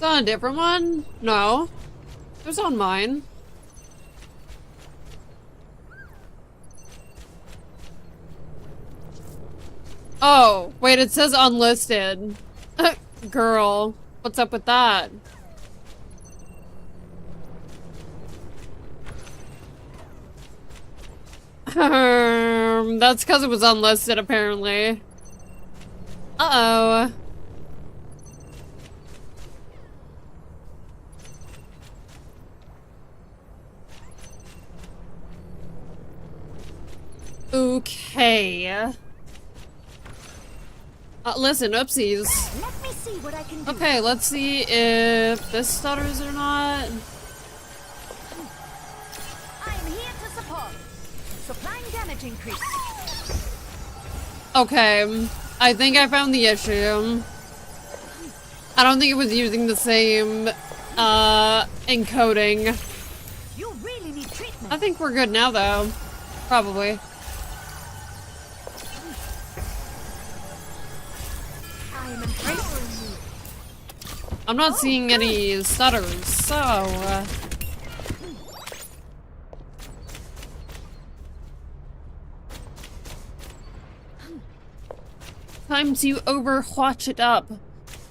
It's on a different one? No. It was on mine. Oh, wait, it says unlisted. Girl, what's up with that? That's because it was unlisted, apparently. Uh-oh. Okay. Listen, oopsies. Let me see what I can do. Okay, let's see if this stutters or not. I am here to support. Supplying damage increase. Okay, I think I found the issue. I don't think it was using the same, encoding. You really need treatment. I think we're good now, though. Probably. I am embracing you. I'm not seeing any stutters, so... Time to Overwatch it up.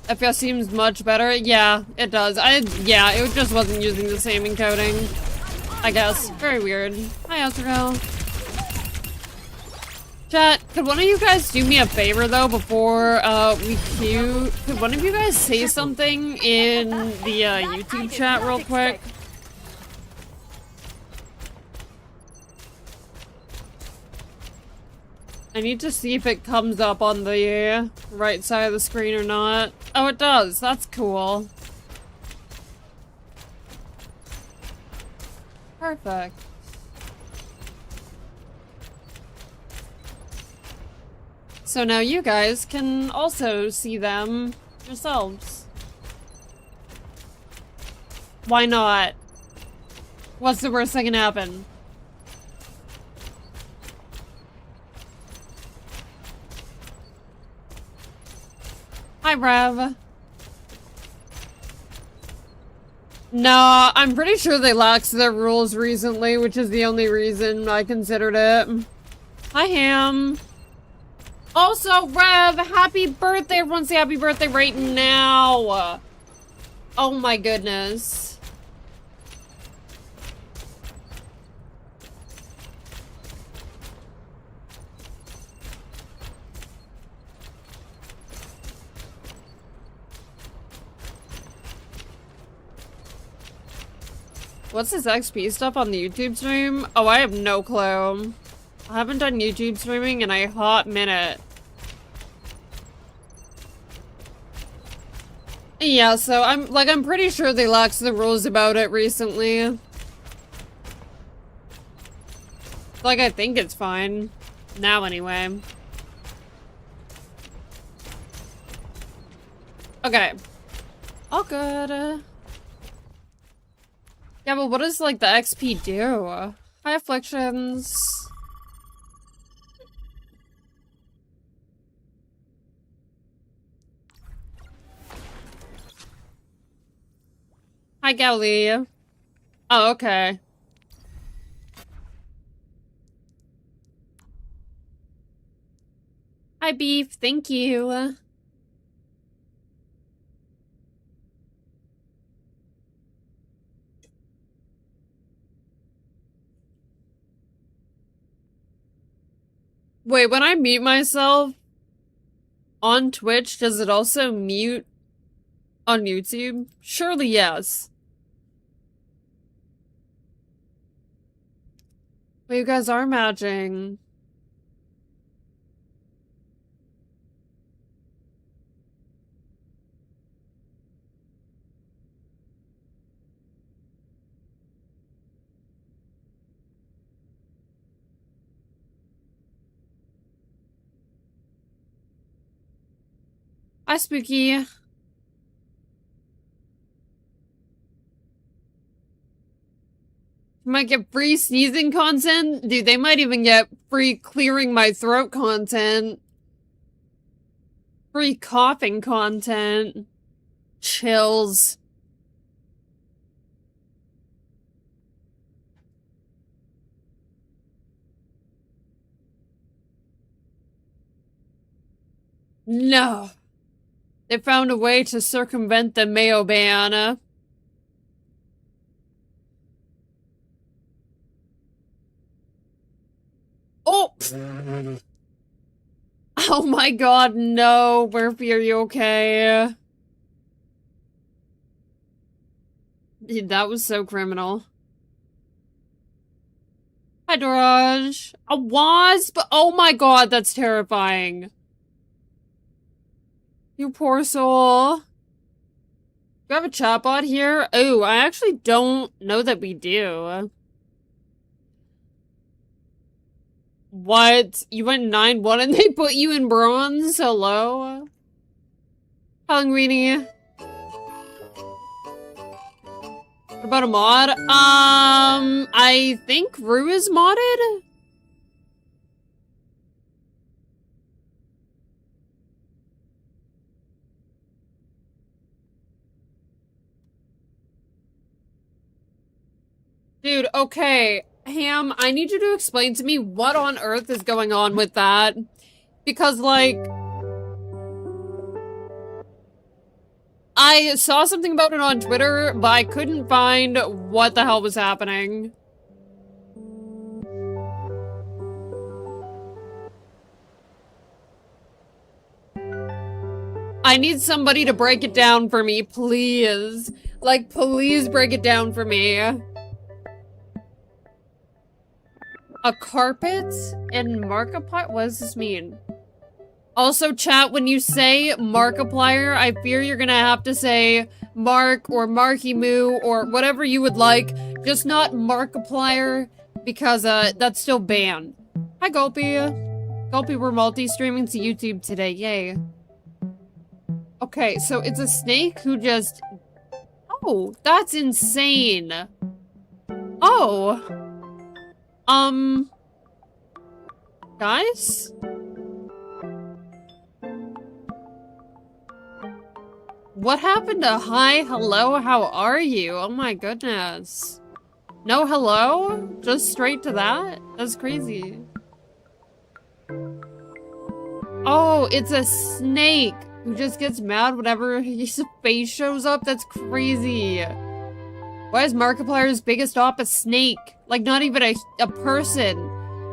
FPS seems much better. Yeah, it does. Yeah, it just wasn't using the same encoding. I guess. Very weird. Hi, Azrael. Chat, could one of you guys do me a favor, though, before, we queue? Could one of you guys say something in the, YouTube chat real quick? I need to see if it comes up on the right side of the screen or not. Oh, it does. That's cool. Perfect. So now you guys can also see them yourselves. Why not? What's the worst that can happen? Hi, Rev. No, I'm pretty sure they laxed their rules recently, which is the only reason I considered it. Hi, Ham. Also, Rev, happy birthday. Everyone say happy birthday right now. Oh my goodness. What's this XP stuff on the YouTube stream? Oh, I have no clue. I haven't done YouTube streaming in a hot minute. Yeah, so I'm pretty sure they laxed the rules about it recently. Like, I think it's fine. Now, anyway. Okay. All good. Yeah, but what does, like, the XP do? Hi, Afflictions. Hi, Gowly. Oh, okay. Hi, Beef. Thank you. Wait, when I mute myself on Twitch, does it also mute on YouTube? Surely yes. Well, you guys are matching. Hi, Spooky. Might get free sneezing content? Dude, they might even get free clearing my throat content. Free coughing content. Chills. No. They found a way to circumvent the Mayo ban. Oh! Oh my god, no. Murphy, are you okay? Dude, that was so criminal. Hi, Doraj. A wasp? Oh my god, that's terrifying. You poor soul. Do you have a chatbot here? Oh, I actually don't know that we do. What? You went 9-1 and they put you in bronze? Hello? Hungry. What about a mod? I think Rue is modded? Dude, okay. Ham, I need you to explain to me what on earth is going on with that. Because, like... I saw something about it on Twitter, but I couldn't find what the hell was happening. I need somebody to break it down for me, please. Like, please break it down for me. A carpet and Markiplier? What does this mean? Also, chat, when you say Markiplier, I fear you're gonna have to say Mark or Marky Moo or whatever you would like. Just not Markiplier, because that's still banned. Hi, Gulpy. Gulpy, we're multi-streaming to YouTube today. Yay. Okay, so it's a snake who just... Oh, that's insane. Oh. Guys? What happened to hi, hello, how are you? Oh my goodness. No hello? Just straight to that? That's crazy. Oh, it's a snake who just gets mad whenever his face shows up? That's crazy. Why is Markiplier's biggest op a snake? Like, not even a person.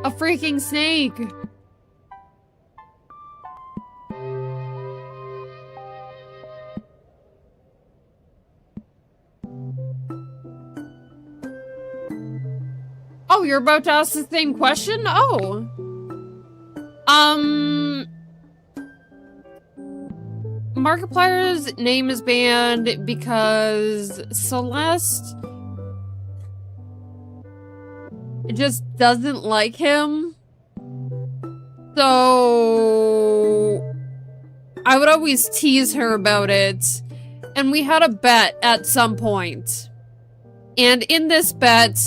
A freaking snake. Oh, you're about to ask the same question? Oh. Markiplier's name is banned because Celeste just doesn't like him. So I would always tease her about it. And we had a bet at some point. And in this bet,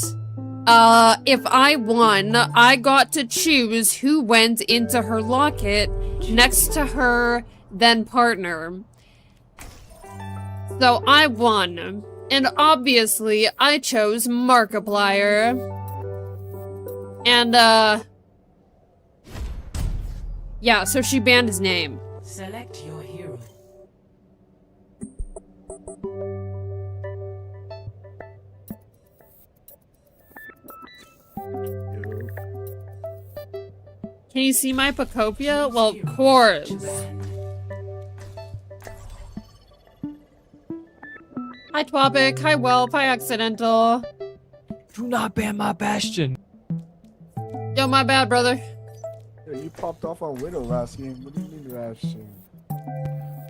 if I won, I got to choose who went into her locket next to her then partner. So I won. And obviously, I chose Markiplier. And, yeah, so she banned his name. Select your hero. Can you see my Pacopia? Well, of course. Hi, Twapic. Hi, Welp. Hi, Accidental. Do not ban my Bastion. Yo, my bad, brother. Yeah, you popped off on Widow last game. What do you mean last game?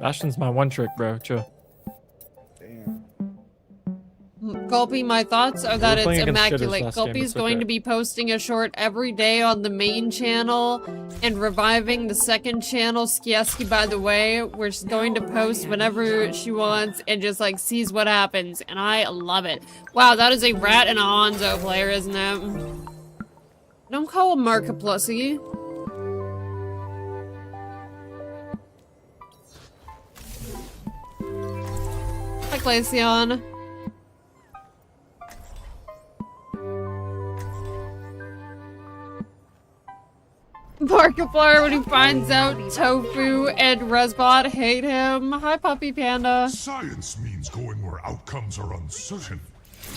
Bastion's my one trick, bro. Chill. Damn. Gulpy, my thoughts are that We're it's playing against immaculate. Shitters last game, Gulpy's it's going okay. to be posting a short every day on the main channel and reviving the second channel, Skiesti, by the way, where she's going to post whenever she wants and just like sees what happens. And I love it. Wow, that is a Rat and a Hanzo player, isn't it? Don't call him Markiplier. Hi, Glaceon. Markiplier when he finds out Tofu and Resbot hate him. Hi, Puppy Panda. Science means going where outcomes are uncertain.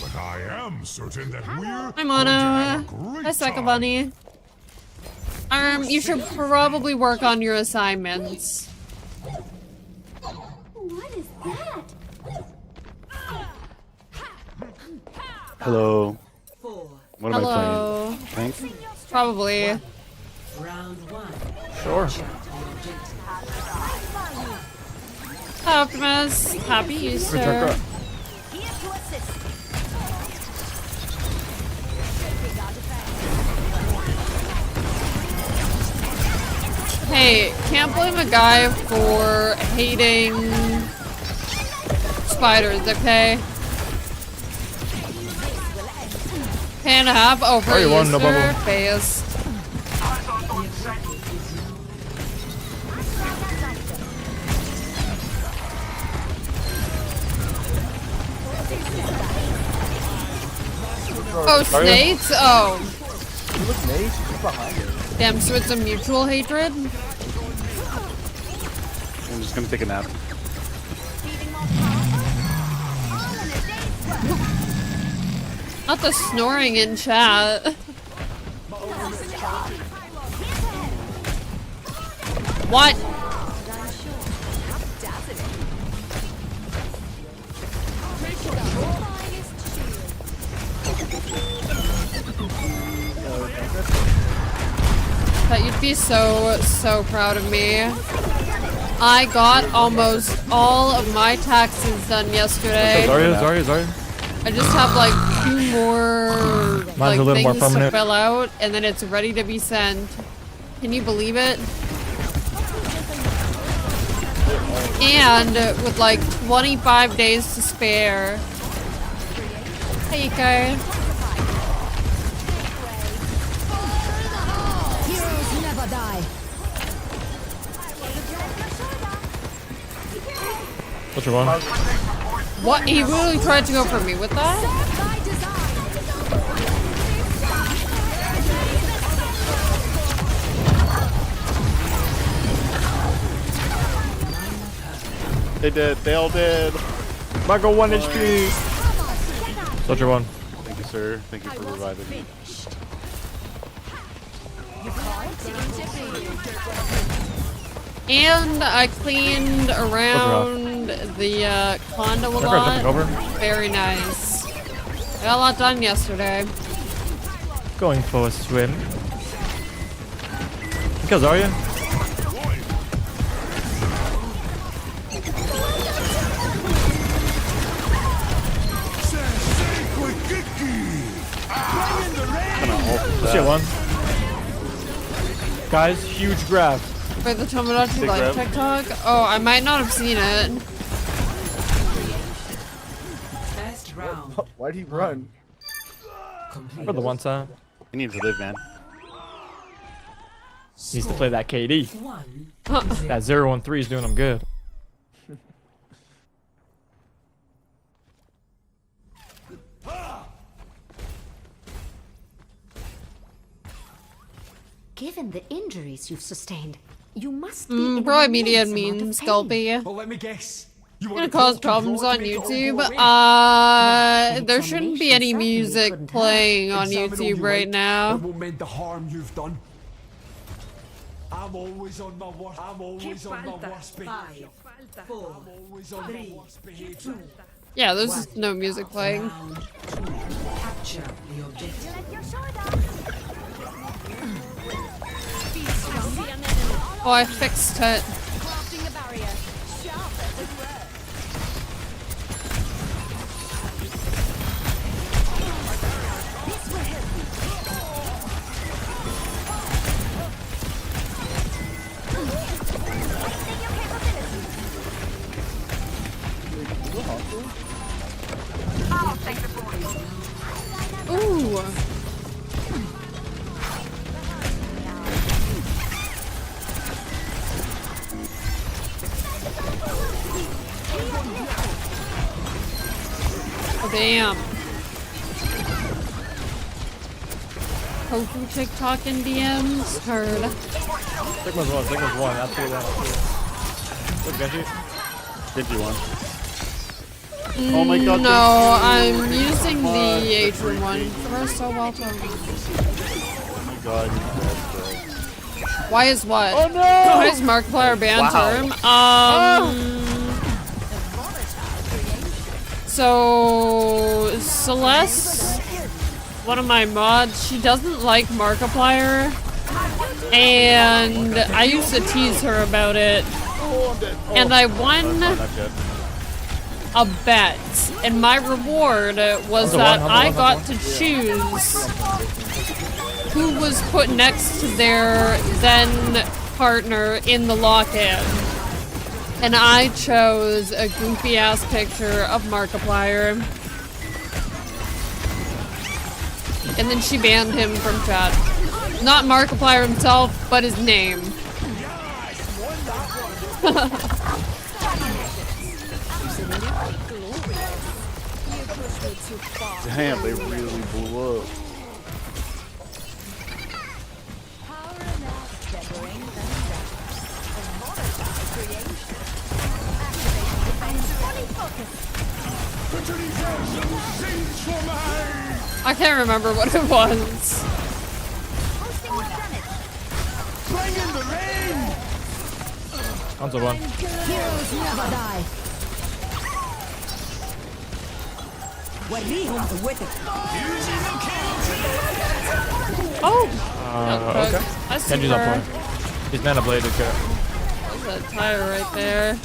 But I am certain that we're Hi, going to Mona. have a great Hi, Psycho time. Bunny. You should probably work on your assignments. What is that? Hello. What am I Hello. playing? Thanks. Probably. Sure. Hi, Optimus. Happy Easter. Here to assist. Hey, can't blame a guy for hating spiders, okay? Can have over Oh, you won, no Easter bubble. face. Oh, snakes? Oh. You look Nate, she's behind it. Damn, so it's a mutual hatred? I'm just gonna take a nap. Not the snoring in chat. What? That you'd be so proud of me. I got almost all of my taxes done yesterday. Zarya. I just have like 2 more like, a little more things to permanent. fill out, and then it's ready to be sent. Can you believe it? And with like 25 days to spare. Hey, guys. Heroes never die. What's your one? What? He really tried to go for me with that? By design. They did. They all did. Michael 1 HP. Soldier 1. Thank you, sir. Thank you for reviving me. And I cleaned around the condo a lot. Over. Very nice. Got a lot done yesterday. Going for a swim. Because Zarya. Shit, one. Guys, huge graph. For the Tomodachi Big Life grab. TikTok? Oh, I might not have seen it. Why'd he run? For the one time. He needs to live, man. Needs to play that KD. That 0-1-3 is doing him good. Given the injuries you've sustained, you must be in Probably an media immense amount means of pain. Sculpey. Well, let me guess. You Gonna want cause problems on YouTube. There shouldn't be any Examination certainly music couldn't playing on YouTube right now. It won't mend the harm you've done. I'm always on my worst. I'm always on my worst behavior. I'm always on my worst behavior. Yeah, there's no music playing. Oh, I fixed it. Crafting a barrier. Sharp as it were. This will help you. Testing your capabilities. Ooh. Oh, damn. tofu TikTok in DMs? Heard. Sigma's one. Absolutely one. Look, Genji. Genji one. Oh my god. No, I'm using the Adrian one. We're so well done. Oh my god, he's dead, bro. Why is what? Oh no! Why is Markiplier banned term? So Celeste, one of my mods, she doesn't like Markiplier, and I used to tease her about it. And I won a bet, and my reward was that I got to choose who was put next to their then partner in the lock-in. And I chose a goofy ass picture of Markiplier. And then she banned him from chat. Not Markiplier himself, but his name. Damn, they really blew up. I can't remember what it was. Console one. Heroes never die. Oh! Okay. I see Genji's up her. one. He's mana bladed. Okay. There's a tire right there.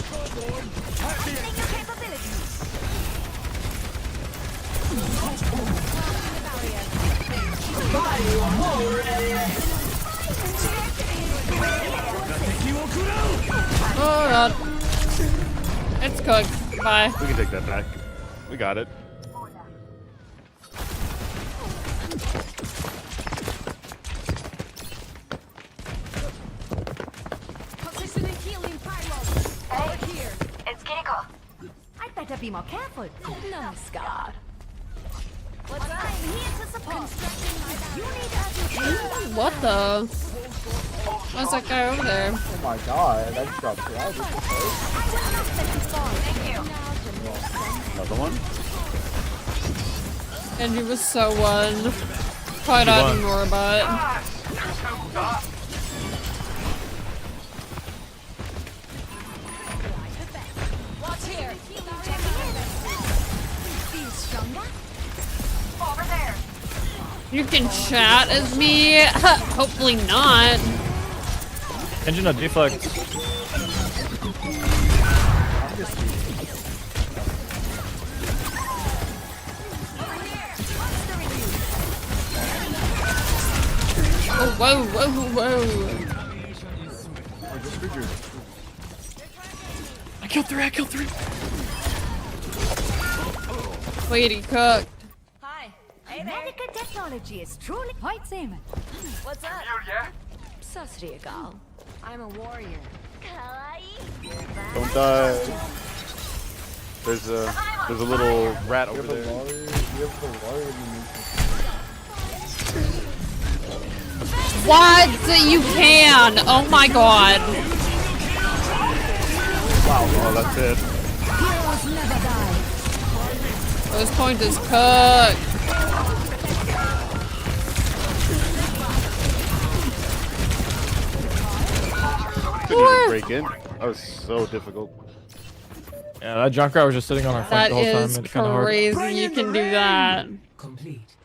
Oh god. It's cooked. Bye. We can take that back. We got it. Positioning healing pylon. Over here. It's critical. I'd better be more careful. No, Scar. What's up? I'm here to support. You need urgent. What the? What's that guy over there? Oh my god, I just got crowded. Thank you. Another one? And he was so one. Probably not ignore, but. Watch here. Feel stronger? Over there. You can chat as me. Hopefully not. Genji no deflect. Oh, whoa, whoa, whoa. I killed three. Wait, he cooked. Hi. Hey there. Medical technology is truly quite same. What's up? Sasriagal. I'm a warrior. Don't die. There's a little rat over there. What? You can! Oh my god. Wow, oh, that's it. Heroes never die. This point is cooked. Couldn't even break in. That was so difficult. Yeah, that Junkrat was just sitting on our flank That the whole time. is It's kind of hard. crazy. You can do that. Complete.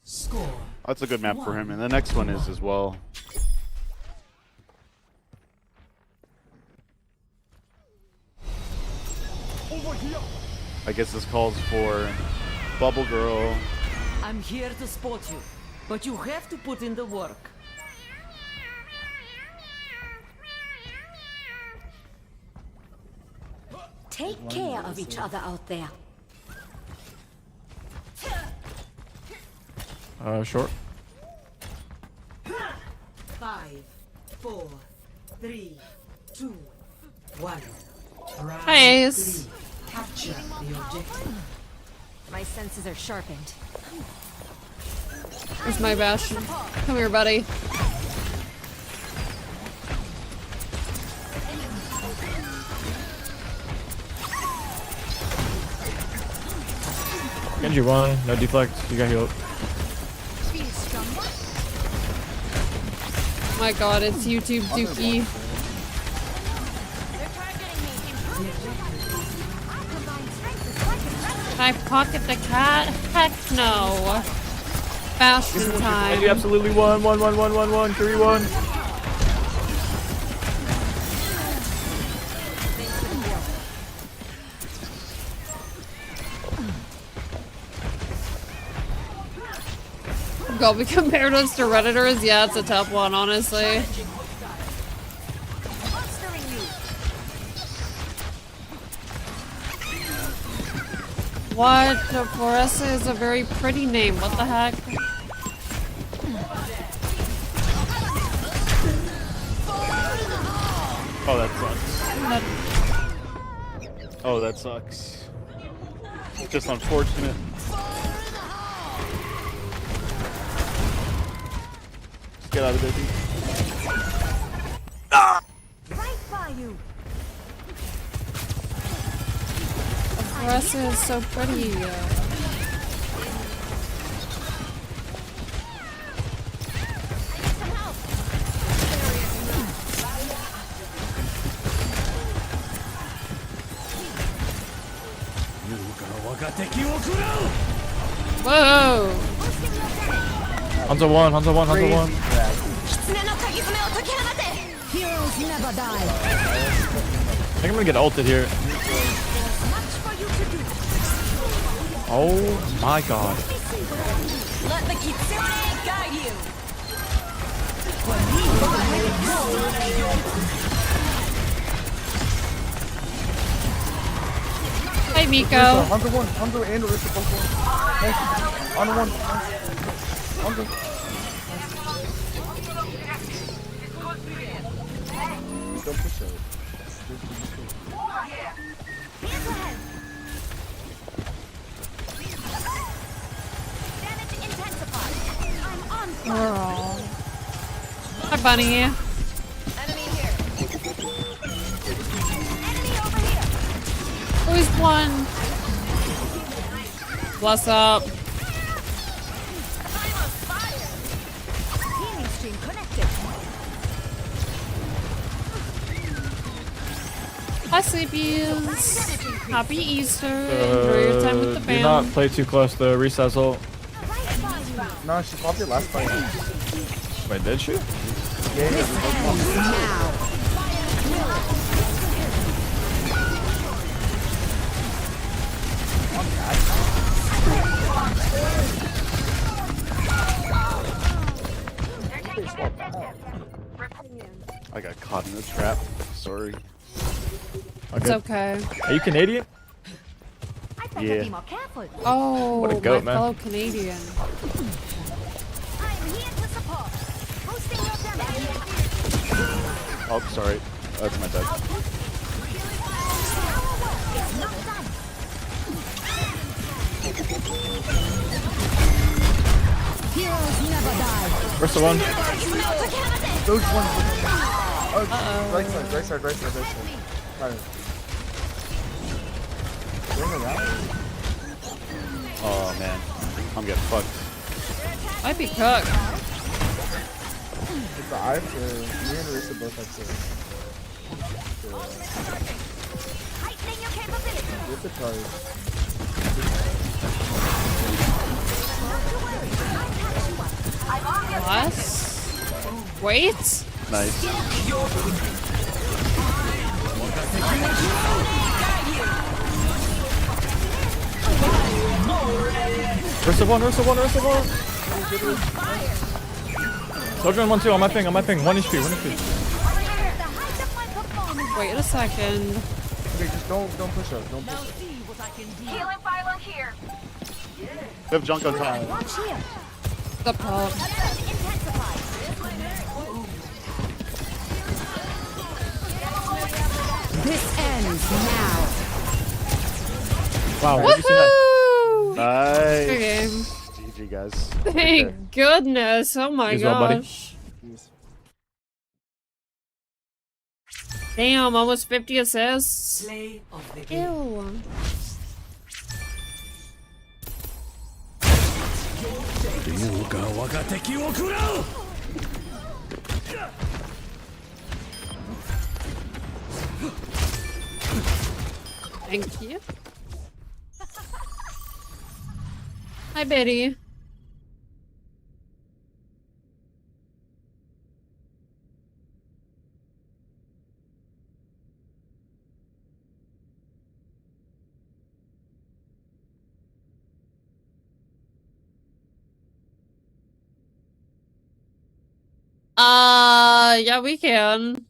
Score. That's a good map for him, and the next one is as well. I guess this calls for Bubble Girl. I'm here to support you, but you have to put in the work. Take care of each other out there. Short. 5, 4, 3, 2, 1. Nice. Capture the objective. My senses are sharpened. Where's my Bastion? Come here, buddy. Genji one, no deflect. You got healed. Oh my god, it's YouTube Dookie. Can I pocket the cat? Heck no. Bastion time. Genji absolutely won. 3-1. God, we compared us to Redditors? Yeah, it's a tough one, honestly. What? Floressa is a very pretty name. What the heck? Oh, that sucks. Oh, that sucks. Just unfortunate. Just get out of there, dude. Right by you. Floressa is so pretty. Whoa! Hanzo one. Heroes never die. I think I'm gonna get ulted here. Oh my god. Let the Kitsune guide you. Hey, Miko. Hunter and Orisa both one. Nice. On one. Hunter. Don't push out. Damage intensified. I'm on fire. Girl. Hi, Bunny. Enemy here. Enemy over here. Who's one? Bless up. I'm on fire. Healing stream connected. Hi, sleepies. Happy Easter. Enjoy your time with the Do not fam. play too close to Resa's ult. Right by you. No, she popped it last fight. Wait, did she? I got caught in a trap. Sorry. It's okay. Are you Canadian? I better Yeah. be more careful. Oh, What a goat, my man. fellow Canadian. I'm here to support. Boosting your damage. Oh, sorry. That's my bad. It's not done. Heroes never die. Where's the one? Those ones. Oh, right side. Right. Bring it out. Oh, man. I'm getting fucked. Might be cooked. It's the eye for me and Orisa both have to. Heightening your capability. With the charge. Plus. Wait. Nice. Where's the one? Soldier on 1-2 on my ping. 1 HP. Wait a second. Okay, just don't push up. Don't push up. Healing pylon here. We have junk on top. Watch here. The pub. Intensified. This ends now. Wow, did you see that? Woohoo! Nice. Good game. GG, guys. Thank goodness. Oh my As well, buddy. gosh. Damn, almost 50 assists. Play of the game. Ew. Thank you. Hi, Betty. Yeah, we can.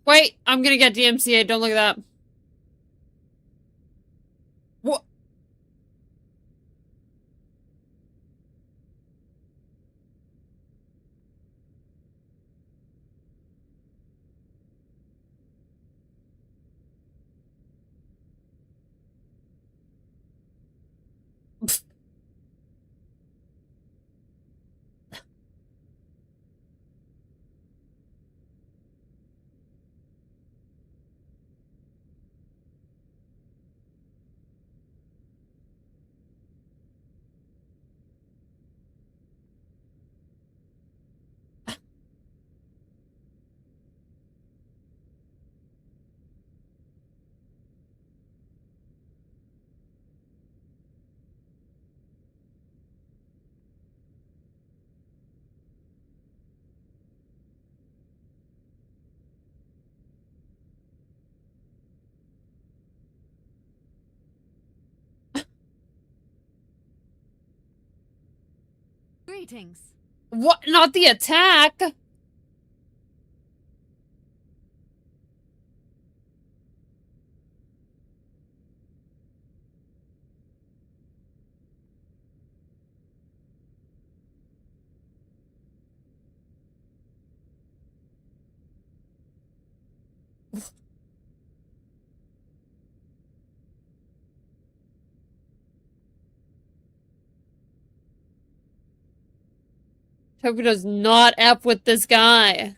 Wait, I'm gonna get DMCA. Don't look at that. What? Greetings. What? Not the attack. Toby does not F with this guy.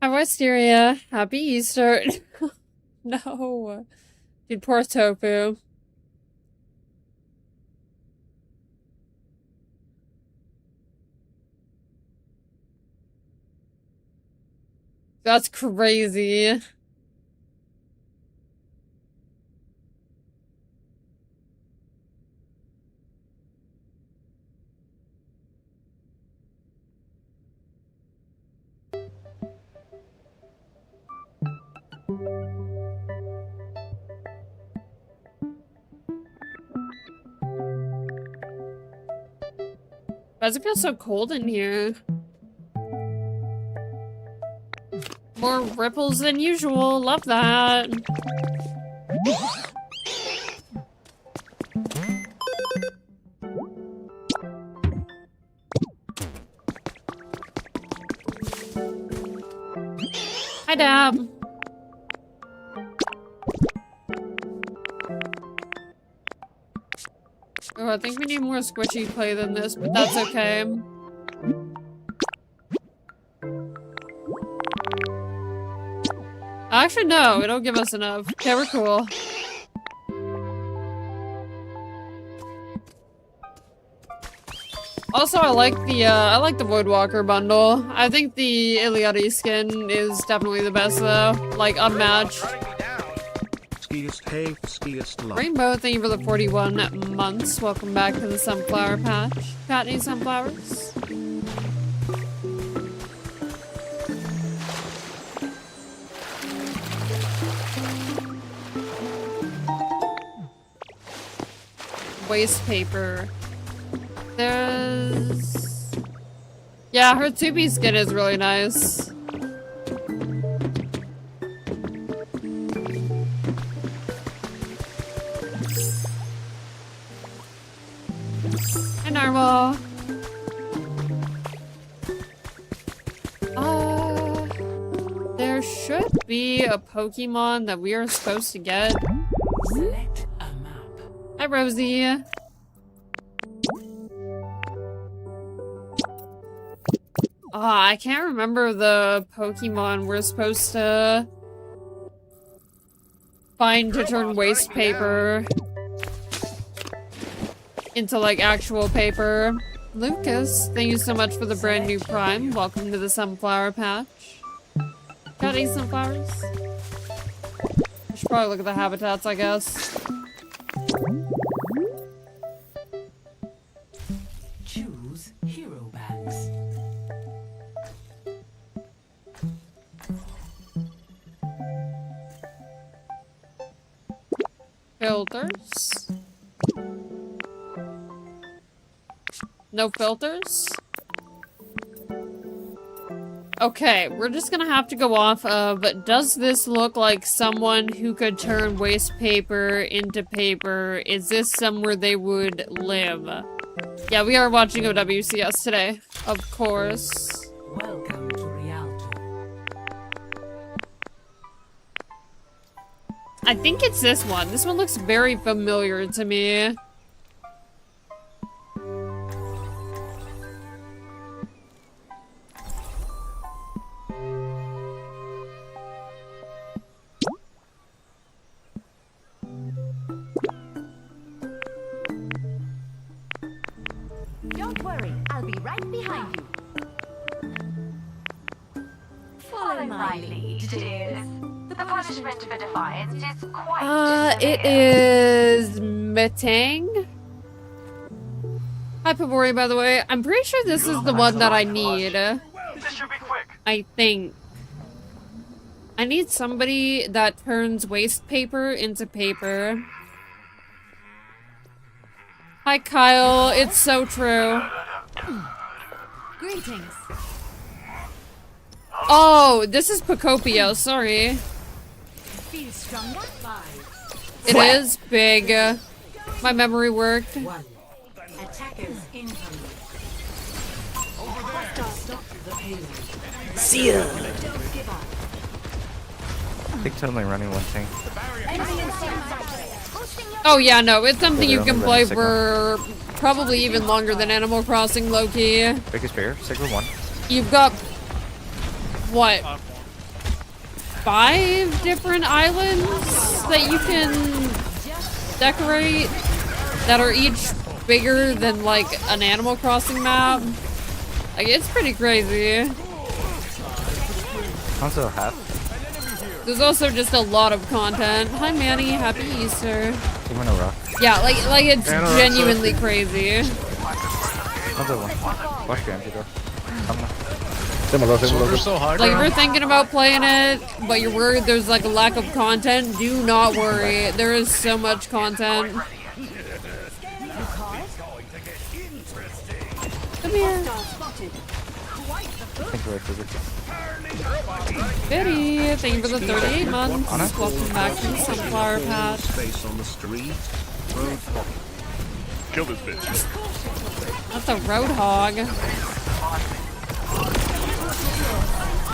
Hi, Wisteria. Happy Easter. No. Dude, poor Tofu. That's crazy. Why does it feel so cold in here? More ripples than usual. Love that. Hi, Dab. Oh, I think we need more squishy play than this, but that's okay. Actually, no, it'll give us enough. Okay, we're cool. Also, I like the Voidwalker bundle. I think the Iliadi skin is definitely the best though. Like unmatched. Rainbow, thank you for the 41 months. Welcome back to the sunflower patch. Got any sunflowers? Waste paper. There's... Yeah, her 2-piece skin is really nice. Hi, Narwhal. There should be a Pokemon that we are supposed to get. Select a map. Hi, Rosie. I can't remember the Pokemon we're supposed to find to turn waste paper into, like, actual paper. Lucas, thank you so much for the brand new Prime. Welcome to the Sunflower Patch. Got any sunflowers? I should probably look at the habitats, I guess. Choose hero bags. Filters. No filters? Okay, we're just gonna have to go off of, does this look like someone who could turn waste paper into paper? Is this somewhere they would live? Yeah, we are watching OWCS today, of course. Welcome to Rialto. I think it's this one. This one looks very familiar to me. Don't worry, I'll be right behind you. Follow my lead, dears. The punishment for defiance is quite It is Metang. Hi, Pavori, by the way. I'm pretty sure this is the one that I need. This should be quick. I think. I need somebody that turns waste paper into paper. Hi, Kyle. It's so true. Greetings. Oh, this is Pacopio. Sorry. Feel stronger? It is big. My memory worked. Attackers incoming. Stop the payload. See ya. Don't give up. I think totally running one thing. Enemy inside. Oh yeah, no, it's something you can play Signal. for probably even longer than Animal Crossing, low-key. Biggest bear, Sigma 1. You've got, what, 5 different islands that you can decorate that are each bigger than, like, an Animal Crossing map? Like, it's pretty crazy. Also half. There's also just a lot of content. Hi, Manny. Happy Easter. Even a rock. Yeah, like it's genuinely crazy. Also one. Watch the empty door. So hard. Like, if you're thinking about playing it, but you're worried there's, like, a lack of content, do not worry. There is so much content. Come here. Think right for Biddy, thank you for the 38 months. Welcome back to the Sunflower Patch. Kill this bitch. That's a roadhog.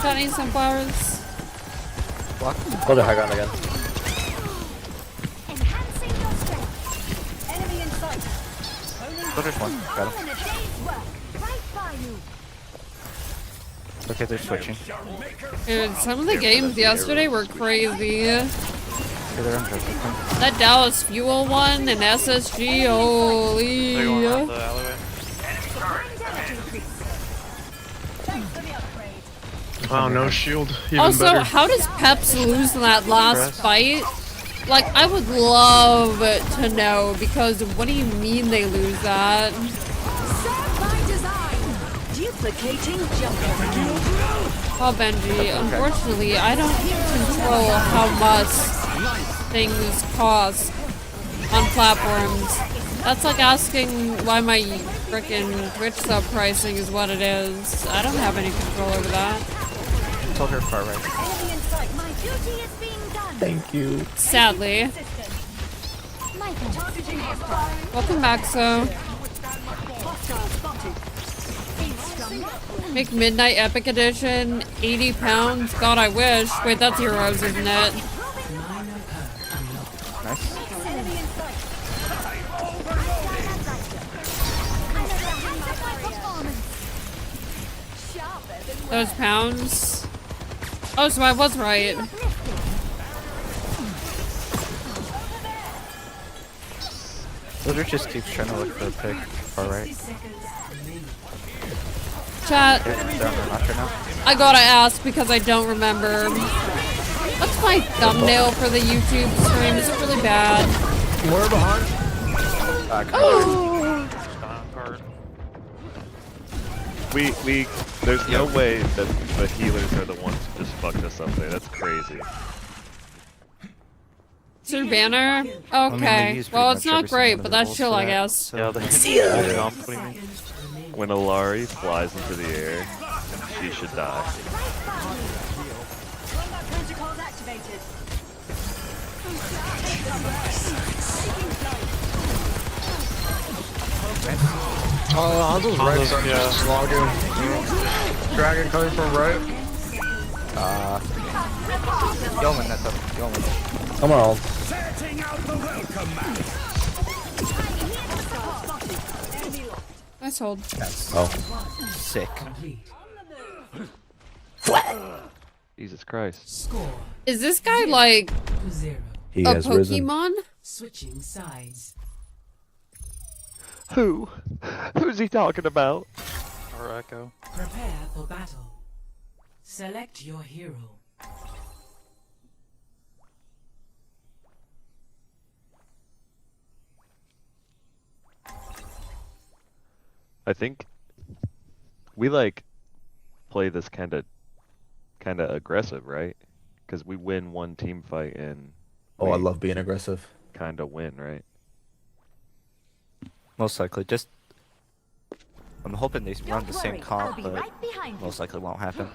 Got any sunflowers? Go to hag on again. Enhancing your strength. Enemy in sight. Go there's one. Got him. In a day's work. Right by you. Okay, they're switching. Dude, some of the games yesterday were crazy. Okay, they're on purpose. That Dallas Fuel one and SSG, holy. They're going out the alleyway. Wow, no shield. Even Also, better. how does Peps lose in that last fight? Like, I would love to know, because what do you mean they lose that? Serve by design. Duplicating jungle. Oh, Benji, unfortunately, I don't control how much things cost on platforms. That's like asking why my frickin' Twitch sub pricing is what it is. I don't have any control over that. Told her far right. Enemy in sight. My duty is being done. Thank you. Sadly. Welcome back, so. Make Midnight Epic Edition, 80 pounds. God, I wish. Wait, that's Heroes, isn't it? Nice. Those pounds. Oh, so I was right. Liter just keeps trying to look for a pick. Far right. Chat, They're on the notch right now. I gotta ask because I don't remember. What's my thumbnail for the YouTube stream? Is it really bad? More behind. There's no way that the healers are the ones who just fucked us up there. That's crazy. Sir Banner? Okay. Well, it's not great, but that's chill, I guess. Yeah, when Alari flies into the air, she should die. Hanzo's right side just slogging. Dragon coming from right. Yeoman, that's up. Yeoman. Come on. Nice hold. Oh. Sick. Jesus Christ. Is this guy like He a has risen. Pokemon? Switching sides. Who? Who's he talking about? Araco. Prepare for battle. Select your hero. I think we like play this kind of aggressive, right? Because we win one team fight and Oh, I love being aggressive. kind of win, right? Most likely. Just. I'm hoping they run the same I'll comp, be but right behind you. most likely won't happen.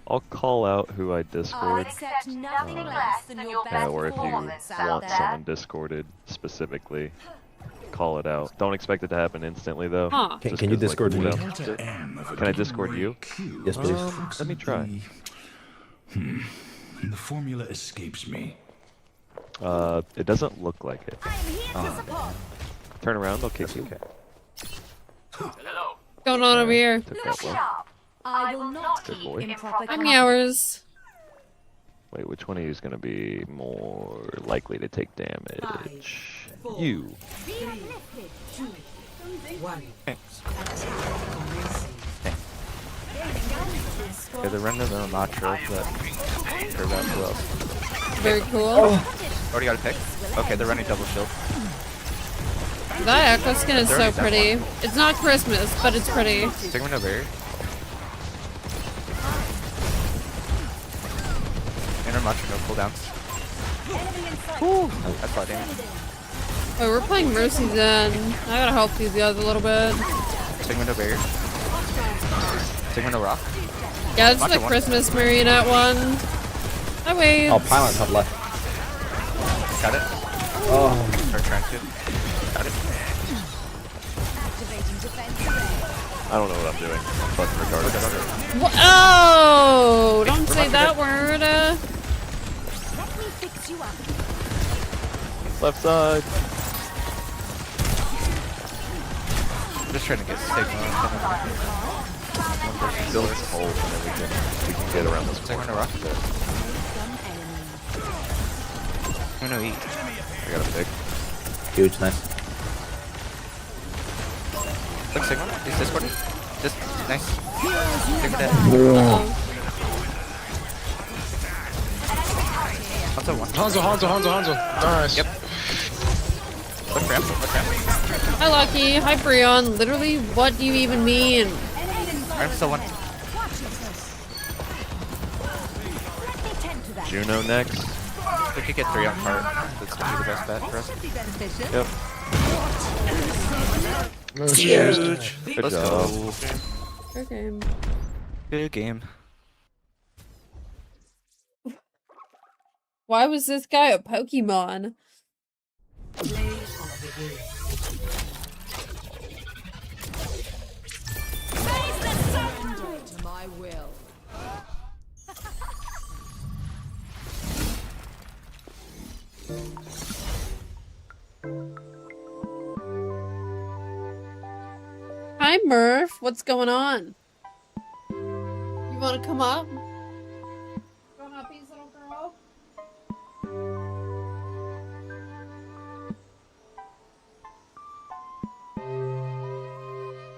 I'll call out who I I'll discord, accept nothing less than your best or if you performance out want there. someone discorded specifically, call it out. Don't expect it to happen instantly though. Huh. Just Can you 'cause, like, discord me? Can I discord you? Yes, please. Let me try. The formula escapes me. It doesn't look like it. I'm here to support. Turn around, I'll kick you. What's going on over here? Took Look that well. sharp. I will not Good keep boy. improper I'm company. Yowers. Wait, which one of you is gonna be more likely to take damage? You. Be uplifted. 1. Yeah, they're running their natural, but. They're about who else? Very cool. Already got a pick. Okay, they're running double shield. That Echo skin is so pretty. It's not Christmas, but it's pretty. Sigmund over here. Inner much, no cooldowns. That's why damage. Oh, we're playing Mercy's in. I gotta help these guys a little bit. Sigmund over here. Sigmund over rock. Yeah, it's the Christmas marionette one. I wait. Oh, pylon top left. Got it. Oh. Start trying to. Got it. I don't know what I'm doing. I'm fucking retarded. Oh, don't say that word. Let me fix you up. Left side. I'm just trying to get Sigmund. Build this hole and then we can get around this Sigmund corner. over rock. I'm gonna eat. I got a pick. Huge, nice. Look, Sigmund. He's discorded. Just nice. Sigmund dead. Hanzo. Nice. Yep. Look ramp. Hi, Lucky. Hi, Breon. Literally, what do you even mean? I'm still one. Juno next. We could get 3 on cart. That's gonna be the best bet for us. Yep. Huge. Good Let's job. go. Okay. Good game. Why was this guy a Pokemon? To my will. Hi, Murph. What's going on? You want to come up? Going up, you little girl?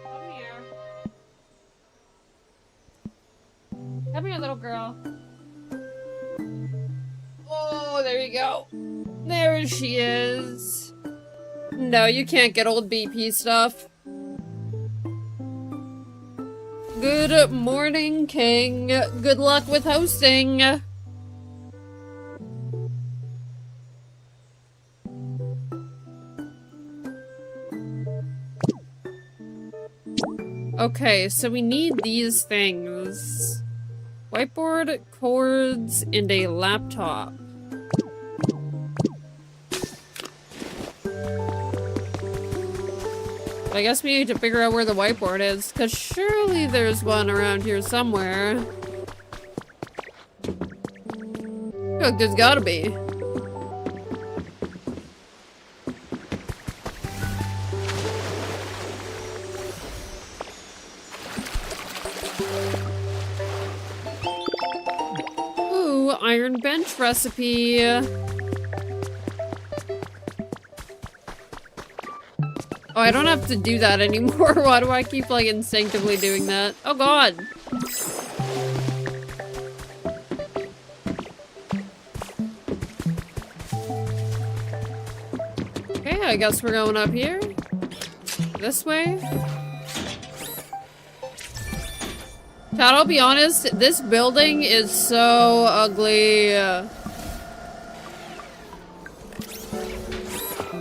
Come here. Come here, little girl. Oh, there you go. There she is. No, you can't get old BP stuff. Good morning, King. Good luck with hosting. Okay, so we need these things. Whiteboard, cords, and a laptop. I guess we need to figure out where the whiteboard is, because surely there's one around here somewhere. I feel like there's gotta be. Ooh, iron bench recipe. Oh, I don't have to do that anymore. Why do I keep, like, instinctively doing that? Oh, God. Okay, I guess we're going up here. This way. Chad, I'll be honest, this building is so ugly.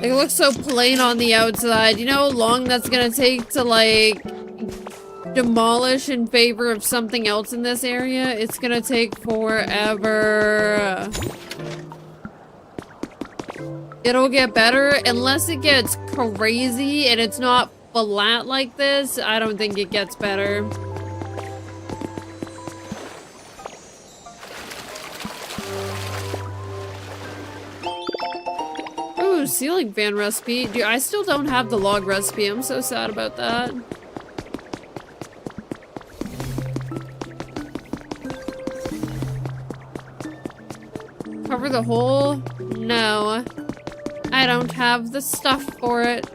It looks so plain on the outside. You know how long that's gonna take to, like, demolish in favor of something else in this area? It's gonna take forever. It'll get better unless it gets crazy and it's not flat like this. I don't think it gets better. Ooh, ceiling fan recipe. Dude, I still don't have the log recipe. I'm so sad about that. Cover the hole? No. I don't have the stuff for it.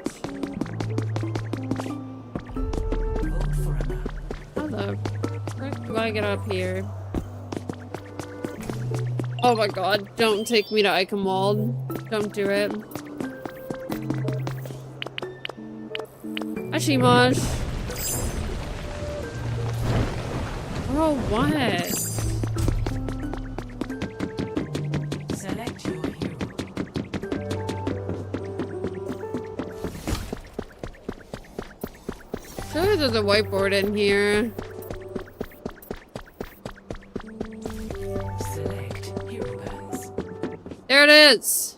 How the frick do I get up here? Oh my god, don't take me to Eichenwald. Don't do it. Ashimosh. Oh, what? Select your hero. Surely there's a whiteboard in here. Select hero bands. There it is.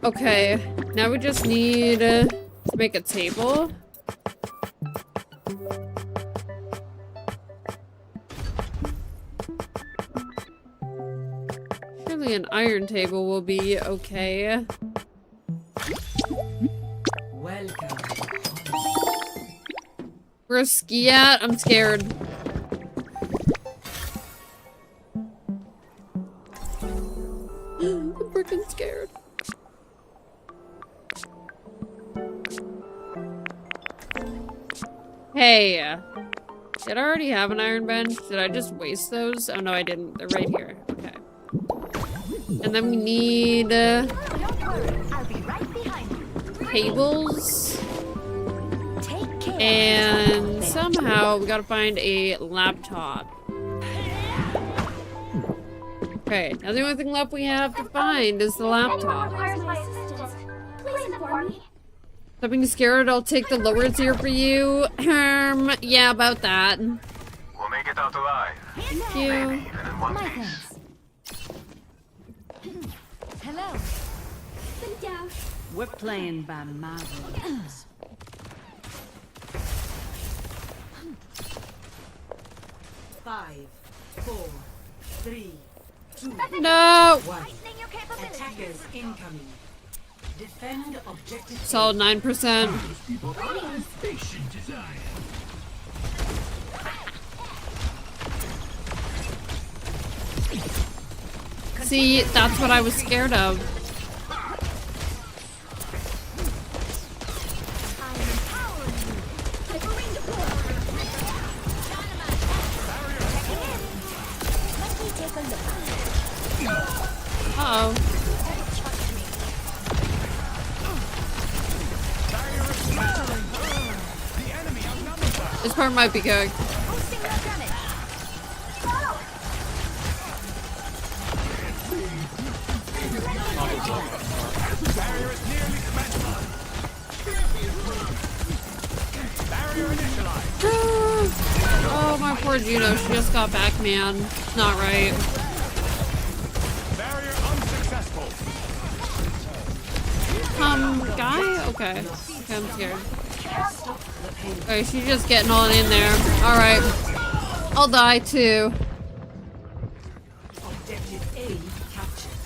Okay, now we just need to make a table. Surely an iron table will be okay. Welcome. Where's Ski at? I'm scared. I'm freaking scared. Hey, did I already have an iron bench? Did I just waste those? Oh no, I didn't. They're right here. Okay. And then we need cables. And somehow we gotta find a laptop. Okay, now the only thing left we have to find is the laptop. Something scared, I'll take the lower tier for you. Yeah, about that. We'll make it out alive. Thank you. Hello. Sit down. We're playing by my rules. Five, 4, 3, 2, No! 1. Attackers incoming. Defend objective. Solid 9%. See, that's what I was scared of. Uh-oh. This part might be good. Oh, my poor Juno. She just got back, man. Not right. Guy? Okay. Okay, I'm scared. Okay, she's just getting on in there. Alright. I'll die too. Objective A captured.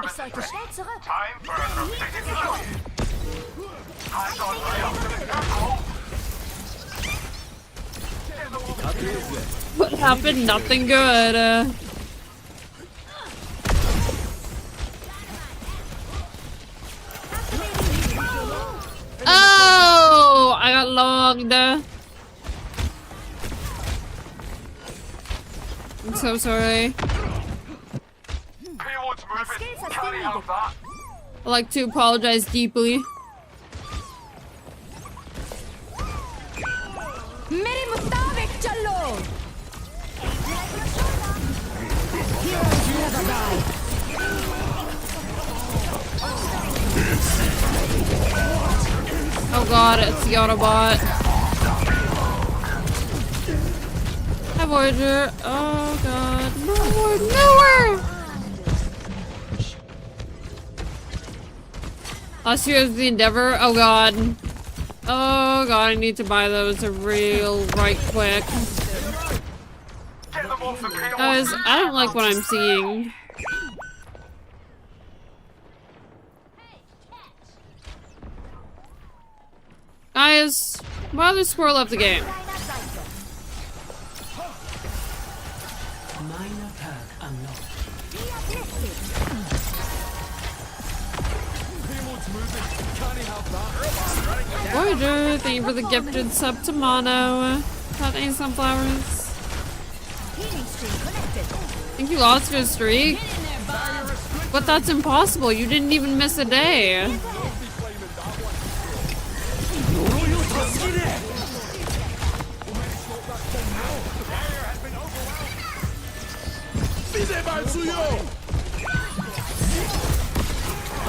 Ich sollte schnell zurück. Time for an updated look. Eyes on my ultimate control. What happened? Nothing good. Oh! I got logged. I'm so sorry. Payload's moving. Can't help that. I'd like to apologize deeply. मेरे मुताबिक चलो. Oh god, it's the Autobot. Hi, Voyager. Oh god. Nowhere, nowhere! Last year was the Endeavor. Oh god. Oh god, I need to buy those real right quick. Guys, I don't like what I'm seeing. Guys, why the squirrel left the game? Minor perk unlocked. Voyager, thank you for the gifted sub to Mono. Got any sunflowers? I think you lost your streak. But that's impossible. You didn't even miss a day.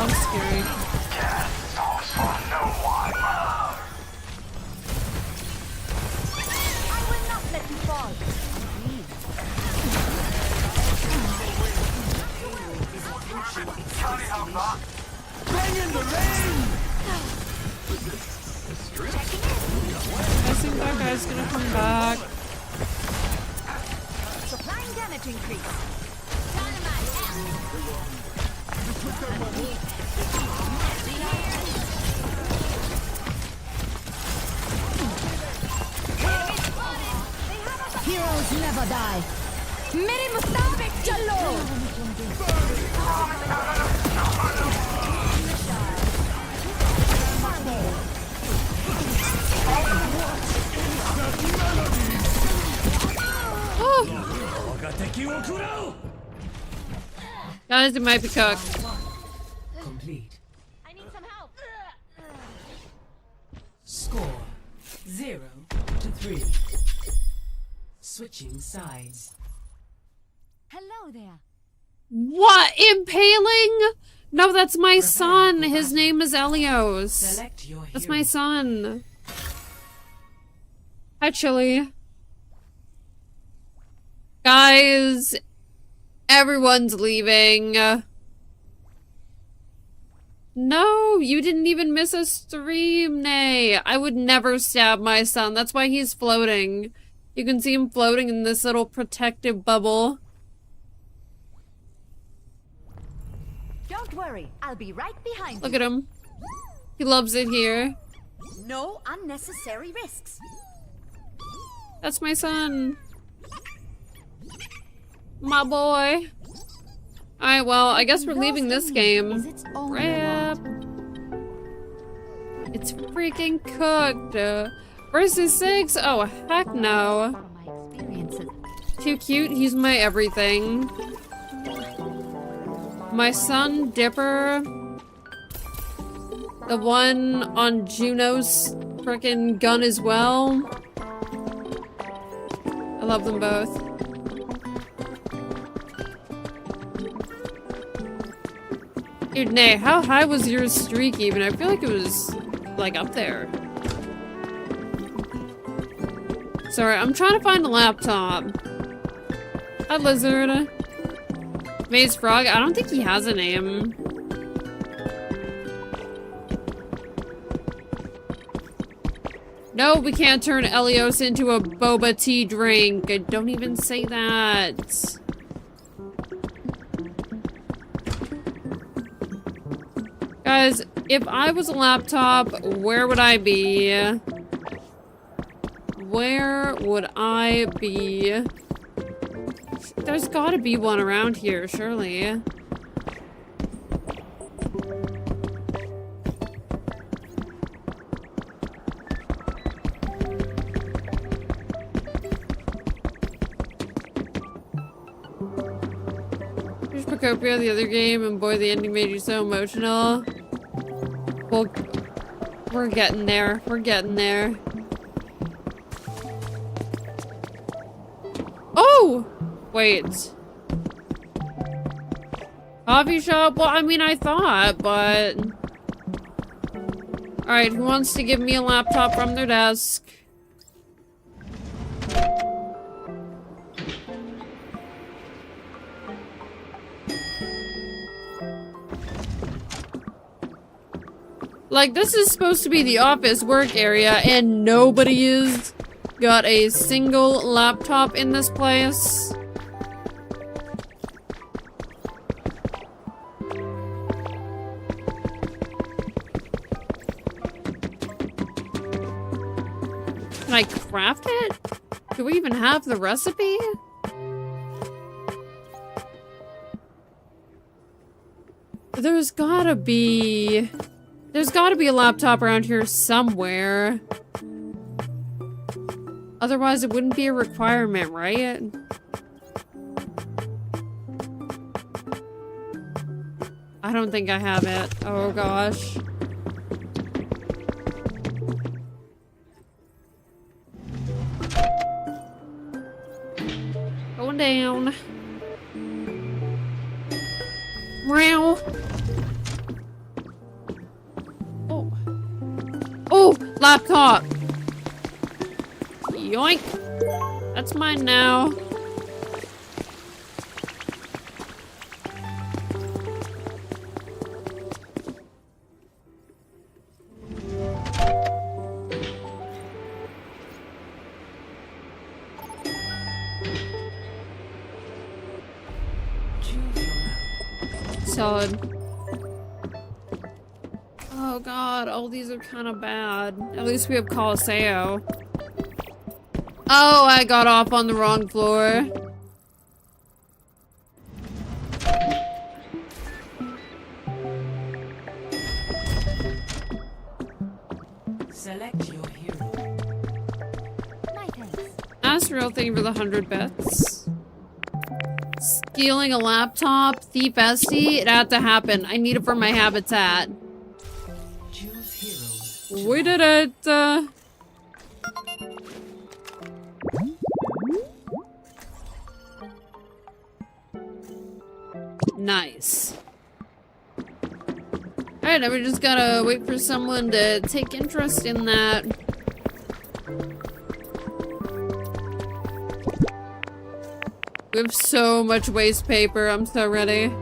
I'm scary. I think that guy's gonna come back. Supplying damage increase. Heroes never die. मेरे मुताबिक चलो। Guys, it might be cooked. Complete. I need some help. Score 0-3. Switching sides. Hello there. What? Impaling? No, that's my son. His name is Elios. Select your That's hero. my son. Hi, Chili. Guys, everyone's leaving. No, you didn't even miss a stream, Nay. I would never stab my son. That's why he's floating. You can see him floating in this little protective bubble. Don't worry, I'll be right behind Look you. at him. He loves it here. No unnecessary risks. That's my son. My boy. Alright, well, I guess we're leaving this game. Rip. It's freaking cooked. Versus 6? Oh, heck no. Too cute. He's my everything. My son, Dipper. The one on Juno's frickin' gun as well. I love them both. Dude, Nay, how high was your streak even? I feel like it was, like, up there. Sorry, I'm trying to find a laptop. Hi, Lizard. Maze Frog, I don't think he has a name. No, we can't turn Elios into a boba tea drink. Don't even say that. Guys, if I was a laptop, where would I be? Where would I be? There's gotta be one around here, surely. Here's Procopia, the other game, and boy, the ending made you so emotional. Well, we're getting there. We're getting there. Oh! Wait. Coffee shop? Well, I mean, I thought, but... Alright, who wants to give me a laptop from their desk? Like, this is supposed to be the office work area, and nobody has got a single laptop in this place. Can I craft it? Do we even have the recipe? There's gotta be a laptop around here somewhere. Otherwise, it wouldn't be a requirement, right? I don't think I have it. Oh gosh. Going down. Meow. Oh. Oh, laptop. Yoink. That's mine now. Solid. Oh god, all these are kind of bad. At least we have Coliseo. Oh, I got off on the wrong floor. Real, thank you for the 100 bits. Stealing a laptop, thief Skiesti, it had to happen. I need it for my habitat. We did it! Nice. Alright, now we just gotta wait for someone to take interest in that. We have so much waste paper, I'm so ready.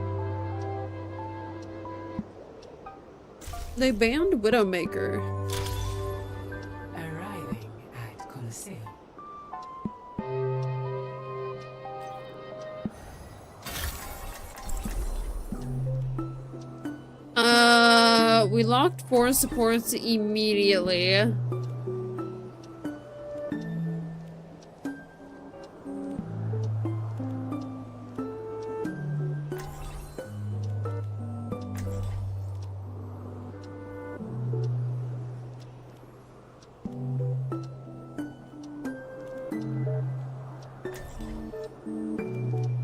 They banned Widowmaker. Arriving at Coliseum. We locked 4 supports immediately.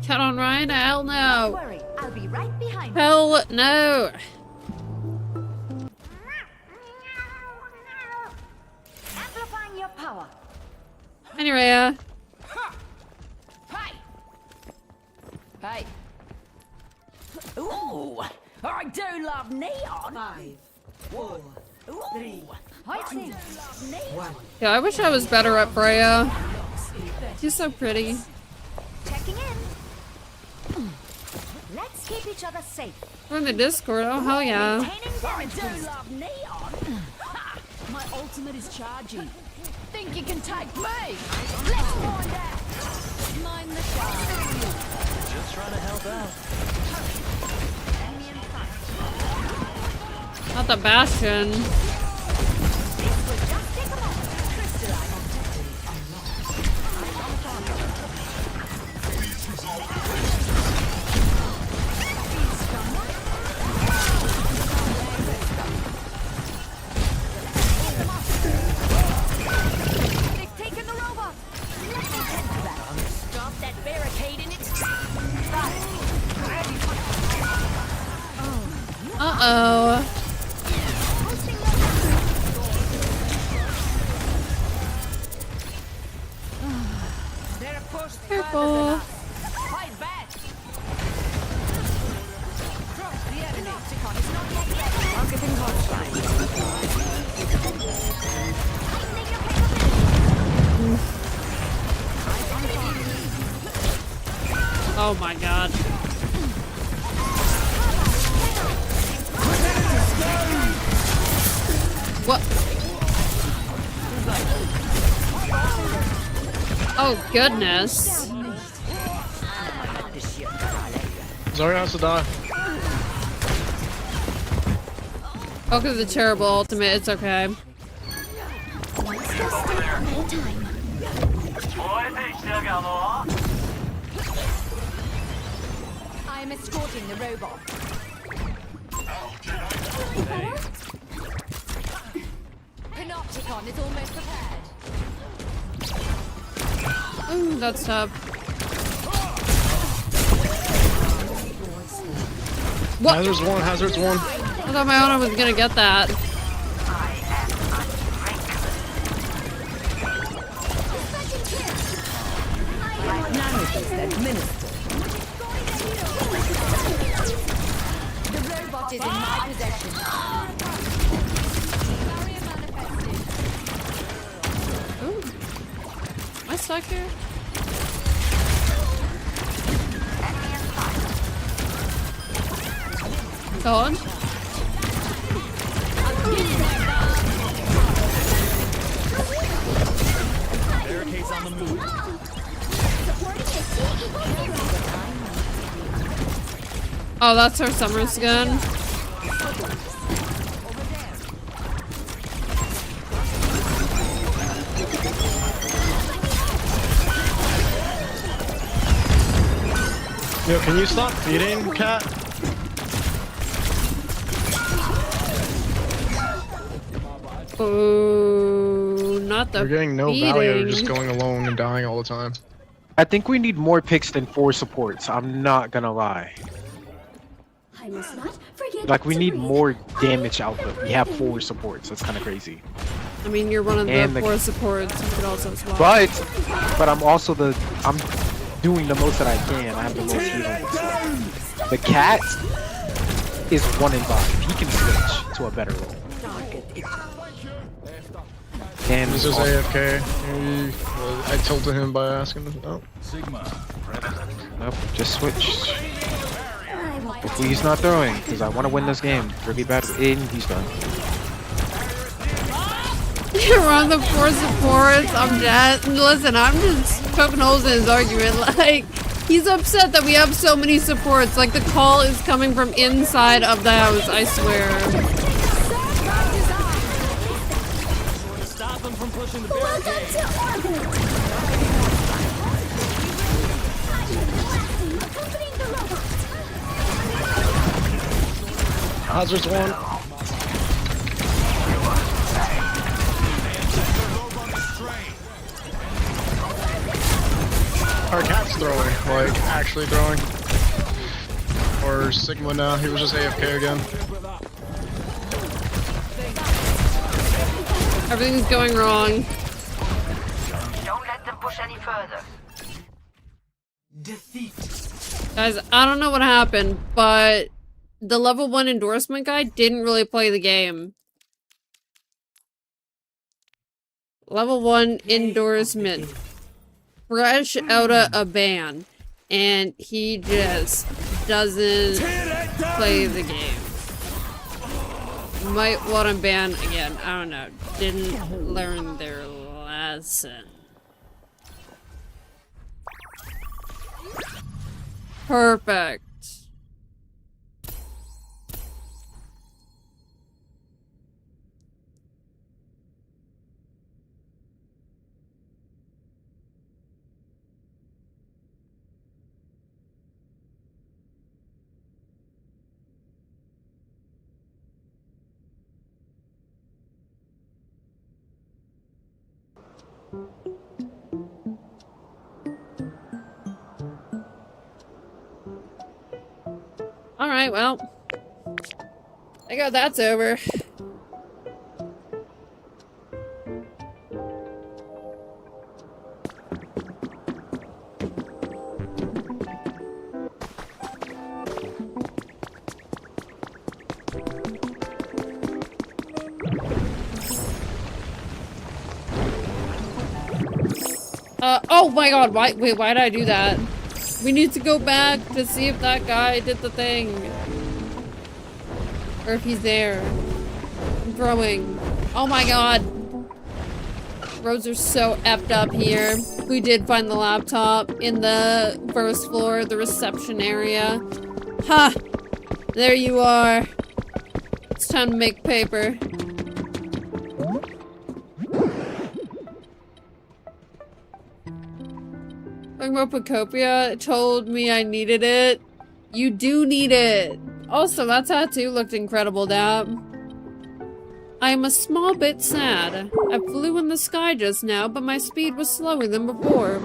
Cat on Ryan? Hell no. Don't worry, I'll be right behind you. Hell no. Amplifying your power. Anyway, Hey! Hey! Ooh! I do love neon! 5, 4, 3, I think. yeah, I wish I was better at Freya. She's so pretty. Checking in. Let's keep each other safe. We're in the Discord, oh hell yeah. Maintaining I damage do boost. love neon! Ha! My ultimate is charging. Think you can take me? Let's find out! Mind the charge. Just trying to help out. Enemy in front. Not the Bastion. This will just take a moment. Crystalline objective unlocked. They've taken the robot. Let me tend to that. Stop that barricade in its tracks. Uh-oh. They're pushed Careful. Fight back! The enemy is not yet targeting hostile. Oh my god. What? Oh goodness. Zarya has to die. Oh, because the terrible ultimate, it's okay. I am escorting the robot. Panopticon is almost prepared. Ooh, that's tough. What? Hazard's one, Hazard's one. I thought my owner was gonna get that. The robot is in my possession. Ooh. Am I stuck here? Go on. Barricades on the move. Oh, that's her summer skin. Yo, can you stop feeding, cat? Ooh, not the You're getting no value out of just beating. going alone and dying all the time. I think we need more picks than 4 supports. I'm not gonna lie. I must not forget Like, we to need breathe. more damage output. We have 4 supports. That's kind of crazy. I mean, you're one of And the the- 4 supports. You could also swap. But I'm also I'm doing the most that I can. I have the most healing. The cat is 1 in 5. He can switch to a better role. And He's just AFK. I tilted him by asking him. Oh. Nope, just switch. Hopefully he's not throwing, because I want to win this game really bad. And he's done. You're on the 4 supports. I'm dead. Listen, I'm just poking holes in his argument. Like, he's upset that we have so many supports. Like, the call is coming from inside of the house, I swear. Stop them from pushing the Welcome barricade. to orbit. Accompanying the robot. Hazard's one. Our cat's throwing, like actually throwing. Or Sigma now, he was just AFK again. Everything's going wrong. Don't let them push any further. Guys, I don't know what happened, but the level 1 endorsement guy didn't really play the game. Level 1 endorsement. Fresh out of a ban. And he just doesn't play the game. Might want to ban again. I don't know. Didn't learn their lesson. Perfect. Alright, well. I got that's over. Oh my god, wait, why did I do that? We need to go back to see if that guy did the thing. Or if he's there. I'm throwing. Oh my god. Roads are so effed up here. We did find the laptop in the first floor, the reception area. Ha! There you are. It's time to make paper. Pharmacopoeia told me I needed it. You do need it. Also, that tattoo looked incredible, Dab. I am a small bit sad. I flew in the sky just now, but my speed was slower than before.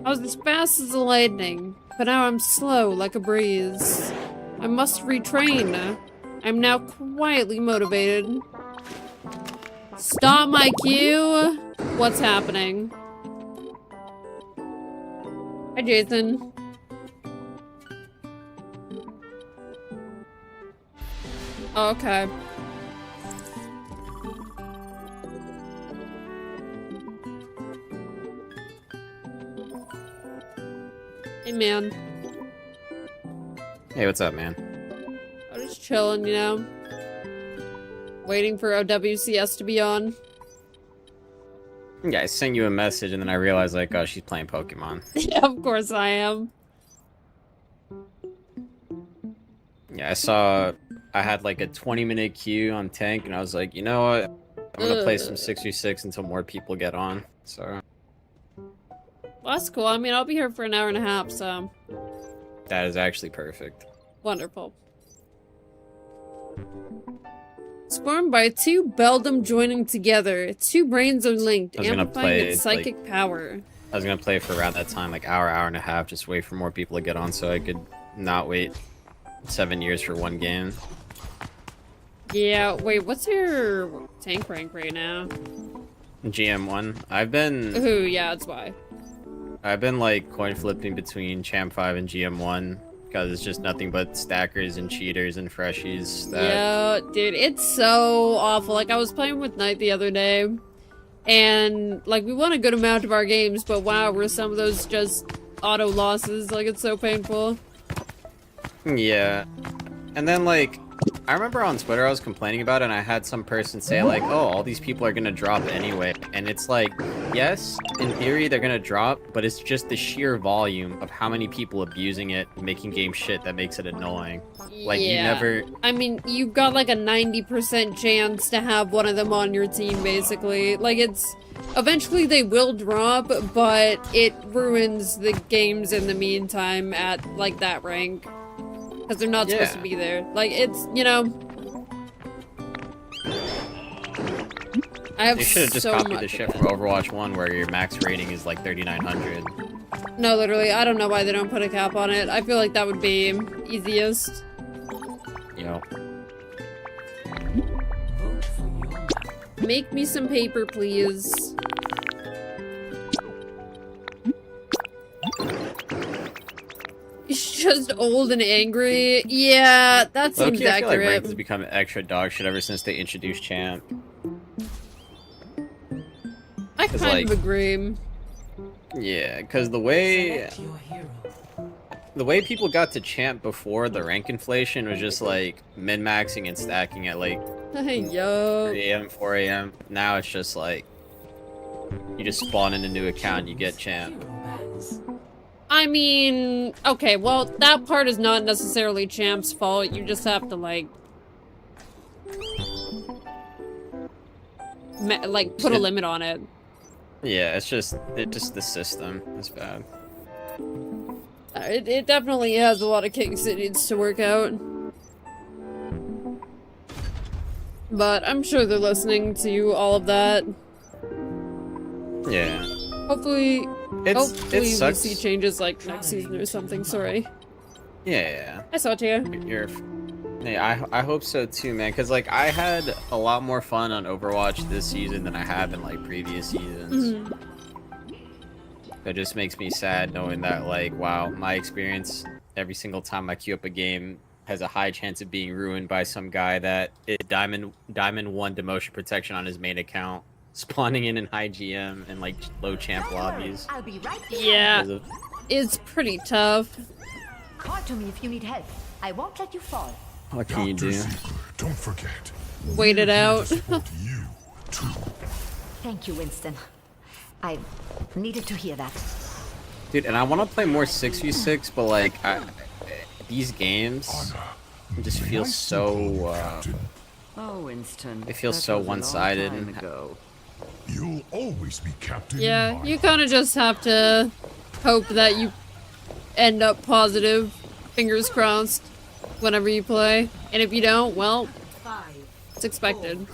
I was as fast as the lightning, but now I'm slow like a breeze. I must retrain. I'm now quietly motivated. Stop my cue. What's happening? Hi, Jason. Oh, okay. Hey, man. Hey, what's up, man? I'm just chilling, you know? Waiting for OWCS to be on. Yeah, I sent you a message and then I realized, like, oh, she's playing Pokemon. Yeah, of course I am. Yeah, I saw I had like a 20-minute queue on tank and I was like, you know what? I'm gonna play some 6v6 until more people get on. So Well, that's cool. I mean, I'll be here for an hour and a half, so... that is actually perfect. Wonderful. Spawned by two Beldum joining together. Two brains are linked, I was gonna amplifying play, its psychic power. I was gonna play for around that time, like hour and a half, just wait for more people to get on so I could not wait 7 years for one game. Yeah, wait, what's your tank rank right now? GM1. I've been Ooh, yeah, that's why. I've been like coin flipping between Champ 5 and GM1 because it's just nothing but stackers and cheaters and freshies. Yeah, dude, it's so awful. Like, I was playing with Knight the other day, and, like, we won a good amount of our games, but wow, were some of those just auto losses. Like, it's so painful. Yeah. And then, like, I remember on Twitter I was complaining about it, and I had some person say, like, oh, all these people are gonna drop anyway. And it's like, yes, in theory they're gonna drop, but it's just the sheer volume of how many people abusing it, making game shit that makes it annoying. Like, yeah. you never... I mean, you've got like a 90% chance to have one of them on your team, basically. Like, it's... Eventually they will drop, but it ruins the games in the meantime at, like, that rank. Because they're not supposed to be there. Like, it's, you know... I have They should have just so copied much the shit of from Overwatch 1 where your max rating is like 3,900. No, literally, I don't know why they don't put a cap on it. I feel like that would be easiest. Yo. Make me some paper, please. He's just old and angry. Yeah, that seems Low-key, I feel like accurate. Ranked has become extra dog shit ever since they introduced Champ. I 'Cause, kind like, of agree. Yeah, because the way people got to Champ before the rank inflation was just like min-maxing and stacking at like Yo. 3 a.m., 4 a.m. Now it's just like you just spawn in a new account and you get Champ. I mean, okay, well, that part is not necessarily Champ's fault. You just have to, like put a limit on it. Yeah, it's just the system is bad. It definitely has a lot of kinks it needs to work out. But I'm sure they're listening to all of that. Yeah. Hopefully It we sucks. see changes like next season or something. Sorry. Yeah. I saw it here. Yeah, I hope so too, man. Cause like I had a lot more fun on Overwatch this season than I have in like previous seasons. That just makes me sad knowing that like, wow, my experience every single time I queue up a game has a high chance of being ruined by some guy that is Diamond 1 demotion protection on his main account, spawning in high GM and like low champ lobbies. I'll be right Yeah, it's pretty tough. Call to me if you need help. I won't let you fall. What can you do? Don't forget. Wait it out. Thank you, Winston. I needed to hear that. Dude, and I want to play more 6v6, but like these games just feel so Oh, Winston. they feel so one-sided. You'll always be captain. Yeah, you kind of just have to hope that you end up positive, fingers crossed, whenever you play. And if you don't, well, it's expected.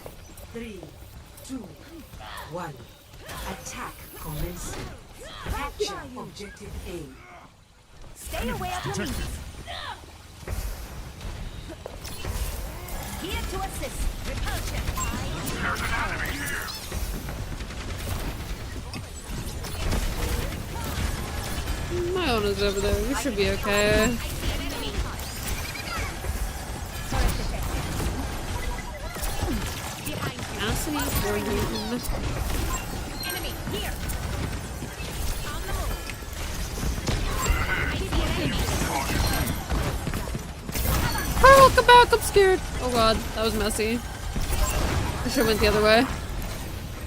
3, 2, 1. Attack commencing. Capture objective A. Stay away from me. Here to assist. Repulsion. There's an enemy here. My own is over there. We should be okay. Capacity for you. Enemy here. Oh, come back! I'm scared. Oh god, that was messy. I should have went the other way.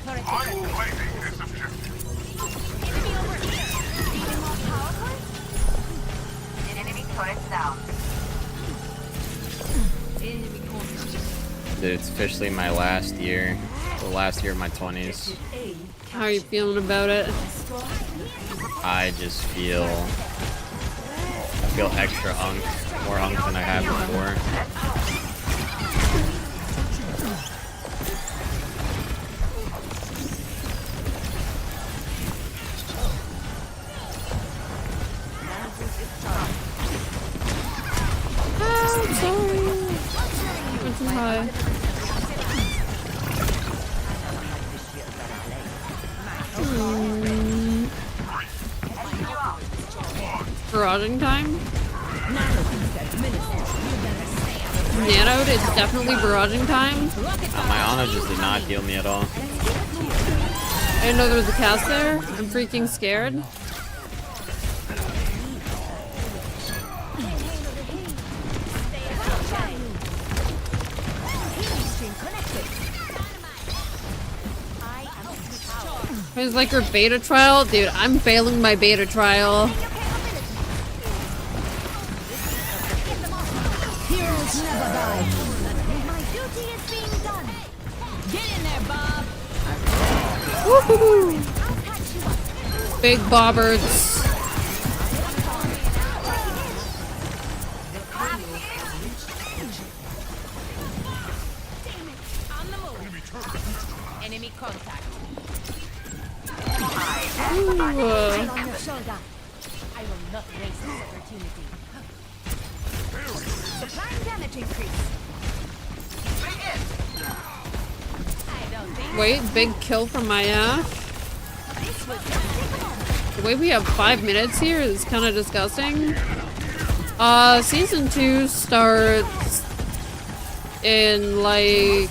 I'm claiming this objective. Enemy over here. Even more powerful? Enemy turret down. Enemy corner. Dude, it's officially my last year. The last year of my 20s. How are you feeling about it? I just feel extra unk, more unk than I have before. Oh, sorry. Went too high. Barraging time? Nanoed, it's definitely barraging time. My Ana just did not heal me at all. I didn't know there was a cast there. I'm freaking scared. It's like her beta trial? Dude, I'm failing my beta trial. Heroes never die. My duty is being done. Get in there, Bob. Woohoo! Big bobbers. On the move. Enemy contact. Ooh. On your shoulder. I will not waste this opportunity. Supplying damage increase. Wait, big kill from my The way we have 5 minutes here is kind of disgusting. Season 2 starts in like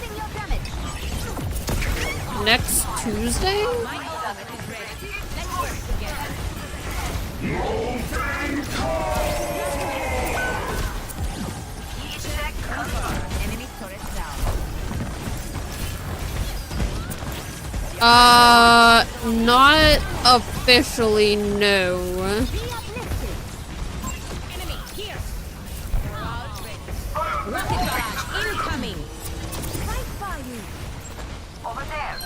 next Tuesday? Not officially, no. Enemy here. Rocket barrage incoming. Right by you. Over there.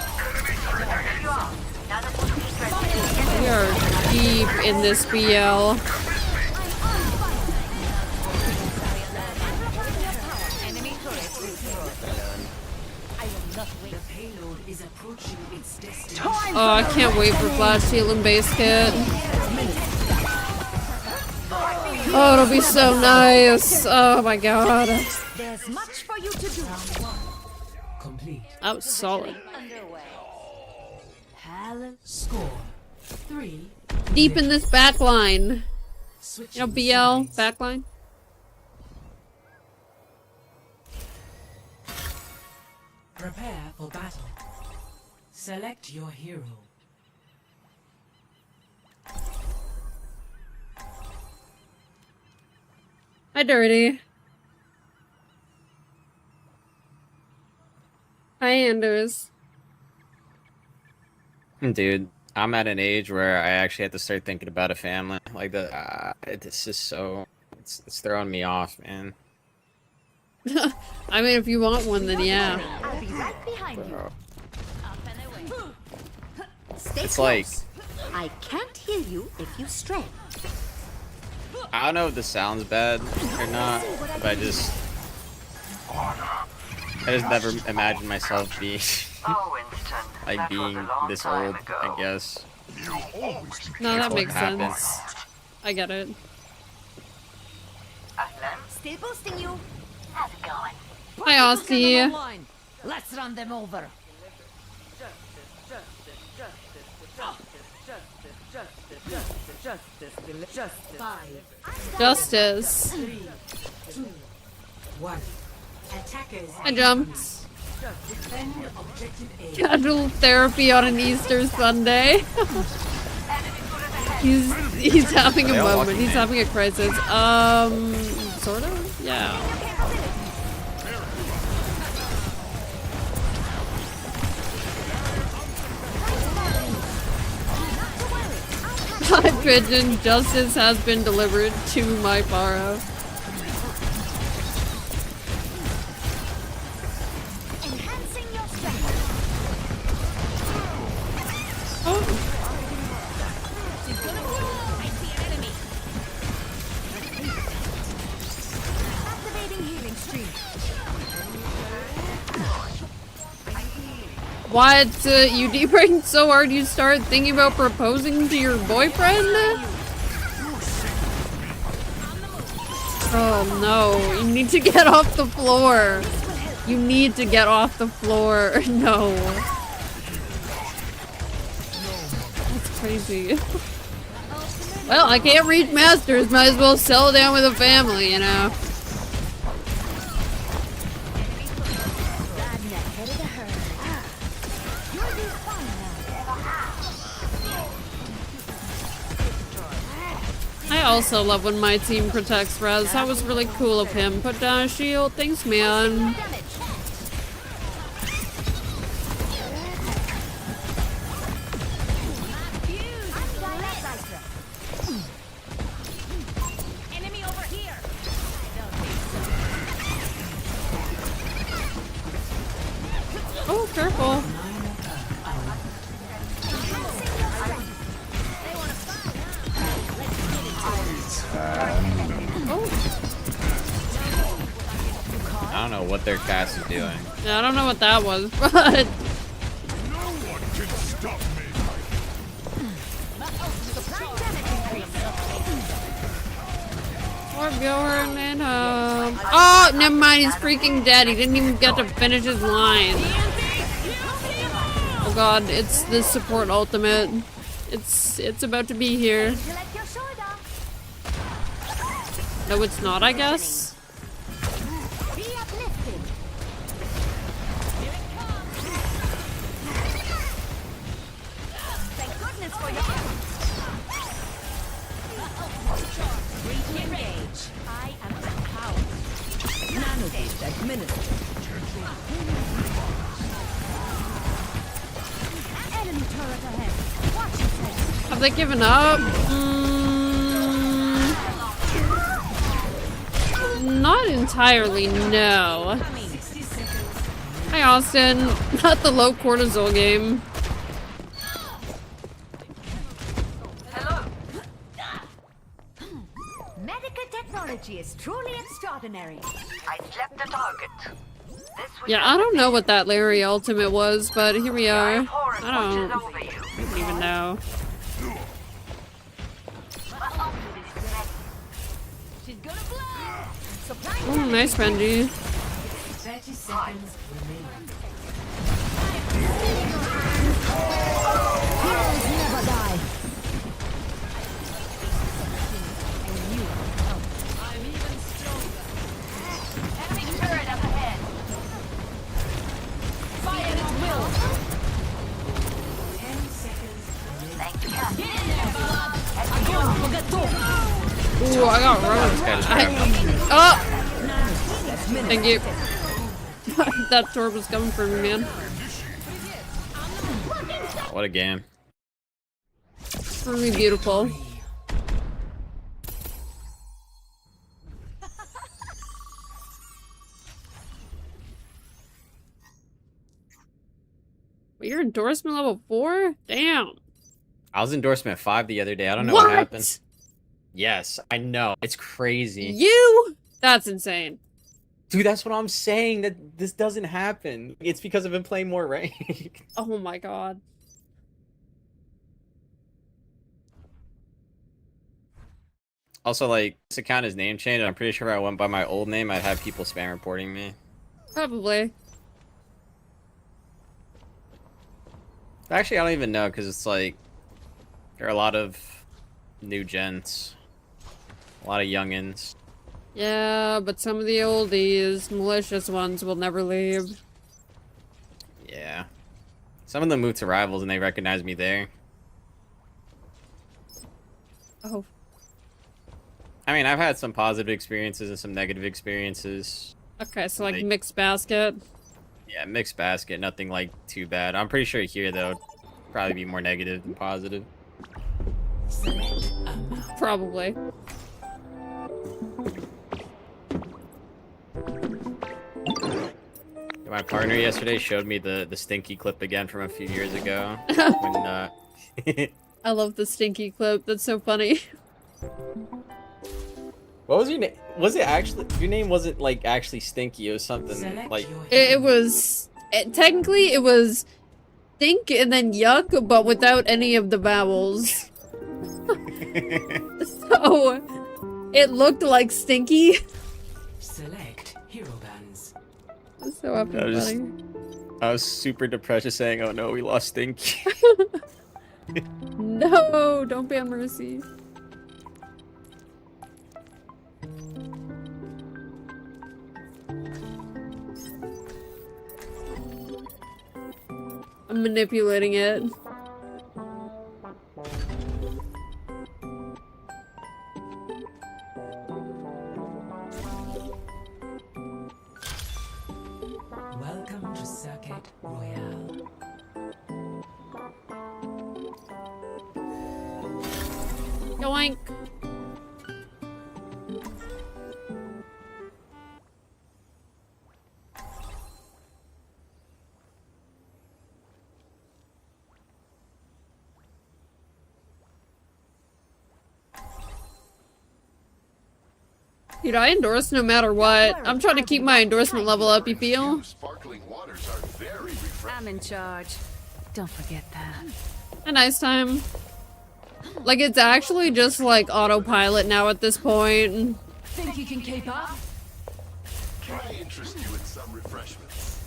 There you are. Now the boost is ready. We are deep in this BL. Enemy turret destroyed. I will not wait. The payload is approaching its destination. Oh, I can't wait for Flash Heal and Base Kit. Oh, it'll be so nice. Oh my god. There's much for you to do. Complete. That was solid. Score 3. Deep in this back line. You know, Switching BL, sides. back line. Prepare for battle. Select your hero. Hi, Dirty. Hi, Anders. Dude, I'm at an age where I actually have to start thinking about a family. Like this is so, it's throwing me off, man. I mean, if you want one, then yeah. I'll be right behind you. Bro. Up and away. Stay It's close. like, I can't hear you if you stray. I don't know if this sounds bad or not, but I just never imagined myself being like being this old, I guess. No, that What makes happened. sense. I get it. Still boosting you. How's it going? Hi, Aussie. Let's run them over. Justice. 3, 2, 1. Attackers. I jumped. Defend objective A. Casual therapy on an Easter Sunday. he's having a moment. He's having a crisis. Sort of? Yeah. My pigeon, justice has been delivered to my Paro. Enhancing your strength. Oh. I see an enemy. Activating healing stream. What? You debrained so hard you started thinking about proposing to your boyfriend? Oh no, you need to get off the floor. You need to get off the floor. No. That's crazy. Well, I can't reach masters. Might as well settle down with a family, you know. I also love when my team protects Rez. That was really cool of him. Put down a shield. Thanks, man. Oh, careful. I don't know what their cast is doing. Yeah, I don't know what that was, but... No one can stop me. Poor Bjorn and oh, never mind, he's freaking dead. He didn't even get to finish his line. Oh god, it's the support ultimate. It's about to be here. No, it's not, I guess. Have they given up? Not entirely, no. Hi, Austin. Not the low cortisol game. Hello. Medical technology is truly extraordinary. I slept the target. Yeah, I don't know what that Larry ultimate was, but here we are. I don't even know. Oh, nice Benji. 30 seconds remaining. Heroes never die. I'm even stronger. Enemy turret up ahead. Fire at will. 10 seconds remaining. Thank you, Captain. Get in there, bud. Agora, fogatão. Ooh, I got rogue. Oh! Thank you. That torp was coming for me, man. What a game. Really beautiful. Wait, you're endorsement level 4? Damn. I was endorsement 5 the other day. I don't know what happened. Yes, I know. It's crazy. You? That's insane. Dude, that's what I'm saying. That this doesn't happen. It's because I've been playing more ranked. Oh my god. Also, like, this account is name changed. I'm pretty sure if I went by my old name, I'd have people spam reporting me. Probably. Actually, I don't even know, because it's like, there are a lot of new gens. A lot of youngins. Yeah, but some of the oldies, malicious ones, will never leave. Yeah. Some of them moved to Rivals and they recognize me there. Oh. I mean, I've had some positive experiences and some negative experiences. Okay, so like mixed basket. Yeah, mixed basket. Nothing like too bad. I'm pretty sure here though, probably be more negative than positive. Probably. My partner yesterday showed me the stinky clip again from a few years ago. When, I love the stinky clip. That's so funny. What was your name? Was it actually your name? Wasn't like actually Stinky? It was something like It was technically it was stink and then yuck, but without any of the vowels. So It looked like Stinky. Select hero bands. That's so effing funny. I was super depressed just saying, oh no, we lost Stinky. No, don't ban Mercy. I'm manipulating it. Welcome to Circuit Royale. Yoink. Dude, I endorse no matter what. I'm trying to keep my endorsement level up, you feel? I'm in charge. Don't forget that. A nice time. Like, it's actually just like autopilot now at this point. Think you can keep up? Can I interest you in some refreshments?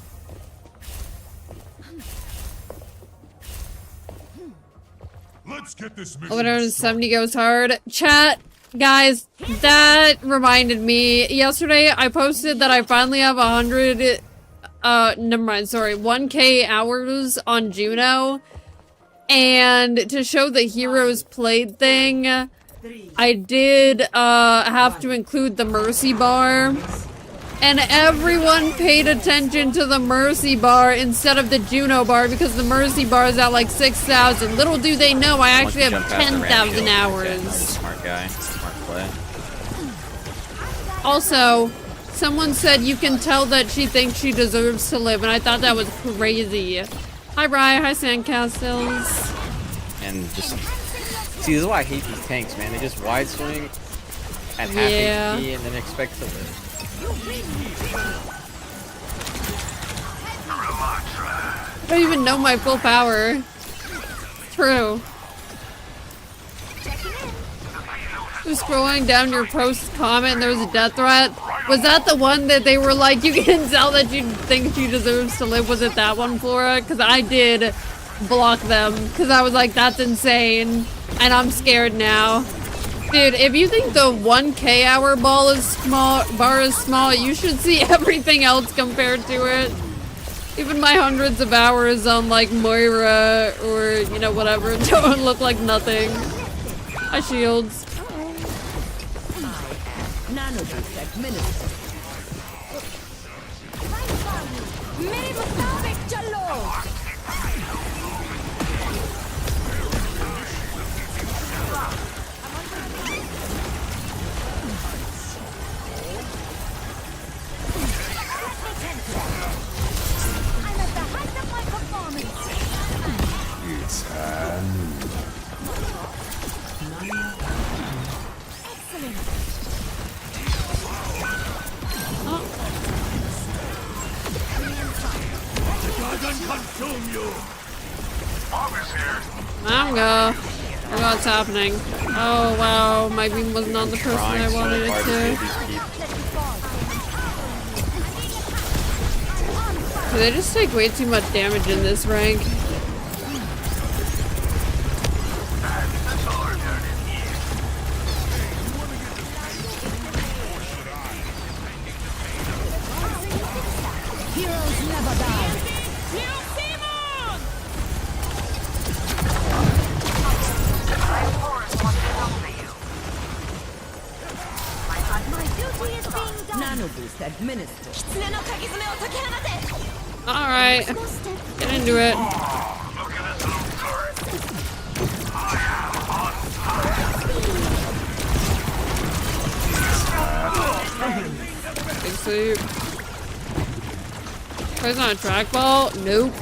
Let's get this mission Over 70 goes hard. Chat, guys, that reminded me. Yesterday, I posted that I finally have 100, never mind, sorry, 1K hours on Juno. And to show the heroes played thing, I did, have to include the Mercy bar. And everyone paid attention to the Mercy bar instead of the Juno bar because the Mercy bar is at like 6,000. Little do they know I actually have 10,000 hours. Smart guy, smart play. Also, someone said you can tell that she thinks she deserves to live, and I thought that was crazy. Hi, Rye. Hi, Sandcastles. And just see, this is why I hate these tanks, man. They just wide swing at half HP and then expect to live. I don't even know my full power. True. I was scrolling down your post comment and there was a death threat. Was that the one that they were like, you can tell that you think she deserves to live? Was it that one, Flora? Because I did block them because I was like, that's insane. And I'm scared now. Dude, if you think the 1K hour bar is small, you should see everything else compared to it. Even my hundreds of hours on like Moira or, you know, whatever, don't look like nothing. Hi, Shields. I'm go. Oh, what's happening? Oh wow, my beam wasn't on the person I wanted it to. They just take way too much damage in this rank. Heroes never die. Nano boost administered. Alright. Get into it. Big sleep. Plays on a trackball? Nope.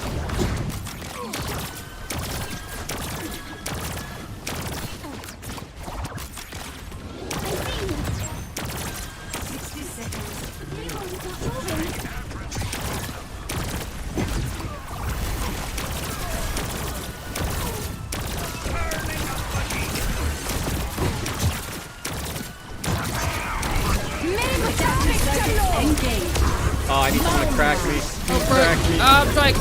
Oh, I need someone to crack me. Oh, Crack me. strike.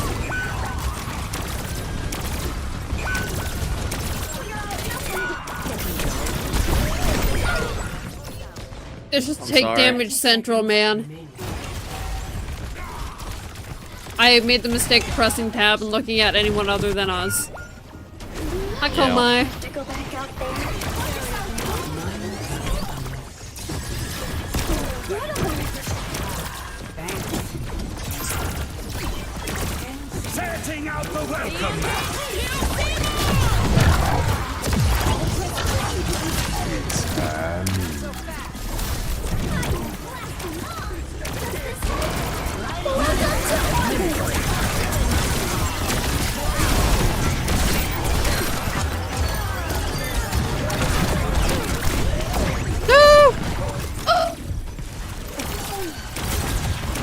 It's just take sorry. damage central, man. I made the mistake of pressing tab and looking at anyone other than us. Hi, Komai. To go back out there. Setting out the welcome mat. No!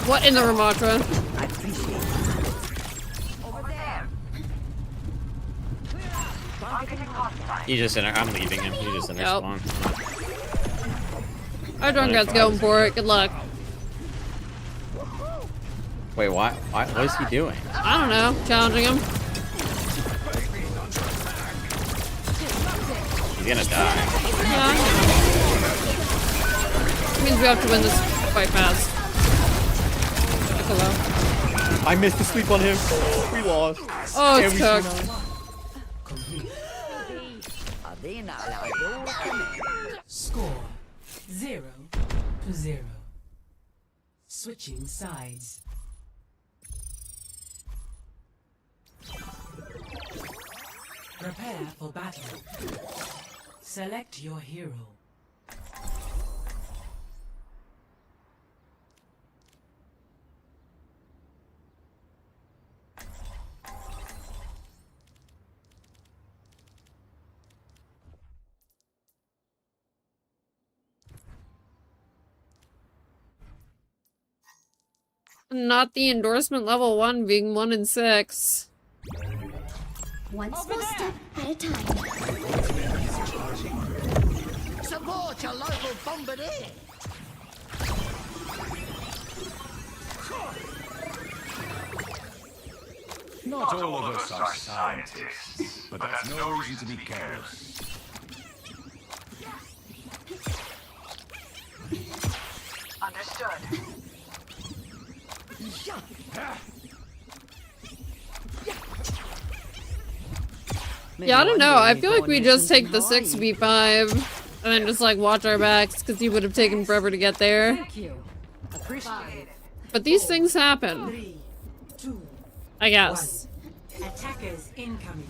What in the Ramatra? He's just in there. I'm leaving him. He's just in there. Yep. Spawn. Our drunk guy's going for it. Good luck. Wait, what? What is he doing? I don't know. Challenging him. He's gonna die. Yeah. Means we have to win this fight fast. Hello. I missed the sleep on him. We lost. Oh, it's cooked. Score 0-0. Switching sides. Prepare for battle. Select your hero. Not the endorsement level 1 being 1 in 6. One small step at a time. Support your local bombardier. Not all of us are scientists, but that's no reason to be careless. Understood. Yeah, I don't know. I feel like we just take the 6v5 and then just like watch our backs because he would have taken forever to get there. Thank you. Appreciate it. But these things happen. 3, 2, I guess. attackers incoming.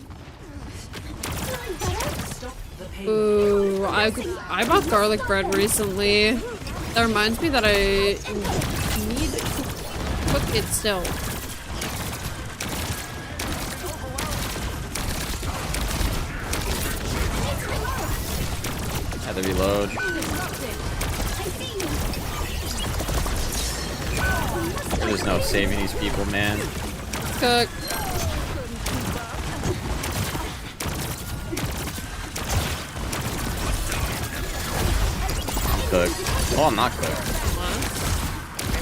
Stop the pain. Ooh, I bought garlic bread recently. That reminds me that I need to cook it still. Had to reload. There's no saving these people, man. Cook. I'm cooked. Oh, I'm not cooked.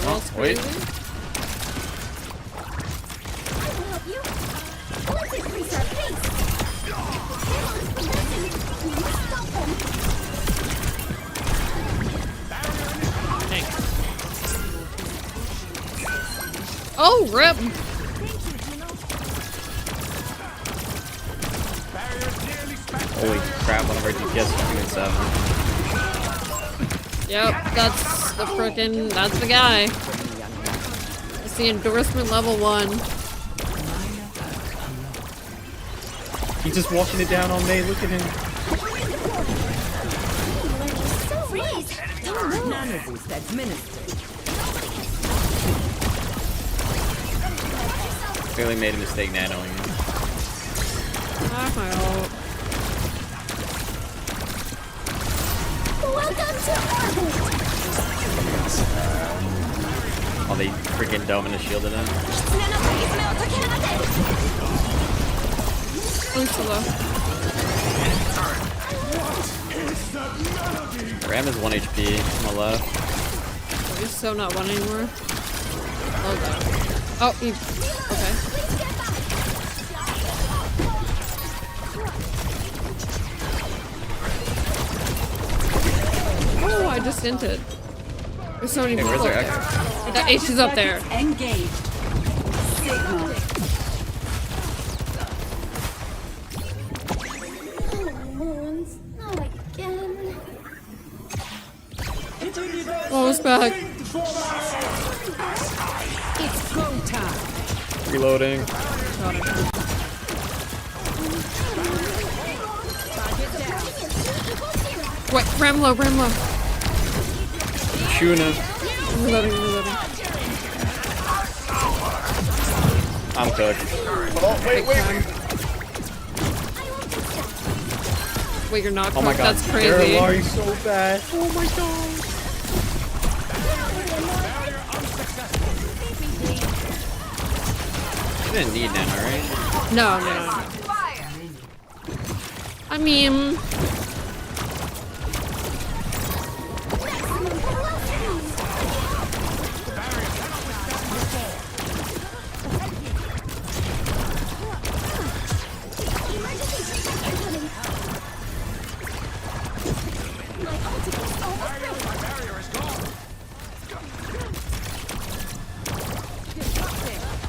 Oh, wait. Oh, rip. Holy crap, one of our DPS is 2 and 7. Yep, that's the frickin', that's the guy. It's the endorsement level 1. He's just walking it down on me, look at him. Nano boost administered. Clearly made a mistake nanoing him. Ah, my ult. Welcome to Oh, they freaking dome and shielded him. Ram is 1 HP on the left. He's so not one anymore. Oh god. Oh, he... Okay. Oh, I just entered. There's so many Hey, people where's up our there. Hey, she's up there. Engage. Signal. Not again. Oh, it's back. It's go time. Reloading. Wait, Ramlo. Juno. Reloading. I'm cooked. Oh, wait. Wait, you're not Oh my cooked? god. That's crazy. You're so bad. Oh my god. You didn't need nano, right? No. I mean...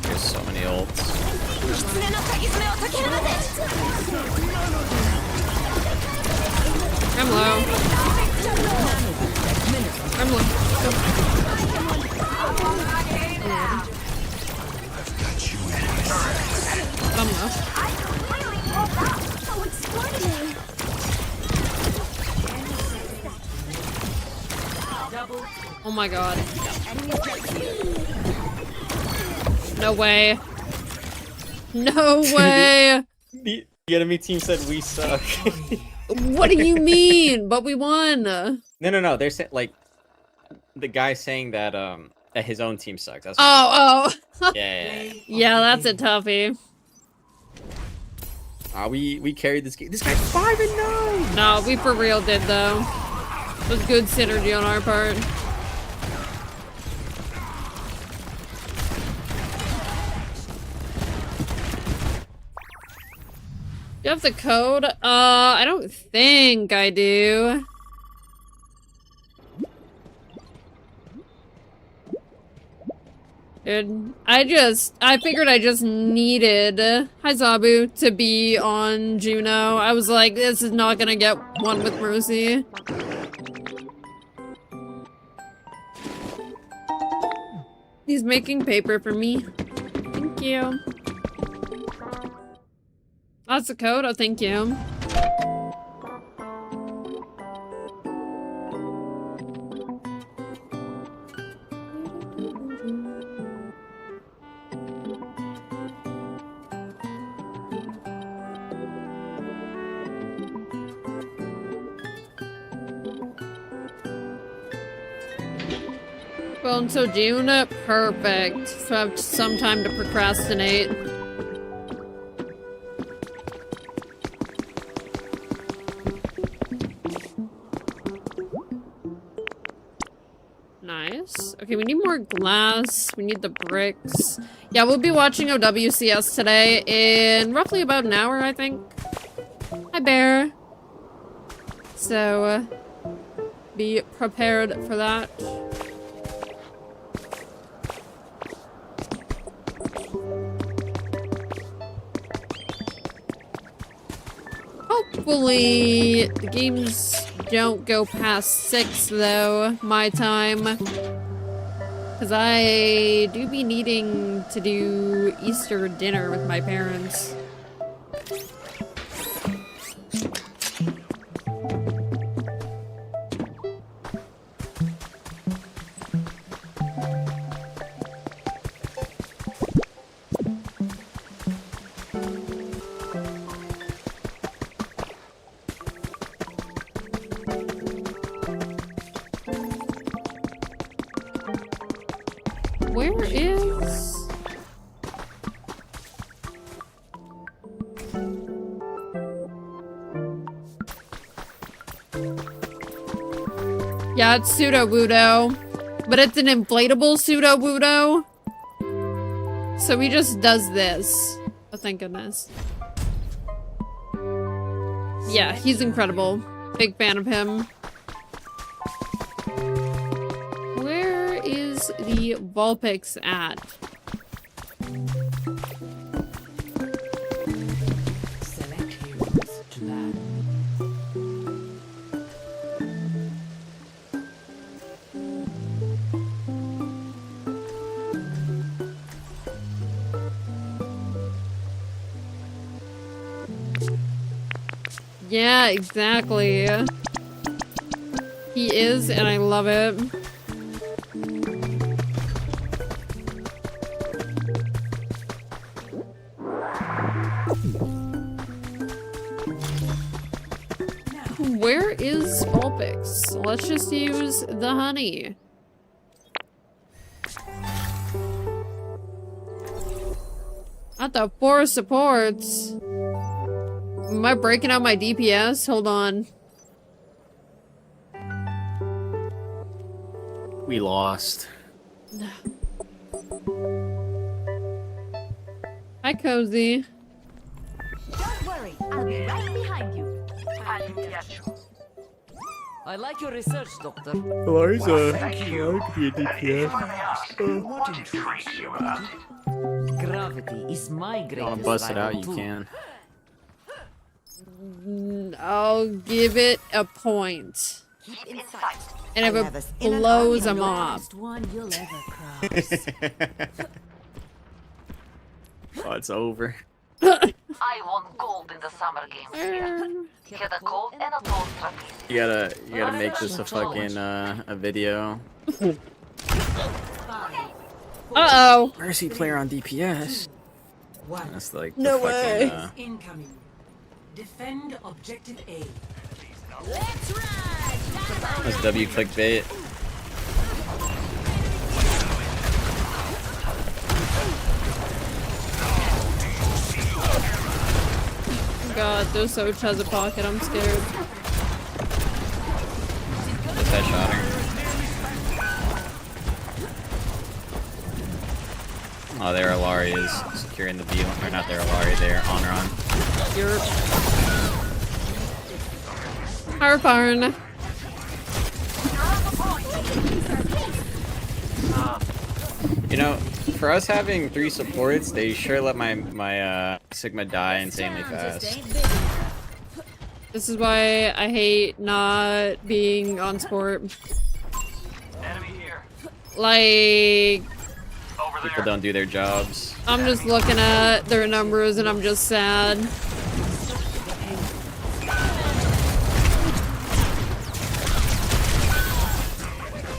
There's so many ults. I'm low. I'm low. Oh my god. No way. No way. The enemy team said we suck. What do you mean? But we won. No. They're saying like the guy saying that that his own team sucks. That's Oh. yeah. Yeah, that's a toughie. We carried this game. This guy's 5-9. No, we for real did though. It was good synergy on our part. Do you have the code? I don't think I do. Dude, I figured I just needed Hi Zabu to be on Juno. I was like, this is not gonna get one with Mercy. He's making paper for me. Thank you. That's the code? Oh, thank you. Well, until June? Perfect. So I have some time to procrastinate. Nice. Okay, we need more glass. We need the bricks. Yeah, we'll be watching OWCS today in roughly about an hour, I think. Hi, Bear. So, be prepared for that. Hopefully the games don't go past 6 though, my time. Cause I do be needing to do Easter dinner with my parents. Where is... Yeah, it's Pseudo Wudo. But it's an inflatable Pseudo Wudo. So he just does this. Oh, thank goodness. Yeah, he's incredible. Big fan of him. Where is the Vulpix at? Select heroes to land. Yeah, exactly. He is, and I love it. Where is Vulpix? Let's just use the honey. At the 4 supports. Am I breaking out my DPS? Hold on. We lost. Hi, Cozy. Don't worry, I'll be right behind you. I like your research, Doctor. Thank you. What intrigues you, Gravity is my greatest If you want to bust it out, rival you too. can. I'll give it a point. Keep in sight. And if I have it us in an blows, army I'm of off. Last one you'll ever cross. Oh, it's over. I won gold in the summer games here. Get a gold and a gold trophy. You gotta make this a fucking a video. Uh-oh. Mercy player on DPS. One. That's like No the way. fucking, Incoming. Defend objective A. Let's ride! that's W clickbait. God, there's so much has a pocket. I'm scared. Just headshot her. Oh, there Alari is securing the B. Or not there Alari, there honor on. You're Harfarn. You know, for us having 3 supports, they sure let my Sigma die insanely fast. This is why I hate not being on sport. Like, People don't do their jobs. I'm just looking at their numbers and I'm just sad.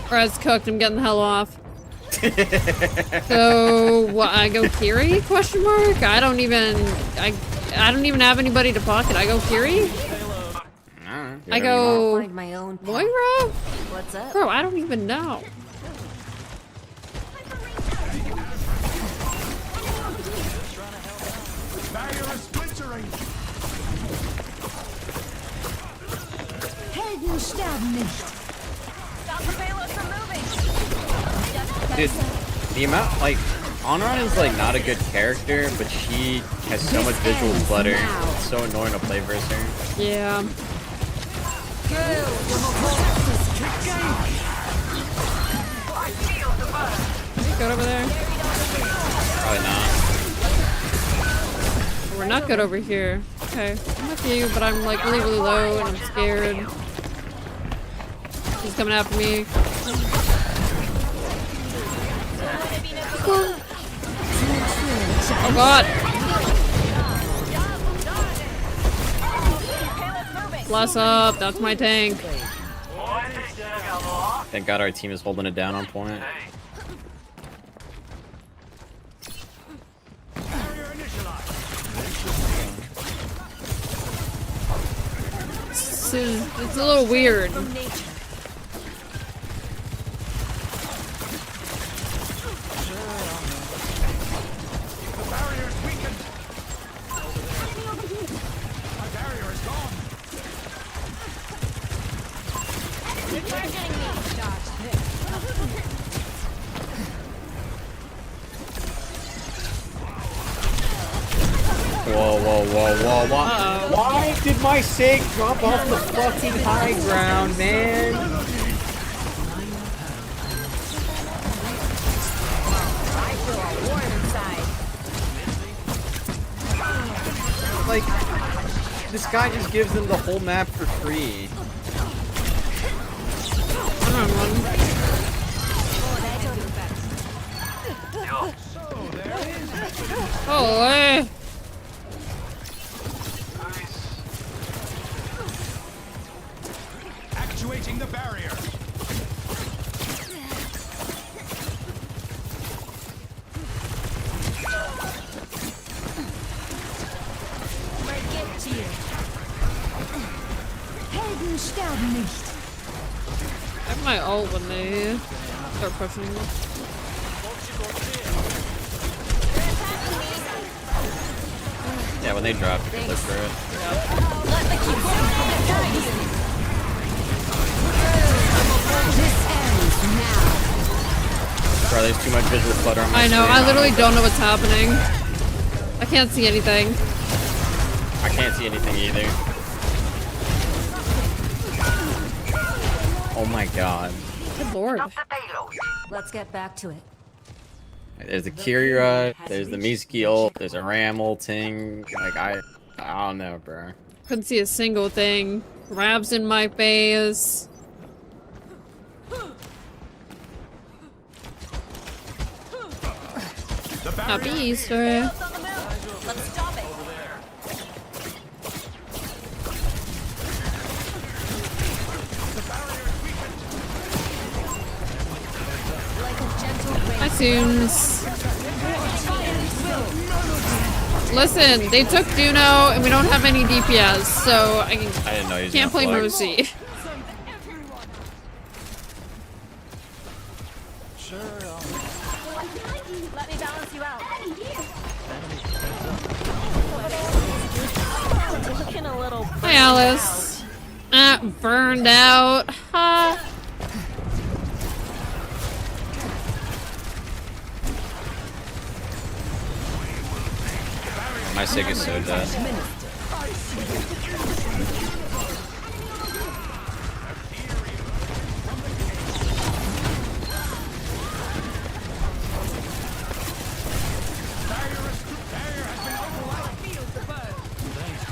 Bread's cooked, I'm getting the hell off. So, what, I go Kiri? Question mark? I don't even have anybody to pocket. I go Kiri? I go Find my own path. Moira? What's up? Bro, I don't even know. Barrier is splintering. Helden sterben nicht. Stop the payload from moving. Dude, the amount, like, Honor is, like, not a good character, but she has so much visual clutter. It's so annoying to play versus her. Yeah. Good over there. Probably not. We're not good over here. Okay. I'm with you, but I'm like really, really low and I'm scared. He's coming after me. Oh god! Bless up, that's my tank. Thank God our team is holding it down on point. It's a little weird. whoa. Why did my sig drop off the fucking high ground, man? I feel a war inside. Like, this guy just gives them the whole map for free. Oh, Actuating the barrier. Helden sterben nicht. I have my ult when they start pushing me. Yeah, when they drop, you can look for it. This ends now. Bro, there's too much visual clutter on my I know, screen. I literally don't know what's happening. I can't see anything. I can't see anything either. Oh my god. Good lord. Let's get back to it. There's the Kira, there's the Mizuki ult, there's a Ram ulting. Like, I don't know, bro. Couldn't see a single thing. Grabs in my face. Happy Easter. Let's stop it. Hi, Soons. Listen, they took Juno, and we don't have any DPS, so I didn't know he was can't play gonna flex. Mercy. Let me balance you out. Looking a little. Hi, Alice. Burned out. Ha. My sig is so dead.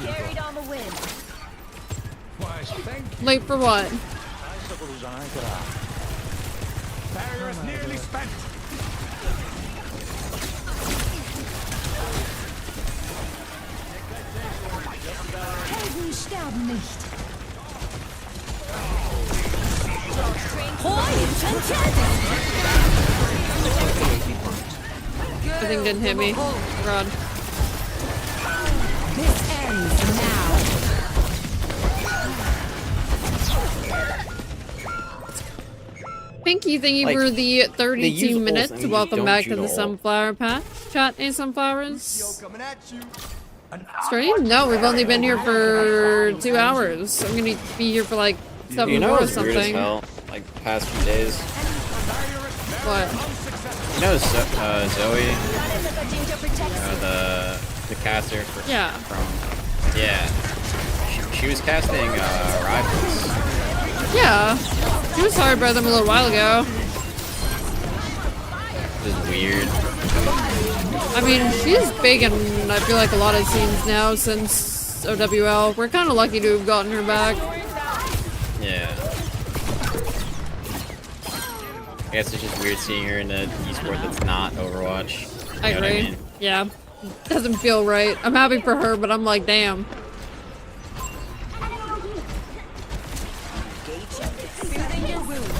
Carried on the wind. Late for what? Barrier is nearly spent. Helden sterben nicht. The thing didn't hit me. Rod. This ends now. Thank you Like, for the they 32 use minutes. ult and Welcome don't back to Juno the ult. Sunflower Patch. Chat and Sunflowers. Coming at you. Stream? No, we've only been here for 2 hours. I'm gonna be here for like 7 You know more or what's weird as something. hell? Like, the past few days. What? You know Zoe? The caster for, Yeah. Yeah. She was casting Rivals. Yeah. She was hard by them a little while ago. This is weird. I mean, she's big in, I feel like, a lot of scenes now since OWL. We're kind of lucky to have gotten her back. Yeah. I guess it's just weird seeing her in an esport that's not Overwatch. I You know what agree. mean? Yeah. Doesn't feel right. I'm happy for her, but I'm like, damn. Soothing your wounds.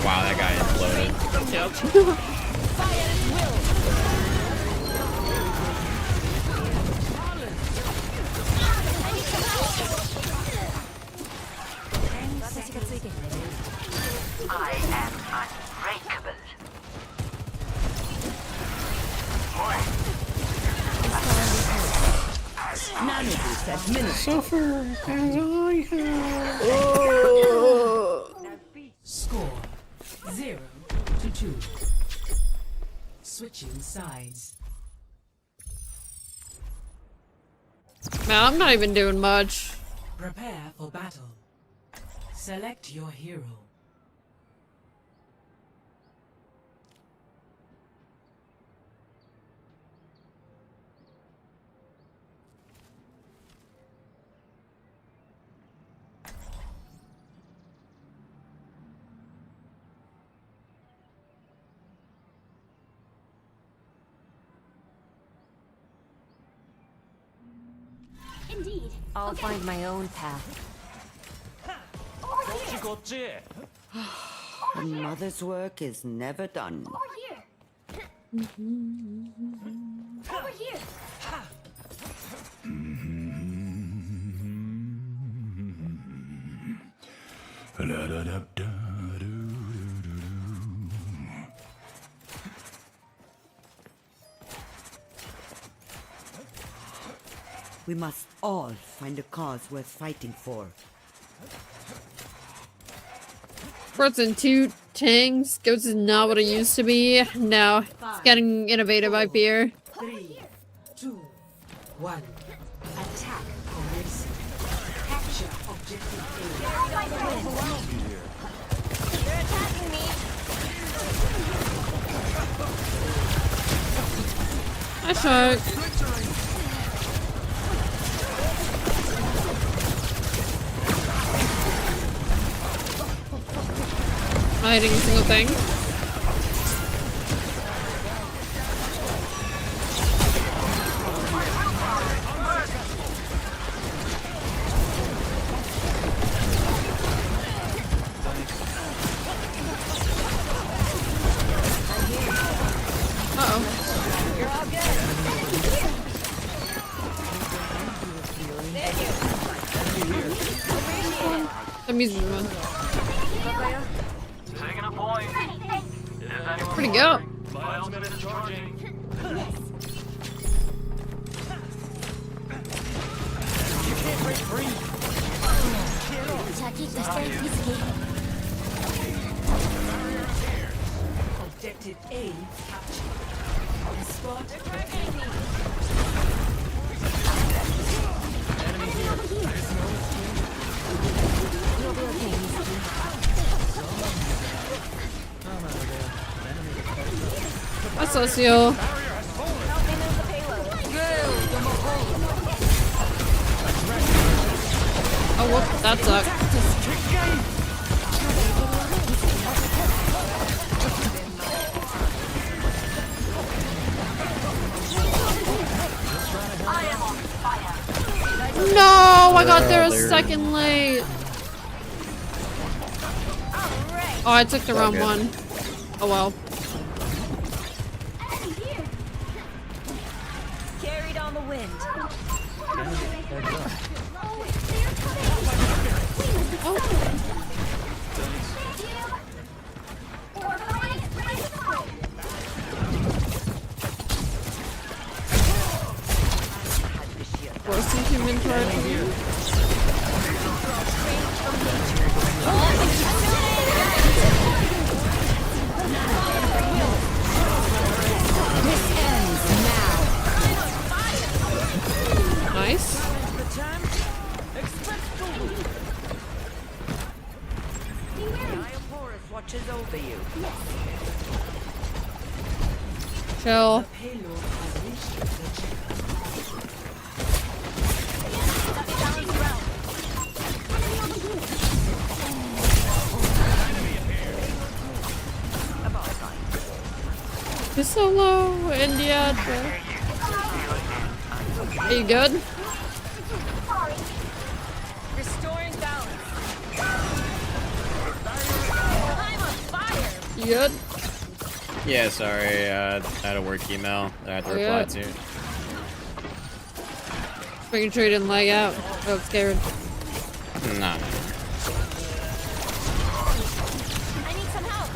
Wow, that guy imploded. I am unbreakable. Suffer as I have. Score 0-2. Switching sides. Man, I'm not even doing much. Prepare for battle. Select your hero. Indeed. I'll find my own path. A mother's work is never done. Over here. Over here. We must all find a cause worth fighting for. First and two tanks. Ghost is not what it used to be. No, it's getting innovative, I fear. 3, 2, 1. Attack commencing. Capture objective They're attacking me. Hi, Shark. Not hitting a single thing. You're all good. The music one. Taking a point. Pretty go. My ultimate is charging. You can't break free. Objective A captured. Spot attacking me. You'll be okay. I socio. Oh, whoop, that sucked. No, I got there a second late. Oh, I took the wrong one. Oh well. Carried on the wind. Forcing human toward nice. watches over you. Chill. You're so low, India. Are you good? Restoring balance. I'm on fire. You good? Yeah, sorry, I had a work email that I had to reply to. Just making sure you didn't lag out. I was scared. Nah. I need some help.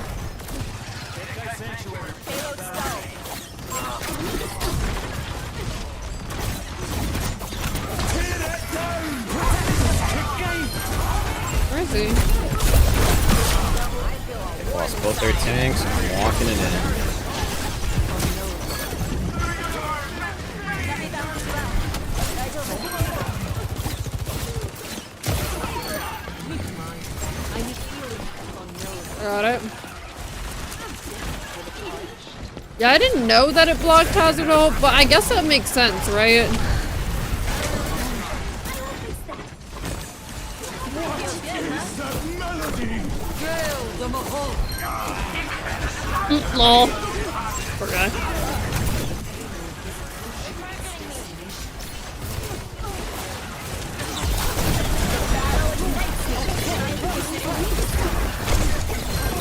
Payload stalled. tanks. I'm walking it in. Got it. Yeah, I didn't know that it blocked hazard ult, but I guess that makes sense, right? Lol. Poor guy.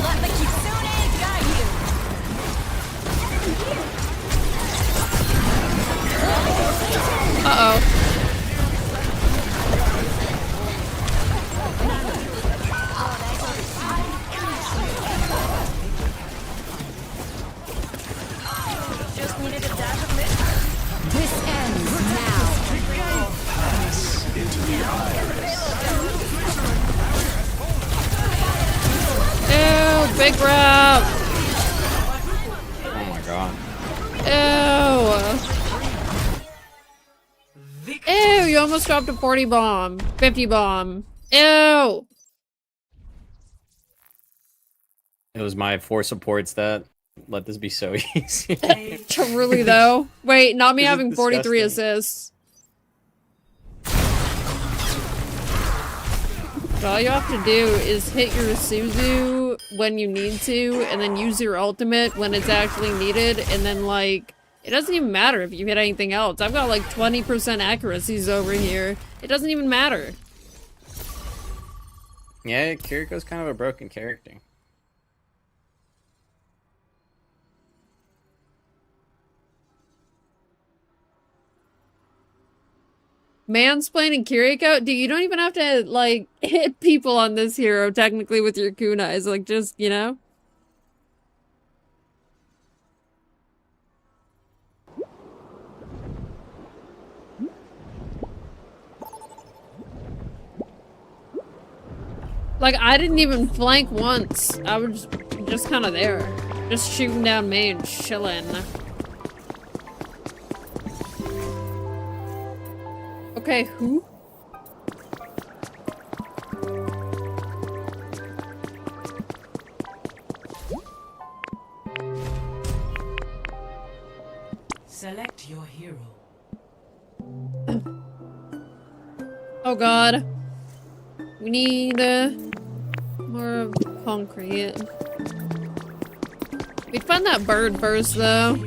Let the Kitsune guide you. Uh-oh. Just needed a dash of this. This ends now. Ew, big grab. Oh my god. Ew. Ew, you almost dropped a 40 bomb. 50 bomb. Ew. It was my 4 supports that let this be so easy. Truly though. Wait, not me This is having 43 disgusting. assists. So all you have to do is hit your Suzu when you need to, and then use your ultimate when it's actually needed, and then like, it doesn't even matter if you hit anything else. I've got like 20% accuracies over here. It doesn't even matter. Yeah, Kiriko's kind of a broken character. Mansplaining Kiriko? Dude, you don't even have to, like, hit people on this hero, technically, with your kunais. Like, just, you know? Like, I didn't even flank once. I was just kind of there. Just shooting down main, chilling. Okay, who? Select your hero. Oh god. We need more concrete. We'd find that bird first though.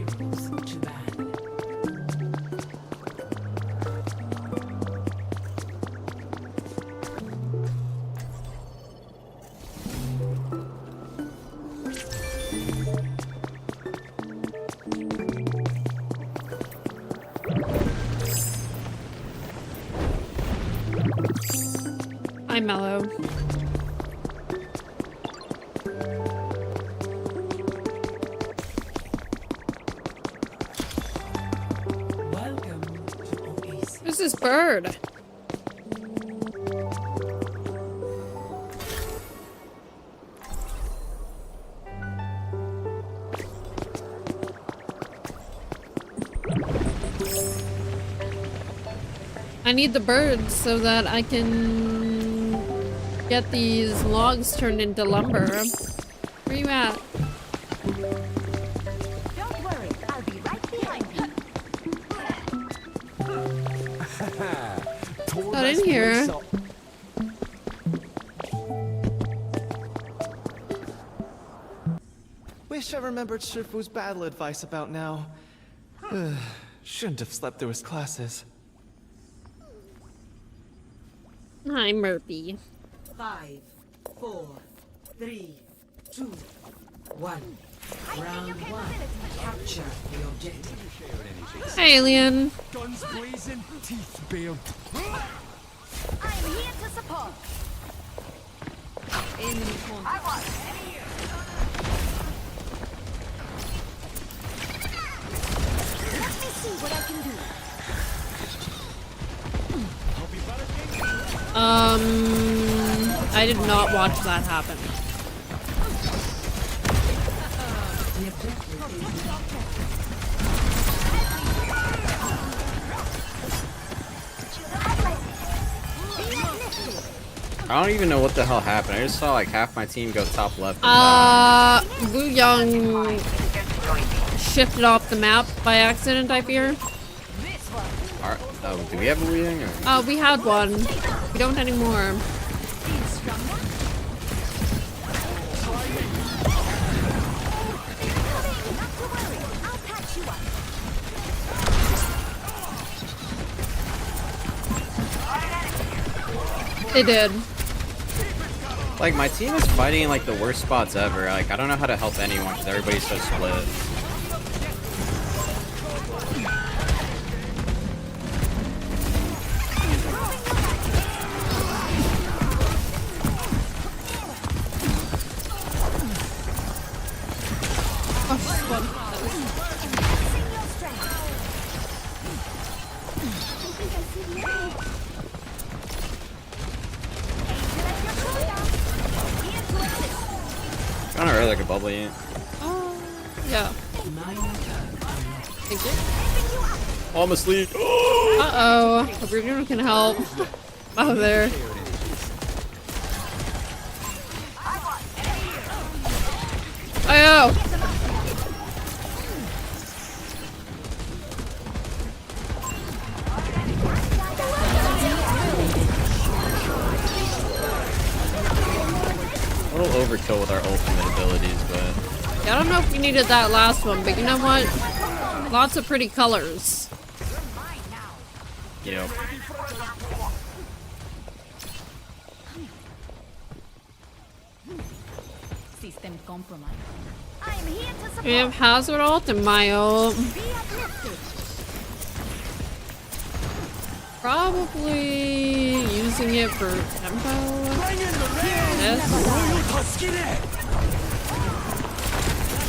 Hi, Mellow. Welcome to OWCS. Who's this bird? I need the birds so that I can get these logs turned into lumber. Where you at? Don't worry, I'll be right behind you. Not in here. Wish I remembered Shifu's battle advice about now. Shouldn't have slept through his classes. Hi, Murphy. 5, 4, 3, 2, 1. Round 1. Capture the objective. Hi, Alien. Guns blazing, teeth bared. I'm here to support. I want here. Let me see what I can do. I did not watch that happen. I don't even know what the hell happened. I just saw like half my team go top left. And Wu Young shifted off the map by accident, I fear. Oh, do we have a Wu Young? Or? We had one. We don't anymore. They did. Like, my team is fighting in like the worst spots ever. Like, I don't know how to help anyone because everybody's so split. I don't really like a bubble yet. Yeah. Thank you. Oh, I'm asleep. Uh-oh. Hope your Juno can help. Oh, there. Oh! A little overkill with our ultimate abilities, but... Yeah, I don't know if we needed that last one, but you know what? Lots of pretty colors. Yep. System compromised. I'm here to support. We have Hazard ult and my ult. Probably using it for tempo. Yes.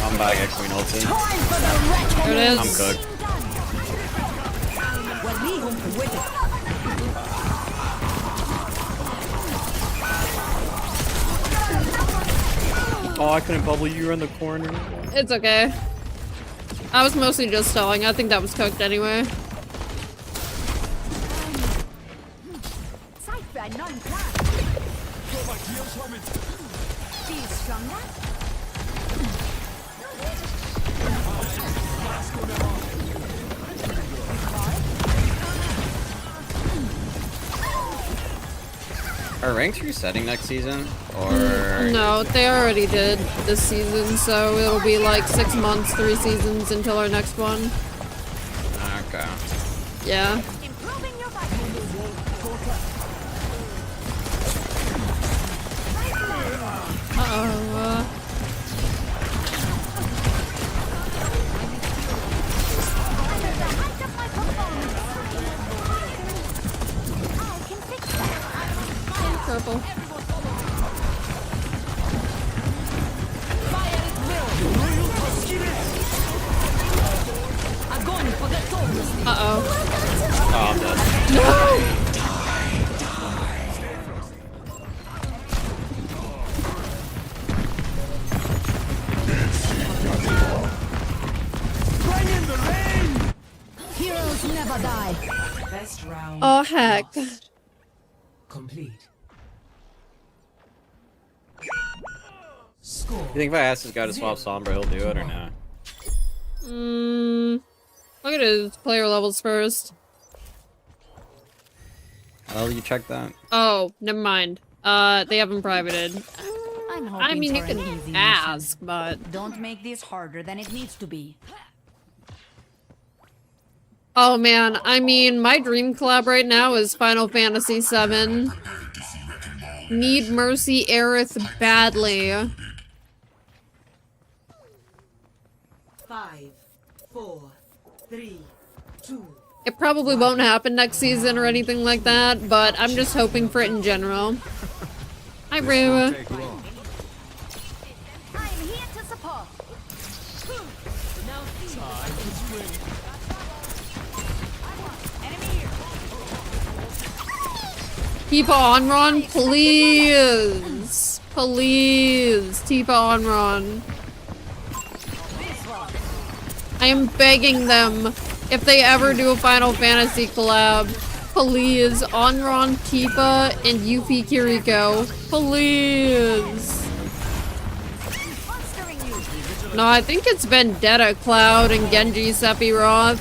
I'm back at Queen ulti. There it is. I'm cooked. Oh, I couldn't bubble you in the corner. It's okay. I was mostly just stalling. I think that was cooked anyway. Are ranks resetting next season? Or... No, they already did this season, so it'll be like 6 months, 3 seasons until our next one. Okay. Yeah. Uh-oh. Purple. Uh-oh. Oh, I'm dead. No! Heroes never die. Best round. Oh, heck. Complete. You think if I ask this guy to swap Sombra, he'll do it or not? Look at his player levels first. Well, you check that. Oh, never mind. They haven't privated. I mean, you can ask, but... Don't make this harder than it needs to be. Oh man, I mean, my dream collab right now is Final Fantasy VII. Need Mercy Aerith badly. 5, 4, 3, 2. It probably won't happen next season or anything like that, but I'm just hoping for it in general. Hi, Rue. I'm here to support. Tifa on run, please. Please. Tifa on run. I am begging them, if they ever do a Final Fantasy collab, please, Onron, Tifa, and Yuffie Kiriko. Please. No, I think it's Vendetta, Cloud, and Genji Sephiroth.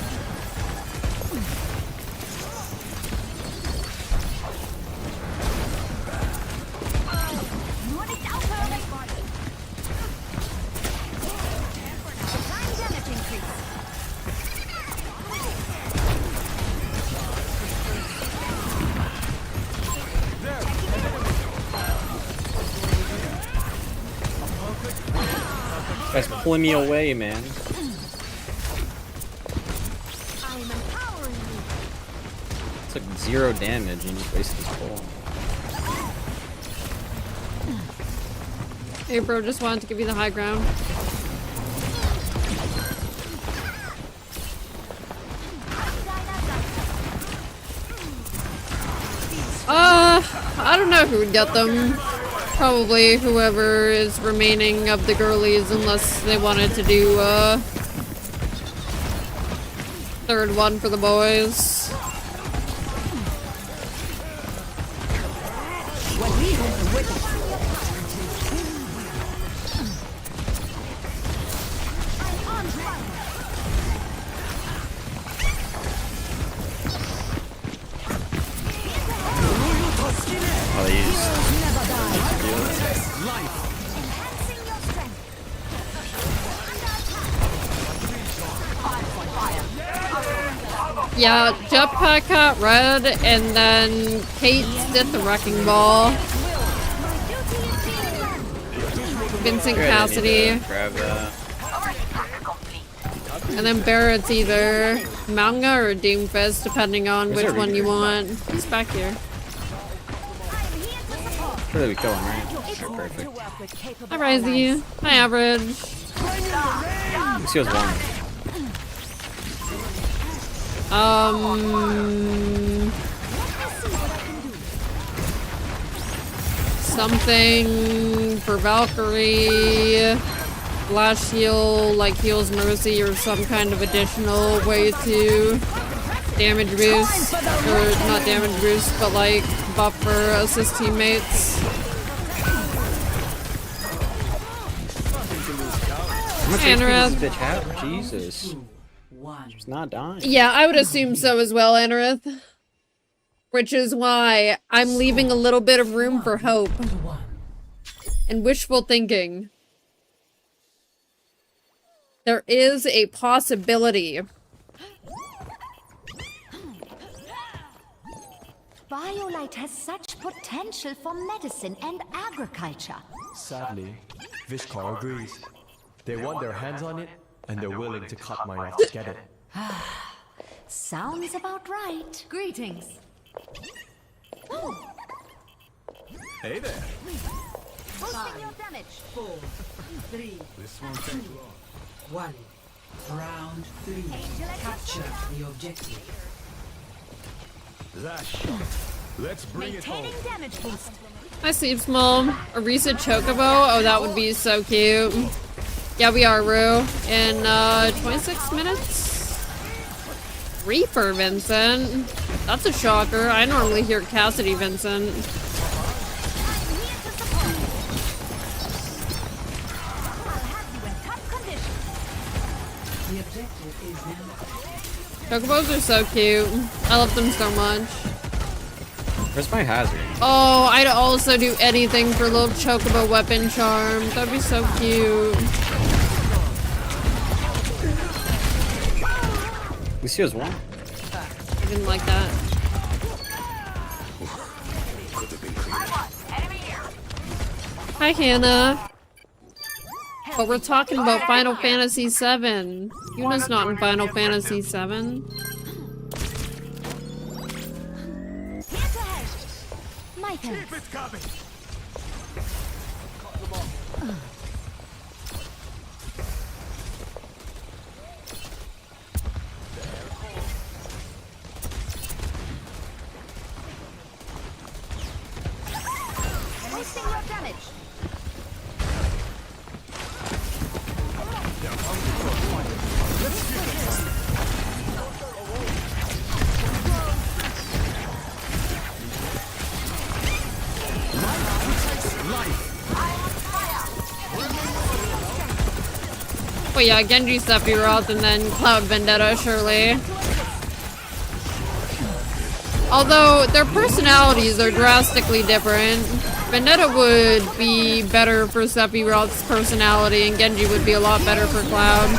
Guys pulling me away, man. Took 0 damage and just wasted his pull. Hey bro, just wanted to give you the high ground. I don't know who would get them. Probably whoever is remaining of the girlies, unless they wanted to do a third one for the boys. Oh, they used Yeah, Jetpack got red, and then Kate did the Wrecking Ball. Vincent Cassidy. grab that. And then Barrett's either Manga or Doomfist, depending on which one you want. He's back here. Sure that we kill him, right? Sure, perfect. Hi, Risey. Hi, Average. Let's see what's one. Something for Valkyrie. Blast heal, like heals Mercy, or some kind of additional way to damage boost. Or not damage boost, but like buff for assist teammates. How much HP does this bitch have? Jesus. She's not dying. Yeah, I would assume so as well, Anorith. Which is why I'm leaving a little bit of room for hope. And wishful thinking. There is a possibility. Biolite has such potential for medicine and agriculture. Sadly, Vishkar agrees. They want their hands on it, and they're willing to cut mine off to get it. Sounds about right. Greetings. Hey there. Boosting your damage. 4, 3, This won't take long. 1. Round 3. Capture the objective. That shot. Let's bring it home. Maintaining damage boost. Hi, Sleep Small. Arisa Chocobo. Oh, that would be so cute. Yeah, we are, Rue. In 26 minutes? Reaper Vincent. That's a shocker. I normally hear Cassidy Vincent. The objective is now. Chocobos are so cute. I love them so much. Where's my hazard? Oh, I'd also do anything for little Chocobo weapon charm. That'd be so cute. Lucio's one. I didn't like that. Hi, Hannah. But we're talking about Final Fantasy VII. Yuna's not in Final Fantasy VII. Keep it coming. Wasting your damage. Well, yeah, Genji, Sephiroth, and then Cloud Vendetta, surely. Although, their personalities are drastically different. Vendetta would be better for Sephiroth's personality, and Genji would be a lot better for Cloud.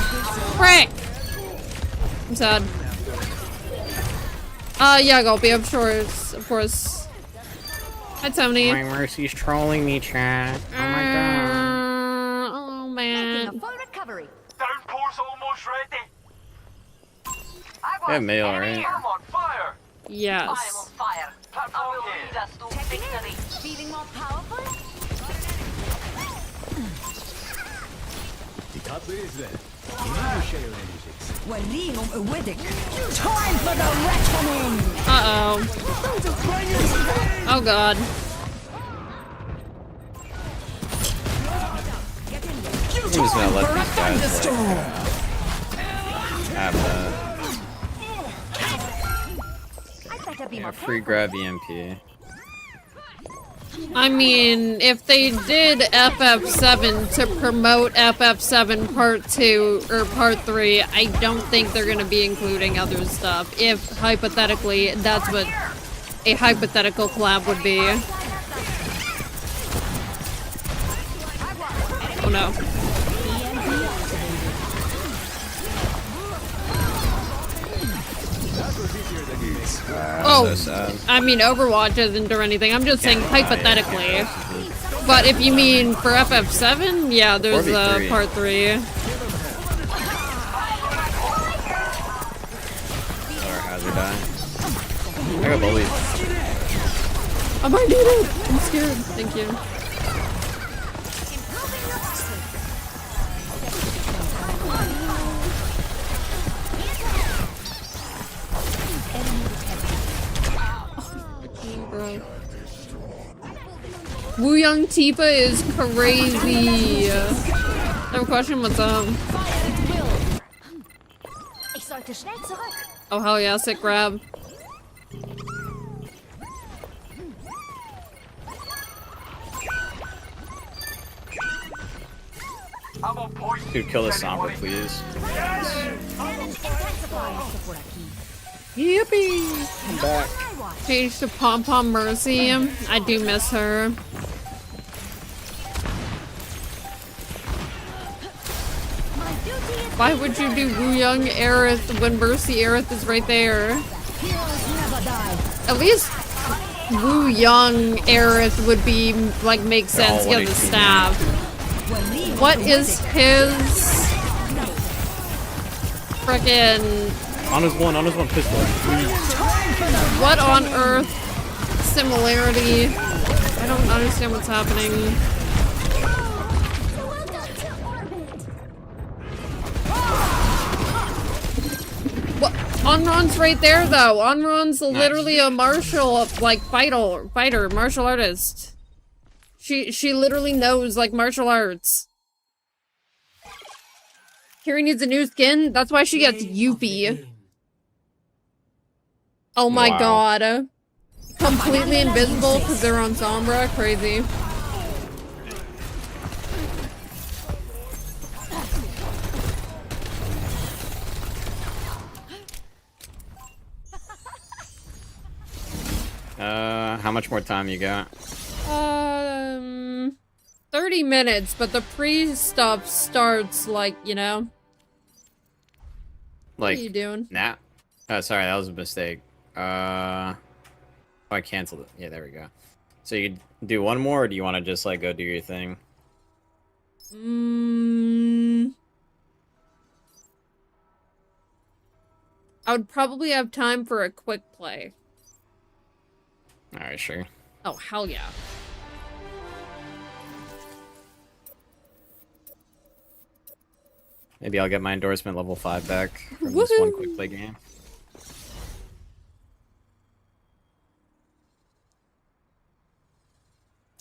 Frick! I'm sad. Yeah, Gulpy, of course. Hi, Tony. My Mercy's trolling me, chat. Oh my god. Oh, man. Full recovery. Downpour's almost ready. Yeah, mail, right? I'm on fire. Yes. I'm on fire. I will lead us to victory. Feeling more powerful? Time for the reckoning! Uh-oh. Oh, God. I'm just gonna let these guys have that. Yeah, free grab EMP. I mean, if they did FF7 to promote FF7 Part 2 or Part 3, I don't think they're gonna be including other stuff. If, hypothetically, that's what a hypothetical collab would be. Oh no. Oh, So I mean, Overwatch isn't or anything. I'm just saying hypothetically. But if you mean for FF7, yeah, there's a Part 3. Or hazard die. I got bullied. I might need it. I'm scared. Thank you. Bro. Wu Young Tifa is crazy. I have a question, what's up? Ich sollte schnell zurück. Oh hell yeah, sick grab. Dude, kill the Sombra, please. Yippee! I'm back. Change to Pom Pom Mercy. I do miss her. Why would you do Wu Young Aerith when Mercy Aerith is right there? At least Wu Young Aerith would be like make sense. He has a staff. What is his frickin' On his one pistol. what on earth similarity? I don't understand what's happening. What? Onron's right there though. Onron's literally a martial, like fighter, martial artist. She literally knows like martial arts. Kiri needs a new skin. That's why she gets Yuppie. Oh my god. Completely invisible because they're on Sombra. Crazy. How much more time you got? 30 minutes, but the pre-stuff starts like, you know. Like, what are you doing? Nah. Oh, sorry, that was a mistake. Oh, I canceled it. Yeah, there we go. So you do one more, or do you want to just like go do your thing? I would probably have time for a quick play. Alright, sure. Oh, hell yeah. Maybe I'll get my endorsement level 5 back from this one quick play game.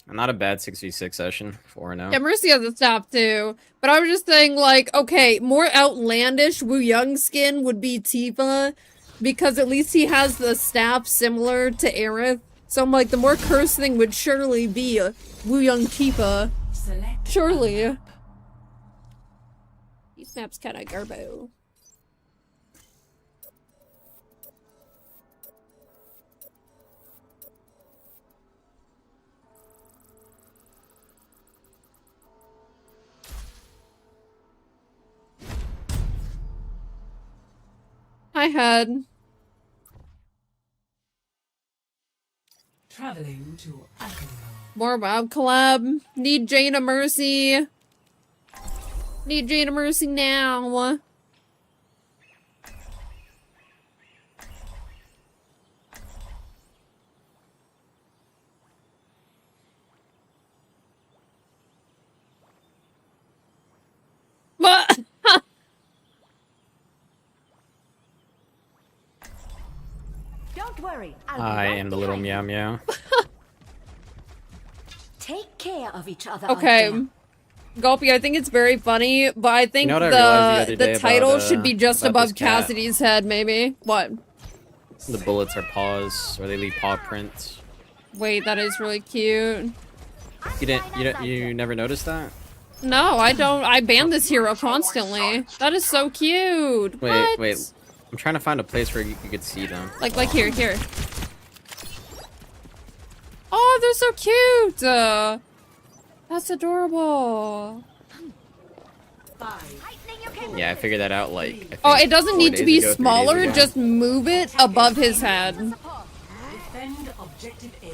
Not a bad 6v6 session, 4-0. Yeah, Mercy has a staff too. But I was just saying, like, okay, more outlandish Wu Young skin would be Tifa, because at least he has the staff similar to Aerith. So I'm like, the more cursed thing would surely be Wu Young Tifa. Surely. He's map's kinda garbo. I had. Traveling to Akron. More WoW collab. Need Jaina Mercy. Need Jaina Mercy now. What? Don't worry. I am the little meow meow. Take care of each other. Okay. Gulpy, I think it's very funny, but I think You know what I realized the other day the title about, should be just about above this cat? Cassidy's head, maybe. What? The bullets are paws, or they leave paw prints. Wait, that is really cute. You never noticed that? No, I don't. I ban this hero constantly. That is so cute. What? Wait. I'm trying to find a place where you could see them. Like here. Oh, they're so cute. That's adorable. Yeah, I figured that out like. I think Oh, it doesn't 4 need to days be ago, 3 days smaller. ago. Just move it above his head. Defend objective A.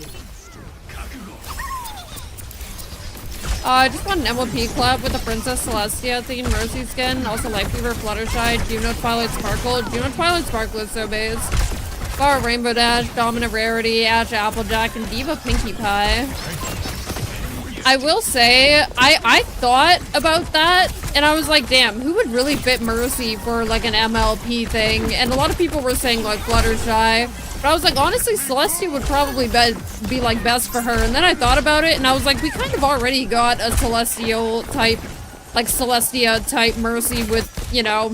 I just want an MLP club with the Princess Celestia themed Mercy skin. Also Lifeweaver, Fluttershy, Juno Twilight Sparkle. Juno Twilight Sparkle is so base. Bar Rainbow Dash, Dominant Rarity, Ash Applejack, and Diva Pinkie Pie. I will say, I thought about that, and I was like, damn, who would really fit Mercy for like an MLP thing? And a lot of people were saying like Fluttershy. But I was like, honestly, Celestia would probably be like best for her. And then I thought about it, and I was like, we kind of already got a Celestial type, like Celestia type Mercy with, you know,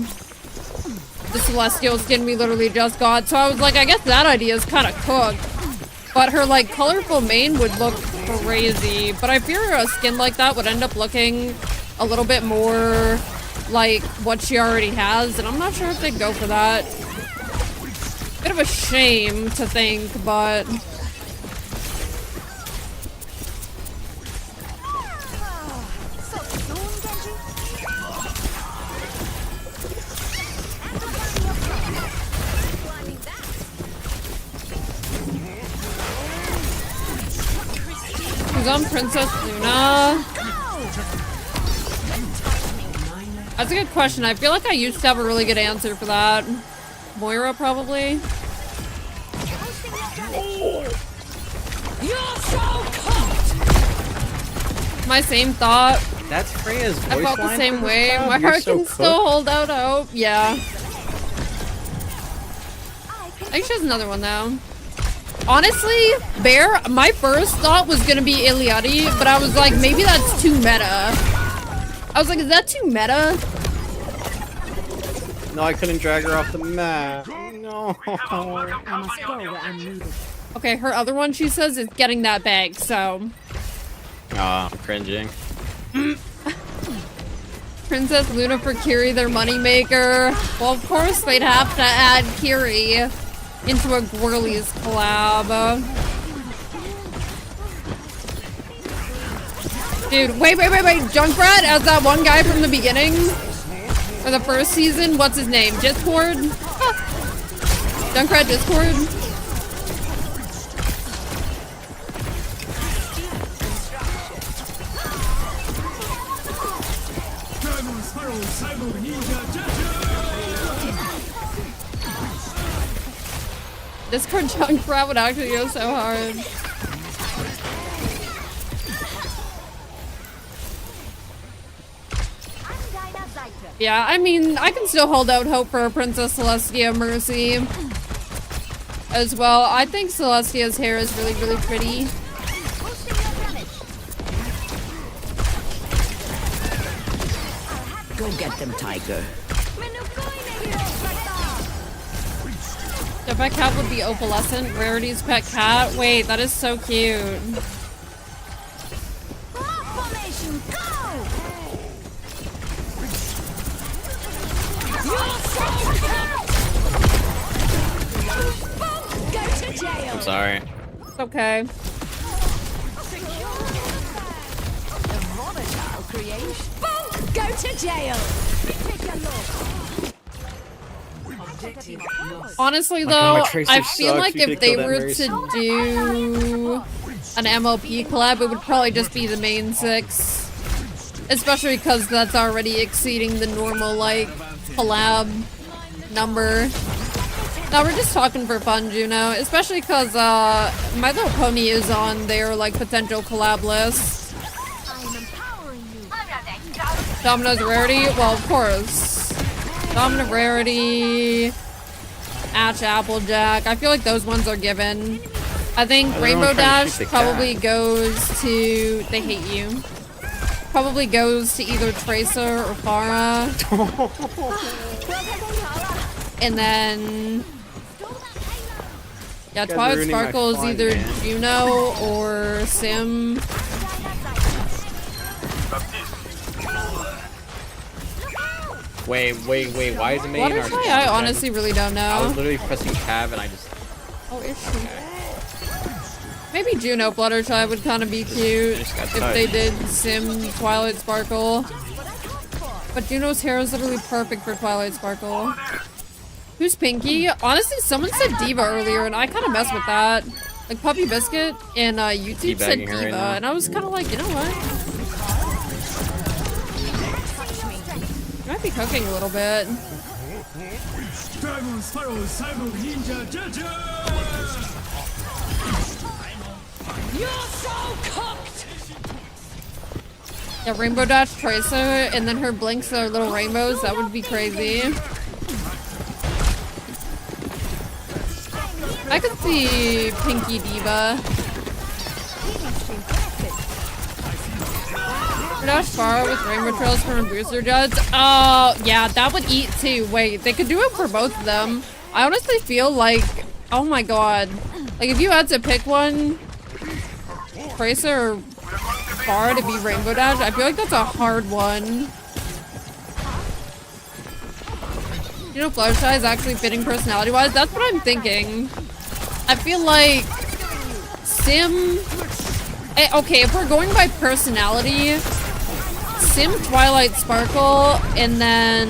the Celestial skin we literally just got. So I was like, I guess that idea is kind of cooked. But her like colorful mane would look crazy. But I fear a skin like that would end up looking a little bit more like what she already has. And I'm not sure if they'd go for that. Bit of a shame to think, but who's on Princess Luna? That's a good question. I feel like I used to have a really good answer for that. Moira, probably. You're so cooked. My same thought. That's Freya's voice I felt the line same for this way. job? My You're heart so can still cooked? hold out hope. Yeah. I think she has another one though. Honestly, Bear, my first thought was gonna be Iliadi, but I was like, maybe that's too meta. I was like, is that too meta? No, I couldn't drag her off the map. No. I must go where I'm needed. Okay, her other one, she says, is getting that bag, so. Ah, I'm cringing. Princess Luna for Kiri, their moneymaker. Well, of course they'd have to add Kiri into a Gwirlies collab. Dude, wait. Junkrat as that one guy from the beginning? Or the first season? What's his name? Discord? Junkrat Discord? Discord Junkrat would actually go so hard. Yeah, I mean, I can still hold out hope for Princess Celestia Mercy as well. I think Celestia's hair is really, really pretty. Go get them, Tiger. The pet cat would be opalescent. Rarity's pet cat. Wait, that is so cute. jail. I'm sorry. It's okay. The volatile creation. Bonk! Go to jail. Take a look. Honestly, My though, God, my Tracer I feel sucks. like We if could they kill that were very to soon. do an MLP collab, it would probably just be the main 6. Especially because that's already exceeding the normal, like, collab number. Now, we're just talking for fun, Juno. Especially because, My Little Pony is on their, like, potential collab list. Domino's Rarity? Well, of course. Domino Rarity, Ash Applejack. I feel like those ones are given. I think Everyone's Rainbow trying to Dash shoot the probably goes to... They hate you. Probably goes to either Tracer or Farah. And then... Yeah, You guys are Twilight ruining my Sparkle is fun, either man. Juno or Sim. Wait, why is the main our Fluttershy? I honestly really don't I was know. literally pressing tab and I just... Oh, is she? Maybe Juno Fluttershy would kind of be cute Just got if they touched. did Sim Twilight Sparkle. But Juno's hair is literally perfect for Twilight Sparkle. Who's Pinky? Honestly, someone said Diva earlier, and I kind of messed with that. Like Puppy Biscuit and YouTube said Teabagging her Diva, right now. and I was kind of like, you know what? You might be cooking a little bit. Dragon Sparrow Cyber Ninja Jaja! You're so cooked. Yeah, Rainbow Dash Tracer, and then her blinks are little rainbows. That would be crazy. I could see Pinky Diva. Dash Farah with Rainbow Trails from a Booster Judge. Oh, yeah, that would eat too. Wait, they could do it for both of them. I honestly feel like, oh my god. Like, if you had to pick one, Tracer or Farah to be Rainbow Dash, I feel like that's a hard one. You know, Fluttershy is actually fitting personality-wise. That's what I'm thinking. I feel like Sim... Okay, if we're going by personality, Sim Twilight Sparkle, and then...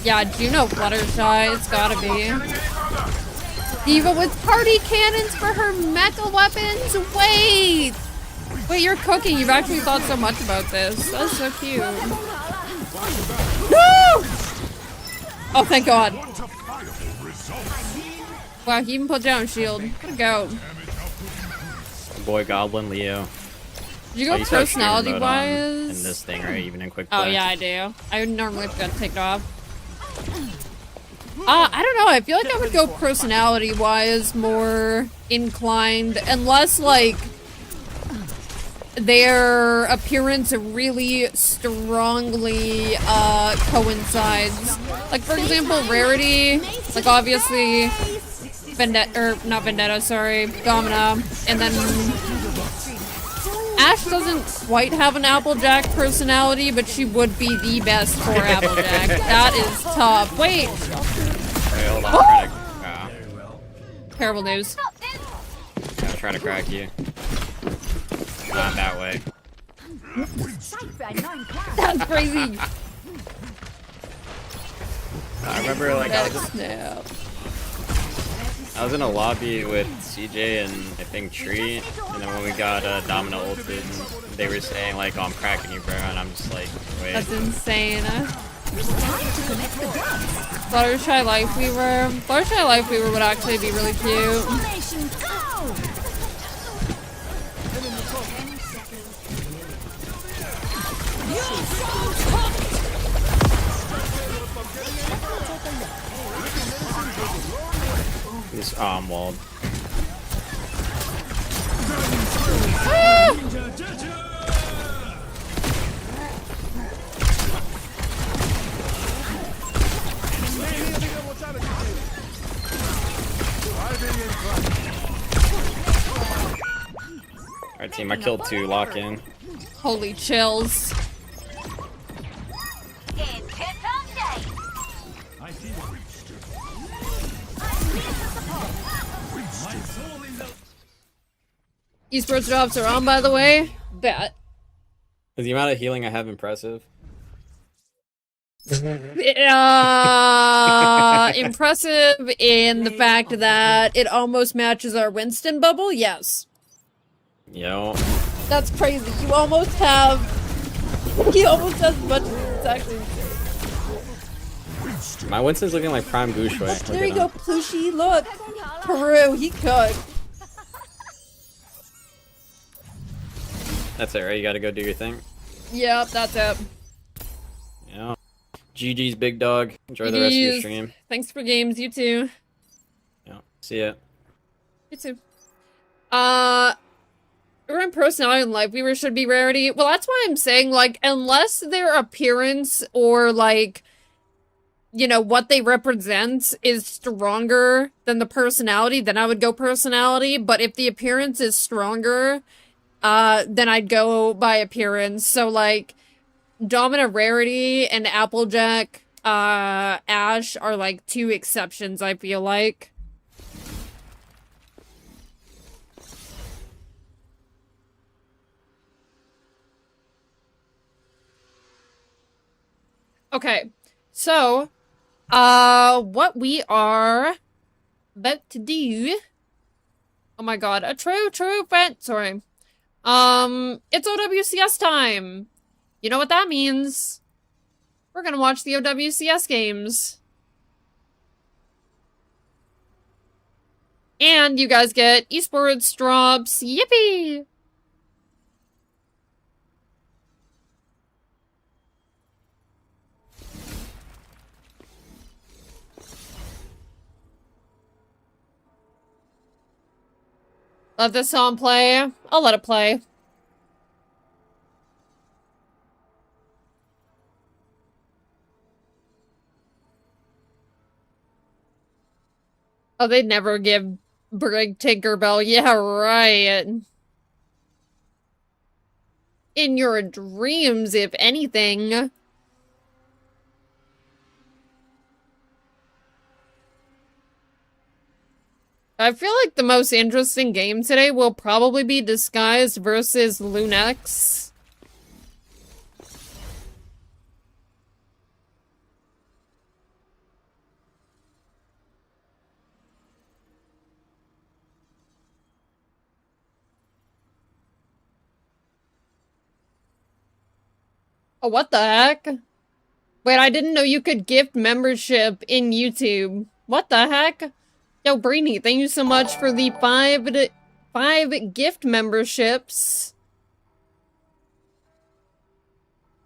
Yeah, Juno Fluttershy, it's gotta be. Diva with party cannons for her mecha weapons? Wait! Wait, you're cooking. You've actually thought so much about this. That's so cute. Woo! Oh, thank God. Wow, he even put down a shield. Gotta go. Boy Goblin Leo. Did you go still have streamer mode on personality-wise? in this thing, right? Even in quick play. Oh, yeah, I do. I would normally forget to take it off. I don't know. I feel like I would go personality-wise more inclined, unless, like, their appearance really strongly coincides. Like, for example, Rarity, like, obviously, not Vendetta, sorry, Domina, and then Ash doesn't quite have an Applejack personality, but she would be the best for Applejack. That is tough. Wait! Wait, hold on. I'm trying to, Terrible news. gotta try to crack you. Not that way. That's crazy. I remember, like, I was in a lobby with CJ and I think Tree, and then when we got Domino ulted, they were saying like, "Oh, I'm cracking you, bro," and I'm just like, "Wait." That's insane. Fluttershy Lifeweaver. Fluttershy Lifeweaver would actually be really cute. This walled. Alright team, I killed 2, lock in. Holy chills. Esports drops are on, by the way. Bet. Is the amount of healing I have impressive? Impressive in the fact that it almost matches our Winston bubble. Yes. Yo. That's crazy. You almost have. He almost has much. It's actually insane. My Winston's looking like prime Gushui. There you go, Plushy. Look. Peru, he cooked. That's it, right? You gotta go do your thing. Yep, that's it. Yeah. GG's big dog. Enjoy the rest of your stream. Thanks for games, you too. Yeah. See ya. You too. We're personality and life weaver should be rarity. Well, that's why I'm saying, like, unless their appearance or, like, you know, what they represent is stronger than the personality, then I would go personality. But if the appearance is stronger, then I'd go by appearance. So, like, Dominant Rarity and Applejack, Ash are, like, 2 exceptions, I feel like. Okay, so, what we are about to do... Oh my god, a true friend, sorry. It's OWCS time! You know what that means. We're gonna watch the OWCS games. And you guys get esports drops, yippee! Let this song play. I'll let it play. Oh, they'd never give Brig Tinkerbell. Yeah, right. In your dreams, if anything. I feel like the most interesting game today will probably be Disguised versus Lunex. Oh, what the heck? Wait, I didn't know you could gift membership in YouTube. What the heck? Yo, Brainy, thank you so much for the five gift memberships.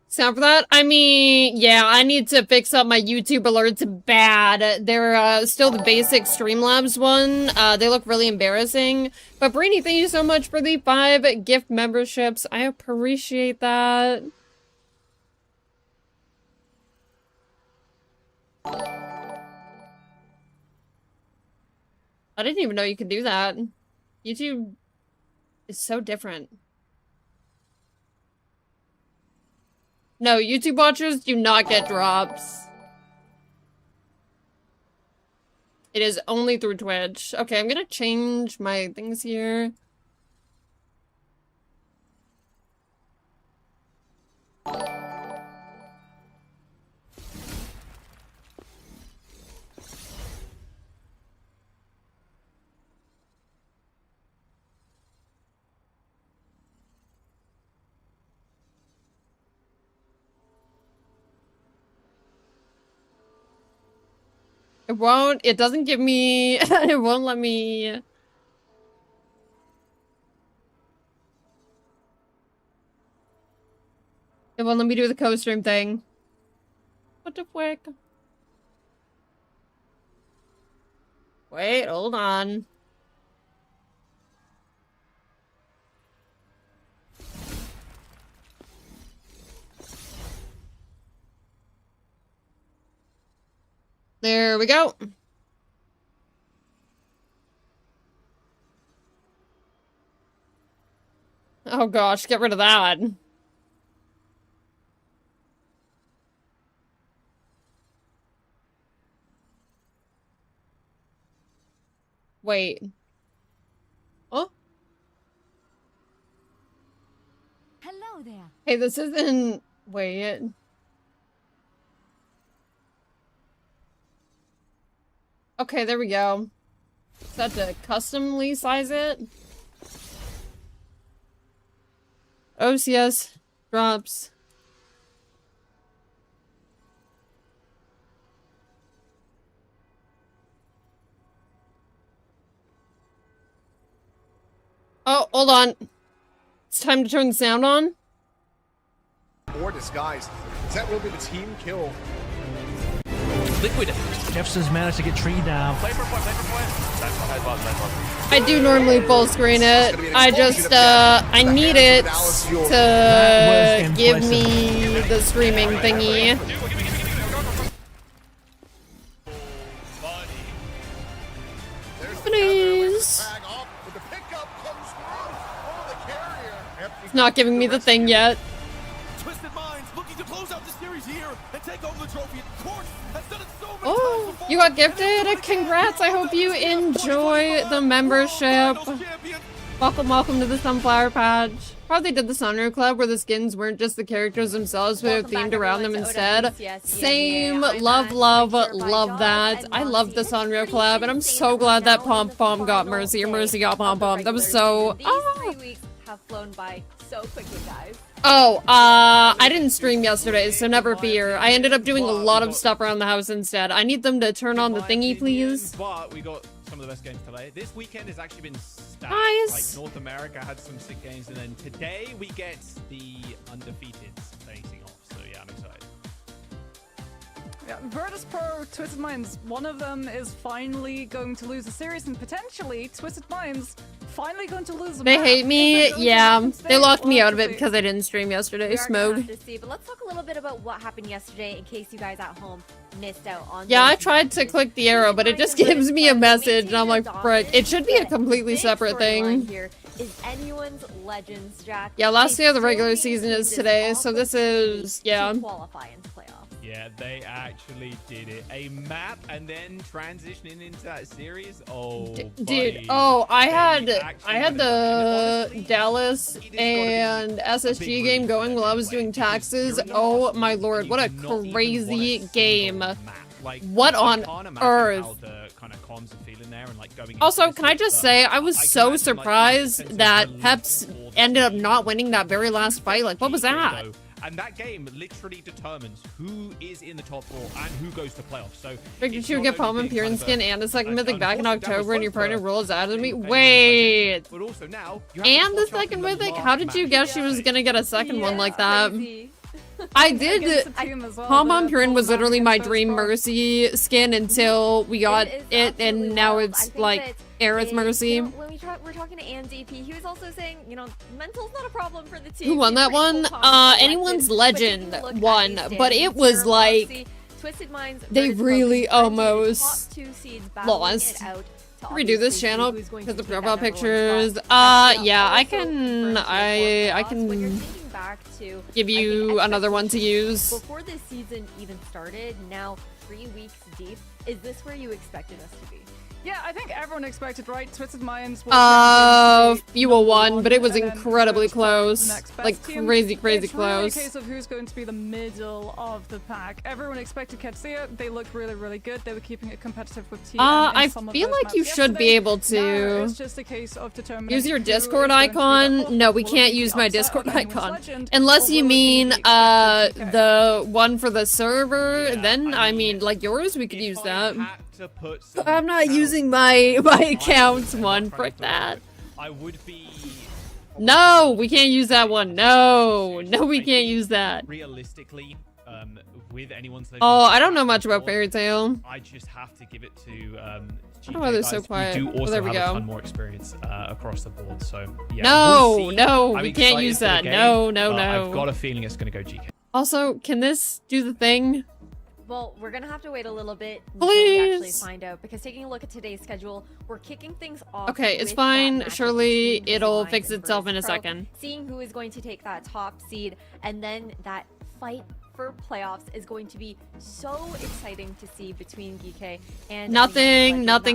Sound for that? I mean, yeah, I need to fix up my YouTube alerts bad. They're still the basic Streamlabs one. They look really embarrassing. But Brainy, thank you so much for the 5 gift memberships. I appreciate that. I didn't even know you could do that. YouTube is so different. No, YouTube watchers do not get drops. It is only through Twitch. Okay, I'm gonna change my things here. It doesn't give me, it won't let me. It won't let me do the co-stream thing. What the frick? Wait, hold on. There we go. Oh gosh, get rid of that. Wait. Oh? there. Hey, this isn't... Wait. Okay, there we go. Is that to customly size it? OWCS drops. Oh, hold on. It's time to turn the sound on. Or disguised. Is that really the team kill? Liquid. Jefferson's managed to get tree down. Play for point, play for point. Side bot. I do normally full screen it. I just, I need it to give me the streaming thingy. Please. It's not giving me the thing yet. Twisted Minds looking to close out the series here and take over the trophy. Court has done it so many Oh, you got gifted. Congrats. I hope you enjoy the membership. Welcome to the Sunflower Patch. Probably did the Sunro Club where the skins weren't just the characters themselves, but themed around them instead. Same. Love that. I love the Sunro Club, and I'm so glad that Pom Pom got Mercy, or Mercy got Pom Pom. That was so... These 3 weeks have flown by so quickly, guys. Oh, I didn't stream yesterday, so never fear. I ended up doing a lot of stuff around the house instead. I need them to turn on the thingy, please. But we got some of the best games to play. This weekend has actually been stacked. Nice. Like North America had some sick games, and then today we get the undefeated facing off. So yeah, I'm excited. Yeah, Virtus Pro, Twisted Minds, one of them is finally going to lose a series, and potentially Twisted Minds finally going to lose a They map. hate me. Yeah, they locked me We'll out of have it to see. because I didn't stream yesterday. We are gonna Smog. have to see, but let's talk a little bit about what happened yesterday in case you guys at home missed out on. Yeah, I those tried to click the arrow, but it just gives me a message, and I'm like, frick. It should be a completely separate thing. Here is anyone's Legends, Jack. Yeah, last They day of the still regular need season to is beat today, this so this is, yeah. to qualify into playoffs. Yeah, they actually did it. A map and then transitioning into that series. Oh, Dude, oh, I had the Dallas and SSG game going while I was doing taxes. Oh my lord, what a crazy game. What on earth? Also, can I just say, I was so surprised that Peps ended up not winning that very last fight. Like, what was that? And that game literally determines who is in the top 4 and who goes to playoffs. So Did you get Palm and Purin skin and a second mythic back in October and your partner rolls out of me? Wait! But also now, And the second mythic? How did you guess she was gonna get a second one like that? I did. Pom Pom Purin was literally my dream Mercy skin until we got it, and now it's like Aerith Mercy. When we're talking to AMDP, he was also saying, you know, mental's not a problem for the team. Who won that one? Anyone's Legend won, but it was like Twisted Minds they really almost top 2 seeds lost. Redo this channel because the profile everyone's pictures. lost. Yeah, I can give you another one to use. Before this season even started, now 3 weeks deep, is this where you expected us to be? Yeah, I think everyone expected, right? Twisted Minds. Fuel won, but it was incredibly close. Like crazy It's close. really a case of who's going to be the middle of the pack. Everyone expected Ketsia. They looked really good. They were keeping it competitive with TM. I feel like you should be able to it's just a case of determining use your who Discord is going to be the icon. top. No, we Will it can't be use the my upset Discord of anyone's icon. legend, Unless or you will it be mean the expected PK? the one for the server, then I mean like yours, we could use that. I'm not using my account one for that. I would be. No, we can't use that one. No, we can't use that. Realistically, with anyone's. Oh, I don't know much about Fairy Tail. I just have to give it to. I don't know why they're so quiet. We do Well, also there we have go. a ton more experience across the board, so yeah. No, we'll see. no, I'm we can't excited use for the that. game, No. but I've got a feeling it's going to go GK. Also, can this do the thing? Well, we're gonna have to wait a little bit until we actually Please. find out, because taking a look at today's schedule, we're kicking things off. Okay, it's with fine. that matchup Surely between it'll Twisted fix Minds and itself in a Virtus Pro, second. Seeing who is going to take that top seed, and then that fight for playoffs is going to be so exciting to see between GK and Nothing. La, la,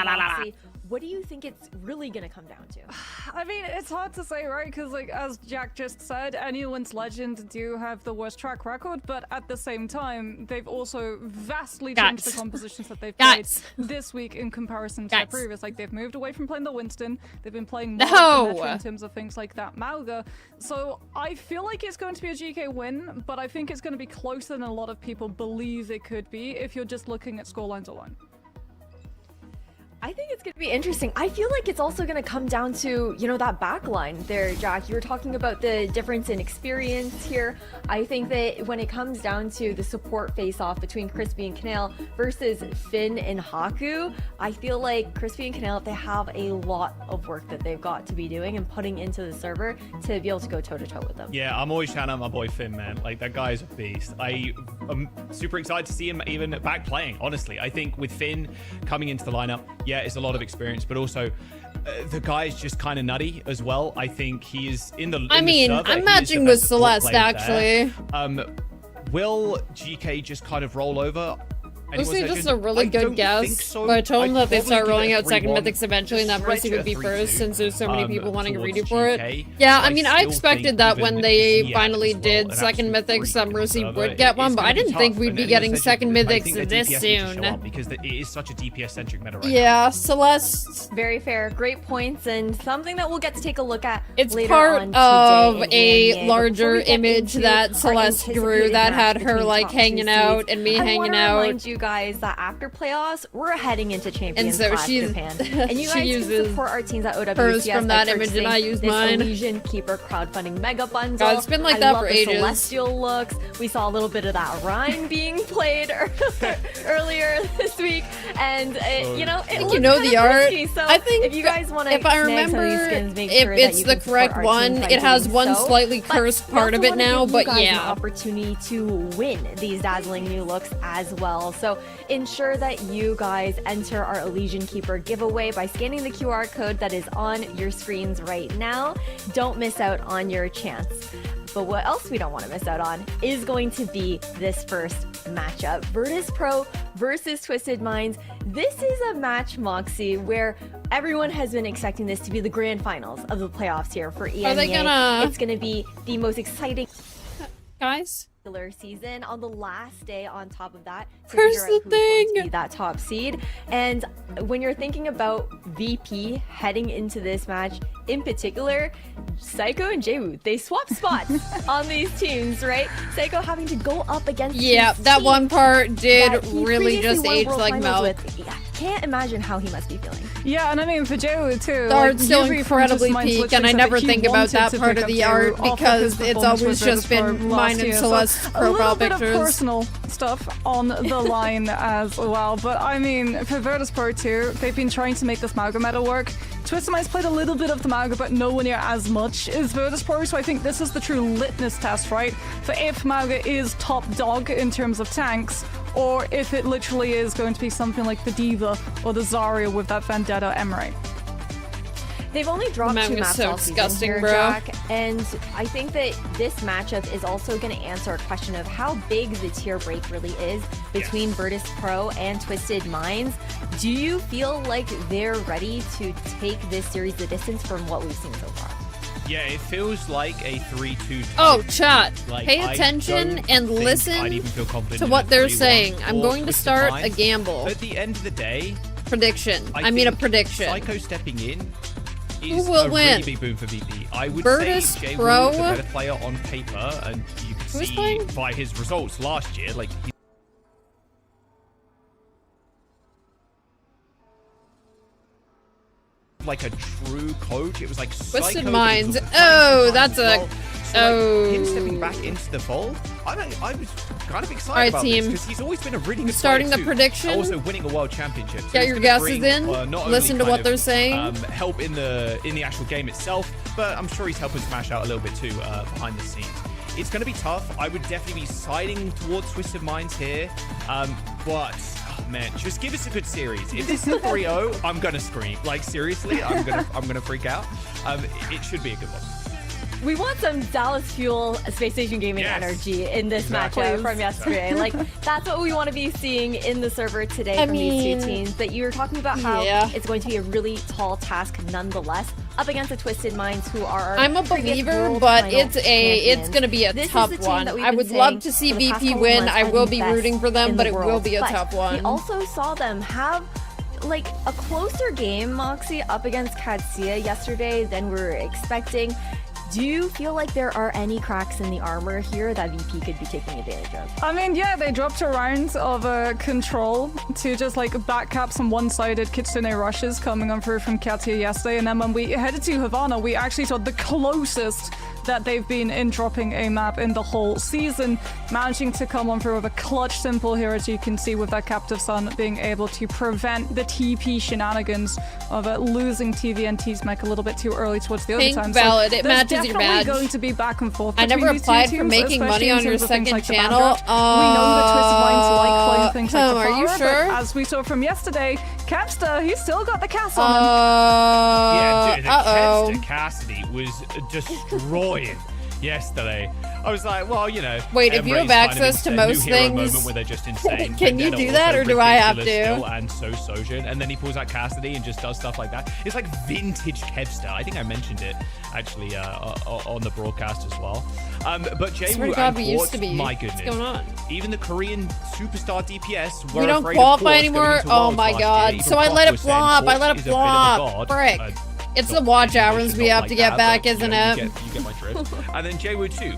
la, la. what do you think it's really gonna come down to? I mean, it's hard to say, right? Because, like, as Jack just said, anyone's legend do have the worst track record, but at the same time, they've also vastly changed the compositions that they've played this week in comparison to their previous. Like, they've moved away from playing the Winston, they've been playing more of the Metro in terms of things like that Mauga. So I feel like it's going to be a GK win, but I think it's going to be closer than a lot of people believe it could be if you're just looking at scorelines alone. I think it's going to be interesting. I feel like it's also going to come down to, you know, that backline there, Jack. You were talking about the difference in experience here. I think that when it comes down to the support face-off between Crispy and Canale versus Finn and Haku, I feel like Crispy and Canale, they have a lot of work that they've got to be doing and putting into the server to be able to go toe-to-toe with them. Yeah, I'm always shouting out my boy Finn, man. Like, that guy's a beast. I'm super excited to see him even back playing, honestly. I think with Finn coming into the lineup, yeah, it's a lot of experience, but also the guy is just kind of nutty as well. I think he is in the. I mean, I'm matching with Celeste actually. Will GK just kind of roll over? Lucy just a really good guess, so. But I told him that they start rolling out second mythics eventually and that Mercy would be first since there's so many people wanting a redo for it. Yeah, I mean, I expected that when they finally did second mythics that Mercy would get one, but I didn't think we'd be getting second mythics this soon. Because it is such a DPS-centric meta right now. Yeah, Celeste. Very fair. Great points and something that we'll get to take a look at it's later part on of today a larger image that Celeste drew that had her like hanging out and me hanging out. Guys, that after playoffs we're heading into Champions and so Clash she's, Japan, and you guys can support our teams at OWCS hers from that image, and I use mine. Elysian Keeper crowdfunding mega bundle. God, it's been like that for ages. Celestial looks. We saw a little bit of that Rhine being played earlier this week, and you know, it looks the art. Risky, so I think if you guys want to, if I remember, if it's the correct one, it has one slightly cursed part of it now, but yeah, an opportunity to win these dazzling new looks as well. So ensure that you guys enter our Elysian Keeper giveaway by scanning the QR code that is on your screens right now. Don't miss out on your chance. But what else we don't want to miss out on is going to be this first matchup. Virtus Pro versus Twisted Minds. This is a match, Moxie, where everyone has been expecting this to be the grand finals of the playoffs here for EMEA. Are they gonna... It's going to be the most exciting... Guys? Season on the last day on top of that to Here's figure out the thing. to be that top seed. And when you're thinking about VP heading into this match in particular, Psycho and Jwoo, they swap spots on these teams, right? Psycho having to go up against that one part did really just age like milk. Yeah, can't imagine how he must be feeling. Yeah, and I mean for Jwoo too. The art's still incredibly peak, and I never think about that part of the art because it's always just been mine and Celeste's profile pictures. A little bit of personal stuff on the line as well, but I mean for Virtus Pro 2, they've been trying to make this Mauga meta work. Twisted Minds played a little bit of the Mauga, but nowhere near as much as Virtus Pro, so I think this is the true litmus test, right? For if Mauga is top dog in terms of tanks, or if it literally is going to be something like the Diva or the Zarya with that Vendetta Emery. They've only dropped two maps all season here, Jack, and I think that this matchup is also going to answer a question of how big the tier break really is between Virtus Pro and Twisted Minds. Do you feel like they're ready to take this series the distance from what we've seen so far? Yeah, it feels like a 3-2. Oh, chat. Like, pay attention and listen to what they're saying. I'm going to start a gamble. At the end of the day, prediction. I mean a prediction. Psycho stepping in is a really big boom for VP. I would Virtus say Pro is a better player on paper, and you can see by his results last year, like. Like a true coach. It was like Twisted Minds. Oh, that's a him stepping back into the fold. I was kind of excited about this because he's always been a really good starting player the too. prediction. Also winning a world championship. So get your guesses in. Listen to what they're saying. Help in the actual game itself, but I'm sure he's helping Smash out a little bit too behind the scenes. It's going to be tough. I would definitely be siding towards Twisted Minds here, but. Man, just give us a good series. If this is 3-0, I'm gonna scream. Like seriously, I'm gonna freak out. It should be a good one. We want some Dallas Fuel Space Station Gaming energy in this matchup from yesterday. Like, that's what we want to be seeing in the server today from these two teams. But you were talking about how it's going to be a really tall task nonetheless, up against the Twisted Minds, who are I'm a believer, but it's going to be a tough one. I would love to see VP win. I will be rooting for them, but it will be a tough one. We also saw them have like a closer game, Moxie, up against Katsia yesterday than we were expecting. Do you feel like there are any cracks in the armor here that VP could be taking advantage of? I mean, yeah, they dropped a round of control to just like backcap some one-sided Kitsune rushes coming on through from Katia yesterday, and then when we headed to Havana, we actually saw the closest that they've been in dropping a map in the whole season, managing to come on through with a clutch simple here, as you can see with that Captive Sun being able to prevent the TP shenanigans of losing TVNT's mech a little bit too early towards the overtime. Valid, it matches your badge. Going to be back and forth. I never applied for making money on your second channel. We know that Twisted Minds like playing things like the are you sure? But as we saw from yesterday, Capster, he's still got the cast on him. Yeah, dude, the Capster Cassidy was destroying yesterday. I was like, well, you know. Wait, if you have access to most things, moment where they're just insane. Can you do that, or do I have to? And so Sojin, and then he pulls out Cassidy and just does stuff like that. It's like vintage Kevstar. I think I mentioned it actually on the broadcast as well. But Jaewoo and Quartz, my goodness, what's going on? Even the Korean superstar DPS we don't qualify anymore. Oh my god! So I let it flop. Frick. It's the watch hours we have to get back, isn't it? You get my drift. And then Jaewoo too,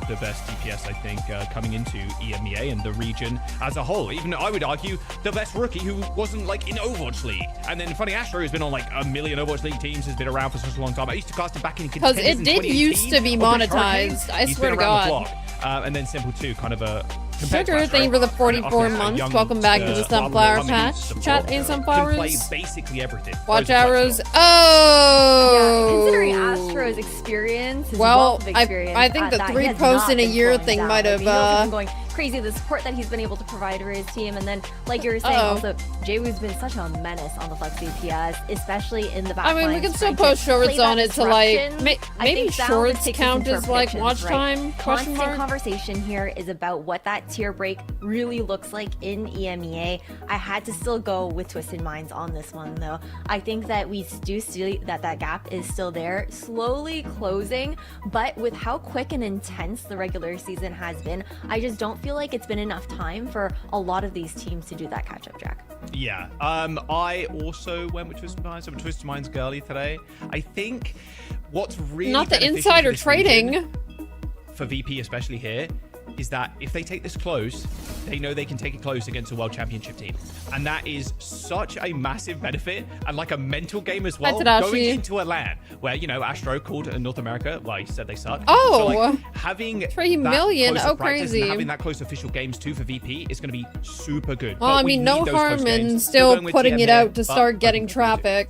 the best DPS I think coming into EMEA and the region as a whole. Even I would argue the best rookie who wasn't like in Overwatch League. And then Funny Astro has been on like a million Overwatch League teams, has been around for such a long time. I used to cast him back in because it did used to be monetized. I swear to God. And then Simple 2, kind of a Sugar, thank you for the 44 months. Welcome back to the Sunflower Patch. Chat and Sunflowers. Play basically everything. Watch hours. Oh! Yeah, considering Astro's experience, his wealth of experience, I think the 3 posts in a year thing might have going crazy, the support that he's been able to provide for his team, and then like you were saying, also Jaewoo's been such a menace on the Flex DPS, especially in the back. I mean, we can still post shorts on it to like maybe shorts count as like watch time. Constant conversation here is about what that tier break really looks like in EMEA. I had to still go with Twisted Minds on this one though. I think that we do see that gap is still there, slowly closing, but with how quick and intense the regular season has been, I just don't feel like it's been enough time for a lot of these teams to do that catch-up, Jack. Yeah, I also went with Twisted Minds. I'm a Twisted Minds girly today. I think what's really not the insider trading for VP, especially here, is that if they take this close, they know they can take it close against a world championship team. And that is such a massive benefit and like a mental game as well. Going into a LAN where, you know, Astro called North America, well, he said they suck. Oh, so, like, having 3 million. Oh, crazy. And having that close official games too for VP is going to be super good. Well, I mean, no harm in still putting it out to start getting traffic.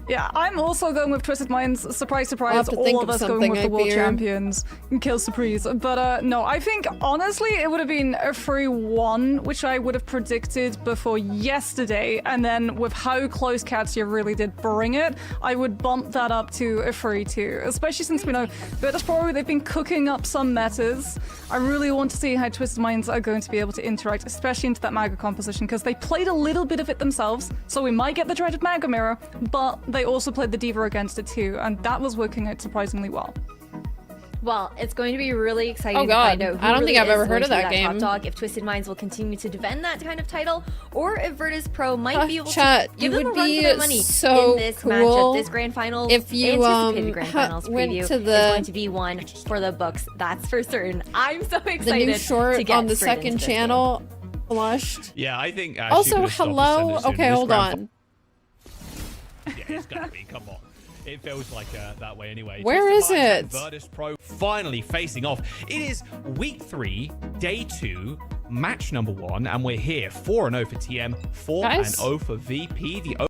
Yeah, I'm also going with Twisted Minds. Surprise, surprise, all of us going with the world champions and kill surprise. But no, I think honestly it would have been a 3-1, which I would have predicted before yesterday. And then with how close Katya really did bring it, I would bump that up to a 3-2. Especially since we know Virtus Pro, they've been cooking up some metas. I really want to see how Twisted Minds are going to be able to interact, especially into that Maga composition, because they played a little bit of it themselves. So we might get the dreaded Maga mirror, but they also played the Diva against it too, and that was working out surprisingly well. Well, it's going to be really exciting to find out who I don't really think I've ever heard of that game. Top dog, if Twisted Minds will continue to defend that kind of title, or if Virtus Pro might be able to give them a run for their money in this matchup. This grand final, if you grand finals preview is going to be one for the books. That's for certain. I'm so excited. The new short to get on the second channel flushed. Yeah, I think. Also, hello. Okay, hold on. Yeah, it's gotta be. Come on. It feels like that way anyway. Where is it? Virtus Pro finally facing off. It is week 3, day 2, match number 1, and we're here 4-0 for TM, 4-0 for VP. The Virtus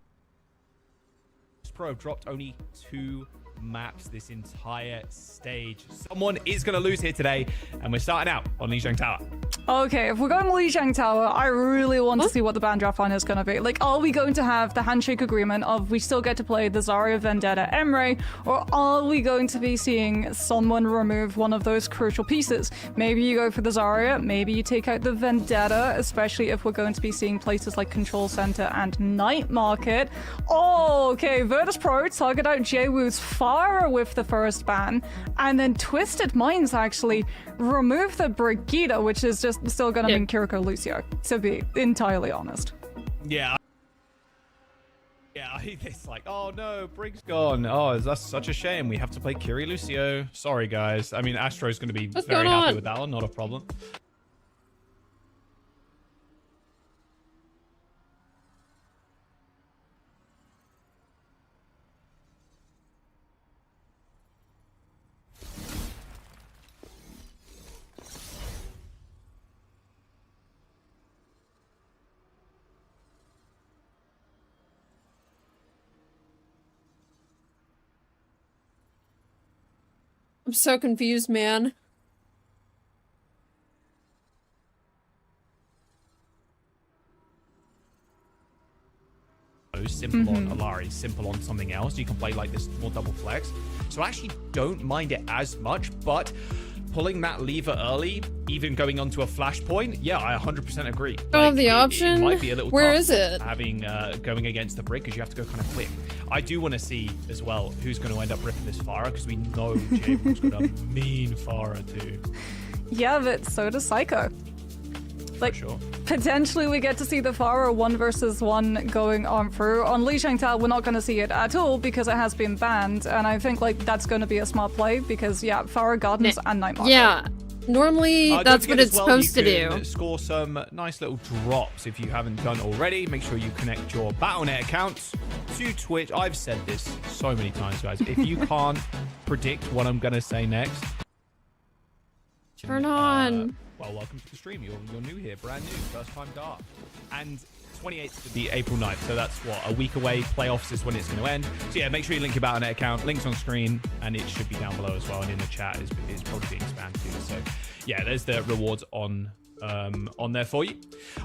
Pro have dropped only 2 maps this entire stage. Someone is going to lose here today, and we're starting out on Lijiang Tower. Okay, if we're going Lijiang Tower, I really want to see what the ban draft line is going to be. Like, are we going to have the handshake agreement of we still get to play the Zarya, Vendetta, Emre, or are we going to be seeing someone remove one of those crucial pieces? Maybe you go for the Zarya, maybe you take out the Vendetta, especially if we're going to be seeing places like Control Center and Night Market. Oh, okay, Virtus Pro target out Jwoo's Pharah with the first ban, and then Twisted Minds actually remove the Brigitte, which is just still gonna mean Kiriko Lucio, to be entirely honest. Yeah. Yeah, I think it's like, oh no, Brig's gone. Oh, that's such a shame. We have to play Kiri Lucio. Sorry, guys. I mean, Astro's going to be very happy with that one. Not a problem. I'm so confused, man. Simple on Alari, simple on something else. You can play like this more double flex. So I actually don't mind it as much, but pulling that lever early, even going onto a flashpoint, yeah, I 100% agree. Oh, the option? It might be a little Where tough is it? having going against the Brig because you have to go kind of quick. I do want to see as well who's going to end up ripping this Pharah because we know Jwoo's got a mean Pharah too. Yeah, but so does Psycho. Like, sure. Potentially we get to see the Pharah 1 versus 1 going on through. On Lijiang Tower, we're not going to see it at all because it has been banned, and I think like that's going to be a smart play because, yeah, Pharah Gardens and Night Market. Yeah, normally that's what it's supposed to do. Score some nice little drops if you haven't done already. Make sure you connect your Battle.net account to Twitch. I've said this so many times, guys. If you can't predict what I'm going to say next, turn on. Well, welcome to the stream. You're new here, brand new, first time dark. And 28th to be April 9th, so that's what, a week away. Playoffs is when it's going to end. So yeah, make sure you link your Battle.net account. Links on screen, and it should be down below as well. And in the chat is probably being spammed too. So yeah, there's the rewards on there for you.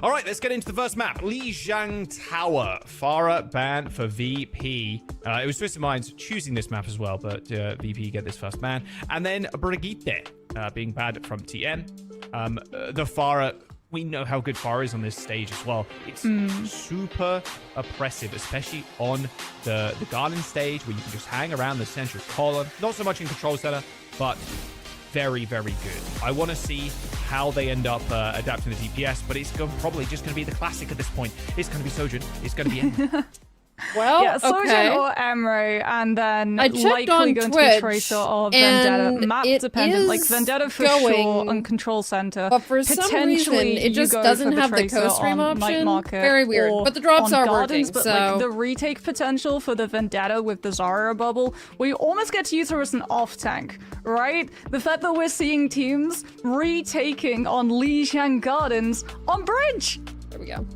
All right, let's get into the first map. Lijiang Tower. Pharah ban for VP. It was Twisted Minds choosing this map as well, but VP get this first ban. And then Brigitte being banned from TN. The Pharah, we know how good Pharah is on this stage as well. It's super oppressive, especially on the garden stage where you can just hang around the central column. Not so much in Control Center, but very, very good. I want to see how they end up adapting the DPS, but it's probably just going to be the classic at this point. It's going to be Sojourn. It's going to be Emre. Well, yeah, Sojourn or Emre, and then likely going to be Tracer or Vendetta. Map dependent, like Vendetta for sure on Control Center. But for some reason, it just doesn't have the co-stream option. Very weird. But the drops are working, but so like the retake potential for the Vendetta with the Zarya bubble, we almost get to use her as an off tank, right? The fact that we're seeing teams retaking on Lijiang Gardens on bridge. There we go.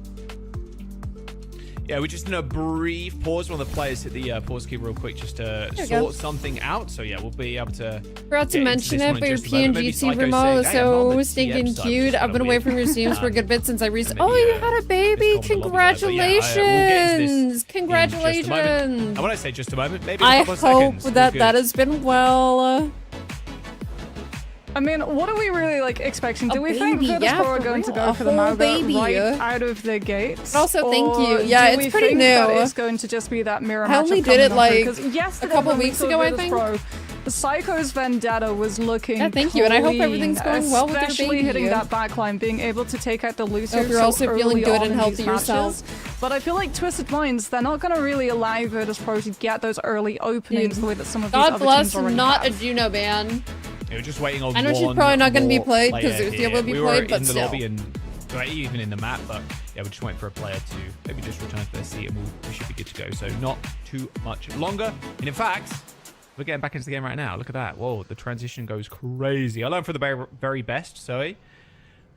Yeah, we're just in a brief pause while the players hit the pause key real quick just to sort something out. So yeah, we'll be able to. Forgot to mention it, but your PNGT Remo is so stinking cute. I've been away from your streams for a good bit since I recently. Oh, you had a baby! Congratulations! Congratulations! And when I say just a moment, maybe I hope that that has been well. I mean, what are we really like expecting? Do we think Virtus Pro are going to go for the Mauga right out of the gates? But also, thank you. Yeah, it's pretty new. It's going to just be that mirror matchup. I only did it like a couple weeks ago, I think. Psycho's Vendetta was looking thank you, and I hope everything's going well with your baby. Especially hitting that backline, being able to take out the Lucio. Hope you're also feeling good and healthy yourself. But I feel like Twisted Minds, they're not going to really allow Virtus Pro to get those early openings the way that some of these other teams already have. God bless, not have. a Juno ban. We're just waiting on I know she's probably not going to be played because Uthia will be played, but still. We were in the lobby and even in the map, but yeah, we're just waiting for a player to maybe just return to their seat and we should be good to go. So not too much longer. And in fact, we're getting back into the game right now. Look at that. Whoa, the transition goes crazy. I learned for the very best, Zoe.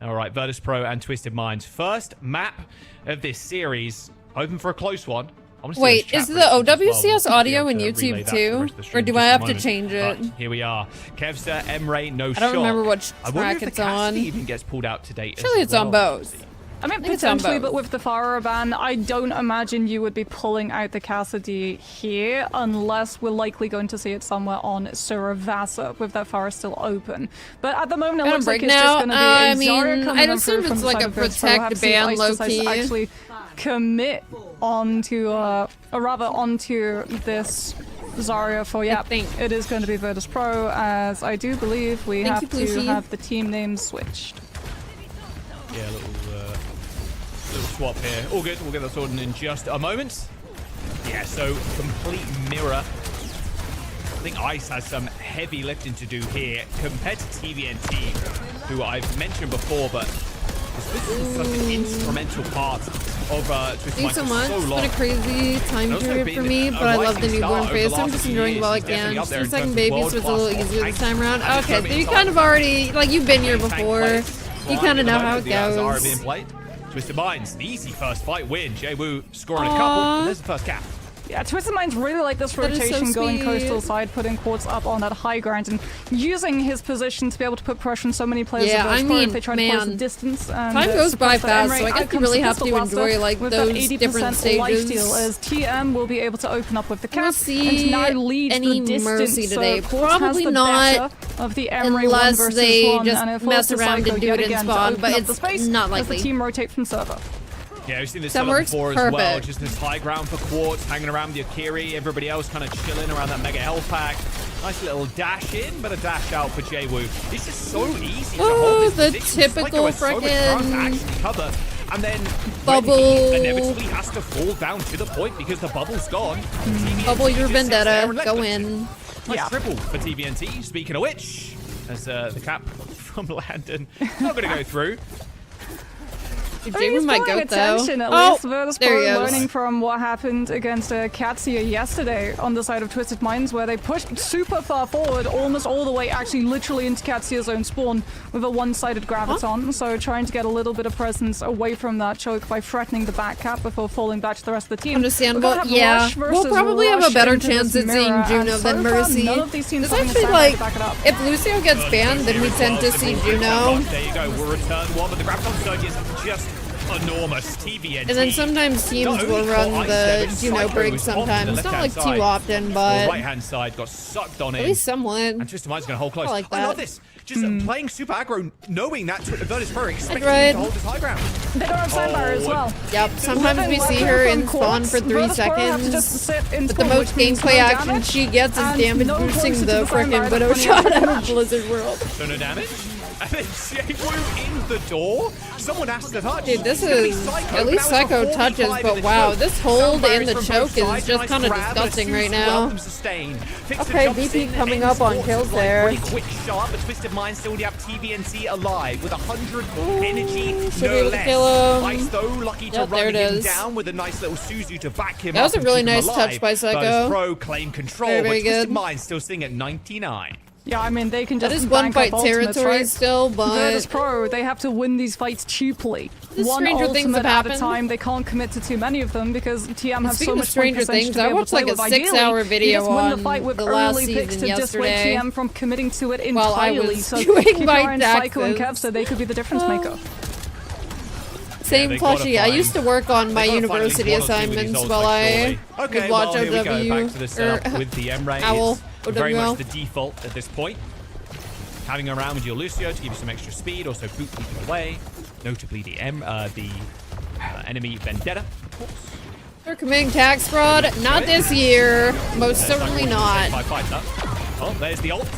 All right, Virtus Pro and Twisted Minds. First map of this series. Hoping for a close one. Wait, is the OWCS audio in YouTube too? Or do I have to change it? Here we are. Kevster, Emre, no shot. I don't remember what track it's on. Even gets pulled out today. Surely it's on both. I mean, potentially, but with the Pharah ban, I don't imagine you would be pulling out the Cassidy here unless we're likely going to see it somewhere on Suravasa with that Pharah still open. But at the moment, it looks like it's just going to be a Zarya coming on through from the side of this. Perhaps the Ice decides to actually commit onto, or rather onto this Zarya for, yeah, it is going to be Virtus Pro, as I do believe we have to have the team names switched. Yeah, a little swap here. All good. We'll get that sorted in just a moment. Yeah, so complete mirror. I think Ice has some heavy lifting to do here compared to TVNT, who I've mentioned before, but this is such an instrumental part of Twisted Thanks so much. So it's long. been a crazy time period for me, but I love the newborn phase. I'm just enjoying while I can. Just 2 second baby, so it's a little easier this time around. Okay, so you kind of already, like, you've been here before. You kind of know how it goes. Twisted Minds, the easy first fight win. Jay-Woo scoring a couple, and there's the first cap. Yeah, Twisted Minds really like this rotation going coastal side, putting Quartz up on that high ground and using his position to be able to put pressure on so many players. Yeah, I mean, if they try to close the distance. And, time goes by fast, so I guess you really have to Blaster enjoy like with those that 80% different stages. Lifesteal, as TM will be able to open up with the cap see and now lead any the distance. Mercy today. So Probably not of the Emre unless 1 they 1, just and mess around and do it in spawn, but it's not likely. As the team rotate from server. Yeah, we've seen this That setup works before as perfect. well. Just this high ground for Quartz, hanging around the Akiri. Everybody else kind of chilling around that mega health pack. Nice little dash in, but a dash out for Jay-Woo. It's just so easy to hold this the position. typical like so much ground to frickin' actually cover. And then bubble. He inevitably has to fall down to the point because the bubble's gone. Bubble your vendetta. Go in. Nice triple for TVNT. Speaking of which, as the cap from Landon not going to go through. He's might paying go attention though. at least. Virtus there Pro he goes. learning from what happened against Katsia yesterday on the side of Twisted Minds, where they pushed super far forward, almost all the way, actually literally into Katsia's own spawn with a one-sided graviton. So trying to get a little bit of presence away from that choke by threatening the back cap before falling back to the rest of the team. Understandable. Yeah, we'll probably have a better chance at seeing Juno than Mercy. It's actually like, if Lucio gets banned, then we tend to see Juno. There you go. We'll return one, but the graviton surge is just enormous. TVNT. And then sometimes teams will run the Juno break sometimes. Not like too often, but right hand side got sucked on in. at least someone. And Twisted Minds going to hold close. I like that. I love this. Just playing super aggro, knowing that Virtus Pro expecting Right. to hold his high ground. They don't have Sandbar as well. Yep, sometimes we see her in spawn for 3 seconds, but the most gameplay action she gets is damage boosting the frickin' Widow shot out of Blizzard World. So no damage? And then Jay-Woo in the door? Someone has to touch. Dude, this is at least Psycho touches, but wow, this hold in the choke is just kind of disgusting right now. Okay, VP coming up on kills there. Really quick shot, but Twisted Minds still have TVNT alive with 100 energy, should be no able to less. kill him. Ice though lucky to Yep, there run it him is. down with a nice little Suzu to back him That up. was a and really keep him nice alive. touch by Psycho. Virtus Pro claim control, Very, but very Twisted good. Minds still sitting at 99. Yeah, I mean, they can That just is one bank up fight ultimates, territory right? still, but Virtus Pro, they have to win these fights cheaply. Just One stranger things ultimate have at a happened. time. They can't commit to too many of them because TM has so Speaking of much stranger point percentage things, to be I able to watched play like a with. Ideally, 6-hour you video just win the on fight with the last early picks season to dissuade yesterday TM from committing to it while I entirely. was So doing keep your my eye on Psycho and taxes. Kev, so they could be the difference maker. Same they gotta plushie. I find- used to work on my they gotta find at university least one or two of these assignments ults, while like, I surely. would Okay, watch well, here we go. Back to the OW setup with the Emre. Owl. It's very OWL. much the default at this point. Having around with your Lucio to give you some extra speed, also boot people away. Notably the enemy Vendetta, of course. They're committing tax fraud. Not this year. Most certainly not. Oh, there's the ult.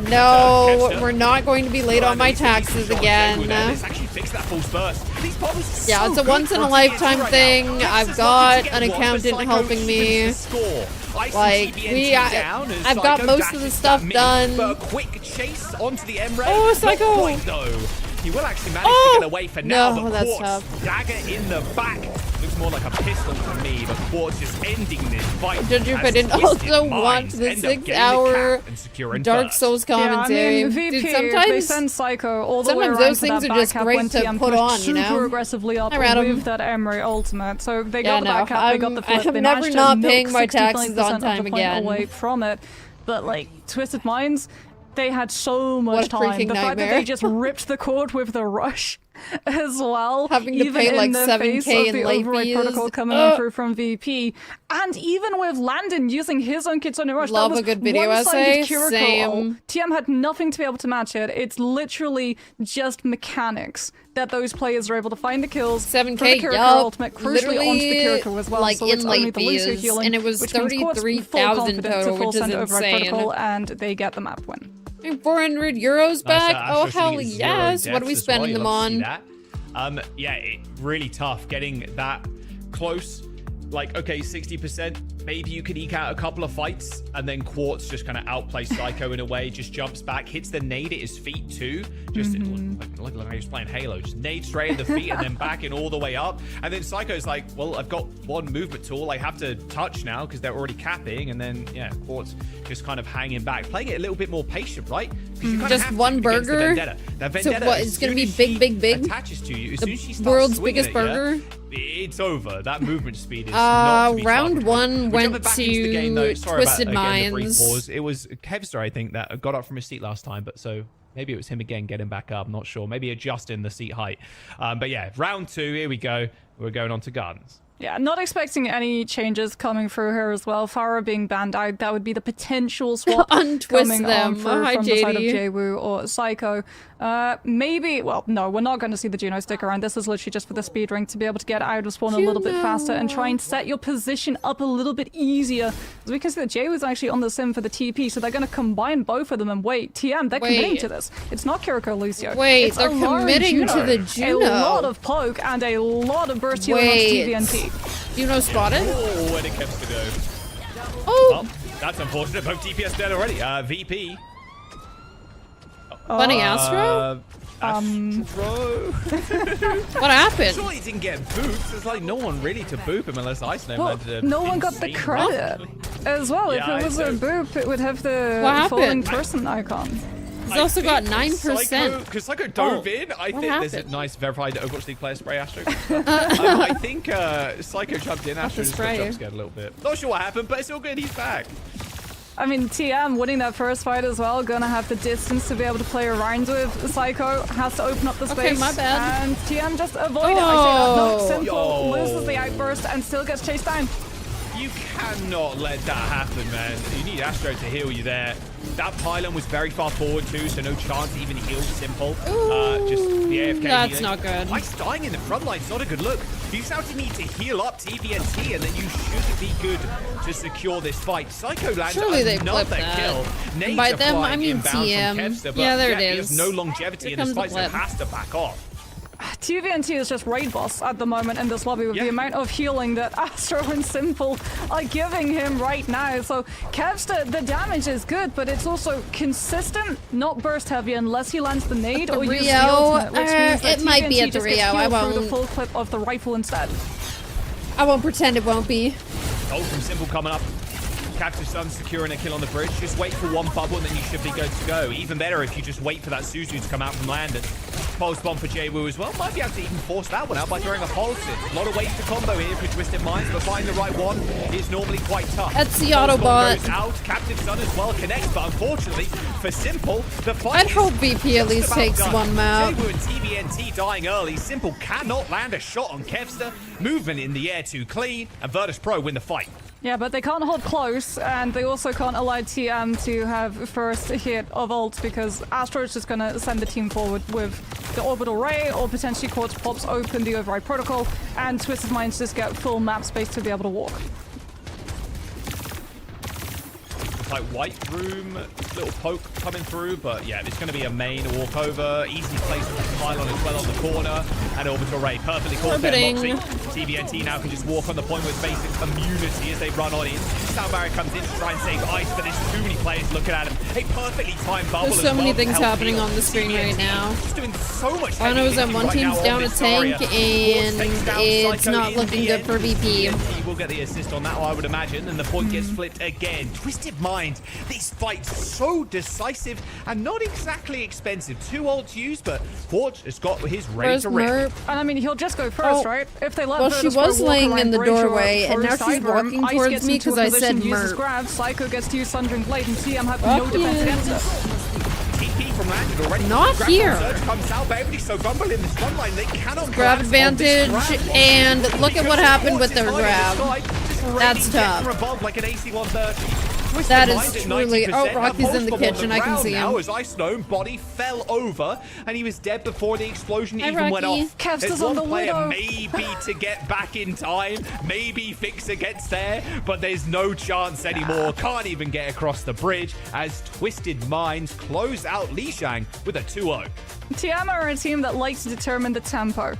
No, we're not going to be late on my taxes again. This actually fixed that false burst. These bubbles are Yeah, so it's a good once in for a lifetime right thing. now. I've Kevster's got lucky to an get one, accountant but Psycho helping me. evens the score. Ice Like, and TBNT down as I've got Psycho most of the dashes stuff that mid, done. But a quick chase onto the Emre. Oh, Psycho. Not quite, though. He will actually manage to get away for now, no, but that's Quartz, tough. dagger in the back. Looks more like a pistol to me, but Quartz just ending this fight. Judge if I as didn't Twisted also watch Minds the end up getting the 6-hour cap and securing Dark first. Souls commentary. Yeah, I mean, VP, Dude, if they sometimes send Psycho all the way sometimes around those to things that are back just cap great when to TM put pushed on, you know? super aggressively up I read 'em. with that Emery ultimate. So they Yeah, got the back no, cap, they got the flip, I'm they never managed not to milk paying my 60 taxes on of the time point again. away from it. But like Twisted Minds, they had so much What a time. freaking The fact that nightmare. they just ripped the cord with the rush as well, Having to even pay, in like, the 7K face of in the late override fees. protocol coming through from VP, and even with Landon using his own Kitsune Rush, Love that was a good video one-sided essay, Kiriko same. ult. TM had nothing to be able to match it. It's literally just mechanics that those players are able to find the kills 7K, for the Kiriko yup. ultimate, crucially onto the Kiriko as well. Like, so in it's only late the Lucio fees, healing, and it was which means Quartz full 33,000 confidence total, to full which is send override insane. protocol, and they get the map win. 400 euros back? Astro Oh, shooting hell at 0 yes. What are we deaths as well. spending You them love to see on? that. Yeah, really tough getting that close. Like, okay, 60%. Maybe you can eke out a couple of fights, and then Quartz just kind of outplays Psycho in a way, just jumps back, hits the nade at his feet too. Just like he was playing Halo, just nade straight at the feet and then back and all the way up. And then Psycho's like, well, I've got one movement tool. I have to touch now because they're already capping. And then, yeah, Quartz just kind of hanging back, playing it a little bit more patient, right? 'Cause you kinda Just have to one against the burger? Vendetta. That So Vendetta, what, as it's gonna soon be as big, she big, big? attaches to you, as soon as she starts World's swinging biggest at you, burger? it's over. That movement speed is not to be round trifled with. one We're jumping went back into the game, though. to Sorry Twisted about, again, the brief Minds. pause. It was Kevster, I think, that got up from his seat last time, but so maybe it was him again getting back up. I'm not sure. Maybe adjusting the seat height. But yeah, round two, here we go. We're going on to Gardens. Yeah, not expecting any changes coming through here as well. Farah being banned out, that would be the potential swap Untwist coming them. on through Hi, from the side of JD. Jwoo or Psycho. Maybe, well, no, we're not going to see the Juno stick around. This is literally just for the speed ring to be able to get out of spawn a little bit faster and try and set your position up a little bit easier. As we can see that Jwoo's actually on the sim for the TP, so they're going to combine both of them and wait. TM, they're committing to this. It's not Kiriko Lucio. Wait, it's they're Alara committing to Juno. the Juno. A lot of poke and a lot of burst healing onto TVNT. Juno spotted? Oh, where did Kevster go? Oh! Well, that's unfortunate. Both DPS dead already. VP. Bunny Astro? Astro? What happened? Surely he didn't get booped. There's like no one really to boop him unless Iceland Well, had no one got the credit as well. Yeah, if it was a boop, it would have the What falling happened? person icon. He's also got 9%. Because Psycho dove in. I what think there's a happened? nice verified Overwatch League player spray Astro. I think Psycho jumped in. Astro just got spray. jump scared a little bit. Not sure what happened, but it's all good. He's back. I mean, TM winning that first fight as well, gonna have the distance to be able to play around with. Psycho has to open up the Okay, space. my bad. And TM just avoid it. I say that. No, Oh. Simple loses the outburst and still gets chased down. You cannot let that happen, man. You need Astro to heal you there. That pylon was very far forward too, so no chance to even heal Simple. Just the AFK That's healing. not good. Ice dying in the front line's not a good look. You now need to heal up TVNT, and then you should be good to secure this fight. Psycho lands Surely they another flipped that. kill. Nades By are them, flying I mean inbound from TM. Kevster, but Yeah, there it he is. has no longevity Here in this comes the fight, so flip. has to back off. TVNT is just raid boss at the moment in this lobby with the amount of healing that Astro and Simple are giving him right now. So Kevster, the damage is good, but it's also consistent, not burst heavy unless he lands the nade or uses the Rio, ultimate, which means that it might be TVNT at the just Rio. gets I healed through the won't. full clip of the rifle instead. I won't pretend it won't be. Gold from Simple coming up. Captive Sun securing a kill on the bridge. Just wait for one bubble and then you should be good to go. Even better if you just wait for that Suzu to come out from Landon. Pulse bomb for Jwoo as well. Might be able to even force that one out by throwing a pulse in. A lot of ways to combo here for Twisted Minds, but finding the right one is normally quite tough. That's the Pulse bomb Autobot. goes out. Captive Sun as well connects, but unfortunately for Simple, the fight I'd hope VP at just least about takes done. one map. Jwoo and TVNT dying early. Simple cannot land a shot on Kevster. Movement in the air too clean, and Virtus Pro win the fight. Yeah, but they can't hold close, and they also can't allow TM to have first hit of ult because Astro is just going to send the team forward with the orbital ray, or potentially Quartz pops open the override protocol, and Twisted Minds just get full map space to be able to walk. like white room, little poke coming through, but yeah, it's going to be a main walkover. Easy place with the pylon as well on the corner, and orbital ray perfectly caught there. Moxie. TVNT now can just walk on the point with basic immunity as they run on in. Sound Barrier comes in to try and save Ice, but there's too many players looking at him. A perfectly timed bubble. There's so many things happening on the screen right now. Just doing so much. I know that one team's down a tank, and it's not looking good for VP. He will get the assist on that, I would imagine, and the point gets flipped again. Twisted Mind. This fight's so decisive and not exactly expensive. 2 ult to use, but Forge has got his ready to rip. And I mean, he'll just go first, right? If they let Well, she was laying in the doorway, and now she's walking towards me because I said uses merp. grab, Psycho gets to use Sundering Blade, and TM have no defense against her. TP from Landed already. Not here. Surge comes out, but everybody's so vulnerable in this front line, they cannot Grab advantage, and look at what happened with their grab. That's tough. Like an AC-130. That is truly. Oh, Rocky's in the kitchen. I can see him. Now, as Ice Gnome body fell over, and he was dead before the explosion even went off. Kev's There's on one the player Widow. maybe to get back in time. Maybe Fixer gets there, but there's no chance anymore. Can't even get across the bridge as Twisted Minds close out Li Shang with a 2-0. TM are a team that likes to determine the tempo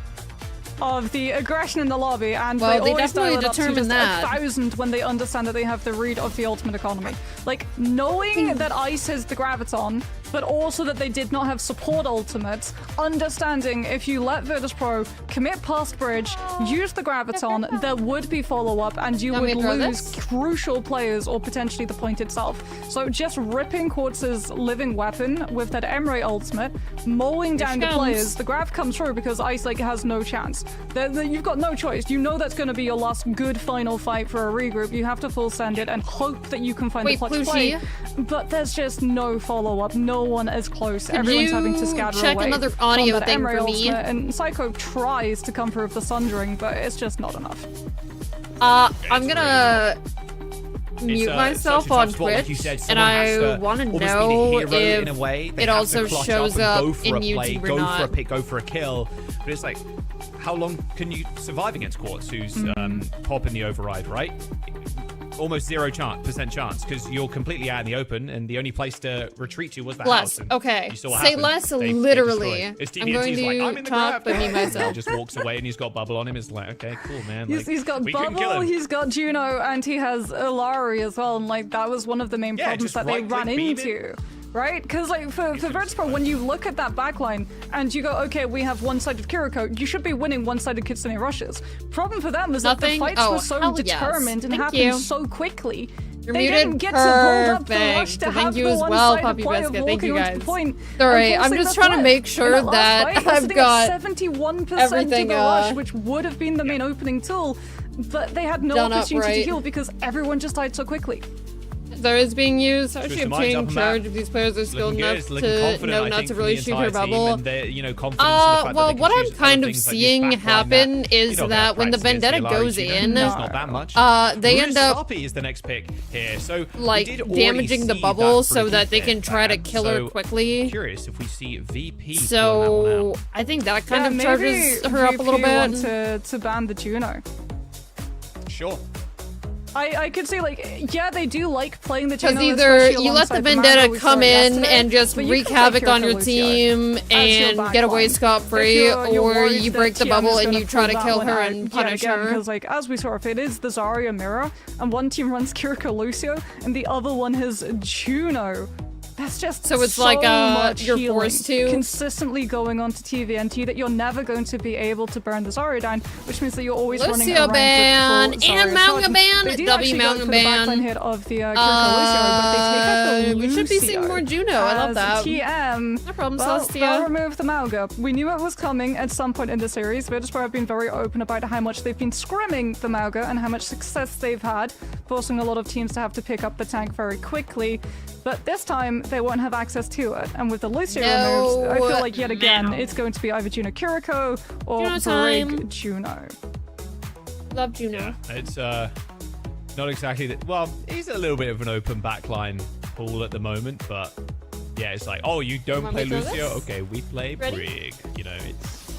of the aggression in the lobby, and Well, they always definitely dial it up to determine just that. 1,000 when they understand that they have the read of the ultimate economy. Like, knowing that Ice has the Graviton, but also that they did not have support ultimates, understanding if you let Virtus Pro commit past bridge, use the Graviton, there would be follow-up, and you would lose crucial players or potentially the point itself. So just ripping Quartz's living weapon with that Emre ultimate, mowing down the players, the Grav comes through because Ice like has no chance. You've got no choice. You know that's going to be your last good final fight for a regroup. You have to full send it and hope that you can find the clutch play. But there's just no follow-up. No one is close. Everyone's having to scatter check away another from audio that thing Emre for me? ultimate, and Psycho tries to come through with the Sundering, but it's just not enough. I'm gonna mute myself on spot, like you Twitch, said. and Someone has I to want to almost be the know hero in a if way. They it have also to clutch shows up up and go for in a play, YouTube or go not. for a pick, go for a kill. But it's like, how long can you survive against Quartz, who's popping the override, right? Almost 0% chance, because you're completely out in the open, and the only place to retreat to was the house. Less. Okay. You saw what Say happened. less They literally. destroyed. I'm going TVNT's like, I'm to in the talk grab. by me myself. Just walks away, and he's got Bubble on him. It's like, okay, cool, man. Like, He's got we couldn't kill Bubble, him. he's got Juno, and he has Ilari as well, and like that was one of the main problems just that they right-click ran beam it. into. Right? Because like for Virtus Pro, when you look at that backline and you go, okay, we have one-sided Kiriko, you should be winning one-sided Kitsune rushes. Problem for them is that the fights were so determined and happened so quickly. You're they muted. didn't get to hold up the rush Perfect. to Thank have you the as well, one-sided Puppy play of Biscuit. Thank you walking onto guys. the point Sorry, and I'm forcing just the trying to flip. make sure In that last that fight, I've sitting got at 71% everything, to the rush, which would have been the main opening tool, but they had no done up opportunity to right. heal because everyone just died so quickly. There is being used. How Twist should the you minds up obtain and charge back. if these players are skilled Looking good, enough it's looking to confident, know I not think, to for the really shoot her entire team, bubble? and they're, you know, confidence in the fact that Well, they can what I'm choose other kind of things like this seeing backline happen that, is you know, that when the practice against Vendetta the goes Ilari, in, it's not that much. they end up Stoppy is the next pick here. So like we did already damaging the see bubble that so pretty that they can bit try to bad. kill her So, quickly. Curious if we see VP. So I think that kind of charges her up a little want bit. to ban the Juno. Sure. I could say, like, yeah, they do like playing the Juno. Because either especially you let the alongside Vendetta Mango we come saw in yesterday, and just but you wreak can play havoc on Kiriko your Lucio team as your and get away backline. scot-free, If you're or worried you that break the TM bubble is and gonna you try to pull kill that her one and out, punish again, her. Because, like, as we saw, if it is the Zarya mirror, and one team runs Kiriko Lucio, and the other one has Juno, that's just So it's like, much you're healing forced to? consistently going onto TVNT that you're never going to be able to burn the Zarya down, which means that you're always running Lucio around ban with full and Zarya Manga charge. ban, They do W actually go Manga for the backline ban. hit of the Kiriko Lucio, but they take out the We should be seeing Lucio more Juno. I love as that. TM. No problem, Well, Celestia. they'll remove the Mauga. We knew it was coming at some point in the series. Virtus Pro have been very open about how much they've been scrimming the Mauga and how much success they've had, forcing a lot of teams to have to pick up the tank very quickly. But this time, they won't have access to it. And with the Lucio removed, I feel like yet again, it's going to be either Juno Kiriko or Juno time. Brig Juno. Love Juno. It's not exactly that. Well, he's a little bit of an open backline pool at the moment, but yeah, it's like, oh, you don't Want play me to throw Lucio? this? Okay, we play Ready? Brig. You know, it's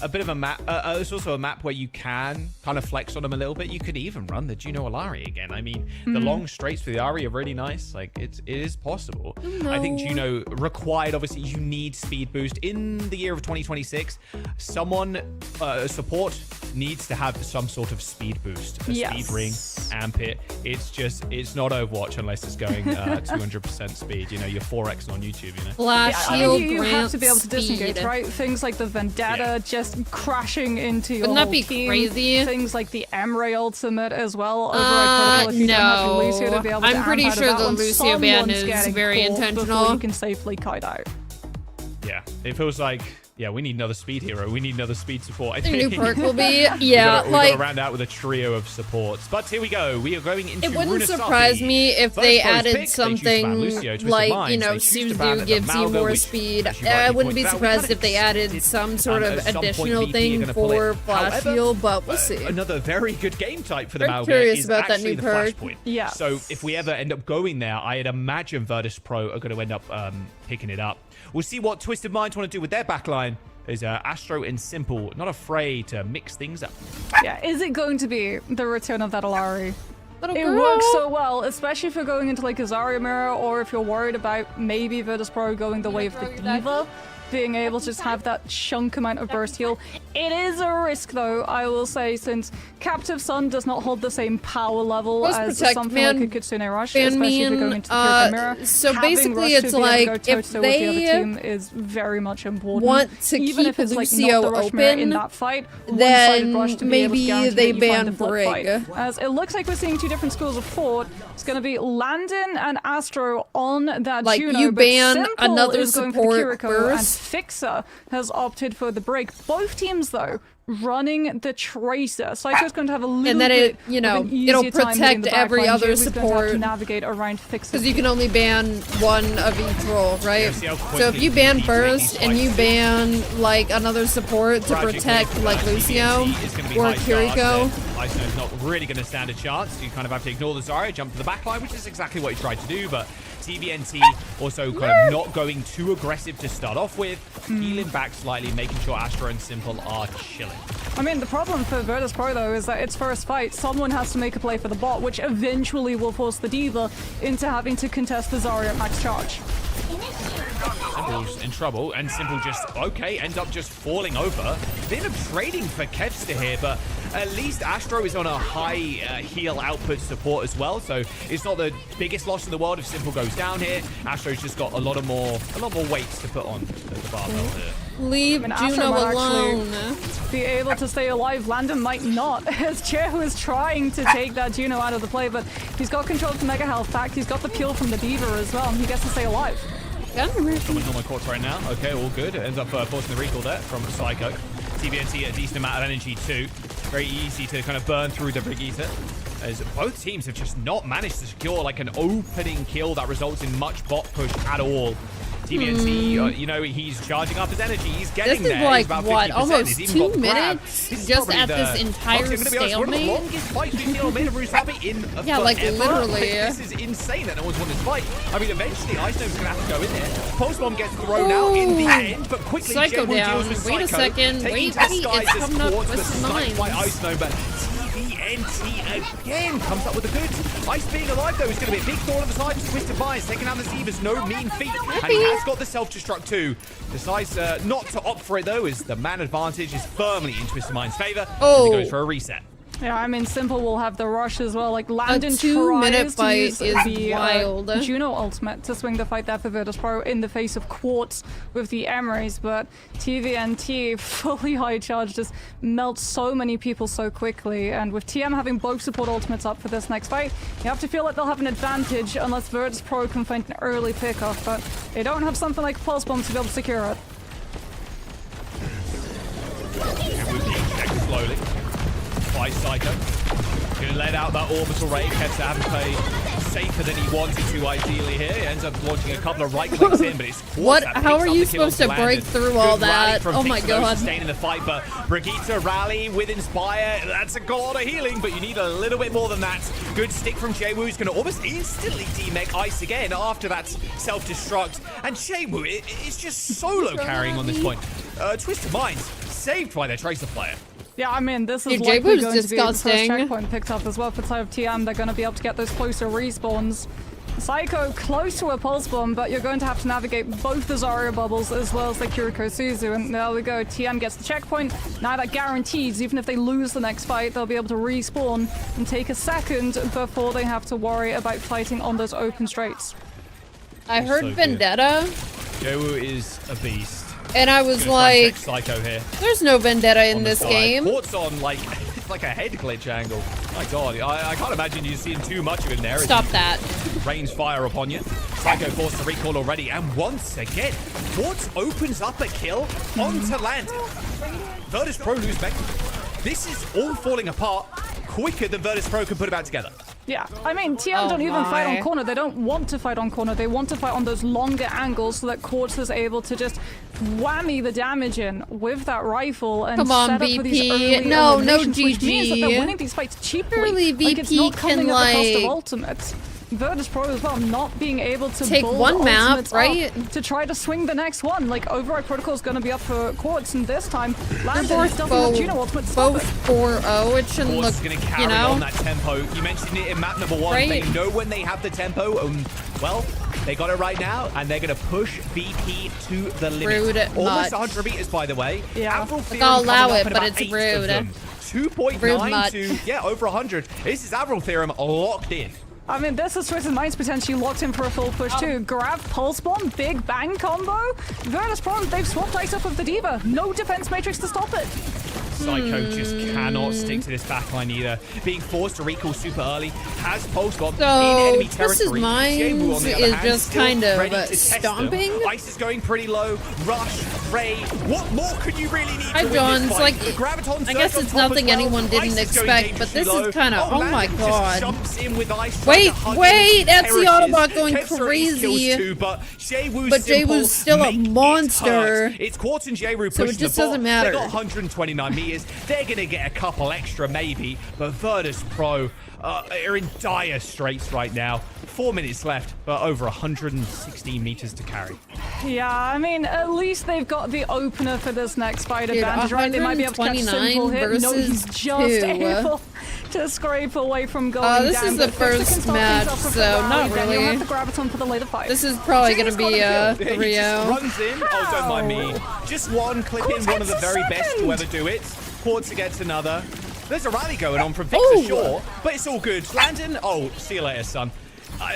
a bit of a map. It's also a map where you can kind of flex on them a little bit. You could even run the Juno Alari again. I mean, the long straights for the Ari are really nice. Like, it is possible. I think Juno required, obviously, you need speed boost. In the year of 2026, someone, support needs to have some sort of speed boost. A speed ring, amp it. It's not Overwatch unless it's going 200% speed. You know, you're 4x on YouTube, you know? Flash I shield, mean, you have to be able to speed. disengage, right? Things like the Vendetta just crashing into your Wouldn't that whole be team. crazy? Things like the Emre ultimate as well. Override if you don't have Lucio to be able to I'm pretty amp out of sure that the one. Lucio ban Someone's is getting very caught intentional. before you can safely kite out. Yeah, it feels like, yeah, we need another speed hero. We need another speed support. I The think new perk will be, yeah, we've got to round out with a trio of supports. But here we go. We are going into It wouldn't Runasapi. surprise me if they First added pick, they choose to ban something Lucio, Twisted like, Minds. you know, They choose to ban Suzu the gives you Malga, more which, speed. as you rightly I wouldn't be pointed out, we surprised kind if they added some sort at of some point additional VP are thing gonna pull for it. Flash However, Shield, but we'll see. Another very good game type for the Very Malga curious is about that actually new the perk. Flashpoint. Yeah. So if we ever end up going there, I'd imagine Virtus Pro are going to end up picking it up. We'll see what Twisted Minds want to do with their backline. Is Astro and Simple not afraid to mix things up? Yeah, is it going to be the return of that Alari? Little It girl. works so well, especially if you're going into like a Zarya mirror, or if you're worried about maybe Virtus Pro going the way of the Diva, being able to just have that chunk amount of burst heal. It is a risk though, I will say, since Captive Sun does not hold the same power level Let's as protect something man, like a Kitsune Rush, ban especially if me you're going into the Purified Mirror. so Having basically Rush it's to be able to like go if toe-to-toe with the other they team is very much important. want to Even keep if it's like Lucio not the Rush mirror in open, that fight, then one-sided Rush to be able to maybe guarantee they that you find ban the flip Brig. fight. As it looks like we're seeing two different schools of thought. It's going to be Landon and Astro on that Like, Juno, you but ban Simple another is going for the support Kiriko, and first. Fixer has opted for the break. Both teams, though, running the Tracer. Psycho's going to have a little And then bit you know, of an easier it'll time hitting protect the every backline. other Jay's going to have support. to navigate around Fixer. Because you can only ban one of each role, right? see how So if quickly you ban VP Burst takes and you fights. ban like another support to Tragically, protect like Lucio TBNT is gonna be or high charge Kiriko, there. Iceland's not really going to stand a chance. You kind of have to ignore the Zarya, jump to the backline, which is exactly what he tried to do, but TBNT also kind of not going too aggressive to start off with, healing back slightly, making sure Astro and Simple are chilling. I mean, the problem for Virtus Pro, though, is that its first fight, someone has to make a play for the bot, which eventually will force the Diva into having to contest the Zarya at max charge. Simple's in trouble, and Simple just, okay, ends up just falling over. They end up trading for Kevster here, but at least Astro is on a high heal output support as well, so it's not the biggest loss in the world if Simple goes down here. Astro's just got a lot more weights to put on the barbell here. leave Astro Juno might alone. actually be able to stay alive. Landon might not, as Chehu is trying to take that Juno out of the play, but he's got control of the Mega Health pack. He's got the peel from the Diva as well, and he gets to stay alive. Someone's on my courts right now. Okay, all good. Ends up forcing the recall there from Psycho. TBNT a decent amount of energy too. Very easy to kind of burn through the Brigitte, as both teams have just not managed to secure like an opening kill that results in much bot push at all. TBNT, you know, he's charging up his energy. He's getting This is there. like, He's about what, 50%. almost He's even 2 got grab. minutes This is just probably at this entire I'm gonna be honest, one of the stalemate? longest fights we've seen on Main of Rusabi in Yeah, like, forever. literally. This is insane that no one's won this fight. I mean, eventually, Ice Gnome's gonna have to go in there. Pulse Bomb gets thrown out in the end, but quickly Psycho Jay Wu down. deals with Wait a Psycho, second. taking Wait, to the skies it's as coming up Quartz, with but some sniped by lines. Ice Gnome, but TBNT again comes up with the goods. Ice being alive, though, is going to be a big thorn on the side. Twisted Minds taking down the Zevas, no mean feat. And he has got the self-destruct too. Decides not to opt for it, though, as the man advantage is firmly in Twisted Minds' favor. Oh. As he goes for a reset. Yeah, I mean, Simple will have the rush as well. Like, Landon 2-minute tries to fight use is the wild. Juno ultimate to swing the fight there for Virtus Pro in the face of Quartz with the Emeries, but TVNT fully high charge just melts so many people so quickly, and with TM having both support ultimates up for this next fight, you have to feel like they'll have an advantage unless Virtus Pro can find an early pickoff, but they don't have something like Pulse Bomb to be able to secure it. Slowly. By Psycho. Gonna let out that orbital ray. Kevster having played safer than he wanted to ideally here. He ends up launching a couple of right clicks in, but it's What? that How picks are up you the kill supposed to onto break Landon. through all Good rally that? from Oh my Fixer, though, god. sustaining the fight, but Brigitte rally with Inspire. That's a lot of healing, but you need a little bit more than that. Good stick from Jay-Woo, who's going to almost instantly demech Ice again after that self-destruct. And Jay-Woo is just solo carrying on this point. Twisted Minds saved by their Tracer player. Yeah, I mean, this is Dude, likely J-Boo's going to be the first disgusting. checkpoint picked up as well for side of TM. They're going to be able to get those closer respawns. Psycho close to a pulse bomb, but you're going to have to navigate both the Zarya bubbles as well as the Kiriko Suzu. And there we go. TM gets the checkpoint. Now that guarantees, even if they lose the next fight, they'll be able to respawn and take a second before they have to worry about fighting on those open straights. I heard so good. Vendetta, Joe is a beast. and I was Gonna try and like, check Psycho here. there's no Vendetta in On the this side. game. Quartz on like it's like a head glitch angle. My god, I can't imagine you seeing too much of him there. Stop that. Rains fire upon you. Psycho forced to recall already, and once again, Quartz opens up a kill onto land. Virtus Pro lose back. This is all falling apart quicker than Virtus Pro can put it back together. Yeah, I mean, TM don't even fight on corner. They don't want to fight on corner. They want to fight on those longer angles so that Quartz is able to just whammy the damage in with that rifle and Come on, set up for these VP. early No eliminations, which means that GG. they're winning these fights cheaply. Surely Like, it's VP not coming can, at the cost of like, ultimates. Virtus Pro as well, not being able to take build one map, ultimates right? up to try to swing the next one. Like, Override Protocol is going to be up for Quartz, and this time, Landon doesn't have Juno ultimate to stop it. 4-0. It shouldn't look, Quartz is going to carry you know. on that tempo. You mentioned it in map number 1. Right. They know when they have the tempo. Well, they got it right now, and they're going to push VP to the limit. Rude Almost much. 100 meters, by the way. Yeah. Avril Like, Theorem I'll allow coming up it, in but about it's 8 of rude. them. Rude 2.9 much. to, yeah, over 100. This is Avril Theorem locked in. I mean, this is Twisted Minds potentially locked in for a full push too. Grab, Pulse Bomb, Big Bang combo. Virtus Pro, they've swapped ice up with the Diva. No defense matrix to stop it. Psycho just cannot stick to this backline either. Being forced to recall super early, has Pulse Bomb in So, enemy Twisted territory. Minds Jaemu, on the other is hand, just still kind of ready to test them. stomping. Ice is going pretty low. Rush, Ray. What more could you really need Hi, to win John. this It's fight? like, The Graviton I guess surge it's on top nothing as well. anyone didn't Ice is going expect, but dangerously this low. is kind of, oh my Landon god. Just jumps in with ice, trying Wait, to hug him wait, and that's the perishes. Autobot going Kev's already crazy. kills too, but Jaewoo's But simple Jaewoo's still a make it monster. hurt. It's Quartz and Jaewoo So it pushing just the ball. doesn't matter. They got 129 meters. They're going to get a couple extra maybe, but Virtus Pro are in dire straits right now. 4 minutes left, but over 116 meters to carry. Yeah, I mean, at least they've got the opener for this next fight Dude, advantage, right? They might be able to catch simple hit. No, he's versus just 2. able to scrape away from going This down. is the But Krista can first start match, things off with so the rally, not then you'll really. have the Graviton for the later fight. This is probably going to be a He just 3-0. runs in. Oh, don't mind me. Just one, clip in, one of the very best to ever do it. Quartz gets another. There's a rally going on from Victor Shaw, but it's all good. Landon, oh, see you later, son.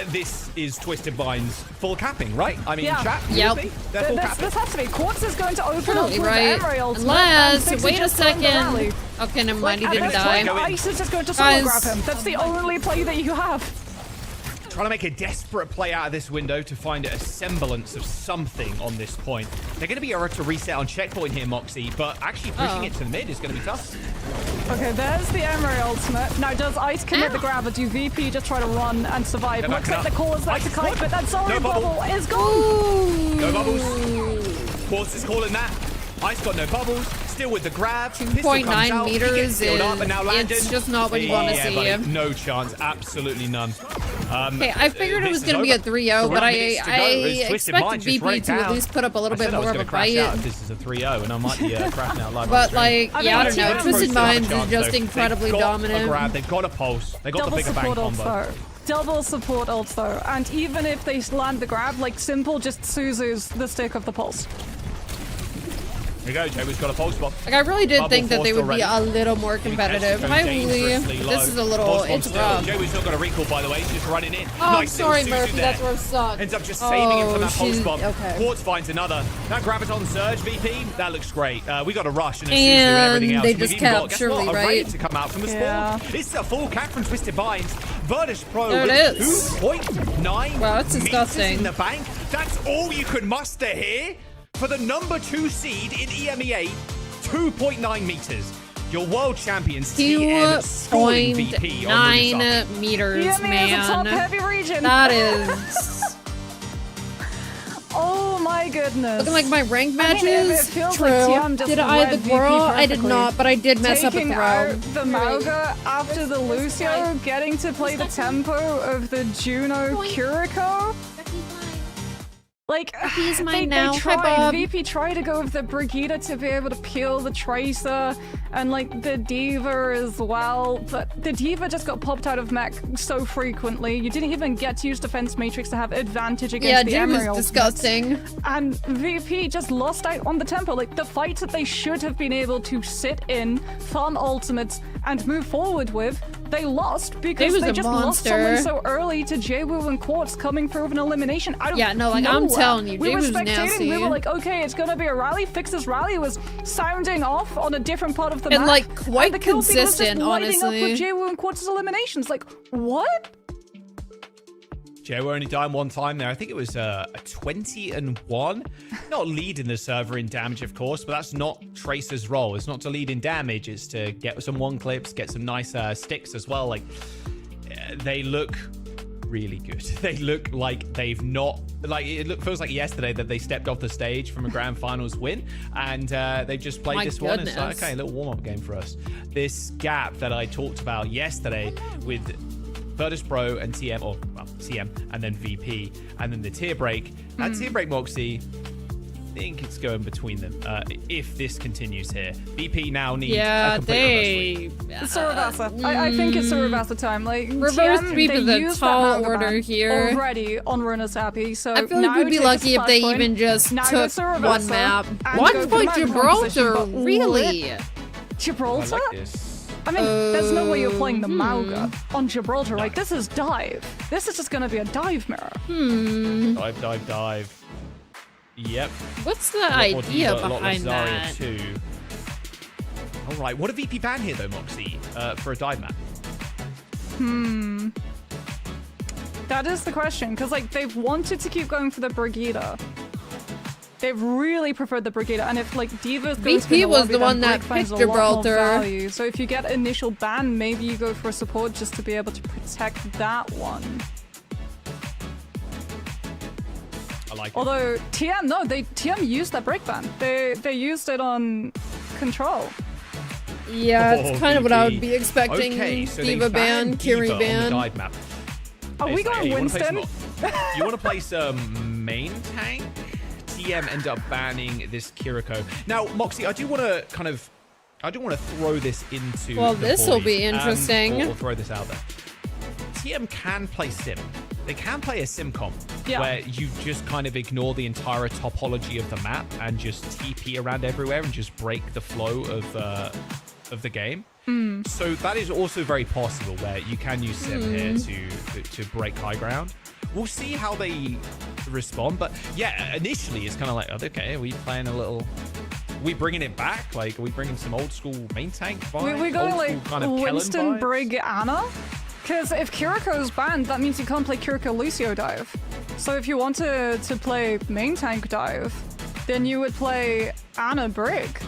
This is Twisted Minds full capping, right? I mean, chat, Yep. they're full capping. This has to be. Quartz is going to open up Totally with right. Emery ultimate. Unless, and wait a just joined the rally. second. Okay, never mind, he Like, didn't at this die. point, Ice is just going to solo Guys. grab him. That's the only play that you have. Trying to make a desperate play out of this window to find a semblance of something on this point. They're going to be able to reset on checkpoint here, Moxie, but actually pushing it to the mid is going to be tough. Okay, there's the Emery ultimate. Now, does Ice commit the grab, or do VP just try to run and survive? They're Looks backing like the up. call is there to kite, but that sorry No bubble. bubble is gone. No bubbles. Quartz is calling that. Ice got no bubbles. Still with the grab. 2.9 meters Sealed up, and now Landon. it's just not what you want to see. Buddy, no chance. Absolutely none. Okay, I figured it was this is going to be a over. 3-0, but 3 minutes to go. I It's Twisted expect Minds just VP right to at down. least put up a little I bit said I was more of gonna a crash fight. out if this is a 3-0, and I might be crashing out live. But on like, stream. yeah, I don't know. Virtus Pro Twisted still have a Minds is chance, just though. incredibly They've got dominant. A grab. They've got a pulse. They got Double the bigger bang support ult combo. though. Double support ult though. And even if they land the grab, like Simple just Suzu's the stick of the pulse. Here we go. Jaewoo's got a pulse bomb. Like, I really did Bubble think that they forced would be already. a little more competitive. Hi, Uli. Dangerously low. This is a little, Pulse bomb it's still. rough. Jaewoo's not got a recall, by the way. He's just running in. Oh, Nice sorry, little Suzu Murphy. there. That's where it sucked. Ends up just saving him from that pulse she's- bomb. okay. Quartz finds another. That Graviton Surge, VP, that looks great. We got a rush and a Suzu And and everything else. they We've just even got, kept guess Shirley, what, a right? raid to come out from the spawn. Yeah. It's a full cap from Twisted Minds. Virtus Pro There it with is. 2.9 Wow, that's meters disgusting. in the bank. That's all you could muster here for the number 2 seed in EMEA. 2.9 meters. Your world champions TN scoring VP on running 2.9 meters, EMEA is a top man. heavy region. That is. Oh my goodness. Looking like my rank I mean, matches. it feels True. like TM just Did I read the VP throw? I did perfectly. not, but I did mess up a Taking throw. out the Mauga after the Lucio, getting to play the tempo of the Juno Kiriko. Like, He's mine they now. Hi, tried, Bob. VP tried to go with the Brigitte to be able to peel the Tracer and like the Diva as well, but the Diva just got popped out of mech so frequently. You didn't even get to use Defense Matrix to have advantage against the Emery was ultimates. disgusting. And VP just lost out on the tempo. Like, the fights that they should have been able to sit in, farm ultimates, and move forward with, they lost because they just lost someone so early to Jwoo and Quartz coming through with an elimination out of nowhere. I'm telling you, we were Jwoo's spectating, nasty. we were like, okay, it's gonna be a rally. Fix's rally was sounding off on a different part of the map. And, like, quite and the kill feed was just consistent, lighting honestly. up with Jwoo and Quartz's eliminations. Like, what? Jwoo only died one time there. I think it was a 20-1. Not leading the server in damage, of course, but that's not Tracer's role. It's not to lead in damage. It's to get some one clips, get some nice sticks as well. Like, they look really good. They look like they've not... Like, feels like yesterday that they stepped off the stage from a grand finals win, and they've just played this one. It's like, okay, a little warm-up game for us. This gap that I talked about yesterday with Virtus Pro and TM, or well, TM, and then VP, and then the tier break. That tier break, Moxie, I think it's going between them if this continues here. VP now needs a complete Surabasa. I think it's Surabasa time. Like, Reverse TM, sweep they of the used tall that order Magaban here. already on Runners Happy, so I feel like we'd be lucky if they even just took one map. One point Gibraltar, really? Gibraltar? I like this. I mean, there's no way you're playing the Mauga on Gibraltar, right? This is dive. This is just gonna be a dive mirror. Dive, dive, dive. Yep. What's the idea behind that? Too. All right. What a VP ban here, though, Moxie, for a dive map? That is the question, because like they've wanted to keep going for the Brigitte. They've really preferred the Brigitte, and if like Diva goes VP for was the one that finds picked a lot more Gibraltar. value. So if you get initial ban, maybe you go for a support just to be able to protect that one. I like it. Although TM, no, TM used that break ban. They used it on Control. Yeah, it's kind of what I would be expecting. Okay, so Diva ban, Kiri Diva ban. on the dive map. Are we going Winston? You want to play some main tank? TM end up banning this Kiriko. Now, Moxie, I do want to throw this into. Well, the this will boys, be interesting. Or throw this out there. TM can play sim. They can play a sim comp where you just kind of ignore the entire topology of the map and just TP around everywhere and just break the flow of the game. So that is also very possible where you can use sim here to break high ground. We'll see how they respond, but yeah, initially it's kind of like, okay, are we playing a little? Are we bringing it back? Like, are we bringing some old school main tank vibe? We're going old like school kind of Winston, Kellen vibes? Brig, Anna. Because if Kiriko's banned, that means you can't play Kiriko Lucio dive. So if you want to play main tank dive, then you would play Anna Brig.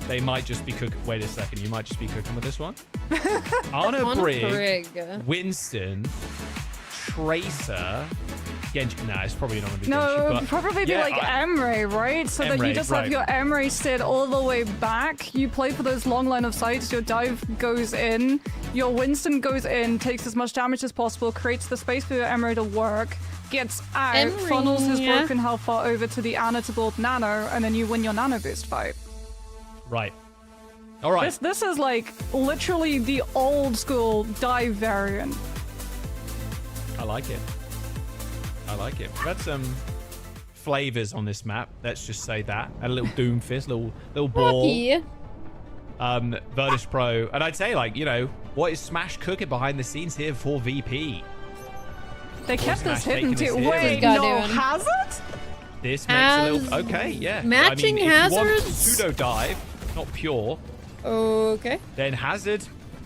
They might just be cooking. Wait a second, you might just be cooking with this one. Anna Brig, Winston, Tracer, Genji. Nah, it's probably not going to be Genji. No, but probably be like Emre, right? So that you Emre, just have your Emre sit all the way back. You play for those long line of sights. Your dive goes in. Your Winston goes in, takes as much damage as possible, creates the space for your Emre to work, gets out, funnels his broken health bar over to the Anna to build Nano, and then you win your Nano boost fight. Right. All right. This is like literally the old school dive variant. I like it. I like it. We've had some flavors on this map. Let's just say that. A little Doomfist, little ball. Virtus Pro. And I'd say, like, you know, what is Smash cooking behind the scenes here for VP? They kept this hidden too. Wait, Wait, no, has it? This makes a little... Okay, yeah. Matching I mean, hazards? If you want pseudo dive, not pure, Okay. then hazard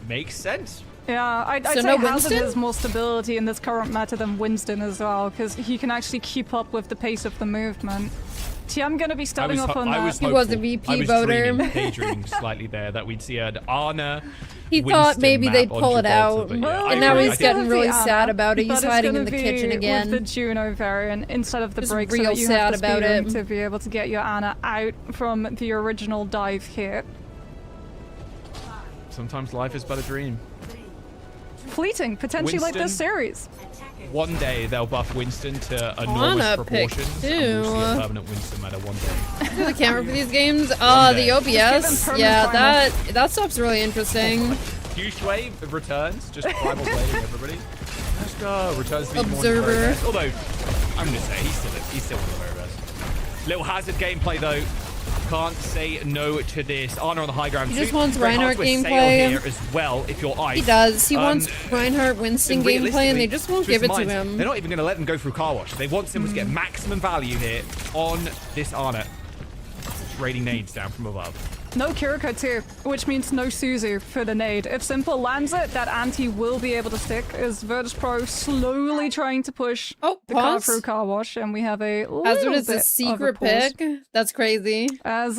makes sense. Yeah, I'd say no Hazard Winston? has more stability in this current meta than Winston as well, because he can actually keep up with the pace of the movement. TM gonna be starting off on that. He was a VP voter. Daydreaming slightly there that we'd see an Ana. He thought maybe they'd pull it out, but yeah, and now he's getting It's really gonna be sad Anna, about it. He's but it's hiding gonna in the be kitchen again. With the Juno variant instead of the Just break, so real that you sad have the about speed it. to be able to get your Anna out from the original dive hit. Sometimes life is but a dream. fleeting, potentially like this series. One day they'll buff Winston to enormous Wanna pick proportions, too. and we'll see a permanent Winston meta one day. The camera for these games? The OBS. Yeah, that stuff's really interesting. Huge wave returns, just primal blading everybody. Let's go. Returns to the Observer. Although, I'm gonna say he's still one of the very best. Little Hazard gameplay though. Can't say no to this. Ana on the high ground. He just too. wants Very hard Reinhardt to assail gameplay. here as well if you're ice. He does. He wants Reinhardt Winston gameplay, and they just won't give it to him. They're not even going to let them go through car wash. They want Simple to get maximum value here on this Ana. Raiding nades down from above. No Kiriko too, which means no Suzu for the nade. If Simple lands it, that anti will be able to stick. Is Virtus Pro slowly trying to push the car through car wash, and we have a Hazard little is bit a secret of a pause. pick. That's crazy. As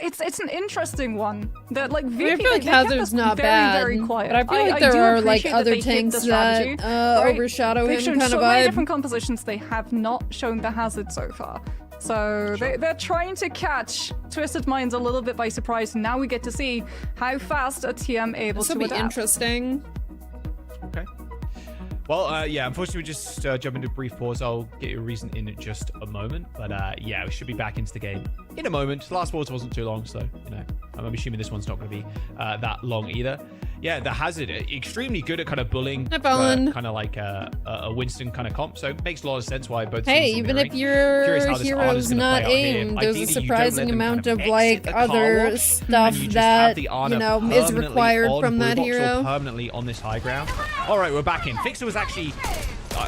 it's an interesting one. That like VP, I feel like they kept Hazard's this not very, bad, very quiet. but I feel like do there are like appreciate that other they hit tanks the strategy, that right? overshadow They've him shown kind so of many vibe. different compositions. They have not shown the Hazard so far. So they're trying to catch Twisted Minds a little bit by surprise. Now we get to see how fast a TM able This to will be adapt. interesting. Okay. Well, yeah, unfortunately, we just jump into a brief pause. I'll get you a reason in just a moment. But yeah, we should be back into the game in a moment. The last pause wasn't too long, so, you know, I'm assuming this one's not going to be that long either. Yeah, the Hazard, extremely good at kind of bullying, kind of like a Winston kind of comp. So it makes a lot of sense why both Hey, teams are even mirroring. if your Curious how this hero's Ana's gonna not play out here. aimed, there's a Ideally, you don't let surprising them amount kind of exit like the car other wash, stuff and you just that have the Ana you know is permanently required on from that Bullbox or hero. permanently on this high ground. All right, we're back in. Fixer was actually,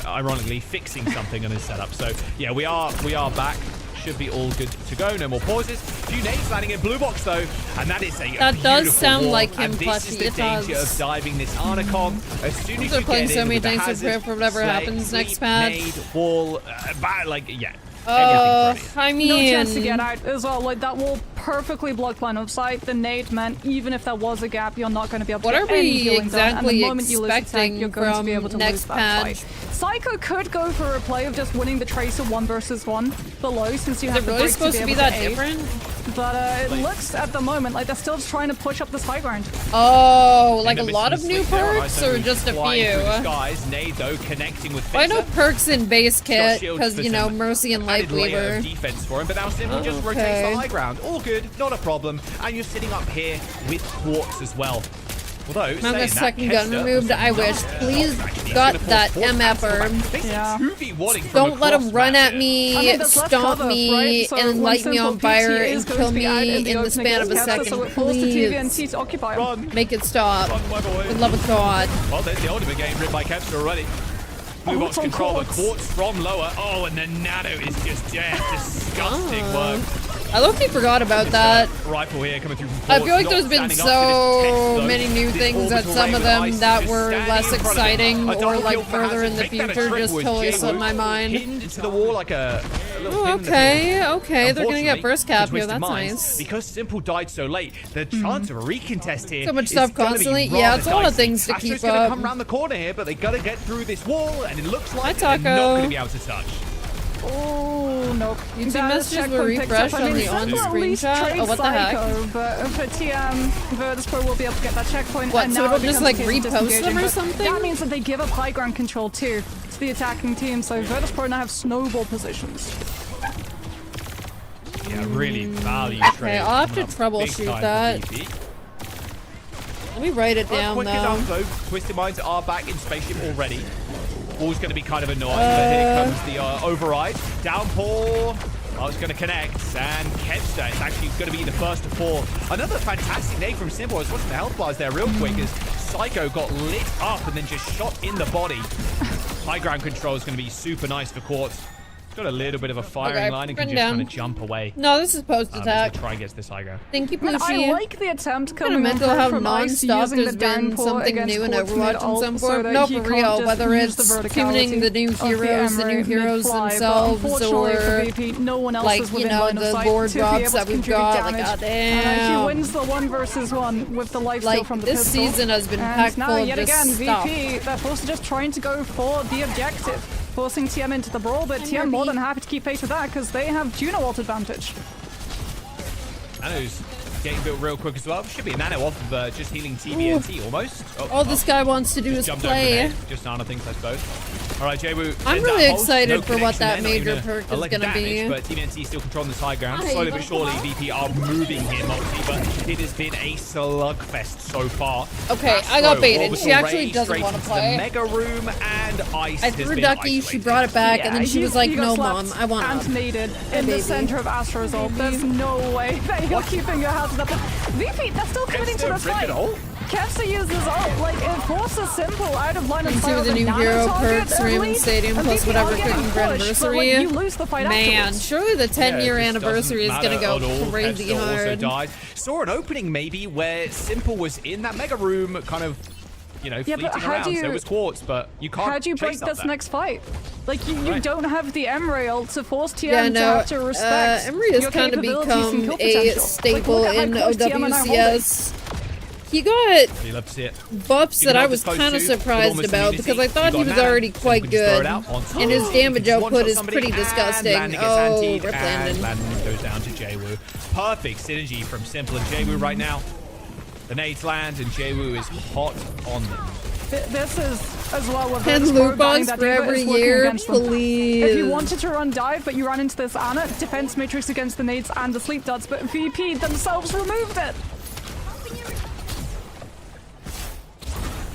ironically, fixing something on his setup. So yeah, we are back. Should be all good to go. No more pauses. Few nades landing in blue box though, and that is a That does beautiful sound wall. like him, And this is Plushie. the It danger does. of diving this Anacom. As soon as They're you playing get so in many with the tanks to Hazard, prepare for whatever slay, happens next sleep, patch. nade, wall, like yeah. I mean, no chance to get out as well. Like that will perfectly block line of sight. The nade meant even if there was a gap, you're not going to be able to What get are we any healing done. And exactly the moment you lose the tank, expecting you're going to be from able to next lose that patch? fight. Psycho could go for a play of just winning the Tracer 1 versus 1 below, since you Is have it the really break supposed to be able that aid. different? But it looks at the moment like they're still trying to push up this high ground. Oh, like a And lot of new perks or just a few? Skies. Nade though connecting with Why no Fixer. perks in base kit? Shields Because, for you know, some Mercy and added layer Lightweaver. of defense for him, but now Simple just rotates Okay. the high ground. All good, not a problem. And you're sitting up here with Quartz as well. Although, Not saying the that, second gun Kester removed. I wish. Please got that MF'er. Don't let him run at me, stomp me, and light me on fire and kill me in the span of a second. Please. Make it stop. For the love of God. Well, there's the ultimate game written by Kepster already. Blue box control, but Quartz from lower. Oh, and the nano is just dead. Disgusting work. I low-key forgot about that. Rifle here coming through from I Quartz, feel like not there's been standing up to this so test, though. many new This things that orbital some ray of with them ice that just were standing less in front of him. exciting A or double like kill for further in Hazard. the Make that a future trick just with totally Jay slipped my Wu. mind. Pinned into the wall like a little Oh, pin in the okay, wall. okay, they're gonna get Unfortunately, first cap for here, Twisted that's Minds, nice. Because Simple died so late, the chance of a recontest here So much is stuff gonna be constantly. Yeah, rather it's a lot of dicey. things to Astro's keep gonna up. come around the corner here, but they gotta get through this wall, and it looks like Hi, they're not Taco. gonna be able to touch. Oh, nope. YouTube That messages checkpoint were picked refreshed up. I on mean, the Simple at on-screen least chat? trades Oh, what the heck? Psycho, but for TM, Virtus Pro will be able to get that checkpoint. What, and so now it'll it just, becomes like, a case of repost them disengaging, or but something? That means that they give up high ground control too to the attacking team, so Virtus Pro now have snowball positions. Yeah, really value Okay, trade. I'll have to coming up big troubleshoot time for that. VP. Let me write it Well, down, quick though. enough, though. Twisted Minds are back in spaceship already. Wall's going to be kind of annoying, but here comes the override. Downpour. Oh, it's going to connect, and Kepster is actually going to be the first to fall. Another fantastic nade from Simple. I was watching the health bars there real quick as Psycho got lit up and then just shot in the body. High ground control is going to be super nice for Quartz. Got a little bit of a firing Okay, line and can written just down. kind of jump away. No, this is post-attack. Try and get this high ground. Thank you, I mean, Plushie. I like the attempt Kind coming of mental over how from Ice non-stop using there's the been downpour something against new in Quartz Overwatch mid-ult and some so form. that No, he for can't real. just Whether use it's the tuning the new verticality of the heroes, the new Emery heroes mid-fly, but themselves, unfortunately or for VP, no one else like, is you within know, line of the sight board to be drops able that to we've contribute got. Like, damage. goddamn. He wins the 1 versus 1 with the lifesteal Like, from the this pistol. season has been And packed now, full of yet this again, stuff. VP, they're forced to just trying to go for the objective, forcing TM into the brawl, but TM more than happy to keep pace with that because they have Juno ult advantage. Nano's getting built real quick as well. Should be a nano off of just healing TBNT almost. All this guy wants to do is jumped over the play. net. Just Ana thinks, I suppose. All right, Jaywu. I'm really excited for what that major perk is going to be. But TBNT still controlling the high ground. Slowly but surely, VP are moving him, obviously, but it has been a slugfest so far. Okay, I got baited. She actually doesn't want to play. The Mega Room and Ice I threw Ducky, she brought it back, and then she was like, no, Mom, I want and needed in the center of Astro's ult. There's no way that you're keeping your houses up. VP, they're still committing to the fight. Kevsa uses ult, like it forces Simple out of line of sight. The new hero perks, Raymond Stadium, plus whatever cooking for anniversary. You lose the fight Man, afterwards. surely the 10-year anniversary is gonna go crazy hard. Also died. Saw an opening maybe where Simple was in that Mega Room, kind of, you know, fleeting around. So was Quartz, but you can't. How do you break this next fight? Like you don't have the Emery ult to force TM Yeah, to no, have to respect Emery has your kind of capabilities and become kill a potential. staple Like, in look at how close TM are now OWCS. He got you love to see it. buffs that I was kind of surprised about because I thought he was already quite good, and his damage output is pretty disgusting. Oh, rip Landon. Landon goes down to Jaywu. Perfect synergy from Simple and Jaywu right now. The nades land and Jaywu is hot on them. This is as well with And loot box for every year, please. If you wanted to run dive, but you ran into this Ana, defense matrix against the nades and the sleep dots, but VP themselves removed it.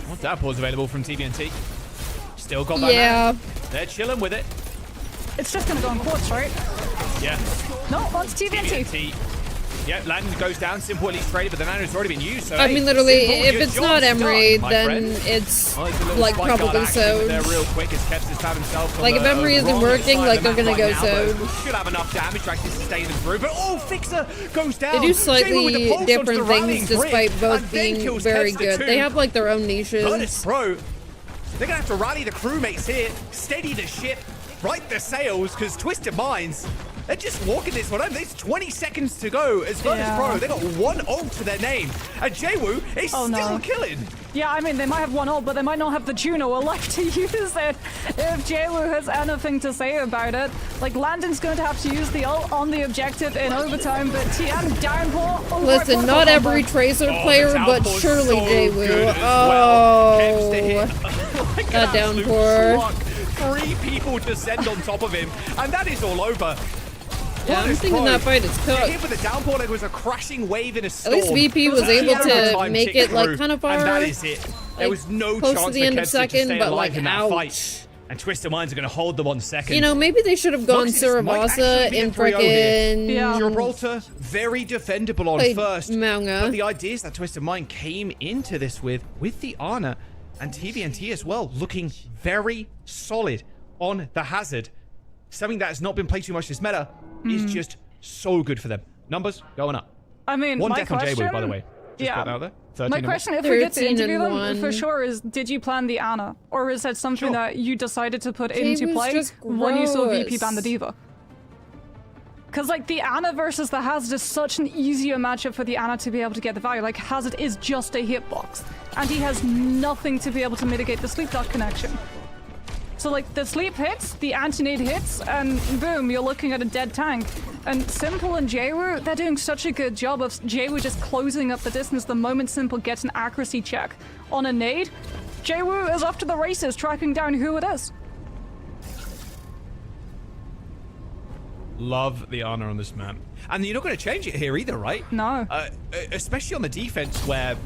Well, that pause available from TBNT. Still got that. Yeah. They're chilling with it. It's just gonna go on Quartz, right? Yeah. No, on TBNT. Yeah, Landon goes down. Simple at least traded, but the nano's already been used. So I mean, literally, Simple, if your it's job's not Emery, done, my then friend. it's Oh, it's a little like spike guard probably action so. there real quick as Kevs has found himself on Like if the Emery isn't wrong working, side like of they're the gonna map go right now, so. but should have enough damage to actually sustain them through. But Fixer goes down. They do Jaywu with the slightly pulse onto different the rallying things grid, despite both and then being kills very Kevs good. too. They have like their own niches. Virtus Pro, they're gonna have to rally the crewmates here, steady the ship, right the sails, because Twisted Minds, they're just walking this one home. There's 20 seconds to go as Virtus Pro. They got one ult to their name, and Jaywu is still killing. Yeah, I mean, they might have one ult, but they might not have the Juno alive to use it. If Jaywu has anything to say about it, like Landon's going to have to use the ult on the objective in overtime, but TM downpour. Listen, not every Tracer player, but surely Jaywu. Oh, that downpour. 3 people descend on top of him, and that is all over. Yeah, I'm thinking that fight is cooked. Hit with a downpour, there was a crashing wave in a storm. At least VP was able to make it like kind of far. And that is it. There was no close chance to the for end of Kevs to second, stay but alive like in that ouch. fight. And Twisted Minds are going to hold them on second. You know, maybe they should have gone Suravasa in frickin' Gibraltar, very defendable on played first. Manga. But the idea is that Twisted Mind came into this with the Ana and TBNT as well, looking very solid on the hazard. Something that has not been played too much this meta is just so good for them. Numbers going up. I mean, one my death on question, Jaywu, by the way. Just put that out there. 13 my and question, one. if we get to 13 interview and them one. for sure, is did you plan the Ana, or is that something that you decided to put Jaywu's into play just when you saw VP gross. ban the Diva? Because like the Ana versus the Hazard is such an easier matchup for the Ana to be able to get the value. Like Hazard is just a hitbox, and he has nothing to be able to mitigate the sleep dot connection. So like the sleep hits, the anti-nade hits, and boom, you're looking at a dead tank. And Simple and Jaywu, they're doing such a good job of Jaywu just closing up the distance the moment Simple gets an accuracy check on a nade. Jaywu is off to the races, tracking down who it is. Love the Ana on this map. And you're not going to change it here either, right? No. Especially on the defense where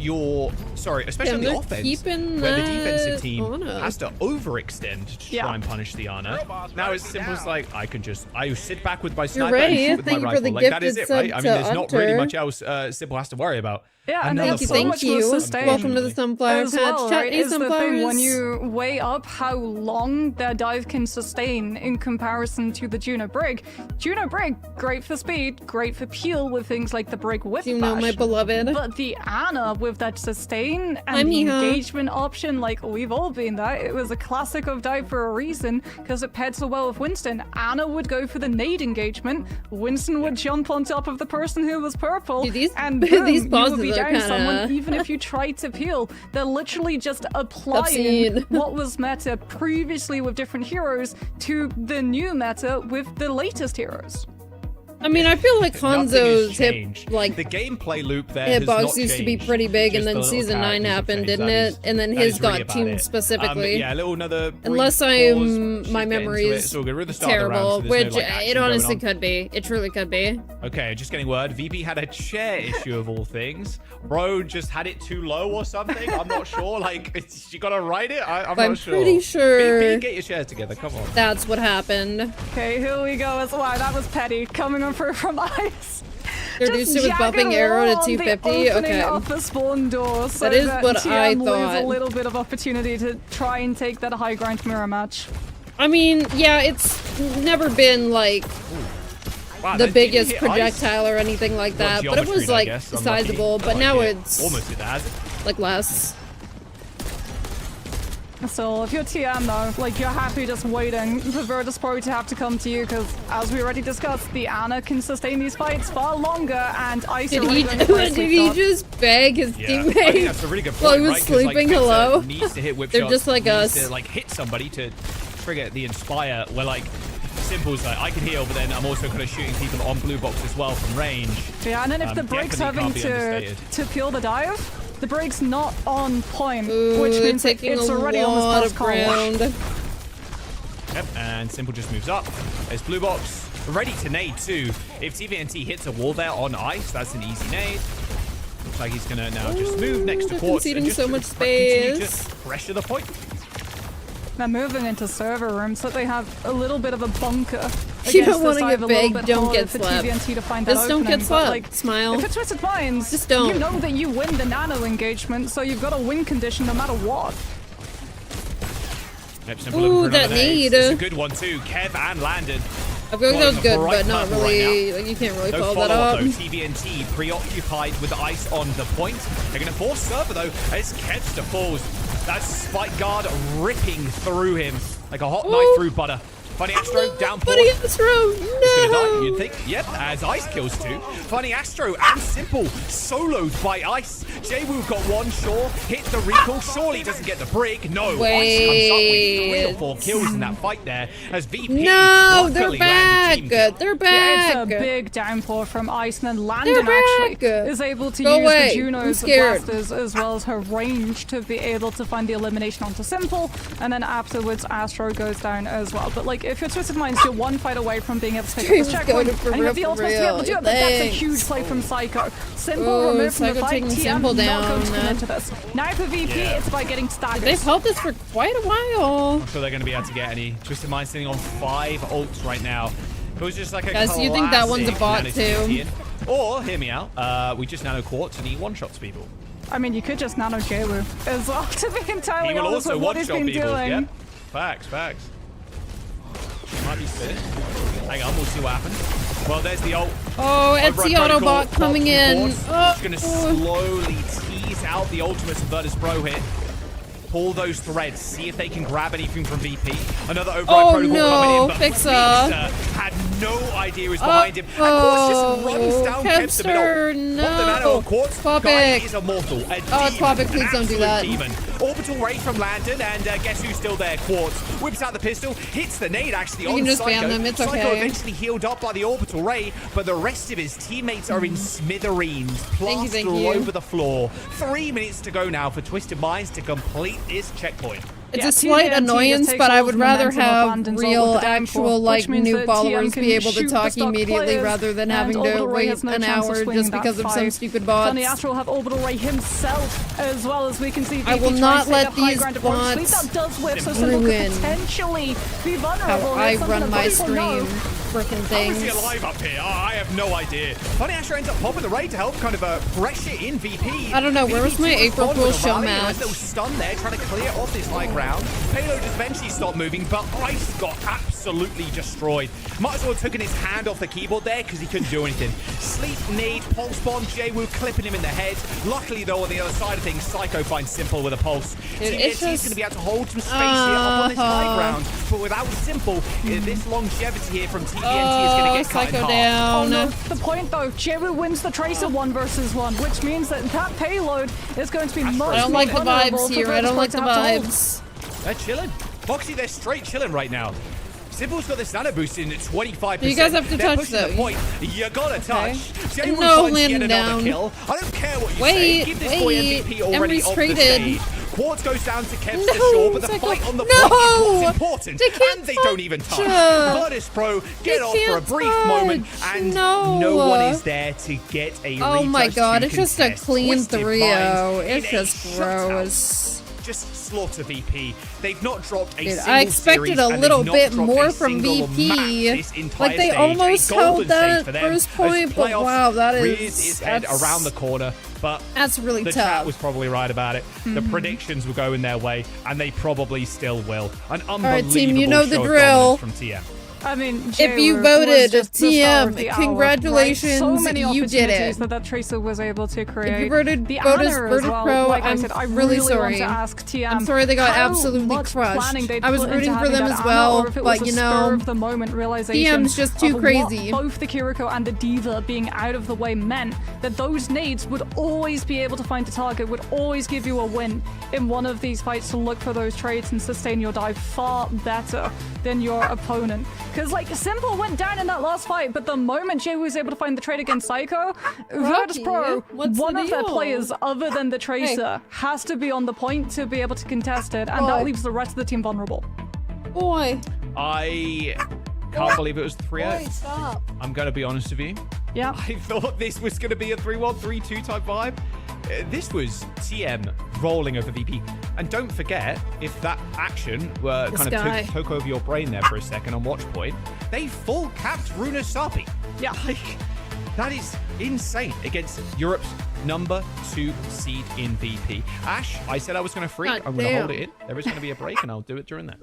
especially on the they're offense, keeping where the that defensive team Ana. has to overextend to try and punish the Ana. Now it's simple as like, I sit back with my sniper and shoot with my Thank you for rifle. the Like, that is gifted it, right? sub I mean, there's to not really Hunter. much else Simple has to worry about. Yeah, and Another it's point. so much more sustained. Welcome to the Sunflower As Patch. well, Chat right, these is the thing sunflowers. when you weigh up how long their dive can sustain in comparison to the Juno Brig. Juno Brig, great for speed, great for peel with things like the Brig Whip Juno, Bash. my beloved. But the Ana with that sustain and I'm the here. engagement option, like we've all been that. It was a classic of dive for a reason because it paired so well with Winston. Ana would go for the nade engagement. Winston would jump on top of the person who was purple, and boom, these you pauses would be are down kinda- someone even if you tried to peel. They're literally just applying Obscene. what was meta previously with different heroes to the new meta with the latest heroes. I mean, I feel like Nothing has Hanzo's changed. hit the gameplay loop there has hitbox not used to be changed. pretty big, and Just then the little season 9 characters have happened, changed. didn't That it? is- And then that his is really got about tuned it. specifically. Yeah, a little another. Unless my memory is terrible, which it honestly could be. It truly could be. Okay, just getting word. VP had a chair issue of all things. Bro just had it too low or something. I'm not sure. Like, you gotta write it. I'm not sure. pretty sure. VP, get your chairs together. Come on. That's what happened. Okay, here we go. Wow, that was petty. Coming on from ice. Introduced it with bumping arrow to 250. Okay. Of the spawn door, so That is what TM I lose thought. a little bit of opportunity to try and take that high ground mirror match. I mean, yeah, it's never been like Wow, the that biggest didn't hit projectile or anything like that, but it geometry, was I like guess. Unlucky. sizable. But I now like it. it's Almost it has. like less. So if you're TM though, like you're happy just waiting for Virtus Pro to have to come to you, because as we already discussed, the Ana can sustain these fights far longer, and Ice Did already he, doing the first did week he dot. just beg his Yeah. teammate I think that's a really good point, while he was right? 'Cause, like, sleeping? Fixer Hello? needs to hit whip They're shots, just like needs us. to like hit somebody to trigger the Inspire, where like Simple's like, I can heal, but then I'm also kind of shooting people on blue box as well from range. Yeah, and then if the break's Definitely having can't be understated. to peel the dive, the break's not on point, Ooh, which means that taking it's a already on lot this of past call. ground. Yep, and Simple just moves up. There's blue box, ready to nade too. If TVNT hits a wall there on ice, that's an easy nade. Looks like he's gonna now just move next to they're Quartz and conceding just so much continue to space. pressure the point. They're moving into server rooms, so they have a little bit of a bunker. You against don't want this to dive, get a little big, bit don't harder get for slapped. TVNT to find that Just don't opening, get but, slapped. like, Smile. If it's Twisted Minds, Just don't. you know that you win the nano engagement, so you've got a win condition no matter what. Yep, Simple Ooh, looking for that another nade. need. It's a good one too. Kev and Landon. I feel like that was Got good, him right but not purple really. right Like, you can't really now. No follow that follow-up up. though. TVNT preoccupied with the ice on the point. They're going to force server though as Kevster falls. That spike guard ripping through him like a hot knife through butter. Funny Astro down point. Funny Astro, Gonna die, no! you'd think. Yep, as Ice kills two. Funny Astro and Simple soloed by Ice. Jwoo got one, sure. Hit the recall. Surely doesn't get the break. No, Ice comes up with 3 or 4 kills in that fight there. As VP No, they're luckily back. landed team kill. They're back. Yeah, it's a big downpour from Ice, and then Landon They're actually back. is able to Go use away. the Juno's I'm scared. blasters as well as her range to be able to find the elimination onto Simple, and then afterwards Astro goes down as well. But like, if you're Twisted Minds, you're one fight away from being able to take up this Stream's checkpoint, going for and you have the real, ultimate to be able to do it, but that's a thanks. huge play from Psycho. Simple Oh, removed from the Psycho fight, taking TM Simple not going to down. commit to this. Now for VP, Yeah. it's about getting staggers. They've held this for quite a while. I'm sure they're going to be able to get any. Twisted Mind sitting on 5 ults right now. It was just like a Guys, you think that one's a classic bot nano too? TNT. Or, hear me out, we just nano Quartz and he one-shots people. I mean, you could just nano Jwoo as well, to be entirely He will honest also with what he's one-shot been people. doing. Yep. Facts. Might be spinning. Hang on, we'll see what happens. Well, there's the ult. Oh, it's Override the protocol, Autobot coming in. Oh. Just going to slowly tease out the ultimates of Virtus Pro here. Pull those threads. See if they can grab anything from VP. Another override protocol coming in. But Fixer had no idea he was behind him. And Quartz just runs down Kev's the Kevster, middle. What the nano on Quartz? Quapic. Guy is immortal. A demon, Quapic, please an don't do absolute that. Demon. Orbital Ray from Landon, and guess who's still there? Quartz whips out the pistol, hits the nade actually You on can just Psycho. ban them, it's Psycho okay. eventually healed up by the Orbital Ray, but the rest of his teammates are in smithereens, plastered Thank all you. over the floor. 3 minutes to go now for Twisted Minds to complete this checkpoint. It's Yeah, a slight TNT annoyance, just but takes I all would the rather momentum of have Landon's real, ult with the actual, downpour, like, which means new that followers TM can be able to shoot the talk stock immediately players, rather than and having to Orbital Ray wait has no an chance of hour swinging just that because of some fight. stupid bots. Funny Astro will have Orbital Ray himself, as well as we can see I VP will trying not to let take up high these ground approach. Sleep bots that does whip, so Simple could ruin potentially be vulnerable. how I That's something run that my most people know. stream. Frickin' How is things. he alive up here? I have no idea. Funny Astro ends up popping the Ray to help kind of pressure in VP. I don't know, where was my VP April respond with Fool's a show rally, match? Nice little stun there, trying to clear off this high ground. Payload just eventually stopped moving, but Ice got absolutely destroyed. Might as well have taken his hand off the keyboard there because he couldn't do anything. Sleep, nade, pulse bomb, Jwoo clipping him in the head. Luckily though, on the other side of things, Psycho finds Simple with a pulse. Dude, it's TNT is just- going to be able to hold some space here up on this high ground, but without Simple, this longevity here from TNT is going to get cut in Psycho half. down. Oh no, the point though, Jwoo wins the Tracer 1 versus 1, which means that that payload is going to be much I don't more like the vulnerable vibes for here. I Virtus don't Pro like to the have to hold. vibes. They're chilling. Foxy, they're straight chilling right now. Simple's got this nano boost in at 25%. You guys have to They're touch pushing the though. point. You gotta touch. Jay will No, find yet landing another down. kill. I don't care what you Wait, say. Give this boy wait. MVP already Emery's off traded. the stage. Quartz goes down to Kev's No, to shore, but the Psycho. fight on the No! point is what's important. They can't And they don't even touch. touch. Virtus Pro They get off for a can't brief moment, touch. and No. no one is there to get a Oh my retouch god, to it's just a contest. clean Twisted 3-0. Minds It's in a just shutout. gross. Just slaughter VP. They've not dropped a Dude, single I expected series, a and little they've not bit dropped more a from single VP. map this entire Like, they stage. almost A golden held that stage for them first as point, but playoffs wow, that rears is- its head that's- around the corner. But That's really the tough. chat was probably right about it. The Mhm. predictions were going their way, and they probably still will. An unbelievable right, team, you know the show of drill. dominance from TM. I mean, If you J-Root voted was just the star of TM, the hour, congratulations, right? So many you did opportunities it. that Tracer was able to create. If you voted the Virtus honor as well, Pro, like I I'm said, I really want sorry. to ask TM. I'm sorry they got how absolutely much crushed. planning they'd I was put into rooting for having them that as honor, well, or if it but was you a know, spur of the moment realization TM's just too of crazy. What both the Kiriko and the Diva being out of the way meant that those nades would always be able to find a target, would always give you a win in one of these fights to look for those trades and sustain your dive far better than your opponent. Because like Simple went down in that last fight, but the moment Jay was able to find the trade against Psycho, Virtus Pro, what's one the of their deal? players other than the Tracer has to be on the point to be able to contest it, and that Boy. leaves the rest of the team vulnerable. Boy. I can't believe it was 3-0. Boy, stop. I'm going to be honest with you. Yeah. I thought this was going to be a 3-1, 3-2 type vibe. This was TM rolling over VP. And don't forget, if that action were This kind of guy. took over your brain there for a second on watch point, they full capped Runa Sapi. Yeah. Like, that is insane against Europe's number 2 seed in VP. Ash, I said I was going to freak. God I'm going to hold damn. it in. There is going to be a break, and I'll do it during that.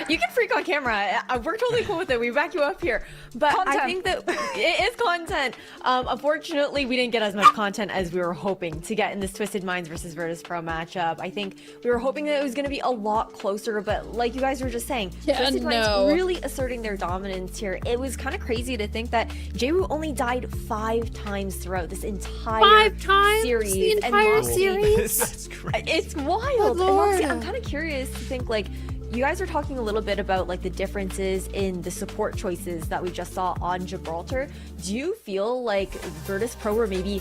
You can freak on camera. We're totally cool with it. We back you up here. But I think that it is content. Unfortunately, we didn't get as much content as we were hoping to get in this Twisted Minds versus Virtus Pro matchup. I think we were hoping that it was going to be a lot closer, but like you guys were just saying, Twisted Minds really asserting their dominance here. It was kind of crazy to think that J-Wu only died 5 times throughout this entire 5 times? series. The And entire Moxie- series? That's crazy. It's wild. Good And Moxie, lord. I'm kind of curious to think like, you guys were talking a little bit about like the differences in the support choices that we just saw on Gibraltar. Do you feel like Virtus Pro were maybe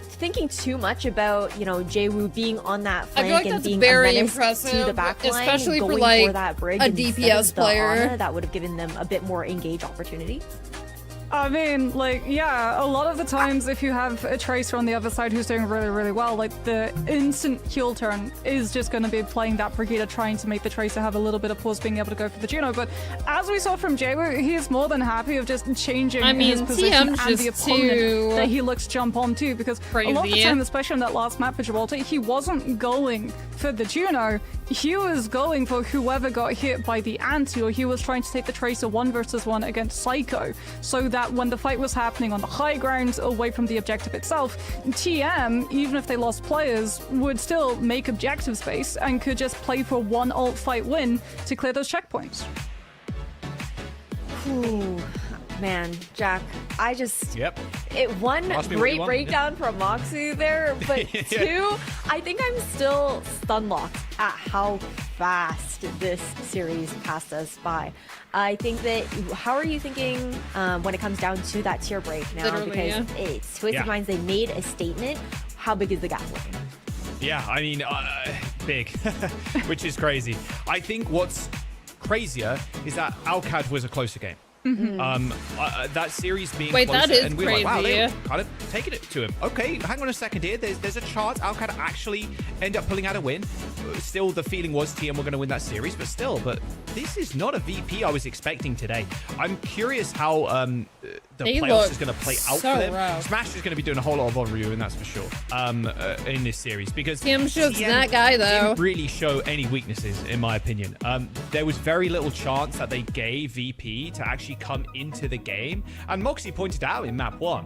thinking too much about, you know, Jay-Woo being on that I flank feel like and that's being very a menace to impressive, the back line, especially for, going like, for that brig a instead DPS of the player. Ana that would have given them a bit more engage opportunity? I mean, like, yeah, a lot of the times if you have a Tracer on the other side who's doing really, really well, like, the instant heal turn is just going to be playing that Brigida, trying to make the Tracer have a little bit of pause, being able to go for the Juno. But as we saw from Jay-Woo, he is more than happy of just changing I mean, his position TM's and the just opponent too that he looks to jump onto, because a lot of the crazy. time, especially on that last map for Gibraltar, he wasn't going for the Juno. He was going for whoever got hit by the anti, or he was trying to take the Tracer 1 versus 1 against Psycho, so that when the fight was happening on the high ground away from the objective itself, TM, even if they lost players, would still make objective space and could just play for one ult fight win to clear those checkpoints. Ooh, man, Jack, I just... Yep. One Ask me what great you want, breakdown from Moxie there, but 2, I think I'm still stun-locked at how fast this series passed us by. I think that, how are you thinking when it comes down to that tier break now? Literally, because it's Twisted Minds, they made a statement. How big is the gap looking? Yeah, I mean, big, which is crazy. I think what's crazier is that Alcad was a closer game. That series being Wait, closer, that is and we were like, wow, crazy. they're kind of taking it to him. Okay, hang on a second here. There's a chance Alcad actually end up pulling out a win. Still, the feeling was TM were going to win that series, but this is not a VP I was expecting today. I'm curious how the They playoffs look is going to play out so for them. rough. Smash is going to be doing a whole lot of on Ryu, and that's for sure. In this series, because TM's just TM that guy, though. didn't really show any weaknesses, in my opinion. There was very little chance that they gave VP to actually come into the game, and Moxie pointed out in map 1,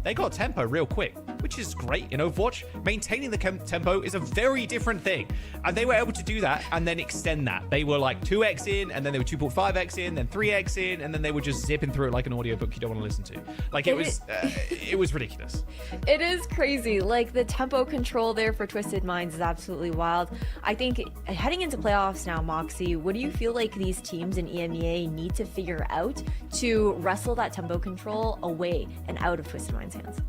they got tempo real quick. which is great in Overwatch. Maintaining the tempo is a very different thing. And they were able to do that and then extend that. They were like 2x in, and then they were 2.5x in, then 3x in, and then they were just zipping through it like an audiobook you don't want to listen to. Like, it was ridiculous. It is crazy. Like, the tempo control there for Twisted Minds is absolutely wild. I think heading into playoffs now, Moxie, what do you feel like these teams in EMEA need to figure out to wrestle that tempo control away and out of Twisted Minds' hands?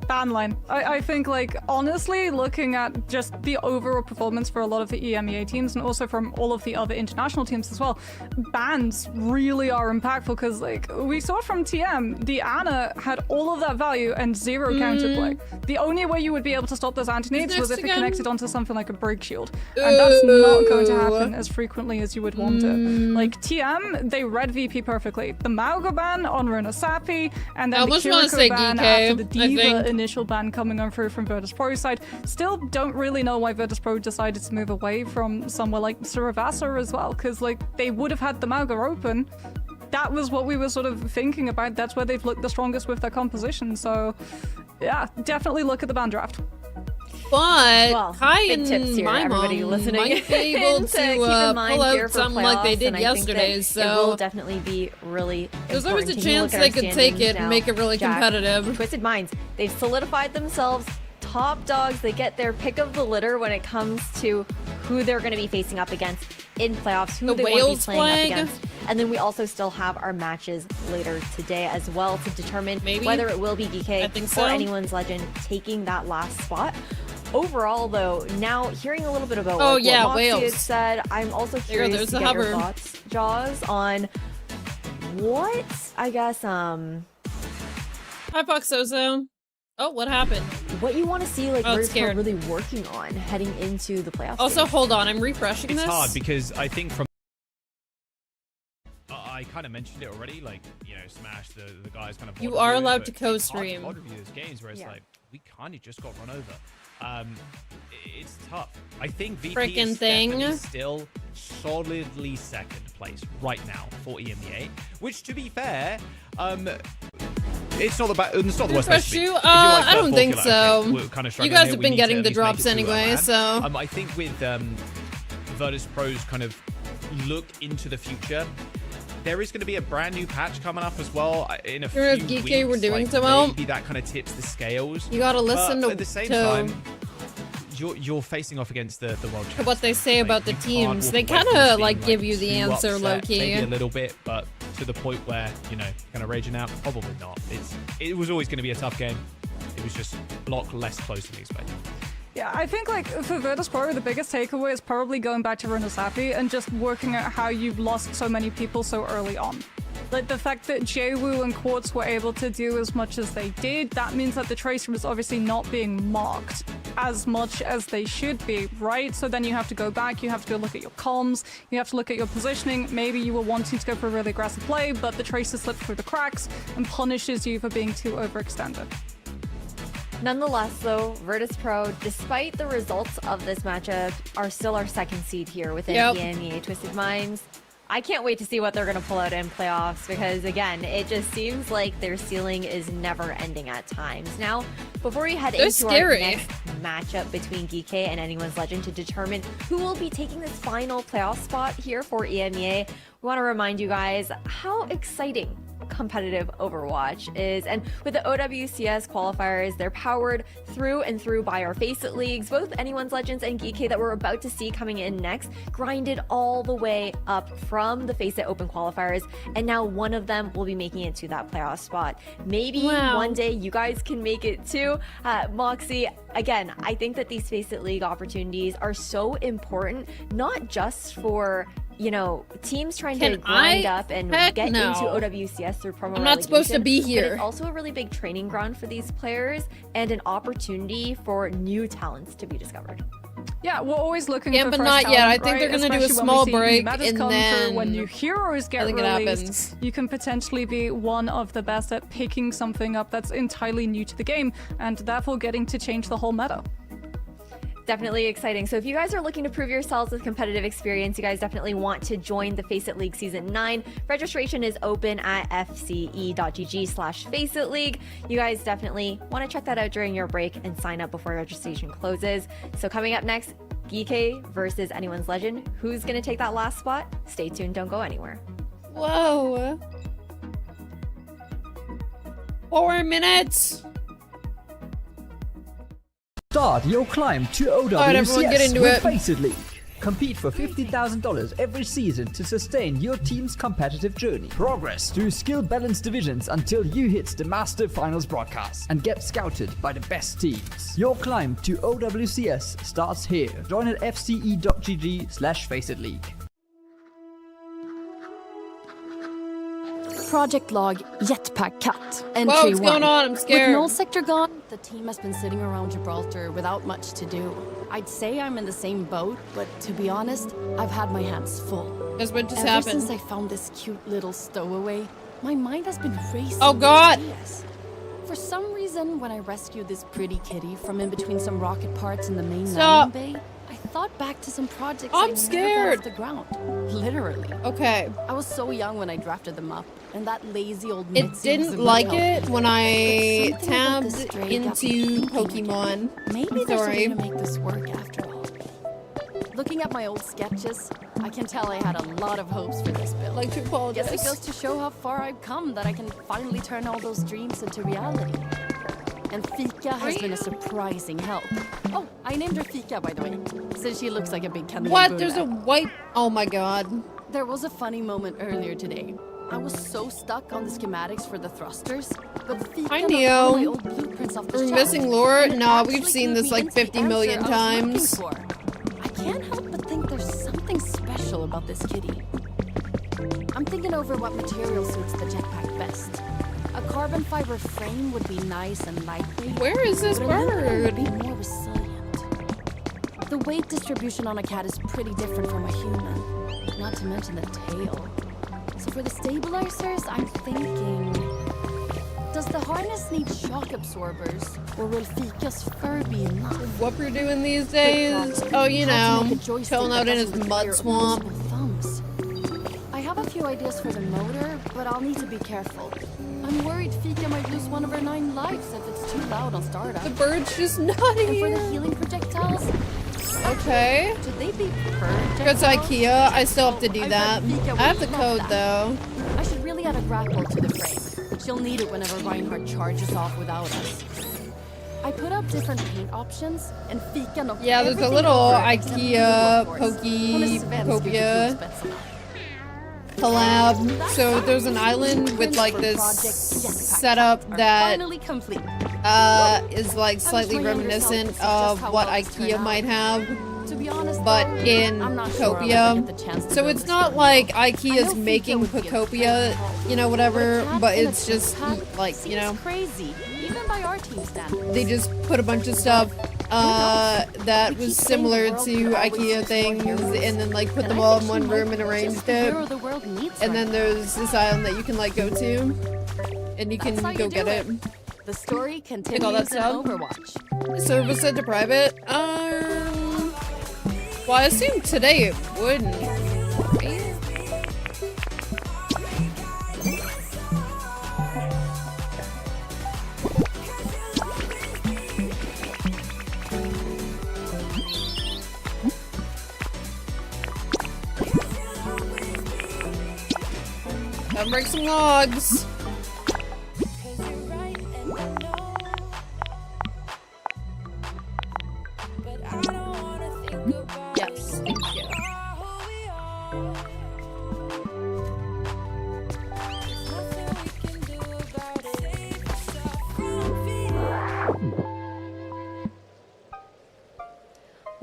Ban line. I think, like, honestly, looking at just the overall performance for a lot of the EMEA teams and also from all of the other international teams as well, bans really are impactful because, like, we saw from TM, the Ana had all of that value and zero counterplay. The only way you would be able to stop those anti-nades was if it connected onto something like a break shield. And that's not going to happen as frequently as you would want it. Like, TM, they read VP perfectly. The Mauga ban on Runasapi, and then the Kiriko ban after the Diva initial ban coming on through from Virtus Pro's side. Still don't really know why Virtus Pro decided to move away from somewhere like Suravasa as well, because, like, they would have had the Mauga open. That was what we were sort of thinking about. That's where they've looked the strongest with their composition. So, yeah, definitely look at the ban draft. But Kai big tips and here, my everybody mom listening might be able to keep in mind pull here out for something like they playoffs, did and I think yesterday. that So it will definitely be really there's always a important. Taking chance look at they our could take standings it and now, make it really Jack, competitive. Twisted Minds, they've solidified themselves top dogs. They get their pick of the litter when it comes to who they're going to be facing up against in playoffs, who The they want to be Wales playing flag? up against. And then we also still have our matches later today as well to determine Maybe. whether it will be DK I think so. or anyone's legend taking that last spot. Overall, though, now hearing a little bit about what Moxie had said, I'm also curious to get your thoughts, Jaws, on what, I guess, Hi, Foxozo. Oh, what happened? What you want to see, like, Virtus Pro really working on heading into the playoffs. Also, hold on, I'm refreshing It's this. hard because I think from I kind of mentioned it already, like, you know, Smash, the guys kind of You are allowed to co-stream. Hard to review those games where it's like, we kind of just got run over. It's tough. I think VP Frickin' is thing. definitely still solidly second place right now for EMEA, which, to be fair, it's not the worst place to be. I don't think so. We're kind of you guys have been getting the drops anyway, so I think with Virtus Pro's kind of look into the future, there is going to be a brand new patch coming up as well in a few weeks. Geeky were doing like, so well. Maybe that kind of tips the scales. You gotta listen but to at the same time, you're facing off against the world champs. what they say about the you can't teams. walk They away from kind this of being, like give you the too answer, upset, low key. Maybe a little bit, but to the point where, you know, kind of raging out. Probably not. It was always going to be a tough game. It was just a lot less close than expected. Yeah, I think, like, for Virtus Pro, the biggest takeaway is probably going back to Runasapi and just working out how you've lost so many people so early on. Like, the fact that Jwoo and Quartz were able to do as much as they did, that means that the Tracer is obviously not being marked as much as they should be, right? So then you have to go back, you have to go look at your comms, you have to look at your positioning. Maybe you were wanting to go for a really aggressive play, but the Tracer slipped through the cracks and punishes you for being too overextended. Nonetheless, though, Virtus Pro, despite the results of this matchup, are still our second seed here within EMEA Twisted Minds. I can't wait to see what they're going to pull out in playoffs because, again, it just seems like their ceiling is never ending at times. Now, before we head into our next matchup between Geeky and Anyone's Legend to determine who will be taking this final playoff spot here for EMEA, we want to remind you guys how exciting competitive Overwatch is. And with the OWCS qualifiers, they're powered through and through by our Faceit Leagues. Both Anyone's Legends and Geeky that we're about to see coming in next grinded all the way up from the Faceit Open qualifiers, and now one of them will be making it to that playoff spot. Maybe one day you guys can make it too. Moxie, again, I think that these Faceit League opportunities are so important, not just for, you know, teams trying to grind up and get into OWCS through promo. I'm not supposed to be but here. it's also a really big training ground for these players and an opportunity for new talents to be discovered. Yeah, we're always looking for but fresh not yet. talent, I think they're right? gonna do a Especially when small we see break, new metas and come then through. When new heroes get I think it released, happens. you can potentially be one of the best at picking something up that's entirely new to the game, and therefore getting to change the whole meta. Definitely exciting. So if you guys are looking to prove yourselves with competitive experience, you guys definitely want to join the Face It League Season 9. Registration is open at fce.gg/FaceItLeague. You guys definitely want to check that out during your break and sign up before registration closes. So coming up next, GK versus Anyone's Legend. Who's going to take that last spot? Stay tuned. Don't go anywhere. Whoa. 4 minutes. Start your climb to Alright, everyone, get OWCS into with it. Face It League. Compete for $50,000 every season to sustain your team's competitive journey. Progress through skill-balanced divisions until you hit the Master Finals broadcast and get scouted by the best teams. Your climb to OWCS starts here. Join at fce.gg/FaceItLeague. Project log Jetpack Cut. Whoa, Entry what's going 1. on? I'm scared. With null sector gone, the team has been sitting around Gibraltar without much to do. I'd say I'm in the same boat, but to be honest, I've had my hands full. Guess what just Ever happened? since I found this cute little stowaway, my mind has been racing. Oh, God. with ideas. For some reason, when I rescued this pretty kitty from in between some rocket parts in the main Stop. landing bay, I thought back to some projects I'm I scared. never got off the ground. Literally. Okay. I was so young when I drafted them up, and that lazy old It Mitzi didn't wasn't like much it help. when I But something about this tabbed stray got me into thinking. Pokemon. Maybe I'm there's a way sorry. to make this work after all. Looking at my old sketches, I can tell I had a lot of hopes for this build. Like to apologize. Guess it goes to show how far I've come that I can finally turn all those dreams into reality. And Fika has been a surprising help. Oh, I named her Fika, by the way, since she looks like a big candy. What? There's a white... Oh my god. There was a funny moment earlier today. I was so stuck on the schematics for the thrusters, but Fika I knocked one of my knew. old blueprints off the We're shelf, missing lore? and it No, we've actually seen gave this me like instant 50 million answer I was looking times. for. I can't help but think there's something special about this kitty. I'm thinking over what material suits the jetpack best. A carbon fiber frame would be nice and lightweight. Where is this but a little bird? would be more resilient. The weight distribution on a cat is pretty different from a human, not to mention the tail. So for the stabilizers, I'm thinking... Does the harness need shock absorbers, or will Fika's fur be enough? What we're doing these days? Oh, you know, chilling out in his mud swamp. Thumbs. I have a few ideas for the motor, but I'll need to be careful. I'm worried Fika might lose one of her 9 lives if it's too loud on startup. The bird's just not And for here. the healing projectiles, Okay. should they be projectiles? Go to IKEA. I still have to do I that. bet Fika I have would the love code that. though. I should really add a grapple to the frame. She'll need it whenever Reinhardt charges off without us. I put out different paint options, and Fika knocked Yeah, there's a everything little over except IKEA the blue, of course. Hon är svensk, Pokopia vilket låter spetsigt. collab. So there's an island with like this setup that Finally complete. is like slightly reminiscent of what IKEA might have, To be honest, but though, in I'm not sure I'll ever get the Pokopia. chance to So build it's this not thing. like I IKEA's know making Fika would be a Pokopia, you know, whatever, cat but in a it's just jetpack like, you know, seems crazy, even by our team standards. they just put a bunch of stuff that was similar to IKEA things and then like put them all in one room and arranged it. The world needs And then there's this island that you can like go to and you can That's how go you get do it. The story continues Like all that in stuff. Overwatch. Service set to private? Well, I assume today it wouldn't. Right? Gotta break some logs. Yes, thank you.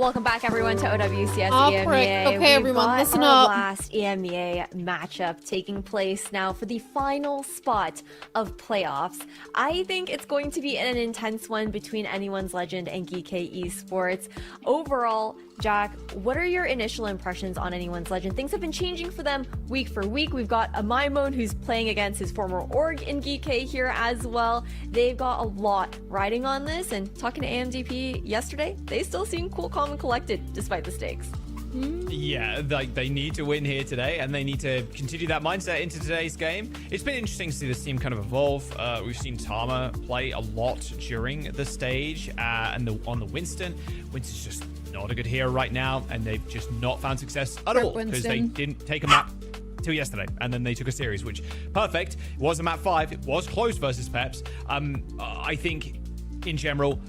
Welcome back, everyone, to OWCS Oh, EMEA. frick. Okay, We've everyone, got listen our up. last EMEA matchup taking place now for the final spot of playoffs. I think it's going to be an intense one between Anyone's Legend and GK Esports. Overall, Jack, what are your initial impressions on Anyone's Legend? Things have been changing for them week for week. We've got a Maimon who's playing against his former org in GK here as well. They've got a lot riding on this, and talking to AMDP yesterday, they still seem cool, calm, and collected despite the stakes. Yeah, they need to win here today, and they need to continue that mindset into today's game. It's been interesting to see this team kind of evolve. We've seen Tama play a lot during the stage, and on the Winston. Winston's just not a good hero right now, and they've just not found success at all because they didn't take a map till yesterday, and then they took a series, which perfect. It was a map 5. It was close versus Peps. I think in general,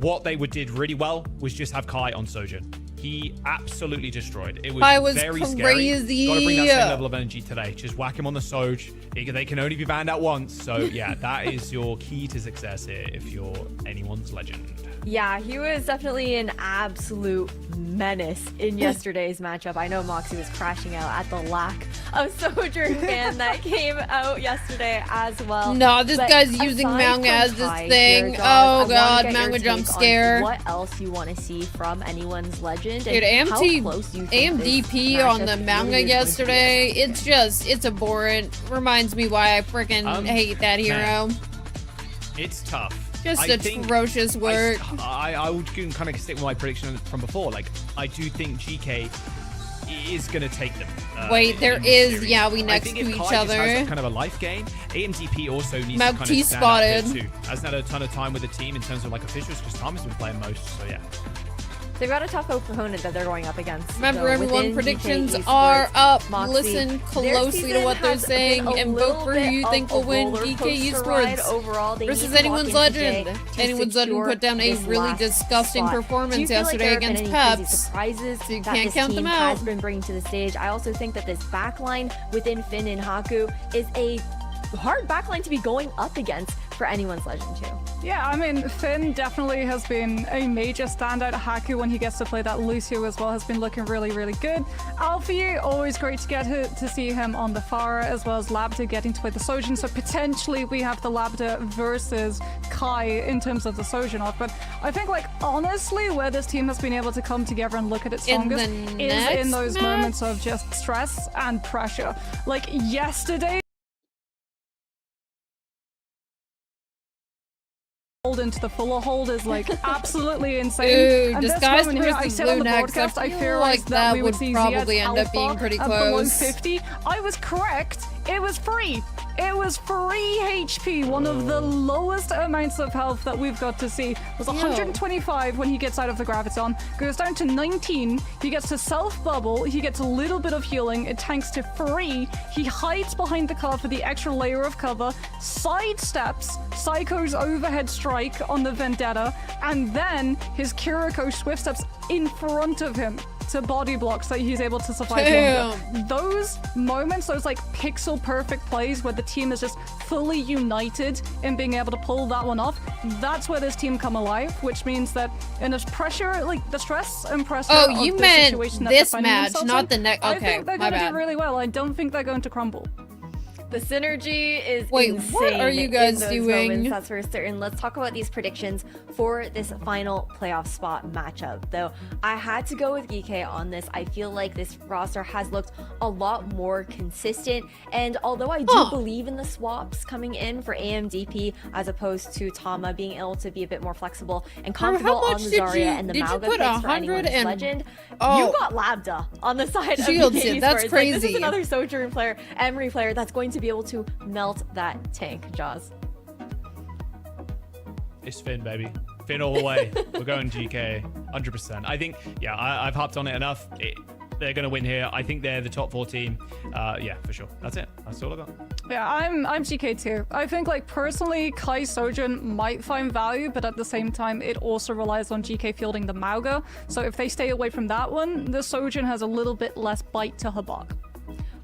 what they did really well was just have Kai on Sojourn. He absolutely destroyed. It was very crazy. Scary. Gotta bring that same level of energy today. Just whack him on the Soj. They can only be banned out once. So yeah, that is your key to success here if you're Anyone's Legend. Yeah, he was definitely an absolute menace in yesterday's matchup. I know Moxie was crashing out at the lack of Sojourn fan that came out yesterday as well. No, this But guy's using aside Manga from as this Kai thing. here, Jaws, Oh I wanna god, get your Manga take jump on scare. What else you want to see from Anyone's Legend? Dude, and how close you think this AMDP on the matchup Manga really is going to be. yesterday, it's abhorrent. Reminds me why I freaking hate that hero. It's tough. Just atrocious work. I would kind of stick with my prediction from before. Like, I do think GK is going to take them. Wait, there is Yaoi next I think to if each Kai just other. has kind of a life gain. AMDP also needs Mount to kind T of stand up here spotted. too. Hasn't had a ton of time with the team in terms of like officials because Thomas has been playing most. So yeah. They've got a tough opponent that they're going up against. Remember, So everyone, within predictions GK are Esports, up. Moxie, Listen their closely to season what they're has been saying a and little vote for who bit you of think a will win roller GK coaster ride Esports overall. They versus need to Anyone's walk in today Legend. to Anyone's Legend secure put down a this really last disgusting spot. Do performance you feel like yesterday there have been against any crazy Peps. surprises So you that can't this count team them out. has been bringing to the stage? I also think that this backline within Finn and Haku is a hard backline to be going up against for Anyone's Legend too. Yeah, I mean, Finn definitely has been a major standout. Haku, when he gets to play that Lucio as well, has been looking really, really good. Alfie, always great to get to see him on the Pharah, as well as Labda getting to play the Sojourn. So potentially we have the Labda versus Kai in terms of the Sojourn off. But I think, like, honestly, where this team has been able to come together and look at its strongest is in those moments of just stress and pressure. Like yesterday, into the fuller hold is like absolutely insane. Dude, And this Disguised moment here, I versus said on the Lunax, broadcast, I feel theorized like that we would see probably Ziad's end up being alpha pretty at below close. 50. I was correct. It was free. It was free HP. One of the lowest amounts of health that we've got to see was 125 when he gets out of the Graviton. Goes down to 19. He gets to self-bubble. He gets a little bit of healing. It tanks to free. He hides behind the car for the extra layer of cover. Sidesteps Psycho's overhead strike on the Vendetta. And then his Kiriko swift steps in front of him to body blocks that he's able to survive longer. Those moments, those like pixel perfect plays where the team is just fully united in being able to pull that one off, that's where this team come alive, which means that in this pressure, like the stress and pressure Oh, of you the meant situation that this they're finding match, themselves not in, the next. I Okay, think they're my going to bad. do really well. I don't think they're going to crumble. The synergy is Wait, insane what are you guys in those doing? moments, that's for certain. Let's talk about these predictions for this final playoff spot matchup. Though I had to go with GK on this. I feel like this roster has looked a lot more consistent. And although I do believe in the swaps coming in for AMDP as opposed to Tama being able to be a bit more flexible and comfortable on the Zarya and the Mauga picks for Anyone's Legend, you got Labda on the side Shields of GK it, that's Esports. Like, this is crazy. another Sojourn player, Emery player that's going to be able to melt that tank, Jaws. It's Finn, baby. Finn all the way. We're going GK, 100%. I think, yeah, I've harped on it enough. They're going to win here. I think they're the top 4 team. Yeah, for sure. That's it. That's all I got. Yeah, I'm GK too. I think, like, personally, Kai Sojourn might find value, but at the same time, it also relies on GK fielding the Mauga. So if they stay away from that one, the Sojourn has a little bit less bite to her bark.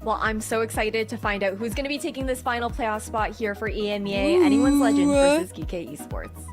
Well, I'm so excited to find out who's going to be taking this final playoff spot here for EMEA, Anyone's Legend versus GK Esports.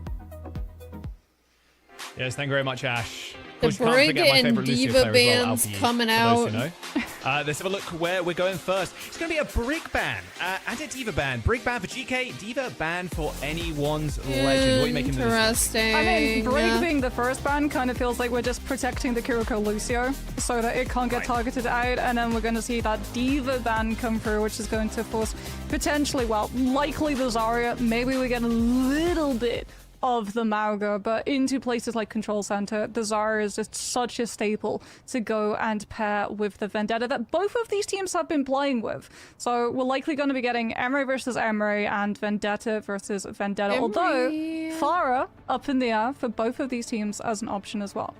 Yes, thank you very much, Ash. course, you can't Brig forget my and favorite Lucio Diva player as well, bands Alfie, coming for those out. who know. Let's have a look where we're going first. It's going to be a Brig ban and a Diva ban. Brig ban for GK, Diva ban for anyone's legend. What are you making of this? Interesting. I mean, Brig being the first ban kind of feels like we're just protecting the Kiriko Lucio so that it can't get targeted out, and then we're going to see that Diva ban come through, which is going to force potentially, well, likely the Zarya. Maybe we get a little bit of the Mauga, but into places like Control Center, the Zarya is just such a staple to go and pair with the Vendetta that both of these teams have been playing with. So we're likely going to be getting Emery versus Emery and Vendetta versus Vendetta, although Pharah up in the air for both of these teams as an option as well.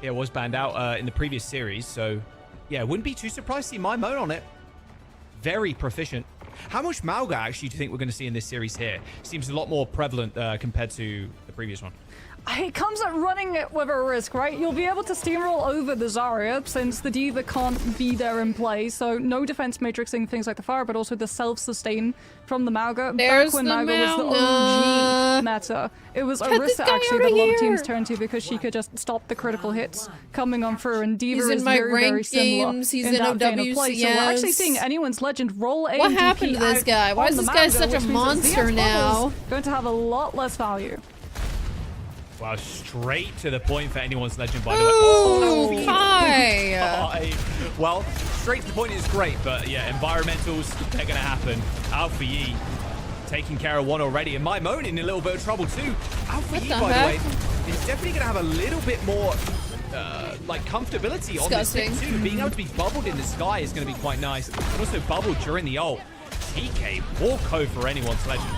Yeah, it was banned out in the previous series, so yeah, wouldn't be too surprised to see my moan on it. Very proficient. How much Mauga actually do you think we're going to see in this series here? Seems a lot more prevalent compared to the previous one. It comes at running it with a risk, right? You'll be able to steamroll over the Zarya since the Diva can't be there in play, so no defense matrixing things like the Fire, but also the self-sustain from the Mauga. There's Back when the Mauga was the OG meta, it was Orisa actually that a lot of teams turned to because she could just stop the critical hits coming on through, and Diva He's is in my very, very ranked similar games. He's in in that vein of play. So we're actually OWCS. seeing anyone's legend roll AMDP What happened to this guy? Why is this guy such a monster now? Going to have a lot less value. Wow, straight to the point for anyone's legend, by the Ooh, way. Kai. Kai. Well, straight to the point is great, but yeah, environmentals, they're going to happen. Alpha Yi taking care of one already, and my moan in a little bit of trouble too. Alpha Yi, by the way, is definitely going to have a little bit more like comfortability on this thing too. Being able to be bubbled in the sky is going to be quite nice. And also bubbled during the ult. TK, walk over anyone's legend.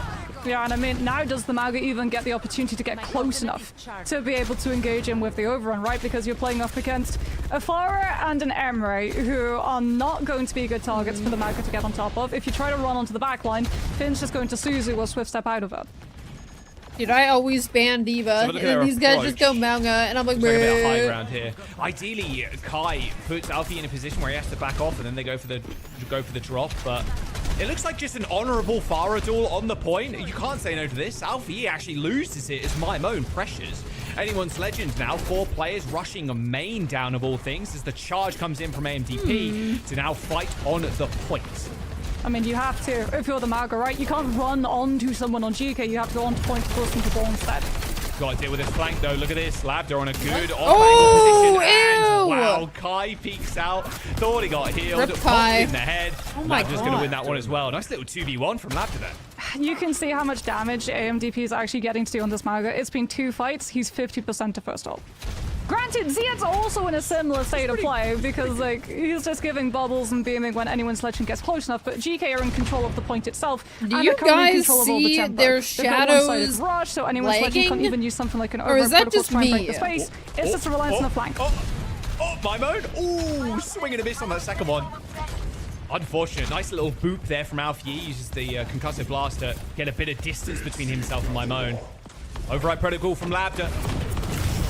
Yeah, and I mean, now does the Mauga even get the opportunity to get close enough to be able to engage him with the overrun, right? Because you're playing up against a Pharah and an Emery, who are not going to be good targets for the Mauga to get on top of. If you try to run onto the backline, Finn's just going to Suzu or Swift step out of it. Dude, I always ban Diva, and then these guys just go Mauga, and I'm like, a bit of high ground here. Ideally, Kai puts Alfie in a position where he has to back off, and then they go for the drop. But it looks like just an honourable Pharah duel on the point. You can't say no to this. Alfie actually loses it as my moan pressures anyone's legend now. 4 players rushing a main down of all things as the charge comes in from AMDP to now fight on the point. I mean, you have to, if you're the Mauga, right? You can't run onto someone on GK. You have to go onto point to force them to ball instead. Got to deal with this flank though. Look at this. Labda on a good off-angle position. And wow, Kai peeks out. Thought he got healed. Popped in the head. Labda's going to win that one as well. Nice little 2v1 from Labda there. You can see how much damage AMDP is actually getting to do on this Mauga. It's been 2 fights. He's 50% to first ult. Granted, Ziad's also in a similar state of play because, like, he's just giving bubbles and beaming when anyone's legend gets close enough, but GK are in control of the point itself. Do you guys see their shadows rush, so anyone's legend can't even use something like an or is that just to try and break me? the space. It's just a reliance on the flank. Oh, my mode. Ooh, swing and a miss on that second one. Unfortunate. Nice little boop there from Alfie. Uses the concussive blast to get a bit of distance between himself and my moan. Override protocol from Labda.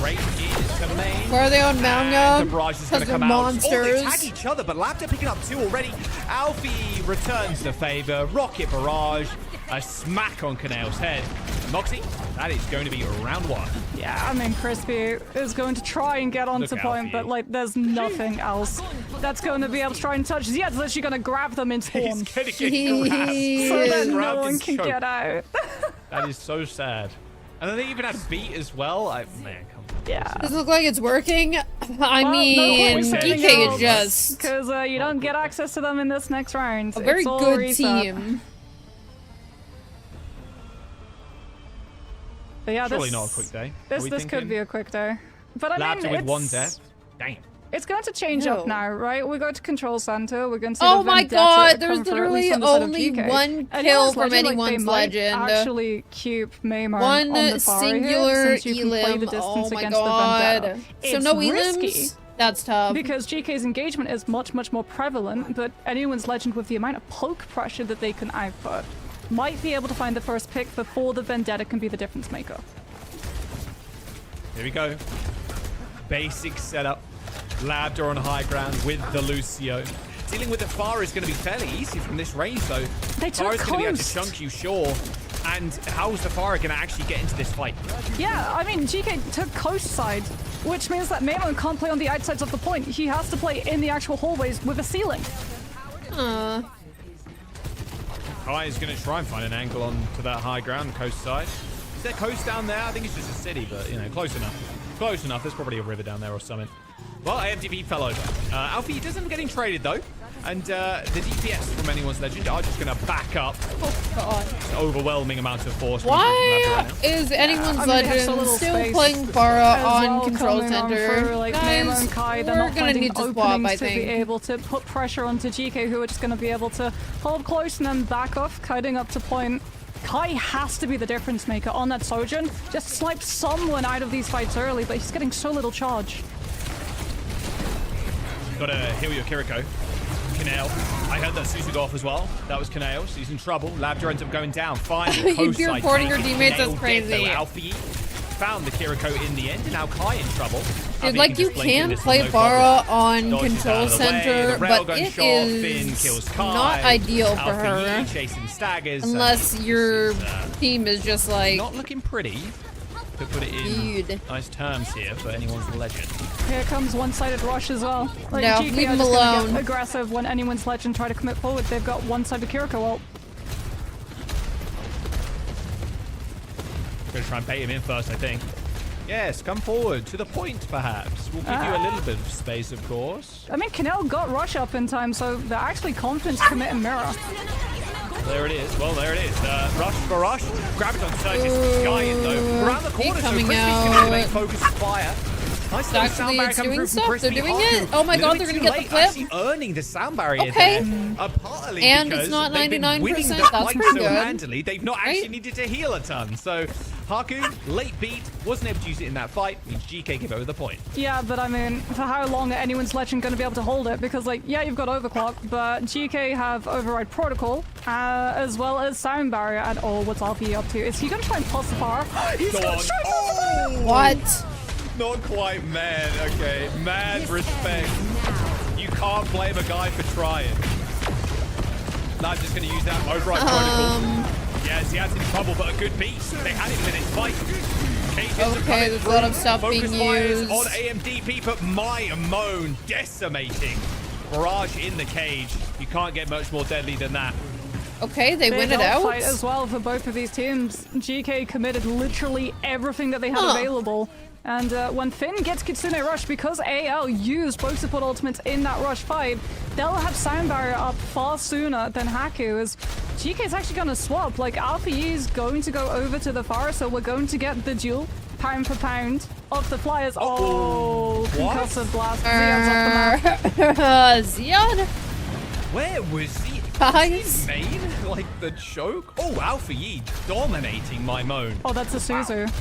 Right is the main. Where are they on Mauga? The barrage is going to come monsters. out. Oh, they tag each other, but Labda picking up 2 already. Alfie returns the favor. Rocket barrage. A smack on Canale's head. Moxie, that is going to be round 1. Yeah, I mean, Crispy is going to try and get onto point, but, like, there's nothing else that's going to be able to try and touch. Ziad's literally going to grab them in spawn. He's going to get grabbed. So that no one can get out. That is so sad. And then they even had beat as well. Man, come on. Yeah. Does it look like it's working? I mean, DK just... Because you don't get access to them in this next round. A very good team. But yeah, surely not a quick day. This could be a quick day. But I mean, with 1 death. Damn. It's going to change up now, right? We go to Control Center. We're going to see oh the my Vendetta god, come there's through, at literally least on the side of only GK. 1 kill from anyone's legend. Actually, keep Maymar One on the far singular here, since you can play the elim. distance Oh my against god. the Vendetta. So It's no risky, elims? That's tough. because GK's engagement is much, much more prevalent, but anyone's legend with the amount of poke pressure that they can output might be able to find the first pick before the Vendetta can be the difference maker. Here we go. Basic setup. Labda on high ground with the Lucio. Dealing with the Pharah is going to be fairly easy from this range, though. They took Pharah's going to be able to Coast. chunk you, sure. And how's the Pharah going to actually get into this fight? Yeah, I mean, GK took coast side, which means that Mamo can't play on the outsides of the point. He has to play in the actual hallways with a ceiling. Kai is going to try and find an angle onto that high ground, coast side. Is there coast down there? I think it's just a city, but, you know, close enough. Close enough. There's probably a river down there or something. Well, AMDP fell over. Alfie does end up getting traded, though. And the DPS from Anyone's Legend are just going to back up. Oh, God. An overwhelming amount of force. Why is Anyone's Legend still playing Pharah on Control Center? Guys, we're going to need to swap, I think. To be able to put pressure onto GK, who are just going to be able to hold close and then back off, kiting up to point. Kai has to be the difference maker on that Sojourn. Just snipe someone out of these fights early, but he's getting so little charge. Gotta heal your Kiriko. Kaneo. I heard that Suzu got off as well. That was Kaneo, so he's in trouble. Labdra ends up going down. Finally, If you're reporting your teammates, that's crazy. Alfie found the Kiriko in the end, and now Kai in trouble. Dude, like, you can play Pharah on Control Center, but it is not ideal for her. Unless your team is just like... Not looking pretty. To put it in nice terms here for Anyone's Legend. Here comes one-sided rush as well. Like, no, GK leave are him just gonna alone. get aggressive when Anyone's Legend try to commit forward. They've got one-sided Kiriko ult. Gonna try and bait him in first, I think. Yes, come forward to the point, perhaps. We'll give you a little bit of space, of course. I mean, Kanel got rush up in time, so they're actually confident to commit a mirror. There it is. Well, there it is. Rush for rush. Graviton surges. Sky in though. Around the corner, so Crispy's going to make focus fire. Nice little sound barrier coming through from Crispy. They're doing it. Oh my God, they're going to get the clip. Actually earning the sound barrier okay. there. Partly and because it's not 99%. They've been winning the That's fight pretty so good. handily. They've not actually needed to heal a ton. So Haku, late beat, wasn't able to use it in that fight. Means GK give over the point. Yeah, but I mean, for how long are Anyone's Legend going to be able to hold it? Because, like, yeah, you've got Overclock, but GK have Override Protocol, as well as Sound Barrier. And oh, what's Alfie up to? Is he going to try and pulse the power? He's going to try What? Not quite mad, okay. Mad respect. You can't blame a guy for trying. I'm just going to use that override protocol. Yes, he has in trouble, but a good beast. They had him in his fight. Okay, there's a lot of stuff being used. On AMDP, but my moan decimating. Barrage in the cage. You can't get much more deadly than that. Okay, they win it out. Fight as well for both of these teams. GK committed literally everything that they had available. And when Finn gets Kitsune Rush, because AL used both support ultimates in that Rush fight, they'll have Sound Barrier up far sooner than Haku, as GK's actually going to swap. Like, Alpha E is going to go over to the Pharah, so we're going to get the duel, pound for pound, of the Flyers. Oh, concussive blast. Zion's off the map. Zion? Where was he? Guys? Main? Like the choke? Oh, Alpha Yi dominating my moan. Oh, that's a Suzu.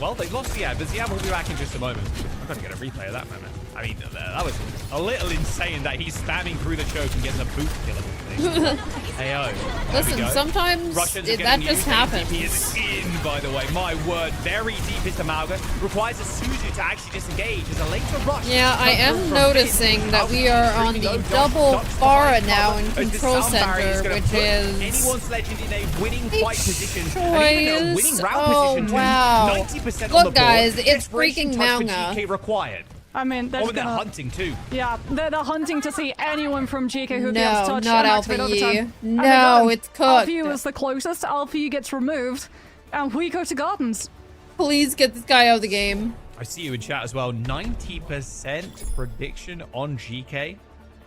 Well, they lost Ziad, but Ziad will be back in just a moment. I've got to get a replay of that moment. I mean, that was a little insane that he's spamming through the choke and gets a boot killable thing. AO. Listen, sometimes that just happens. He is in, by the way. My word, very deep into Malga. Requires a Suzu to actually disengage as a later rush. Yeah, I am noticing that we are on the double Pharah now in Control Center, which is Anyone's Legend in a winning fight position. And even a winning round position too. Wow. 90% on the Look, board. guys, it's Desperation freaking touch for manga. GK required. I mean, they're hunting too. Yeah, they're hunting to see anyone from GK who No, gets touched not and activate Alpha E. overtime. No, it's cooked. Alpha E was the closest. Alpha E gets removed, and we go to Gardens. Please get this guy out of the game. I see you in chat as well. 90% prediction on GK.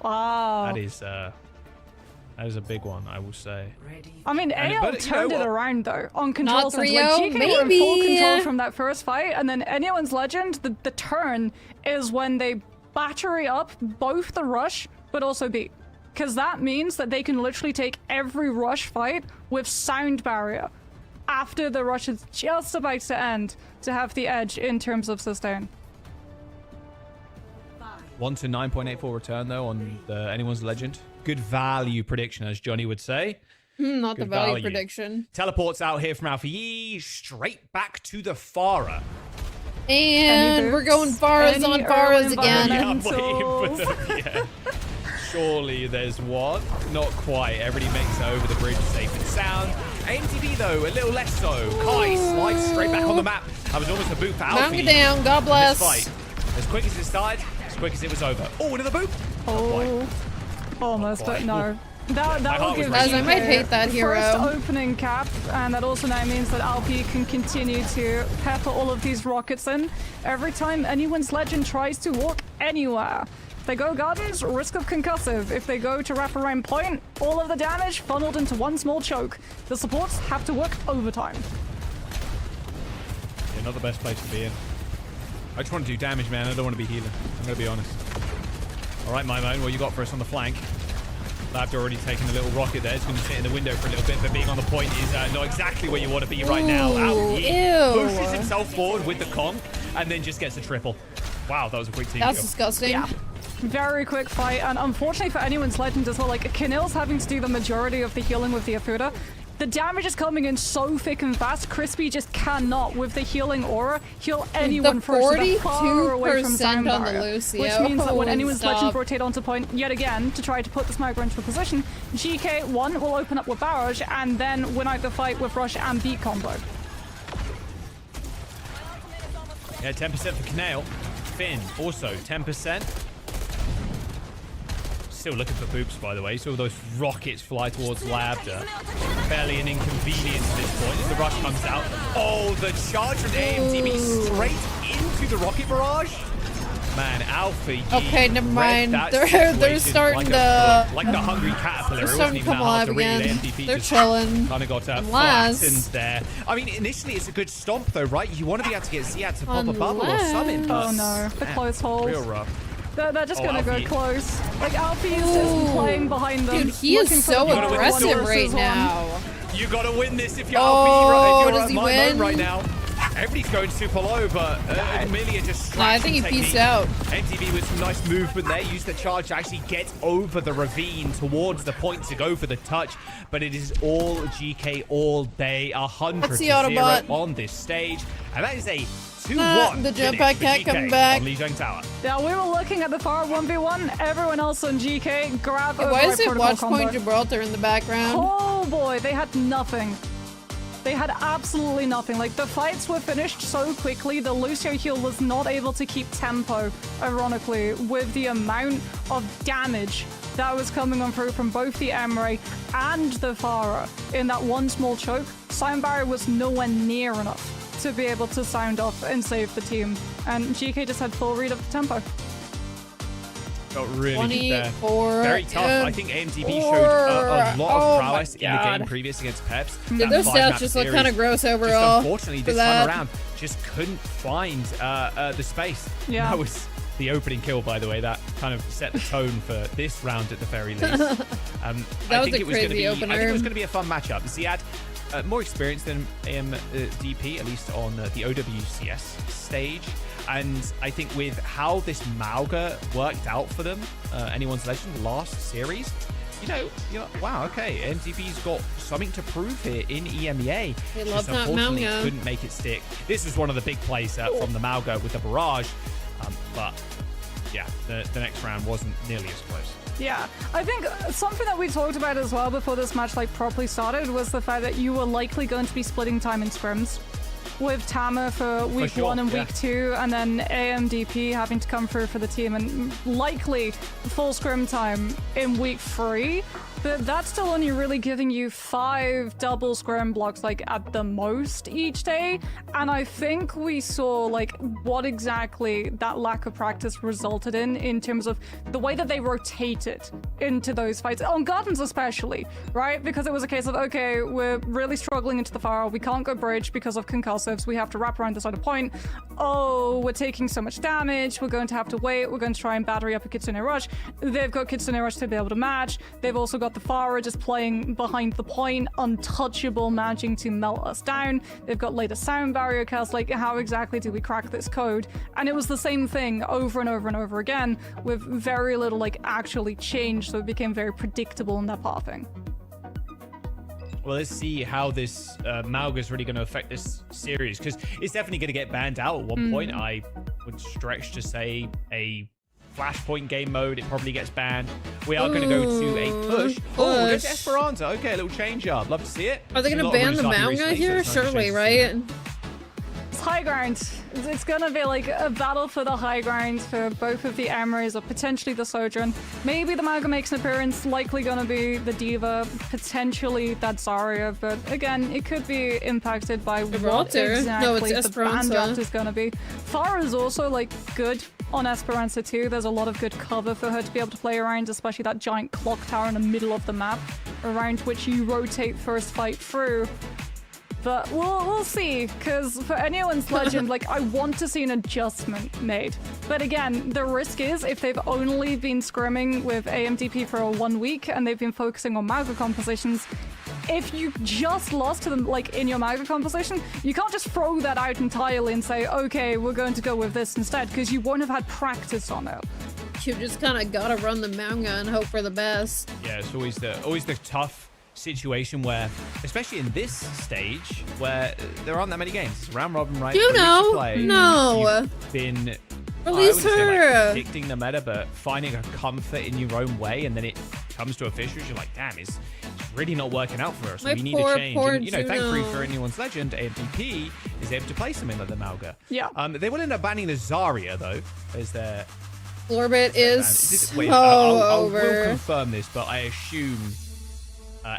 Wow. That is a big one, I will say. I mean, AL turned it around though on Control Not Center. 3-0, Like, GK were in maybe. full control from that first fight, and then Anyone's Legend, the turn is when they battery up both the rush, but also B. Because that means that they can literally take every rush fight with Sound Barrier after the rush is just about to end to have the edge in terms of sustain. 1 to 9.84 return though on Anyone's Legend. Good value prediction, as Johnny would say. Not the value prediction. Teleports out here from Alpha Yi, straight back to the Pharah. And we're going Pharahs on Pharahs again. Yeah, I'm waiting for them, yeah. surely there's one. Not quite. Everybody makes it over the bridge safe and sound. AMTV, though, a little less so. Kai slides straight back on the map. That was almost a boot for Alfie. Knock it down. God bless. This fight, as quick as it started, as quick as it was over. Oh, another boot. Oh, almost, but no. That will give I might hate that hero. First opening cap, and that also now means that Alfie can continue to pepper all of these rockets in every time anyone's legend tries to walk anywhere. If they go gardens, risk of concussive. If they go to wrap around point, all of the damage funneled into one small choke. The supports have to work overtime. Yeah, not the best place to be in. I just want to do damage, man. I don't want to be healing. I'm going to be honest. All right, my man, what you got for us on the flank? Lab's already taken a little rocket there. It's going to sit in the window for a little bit, but being on the point is not exactly where you want to be right now. Alfie pushes himself forward with the conk and then just gets a triple. Wow, that was a quick team kill. That's disgusting. Yeah. Very quick fight, and unfortunately for anyone's legend as well, like, Kinill's having to do the majority of the healing with the Afuda. The damage is coming in so thick and fast, Crispy just cannot, with the healing aura, heal anyone first. The 42% on the Lucio. Which means that when anyone's legend rotate onto point yet again to try to put the smoker into a position, GK1 will open up with Barrage and then win out the fight with Rush and Beat combo. Yeah, 10% for Knail. Finn, also 10%. Still looking for boops, by the way. So all those rockets fly towards Labda. Barely an inconvenience at this point as the rush comes out. Oh, the charge from AMTV straight into the rocket barrage. Man, Alfie. Okay, never mind. They're starting to like the hungry caterpillar. They're starting to come alive again. They're chilling. Kind of got flattened there. I mean, initially it's a good stomp though, right? You want to be able to get Ziad to pop a bubble or something. Oh no, the close hold. Real rough. They're just gonna go close. Like, Alfie is just playing behind them. Dude, he is so aggressive right now. You gotta win this if you're Alfie. Does he win? Right now. Everybody's going super low, but Amelia just I think he peaced out. MTV with some nice movement there. Used the charge to actually get over the ravine towards the point to go for the touch. But it is all GK all day. 100-0 on this stage. And that is a 2-1. The jump back can't come back. Tower. Yeah, we were looking at the far 1v1. Everyone else on GK grab why is it Watch Point Gibraltar in the background? Oh boy, they had nothing. They had absolutely nothing. Like, the fights were finished so quickly, the Lucio heal was not able to keep tempo, ironically, with the amount of damage that was coming on through from both the Emery and the Pharah in that one small choke. Sound barrier was nowhere near enough to be able to sound off and save the team. And GK just had full read of the tempo. Got really good there. Very tough. I think AMTV showed a lot of prowess in the game previous against Peps. Those stats just look kind of gross overall. Just unfortunately, this time around, just couldn't find the space. Yeah. That was the opening kill, by the way. That kind of set the tone for this round at the very least. I think it was going to be a fun matchup. Ziad, more experienced than DP, at least on the OWCS stage. And I think with how this Mauga worked out for them, anyone's legend last series, you know, wow, okay, MTV's got something to prove here in EMEA. They love that unfortunately Mauga. Couldn't make it stick. This was one of the big plays from the Mauga with the barrage, but yeah, the next round wasn't nearly as close. Yeah, I think something that we talked about as well before this match properly started was the fact that you were likely going to be splitting time in scrims. With Tama for week 1 and week 2, and then AMDP having to come through for the team, and likely full scrim time in week 3. But that's still only really giving you 5 double scrim blocks, like, at the most each day. And I think we saw, like, what exactly that lack of practice resulted in terms of the way that they rotated into those fights, on Gardens especially, right? Because it was a case of, okay, we're really struggling into the fire, we can't go bridge because of concussives, we have to wrap around the side of point. Oh, we're taking so much damage, we're going to have to wait, we're going to try and battery up a Kitsune Rush. They've got Kitsune Rush to be able to match, they've also got the Pharah just playing behind the point, untouchable, managing to melt us down. They've got later sound barrier cast. Like, how exactly do we crack this code? And it was the same thing over and over and over again, with very little, like, actually change, so it became very predictable in their pathing. Well, let's see how this Mauga is really going to affect this series, because it's definitely going to get banned out at one point. I would stretch to say a Flashpoint game mode, it probably gets banned. We are going to go to a push. Oh, there's Esperanza. Okay, a little change up. Love to see it. Are they going to ban the manga here? Surely, right? It's high ground. It's gonna be like a battle for the high ground for both of the Emerys or potentially the Sojourn. Maybe the Mauga makes an appearance, likely gonna be the Diva, potentially that Zarya, but again, it could be impacted by what exactly the ban draft is gonna be. Pharah is also like good on Esperanza too. There's a lot of good cover for her to be able to play around, especially that giant clock tower in the middle of the map, around which you rotate first fight through. But we'll see, because for anyone's legend, like, I want to see an adjustment made. But again, the risk is if they've only been scrimming with AMDP for 1 week and they've been focusing on Mauga compositions, if you just lost to them, like, in your Mauga composition, you can't just throw that out entirely and say, okay, we're going to go with this instead, because you won't have had practice on it. You just kind of gotta run the manga and hope for the best. Yeah, it's always the tough situation where, especially in this stage, where there aren't that many games. It's round robin, right? Juno, no. You've been release her. Predicting the meta, but finding a comfort in your own way, and then it comes to officials. You're like, damn, it's really not working out for us. We need a change. And, you know, thankfully for anyone's legend, AMDP is able to play something like the Mauga. Yeah. They will end up banning the Zarya though, as their Orbit is wait, so I over. will confirm this, but I assume.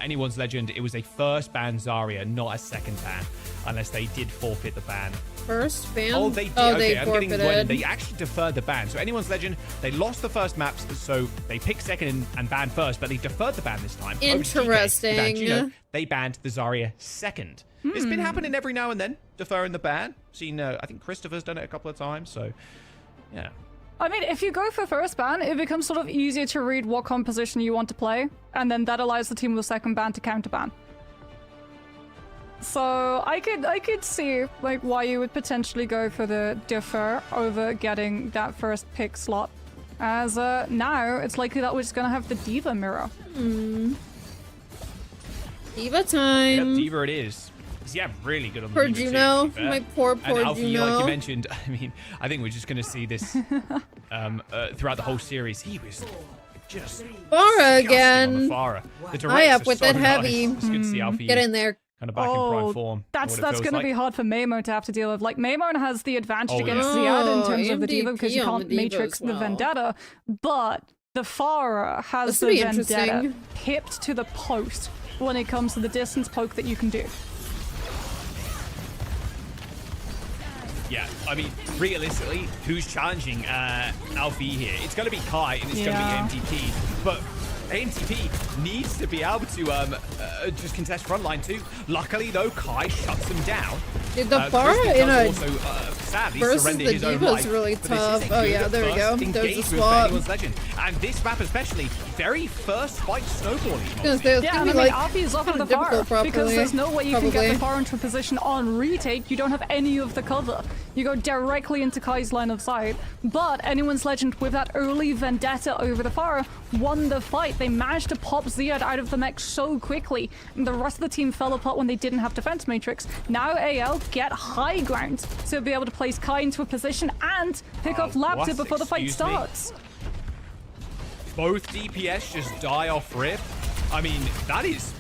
Anyone's legend, it was a first ban Zarya, not a second ban, unless they did forfeit the ban. First ban? Oh, they did. Oh, okay, they I'm forfeited. getting blended. They actually deferred the ban. So anyone's legend, they lost the first maps, so they picked second and banned first, but they deferred the ban this time. Interesting. Over to Juno, they banned the Zarya second. It's been happening every now and then, deferring the ban. Seen, I think Christopher's done it a couple of times, so yeah. I mean, if you go for first ban, it becomes sort of easier to read what composition you want to play, and then that allows the team with second ban to counter ban. So I could see like why you would potentially go for the defer over getting that first pick slot, as now it's likely that we're just gonna have the Diva mirror. Diva time. Yep, Diva it is. Yeah, really good on the Poor Diva Juno, team, my poor and Alfie, Juno. like you mentioned, I mean, I think we're just going to see this throughout the whole series. He was just Pharah again. The High up with so it heavy. Nice. It's good to see Alfie Get in there. kind of back in prime form. That's going to be hard for Maimon to have to deal with. Like, Maimon has the advantage against yeah. Ziad in terms of the Diva AMDP because you on can't the Diva matrix as well. the Vendetta, but the Pharah has the Vendetta pipped to the post when it comes to the distance poke that you can do. Yeah, I mean, realistically, who's challenging Alfie here? It's going to be Kai and it's going to be AMTP, but AMTP needs to be able to just contest frontline too. Luckily, though, Kai shuts them down. Dude, the Pharah in a sadly versus surrender the his own Diva life. is really But this is tough. a Oh good yeah, there we first go. There's the engagement for swap. anyone's legend. And this map especially, very first fight snowballing. Yeah, and I mean, Alfie is off of the Pharah because there's no way you can get the Pharah into a position on retake. You don't have any of the cover. You go directly into Kai's line of sight. But anyone's legend with that early Vendetta over the Pharah won the fight. They managed to pop Ziad out of the mech so quickly, and the rest of the team fell apart when they didn't have defense matrix. Now AL get high ground to be able to place Kai into a position and pick off Laptip before the fight starts. Both DPS just die off rip. I mean, that is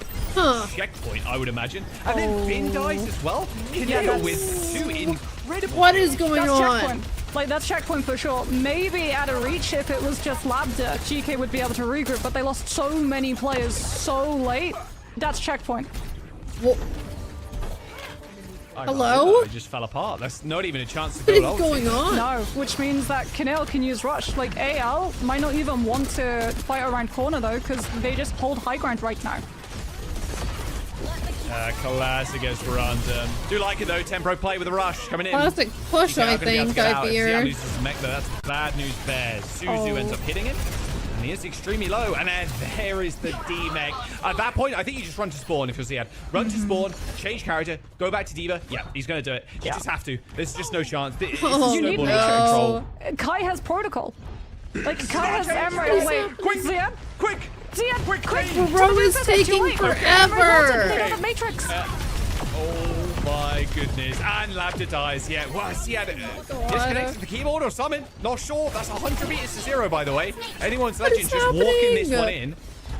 checkpoint, I would imagine. And then Vin dies as well. Kineo with two incredible. What is going on? Checkpoint. Like, that's checkpoint for sure. Maybe at a reach, if it was just Labda, GK would be able to regroup, but they lost so many players so late. That's checkpoint. Well, hello? It just fell apart. That's not even a chance to What go is going on? No, which means that Kineo can use Rush. Like, AL might not even want to fight around corner, though, because they just hold high ground right now. Classic Esperanza. Do like it though, tempo play with a rush coming in. Classic push, I think, I fear. Ziad loses his mech, though. That's bad news bears. Suzu ends up hitting him. And he is extremely low. And then there is the D-mech. At that point, I think you just run to spawn if you're Ziad. Run to spawn, change character, go back to Diva. Yeah, he's going to do it. You just have to. There's just no chance. It's You need control. Kai has protocol. Like, Kai has Emerald. Wait, quick, Ziad? Quick! Ziad, quick! Bro is taking forever! Matrix! Oh my goodness. And Lambda dies. Yeah, well, he had disconnected the keyboard or something. Not sure. That's 100 meters to 0, by the way. Anyone's legend just walking this one in.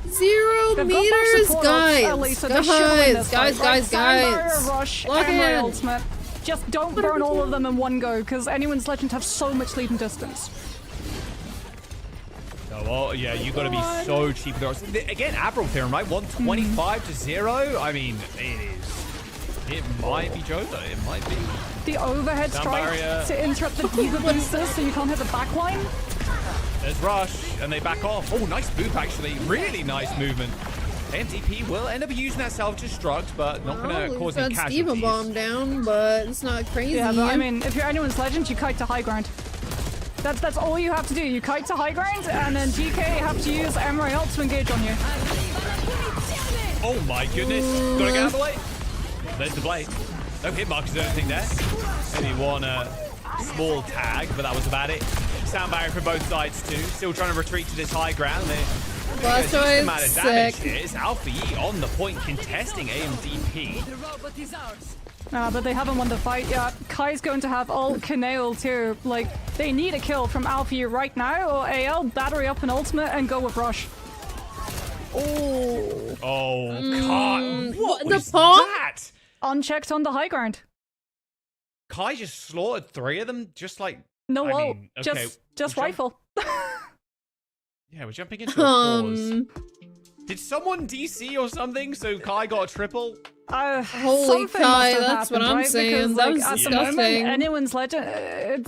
0 meters, guys. Guys. Rush, Lock and in. ultimate. Just don't burn all of them in one go, because anyone's legend have so much lead and distance. Oh, well, yeah, you got to be so cheap with those. Again, Avril theorem, right? 125 to 0. I mean, it might be Jojo. It might be. The overhead strike to interrupt the Diva boosters so you can't hit the backline. There's Rush, and they back off. Oh, nice move, actually. Really nice movement. AMDP will end up using that self-destruct, but not going to cause any casualties. Steven bomb down, but it's not crazy. Yeah, but I mean, if you're anyone's legend, you kite to high ground. That's all you have to do. You kite to high ground, and then GK have to use Emery ult to engage on you. Oh my goodness. Gotta get out of the way. There's the blade. No hit markers or anything there. Maybe one small tag, but that was about it. Sound barrier from both sides too. Still trying to retreat to this high ground. Blastoise amount of damage here. It's Alpha E on the point contesting AMDP. But they haven't won the fight yet. Kai's going to have ult, Kaneo too. Like, they need a kill from Alpha E right now, or AL, battery up an ultimate and go with Rush. Oh. Oh, God. What the was pump? that? Unchecked on the high ground. Kai just slaughtered 3 of them, just like... No ult, okay, just rifle. Yeah, we're jumping into a pause. Did someone DC or something so Kai got a triple? Holy Kai, that's what I'm saying. Because, that like, was at disgusting. the moment, anyone's legend,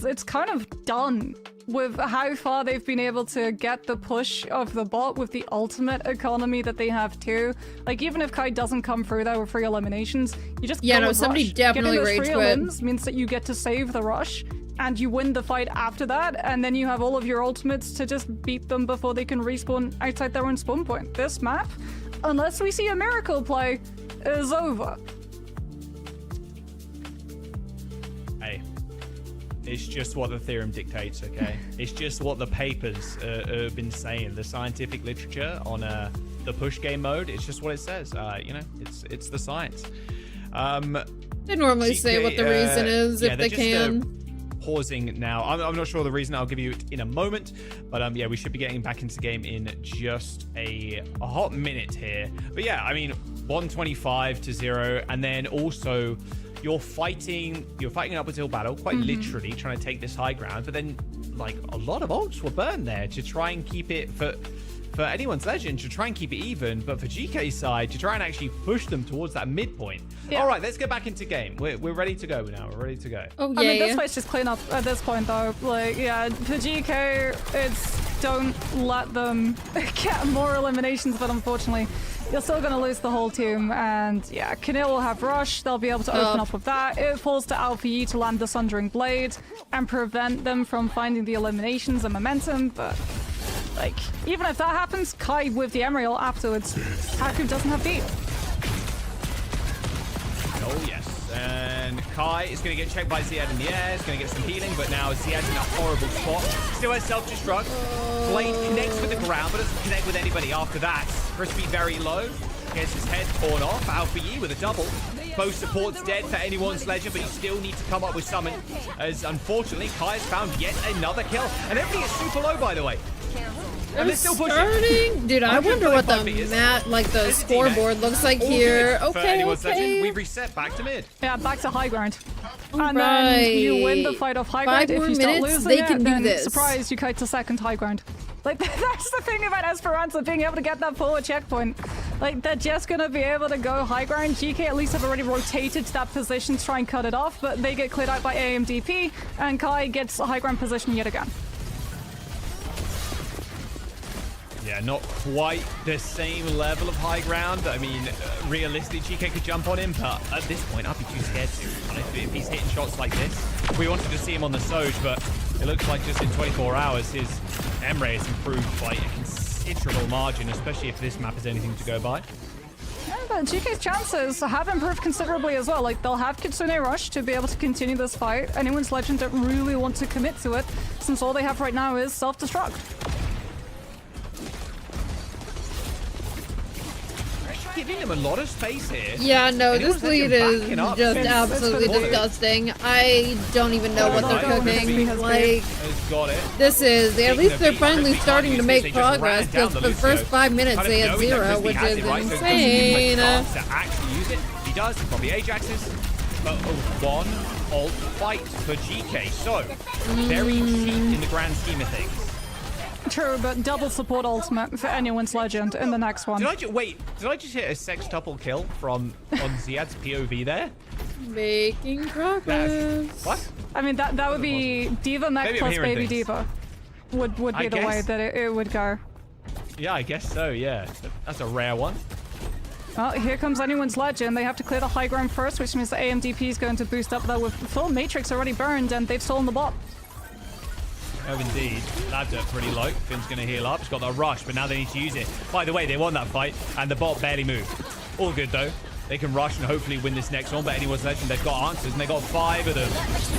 it's kind of done with how far they've been able to get the push of the bot with the ultimate economy that they have too. Like, even if Kai doesn't come through there with free eliminations, you just go with somebody Rush. definitely Getting those rage free quit. elims means that you get to save the Rush, and you win the fight after that, and then you have all of your ultimates to just beat them before they can respawn outside their own spawn point. This map, unless we see a miracle play, is over. Hey, it's just what the theorem dictates, okay? It's just what the papers have been saying. The scientific literature on the push game mode, it's just what it says. You know, it's the science. They normally say what the reason is if they can. Pausing now. I'm not sure the reason. I'll give you it in a moment. But yeah, we should be getting back into the game in just a hot minute here. But yeah, I mean, 125 to 0, and then also you're fighting an upwards hill battle, quite literally trying to take this high ground. But then, like, a lot of ults were burned there to try and keep it for anyone's legend, to try and keep it even, but for GK's side, to try and actually push them towards that midpoint. Yeah. All right, let's get back into game. We're ready to go now. We're ready to go. Oh, yeah. I mean, this fight's just clean up at this point, though. Like, yeah, for GK, it's don't let them get more eliminations, but unfortunately, you're still going to lose the whole team. And yeah, Kaneo will have Rush. They'll be able to open up with that. It falls to Alpha E to land the Sundering Blade and prevent them from finding the eliminations and momentum, but... like, even if that happens, Kai with the Emerald afterwards. Haku doesn't have beat. Oh, yes. And Kai is going to get checked by Ziad in the air. He's going to get some healing, but now Ziad's in a horrible spot. Still has self-destruct. Blade connects with the ground, but doesn't connect with anybody after that. Crispy very low. Gets his head torn off. Alpha E with a double. Both supports dead for anyone's legend, but you still need to come up with summon. As unfortunately, Kai has found yet another kill. And everything is super low, by the way. And they're still pushing. Dude, I wonder what the scoreboard looks like here. Okay. We reset back to mid. Yeah, back to high ground. And then you win the fight off high ground. If you start losing it, then surprise, you kite to second high ground. Like, that's the thing about Esperanza, being able to get that forward checkpoint. Like, they're just gonna be able to go high ground. GK at least have already rotated to that position to try and cut it off, but they get cleared out by AMDP, and Kai gets a high ground position yet again. Yeah, not quite the same level of high ground. I mean, realistically, GK could jump on him, but at this point, I'd be too scared to. If he's hitting shots like this, we wanted to see him on the Soj, but it looks like just in 24 hours, his M-Ray has improved by a considerable margin, especially if this map is anything to go by. Yeah, but GK's chances have improved considerably as well. Like, they'll have Kitsune Rush to be able to continue this fight. Anyone's legend don't really want to commit to it, since all they have right now is self-destruct. giving them a lot of space here. Yeah, no, Anyone's this lead Legend is backing up. just It's absolutely got it. disgusting. I don't even know what they're cooking. Like, Has got it. this is, at least they're finally starting to make They just ran progress, it down because the for the first Lucio. 5 minutes Kind of they had knowing that 0, Crispy which has is it, right? So it doesn't insane. give him a chance to actually use it. He does, probably Ajax's. But one ult fight for GK. So, very cheap in the grand scheme of things. True, but double support ultimate for anyone's legend in the next one. Did I just hit a sextuple kill from on Ziad's POV there? Making progress. What? I mean, that would be Diva Mech Maybe I'm plus hearing Baby things. Diva. Would be I the way guess. that it would go. Yeah, I guess so, yeah. That's a rare one. Well, here comes anyone's legend. They have to clear the high ground first, which means the AMDP is going to boost up there with full Matrix already burned, and they've stolen the bot. Oh, indeed. Labs are pretty low. Finn's going to heal up. He's got that rush, but now they need to use it. By the way, they won that fight, and the bot barely moved. All good, though. They can rush and hopefully win this next one, but anyone's legend, they've got answers, and they got 5 of them.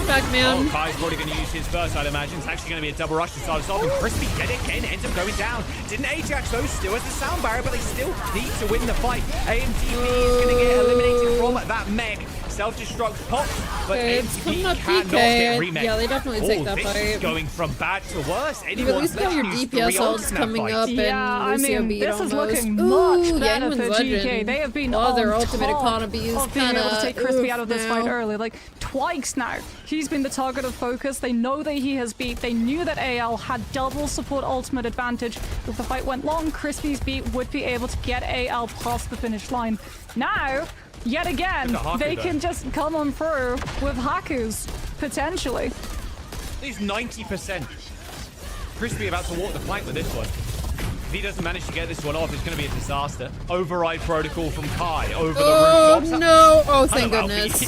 Back, man. Oh, Kai's probably going to use his first, I'd imagine. It's actually going to be a double rush to start us off, and Crispy yet again ends up going down. Didn't Ajax, though, still has the sound barrier, but they still need to win the fight. AMTP is going to get eliminated from that mech. Self-destruct pops, but Okay, it's coming AMTP up cannot DK. get remake. Yeah, they definitely take that this fight. is going from bad to worse. You at least got your DPS ults coming up, Yeah, I and Lucio mean, beat this is almost. looking much Ooh, better Yanman's for Legend. GK. They have been Oh, their on ultimate top economy is of being able to kinda take Crispy oof out of this now. fight early. Like, twice now. He's been the target of focus. They know that he has beat. They knew that AL had double support ultimate advantage. If the fight went long, Crispy's beat would be able to get AL past the finish line. Now, yet again, Look at Haku, they though. can just come on through with Hakus, potentially. He's 90%. Crispy about to walk the plank with this one. If he doesn't manage to get this one off, it's going to be a disaster. Override protocol from Kai over the Oh, rooftops. no. Oh, Kind thank of goodness.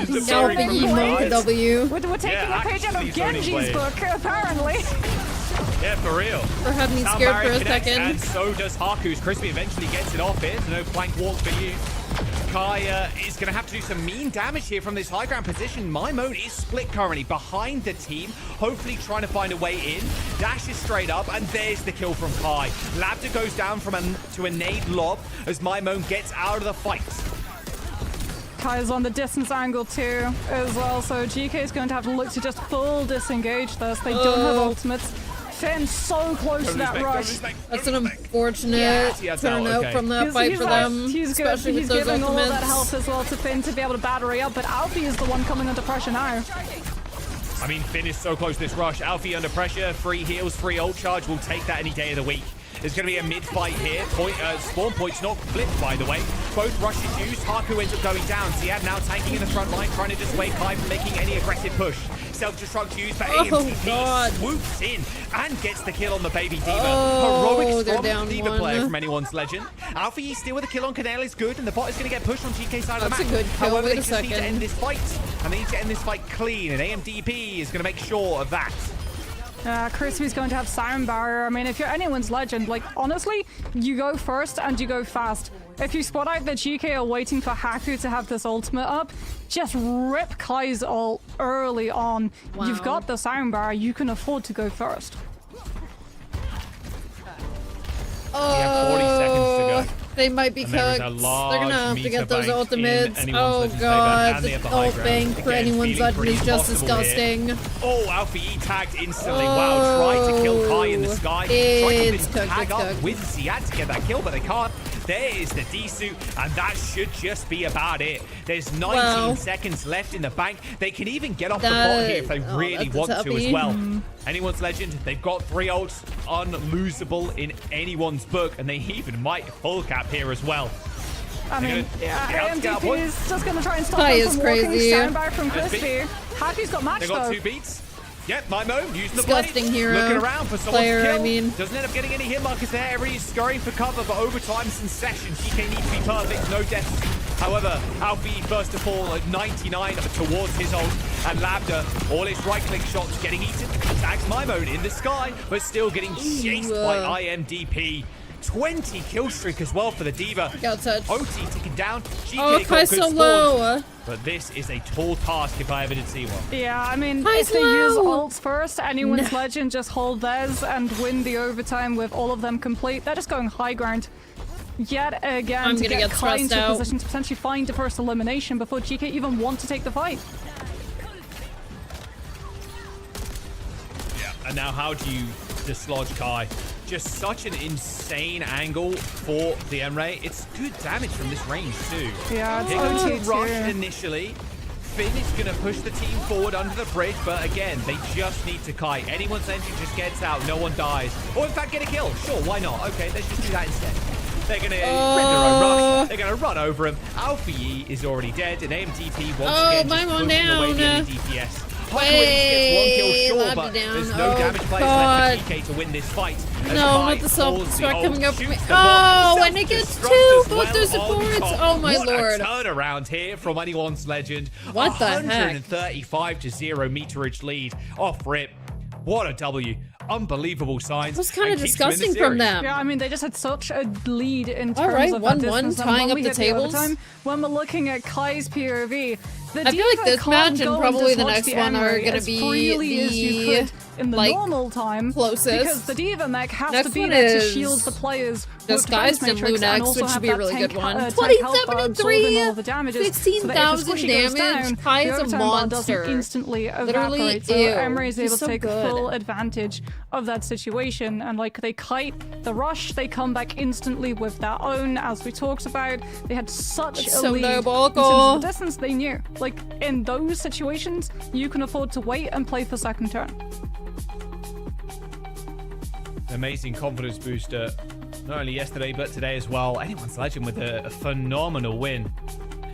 Just a Alpha very emo good W. We're taking Yeah, a page out of actually, it's only Genji's played. book, apparently. Yeah, for real. For having me Sound scared barrier for a connects, second. And so does Haku's. Crispy eventually gets it off here. So no plank walk for you. Kai is going to have to do some mean damage here from this high ground position. My mode is split currently behind the team, hopefully trying to find a way in. Dash is straight up, and there's the kill from Kai. Labda goes down to a nade lob as Mimone gets out of the fight. Kai's on the distance angle too, as well, so GK is going to have to look to just full disengage this. They don't have ultimates. Finn's so close to that rush. That's an unfortunate turnout from that fight for them, He's good. especially He's with those giving all of that ultimates. health as well to Finn to be able to battery up, but Alfie is the one coming under pressure now. I mean, Finn is so close to this rush. Alfie under pressure, free heals, free ult charge. We'll take that any day of the week. There's going to be a mid-fight here. Spawn point's not flipped, by the way. Both rushes used. Haku ends up going down. Ziad now tanking in the front line, trying to dissuade Kai from making any aggressive push. Self-destruct used, but AMTP swoops in and gets the kill on the Baby Diva. Heroics they're from down the Diva one. player from anyone's legend. Alfie still with a kill on Canale is good, and the bot is going to get pushed on GK side of the That's map. a good kill. However, Wait they a just need to second. end this fight, and they need to end this fight clean, and AMDP is going to make sure of that. Crispy's going to have sound barrier. I mean, if you're anyone's legend, like, honestly, you go first and you go fast. If you spot out that GK are waiting for Haku to have this ultimate up, just rip Kai's ult early on. Wow. You've got the sound barrier, you can afford to go first. Oh, We have 40 seconds to go. They might be And there is cooked. a They're large gonna have to meter get those bank in ultimates. anyone's Oh Legends Playground, god, and they the have the high ult ground. bank for Again, anyone's feeling legend pretty is just impossible here. disgusting. Oh, Alfie tagged instantly. Wow, tried to kill Kai in the sky. It's Tried to cooked, tag it's up cooked. with Ziad to get that kill, but they can't. There is the D-suit, and that should just be about it. There's 19 Wow. seconds left in the bank. They can even get off That- the bot here if they oh, really that's a want to as toughie. well. Anyone's legend, they've got 3 ults, unlosable in anyone's book, and they even might full cap here as well. I mean, AMDP point. is just going to try and stop Kai them is from walking crazy. sound barrier from That's Crispy. Haku's got match They got though. 2 beats. Yep, Mimone using the Disgusting blade. hero. Looking around for someone Player, to kill. I mean. Doesn't end up getting any hit markers there. Everybody's scurrying for cover, but overtime's in session. GK needs to be perfect. No deaths. However, Alfie first to fall at 99 towards his ult. And Labda, all his right-click shots getting eaten. Tags Mimone in the sky, but still getting chased by IMDP. 20 kill streak as well for the Diva. Got touched. OT ticking down. GK Oh, got Kai's good so spawns. low. But this is a tall task if I ever did see one. Yeah, I mean, Kai's if they use low. ults first, anyone's legend just hold theirs and win the overtime with all of them complete. They're just going high ground. yet again I'm to gonna get Kai stressed into a out. position to potentially find the first elimination before GK even want to take the fight. Yeah, and now how do you dislodge Kai? Just such an insane angle for the Emre. It's good damage from this range too. Yeah, it's They're going OT to too. rush initially. Finn is going to push the team forward under the bridge, but again, they just need to kite. Anyone's engine just gets out, no one dies. Or in fact, get a kill. Sure, why not? Okay, let's just do that instead. They're going to rip their own rush. They're going to run over him. Alpha Yi is already dead, and AMDP once again just pushing away the enemy DPS. Gets one kill, sure, but there's no damage plays left for GK to win this fight. No, not the self-destruct coming up for me. Oh, and it gets two, both those supports. Oh my lord. What a turnaround here from anyone's legend. What the heck? 135-0 meterage lead off rip. What a W. Unbelievable signs. It was kind of and keeps them in the disgusting from series. them. Yeah, I mean, they just had such a lead in terms All right, of that 1-1, distance. And tying when up we the hit tables. overtime, when we're looking at Kai's POV, the I feel like Diva this can't match and go probably the dislodge next the one are Emery gonna as be freely as you the, could in the like, normal time, closest. because the Diva mech has Next to be one there to is shield the players Disguised with in defense matrix Lunex, and also which should have be a that really tank, good one. tank 27 health bar and absorbing 3, all the damages, 16,000 so that if the squishy goes damage. down, Kai is the a overtime bar monster. doesn't instantly Literally, evaporate. So ew. Emery is able He's to so take good. full advantage of that situation, and like they kite the rush, they come back instantly with their own. As we talked about, they had such It's a so lead in terms diabolical. of the distance. They knew, like in those situations, you can afford to wait and play for second turn. Amazing confidence booster, not only yesterday but today as well. Anyone's Legend with a phenomenal win.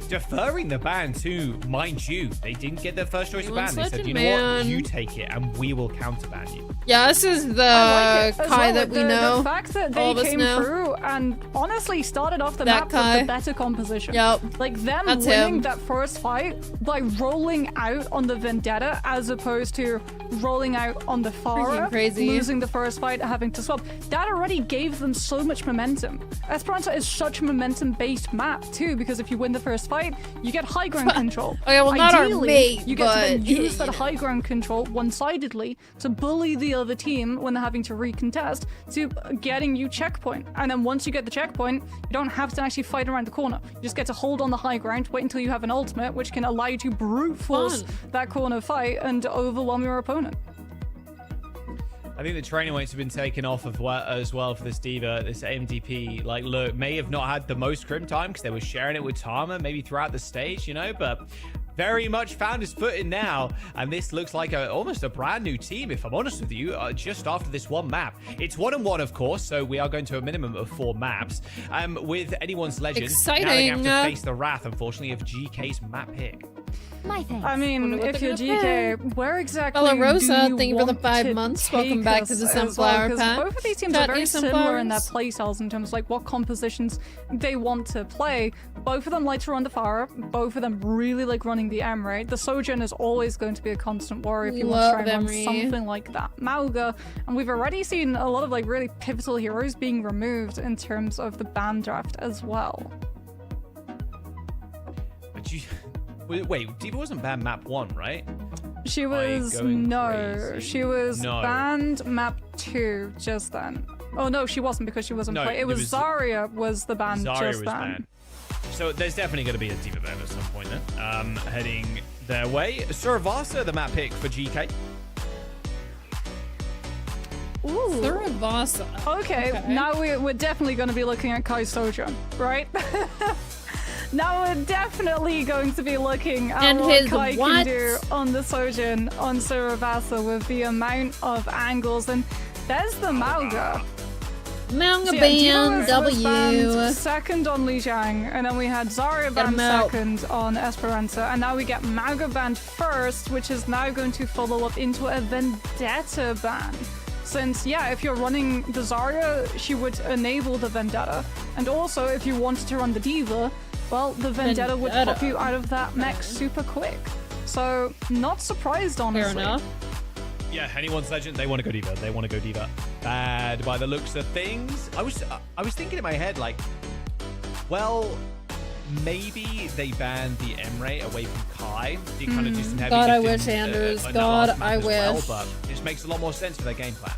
Deferring the ban too, mind you, they didn't get their first choice of ban. Anyone's They said, Legend, you know what, man. you take it and we will counterban you. Yeah, this is the I like it as Kai well, that we know. The fact that All they of us came know. through and honestly started off the That map Kai. with the better composition. Yep. Like them That's winning him. that first fight by rolling out on the Vendetta as opposed to rolling out on the Pharah, Freaking crazy. losing the first fight, having to swap. That already gave them so much momentum. Esperanza is such a momentum-based map too, because if you win the first fight, you get high ground control. Okay, well, not our Ideally, mate, you get to then but- use that high ground control one-sidedly to bully the other team when they're having to recontest to getting you checkpoint. And then once you get the checkpoint, you don't have to actually fight around the corner. You just get to hold on the high ground, wait until you have an ultimate, which can allow you to brute force that corner fight and overwhelm your opponent. I think the training weights have been taken off of as well for this Diva, this AMDP. Like, look, may have not had the most scrim time because they were sharing it with Tama maybe throughout the stage, you know, but very much found his footing now. And this looks like almost a brand new team, if I'm honest with you, just after this one map. It's 1-1, of course, so we are going to a minimum of 4 maps. With Anyone's Legend, now they have Exciting. to face the wrath, unfortunately, of GK's map pick. My thanks. I mean, if you're GK, where exactly Bella Rosa, do you thank you for the want 5 to months. take Welcome back to us the as Sunflower well? 'Cause Pack. both of these teams Chat are very me similar in their sunflowers. playstyles in terms of like what compositions they want to play. Both of them like to run the Pharah. Both of them really like running the Emre. The Sojourn is always going to be a constant worry if you want to try and run Emre. something like that. Mauga, and we've already seen a lot of like really pivotal heroes being removed in terms of the ban draft as well. But wait, Diva wasn't banned map 1, right? She Am I was going no, crazy? she was No. banned map 2 just then. Oh no, she wasn't because she wasn't No, playing. It it was was- Zarya was the ban Zarya just was then. banned. So there's definitely going to be a Diva ban at some point then. Heading their way. Suravasa, the map pick for GK. Ooh. Suravasa. Okay, now we're definitely going to be looking at Kai Sojourn, right? Now we're definitely going to be looking at And what his Kai can what? do on the Sojourn, on Suravasa with the amount of angles. And there's the Mauga. Manga So yeah, Band Juno was banned W. second on Li Jiang, and then we had Zarya banned him out. second on Esperanza, and now we get Mauga banned first, which is now going to follow up into a Vendetta ban. Since, yeah, if you're running the Zarya, she would enable the Vendetta. And also, if you wanted to run the Diva, well, the Vendetta would Vendetta. pop you out of that mech super quick. So, not surprised, honestly. Fair enough. Yeah, Anyone's Legend, they want to go Diva. They want to go Diva. Bad by the looks of things. I was thinking in my head, like, well, maybe they banned the Emre away from Kai. They kind of just heavy God, I lifting, wish, Anders. in that God, last map I as well, wish. but it just makes a lot more sense for their game plan.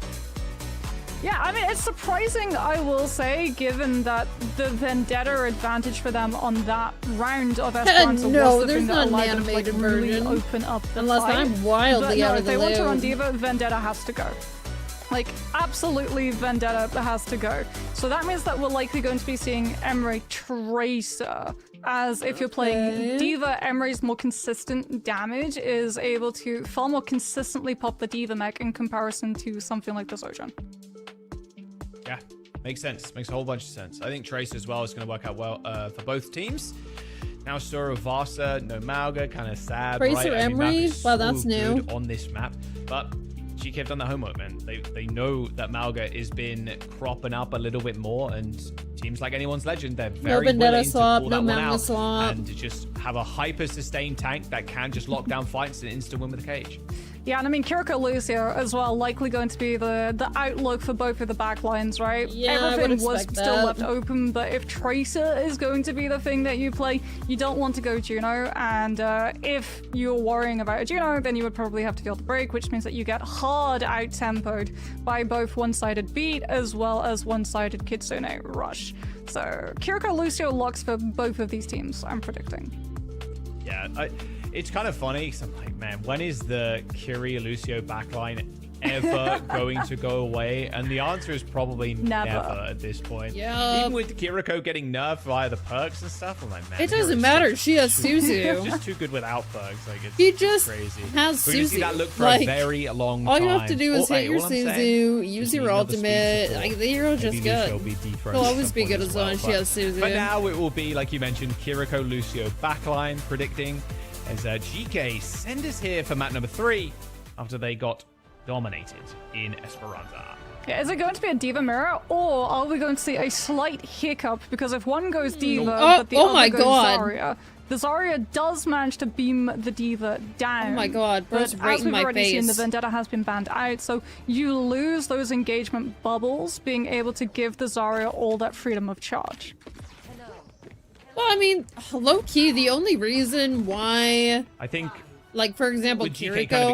Yeah, I mean, it's surprising, I will say, given that the Vendetta advantage for them on that round of Esperanza No, was the there's thing that not an allowed them to, animated really version. open up the Unless fight. I'm wildly But no, out of if they the want to run loop. Diva, Vendetta has to go. Like, absolutely, Vendetta has to go. So that means that we're likely going to be seeing Emre Tracer. As if you're playing Diva, Emre's more consistent damage is able to far more consistently pop the Diva mech in comparison to something like the Sojourn. Yeah, makes sense. Makes a whole bunch of sense. I think Tracer as well is going to work out well for both teams. Now Sora, Vasa, no Mauga, kind of sad. Tracer right? Emery? Wow, that's new. Good on this map, but GK have done their homework, man. They know that Mauga has been cropping up a little bit more, and teams like Anyone's Legend, they're very Vendetta willing swap, to pull no that one Mauga out swap. and to just have a hyper sustained tank that can just lock down fights and instant win with the cage. Yeah, and I mean, Kiriko Lucio as well, likely going to be the outlook for both of the backlines, right? Yeah, I would everything was expect still that. left open, but if Tracer is going to be the thing that you play, you don't want to go Juno, and if you're worrying about a Juno, then you would probably have to field the break, which means that you get hard out-tempoed by both one-sided beat as well as one-sided Kitsune rush. So Kiriko Lucio locks for both of these teams, I'm predicting. Yeah, it's kind of funny because I'm like, man, when is the Kyrie Lucio backline ever going to go away? And the answer is probably never at this point. Yeah. Even with Kiriko getting nerfed via the perks and stuff, I'm like, man, It doesn't matter. She has Suzu. Just too good without perks. Like, it's He just crazy. has We're gonna see Suzu. that look for Like, a very long time. all you have to do is hit your all I'm saying Suzu, use is your need another speed ultimate. support. Like, the hero just Maybe good. Lucio will be dethroned He'll at always some be point good as as long well, as she but has Suzu. For now, it will be, like you mentioned, Kiriko Lucio backline predicting as GK send us here for map number 3 after they got dominated in Esperanza. Yeah, is it going to be a Diva mirror, or are we going to see a slight hiccup? Because if one goes Diva, but the other goes Zarya, the Zarya does manage to beam the Diva down. Oh my god, bro's but right as in we've my already seen, the face. Vendetta has been banned out, so you lose those engagement bubbles, being able to give the Zarya all that freedom of charge. Well, I mean, low-key, the only reason why... I think, like, for example, with GK Kiriko kind of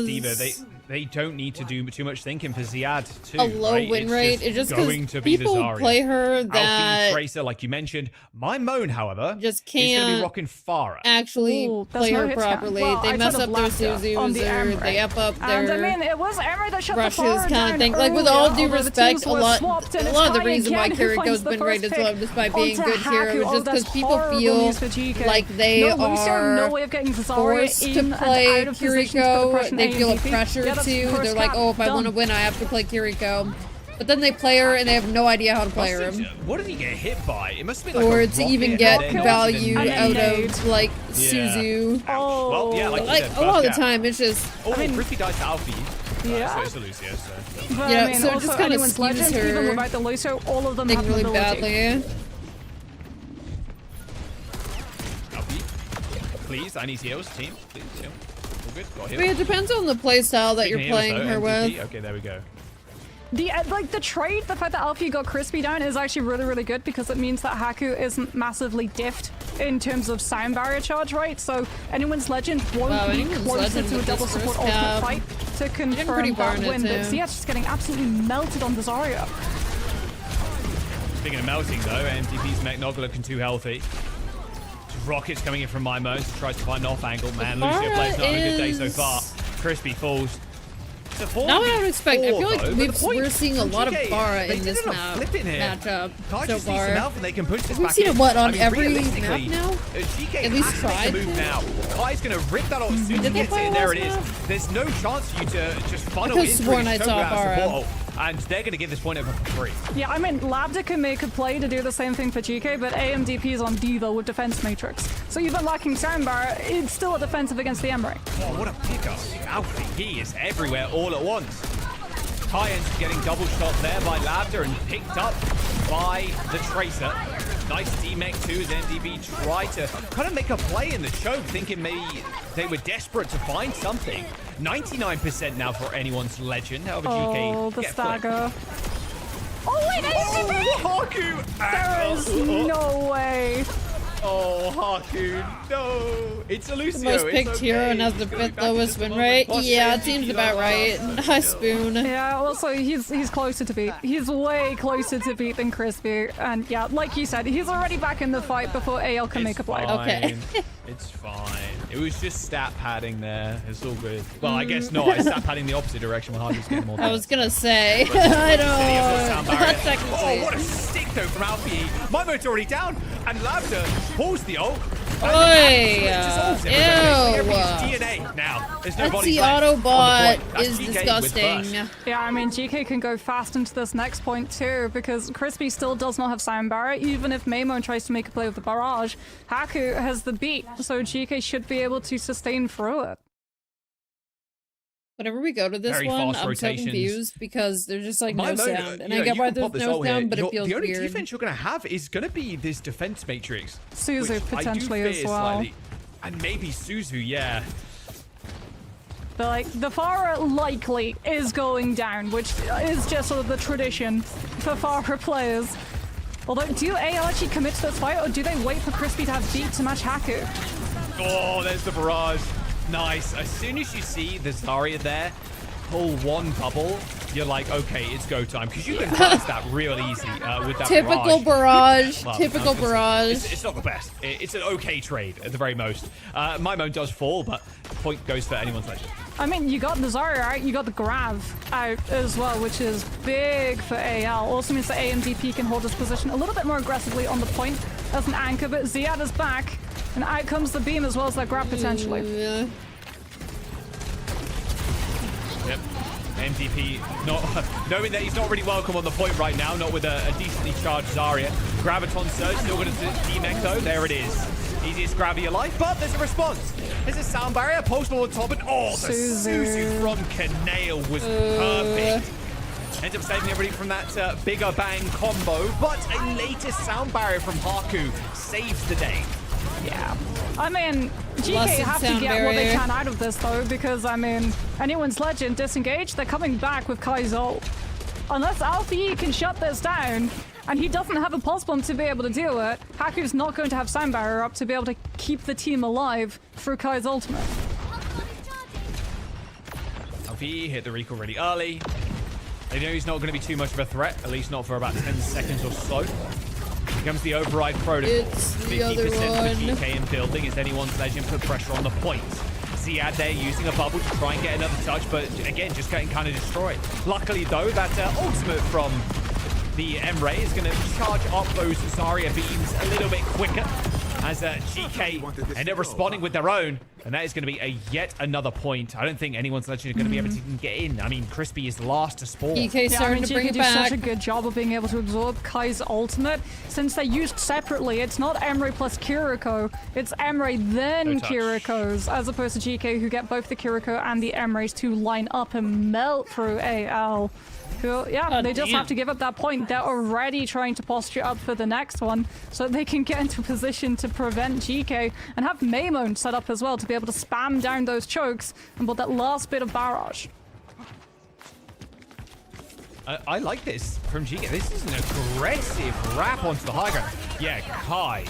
expecting has... this Diva, they don't need to do too much thinking for Ziad too. a low right? win It's rate. It's just going because to be the people Zarya. play her Alfie, that Tracer, like you mentioned. My Moan, however, just is going to be can't rocking Pharah. actually Ooh, play no her hit scan. properly. Well, they I mess sort up of their laughed at on the Suzus, or Emre. they up their And I mean, it was Emre that shut rushes the Pharah kind of down thing. Like, with all due earlier, although the respect, teams a were lot swapped, and of it's the Kai reason why again who Kiriko's finds the been first rated so pick up despite being onto good here Haku. was Oh, just because that's people horrible feel news for GK. like they no Lucio, are no way of getting Zarya forced in to and play out of position to put the pressure Kiriko. on They feel a AMDP. pressure Yeah, that's too. first They're like, cap, oh, if I want to done. win, I have to play Kiriko. But then they play her and they have no idea how to play her. What did he get hit by? It must have been like Or a to rocket even get and then value obviously out then of, like, Suzu. Oh. Well, yeah, like you said, a lot of the first cap. time, it's just... Oh, Crispy dies to Alfie. Yeah. So it's a Lucio, so. But Yeah, I mean, so it also just kinda Anyone's skews Legend, her even without the Lucio, all of them thing have really mobility. badly. Alfie, please, I need heals, team. Please, heal. All good, got I heal. mean, it depends on the playstyle that you're Speaking of heals, playing though, her MVP. with. Okay, there we go. The trade, the fact that Alfie got Crispy down is actually really, really good because it means that Haku isn't massively diffed in terms of sound barrier charge, right? So Anyone's Legend won't Wow, be Anyone's closer Legend to a with double this support first ultimate cap. fight to pretty confirm that barn it win. But too. Zia's just getting absolutely melted on the Zarya. Speaking of melting, though, MTP's mech not looking too healthy. Rockets coming in from my Moans, tries to find an off angle. Man, Lucio Pharah plays not having a good day so is- far. Crispy falls. Now what I would expect, I feel like though, but the point we're seeing a from lot of GK, Pharah they in did this enough map flipping here. matchup Can't so just see far. some health and they can push this We've back seen in. it, what, on I mean, every realistically, map now? GK At least has to make tried a move to? now. Kai's going to rip that off as soon as Did he they gets it, play and there last it is. map? There's no chance for you to just funnel could've into sworn I his saw Toga Pharah. support, and they're going to give this point over for free. Yeah, I mean, Labda can make a play to do the same thing for GK, but AMDP is on Diva with Defense Matrix. So even lacking Soundbar, it's still a defensive against the Emre. Oh, what a pickup. Alfie, he is everywhere all at once. Kai ends up getting double shot there by Labda and picked up by the Tracer. Nice D-Mech too as MDB tried to kind of make a play in the choke, thinking maybe they were desperate to find something. 99% now for Anyone's Legend. However, Oh, GK the get stagger. Oh, wait, AMDP! Haku! There is no way. Oh, Haku, no. It's a Lucio. The most picked it's hero okay. and has the fifth lowest win rate. Yeah, it seems about right. Nice Spoon. Yeah, also he's closer to beat. He's way closer to beat than Crispy. And yeah, like you said, he's already back in the fight before AL can make a play. Okay. It's fine. It was just stat padding there. It's all good. Well, I guess not. I stat padding the opposite direction when Haku's getting more. I was gonna say. I don't. Not technically. Oh, what a stick though from Alfie. My mode's already down, and Lambda pulls the ult. Oi! Ew! DNA now. There's no That's body the left on the Autobot point. That's is GK with disgusting. burst. Yeah, I mean, GK can go fast into this next point too, because Crispy still does not have Sound Barrier, even if Maimon tries to make a play with the barrage. Haku has the beat, so GK should be able to sustain through it. Whenever we go to this Very one, fast I'm rotations. so confused because there's just like My no mode, sound. And you I know, get you why can there's pop this no ult here. sound, but it feels The only weird. defense you're going to have is going to be this defense matrix. Suzu which potentially I do as fear well. slightly. And maybe Suzu, yeah. But like, the Pharah likely is going down, which is just sort of the tradition for Pharah players. Although, do AL actually commit to this fight, or do they wait for Crispy to have beat to match Haku? Oh, there's the barrage. Nice. As soon as you see the Zarya there, pull one bubble, you're like, okay, it's go time. Because you can burst that real easy with that Typical barrage. Well, Typical I was gonna say, barrage. it's not the best. It's an okay trade at the very most. My moan does fall, but point goes for anyone's legend. I mean, you got the Zarya out, you got the Grav out as well, which is big for AL. Also means that AMDP can hold his position a little bit more aggressively on the point as an anchor, but Ziad is back, and out comes the beam as well as that Grav potentially. Yeah. Yep. MDP, not knowing that he's not really welcome on the point right now, not with a decently charged Zarya. Graviton Surge, still going to team though. There it is. Easiest grab of your life, but there's a response. There's a sound barrier, postal on top, and oh, the Suzu from Canale was perfect. Ends up saving everybody from that bigger bang combo, but a latest sound barrier from Haku saves the day. Yeah. I mean, GK Blessed have to sound get what they barrier. can out of this though, because I mean, anyone's legend disengaged, they're coming back with Kai's ult. Unless Alfie can shut this down, and he doesn't have a pulse bomb to be able to do it, Haku's not going to have sound barrier up to be able to keep the team alive through Kai's ultimate. Alfie hit the recall really early. They know he's not going to be too much of a threat, at least not for about 10 seconds or so. Here comes the override protocol. It's the other 50% one. with GK in building as anyone's legend put pressure on the point. Ziad there using a bubble to try and get another touch, but again, just getting kind of destroyed. Luckily though, that ultimate from the Emre is going to charge up those Zarya beams a little bit quicker as GK end up responding with their own, and that is going to be a yet another point. I don't think anyone's legend is going to be able to even get in. I mean, Crispy is last to spawn. EK starting to bring GK it do back. such a good job of being able to absorb Kai's ultimate. Since they're used separately, it's not Emre plus Kiriko, it's Emre then No touch. Kiriko's, as opposed to GK who get both the Kiriko and the Emres to line up and melt through AL. Cool. Yeah, they just have to give up that point. They're already trying to posture up for the next one so they can get into position to prevent GK and have Maimon set up as well to be able to spam down those chokes and put that last bit of barrage. I like this from GK. This is an aggressive wrap onto the high ground. Yeah, Kai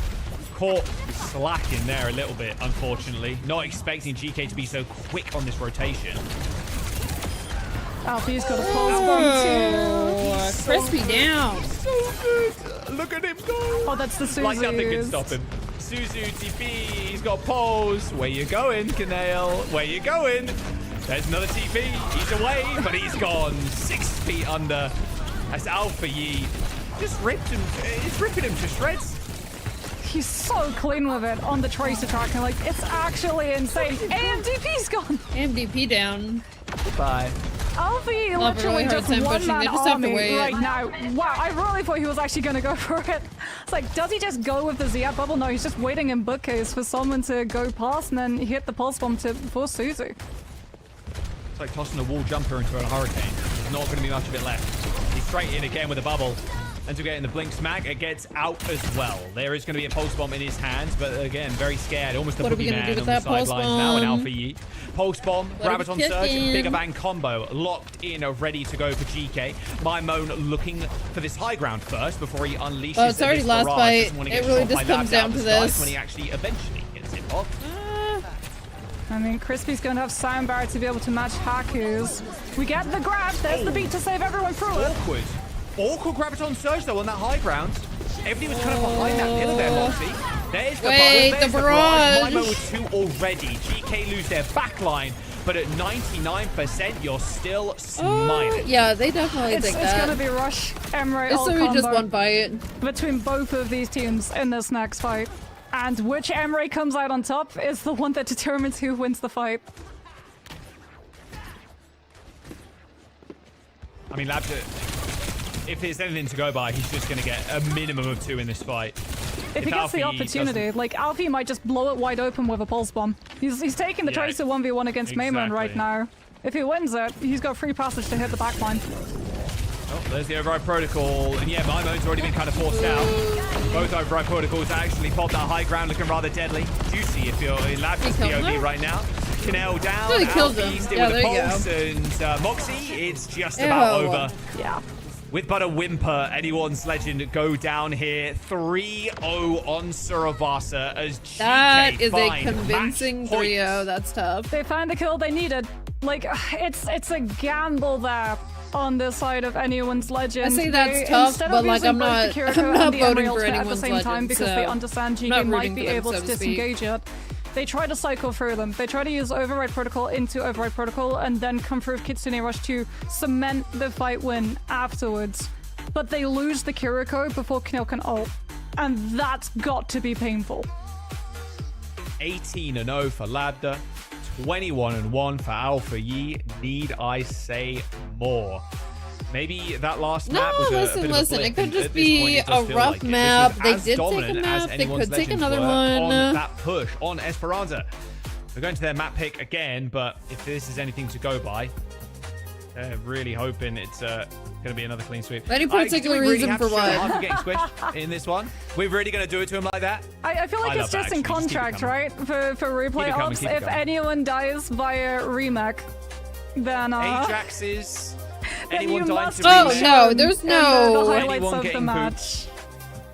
caught slack in there a little bit, unfortunately. Not expecting GK to be so quick on this rotation. Alfie's got a pulse bomb too. Crispy down. So good. Look at him go. Oh, that's the Suzu. Like nothing can stop him. Suzu TP. He's got pose. Where you going, Canale? Where you going? There's another TP. He's away, but he's gone 6 feet under. That's Alpha Yi. Just ripped him. It's ripping him to shreds. He's so clean with it on the tracer track, and like, it's actually insane. AMDP's gone. AMDP down. Goodbye. Alfie Love literally really just hard time one pushing. man They just have to army wait. right now. Wow, I really thought he was actually going to go for it. It's like, does he just go with the Ziad bubble? No, he's just waiting in bookcase for someone to go past and then hit the pulse bomb to force Suzu. It's like tossing a wall jumper into a hurricane. There's not going to be much of it left. He's straight in again with a bubble. ends up getting the blink smack. It gets out as well. There is going to be a pulse bomb in his hands, but again, very scared. Almost a What are we gonna boogeyman do with on the that pulse sidelines now. And bomb? Alpha Yi. Pulse bomb, What are we Graviton Surge, kicking? Bigger Bang combo. Locked in, ready to go for GK. My Moan looking for this high ground first before he unleashes Well, it's already this last barrage. fight. Doesn't wanna It get really shot by just comes Labs out down of to the skies this. when he actually eventually gets hit off. I mean, Crispy's going to have Soundbar to be able to match Haku's. We get the grab. There's the beat to save everyone through it. Awkward Graviton Surge, though, on that high ground. Everybody was kind of behind that pillar there, Moxie. There's the Wait, there's the barrage. Mimo with 2 already. GK lose their backline, but at 99%, you're still smiling. Yeah, they definitely It's take that. going to be Rush, Emre, It's all gonna be just combo one fight. between both of these teams in this next fight. And which Emre comes out on top is the one that determines who wins the fight. I mean, Labs, if there's anything to go by, he's just going to get a minimum of 2 in this fight. If he gets the opportunity, like Alfie might just blow it wide open with a pulse bomb. He's taking the Yeah, choice of 1v1 against Mayman right exactly. now. If he wins it, he's got free passage to hit the backline. Oh, there's the Override Protocol. And yeah, Mimo's already been kind of forced out. Both Override Protocols actually popped that high ground, looking rather deadly. Juicy if you're in Labs' POV right now. Canel down. Really killed him. Still Yeah, with the there you pulse. And Moxie, it's just about over. Yeah. With but a whimper, anyone's legend go down here. 3-0 on Suravasa as GK That is a find convincing match point. 3-0. That's tough. They find the kill they needed. Like, it's a gamble there on the side of anyone's legend. I say that's tough, instead but of like using I'm both not, the Kiriko I'm not and the voting Emerald for at the anyone's same legend. time because so they understand I'm not GK might rooting be for them, able so to speak. disengage it. They try to cycle through them. They try to use Override Protocol into Override Protocol and then come through with Kitsune Rush to cement the fight win afterwards. But they lose the Kiriko before Knil can ult. And that's got to be painful. 18-0 for Labda, 21-1 for Alpha Yi. Need I say more? Maybe that last map was a bit listen. of a It blip, could and just at this be point, it a does feel rough like it. map. This was They as did take a dominant as map. They anyone's could take legends another were one. on that push on Esperanza. They're going to their map pick again, but if this is anything to go by, they're really hoping it's going to be another clean sweep. Any particular reason for what? After getting squished in this one, we're really going to do it to him like that. I feel like I it's love that, just in actually. Just keep it contract, coming. right? For replay Keep it coming, ops, keep it if coming. anyone dies via remake, then Ajax is then anyone you dying must to Oh remake? no, there's the no. highlights Anyone of the getting match.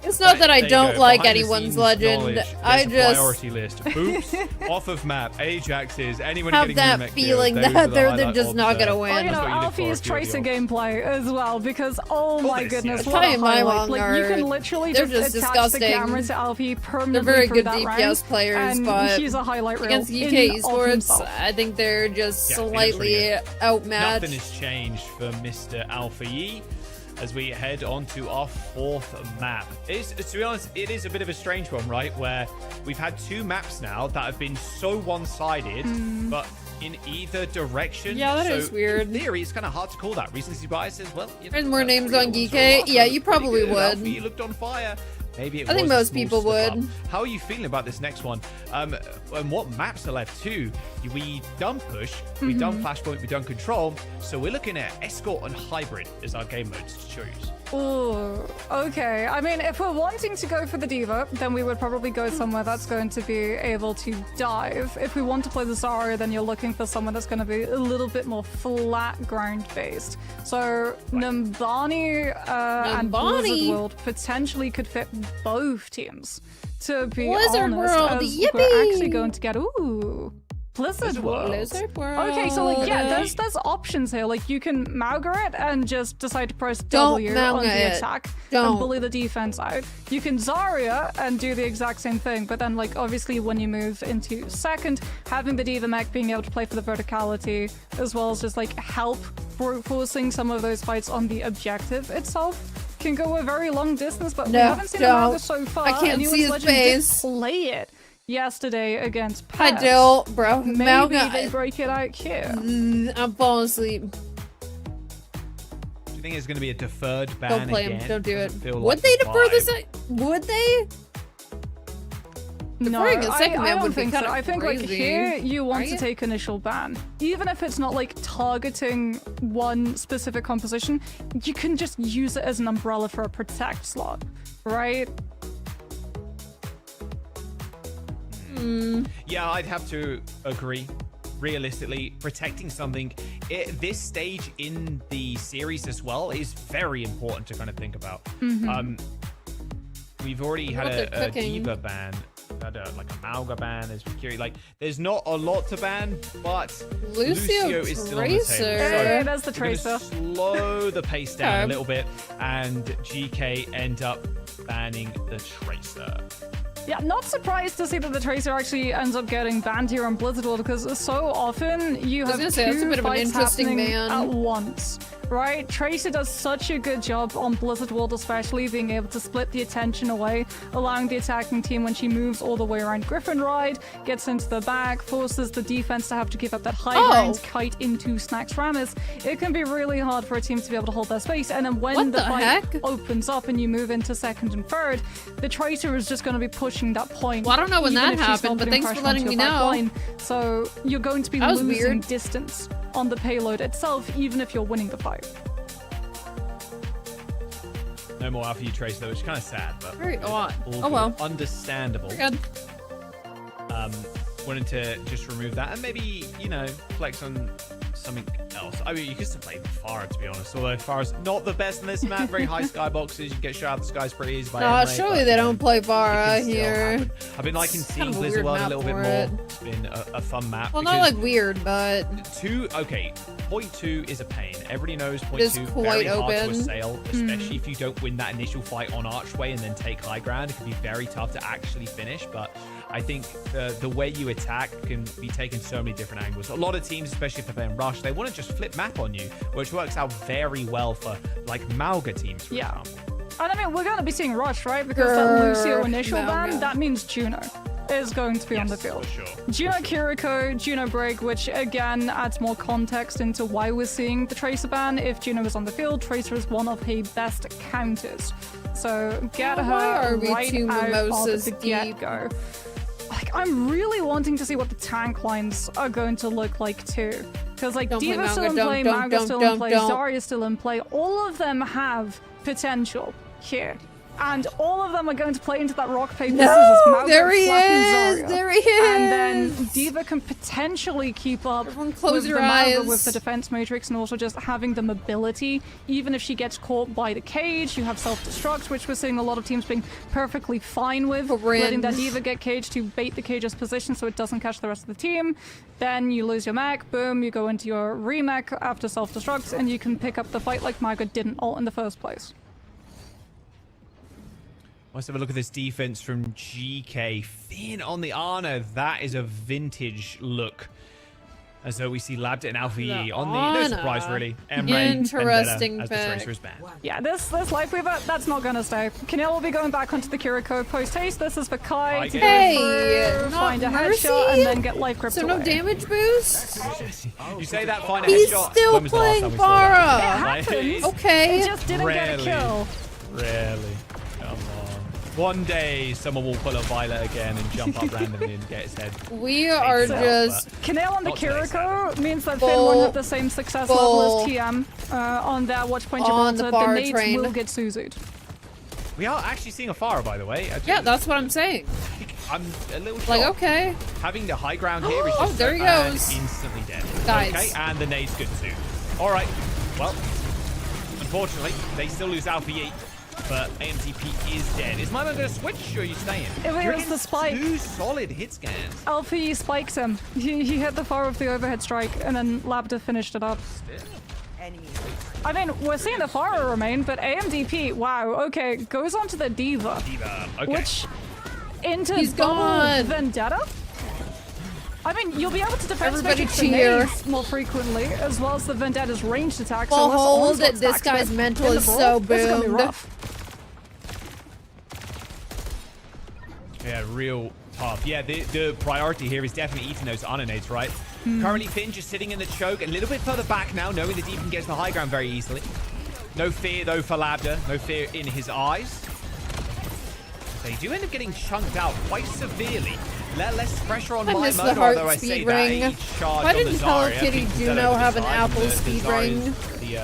It's not that I There you don't go, like behind the anyone's scenes legend. knowledge. I There's a just priority list. Oops, off of map. Ajax is anyone have getting that remake feeling kills, those are that the they're highlight just of not the- gonna win. Or, you know, That's what you look Alfie's for if you're tracer the gameplay as well, because oh my this, goodness, yeah. what a Kai and Maimong highlight. Like, you can literally they're just just attach disgusting. the camera to Alfie permanently They're very through good that DPS round, players, and but he's a highlight reel against in EK of Esports, himself. I think they're just Yeah, it looks slightly really good. outmatched. Nothing has changed for Mr. Alpha Yi as we head on to our 4th map. To be honest, it is a bit of a strange one, right? Where we've had 2 maps now that have been so one-sided, but in either direction. Yeah, that so is weird. In theory, it's kind of hard to call that. Recency bias as well. You know, There's more names 3-0 on Suravasa Geekay. Yeah, you looked probably pretty good. would. Alpha Yi looked on fire. Maybe it I think was a most small people slip would. up. How are you feeling about this next one? And what maps are left too? We done push, we done flashpoint, we done control. So we're looking at escort and hybrid as our game modes to choose. Ooh, okay. I mean, if we're wanting to go for the Diva, then we would probably go somewhere that's going to be able to dive. If we want to play the Zarya, then you're looking for someone that's going to be a little bit more flat ground based. So Numbani and Blizzard World potentially could fit both teams. To be Blizzard honest, World, as yippee! we're actually going to get Blizzard World. Blizzard World. Okay, so like there's options here. Like you can Mauger it and just decide to press Don't W Mauger on the it. attack Don't. and bully the defense out. You can Zarya and do the exact same thing, but then like obviously when you move into second, having the Diva mech being able to play for the verticality as well as just like help forcing some of those fights on the objective itself can go a very long distance, but we No, haven't seen the don't. Mauger so far. I can't Anyone's see his Legend did face. play it yesterday against I Pets. don't, bro. Maybe Mauga, they break it out here. I'm falling asleep. Do you think it's going to be a deferred ban Don't play again? him. Don't do it. Doesn't feel Would like they the defer this? vibe. Would they? No, Deferring a second I man don't would be think so. kind of I think like crazy. here you want Are to you? take initial ban, even if it's not like targeting one specific composition. You can just use it as an umbrella for a protect slot, right? Yeah, I'd have to agree. Realistically, protecting something at this stage in the series as well is very important to kind of think about. We've already had what they're a cooking. Diva ban, had like a Mauga ban, there's Valkyrie. Like, there's not a lot to ban, but Lucio is still on the Tracer. table. Hey, there's the we're gonna Tracer. slow the pace down Okay. a little bit, and GK end up banning the Tracer. Yeah, not surprised to see that the Tracer actually ends up getting banned here on Blizzard World, because so often you I was have gonna say, that's a two bit of an fights interesting happening ban. at once, right? Tracer does such a good job on Blizzard World, especially being able to split the attention away, allowing the attacking team when she moves all the way around Griffin Ride, gets into the back, forces the defense to have to give up that high ground kite into Snax Rammus. It can be really hard for a team to be able to hold their space, and then when What the the fight heck? opens up and you move into second and third, the Tracer is just going to be pushing that point. Well, I don't know when even that if she's happened, not but putting thanks for pressure onto letting me your back know. line. So you're going to be That was losing weird. distance on the payload itself, even if you're winning the fight. No more Alpha U Tracer, though, which is kind of sad, but Very odd. all Oh good. well. Understandable. We're good. Wanted to just remove that and maybe, you know, flex on something else. I mean, you could still play Farah, to be honest. Although Farah's not the best in this map. Very high skyboxes. You get shot out of the skies pretty easy by No, Emily, surely but, they you know, don't play it Farah can still here. happen. I've been liking It's seeing kind of a Blizzard weird World a map little bit for more. it. It's been a fun map. Well, not because like weird, but okay, point 2 is a pain. Everybody knows point It is 2 quite very hard to open. assail, especially if you don't win that initial fight on Archway and then take high ground. It can be very tough to actually finish, but I think the way you attack can be taken so many different angles. A lot of teams, especially if they're playing Rush, they want to just flip map on you, which works out very well for like Mauga teams, for example. And I mean, we're going to be seeing Rush, right? Because that Lucio initial Mauga. ban, that means Juno is going to be on the field. Juno Kiriko, Juno Break, which again adds more context into why we're seeing the Tracer ban. If Juno is on the field, Tracer is one of her best counters. So get Why her are we right two out mimosas of the deep? get-go. Like, I'm really wanting to see what the tank lines are going to look like too. Because like Don't play Diva's still in Mauga, play, don't, Mauga's still don't, in play, don't. Zarya's still in play. All of them have potential here. And all of them are going to play into that rock, paper, No, scissors. Mauga there he flapping is, Zarya. there he And then is. Diva can potentially keep up close with your the Mauga eyes. with the defense matrix, and also just having the mobility. Even if she gets caught by the cage, you have self-destruct, which we're seeing a lot of teams being perfectly fine with. Letting that Diva get caged to bait the cage's position so it doesn't catch the rest of the team. Then you lose your mech, boom, you go into your remech after self-destruct, and you can pick up the fight like Mauga didn't ult in the first place. Let's have a look at this defense from GK. Finn on the Ana. That is a vintage look. As though we see Labdit and Alpha E on the... No surprise, really. Emray Interesting as the pick. Tracer is banned. Yeah, this Life Weaver, that's not gonna stay. Kinel will be going back onto the Kiriko post-haste. This is for Kai to Hey, go through, not find a Mercy? headshot, and then get life gripped So no away. damage boost? You say that, find a He's headshot. still When was the last playing time we saw that? Farah. Like, Okay. He just didn't get a Rarely. kill. Rarely. Come on. One day, someone will pull a Violet again and jump up randomly and get his head. We are So, just Kinel on the Not today, Kiriko means that Full- Finn won't have the same success level full as TM on their Watchpoint on Gibraltar. the bar nades train. will get Suzu'd. We are actually seeing a Farah, by the way. yeah, that's what I'm saying. I'm a little shocked. Like, okay. Having the high ground here is Oh, just there so he bad, goes. instantly dead. Guys. Okay, and the nade's good too. All right. Well, unfortunately, they still lose Alpha Yeet, but AMTP is dead. Is my man going to switch, or are you staying? It was You're the getting spike. 2 solid hit scans. Alpha E spiked him. He hit the far of the overhead strike, and then Labda finished it up. I mean, we're seeing the Farah remain, but AMDP, wow, okay, goes on to the Diva. Diva, okay. Which, into He's double gone. Vendetta? I mean, you'll be able to defense Everybody matrix the cheer. nades more frequently, as well as the Vendetta's ranged attack. Well, so hold onslaught it, this stacks, but guy's mental in the is brawl, so this is gonna be boomed. rough. Yeah, real tough. Yeah, the priority here is definitely eating those Ana-nades, right? Hmm. Currently, Finn just sitting in the choke, a little bit further back now, knowing that he can get to the high ground very easily. No fear, though, for Labda. No fear in his eyes. they do end up getting chunked out quite severely. Less pressure on I my missed the mode, heart although I say speed that ring. each charge Why on the didn't Hello Zarya Kitty peaks Juno over have the an side, apple and speed Zarya's- ring? The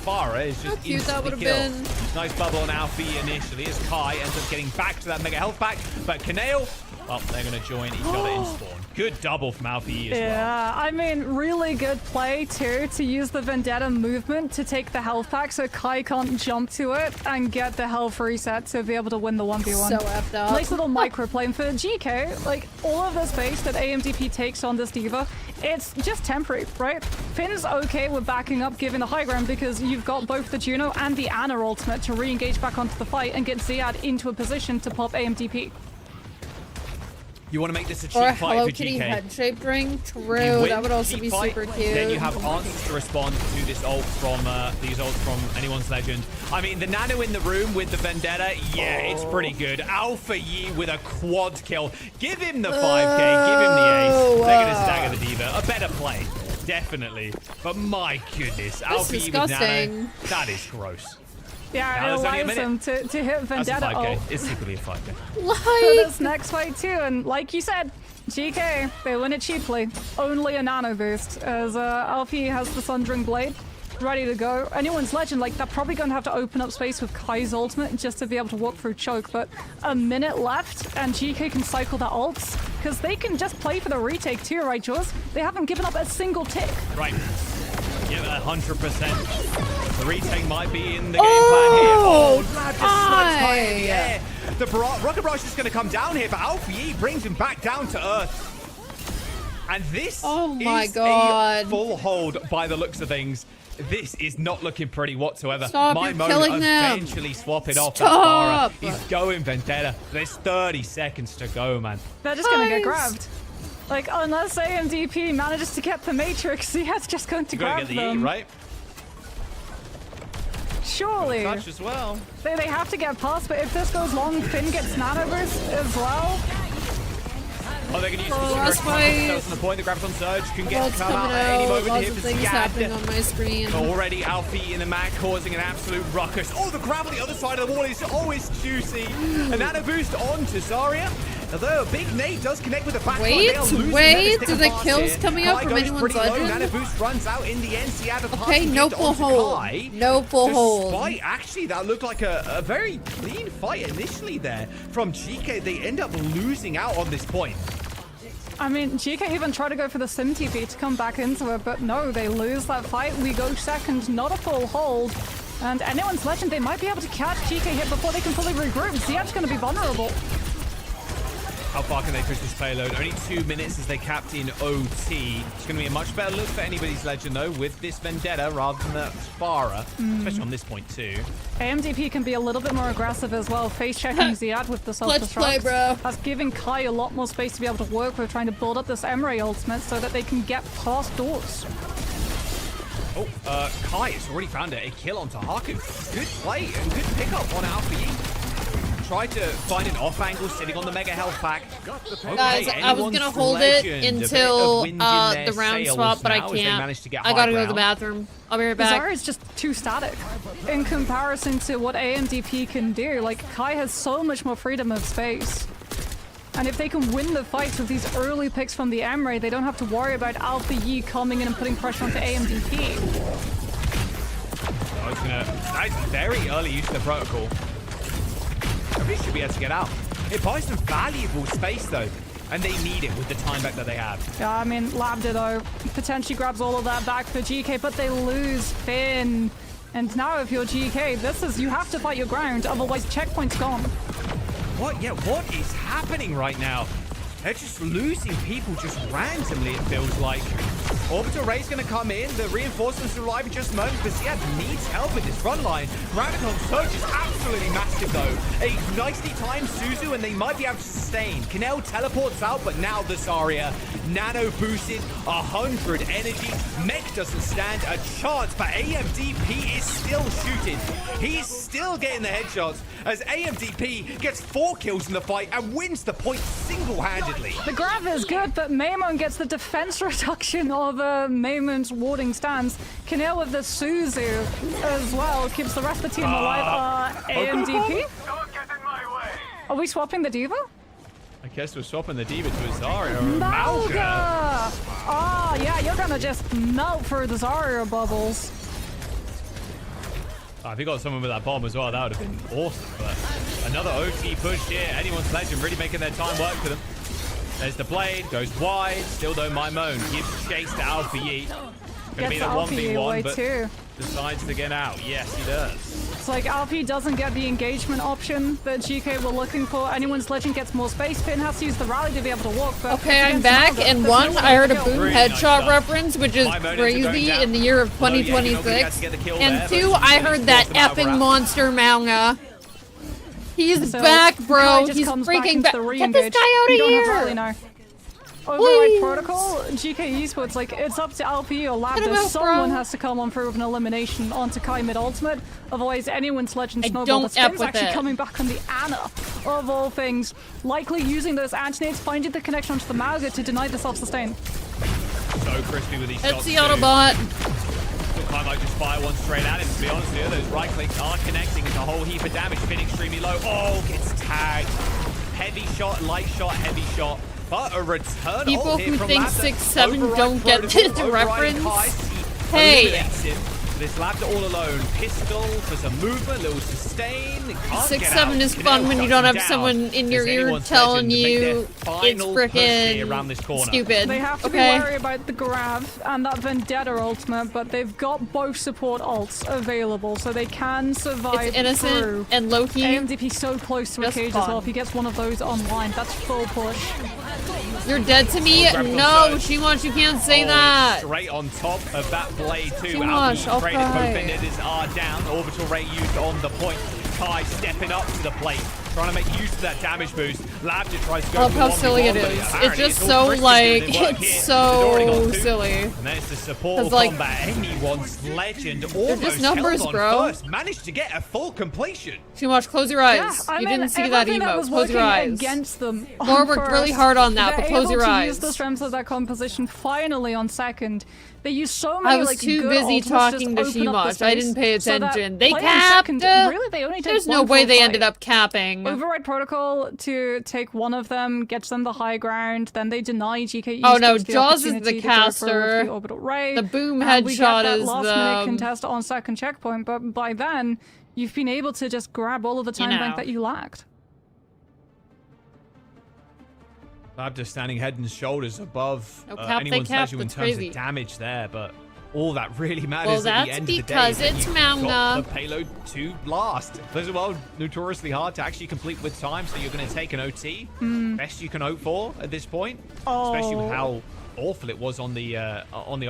Farah is just How cute that instantly would've killed. been. Nice bubble on Alfie initially as Kai ends up getting back to that mega health pack, but Kaneo, well, they're going to join each other in spawn. Good double from Alfie as well. Yeah, I mean, really good play too to use the Vendetta movement to take the health pack so Kai can't jump to it and get the health reset to be able to win the 1v1. So effed up. Nice little micro play. And for GK, like all of the space that AMDP takes on this diva, it's just temporary, right? Finn's okay with backing up, giving the high ground because you've got both the Juno and the Ana ultimate to re-engage back onto the fight and get Ziad into a position to pop AMDP. You want to make this a cheap Or a fight Hello for Kitty GK. head-shaped ring? You True, win that would also cheap be fight, super cute. Then you have answers to respond to this ult from these ults from anyone's legend. I mean, the Nano in the room with the Vendetta, yeah, it's pretty good. Alpha Yi with a quad kill. Give him the 5k, give him the ace. They're gonna stagger the diva. A better play, definitely. But my goodness, Alpha Yi with Nano, disgusting. that is gross. Yeah, Now it there's only a allows them minute. to hit That's a Vendetta 5k. ult. It's secretly a 5k. For this next fight too, and like you said, GK, they win it cheaply. Only a nano boost, as Alfie has the Sundering Blade ready to go. Anyone's legend, like, they're probably going to have to open up space with Kai's ultimate just to be able to walk through choke, but a minute left, and GK can cycle their ults, because they can just play for the retake too, right, Jaws? They haven't given up a single tick. Right. Yeah, 100%. The retake might be in the game plan here. Oh, Vlad just snipes high in the air. The Rocket Barrage is going to come down here, but Alfie brings him back down to earth. And this is a full hold by the looks of things. This is not looking pretty whatsoever. Stop, My you're mode killing them. eventually swap it off that Stop. Farah. He's going Vendetta. There's 30 seconds to go, man. They're just going to get grabbed. Like, unless AMDP manages to get the Matrix, Ziad's just going to You're going grab to get the E, them. right? Surely. Touch as well. They have to get past, but if this goes long, Finn gets nano burst as well. Oh, they're going to use last the fight. on the point. The Graviton Surge can get World's come out coming at any out. moment Lots here of for things Ziad. happening on my screen. Already Alfie in the mag causing an absolute ruckus. Oh, the grab on the other side of the wall is always juicy. A nano boost on to Zarya. Although a big nade does connect with the back. Wait, do the kills coming up from anyone's legend? Nano boost runs out in the end. Okay, no full hold. No full hold. Despite actually that looked like a very clean fight initially there from GK. They end up losing out on this point. I mean, GK even tried to go for the Sim TP to come back into it, but no, they lose that fight. We go second, not a full hold. And anyone's legend, they might be able to catch GK here before they can fully regroup. Ziad's going to be vulnerable. How far can they push this payload? Only 2 minutes as they capped in OT. It's going to be a much better look for anybody's legend, though, with this Vendetta rather than that Farah, especially on this point, too. AMDP can be a little bit more aggressive as well, face-checking Ziad with the Let's play, self-destruct. bro. That's giving Kai a lot more space to be able to work with, trying to build up this Emre ultimate so that they can get past doors. Oh, Kai has already found a kill onto Haku. Good play and good pickup on Alfie. Tried to find an off angle sitting on the mega health pack. Okay, Guys, I was gonna hold it until the round swap, but I can't. I gotta go to the bathroom. I'll be right back. Zara is just too static in comparison to what AMDP can do. Like, Kai has so much more freedom of space. And if they can win the fights with these early picks from the Emre, they don't have to worry about Alpha Yi coming in and putting pressure onto AMDP. Oh, it's gonna... That's very early use of the protocol. Everybody should be able to get out. It buys them valuable space, though. And they need it with the time back that they have. Yeah, I mean, Lab Ditto potentially grabs all of that back for GK, but they lose Finn. And now if you're GK, you have to fight your ground, otherwise checkpoint's gone. What? Yeah, what is happening right now? They're just losing people just randomly, it feels like. Orbital Ray's going to come in. The reinforcements arrive in just a moment, but Ziad needs help in this front line. Graviton Surge is absolutely massive, though. A nicely timed Suzu, and they might be able to sustain. Kanel teleports out, but now the Zarya. Nano boosted, 100 energy. Mech doesn't stand a chance, but AMDP is still shooting. He is still getting the headshots as AMDP gets 4 kills in the fight and wins the point single-handedly. The grab is good, but Maimon gets the defense reduction of Maimon's warding stance. Kanel with the Suzu as well keeps the rest of the team alive. AMDP? Are we swapping the diva? I guess we're swapping the diva to a Zarya or Malga! Oh, yeah, you're gonna just melt through the Zarya bubbles. Oh, if he got someone with that bomb as well, that would have been awesome. But another OT push here. Anyone's Legend really making their time work for them. There's the blade, goes wide, still don't mind moan. Gives chase to Alpha Yeet. Gonna be the 1v1, but too. decides to get out. Yes, he does. It's like Alfie doesn't get the engagement option that GK were looking for. Anyone's Legend gets more space. Finn has to use the rally to be able to walk. But Okay, I'm back, and one, I heard a boom headshot reference, which is crazy in the year of 2026. And two, I heard that effing monster manga. He's back, bro. He's freaking back. Get this guy out of here. Override Protocol, GK Esports, like, it's up to LP or Lambda. Someone has to come on through with an elimination onto Kai mid ultimate. Otherwise, anyone's Legend snowball. The Spin's actually coming back on the Ana, of all things. Likely using those antinades, finding the connection onto the Mauga to deny the self-sustain. So crispy with these shots. It's the Autobot. I might just fire one straight at him, to be honest with you. Those right clicks are connecting. It's a whole heap of damage. Finn extremely low. Oh, gets tagged. Heavy shot, light shot, heavy shot. But a return. People who think 6-7 don't get this reference. Hey. This Lambda all alone. Pistol for some movement, little sustain. 6-7 is fun when you don't have someone in your ear telling you it's frickin' stupid. They have to be wary about the grab and that Vendetta ultimate, but they've got both support ults available, so they can survive. It's innocent and low-key. AMDP so close to a cage as well. If he gets one of those online, that's full push. You're dead to me? No, Shimash, you can't say that. Straight on top of that blade too. Shimash, I'll Both vendors are down. Orbital ray used on the point. Kai stepping up to the plate, trying to make use of that damage boost. Lambda tries to go. I love how silly it is. It's just so like, it's so silly. And there's the support like, combat. Anyone's Legend almost just numbers, held on bro. first. Managed to get a full completion. Shimash, close your eyes. Yeah, you didn't see that emote. Close your eyes. Against them. Laura worked really hard on that, but close your eyes. Use the strengths of that composition finally on second. They use so many. I was like, too good busy ultimates talking to just open up the Shimash. I didn't pay space so that attention. They playing capped. second, really, they only take There's one no way full they fight. ended up capping. Override Protocol to take one of them, gets them the high ground, then they deny GK. Oh no, the Jaws is the opportunity to go caster. for the orbital ray. The boom And we get headshot that is last the minute contest on second checkpoint, but by then you've been able to just grab all of the time bank that you lacked. Lambda standing head and shoulders above No cap, anyone's they cap, Legend in that's terms crazy. of damage there, but all that really matters Well, at the that's end of the day because is that it's you've manga. got the payload to blast. Those are well notoriously hard to actually complete with time, so you're going to take an OT. Best you can hope for at this point, especially with how awful it was on the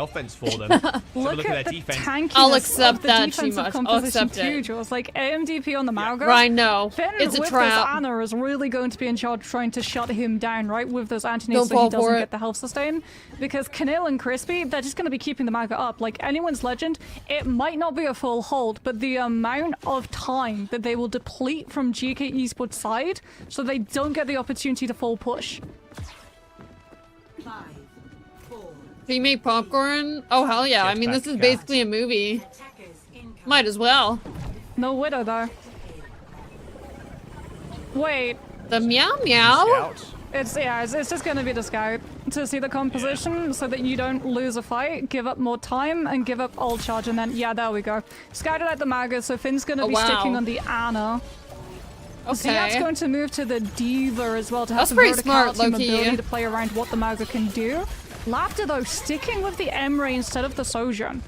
offense for them. Look at at their the defense. tankiness I'll accept of the that, defensive Shimash. I'll composition accept it. too, Jules. Like AMDP on the Mauga. Right, no. Finn It's a with trap. this Ana is really going to be in charge trying to shut him down, right? With those Don't antinades so fall he doesn't for it. get the health sustain. Because Kanil and Crispy, they're just going to be keeping the Mauga up. Like anyone's Legend, it might not be a full hold, but the amount of time that they will deplete from GK Esports side so they don't get the opportunity to full push. Can you make popcorn? Oh, hell yeah. I mean, this is basically a movie. Might as well. No Widow, though. Wait. The meow meow? It's just going to be the scout to see the composition so that you don't lose a fight, give up more time, and give up ult charge, and then, yeah, there we go. Scouted at the Mauga, so Finn's going to be sticking on the Ana. So that's going to move to the Diva as well to have some verticality and ability to play around what the Mauga can do. Laughter, though, sticking with the Emre instead of the Sojourn.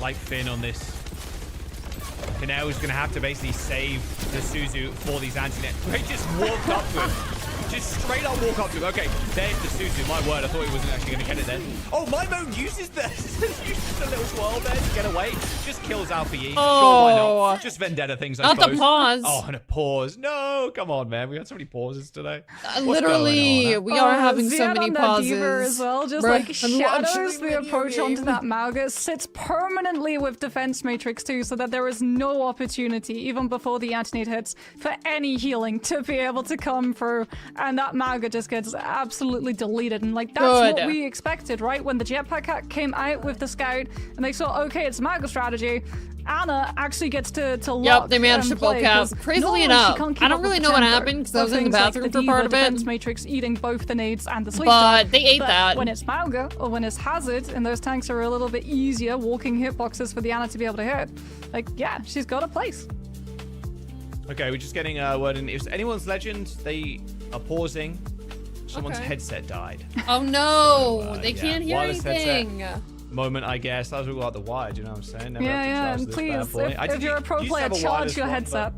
Like Finn on this. Kanel's going to have to basically save the Suzu for these anti-nets. They just walked up to him. Just straight up walk up to him. Okay, there's the Suzu. My word, I thought he wasn't actually going to get it then. Oh, my mode uses the little swirl there to get away. Just kills Alpha Yi. Oh. Sure, why not? Just Vendetta things, I Not suppose. the pause. Oh, and a pause. No, come on, man. We had so many pauses today. Literally, we are having so many pauses. Diva as well, just Bruh, like I'm shadows watching the approach onto that Mauga, sits permanently with defense matrix too, so that there is no opportunity, even before the antinate hits, for any healing to be able to come through and that Mauga just gets absolutely deleted. And like, that's what we expected, right? When the jetpack came out with the scout, and they saw, okay, it's Mauga strategy, Anna actually gets to lock. Yep, they managed to play, bulk out. Crazily enough, I don't really know what happened because I was in the bathroom like for part of it. Defense Matrix eating both the nades and the sleep But dart. they ate But that. when it's Mauga or when it's Hazard, and those tanks are a little bit easier walking hitboxes for the Anna to be able to hit, like, yeah, she's got a place. Okay, we're just getting a word in. If anyone's legend, they are pausing. Someone's Okay. headset died. Oh no, So, they can't hear wireless anything. Moment, I guess. That's what we got the wired, you know what I'm saying? Never have to Yeah, charge and this please, bad boy. if you're a pro used to player, have a charge wireless your one, headset.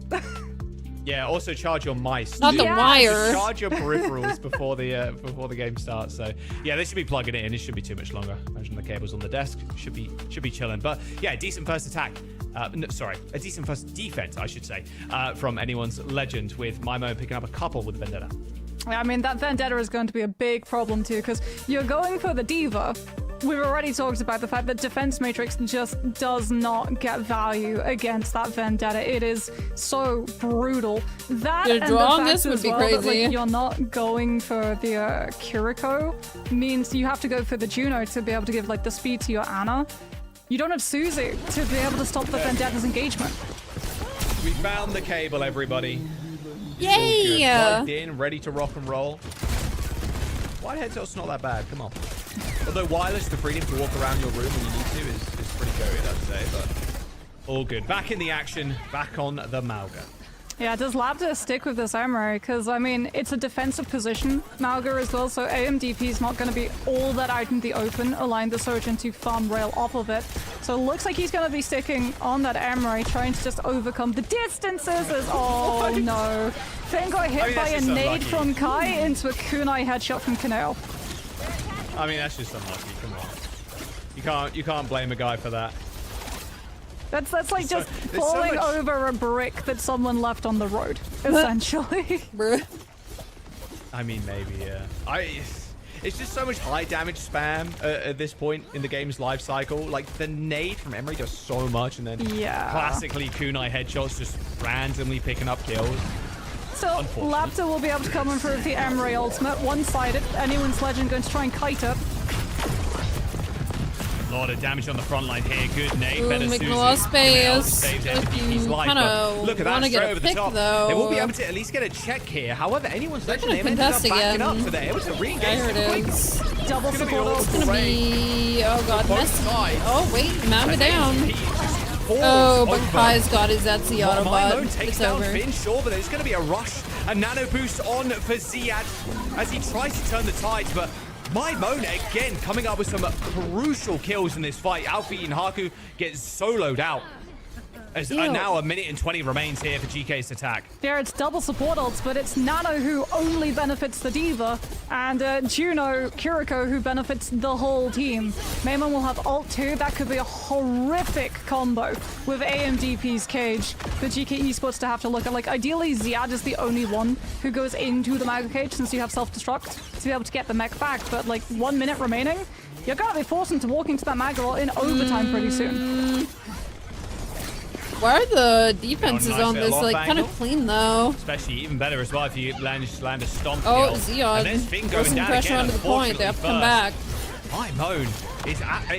Yeah, also charge your mice. Not the too. wires. Charge your peripherals before the game starts. So yeah, they should be plugging it in. It shouldn't be too much longer. Imagine the cables on the desk. Should be chilling. But yeah, decent first attack. No, sorry, a decent first defense, I should say, from anyone's legend, with Mimo picking up a couple with Vendetta. I mean, that Vendetta is going to be a big problem too, because you're going for the Diva. We've already talked about the fact that Defense Matrix just does not get value against that Vendetta. It is so brutal. That Dude, and the drawing fact this would as be well that, crazy. like, you're not going for the Kiriko means you have to go for the Juno to be able to give like the speed to your Anna. You don't have Suzu to be able to stop the Vendetta's engagement. We found the cable, everybody. Yay! Plugged in, ready to rock and roll. Wide headset's not that bad. Come on. Although wireless, the freedom to walk around your room when you need to is pretty goated, I'd say. But all good. Back in the action. Back on the Mauga. Yeah, does Labda stick with this Emery? Because, I mean, it's a defensive position, Mauga as well, so AMDP is not going to be all that out in the open, allowing the Surgeon to farm rail off of it. So it looks like he's going to be sticking on that Emery, trying to just overcome the distances as, oh no. Finn got hit by a nade from Kai into a kunai headshot from Kaneo. I mean, that's just unlucky. Come on. You can't blame a guy for that. That's like just there's so falling much- over a brick that someone left on the road, essentially. I mean, maybe, yeah. It's just so much high damage spam at this point in the game's life cycle. Like, the nade from Emery does so much, and then classically kunai headshots just randomly picking up kills. So, Lapta will be able to come in for the Emery ultimate, one-sided. Anyone's legend going to try and kite it. A lot of damage on the front line here. Good nade. Ooh, Better make Suzu. no space. Saves If MVP's you life. kinda But look at that. wanna get Straight a over the pick, top. though. They will be able to at least get a check here. However, anyone's legend gonna name ended up contest backing up again. today. It was a regain. There it is. Double support. It's gonna be... Oh god, messy. Oh wait, mount it down. falls Oh, but over. Kai's got his Etsy Mimo Autobot. takes It's down over. Finn, sure, but there's going to be a rush. A nano boost on for Ziad as he tries to turn the tides, but Mimo again coming up with some crucial kills in this fight. Alfie and Haku get soloed out. As now a minute and 20 remains here for GK's attack. Yeah, it's double support ults, but it's Nano who only benefits the Diva, and Juno, Kiriko, who benefits the whole team. Maimon will have ult too. That could be a horrific combo with AMDP's cage for GK Esports to have to look at. Like, ideally, Ziad is the only one who goes into the Maga cage since you have self-destruct to be able to get the mech back, but like 1 minute remaining, you're gonna be forced into walking to that Maga ult in overtime pretty soon. Why are the defenses Nice on little this off like kind of angle. clean though? Especially even better as well if you land a stomp Oh, kill. Zeon. And there's Finn Throw going some down pressure again, onto the point. They have to come back. Mimone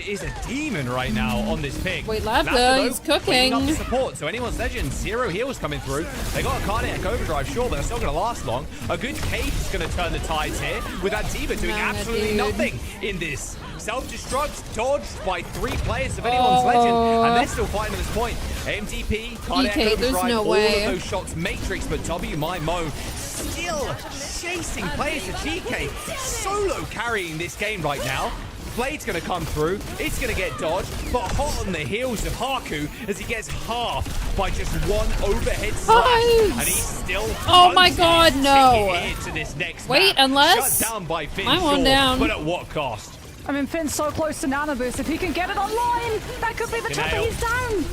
is a demon right now on this pick. Wait, Labda, though, he's cleaning up cooking. the support, so anyone's legend. 0 heals coming through. They got a cardiac overdrive, sure, but it's not going to last long. A good cage is going to turn the tides here with that Diva doing absolutely dude. nothing in this. Self-destruct dodged by 3 players of anyone's legend, and they're still fighting at this point. AMDP, cardiac DK, there's overdrive, no all way. of those shots Matrix, but Mimo still chasing players to GK, solo carrying this game right now. Blade's going to come through. It's going to get dodged, but hot on the heels of Haku as he gets half by just one overhead slash. And he's still Oh my god, no. to this next Wait, map. unless... Shut down by Finn, I'm one sure, down. but at what cost? I mean, Finn's so close to Nano Boost. If he can get it online, that could be the top Nailed. he's down.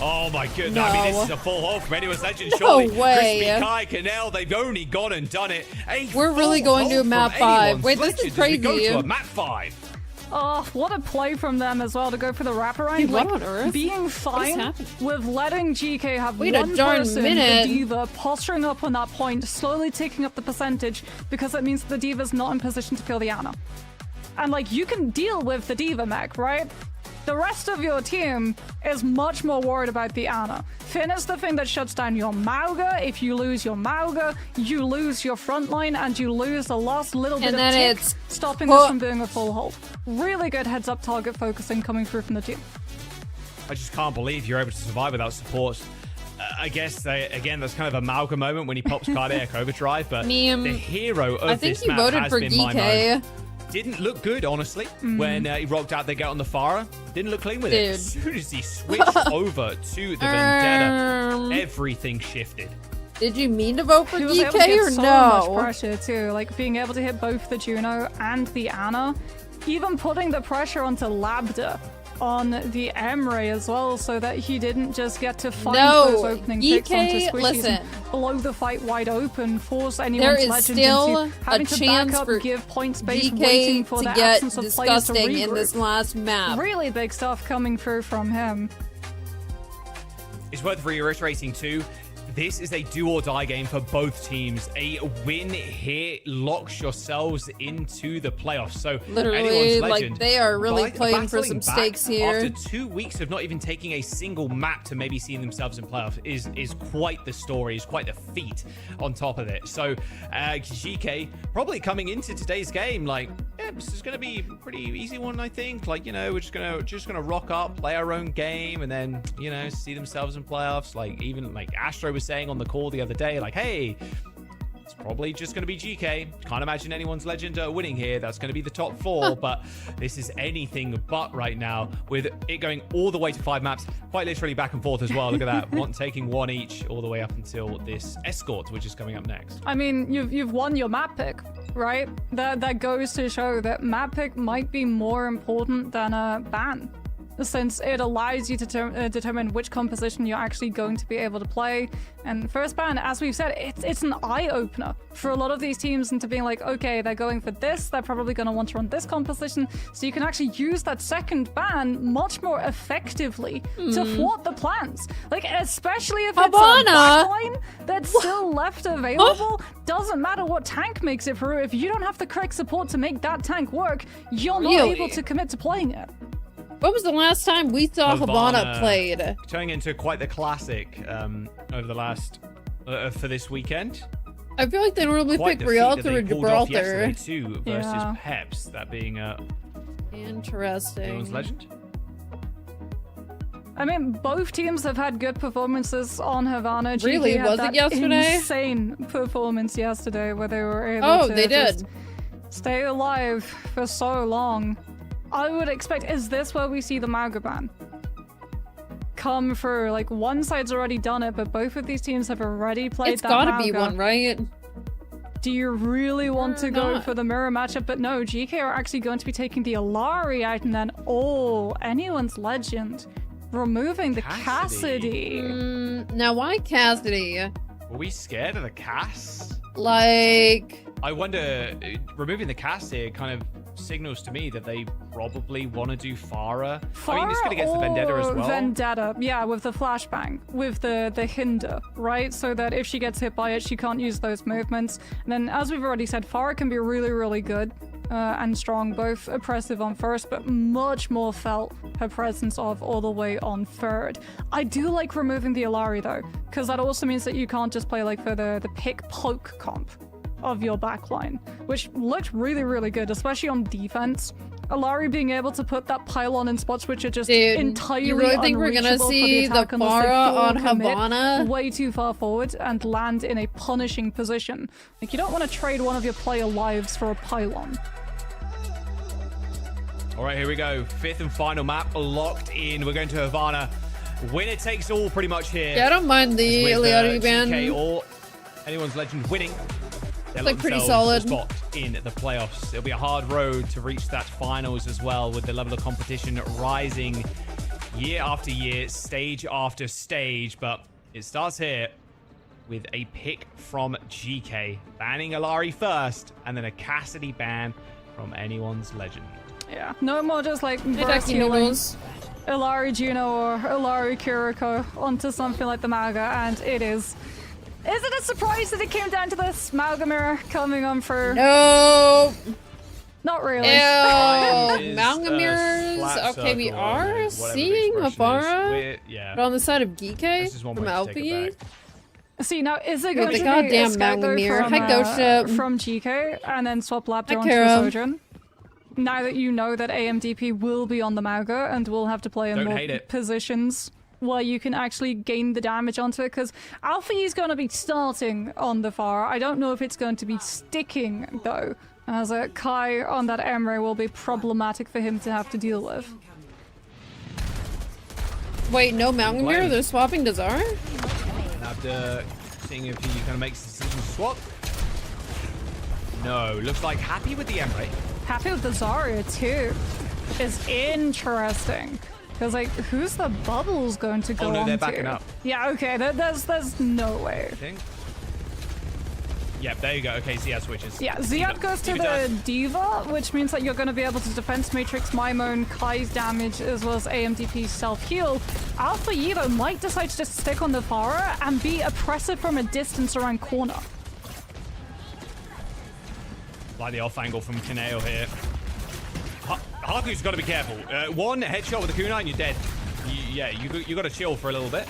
Oh my goodness, No. I mean, this is a full haul from anyone's legend, No surely. way. Crispy Kai, Canel, they've only gone and done it. We're really going to a map 5. Wait, this is We go crazy. to a map 5. Oh, what a play from them as well to go for the wraparound. Dude, what like, on earth? Being fine with letting GK have Wait a one darn person, minute. the diva, posturing up on that point, slowly ticking up the percentage, because that means the diva's not in position to kill the Ana. And like, you can deal with the diva mech, right? The rest of your team is much more worried about the Ana. Finn is the thing that shuts down your Mauga. If you lose your Mauga, you lose your front line and you lose the last little bit And of then tick, it's stopping this from doing a full hold. Really good heads-up target focusing coming through from the team. I just can't believe you're able to survive without support. I guess, again, that's kind of a Mauga moment when he pops Cardiac Overdrive, but Meme. the hero of I think this you map voted has for been GK. Mimo. Didn't look good, honestly, when he rocked out the get on the Pharah. Didn't look clean with it. As soon as he switched over to the Vendetta, everything shifted. Did you mean to vote for He was able to GK get or so no? much pressure too, like being able to hit both the Juno and the Ana, even putting the pressure onto Lambda on the Emre as well, so that he didn't just get to find those opening picks onto Squishies listen. and blow the fight wide open, force There anyone's is legend still into having a to chance back up, for give point space, GK waiting for to the get absence of players to disgusting in regroup. this last map. Really big stuff coming through from him. It's worth reiterating too. This is a do-or-die game for both teams. A win here locks yourselves into the playoffs. So Literally, anyone's like, legend, they are really playing for battling some back stakes here. After 2 weeks of not even taking a single map to maybe seeing themselves in playoffs is quite the story, is quite the feat on top of it. So GK probably coming into today's game like, yeah, this is going to be a pretty easy one, I think. Like, you know, we're just gonna rock up, play our own game, and then, you know, see themselves in playoffs. Like, even like Astro was saying on the call the other day, like, hey, it's probably just going to be GK. Can't imagine anyone's legend winning here. That's going to be the top 4, but this is anything but right now, with it going all the way to 5 maps, quite literally back and forth as well. Look at that, taking 1 each all the way up until this escort, which is coming up next. I mean, you've won your map pick, right? That goes to show that map pick might be more important than a ban, since it allows you to determine which composition you're actually going to be able to play. And first ban, as we've said, it's an eye-opener for a lot of these teams into being like, okay, they're going for this, they're probably going to want to run this composition, so you can actually use that second ban much more effectively to thwart the plans. Like, especially if it's a backline that's still left available, doesn't matter what tank makes it through, if you don't have the correct support to make that tank work, you're not able to commit to playing it. When was the last time we saw Havana played? Turning into quite the classic over the last for this weekend. I feel like they normally pick Rialto or Gibraltar. Yesterday too, versus Peps. That being interesting. Anyone's legend. I mean, both teams have had good performances on Havana. Really? GK had Was it that yesterday? Insane performance yesterday, where they were able to they just did. stay alive for so long. I would expect, is this where we see the Mauga ban come through? Like, one side's already done it, but both of these teams have already played It's that gotta Mauga. be one, right? Do you really want to go not. for the mirror matchup? But no, GK are actually going to be taking the Alari out, and then, anyone's legend. Removing the Cassidy. Now, why Cassidy? Were we scared of the Cass? Like, I wonder, removing the Cass here kind of signals to me that they probably want to do Pharah. I mean, it's going against the Vendetta as well. Vendetta, yeah, with the flashbang, with the hinder, right? So that if she gets hit by it, she can't use those movements. And then, as we've already said, Pharah can be really, really good and strong, both oppressive on first, but much more felt her presence of all the way on third. I do like removing the Alari though, because that also means that you can't just play like for the pick poke comp of your backline, which looked really, really good, especially on defense. Alari being able to put that pylon in spots which are just entirely you really think we're gonna unreachable see for the attack unless they Pharah full on commit Havana? way too far forward and land in a punishing position? Like, you don't want to trade one of your player lives for a pylon. All right, here we go. 5th and final map locked in. We're going to Havana. Winner takes all pretty much here. Yeah, I don't mind the Alari ban. GK or anyone's legend winning. They're Like, pretty themselves a solid. spot in the playoffs. It'll be a hard road to reach that finals as well, with the level of competition rising year after year, stage after stage. But it starts here with a pick from GK, banning Alari first, and then a Cassidy ban from anyone's legend. Yeah, no more just like Hey, burst Ducky healing Noodles. Ilari Juno or Ilari Kiriko onto something like the Mauga, and it is. Is it a surprise that it came down to this Mauga mirror coming on for? No. Not really. Ew, Mauga mirrors. Okay, we are seeing Afara, yeah. but on the side of Geeke one from way to take it Alpi. See, now, is it Dude, going the to goddamn be a scout Mauga though mirror. from, Hi, Gosha. from GK and then swap Lapter Hi, onto Kara. the Sojourn? Now that you know that AMDP will be on the Mauga and will have to play in Don't more hate it. positions where you can actually gain the damage onto it, because Alpha is going to be starting on the Pharah. I don't know if it's going to be sticking, though, as a Kai on that Emre will be problematic for him to have to deal with. Wait, no Mauga mirror? They're swapping to Zara? After seeing if he kind of makes the decision to swap. No, looks like happy with the Emre. Happy with the Zarya too is interesting, because like, who's the Bubbles going to go on Oh no, they're to? backing up. Yeah, okay, there's no way. I think. Yep, there you go. Okay, Ziad switches. Yeah, Ziad goes to the Diva, which means that you're going to be able to defense matrix Maimon, Kai's damage, as well as AMDP's self-heal. Alpha Yido might decide to just stick on the Pharah and be oppressive from a distance around corner. Like the off angle from Kaneo here. Haku's got to be careful. One headshot with a kunai and you're dead. You got to chill for a little bit.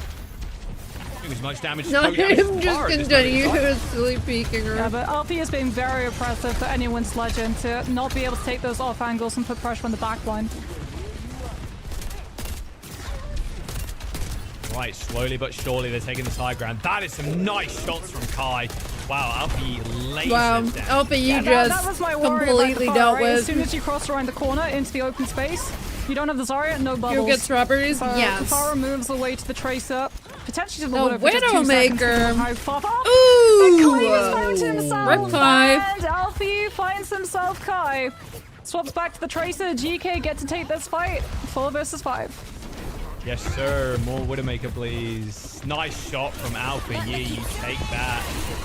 As much damage. No, no damage him to just Pharah at this continue moment in time. silly peeking her. Yeah, but Alfie is being very oppressive for anyone's legend to not be able to take those off angles and put pressure on the backline. Right, slowly but surely they're taking the side ground. That is some nice shots from Kai. Wow, Alfie lasered Wow, down. Alpha, you that just was my worry completely about the dealt Pharah, right? As with. soon as you cross around the corner into the open space, you don't have the Zarya, no bubbles. You'll get strawberries? So Yes. Pharah moves away to the Tracer, potentially to the The Widow for just 2 seconds. Widowmaker. How far? Ooh! And Kai has found himself, Rip Kai. and Alfie finds himself Kai. Swaps back to the Tracer, GK get to take this fight, 4 versus 5. Yes, sir. More Widowmaker, please. Nice shot from Alpha. Yeah, you take that.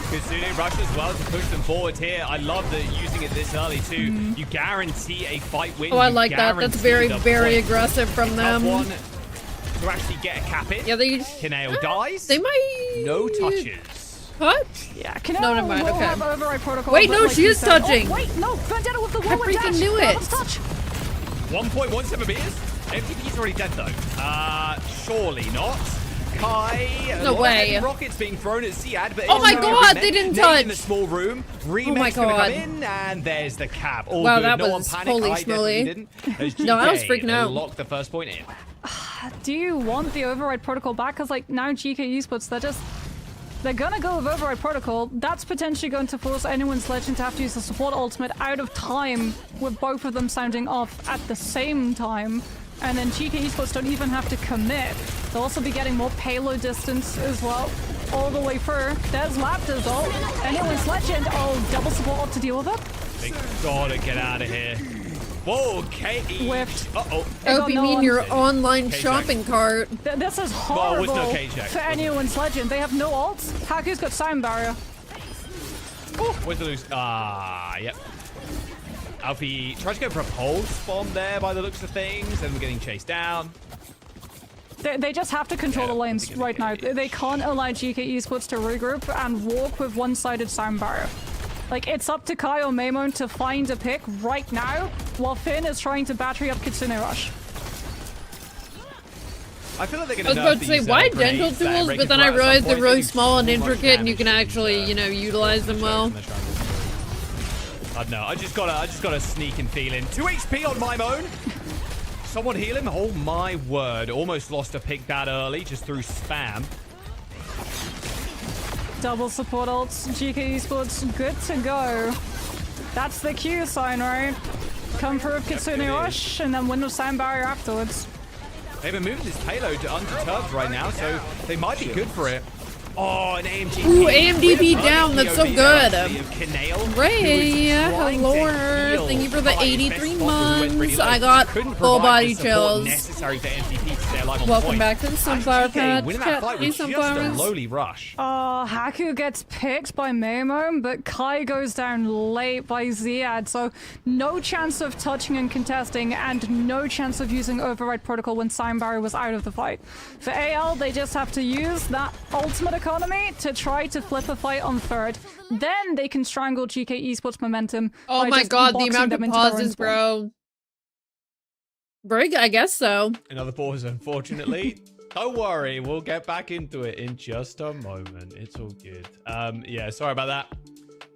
Kitsune rush as well to push them forward here. I love that using it this early, too. You guarantee a fight win. Oh, I You like that. That's very, guarantee the very point. aggressive from them. Top one to actually get a cap in. Yeah, they... Kaneo dies. They might... No touches. Touch? Yeah, Kaneo No, never mind, will okay. have override protocol. Wait, but no, like she you is said- touching. Oh, wait, no, Vendetta with the I whirlwind freaking dash. knew That it. was touch. 1.17 meters. MTP's already dead, though. Surely not. Kai. No way. Rockets being thrown at Ziad, but Oh my it's God, not they didn't Nate touch. in the small room. Remix my gonna God. come in, and there's the cap. All Wow, good. that No one was panicked. holy I definitely schmoly. didn't. As No, I was GK freaking out. Locked the first point in. Do you want the override protocol back? Because like now GK Esports, they're gonna go with override protocol. That's potentially going to force anyone's legend to have to use the support ultimate out of time, with both of them sounding off at the same time. And then GK Esports don't even have to commit. They'll also be getting more payload distance as well, all the way through. There's Laptor's ult. Anyone's legend. Oh, double support ult to deal with it. They gotta get out of here. Whoa, Katie. Whiffed. Uh-oh. I hope you mean your online K-check. shopping cart. This is Well, it was horrible no K-check. for anyone's legend. They have no ults. Haku's got sound barrier. Where's the loose? Yep. Alfie tries to go for a pulse bomb there by the looks of things, and getting chased down. They just have to control the lanes right now. They can't allow GK Esports to regroup and walk with one-sided sound barrier. Like, it's up to Kai or Maimon to find a pick right now, while Finn is trying to battery up Kitsune Rush. I feel like they're I gonna was about to say, why dental tools? But then I realized they're really small and intricate, and you can actually, you know, utilize them well. I don't know. I just got a sneaking feeling. 2 HP on my own. Someone heal him. Oh my word! Almost lost a pick that early just through spam. Double support ults, GK Esports, good to go. That's the Q sign, right? Come through with Kitsune Rush, and then win with sound barrier afterwards. They've been moving this payload unperturbed right now, so they might be good for it. Oh, an AMG. Ooh, AMDP down. That's so good. Ray, hello. Thank you for the 83 months. I got full body chills. Necessary for MVP to stay alive on Welcome point. back to the Sunflower Patch. Winning that fight was just a lowly rush. Haku gets picked by Maymon, but Kai goes down late by Ziad, so no chance of touching and contesting, and no chance of using Override Protocol when Soundbarrier was out of the fight. For AL, they just have to use that ultimate economy to try to flip a fight on third. Then they can strangle GK Esports momentum. Oh by my just god, the boxing amount them of into their own pauses, spawn. bro. Brig, I guess so. Another pause, unfortunately. Don't worry, we'll get back into it in just a moment. It's all good. Yeah, sorry about that.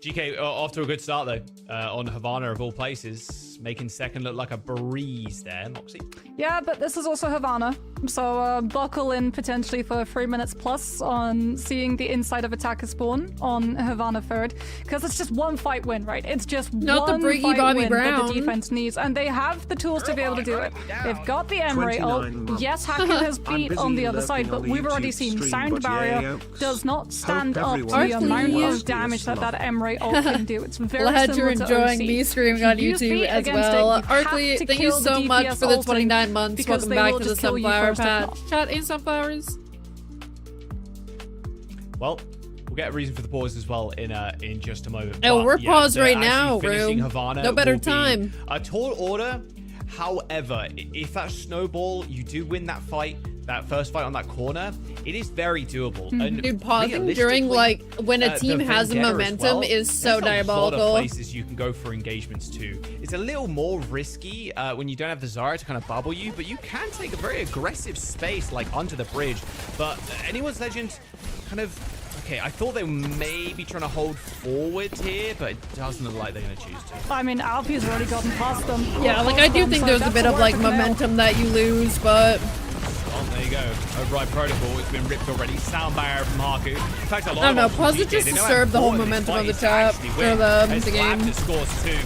GK off to a good start though, on Havana of all places, making second look like a breeze there, Moxie. Yeah, but this is also Havana, so buckle in potentially for 3 minutes plus on seeing the inside of attacker spawn on Havana third, because it's just one fight win, right? It's just Not the one Briggy fight Bobby win Brown. that the defense needs, and they have the tools to be able to do it. They've got the M-Ray ult. Yes, Haku has beat on the other side, but we've already seen Sound Barrier does not stand up to the amount of damage that M-Ray ult can do. It's very Glad you're similar to enjoying OC. me streaming on Use YouTube beat as against it, well. you have Arkley, to thank you kill the so much DPS for the ulting 29 months. because Welcome they back will to the just kill you Sunflower first if Patch. not. Chat in Sunflowers. Well, we'll get a reason for the pause as well in just a moment. Oh, But, we're yeah, paused so right actually now, finishing bro. Havana No better will be time. A tall order. However, if that snowball, you do win that fight, that first fight on that corner, it is very doable. And Dude, pausing during realistically, like when a team the has a Vendetta as momentum well, is so there's a lot of diabolical. places you can go for engagements too. It's a little more risky when you don't have the Zarya to kind of bubble you, but you can take a very aggressive space like under the bridge. But anyone's legend kind of. Okay, I thought they may be trying to hold forward here, but it doesn't look like they're going to choose to. I mean, Alfie's already gotten past them. Yeah, like I do think there's a bit of like momentum that you lose, but Oh, there you go. Override Protocol, it's been ripped already. Sound barrier from Haku. In fact, a lot I don't know. of Pause it just to serve the whole momentum of the top for the game. Labda scores too.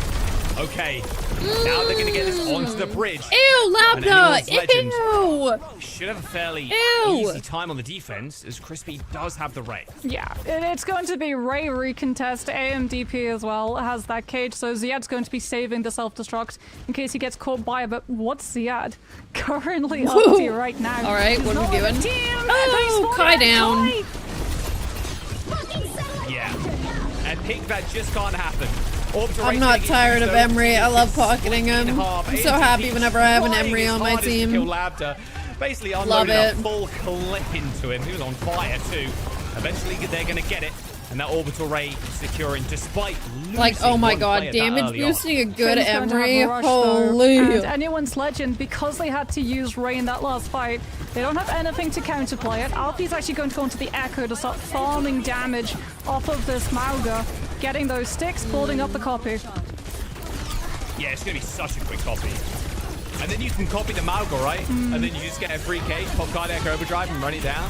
Okay, now they're going to get this onto the bridge. Ew, And anyone's Labda! legend Ew! should have a fairly Ew. easy time on the defense, as Crispy does have the Ray. Yeah, it's going to be Ray recontest. AMDP as well has that cage, so Ziad's going to be saving the self-destruct in case he gets caught by it. But what's Ziad currently up to right now? All right, He's what are not we on the doing? team. Oh, Kai down. Yeah, and pick that just can't happen. I'm not tired of Emery. I love pocketing him. I'm so happy whenever I have an Emery on my team. Basically Love unloaded it. a full clip into him. He was on fire too. Eventually they're going to get it. And that orbital ray securing despite losing Like, oh my one god, player damage that early on. boosting a good Finn's going to have Emery. a rush, though, Holy. and anyone's legend, because they had to use Ray in that last fight, they don't have anything to counterplay it. Alfie's actually going to go into the Echo to start farming damage off of this Mauga, getting those sticks, building up the copy. Yeah, it's going to be such a quick copy. And then you can copy the Mauga, right? And then you just get a free cage, pop cardiac overdrive, and run it down.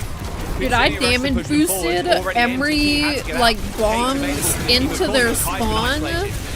Dude, I damage boosted Emery like bombs into their spawn.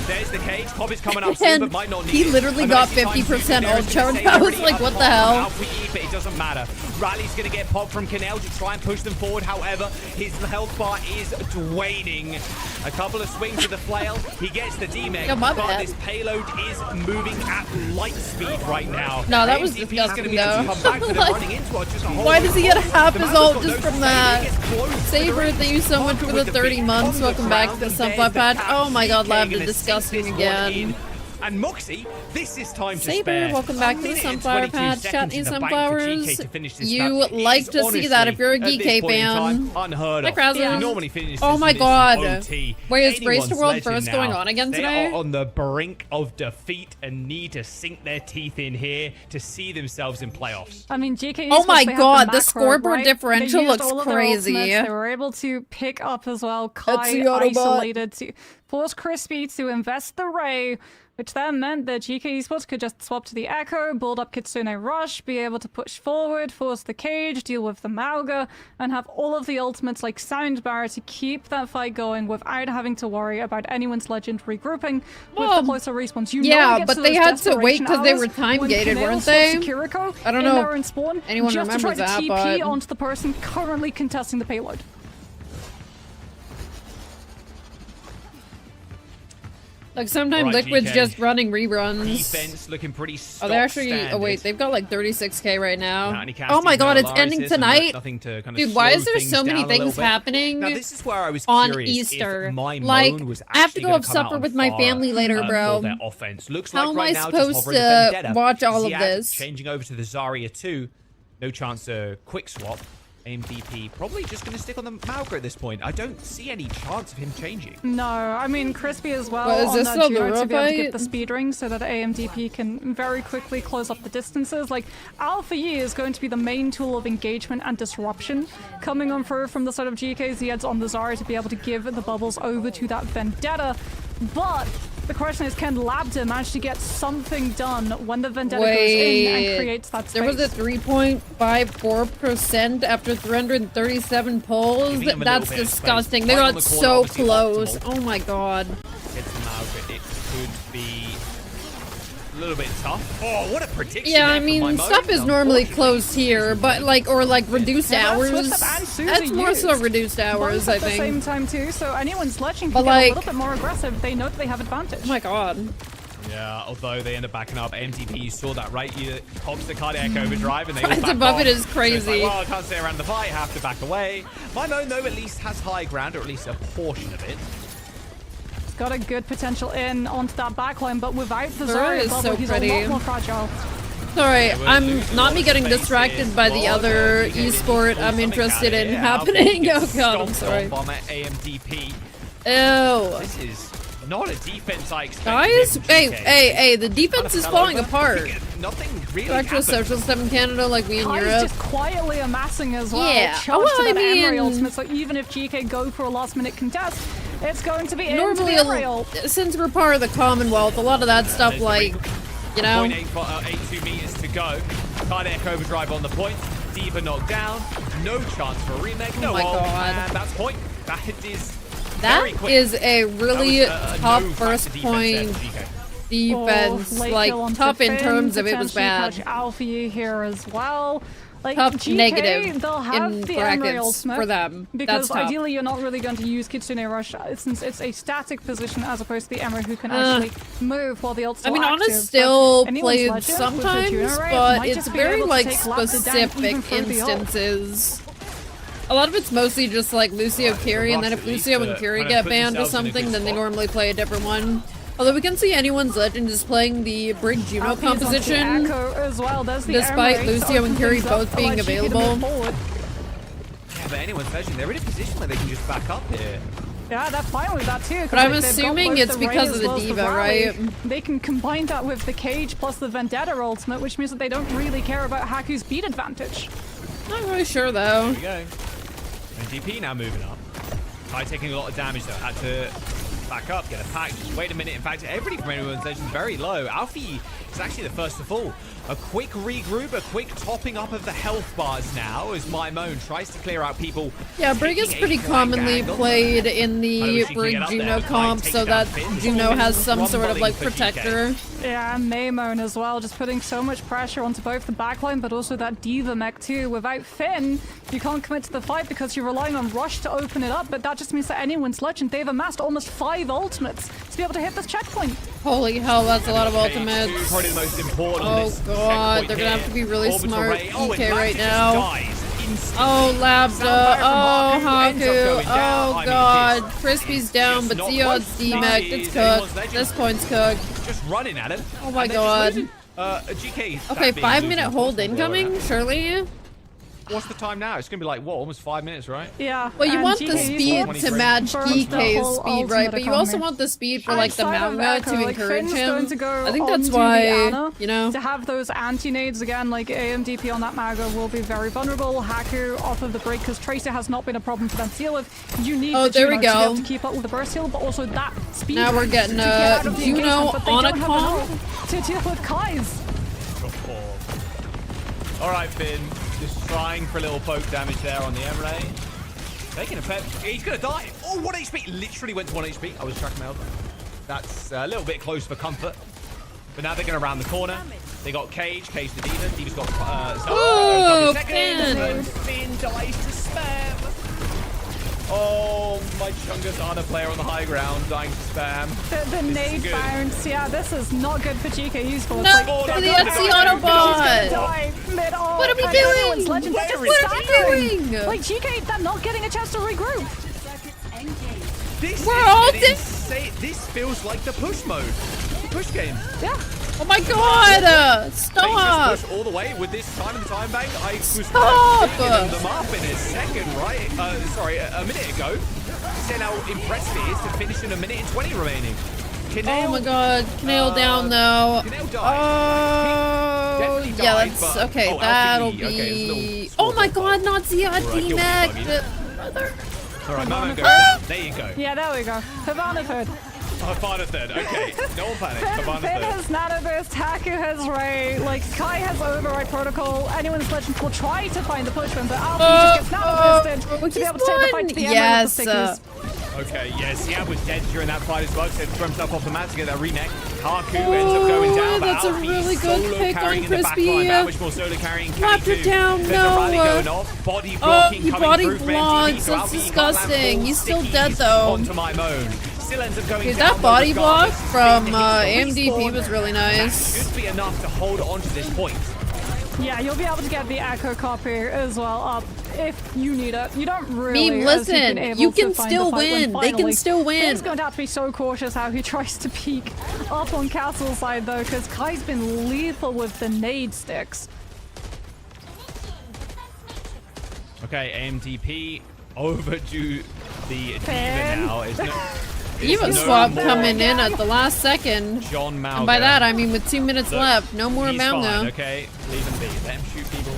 There's the cage. Poppy's coming up soon, And but might not need he it. literally And got actually, 50% Time's ult charge. stay I was already like, up what the on hell? Alfie, but it doesn't matter. Rally's going to get popped from Canel to try and push them forward. However, his health bar is waning. A couple of swings with the flail. He gets the D-Meg, Yeah, my but bad. this payload is moving at light speed right now. No, that was AMDP is disgusting, gonna be able to though. come back, but they're Like, running into it just a whole why lot does he of get time. half The his Mauga's ult got just no from save. that? He gets close to the Saber, ring. thank you so much Haku for with the the 30 beat months. on the Welcome back to ground, the and Sunflower there's the Patch. cap. Oh my god, GK Labda gonna disgusting sink this one again. in. And Moxie, this is time to Saber, spare. welcome back to the Sunflower Patch. Chat in Sunflowers. You like to see that if you're a GK fan. Unheard Hi, of. Krauser. You normally finish Oh this my in god. OT. Wait, is Race to Anyone's World legend First now. going on again They today? are on the brink of defeat and need to sink their teeth in here to see themselves in playoffs. I mean, GK Oh my they had god, the macro, scoreboard right? differential They used looks all of their crazy. ultimates. They were able to pick up as well. Kai the Autobot. isolated to force Crispy to invest the Ray, which then meant that GK Esports could just swap to the Echo, build up Kitsune Rush, be able to push forward, force the cage, deal with the Mauga, and have all of the ultimates like Sound Barrier to keep that fight going without having to worry about anyone's legend regrouping with the closer respawns. You know yeah, it gets but to they those had to wait desperation because they hours were time when gated, Kineo weren't swaps they? to Kiriko I don't in know their own spawn anyone just to remembers try to that, TP but onto the person currently contesting the payload. Like sometimes Alright, Liquid's GK. just running reruns. Defense looking pretty Oh, they're actually. stock Oh wait, standard. they've got like 36k right now. Not any Oh my casting, god, no it's Alaris ending here, so tonight. nothing to kind of Dude, why slow is there things so many down a little things bit. happening? Now this is where I was on curious Easter. if my Like, moan was I have to actually go gonna have come out supper on with my fire, family later, bro. for their offense. Looks How like am right I now supposed just hovering the to Vendetta. watch all of Ziad this? Changing over to the Zarya 2. No chance to quick swap. MVP probably just going to stick on the Malga at this point. I don't see any chance of him changing. No, I mean Crispy as well What, is on this that still Juno the to be able to fight? get the speed ring so that AMDP can very quickly close up the distances. Like Alpha Yi is going to be the main tool of engagement and disruption coming on through from the side of GK. Ziad's on the Zarya to be able to give the bubbles over to that Vendetta. But the question is, can Labda manage to get something done when the Vendetta goes in and creates that space? There was a 3.54% after 337 pulls. Giving him a That's little bit of disgusting. space. They Right on got the corner, so obviously close. optimal. Oh my god. Against the Malga, it could be a little bit tough. Oh, what a prediction! Yeah, there I from mean, my stuff moan. is normally closed here, but like, or like reduced Yeah, hours. that's what the Suzy That's more so used. reduced hours, Both I at the same think. time too, so anyone's sledging But can get a like- little bit more aggressive. They know that they have advantage. Oh my god. Yeah, although they end up backing up. MTP, you saw that, right? You cogs the cardiac overdrive and they all Price back above off. it is So crazy. it's like, well, I can't stay around the fight, have to back away. My moan, though, at least has high ground, or at least a portion of it. It's got a good potential in onto that backline, but without the Zora Zarya is bubble, so he's pretty. a lot more fragile. Sorry, I'm not me getting distracted by the other esport I'm interested in happening. Oh god, I'm sorry. Bomb at AMDP. Ew. This is not a defense I expected. Guys, him to hey, take. hey, hey, the defense is Fell falling over. apart. Nothing really Actual happened. social stuff in Canada, like we in Kai's Europe. just quietly amassing as well. Yeah. Charged Oh, well, to I that Emery mean- ultimate, so even if GK go for a last minute contest, it's going to be into Normally, the Emery ult. since we're part of the Commonwealth, a lot of that stuff, There's the like, you know. 0.82 meters to go. Cardiac overdrive on the point. Diva knocked down. No chance for a remake. No my ult. God. And that's point. That is That very quick. is a really That was a tough no first factor defense point there for GK. defense. Late Like, kill onto tough in Finn, terms of it was potentially bad. catch Alpha Yi here as well. Like Tough GK, negative they'll have in the Emery brackets ultimate for them. because That's tough. ideally you're not really going to use Kitsune Rush since it's a static position as opposed to the Emery who can Ugh. actually move while the ult's I still mean, active. Honest still But anyone's played Legend with the sometimes, Juno Ray but might it's just be very able to like take Lapsa down specific even through the ult. instances. A lot of it's mostly just like Lucio Curie, and then if Lucio and Curie get banned or something, then they normally play a different one. Although we can see anyone's Legend is playing the Brig Juno Alpha Yi's onto the composition, Echo as well. There's the despite Emery to Lucio and open Curie things up, both being allow GK to move available. forward. Yeah, but anyone's version, they're in a position where they can just back up here. Yeah, they're fine with that too. 'cause, But I'm like, they've got assuming both it's the Ray because as of the well as Diva, Rally. right? They can combine that with the Cage plus the Vendetta ultimate, which means that they don't really care about Haku's beat advantage. Not really sure though. There we go. NGP now moving up. Kai taking a lot of damage though. Had to back up, get a pack. Just wait a minute. In fact, everybody from anyone's legend is very low. Alfie is actually the first to fall. A quick regroup, a quick topping up of the health bars now as My Moan tries to clear out people. Yeah, Brig is taking a pretty flank commonly angle. played in I don't know the if she can Brig get up there, Juno but Kai comp, takes so down that Finn. Juno has some sort of like Rumbling for GK. protector. Yeah, and Maymone as well, just putting so much pressure onto both the backline, but also that Diva mech too. Without Finn, you can't commit to the fight because you're relying on Rush to open it up, but that just means that anyone's Legend, they've amassed almost 5 ultimates to be able to hit this checkpoint. Holy hell, that's a lot of Phase two, ultimates. Probably the most important. Oh this god, checkpoint they're gonna have to be really Orbital smart Ray. Oh, and EK right Lapis now. dies instantly. Oh, Labda. Soundfire Oh, from Haku ends up Haku. going down. Oh, I mean, god. this Crispy's down, but not Zeod's close. D-Mech. This It's is cooked. anyone's Legend. This point's cooked. Just running at him. Oh my and they're just god. losing. GK. Okay, that being 5-minute losing hold possible blow incoming, out. surely? What's the time now? It's gonna be like what, almost 5 minutes, right? Yeah. Well, you and want the GK's speed burnt to match the DK's whole speed, right? ultimate But you also economy. want the speed for like the Outside of manga Echo, to like, encourage Finn's going him. to go I think that's onto the why, Ana you know. to have those anti-nades again, like AMDP on that Maga will be very vulnerable. Haku off of the break because Tracer has not been a problem for them to deal with. You need Oh, the there we Juno to be go. able to keep up with the burst heal, but also that speed. Now we're getting to get out of the Juno engagement, but they on a don't have comp. enough to deal with Kai's. All right, Finn. Just trying for a little poke damage there on the Emre. Taking a pep. He's gonna die. Oh, 1 HP. Literally went to 1 HP. I was tracking my elbow. That's a little bit close for comfort. But now they're gonna round the corner. They got Cage the Diva. Diva's got Oh, seconds. Finn. And Finn dies to spam. Oh, my Chungus Ana player on the high ground dying to spam. The nade bounce, yeah, this is not good for GK. He's for No, for the Etsy Autobot! What are we doing? What are we doing? Like, GK, they're not getting a chance to regroup. We're all This feels like the push mode. The push game. Yeah. Oh my god! Stop! Just push all the way with this time in the time bank. I was picking them up in a second, right? Sorry, a minute ago. Saying how impressive it is to finish in a minute and 20 remaining. Kineo, oh my god, Kineo down though. Kineo died. Oh, Died, yeah, that's but, okay. That'll be. Oh my god, not Zia D-Mac. Brother. All right, Mama goes down. There you go. Yeah, there we go. Havana third. Havana third. Okay, no panic. Havana Finn third. has Nano Burst, Haku has Ray, like Kai has Override Protocol. Anyone's Legend will try to find the push one, but Alfie just gets Nano Bursted to be able to take the fight to the end with the stickies. Okay, yeah, Siab was dead during that fight as well, so threw himself off the mat to get that remake. Haku ends up going down, but that's a Alfie really good solo pick carrying on in the back Crispy. line. That much more solo carrying. Wrapped her down, There's a rally no. going off. Body blocking he coming body through from MTP, blocks. so That's Alfie can't land disgusting. full He's still stickies dead though. onto my moan. Still ends up going Dude, down that body block regardless. from Finn hits the MDP respawn. was really That nice. should be enough to hold on to this point. Yeah, you'll be able to get the Echo copy as well up if you need it. You don't really. Meme, as you've listen, been able you to can find still the fight when win. They can finally- still win. Finn's going to have to be so cautious how he tries to peek up on Castle side though, because Kai's been lethal with the nade sticks. Okay, AMDP over to the Diva Finn. now. Is no, Even swap coming in at the last second. John Malga. And by that, I mean with 2 minutes Look, left. No more he's Malga. fine, okay? Leave him be. Let him shoot people.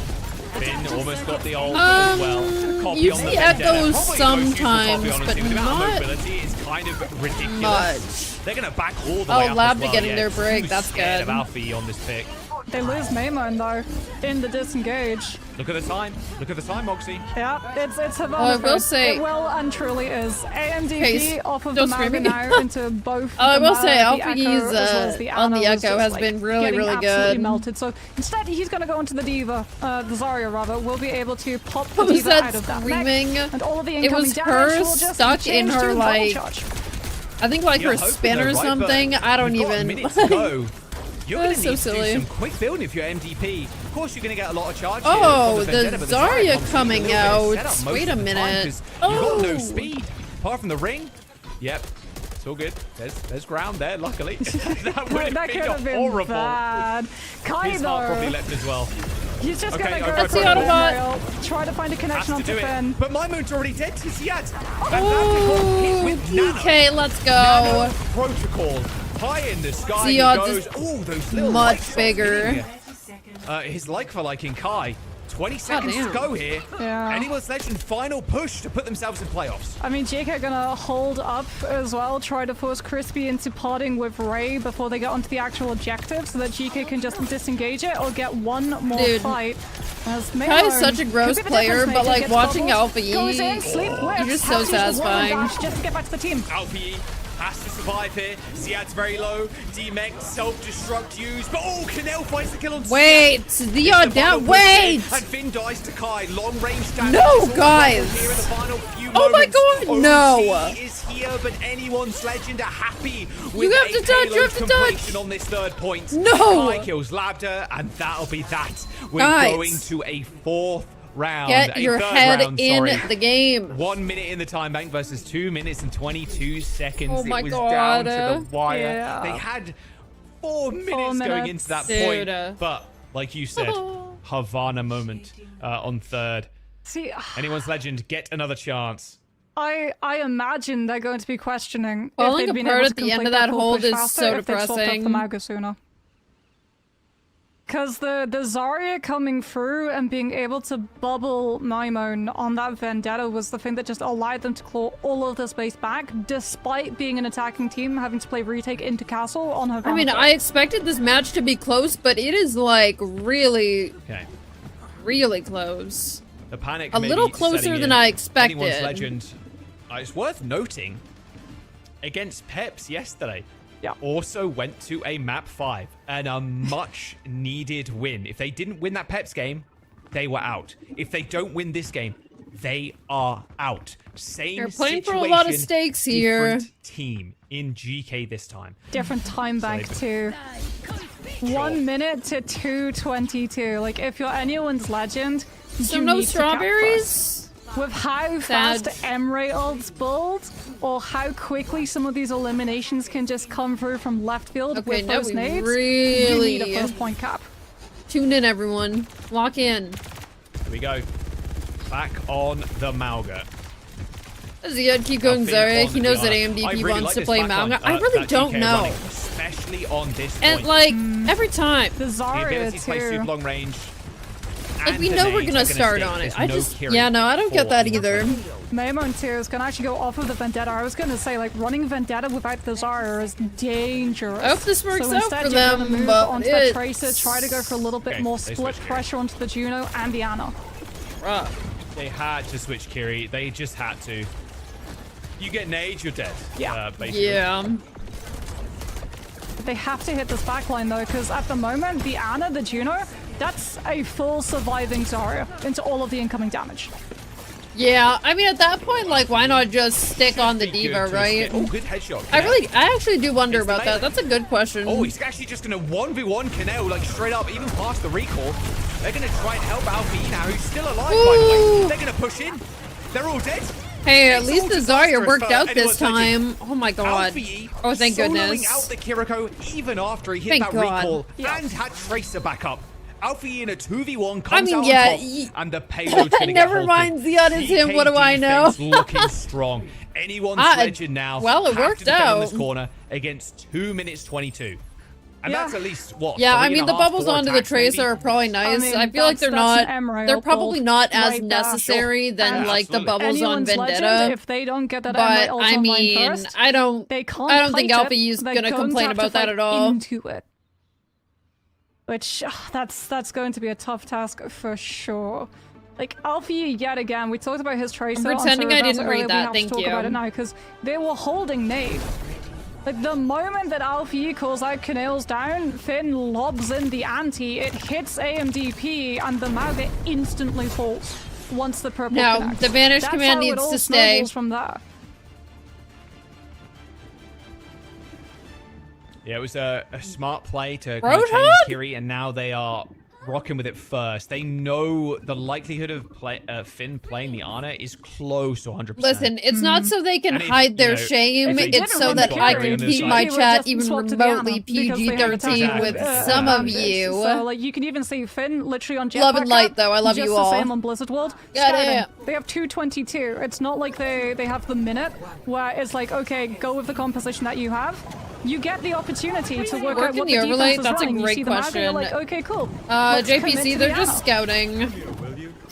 Finn almost got the ult as well. Copy you on see the Vendetta. echoes Probably sometimes, most useful copy, but honestly. The amount of not mobility is kind of ridiculous. much. They're going to back all the Oh, way up Lab as well. getting Yeah, their break, too that's scared good. of Alfie on this pick. They lose Maymon though in the disengage. Look at the time. Look at the time, Moxie. Yeah, it's Havana. I will first. say- It will and truly is. AMDP Okay, off of the don't Maga scream now into both. I the will Maga, say the Alfie's, Echo, as well as the on the Ana was Echo just, has like, been really, getting really absolutely good. melted. So instead, he's going to go into the Diva, the Zarya rather. We'll be able to pop the What was Diva that out of that screaming? mech, and all of the It incoming was damage her will just stuck in change to her, double like, charge. I think like You're her hoping spin though, or right? But something. I don't you've got a even. minute to go. You're going That's to need so to do silly. some quick building if you're MDP. Of course, you're going to get a lot of charge. Oh, here from the Vendetta, but Zarya comes coming with a little bit of out. setup most Wait a of the time, minute. 'cause You've got no Oh. speed. Apart from the ring. Yep. It's all good. There's ground there, luckily. That would have That could have been been horrible. bad. Kai His heart probably though. left as well. He's just Okay, gonna go Override for the Protocol. rail, try to find a connection Has to onto do Finn. it. But my moon's already dead to Ziad. Oh, okay, let's go. Protocol. High in the sky. He Ziad goes. is Oh, those little much light shots bigger. hitting his like for like in Kai. 20 seconds to damn. go here. Yeah. Anyone's Legend final push to put themselves in playoffs. I mean, JK are gonna hold up as well, try to force Crispy into parting with Ray before they get onto the actual objective so that GK can just disengage it or get one more Dude. fight. As Kai is Maymon such a could gross be the player, difference but maker, like gets watching bubbles, Alfie, goes in, sleep you're whips, just so has to use the wall and satisfying. dash just to get back to the team. Alfie has to survive here. Ziad's very low. D-Mech self-destruct used. But oh, Canel finds the kill on Wait, Ziad. the It's odd final down. push Wait. here, and Finn dies to Kai. Long range damage. No, It's all guys. here in the final few Oh my moments. God, no. OC is here, but anyone's Legend are happy with You have a to touch, you have payload to touch. completion on this third point. No. Kai kills Labda, and that'll be that. We're Guys. going to a fourth round. Get a your third head round, in sorry. the game. 1 minute in the time bank versus 2 minutes and 22 seconds. Oh my it was God. down to the wire. Yeah. They had 4 minutes going minutes. into that Dude. point. But, like you said, Havana moment on third. See, Anyone's Legend, get another chance. I imagine they're going to be questioning Falling if they'd been apart able at to the end complete of that full hold push is faster so if they'd swapped up depressing. the Maga sooner. Because the Zarya coming through and being able to bubble Maimon on that Vendetta was the thing that just allowed them to claw all of the space back, despite being an attacking team having to play retake into castle on her. I mean, I expected this match to be close, but it is like really, really close. The panic A may little be closer setting than in. I expected. Anyone's Legend. It's worth noting, against Peps yesterday, also went to a map 5 and a much needed win. If they didn't win that Peps game, they were out. If they don't win this game, They are out. Same You're playing for situation, a lot of stakes here. different team in GK this time. Different time bank too. 1 minute to 2:22. Like if you're anyone's legend, So you no need to cap strawberries? first. With how fast Emre ults build, or how quickly some of these eliminations can just come through from left field Okay, with now those we nades, really you need a first point cap. Tune in, everyone. Lock in. Here we go. Back on the Mauga. Ziyad, keep going, Zarek. He knows that AMDP wants to play Mauga. I really don't know. Especially on this And point. like every time. The The ability to play super long range. Like we and know the we're nades gonna are start stick. on it. There's I no just carry I don't get for that Mauga. either. Memo and Tears can actually go off of the Vendetta. I was gonna say, like, running Vendetta without the Zarya is dangerous. I hope this works so out instead, for you're gonna them, move but onto the Tracer, try to go for a little bit Okay, more they split switched pressure onto the Juno and the Ana. They had to switch Kiri. They just had to. You get nade, you're dead. Yeah. Basically. Yeah. They have to hit this backline though, because at the moment, the Ana, the Juno, that's a full surviving Zarya into all of the incoming damage. Yeah, I mean at that point, like, why not just stick on the diva, right? Oh, good headshot. I actually do wonder about that. That's a good question. Oh, he's actually just gonna 1v1 Canel, like straight up, even past the recall. They're gonna try and help Alfie now, who's still alive, by the way. They're gonna push in. They're all dead. Hey, at It's least all the Zarya disastrous worked for out this anyone's time. legend. Oh my god. Alfie Oh, thank soloing goodness. out the Kiriko even after he hit Thank that God. recall Yeah. and had Tracer back up. Alfie in a 2v1 comes mean, out yeah, on top, and the payload's gonna get Never halted. mind, Ziyad is him. What do I know? defense looking strong. Anyone's legend now. well, it have worked to defend on this out. corner against 2 minutes 22. And that's at least what? Yeah, I 3 mean and the a half, bubbles 4 onto the attacks, maybe? Tracer are probably nice. mean, I feel like that's not. an Emre They're ult probably build not as right there. necessary than like the absolutely. bubbles on Anyone's Vendetta. legend, if they don't get that But Emre ult I online mean, first, I don't think kite Alfie's it. They're gonna going complain to have to about that fight at all. Into it. Which that's going to be a tough task for sure. Like Alfie yet again, we talked about his Tracer. I'm pretending I didn't read earlier. that, We have thank to talk you. about it now because they were holding nade. Like the moment that Alfie calls out Canales down, Finn lobs in the anti. It hits AMDP, and the Mauga instantly falls once the purple No, connects. the Vanish That's command how it needs all to stay. snowballs from there. Yeah, it was a smart play to kind Roadhog? of change Kiri, and now they are rocking with it first. They know the likelihood of Finn playing the Ana is close to 100%. Listen, it's not so they can And if, hide their you know, shame. if they It's didn't so run that the I carry can on this keep side- my They would chat just even swap to the Ana remotely because they have PG-13 attack, with some of advantage. you. So, like, you can even see Finn literally on Jetpack. Love and light, though. I love just you the all. same on Blizzard World. Yeah, Scouting. yeah. They have 222. It's not like they have the minute where it's like, okay, go with the composition that you have. You get the opportunity to work out in what the the overlay? defense is That's a running. You great see the Mauga, you're question. like, okay, cool. Let's commit JPC, to they're the just Ana. scouting.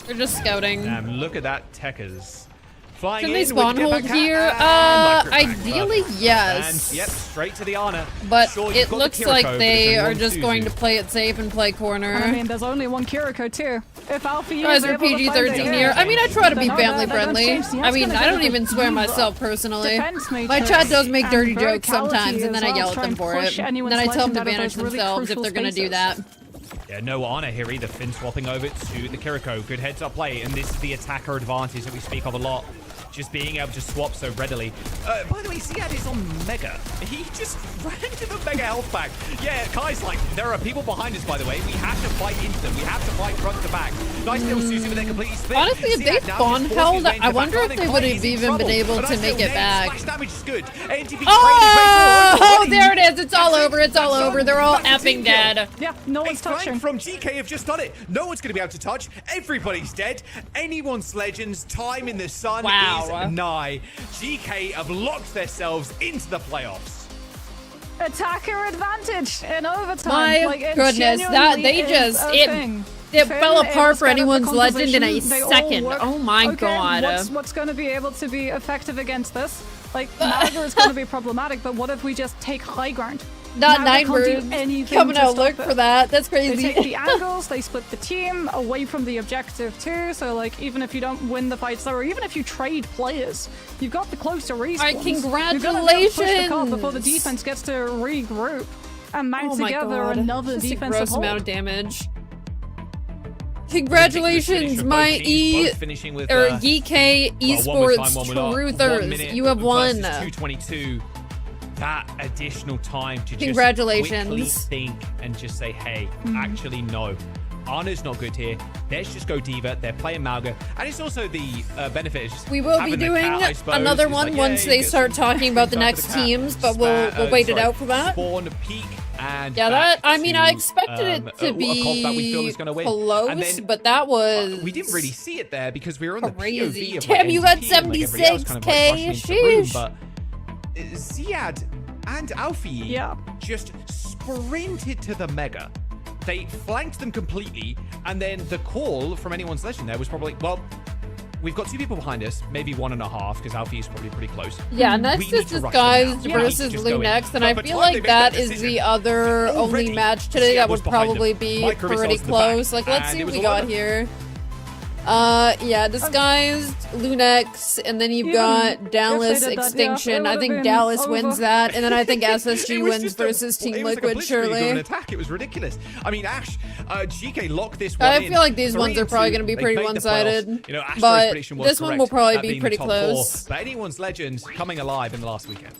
They're just scouting. Look at that Techers. Flying Can in they with spawn the hold Jetpack here? and microphone. Ideally, Perfect. yes. And yep, straight to the Ana. But Sure, you've it got the looks like Kiriko, but they there's only are one just going to Suzu. play it safe and play corner. I mean, there's only one Kiriko too. If Alfie Guys is are able to find PG-13 it here. I mean, I try to be then family they don't friendly. change. See, I that's mean, gonna I go don't to even swear Diva. myself personally. Defense My matrix chat does make and dirty jokes verticality sometimes, and then I as yell well. at Try them and for push it. anyone's Then I tell them to legend out of banish those really themselves if crucial they're going to do spaces. that. Yeah, no Ana here either. Finn swapping over to the Kiriko. Good heads up play, and this is the attacker advantage that we speak of a lot. Just being able to swap so readily. By the way, Ziyad is on Mega. He just ran to the Mega health pack. Yeah, Kai's like, there are people behind us, by the way. We have to fight into them. We have to fight front to back. Nice little Suzu, but they're completely split. Honestly, if they Ziyad now spawn just forces held, his way into I the wonder back if line, they and would Kai have is in even been trouble. able A to nice make little it nade. back. Splash damage is good. ANTP Oh, there it is. It's all over. It's all over. They're all effing dead. Yeah, no one's touching. From GK have just done it. No one's going to be able to touch. Everybody's dead. Anyone's legends. Time in the sun is nigh. GK have locked themselves into the playoffs. Attacker advantage in overtime. My like, it goodness, that genuinely they is just a thing. it Finn fell able apart to for get at the anyone's legend in a composition. They all second. work. Oh my Okay, god. What's going to be able to be effective against this? Like, Mauga is going to be problematic, but what if we just take high ground? Not Mauga nine can't do birds anything coming to out stop look it. for that. That's crazy. They take the angles, they split the team away from the objective too, so like even if you don't win the fights or even if you trade players, you've got the closer respawns. Alright, You're gonna be able to push the card congratulations. before the defense gets to regroup and mount Oh my together god. another Just a defensive gross hold. amount of damage. Congratulations, my finishing with GK Esports Truthers. You have won. 222. That additional time to Congratulations. just quickly think and just say, hey, actually no. Ana's not good here. Let's just go Diva. They're playing Mauga. And it's also the benefit is just we will be having the doing cat, I suppose. another It's one like, once yeah, they you start get talking about the some next for cat. teams, but we'll wait it out for that. Spawn, peak, and Yeah, that I mean, I to, expected it to a comp that we feel be is gonna win. close, And then, but that was we didn't really see it there because we were on crazy. the POV of Damn, like, you got NTP and, like, everybody else kind of, like, 76K. rushing into the room, Sheesh. but Ziad and Alfie just sprinted to the Mega. They flanked them completely, and then the call from anyone's legend there was probably, well, we've got 2 people behind us, maybe 1.5, because Alfie is probably pretty close. Yeah, next is Disguised versus Lunex, and I feel like that is the other only match today that would probably be pretty close. Like, let's see what we got here. Yeah, Disguised, Lunex, and then you've got Dallas Extinction. I think Dallas wins that, and then I think SSG wins versus Team Liquid, surely. Attack. It was ridiculous. I mean, Ash, GK locked this one I feel like these ones are probably going to be pretty one-sided, you know, but this one will probably be pretty close. But anyone's legends coming alive in the last weekend.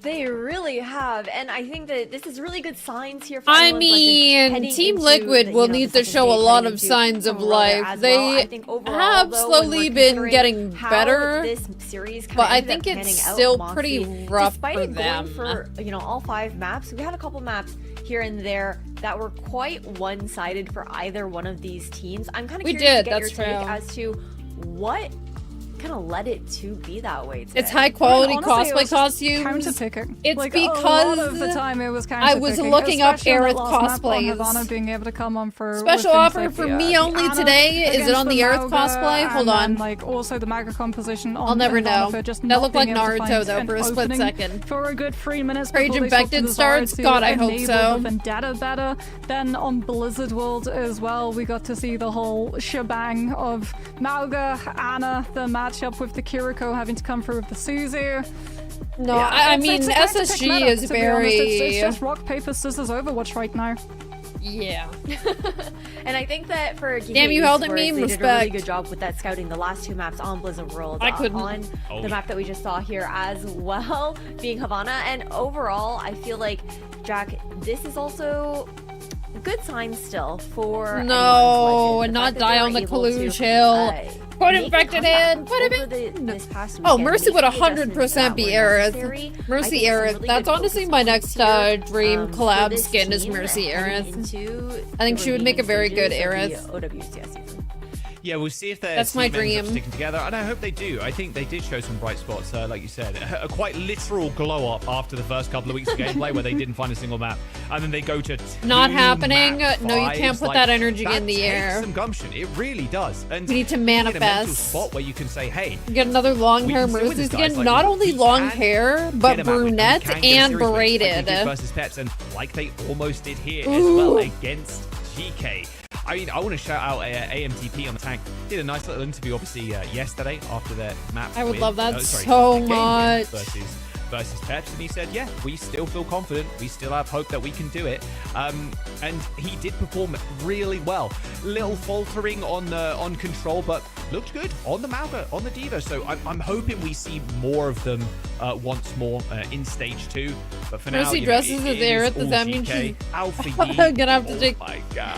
They really have, and I think that this is really good signs here. For I mean, Team Liquid will need to show a lot of signs of life. They have slowly been getting better, but I think it's still pretty rough for them. For, you know, all 5 maps, we had a couple maps here and there that were quite one-sided for either one of these teams. I'm kind of curious to get your take as to what kind of led it to be that way today. It's high quality cosplay costumes. It's like, because a lot of the time it was I was looking up Aerith cosplays. Havana being able to come on for special offer for me only today. Is it on the Aerith cosplay? Hold on. Like also the Mega composition. I'll never know. Just that looked like Naruto though for a split second. For a good 3 minutes. Rage Infected starts. God, I hope so. Vendetta better. Then on Blizzard World as well, we got to see the whole shebang of Mauga, Ana, the matchup with the Kiriko having to come through with the Suzu. No, yeah, I mean, SSG is very... It's just rock, paper, scissors, Overwatch right now. Yeah. And I think that for Damn, you held at me. They Respect. did a really good job with that scouting the last 2 maps on Blizzard World. I couldn't. On the map that we just saw here as well, being Havana. And overall, I feel like, Jack, this is also a good sign still for No, and not die on the Kalush Hill. Put Infected in! Put him in! Oh, Mercy would 100% be Aerith. Mercy Aerith. That's honestly my next dream collab skin is Mercy Aerith. I think she would make a very good Aerith. OWCS season. Yeah, we'll see if their That's my team ends up dream. sticking together, and I hope they do. I think they did show some bright spots, like you said. A quite literal glow-up after the first couple of weeks of gameplay where they didn't find a single map, and then they go to 2 Not happening. map No, you can't fives. put Like, that energy in the takes air. some gumption. It really does. And We need to you need a mental manifest. spot where you can say, hey, Get another long we hair can still win Mercy this, guys. skin. Like, Not only we long can hair, get but 'em out. We brunette can get a and series win, braided. like they did versus Peps, and like they almost did here as Ooh. well against GK. I mean, I want to shout out AMTP on the tank. Did a nice little interview, obviously, yesterday after their map. I would win. love that Sorry, so the game win much. versus Peps, and he said, yeah, we still feel confident. We still have hope that we can do it. And he did perform really well. Little faltering on control, but looked good on the Mauga, on the Diva. So I'm hoping we see more of them once more in stage 2. But for now, Mercy you know, dresses it as is Aerith. Does all that mean GK. she's... Alpha I'm gonna have to take... Oh my god.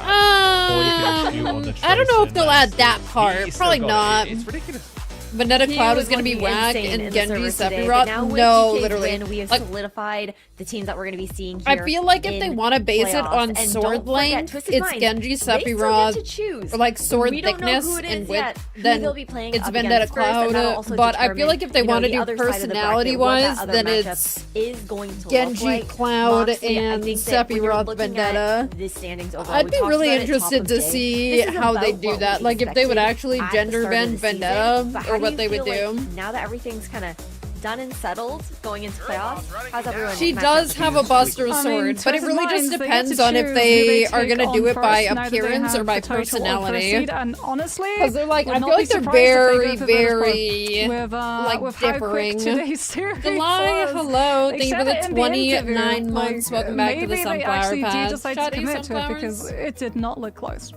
I don't know if they'll add that part. Probably not. It's ridiculous. Vendetta He Cloud was is gonna be looking whack insane and in the Genji server today, Sephiroth. but now with No, GK's literally. win, we have Like, solidified the teams that we're going to be seeing here. I feel like if they in want to base it playoffs. on And sword don't forget, length, Twisted it's Minds, Genji they still get to Sephiroth, choose. or like sword We don't know thickness who it and is width, yet, who then they'll be playing it's up Vendetta against first, and that'll Cloud. also But I feel determine, like if they you know, want to the do other side of the bracket, what that personality-wise, other then matchup it's is going to look Genji, like. Cloud, Moxley, I and think that when you're Sephiroth looking at Vendetta. the standings overall, I'd we be talked really about it top interested of to day. see This is how they about do what that. we Like if they would expected actually at the gender start of bend the season, Vendetta, but or how what do they you would feel do. like now that everything's kind of done and settled going into playoffs, how's everyone? She matched does up have to a you? Buster I mean, sword, but it Twisted really just Minds, they get depends to on if choose they who are take gonna do on it by first, now that they appearance or have by the total personality. overseed, and honestly, Because they're like, would I not feel be like they're surprised if they very, go for this one. very with like how quick differing. today's series July, was. hello, They thank you for said the it in the 29 interview, months. like, Welcome back to the maybe they Sunflower actually Patch. do decide to Shawty commit to it Sunflowers. because it did not look close.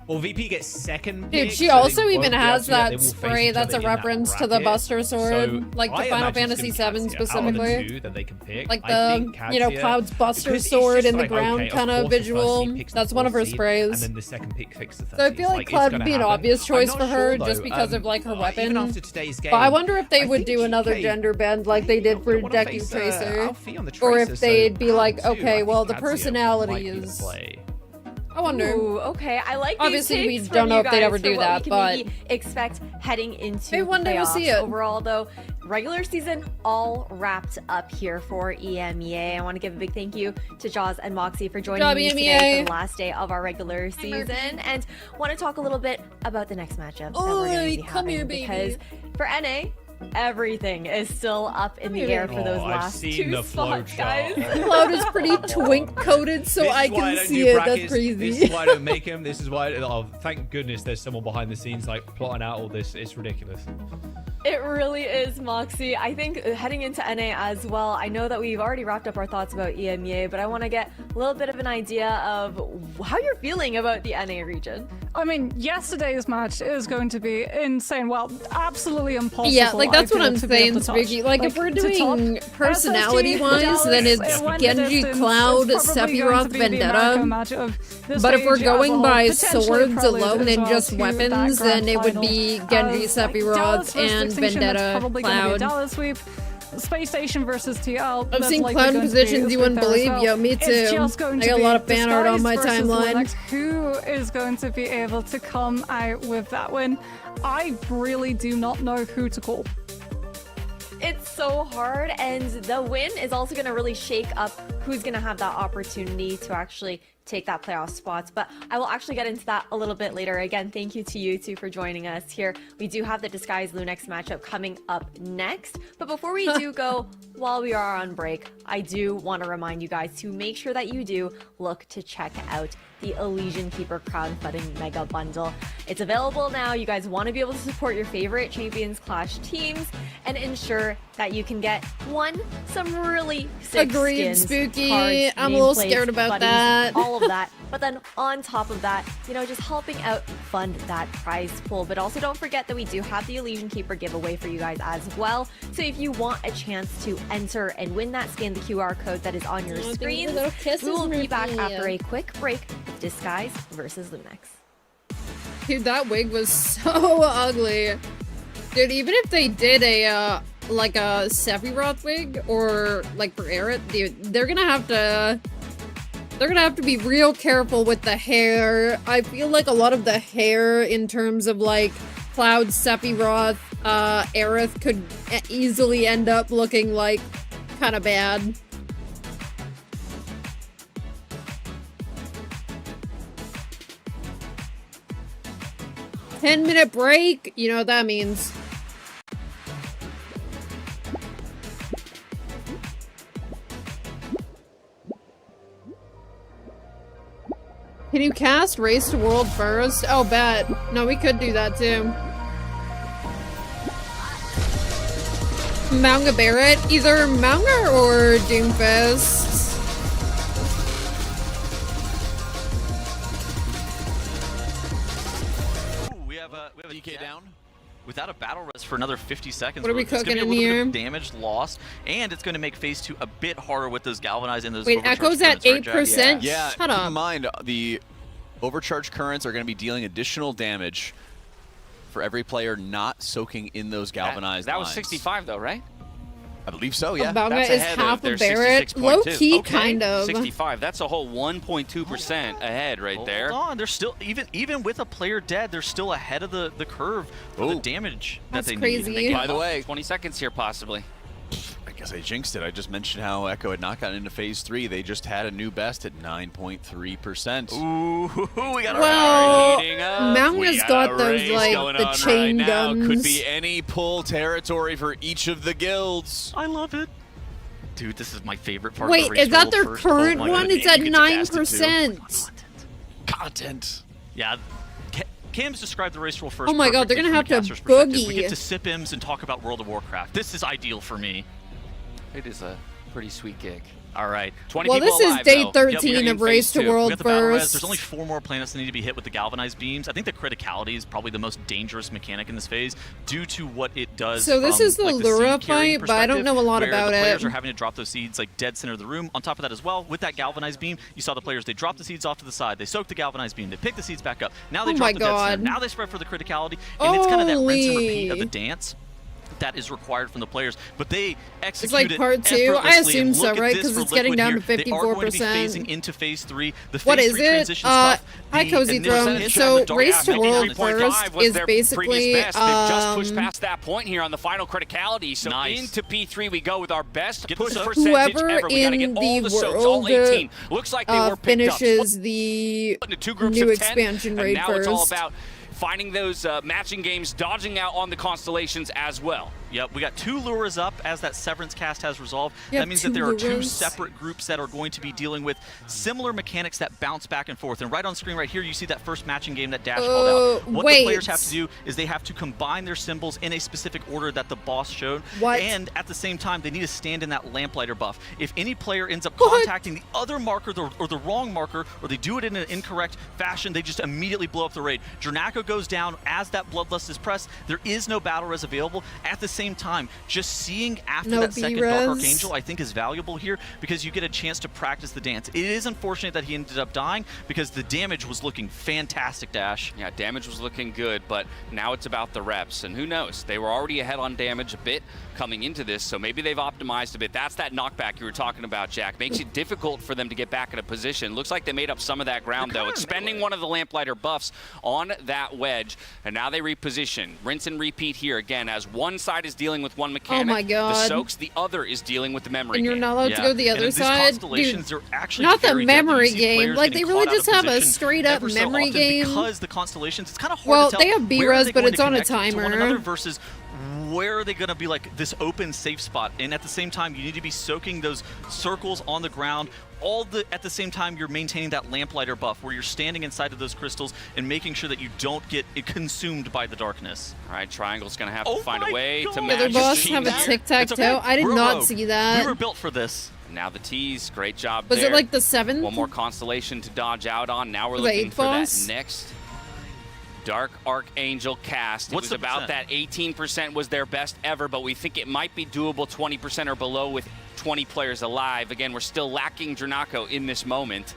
Well, VP gets second pick. Dude, she so also they even won't has be able to- that they will face spray each that's a other in that reference to the bracket. Buster Sword, So like the I Final imagine it's Fantasy gonna be VII Katsuya. Out of the specifically. two that they can pick, Like I think the, you know, Katsuya, Cloud's Buster because it's Sword just in the like, ground okay, kind of of course the first visual. seed picks the That's one of her fourth seed, sprays. And then the second pick picks the third So I seed. feel like It's Cloud gonna would be an happen. obvious I'm choice not for her sure, just though, because of like her even weapon. after today's game, But I wonder if they I would think do another GK gender bend like they did for wanna Deku face, Tracer. Alfie on the Or Tracer, if so they'd be like, round two, okay, I well, think the Katsuya personality might be the is... play. I wonder. Ooh, okay, I like these Obviously, we takes don't from know you if they'd guys ever for do what that, we can but... maybe expect heading into Hey, one day we'll playoffs. see it. Overall, though, regular season all wrapped up here for EMEA. I want to give a big thank you to Jaws and Moxie for joining Job, me EMEA. today for the last day of our regular season, and want to talk a little bit about the next matchup that we're going to be come here, having, baby. because for NA, everything is still up in the air for those last two spots, guys. Cloud is pretty twink coated, so This is I why can don't see do it. brackets. That's crazy. This is why I don't make them. This is why. Oh, thank goodness there's someone behind the scenes like plotting out all this. It's ridiculous. It really is, Moxie. I think heading into NA as well, I know that we've already wrapped up our thoughts about EMEA, but I want to get a little bit of an idea of how you're feeling about the NA region. I mean, yesterday's match is going to be insane. Well, absolutely impossible. Yeah, like that's I what feel, I'm to be saying, able to touch. Spooky. Like if we're to doing top personality-wise, SSG, then it's Dallas, it went the Genji, distance. Cloud, It's probably going Sephiroth, to be the American match Vendetta. of the But if we're stage as a going whole, by potentially swords Prelude alone as and well just to that weapons, grand then it would final. be Genji, Dallas Sephiroth, versus and Extinction, that's Vendetta, probably gonna be a Cloud. Dallas sweep. Space Station versus TL. I've that's seen likely Cloud going to be positions a you sweep wouldn't there as believe. well. Yo, me It's too. just going I to got a be lot of fan art on my Disguise versus timeline. Linux. Who is going to be able to come out with that win? I really do not know who to call. It's so hard, and the win is also going to really shake up who's going to have that opportunity to actually take that playoff spot. But I will actually get into that a little bit later. Again, thank you to you two for joining us here. We do have the Disguise Lunex matchup coming up next. But before we do go, while we are on break, I do want to remind you guys to make sure that you do look to check out the Elysian Keeper crowdfunding mega bundle. It's available now. You guys want to be able to support your favorite Champions Clash teams and ensure that you can get some really sick Agreed, skins, Spooky. cards, I'm a little nameplates, scared about buddies, that. all of that. But then on top of that, just helping out fund that prize pool. But also don't forget that we do have the Elysian Keeper giveaway for you guys as well. So if you want a chance to enter and win that, scan the QR code that is on your screen. We will be back after a quick break with Disguise versus Lunex. Dude, that wig was so ugly. Dude, even if they did a like a Sephiroth wig or like for Aerith, dude, they're gonna have to be real careful with the hair. I feel like a lot of the hair in terms of like Cloud, Sephiroth, Aerith could easily end up looking like kind of bad. "10-minute break." You know what that means. Can you cast Race to World first? Oh, bet. No, we could do that too. Manga Barrett? Either Manga or Doomfist. We have a DK down without a battle rest for another 50 seconds. What are we It's gonna cooking be a in little bit here? of damage loss, and it's going to make phase 2 a bit harder with those galvanized and those Wait, overcharged Echo's at currents, right, Jack? 8%? Yeah. Shut keep up. in mind, the overcharged currents are going to be dealing additional damage for every player not soaking in those galvanized That was lines. 65 though, right? I believe so, yeah. Manga That's is ahead half of a their Barrett. 66.2. Low-key, Okay, kind of. 65. That's a whole 1.2% ahead right there. Hold on, they're still even with a player dead, they're still ahead of the curve for the damage That's that they crazy. need. By By the way, 20 seconds here possibly. I guess I jinxed it. I just mentioned how Echo had not gotten into phase 3. They just had a new best at 9.3%. Ooh, we got Well, heating up. Manga's We got a those, race like, going the on chain right now. Could guns. be any pull territory for each of the guilds. I love it. Dude, this is my favorite part Wait, of the race is that rule their first. current Oh my one? goodness. It's at You get to cast it too. 9%. Content. Yeah. Cam's described the race rule first. Oh my god, they're perfectly gonna from have the to caster's perspective. We boogie. get to sip ims and talk about World of Warcraft. This is ideal for me. It is a pretty sweet gig. All right. 20 Well, people this is alive, day though. 13 of Race to World We got the battle res. First. There's only 4 more planets that need to be hit with the galvanized beams. I think the criticality is probably the most dangerous mechanic in this phase due to what it does. So this from, is the like, Lura seed carrying fight, but I don't know a lot where about the players it. are having to drop those seeds like dead center of the room. On top of that as well, with that galvanized beam, you saw the players, they dropped the seeds off to the side. They soaked the galvanized beam. They picked the seeds back up. Now they Oh drop my the dead center. God. Now they spread for the criticality. And it's kind of that rinse and repeat of the Holy. dance that is required from the players, but they execute It's like it part 2. I effortlessly, assume and so, look at right? this Because for it's getting Liquid down here. to 54%. They are going to be phasing into phase 3. The phase What is 3 it? transition stuff. Hi, the Cozy initial Throne. hit So, on the Race to dark World alley First was is their basically, previous best. They've just pushed past that point here on the final criticality. So Nice. into P3 we go with our best Get push the soaks. percentage whoever ever. We gotta in get all the the soaks, all world 18. Looks like they were picked up. finishes the Into 2 groups new of 10, expansion and raid now first. it's all about finding those matching games, dodging out on the constellations as well. Yep, we got 2 lures up as that Severance cast has resolved. You That have means 2 that there are 2 lures. separate groups that are going to be dealing with similar mechanics that bounce back and forth. And right on screen right here, you see that first matching game that Dash called out. What wait. the players have to do is they have to combine their symbols in a specific order that the boss showed. What? And at the same time, they need to stand in that lamplighter buff. If any player ends up What? contacting the other marker or the wrong marker, or they do it in an incorrect fashion, they just immediately blow up the raid. Dranaco goes down as that Bloodlust is pressed. There is no battle res available. At the same time, just seeing after No that second B-res. Dark Archangel, I think is valuable here because you get a chance to practice the dance. It is unfortunate that he ended up dying because the damage was looking fantastic, Dash. Yeah, damage was looking good, but now it's about the reps. And who knows? They were already ahead on damage a bit coming into this, so maybe they've optimized a bit. That's that knockback you were talking about, Jack. Makes it difficult for them to get back in a position. Looks like they made up some of that ground, though. Expending one of the Lamplighter buffs on that wedge, and now they reposition. Rinse and repeat here again, as one side is dealing with one mechanic. Oh my God. The soaks, the other is dealing with the memory And you're game. not allowed to go to the And other these side? constellations Dude, are actually not the very deadly. memory You see game. players Like, they getting really caught out just of have a position straight up ever so memory often game. Because the constellations, it's kind of hard Well, to tell they have where are B-res, they but going it's to on a connect to one timer. another versus where are they going to be like this open safe spot. And at the same time, you need to be soaking those circles on the ground. At the same time, you're maintaining that lamplighter buff where you're standing inside of those crystals and making sure that you don't get consumed by the darkness. All right, Triangle's going to have to find a way to The match other his boss team have a here. tic-tac-toe? I did We're not rogue. see that. We were built for this. Now the T's, great job Was there. it like the 7th? One more constellation to dodge out on. Now we're The looking 8th for boss? that next Dark Archangel cast. What's it was the about percent? that 18% was their best ever, but we think it might be doable 20% or below with 20 players alive. Again, we're still lacking Dranaco in this moment.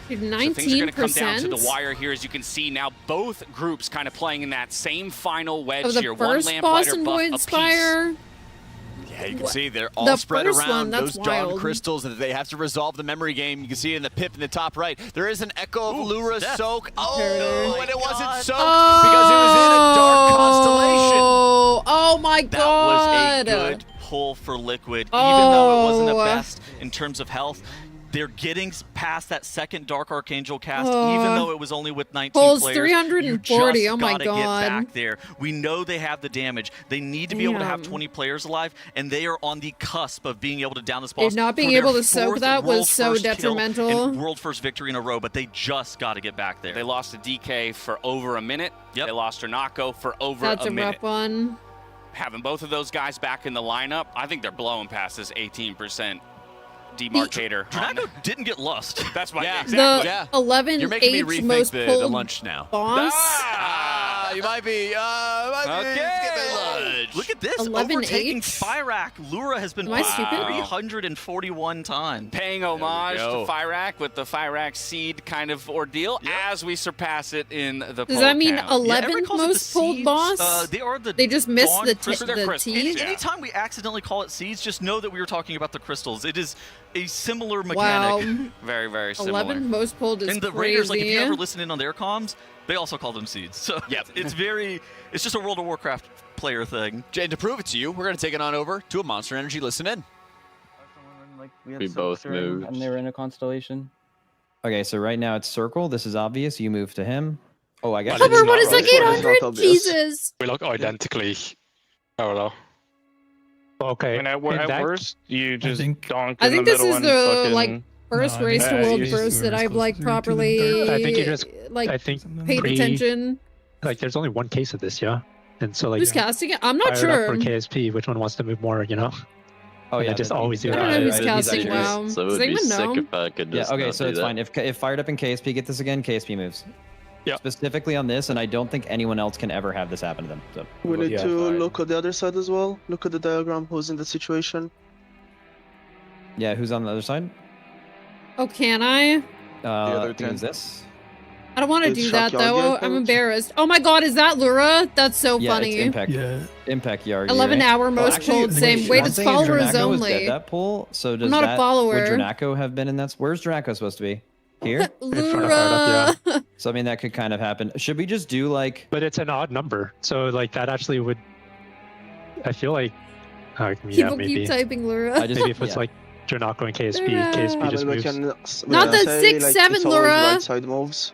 Dude, So things are going to come down to 19%? the wire here, as you can see now. Both groups kind of playing in that same final wedge Of the here. One first boss lamplighter in buff Void apiece. Spire? Yeah, you can see they're all The spread first around one, that's those dawn wild. crystals that they have to resolve the memory game. You can see it in the pip in the top right. There is an echo of Lura's Death. soak. Oh, and it wasn't soaked Oh, because it was in a dark constellation. Oh my That God. was a good pull for Liquid. Even though it wasn't the Oh. best in terms of health, they're getting past that second Dark Archangel cast, even though it was only with 19 Pulls players. 340, You oh just my gotta God. get back there. We know they have the damage. They need to be able to have Damn. 20 players alive, and they are on the cusp of being able to down this boss. Dude, not being for their able to soak fourth that was world so first kill detrimental. and world first victory in a row, but they just got to get back there. They lost to DK for over a minute. They lost Dranaco for over That's a a minute. rough one. Having both of those guys back in the lineup, I think they're blowing past this 18% demarcator. Dranaco didn't get lust. That's my Yeah. exactly. The 11 You're making me H rethink most the pulled lunch now. boss. You might be skipping lunch. Look at this. 11 Overtaking H? Fyrak. Lura has been Am I stupid? 341 times. Paying homage to go. Fyrak with the Fyrak seed kind of ordeal as we surpass it in the Does that mean count. 11th most pulled boss? They are the They just missed dawn the crystals. the They're crystals. T? Yeah. Anytime we accidentally call it seeds, just know that we were talking about the crystals. It is a similar mechanic. Wow. Very, very similar. 11 most pulled is And the crazy. Raiders, like if you ever listen in on their comms, they also call them seeds. So Yep. it's just a World of Warcraft player thing. And to prove it to you, we're going to take it on over to a Monster Energy Listen In. We both moved. And they were in a constellation. Okay, so right now it's circle. This is obvious. You move to him. Oh, I guess. Hover, what is like 800? Jesus. We look identically parallel. Okay. At worst, you just donk I in think the this middle is and the fucking- like first No, I race think- to world you just first that were I've like closer to the properly I think you just like I think paid attention. Like there's only one case of this, yeah. And so like Who's casting it? I'm not fire it up sure. for KSP, which one wants to move more, you know? Oh And yeah, I just that- always do I that. don't know who's He's casting actually- WoW. So it Does would be anyone sick know? if I could just Yeah, okay, not so do it's that. fine. If Fired Up and KSP get this again, KSP moves. Yeah. Specifically on this, and I don't think anyone else can ever have this happen to them. So. We need Yeah. to look at the other side as well. Look at the diagram. Who's in the situation? Yeah, who's on the other side? Oh, can I? other Who's this? I don't want to It's do that Shock though. Yargia, I'm coach. embarrassed. Oh my god, is that Lura? That's so Yeah, funny. it's Impact. Impact Yargi. 11 right? hour most actually, cold same. Wait, one it's thing is followers Dranaco was only. dead that pool, so does not a that, follower. Would Dranaco have been in that? Where's Dranaco supposed to be? Here? Lura. So I mean, that could kind of happen. Should we just do like? But it's an odd number, so like that actually would. I feel like. Yeah, People maybe. keep typing Lura. Maybe if it's like Dranaco and KSP, Lura. KSP just we moves. can, Not the say, 6-7 it's always Lura. right side moves.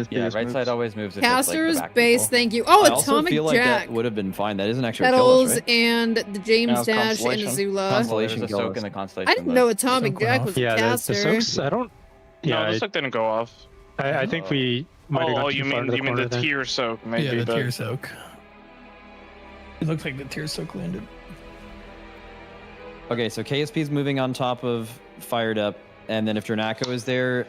Yeah, right side always moves. Casters, base, thank you. Oh, I also Atomic feel like Jack. that would have been fine. That isn't actually a kill us, Petals right? and the James Dash and Azula. Constellation kill us. I didn't know Atomic Jack was a Yeah, the caster. soaks. I don't. Yeah, No, the soak didn't go off. I think we might have Oh, gone too you far mean to the you mean corner the there. tier soak? Maybe Yeah, the but- tier soak. It looks like the tier soak landed. Okay, so KSP's moving on top of Fired Up, and then if Dranaco is there,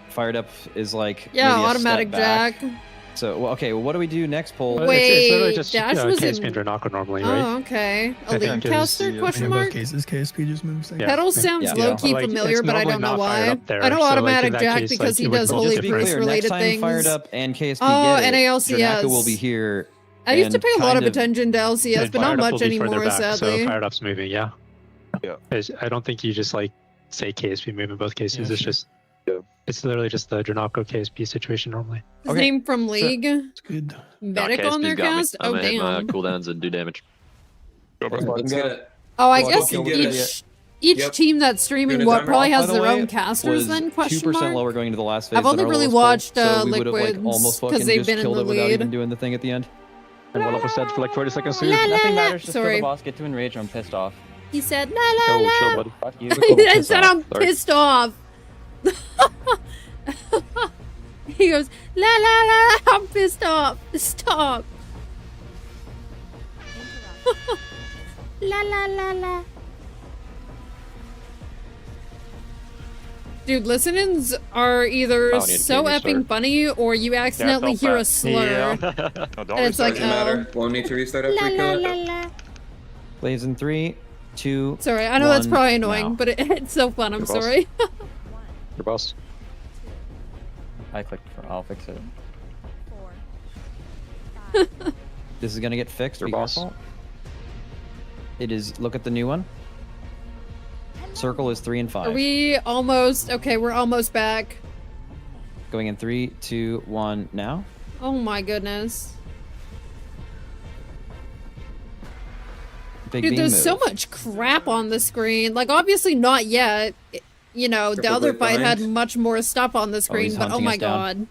Fired Up is like Yeah, maybe a Automatic step back. Jack. So well, okay, well, what do we do next poll? Well, Wait, it's literally just Dash was KSP in- and Dranaco normally, right? Oh, okay. I think Elite is- caster? Question In both mark? cases, KSP just moves. Yeah. Petals sounds Yeah. low-key Like, familiar, it's but I don't normally know not fired why. up there, I know so, like, in Automatic that Jack case, because like, he it would does be Holy just Bruce clear, related next time things. Fired Up and KSP Oh, get and it, ALCS. Dranaco will be here. I used to and pay a lot of kind attention to LCS, And but not Fired Up much will be further anymore, back, sadly. So Fired Up's moving, yeah. I don't think you just like say KSP move in both cases. It's just it's literally just the Dranaco KSP situation normally. His name from League? It's good. Medic on their cast? I'm Oh, gonna hit my damn. cooldowns and do damage. Let's get it. Oh, I Well, guess you can get it. each Yep. team that's streaming Good what timer. probably has By the their way, own casters was then, question 2% mark? lower going into the last phase I've only than our really lowest poll, watched so we would have like Liquids, almost 'cause fucking they've just been in killed the it without lead. even doing the thing at the end. And one of us dead for like 40 seconds La, la, Nothing la. matters, just kill Sorry. the boss, get to enrage, I'm pissed off. He said, la la Oh, la. chill, buddy. Fuck you. He said, I'm pissed off. He goes, la la la, I'm pissed off. Stop. La la la la. Dude, listen-ins are either I don't need so to effing restart. funny or you accidentally hear a slur. And it's like, oh. Won't need to restart La after la we la kill it. la. Plays in 3, 2. Sorry, I know that's 1, probably annoying, now. but it's so fun. I'm Your boss. sorry. Your boss. I clicked for. I'll fix it. This is gonna get fixed. Your Be boss. careful. It is. Look at the new one. Circle is 3 and 5. Are we almost... Okay, we're almost back. Going in 3, 2, 1. Now. Oh my goodness. Big Dude, beam there's move. so much crap on the screen. Like, obviously not yet. You know, the Triple other blade fight had behind. much more stuff on the screen, he's but oh hunting my us down. god.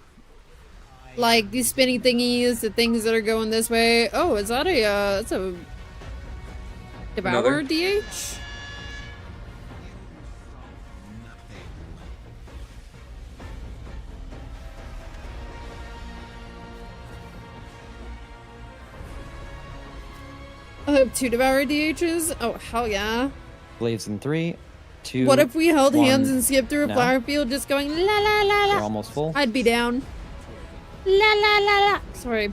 Like, these spinny thingies, the things that are going this way. Oh, is that a, that's a... Devour Another? DH? I have 2 Devour DHs? Oh, hell yeah. Blades in 3, 2. What if we held 1. hands and skipped through a now. flower field just going la la la We're la? almost full. I'd be down. La la la la. Sorry.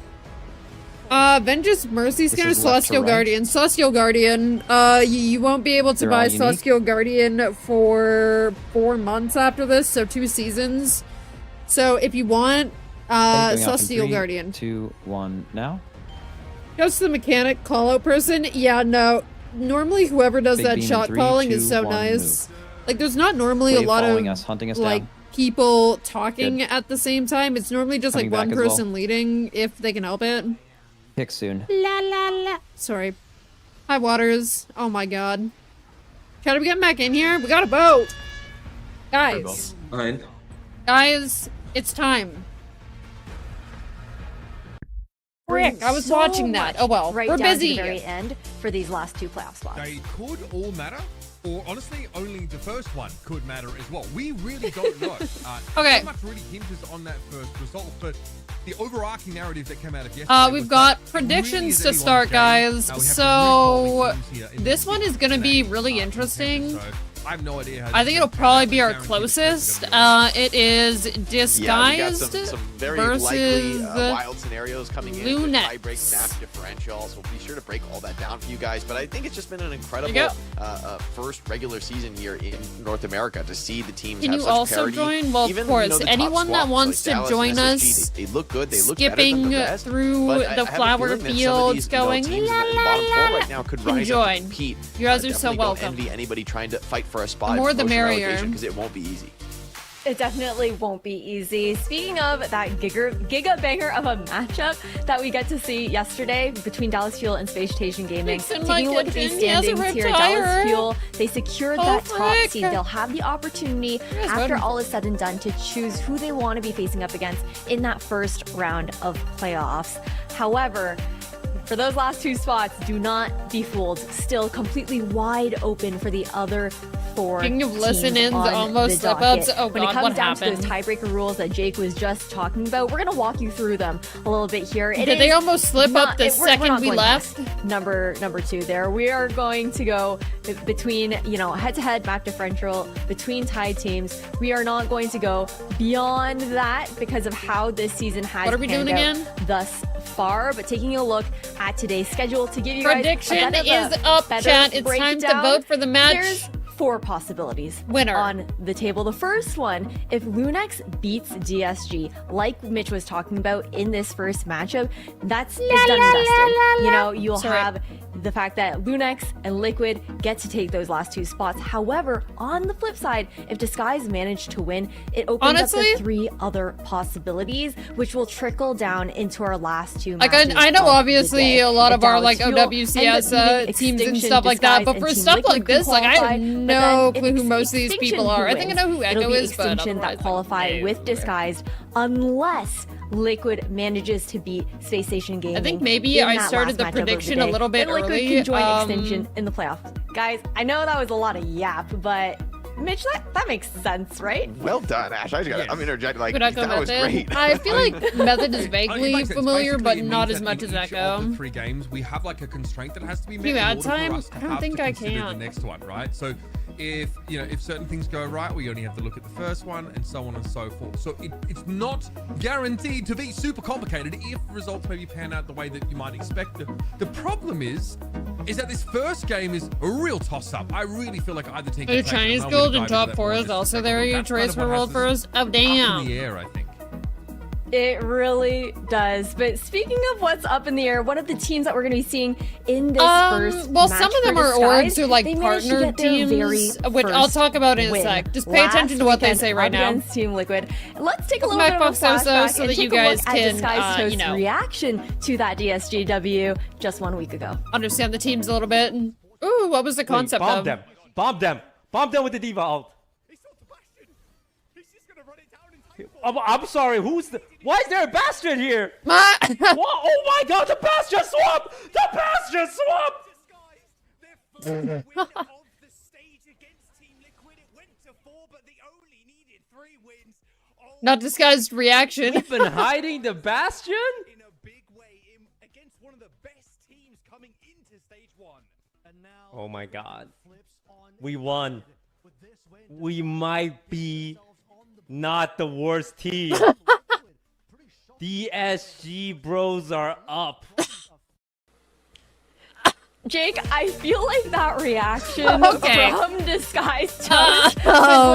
Vengeance, Mercy This Scanner, is left to Celestial right. Guardian. Celestial Guardian, you won't be able to They're buy all unique. Celestial Guardian for 4 months after this, so 2 seasons. So if you want, Going off in Celestial 3, Guardian. 2, 1. Now. Goes to the mechanic call-out person. Yeah, no. Normally whoever does Big that beam in shot 3, calling 2, is so 1, nice. Like, there's not normally Wave a lot following of us, hunting us like down. people talking at the same time. It's normally just Coming like one back as well. person leading if they can help it. Pick soon. La la la. Sorry. Hi, Waters. Oh my god. Try to get back in here. We got a boat. Guys. Guys, it's time. frick? I was so watching that. much Oh well, right we're down busy. to the very end for these last 2 playoff spots. They could all matter, or honestly, only the first one could matter as well. We really don't know. Okay. Not much really hinges on that first result, but the overarching narrative that came out of yesterday. We've was got that predictions it to really is start, anyone's guys. game. We have So some really cool this one is gonna be really interesting. So I have no idea how I think it'll probably be our closest. It is Yeah, we got Disguised some very versus likely wild scenarios coming in. Lunex. High break snap differential, so we'll be sure to break all that down for you guys. But I think it's just been an incredible first regular season here in North America to see the teams Can have you such also parity. join? Well, Even, of course, the top anyone that squads, wants like to Dallas join and us, SSG, they look good. They look better than skipping the best, through but I the have a flower feeling that some of fields, these, going teams in la the la bottom la four right now could can rise up join. and compete. You guys are so Definitely welcome. Don't envy anybody trying to fight for a spot. The more the merrier. Because it won't be easy. It definitely won't be easy. Speaking of that giga banger of a matchup that we get to see yesterday between Dallas Fuel and Space Station Gaming. Fixing Taking my a look at these kitchen, he has a standings here, ripped Dallas tire. Fuel, they secured Oh, that top frick. seed. They'll have the opportunity guys after voting all is said and done to choose who they want to be facing up against in that first round of playoffs. However, for those last 2 spots, do not be fooled. Still completely wide open for the other 4 Speaking of teams listen-ins, on almost the slip-ups. docket. Oh When it God, comes what down to happened? those tiebreaker rules that Jake was just talking about, we're gonna walk you through them a little bit here. It Did they is almost slip not- up the we're second not we going left? past Number 2 there. We are going to go between, head-to-head map differential between tied teams. We are not going to go beyond that because of how this season has What are we doing panned out again? thus far. But taking a look at today's schedule to give you guys Prediction a bit of is a up, better chat. It's time to breakdown. vote for the match There's 4 possibilities winner on the table. The first one, if Lunex beats DSG, like Mitch was talking about in this first matchup, it's done and dusted. You'll have the fact that Lunex and Liquid get to take those last 2 spots. However, on the flip side, if Disguise managed to win, it opens Honestly, up the 3 other possibilities, which will trickle down into our last 2 Like matches. I know of the obviously day. a lot If of our Dallas like Fuel OWCS end up teams and beating stuff like that, Extinction, but for Disguise, stuff and like Team this, like I have qualify, but no then clue who if most of these Extinction people are. I wins, think I know who it'll Echo be is, but Extinction that otherwise, qualify with Disguised, unless Liquid manages to beat Space Station Gaming. I think maybe in I that started last the matchup of prediction the a day. little bit Then Liquid early. can join Extinction in the playoffs. Guys, I know that was a lot of yap, but Mitch, that makes sense, right? Well done, Ash. I'm interjecting. Like, Good Echo that was Method. great. I feel like Method is It vaguely makes sense. familiar, but Basically, it not means as that much in as each Echo. of the 3 games, we have like a constraint that has to be met you in add order time? for us to I don't have think to I consider can. the next one, right? So if certain things go right, we only have to look at the first one and so on and so forth. So it's not guaranteed to be super complicated if results maybe pan out the way that you might expect. The problem is that this first game is a real toss-up. I really feel like either team can The take it, Chinese and I'm gonna Gold in dive into top that 4 more is just also a there. second. You That's trace kind for of what World has us First. Oh up in damn. the air, I think. It really does. But speaking of what's up in the air, one of the teams that we're going to be seeing in this first well, match some of them for are Disguise, orgs or like they managed to partner get their very teams, which I'll first talk about in a win sec. Just pay attention to what they last say right weekend now. against Team Liquid. Let's take a little Welcome bit of a back, Foxoso, flashback so and that you take a look guys at can, Disguise host's reaction to that DSGW just 1 week ago. Understand the teams a little bit. Ooh, what was the concept bomb of? them. Bomb them. Bomb them with the Diva ult. I'm sorry, why is there a Bastion here? What? Oh my god, the Bastion swap! The Bastion swap! Not Disguised reaction. We've been hiding the Bastion? Oh my god. We won. We might be not the worst team. DSG bros are up. Jake, I feel like that reaction Okay. from Disguise Toast was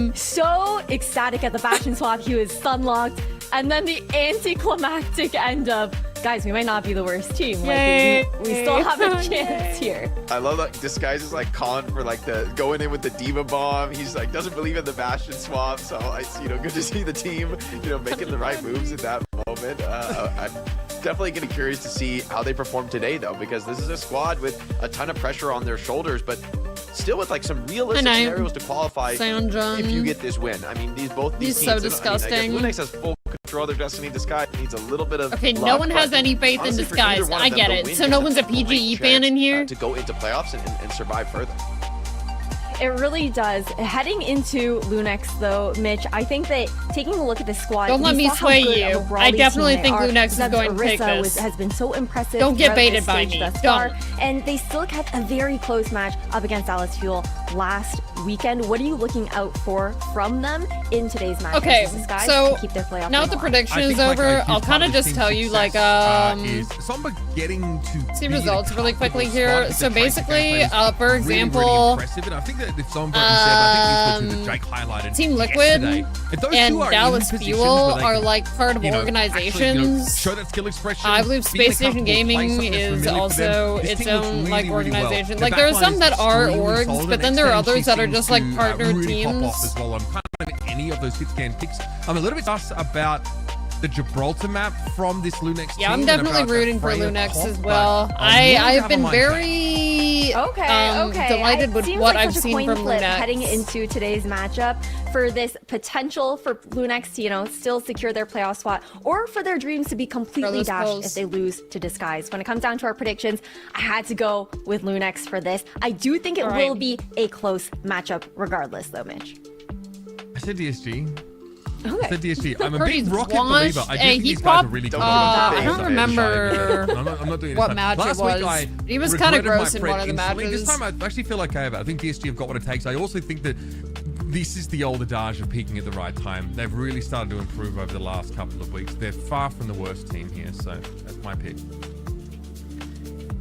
like so ecstatic at the Bastion swap. He was sunlocked, and then the anticlimactic end of, guys, we might not be the worst team. Like, we still have a chance here. I love that Disguise is like calling for like the going in with the Diva bomb. He's like doesn't believe in the Bastion swap. So good to see the team, making the right moves at that moment. I'm definitely getting curious to see how they perform today though, because this is a squad with a ton of pressure on their shoulders, but still with like some realistic scenarios to qualify if you get this win. I mean, both these He's teams. so disgusting. I guess Lunex has full Draw their Destiny Disguise needs a little bit of Okay, luck, no one but has any faith in honestly, for Disguise. either one of I them, get the it. win So gives no them one's a great PGE chance, fan in here? to go into playoffs and survive further. It really does. Heading into Lunex, though, Mitch, I think that taking a look at the squad, Don't let we me saw how sway good you. of a I Brawly definitely team they think are. Lunex is Zeb's going to take Orisa this. has been so impressive. Don't get throughout baited this by stage me. thus far, Don't. and they still kept a very close match up against Alice Fuel last weekend. What are you looking out for from them in today's match? Okay, versus Disguise so to keep their playoff now that the alive? prediction I is think, like, a over, huge I'll part kind of of this just team's tell you, like, success, is Zomba getting to see be in a results really quickly comfortable here. spot. So The tracer basically, gameplay is for really, example, really impressive. And I think that if Zomba and Zeb, I think these were two that Jake highlighted Team Liquid yesterday. If those and two are in Dallas positions Fuel where they are can, like part of you know, organizations. actually, show that skill expression. I believe be in a Space Station comfortable place, Gaming something that's is familiar for them. also This its team looks own really, like really well. organization. The Like there are backline some is that are extremely orgs, solid. but then there are Next gen, others she that are seems just like to, partner really pop teams. off as well on kind of any of those hit scan picks. I'm a little bit sus about the Gibraltar map from this Lunex team. Yeah, I'm and definitely about rooting for Freya Lunex pop, as but well. I'm willing to I've have been a mind check. very Okay. delighted with Seems what like I've such a seen coin from flip Lunex. heading into today's matchup for this potential for Lunex to, still secure their playoff spot, or for their dreams to be completely those dashed polls. if they lose to Disguise. When it comes down to our predictions, I had to go with Lunex for this. I do think it All will right. be a close matchup regardless, though, Mitch. I said DSG. Okay. I said DSG. I'm a Pretty big Rocket washed. believer. I do Hey, think he these guys are popped, really good. I don't remember I'm not doing what this match time. it Last week, was. I He was kind of regretted my gross in prep one of the instantly. matches. This time I actually feel okay about it. I think DSG have got what it takes. I also think that this is the old adage of peaking at the right time. They've really started to improve over the last couple of weeks. They're far from the worst team here, so that's my pick.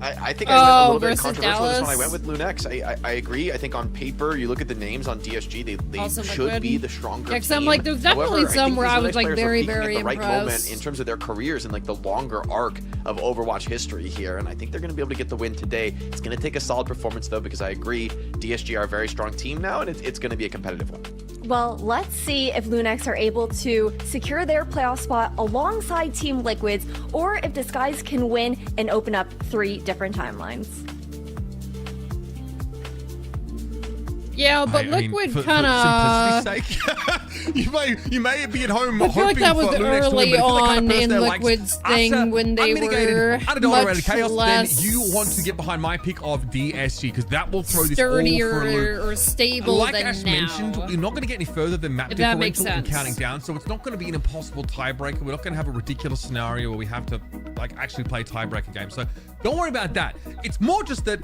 I think I went a little bit versus controversial this one. I Dallas. went with Lunex. I agree. I think on paper, you look at the names on DSG, they Also should Liquid. be the stronger Yeah, 'cause I'm team. like, there's definitely However, some think where these I Lunex was, like, players are very, peaking very at the right moment impressed. in terms of their careers and like the longer arc of Overwatch history here. And I think they're going to be able to get the win today. It's going to take a solid performance though, because I agree, DSG are a very strong team now, and it's going to be a competitive one. Well, let's see if Lunex are able to secure their playoff spot alongside Team Liquids, or if Disguise can win and open up 3 different timelines. Yeah, but I mean, Liquid for kind of. simplicity's sake, you may be at home I feel like hoping that was for Lunex to win, early but if you're the kind on of person in that likes Liquid's utter, thing when they unmitigated, were unadulterated much chaos, less then you want to get behind my pick of DSG, because that will throw this all sturdier for a loop. or stable Like than Ash now. mentioned, you're not going to get any further than map If that makes differential and sense. counting down, so it's not going to be an impossible tiebreaker. We're not going to have a ridiculous scenario where we have to like actually play tiebreaker games. So don't worry about that. It's more just that,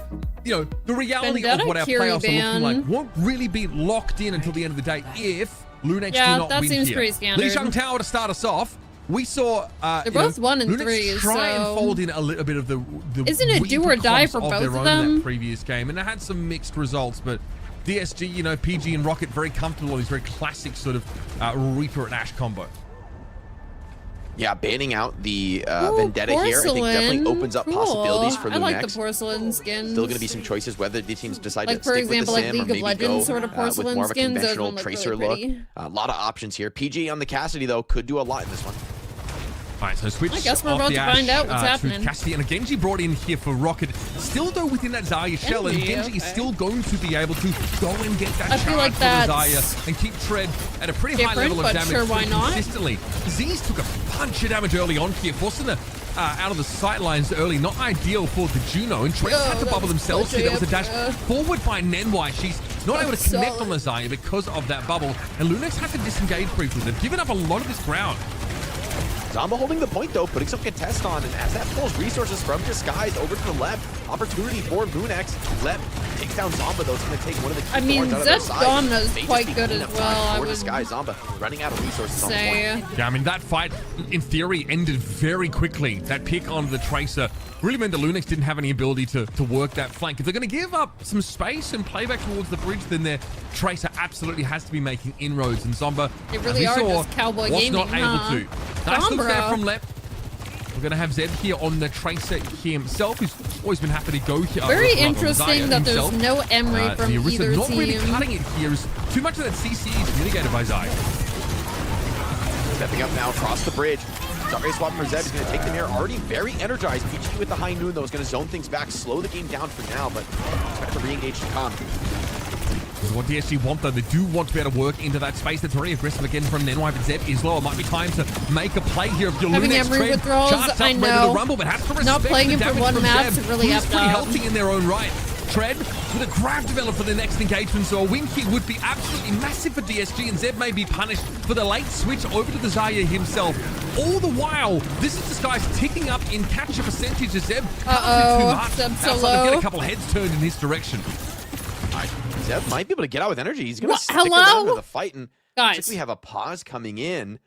the reality Vendetta of what our Curie playoffs are ban. looking like won't really be locked in until the end of the day if Lunex Yeah, do not that win seems here. pretty standard. Li Shang Tower to start us off. We saw They're both 1 and Lunex 3, try and so- fold in a little bit of the Isn't it do or die for of both their of own them? in that previous game, and it had some mixed results, but DSG, PG and Rocket very comfortable on these very classic sort of Reaper and Ash combo. Yeah, banning out the Ooh, Vendetta here, I think definitely porcelain. opens up Cool. possibilities for Lunex. I like the porcelain skins. Still going to be some choices whether the teams decide Like, to for stick example, with like the Sim or League of maybe Legends go sort of with porcelain more of a skins. Those conventional one look tracer really look. pretty. A lot of options here. PG on the Cassidy though could do a lot in this one. All right, so switch I guess we're off about the to Ash, find out what's to happening. Cassidy, and a Genji brought in here for Rocket. Still though within that Zarya shell, and Genji is still going to be able to go and get that I feel charge like for that's the Zarya and keep Tread at a pretty high different, level of but damage sure, why pretty not? consistently. Z's took a bunch of damage early on here, forcing her out of the sight lines early. Not ideal for the Juno, and Tread had to bubble themselves here. That was a dash forward by Nenwai. She's not able to connect on the Zarya because of that bubble, and Lunex had to disengage briefly. They've given up a lot of this ground. Zomba holding the point though, putting some contest on, and as that pulls resources from Disguise over to the left, opportunity for Lunex. Left takes down Zomba though. It's going to take one of the key I mean, thorns out of their Zed's side. Domina is May just quite be good as cleanup well, time I for would Disguise. Zomba running out of resources on the say. point. Yeah, I mean, that fight, in theory, ended very quickly. That pick on the Tracer really meant that Lunex didn't have any ability to work that flank. If they're going to give up some space and play back towards the bridge, then their Tracer absolutely has to be making inroads. And Zomba, They really as we are saw, just cowboy was gaming, not able huh? to. Nice look there Sombra. from Lep. We're going to have Zed here on the Tracer himself, who's always been happy to go here. Very rather, interesting Zarya that there's himself. no Emery from the Orisa either not really team. cutting it here. Is too much of that CC is mitigated by Zarya. Stepping up now across the bridge. Zarya swap for Zeb is going to take them here. Already very energized. PG with the high noon though is going to zone things back, slow the game down for now, but expect the re-engage to come. This is what DSG want, though. They do want to be able to work into that space. That's very aggressive again from Nenwai, but Zeb is low. It might be time to make a play here of your Having Lunex Emery trade. withdrawals, Charged I up, ready to know. rumble, but has to respect Not playing the him for damage one from map Zeb, to really who's up pretty down. healthy in their own right. Tread with a grab developed for the next engagement, so a win kick would be absolutely massive for DSG, and Zeb may be punished for the late switch over to the Zarya himself. All the while, this is this guy's ticking up in capture percentage as Zeb can't do too much. Zeb's so Outside of get low. a couple of heads turned in his direction. Zeb might be able to get out with energy. He's going to stick Hello? around with the fight, and Guys. looks like we have a pause coming in.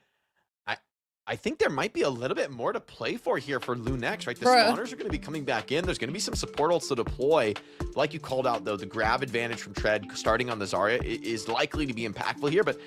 I think there might be a little bit more to play for here for Lunex, right? The spawners are going to be coming back in. There's going to be some support ults to deploy. Like you called out, though, the grab advantage from Tread starting on the Zarya is likely to be impactful here, but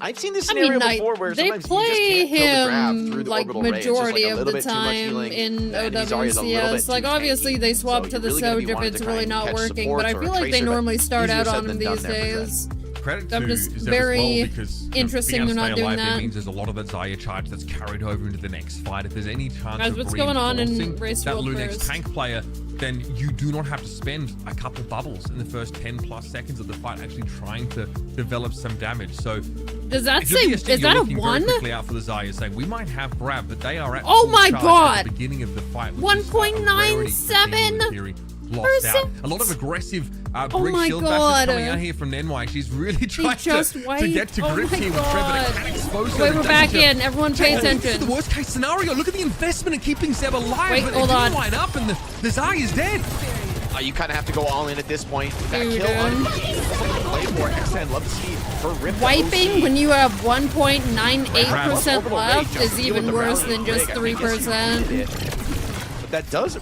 I've seen this scenario before where they sometimes play you just can't kill the grab through him the like orbital ray. It's just, majority like, a of little the bit too much time healing, in and Zarya's a little bit OWCS. Like too obviously tanky. they swap to the you're really gonna be Soj if wanting it's to really try and not catch working, but I supports or feel a like they tracer, but normally start easier out said on than them done these there for Zeb. days. Credit I'm to just Zeb very as well, because interesting being able they're to not stay doing alive, it that. means there's a lot of that Zarya charge that's carried over into the next fight. If there's any chance Guys, of what's going on in reinforcing Race that World Lunex first? tank player, then you do not have to spend a couple bubbles in the first 10 plus seconds of the fight actually trying to develop some damage. So Does that if you're say, DSG, is you're that a looking very 1? quickly out for the Zarya, saying we might have grab, but they are at Oh full my charge God. at the beginning of the fight. which is a rarity for a team in theory lost out. A lot of aggressive Brig my shield God. bashes coming out here from Nenwai. She's really trying just to wiped. get to Oh grips my here with Trevor. God. It can expose her. Wait, It we're doesn't back just in. Everyone pay take her attention. to the worst case scenario. Look at the investment in keeping Zeb alive. Wait, but hold it on. didn't line up, and the Zarya is dead. You kind of have to go all in at this point. That Dude. kill on play for X10. Love to see her rip Wiping when you have 1.98% Orbital left rage, is deal even with the worse rally than just rig. I guess you 3%. needed it. But that does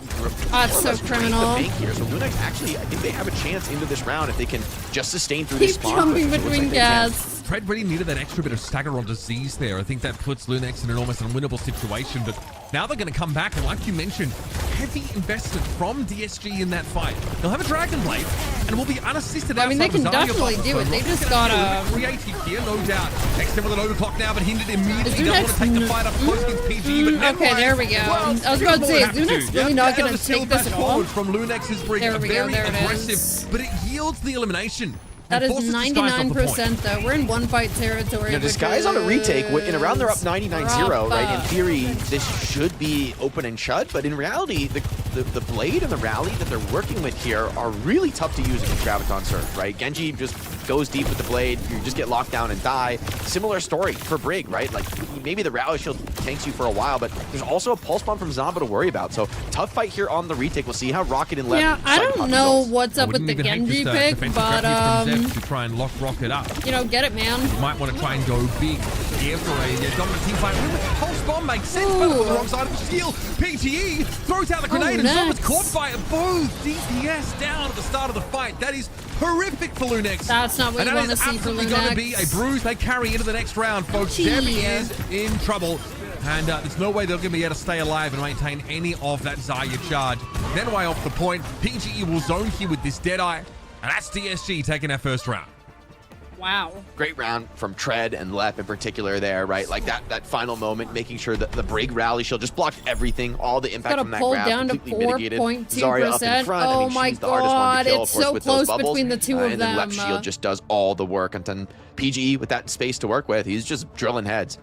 That's so criminal. The bank here. So Lunex actually, I think they have a chance into this round if they can just sustain through this Keep spawn. jumping push. It looks between like they can. gas. Tread really needed that extra bit of stagger on disease there. I think that puts Lunex in an almost unwinnable situation, but now they're going to come back, and like you mentioned, heavy investment from DSG in that fight. They'll have a Dragon Blade, and will be unassisted. I mean, they outside can the Zarya definitely buffer, do it. so They Rock's just gonna gotta- feel creative here, no doubt. X10 with an overclock now, but hindered immediately. Is Doesn't want to Lunex- take the fight up close against PG, but never okay, mind. there we go. Well, I was about to more say, is have to Lunex do. really not Yep, gonna the skill take this bash at all? forward from Lunex's Brig. There we go, Very there it aggressive, is. but it yields the elimination. That and is forces this guy off the point. 99% though. We're in one fight territory. You know, this which guy's on a retake. In a round, they're up is 99-0, right? In rough. theory, this should be open and shut, but in reality, the blade and the rally that they're working with here are really tough to use against Graviton Surge, right? Genji just goes deep with the blade. You just get locked down and die. Similar story for Brig, right? Like, maybe the rally shield tanks you for a while, but there's also a pulse bomb from Zamba to worry about. So, tough fight here on the retake. We'll see how Rocket and Left Yeah, I decide don't on know results. what's up with the Genji pick, but to try and lock Rocket up. you know, get it, man. You might want to try and go big here for a dominant team fight. Pulse bomb makes sense, but on the wrong side of the shield. PTE throws out the grenade, and Zomba's caught by it. Both DPS down at the start of the fight. That is horrific for Lunex. That's not what and you that want to is see for absolutely going to be Lunex. a bruise they carry into the next round, folks. Zeb is in trouble. And there's no way they're going to be able to stay alive and maintain any of that Zarya charge. Then way off the point, PGE will zone here with this Deadeye. And that's DSG taking our first round. Wow. Great round from Tread and Lep in particular there, right? Like that final moment, making sure that the Brig rally shield just blocked everything, all the impact Got from that pulled grab down to completely mitigated. 4.2%. Zarya up in front. Oh I mean, my she's the hardest one to kill, God, of it's course, so with close those bubbles. between the two of And then Lep them. shield just does all the work. And then PGE with that space to work with, he's just drilling heads.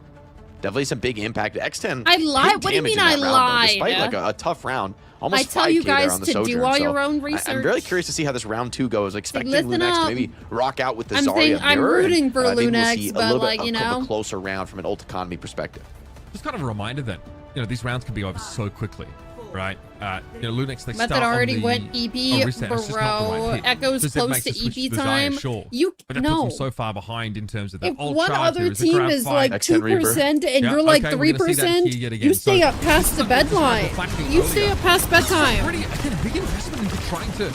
Definitely some big impact. X10. I lied. big What do you damage mean in that I round, though, lied? Despite like a tough round. Almost I tell 5K you there guys on the to do Sojourn. all So your own I'm research. really curious to see how this round 2 goes. Expecting listen Lunex to up. maybe rock out with the I'm Zarya saying I'm mirror, and, rooting for maybe we'll Lunex, see a but, little like, bit you of know. a closer round from an ult economy perspective. Just kind of a reminder that, you know, these rounds can be over so quickly, right? You know, Lunex, they Method start already on the went EP, reset. It's just not the bro. right pick. Echo's So Zeb close makes to the switch EP the Zarya, time. sure. You But that puts no. them so far behind in terms of that If ult one charge, other there is a team grab is fight. like 2% and Yeah, you're like okay, we're gonna see that 3%, here yet again. you stay So- up past the bedline. You stay up past bedtime. Pretty, again, big investment into trying to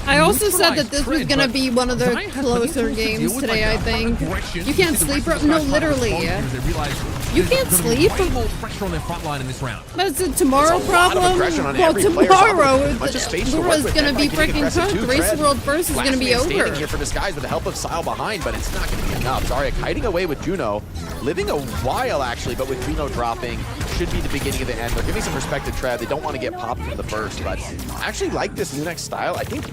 I also said that neutralize this was Tread, gonna but be one of the Zarya had plenty of closer tools to games deal with, today, like, I think. aggression. You can't See the sleep, rest of no, these guys trying to literally. respond because they realize You can't sleep. Way more pressure on their front line in this round. But it's a tomorrow problem. Well, tomorrow, Lura's gonna be freaking cooked. Race the World First is gonna be over. Standing here for Disguise with the help of Sile behind, but it's not gonna be enough. Zarya kiting away with Juno, living a while actually, but with Juno dropping, should be the beginning of the end. They're giving some respect to Trev. They don't want to get popped from the burst, but I actually like this Lunex style. I think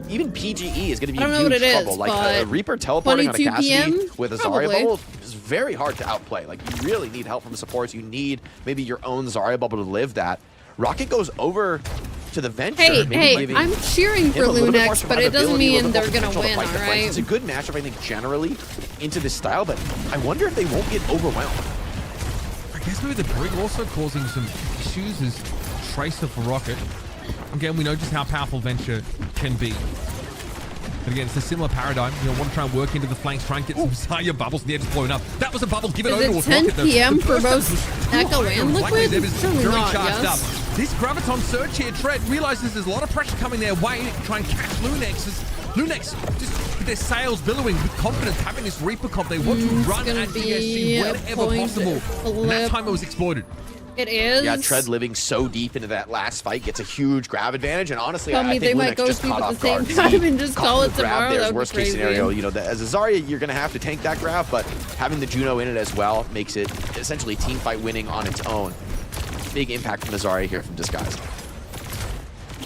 even PGE is going to be in huge trouble. Like a Reaper teleporting on a Cassidy with a Zarya bubble is very hard to outplay. Like you really need help from the supports. You need maybe your own Zarya bubble to live that. Rocket goes over to the Venture. Hey, I'm cheering for Lunex, but it doesn't mean they're going to win, all right? It's a good matchup, I think, generally into this style, but I wonder if they won't get overwhelmed. I guess maybe the Brig also causing some issues is Tracer for Rocket. Again, we know just how powerful Venture can be. But again, it's a similar paradigm. You know, want to try and work into the flanks, try and get some Zarya bubbles, and the edge is blown up. That was a bubble given over to Is it 10 p.m. for both Echo and Liquid? Surely not, yes. This Graviton surge here, Tread realizes there's a lot of pressure coming their way to try and catch Lunex. Lunex, just with their sails billowing with confidence, having this Reaper comp, they want to run at Skiesti whenever possible. And that time it was exploited. It is. Yeah, Tread living so deep into that last fight gets a huge grab advantage, and honestly, I think they might go just sleep caught at off the same guard. time and just call it tomorrow. There's worst case scenario, you know, as a Zarya, you're gonna have to tank that grab, but having the Juno in it as well makes it essentially team fight winning on its own. Big impact from the Zarya here from Disguise.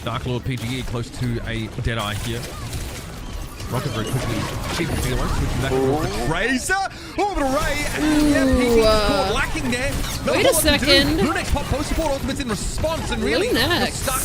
Dark Lord PGE close to a Deadeye here. Rocket very quickly cheap the one, switching back to Razor. Orbital Ray, and yeah, PGE caught lacking there. Wait a second. Lunex pop post support ultimates in response, and really you're stuck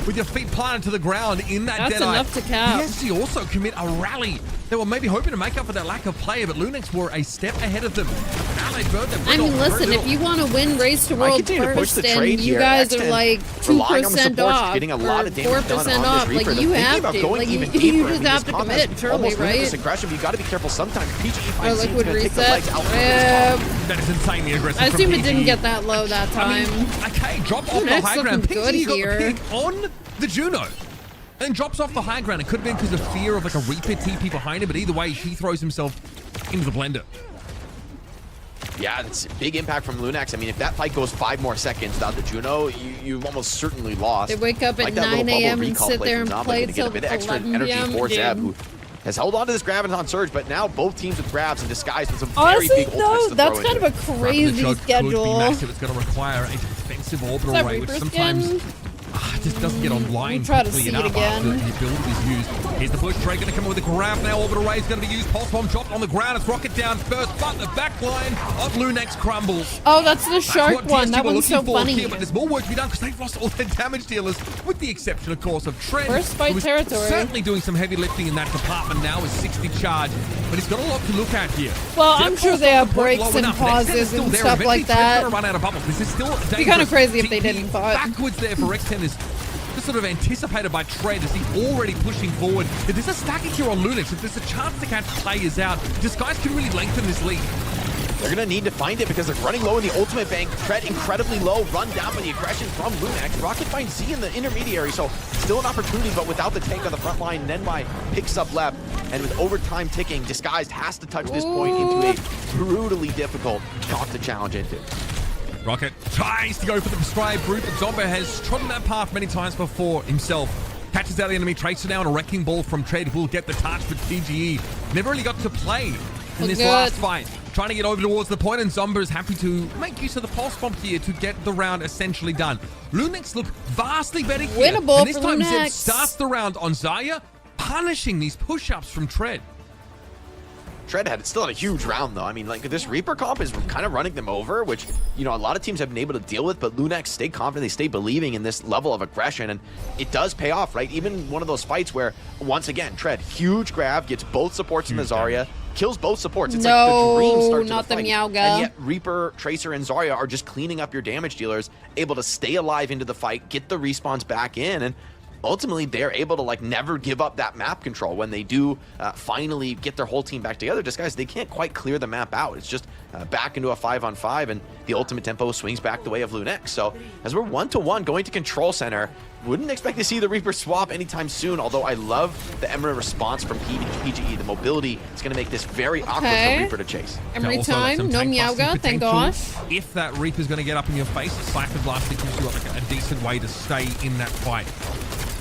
with your feet planted to the ground in that That's Deadeye. enough to cap. PSG also commit a rally. They were maybe hoping to make up for that lack of play, but Lunex were a step ahead of them. Now they burn them. I mean, listen, if you want to win Race to World First and you guys are like 2% off getting a or lot of damage 4% off, like you have to. Like you just have to commit, surely, right? Aggression, you got to be careful sometimes. PGE finds Liquid reset. That is insanely aggressive. I assume from it didn't get that low that time. I mean, okay, drop off the high ground. PGE got the pick on the Juno. And drops off the high ground. It could have been because of fear of like a Reaper TP behind him, but either way, he throws himself into the blender. Yeah, it's a big impact from Lunex. I mean, if that fight goes 5 more seconds without the Juno, you've almost certainly lost. They wake up at 9 a.m. and sit there and play till 11 p.m. for Zeb, who has held on to this Graviton surge, but now both teams with grabs and Disguise with some very big ultimates to that's throw kind of a crazy schedule. It's going to require a defensive orbital ray, which sometimes just doesn't get online quickly enough after the ability is used. Here's the push. Trey going to come in with a grab now. Orbital ray is going to be used. Pulse bomb dropped on the ground. It's Rocket down first, but the back line of Lunex crumbles. Oh, that's the shark one. That one's so funny. Here, but there's more work to be done because they've lost all their damage dealers, with the exception, of course, of Trent. First fight territory. Certainly doing some heavy lifting in that department now with 60 charge, but he's got a lot to look at here. Well, I'm sure they have breaks and pauses and stuff like that. Run out of bubbles. This is still It'd be kind of crazy if they didn't fight. Backwards there for X10 is just sort of anticipated by Trade as he's already pushing forward. If there's a stacking here on Lunex, if there's a chance to catch players out, Disguise can really lengthen this lead. They're going to need to find it because they're running low in the ultimate bank. Tread incredibly low, run down by the aggression from Lunex. Rocket finds Z in the intermediary, so still an opportunity, but without the tank on the front line. Nenwai picks up left, and with overtime ticking, Disguised has to touch this point into a brutally difficult shot to challenge into. Rocket tries to go for the prescribed route, but Zombo has trodden that path many times before himself. Catches out the enemy, Tracer now, and a wrecking ball from Tread will get the touch, but TGE never really got to play in this last fight. Trying to get over towards the point, and Zombo is happy to make use of the pulse bomb here to get the round essentially done. Lunex look vastly better here. Winnable and this for time Lunex. Zeb starts the round on Zarya, punishing these push-ups from Tread. Tread still had a huge round, though. I mean, like, this Reaper comp is kind of running them over, which, you know, a lot of teams have been able to deal with, but Lunex stay confident, they stay believing in this level of aggression, and it does pay off, right? Even one of those fights where, once again, Tread, huge grab, gets both supports in the Zarya, kills both supports. It's like the dream start to not the the fight. Meowga. And yet Reaper, Tracer, and Zarya are just cleaning up your damage dealers, able to stay alive into the fight, get the respawns back in, and ultimately they're able to like never give up that map control when they do finally get their whole team back together. Just guys, they can't quite clear the map out. It's just back into a 5-on-5, and the ultimate tempo swings back the way of Lunex. So as we're 1-to-1 going to control center, wouldn't expect to see the Reaper swap anytime soon, although I love the Emra response from PGE. The mobility is going to make this very awkward for Reaper to chase. Every time, no Meowga, thank gosh. If that Reaper's going to get up in your face, Siphon Blasting gives you like a decent way to stay in that fight.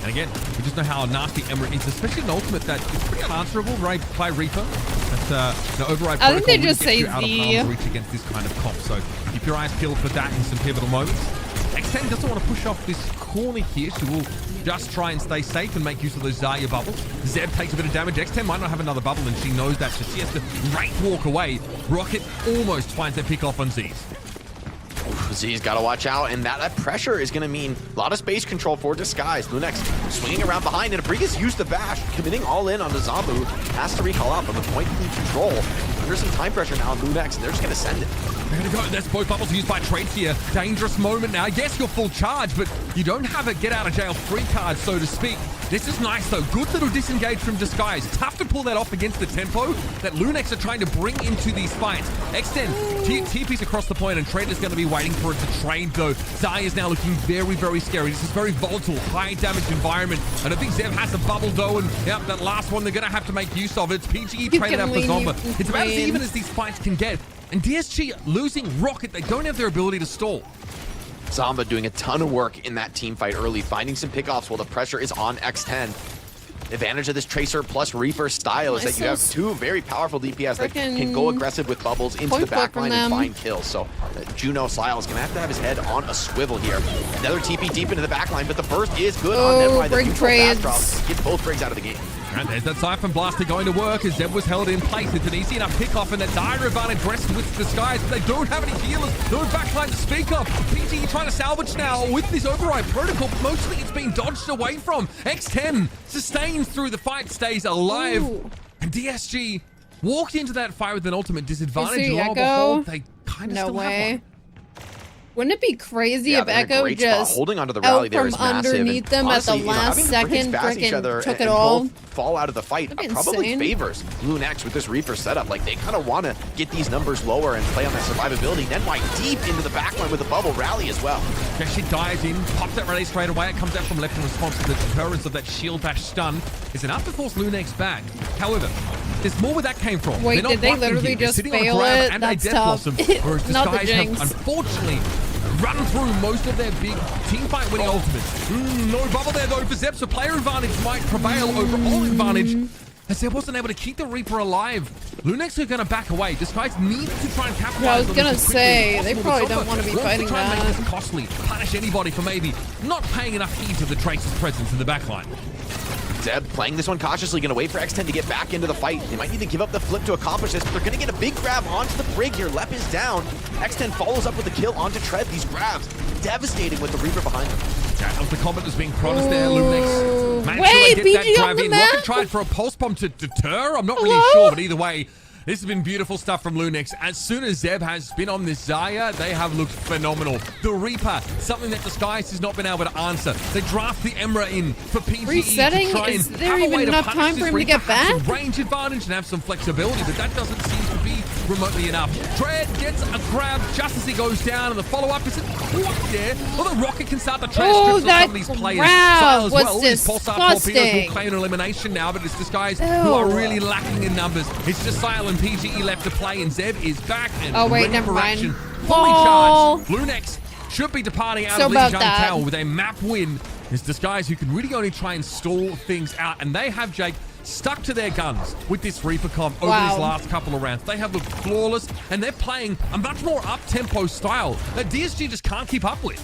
And again, we just know how nasty Emra is, especially in Ultimate, that it's pretty unanswerable by Reaper. But the override I think they protocol just get you say out of harm's reach against this kind of comp. So keep your eyes peeled for that in some pivotal moments. X10 doesn't want to push off this corner here. She will just try and stay safe and make use of those Zarya bubbles. Zeb takes a bit of damage. X10 might not have another bubble, and she knows that, so she has to Wraith walk away. Rocket almost finds their pick off on Z's. Z's got to watch out, and that pressure is going to mean a lot of space control for Disguise. Lunex swinging around behind, and Abriga's used the bash, committing all in on the Zombu. Has to recall out from the point of control. Under some time pressure now on Lunex, and they're just going to send it. There to go. There's both bubbles used by Trades here. Dangerous moment now. Yes, you're full charge, but you don't have a get-out-of-jail-free card, so to speak. This is nice, though. Good little disengage from Disguise. Tough to pull that off against the tempo that Lunex are trying to bring into these fights. X10 TP's across the point, and Trader's going to be waiting for it to trade, though. Zarya is now looking very, very scary. This is very volatile, high-damage environment. And I think Zeb has a bubble, though, and yep, that last one they're going to have to make use of. It's PGE traded out for Zomba. It's about as even as these fights can get. And DSG losing Rocket, they don't have their ability to stall. Zomba doing a ton of work in that team fight early, finding some pickoffs while the pressure is on X10. Advantage of this Tracer plus Reaper style is that you have two very powerful DPS that can go aggressive with bubbles into the backline and find kills. So Juno Sile is going to have his head on a swivel here. Another TP deep into the backline, but the burst is good on Nemai. The neutral fast drop gets both Briggs out of the game. And there's that Siphon Blaster going to work as Zeb was held in place. It's an easy enough pickoff, and that dire advantage rests with Disguise, but they don't have any healers, no backline to speak of. PGE trying to salvage now with this override protocol, but mostly it's been dodged away from. X10 sustains through the fight, stays alive. Ooh. And DSG walked into that fight with an ultimate disadvantage. Lo and behold, they kind of still have one. Wouldn't it be crazy if Echo just holding onto the rally there is massive, underneath them honestly, at the last second freaking took it all? Fall out of the fight probably favors Lunex with this Reaper setup. Like, they kind of want to get these numbers lower and play on that survivability. Then White deep into the backline with a bubble rally as well. Okay, she dives in, pops that rally straight away. It comes out from left in response to the deterrence of that shield bash stun. It's enough to force Lunex back. However, there's more where that came from. Wait, did they literally just fail it? That's tough. Whereas Disguise have, unfortunately, run through most of their big team fight winning ultimates. No bubble there though for Zeb, so player advantage might prevail over all advantage. As Zeb wasn't able to keep the Reaper alive. Lunex are going to back away. Disguise needs to try and capitalize. Yeah, I was going to say, they probably don't want to be fighting that. Make this costly, punish anybody for maybe not paying enough heed to the Tracer's presence in the backline. Zeb playing this one cautiously, going to wait for X10 to get back into the fight. They might need to give up the flip to accomplish this, but they're going to get a big grab onto the Brig here. Lep is down. X10 follows up with a kill onto Tread. These grabs devastating with the Reaper behind them. That was the comment that's being promised there, Lunex. Managed to get that grab in. Rocket tried for a pulse bomb to deter. I'm not really sure, but either way, this has been beautiful stuff from Lunex. As soon as Zeb has been on this Zarya, they have looked phenomenal. The Reaper, something that Disguise has not been able to answer. They draft the Emra in for PGE resetting. To try is and there even enough time for him to get back? Some range advantage and have some flexibility, but that doesn't seem to be remotely enough. Tread gets a grab just as he goes down, and the follow-up isn't quite there. Although Rocket can start to transcript some of these players. Sile as well. His Pulsar Torpedoes will claim an elimination now, but it's Disguise who are really lacking in numbers. It's just Sile and PGE left to play, and Zeb is back and ready for action. Fully charged. Lunex should be departing out of Lijiang Tower with a map win. It's Disguise who can really only try and stall things out, and they have, Jake, stuck to their guns with this Reaper comp over these last couple of rounds. They have looked flawless, and they're playing a much more up-tempo style that DSG just can't keep up with.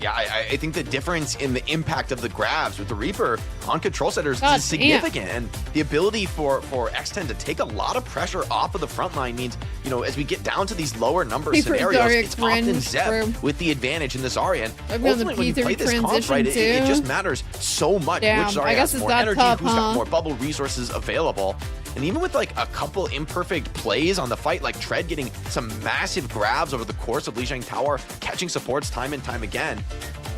Yeah, I think the difference in the impact of the grabs with the Reaper on control centers is significant. And the ability for X10 to take a lot of pressure off of the front line means, you know, as we get down to these lower number scenarios, it's often Zeb with the advantage in this Zarya. And ultimately, when you play this comp, right, it just matters so much which Zarya has more energy, who's got more bubble resources available. And even with like a couple imperfect plays on the fight, like Tread getting some massive grabs over the course of Lijiang Tower, catching supports time and time again,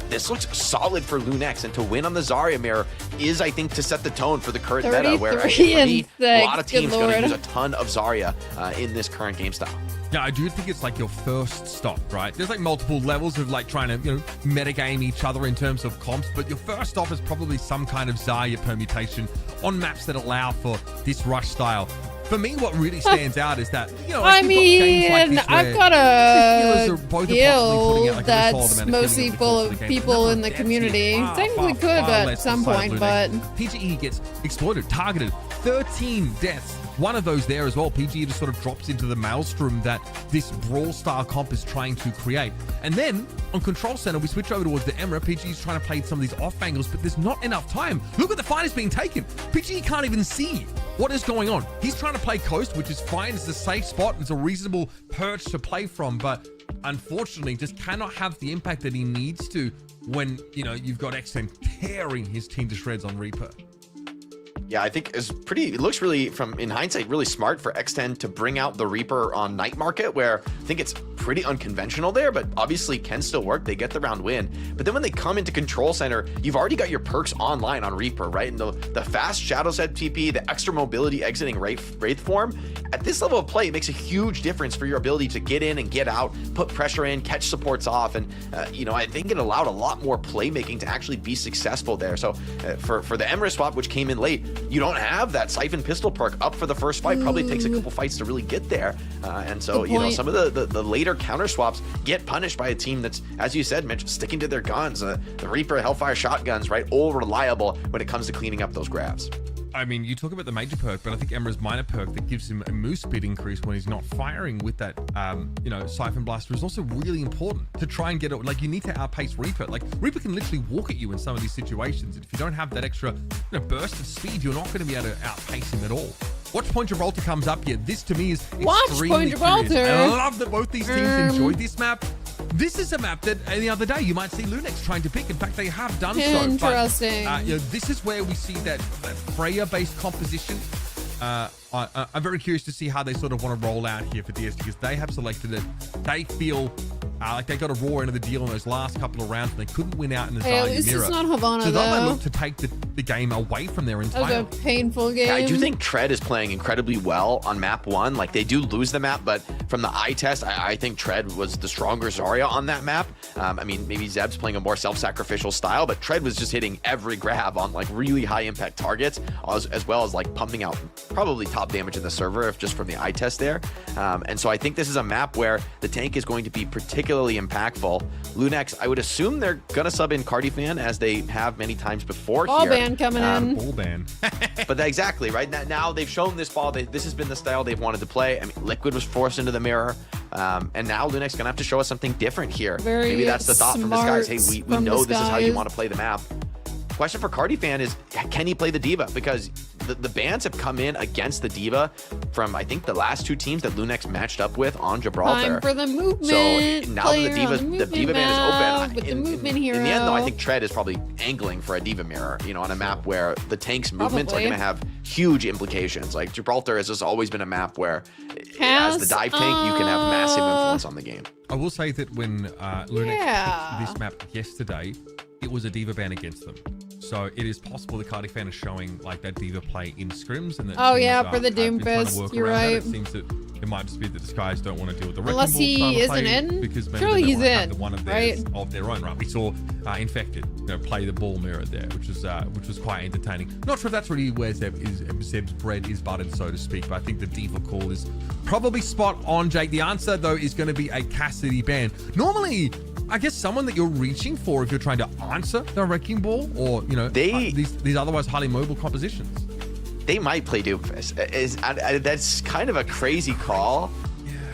this looks solid for Lunex. And to win on the Zarya mirror is, I think, to set the tone for the current meta, where a lot of teams going to use a ton of Zarya in this current game style. Yeah, I do think it's like your first stop, right? There's like multiple levels of like trying to, metagame each other in terms of comps, but your first stop is probably some kind of Zarya permutation on maps that allow for this rush style. For me, what really stands out is that, I mean, I've got a guild that's mostly full of people in the community. Technically could at some point, but PGE gets exploited, targeted, 13 deaths. One of those there as well. PGE just sort of drops into the maelstrom that this brawl style comp is trying to create. And then on Control Center, we switch over towards the Emra. PGE is trying to play some of these off angles, but there's not enough time. Look at the fight is being taken. PGE can't even see what is going on. He's trying to play coast, which is fine. It's a safe spot. It's a reasonable perch to play from, but unfortunately just cannot have the impact that he needs to when, you've got X10 tearing his team to shreds on Reaper. Yeah, I think it looks really, in hindsight, really smart for X10 to bring out the Reaper on Night Market, where I think it's pretty unconventional there, but obviously can still work. They get the round win. But then when they come into Control Center, you've already got your perks online on Reaper, right? And the fast Shadow's Head TP, the extra mobility exiting Wraith form, at this level of play, it makes a huge difference for your ability to get in and get out, put pressure in, catch supports off. And, I think it allowed a lot more playmaking to actually be successful there. So for the Emra swap, which came in late, you don't have that Siphon Pistol perk up for the first fight. Probably takes a couple fights to really get there. And so, some of the later counter swaps get punished by a team that's, as you said, Mitch, sticking to their guns. The Reaper Hellfire shotguns, right? All reliable when it comes to cleaning up those grabs. I mean, you talk about the major perk, but I think Emra's minor perk that gives him a move speed increase when he's not firing with that, Siphon Blaster is also really important to try and get it. Like, you need to outpace Reaper. Like, Reaper can literally walk at you in some of these situations. And if you don't have that extra burst of speed, you're not going to be able to outpace him at all. Watch Point Gibraltar comes up here. This, to me, is extremely curious. I love that both these teams enjoyed this map. This is a map that any other day you might see Lunex trying to pick. In fact, they have done so. Interesting. But, this is where we see that Freya-based composition. I'm very curious to see how they sort of want to roll out here for DST, because they have selected it. They feel like they got a raw end of the deal in those last couple of rounds, and they couldn't win out in the Zarya at least mirror. It's not Havana, so they might though. look to take the game away from there entirely. That was a painful game. Yeah, I do think Tread is playing incredibly well on map 1. Like, they do lose the map, but from the eye test, I think Tread was the stronger Zarya on that map. I mean, maybe Zeb's playing a more self-sacrificial style, but Tread was just hitting every grab on like really high impact targets, as well as like pumping out probably top damage in the server, if just from the eye test there. And so I think this is a map where the tank is going to be particularly impactful. Lunex, I would assume they're gonna sub in Cardifan, as they have many times before. Ball here. ban coming in. Ball ban. But exactly, right? Now they've shown this ball. This has been the style they've wanted to play. I mean, Liquid was forced into the mirror. And now Lunex gonna have to show us something different here. Very Maybe that's the thought from Disguise. Hey, we know this is how you want to play the map. Question for Cardifan is, can he play the D.Va? Because the bans have come in against the D.Va from, I think, the last 2 teams that Lunex matched up with on Gibraltar. Time for the movement. So now that the D.Va ban is open, with the movement in hero. the end, though, I think Tread is probably angling for a D.Va mirror, on a map where the tank's movements are going to have huge implications. Like, Gibraltar has just always been a map where, as the dive tank, you can have massive influence on the game. I will say that when Lunex picked this map yesterday, it was a D.Va ban against them. So it is possible the Cardifan is showing like that D.Va play in scrims, and that for the Doomfist, you're right. It seems that it might just be that Disguise don't want to deal with the Wrecking Unless Ball he style isn't play, in. because maybe Surely they he's don't want to have in, one of theirs of their own, right? We saw Infected, play the ball mirror there, which was quite entertaining. Not sure if that's really where Zeb's bread is buttered, so to speak, but I think the D.Va call is probably spot on, Jake. The answer though is going to be a Cassidy ban. Normally, I guess someone that you're reaching for if you're trying to answer the Wrecking Ball, or these otherwise highly mobile compositions. They might play Doomfist. That's kind of a crazy call,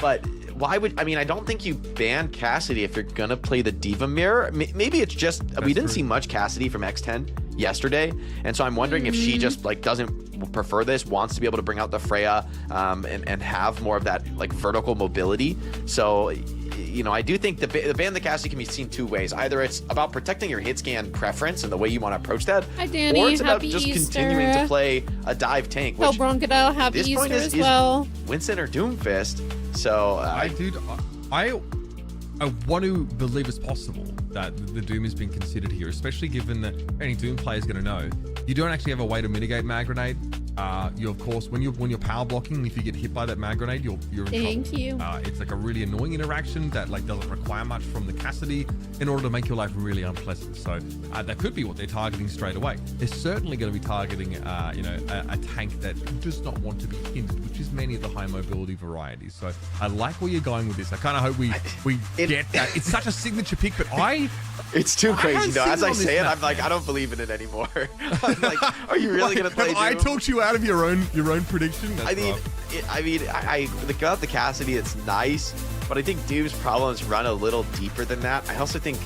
but why would I don't think you ban Cassidy if you're gonna play the D.Va mirror. Maybe it's just we didn't see much Cassidy from X10 yesterday, and so I'm wondering if she just doesn't prefer this, wants to be able to bring out the Freya and have more of that vertical mobility. So I do think the ban the Cassidy can be seen 2 ways. Either it's about protecting your hit scan preference and the way you want to approach that, Hi, Danny. or it's about Happy just Easter. continuing to play a dive tank. Tell Which Broncadile happy this Easter point as well. Winston or Doomfist. So I want to believe it's possible that the Doom has been considered here, especially given that any Doom player is going to know you don't actually have a way to mitigate mag grenade you of course when you're power blocking, if you get hit by that mag grenade, you're in Thank trouble. you. It's like a really annoying interaction that like doesn't require much from the Cassidy in order to make your life really unpleasant. So that could be what they're targeting straight away. They're certainly going to be targeting a tank that does not want to be hindered, which is many of the high mobility varieties. So I like where you're going with this. I kind of hope we get that. It's such a signature pick, but it's too crazy though. As I say it, I'm like, I don't believe in it anymore. I'm like, are you really gonna play Doom? I talked you out of your own prediction. I got the Cassidy. It's nice, but I think Doom's problems run a little deeper than that. I also think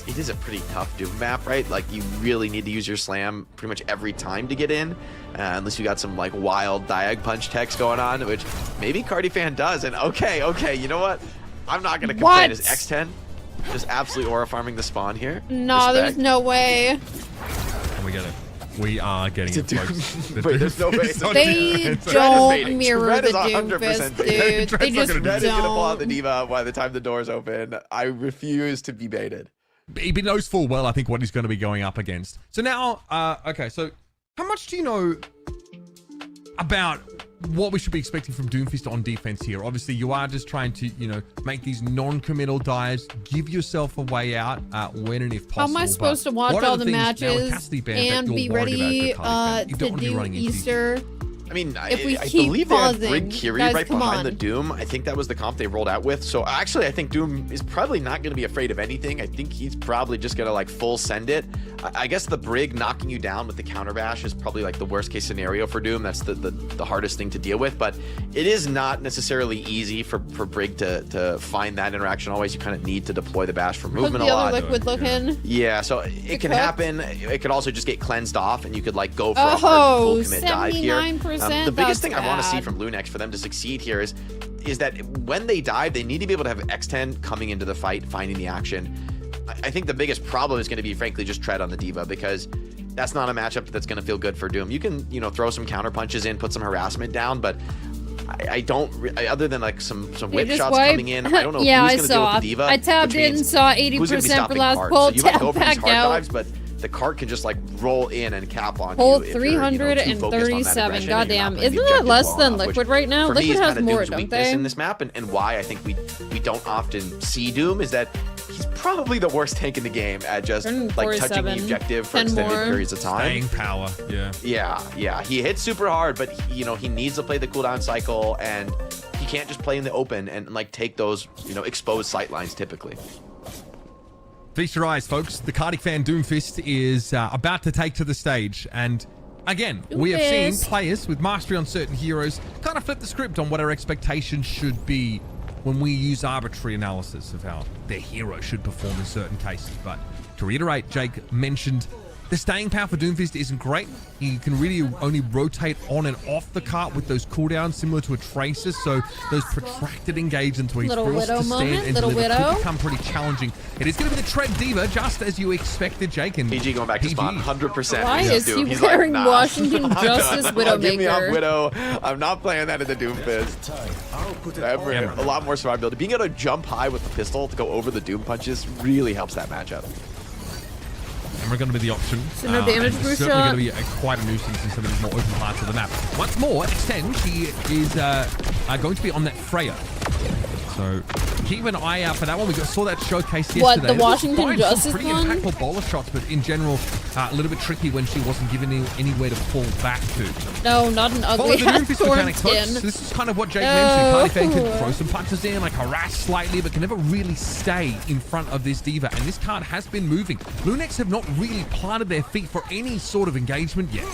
it is a pretty tough Doom map, right? Like you really need to use your slam pretty much every time to get in, unless you got some like wild diag punch techs going on, which maybe Cardifan does. And okay, you know what? I'm not gonna complain. As X10 just absolutely aura farming the spawn here. No, there's no way. And we get it. We are getting it, folks. Wait, there's no way. They don't mirror the Doomfist, dude. They just Red is gonna pull out the don't. D.Va by the time the doors open. I refuse to be baited. He knows full well, I think, what he's going to be going up against. So now, okay, so how much do you know about what we should be expecting from Doomfist on defense here? Obviously, you are just trying to, make these non-committal dives, give yourself a way out when and if possible. How am I supposed to watch all the matches and be ready to do Easter? I mean, if we I keep believe they had pausing, Brig Kiri guys, right come behind on. the Doom. I think that was the comp they rolled out with. So actually, I think Doom is probably not going to be afraid of anything. I think he's probably just going to like full send it. I guess the Brig knocking you down with the counter bash is probably like the worst case scenario for Doom. That's the hardest thing to deal with. But it is not necessarily easy for Brig to find that interaction. Always, you kind of need to deploy the bash for movement a lot. Liquid looking. Yeah, so it can happen. It could also just get cleansed off, and you could like go for a hard full commit dive here. 79%. The biggest thing I want to see from Lunex for them to succeed here is that when they dive, they need to be able to have X10 coming into the fight, finding the action. I think the biggest problem is going to be, frankly, just tread on the D.Va, because that's not a matchup that's going to feel good for Doom. You can, throw some counter punches in, put some harassment down, but I don't, other than like some whip shots coming in, I don't know yeah, who's going to deal with the D.Va. I tabbed in, saw 80% for last pull, so you might tap go for back these hard out. dives, but the cart can just like roll in and cap on Hold you. If you're, too focused on that 337. aggression Goddamn. and you're not Isn't letting the that objective less blow than up, which Liquid right now? for me Liquid is has kinda more, Doom's don't weakness they? in this map, and why I think we don't often see Doom is that he's probably the worst tank in the game at just like touching the objective for extended periods of time. Staying power, Yeah. He hits super hard, but he needs to play the cooldown cycle, and he can't just play in the open and like take those exposed sight lines typically. Feast your eyes, folks. The Cardiff fan Doomfist is about to take to the stage. And again, we have seen players with mastery on certain heroes kind of flip the script on what our expectations should be when we use arbitrary analysis of how their hero should perform in certain cases. But to reiterate, Jake mentioned the staying power for Doomfist isn't great. He can really only rotate on and off the cart with those cooldowns similar to a Tracer, so those protracted engagements where he's Little forced Widow to stand moment, and Little deliver Widow. could become pretty challenging. It is going to be the Tread D.Va, just as you expected, Jake. And PG going back to spawn, 100%. Why is he wearing Washington Justice Widowmaker? Give me off Widow. I'm not playing that in the Doomfist. A lot more survivability. Being able to jump high with the pistol to go over the Doom punches really helps that matchup. And we're going to be the option. So no damage and boost it's certainly shot. going to be quite a nuisance in some of these more open parts of the map. Once more, X10, she is going to be on that Freya. So keep an eye out for that one. We saw that showcase yesterday. What, the Washington Justice pretty one? impactful bowler shots, but in general, a little bit tricky when she wasn't given anywhere to fall back to. No, not an Follow ugly the Doomfist sword mechanic, folks. skin. This is kind of what Jake mentioned. Cardiff can throw some punches in, like harass slightly, but can never really stay in front of this D.Va. And this card has been moving. Lunex have not really planted their feet for any sort of engagement yet.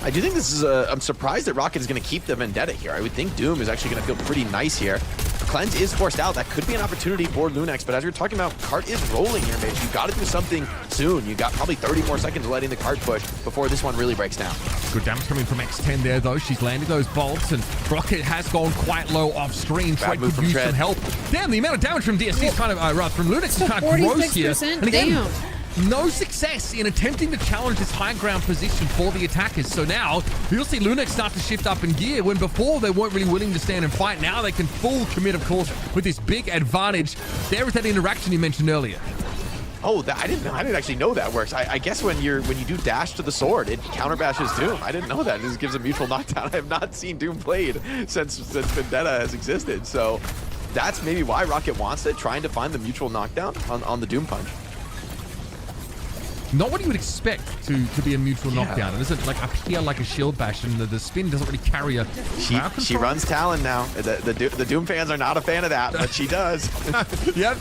I do think this is I'm surprised that Rocket is going to keep the Vendetta here. I would think Doom is actually going to feel pretty nice here. Cleanse is forced out. That could be an opportunity for Lunex, but as we were talking about, cart is rolling here, Mitch. You got to do something soon. You got probably 30 more seconds letting the cart push before this one really breaks down. Good damage coming from X10 there, though. She's landed those bolts, and Rocket has gone quite low off screen. Tread could use some help. Damn, the amount of damage from DSC is kind of, rather, from Lunex is kind of gross here. And again, no success in attempting to challenge this high ground position for the attackers. So now you'll see Lunex start to shift up in gear when before they weren't really willing to stand and fight. Now they can full commit, of course, with this big advantage. There is that interaction you mentioned earlier. Oh, I didn't actually know that works. I guess when you do dash to the sword, it counter bashes Doom. I didn't know that. It just gives a mutual knockdown. I have not seen Doom played since Vendetta has existed. So that's maybe why Rocket wants it, trying to find the mutual knockdown on the Doom punch. Not what you would expect to be a mutual knockdown. It isn't like up here like a shield bash, and the spin doesn't really carry a. She runs Talon now. The Doom fans are not a fan of that, but she does. Yep.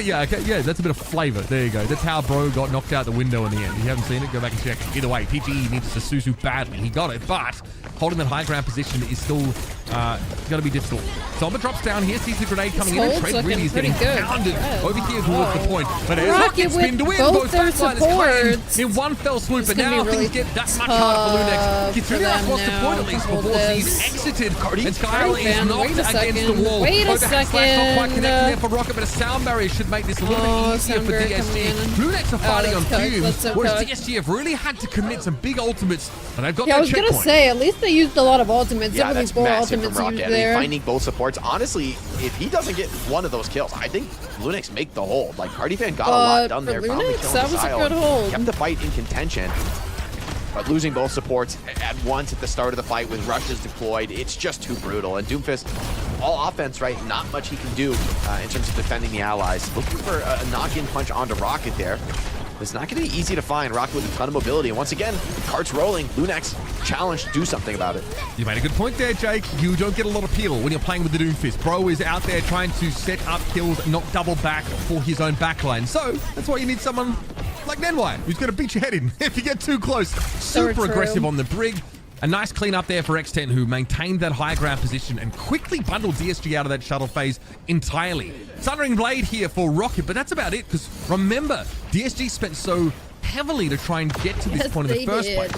Yeah, that's a bit of flavor. There you go. That's how Bro got knocked out the window in the end. If you haven't seen it, go back and check. Either way, PGE needs to Susu badly. He got it, but holding that high ground position is still going to be difficult. Zomba drops down here, sees the grenade coming in, and Trade really is getting pounded over here towards the point. But it's Rocket spin to win. Both backliners in one fell swoop, but now things get that much harder for Lunex. Kitsune wants to point at least before he's exited. And Skylar is knocked against the wall. Wait a second. Not quite connecting there for Rocket, but a sound barrier should make this a little bit easier for DSG. Lunex are fighting on fumes, whereas DSG have really had to commit some big ultimates, and they've got I that was checkpoint. gonna say, at least they used a lot of ultimates. Yeah, Some of that's these four massive ultimates from Rocket. used I mean, there. finding both supports. Honestly, if he doesn't get one of those kills, I think Lunex make the hold. Like, Cardi-Fan got a lot done there. Lunex, that was a good hold. Kept the fight in contention. But losing both supports at once at the start of the fight with rushes deployed, it's just too brutal. And Doomfist, all offense, right? Not much he can do in terms of defending the allies. Looking for a knock-in punch onto Rocket there. It's not going to be easy to find. Rocket with a ton of mobility. And once again, cart's rolling. Lunex challenged to do something about it. You made a good point there, Jake. You don't get a lot of peel when you're playing with the Doomfist. Bro is out there trying to set up kills, not double back for his own backline. So that's why you need someone like Nenwai, who's going to beat your head in if you get too close. Super aggressive on the brig. A nice clean up there for X10, who maintained that high ground position and quickly bundled DSG out of that shuttle phase entirely. Sundering Blade here for Rocket, but that's about it, because remember, DSG spent so heavily to try and get to this point in the first place.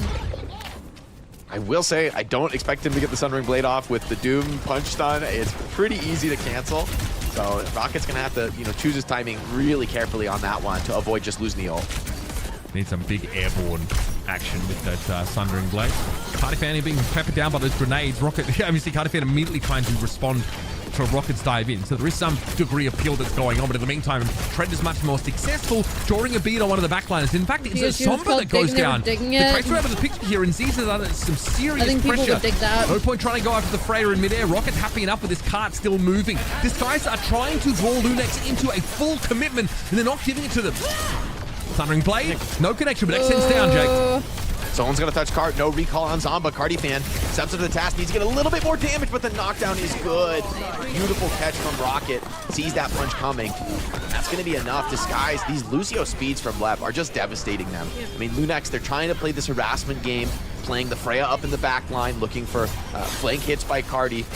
I will say, I don't expect him to get the Sundering Blade off with the Doom punch stun. It's pretty easy to cancel. So Rocket's going to have to, choose his timing really carefully on that one to avoid just losing the ult. Need some big airborne action with that Sundering Blade. Cardi-Fan being peppered down by those grenades. Rocket, obviously Cardi-Fan immediately trying to respond to Rocket's dive in. So there is some degree of peel that's going on, but in the meantime, Trent is much more successful, drawing a beat on one of the backliners. In fact, it's a Somber that goes down. The Tracer out of the picture here, and Z's is under some serious pressure. No point trying to go after the Freya in midair. Rocket's happy enough with his cart still moving. These guys are trying to draw Lunex into a full commitment, and they're not giving it to them. Thundering Blade, no connection, but X10's down, Jake. Someone's going to touch Cart. No recall on Zomba. Cardi-Fan steps up to the task. Needs to get a little bit more damage, but the knockdown is good. Beautiful catch from Rocket. Sees that punch coming. That's going to be enough. Disguise. These Lucio speeds from Lep are just devastating them. I mean, Lunex, they're trying to play this harassment game, playing the Freya up in the back line, looking for flank hits by Cardi.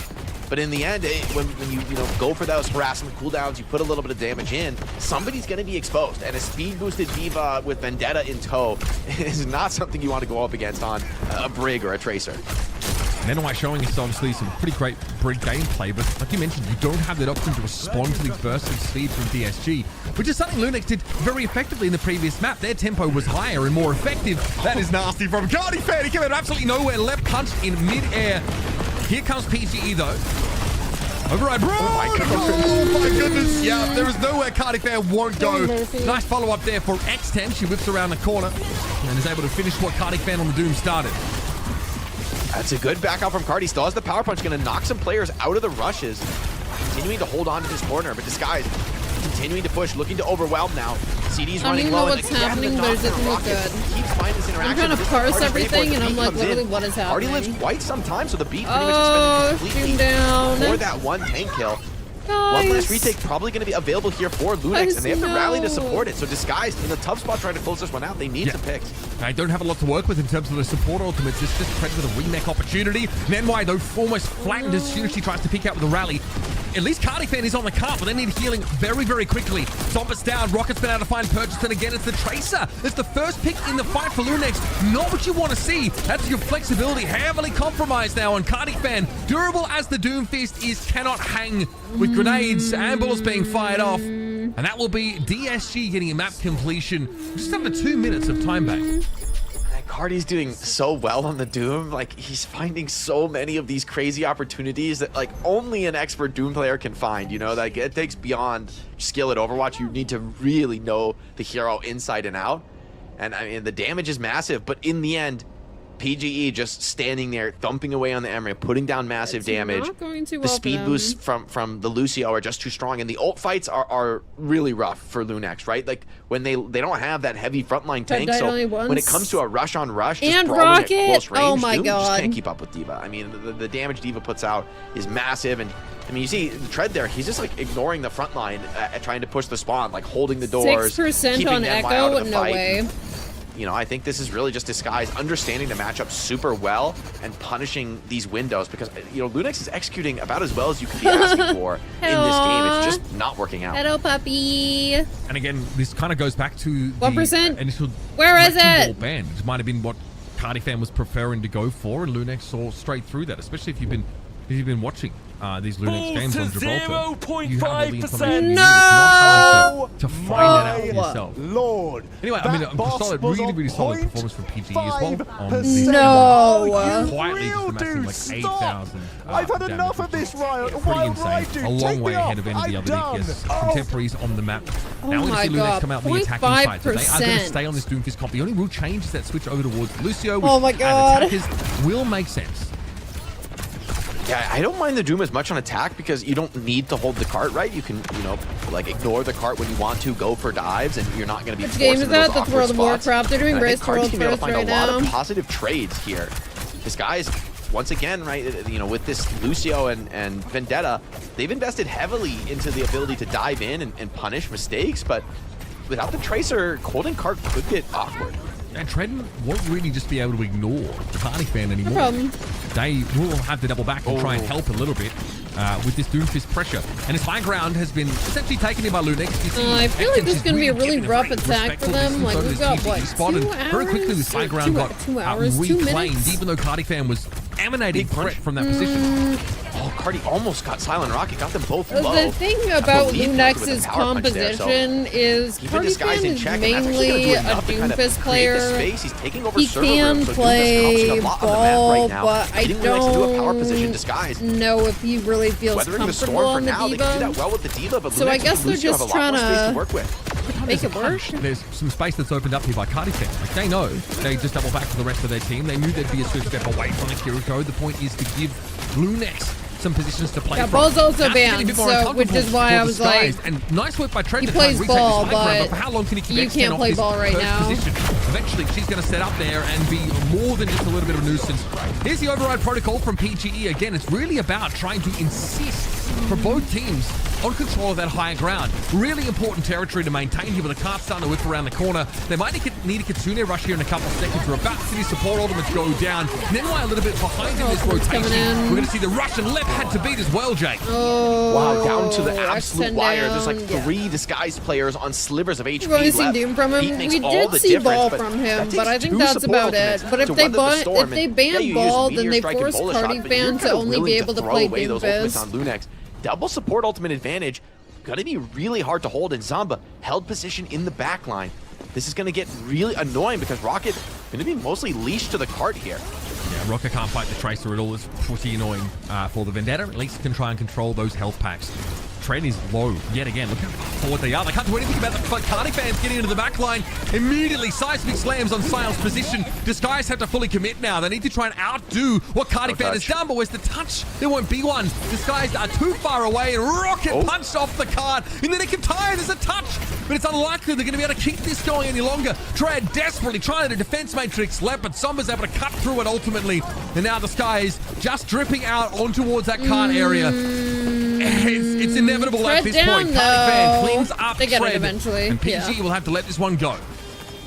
But in the end, when you go for those harassment cooldowns, you put a little bit of damage in, somebody's going to be exposed. And a speed-boosted Diva with Vendetta in tow is not something you want to go up against on a Brig or a Tracer. Nenwai showing us obviously some pretty great Brig gameplay, but like you mentioned, you don't have that option to respond to these bursts of speed from DSG, which is something Lunex did very effectively in the previous map. Their tempo was higher and more effective. That is nasty from Cardi-Fan. He came out of absolutely nowhere, left punch in mid-air. Here comes PGE though. Override, bro! Oh my goodness! Yeah, there is nowhere Cardi-Fan won't go. Nice follow-up there for X10. She whips around the corner and is able to finish what Cardi-Fan on the Doom started. That's a good back out from Cardi. Still has the power punch. Going to knock some players out of the rushes. Continuing to hold on to this corner, but Disguise continuing to push, looking to overwhelm now. CD's running low. I don't know what's happening, but it doesn't look good. Keeps finding this interaction. I'm trying to parse everything, and I'm like, literally, what is happening? Cardi lives quite some time, so the beat pretty much expended completely for that one tank kill. One last retake probably going to be available here for Lunex, and they have to rally to support it. So Disguised in a tough spot trying to close this one out. They need some picks. I don't have a lot to work with in terms of the support ultimates. It's just Trent with a remake opportunity. Nenwai, though, almost flattened as soon as she tries to pick out with a rally. At least Cardi-Fan is on the cart, but they need healing very, very quickly. Zomba's down. Rocket's been able to find purchase, and again, it's the Tracer. It's the first pick in the fight for Lunex. Not what you want to see. That's your flexibility heavily compromised now on Cardi-Fan. Durable as the Doomfist is, cannot hang with grenades and bullets being fired off. And that will be DSG getting a map completion. Just under 2 minutes of time back. Cardi's doing so well on the Doom. Like, he's finding so many of these crazy opportunities that, like, only an expert Doom player can find, you know? Like, it takes beyond skill at Overwatch. You need to really know the hero inside and out. And, I mean, the damage is massive, but in the end, PGE just standing there, thumping away on the Emery, putting down massive damage. Not going too The well for speed them. boosts from the Lucio are just too strong, and the ult fights are really rough for Lunex, right? Like, when they don't have that heavy frontline tank, died so only when it once. comes to a rush on rush, just And brawling Rocket! at close range, Oh my Doom just God. can't keep up with D.Va. I mean, the damage D.Va puts out is massive, and I mean, you see the Tread there, he's just like ignoring the front line, trying to push the spawn, like holding the doors, 6% keeping on NY out Echo? of the No fight. way. You know, I think this is really just Disguise understanding the matchup super well and punishing these windows, because, you know, Lunex is executing about as well as you could be asking for in this game. It's just not working out. Hello, puppy. And again, this kind of goes back to What the percent? initial Where is wrecking it? ball ban. It might have been what Cardi was preferring to go for, and Lunex saw straight through that. Especially if you've been watching these Lunex games on Gibraltar, you have all the information you need. It's not hard to find that out for yourself. Lord. Anyway, I mean, solid, really solid performance from PG as well on this. No. Quietly just amassing like 8,000. I've had enough of this, Riot. Pretty Why insane. A long way ahead of any of the other DPS contemporaries on the map. Now we my see Lunex God, come out on the attacking side. So they are going to 0.5%. stay on this Doomfist comp. The only rule change is that switch over towards Lucio. Oh my God. And attackers will make sense. Yeah, I don't mind the Doom as much on attack because you don't need to hold the cart, right? You can, you know, like ignore the cart when you want to, go for dives, and you're not going to be Which forced game into is those that? That's awkward World of spots. Warcraft. They're doing And I Race think to Cardi's World gonna be able first to find right a lot now. of positive trades here. This guy's, once again, right, you know, with this Lucio and Vendetta, they've invested heavily into the ability to dive in and punish mistakes, but without the Tracer, holding cart could get awkward. And Tredden won't really just be able to ignore the Cardi fan anymore. problem. They will have to double back and try and help a little bit with this Doomfist pressure. And his high ground has been essentially taken in by Lunex. I feel like this is going to be a really rough attack for them. Like, we've got, what, 2 hours? Very quickly, this high ground got 2 hours, 2 reclaimed, minutes? even though Cardi fan was emanating threat from that position. Oh, Cardi almost got Silent Rocket, got them both low. The thing about believe Lunex's power punch there, so composition is even Cardi Disguise fan in is check, and that's actually gonna mainly do a enough to kind of Doomfist create the player. space. He's taking over He server can room, so Doomfist play is a lot on the map ball, right now. but I Getting Lunex into a power don't position, Disguise. know if he really feels Weathering the comfortable storm for on the now, they can do D.Va. that well with the D.Va, but So I Lunex guess and they're Lucio just have a lot more trying space to to work with. make it work. There's some space that's opened up here by Cardi fan. Like, they know they just double back to the rest of their team. They knew there'd be a swift step away from the Kiriko. The point is to give Lunex some positions to play Yeah, from. Ball's also That's getting a banned, bit more so which is why I was Disguise. like, and nice work by Trent he to try and plays reset this ball, high ground, but for how long can he keep you extending can't off play this ball right first now. position? Eventually, she's going to set up there and be more than just a little bit of a nuisance. Here's the override protocol from PGE. Again, it's really about trying to insist for both teams on control of that higher ground. Really important territory to maintain here with the cart starting to whip around the corner. They might need a Kitsune rush here in a couple of seconds. We're about to see support ultimates go down. And then a little bit behind in this rotation. We're going to see the rush, and Lep had to beat as well, Jake. Wow, down to the absolute extend wire. down, There's like yeah. 3 Disguised players on slivers of HP We've only seen left. Doom from Heat him. makes We all did the see difference, ball but from that him, but I takes think 2 that's support about ultimates it. But if to they weather the storm, if they and, ban you ball, use then Meteor they Strike and force Bullet Shot, Cardi but you're fan to kinda only be willing able to throw play away those ultimates Doomfist. on Lunex. Double support ultimate advantage. Gonna be really hard to hold, and Zamba held position in the back line. This is gonna get really annoying because Rocket gonna be mostly leashed to the cart here. Yeah, Rocket can't fight the Tracer at all. It's pretty annoying for the Vendetta. At least can try and control those health packs. Trend is low yet again. Look how far forward they are. They can't do anything about the Cardi fans getting into the back line. Immediately, seismic slams on Sile's position. Disguise have to fully commit now. They need to try and outdo what Cardi fan has done, but where's the touch? There won't be one. Disguise are too far away, and Rocket punched off the card. And then it can tie. There's a touch, but it's unlikely they're going to be able to keep this going any longer. Tread desperately trying to defense matrix left, but Somber's able to cut through it ultimately. And now Disguise just dripping out on towards that card area. It's inevitable at this point. Cardi fan cleans up They get it Tread, eventually, and PG yeah. will have to let this one go.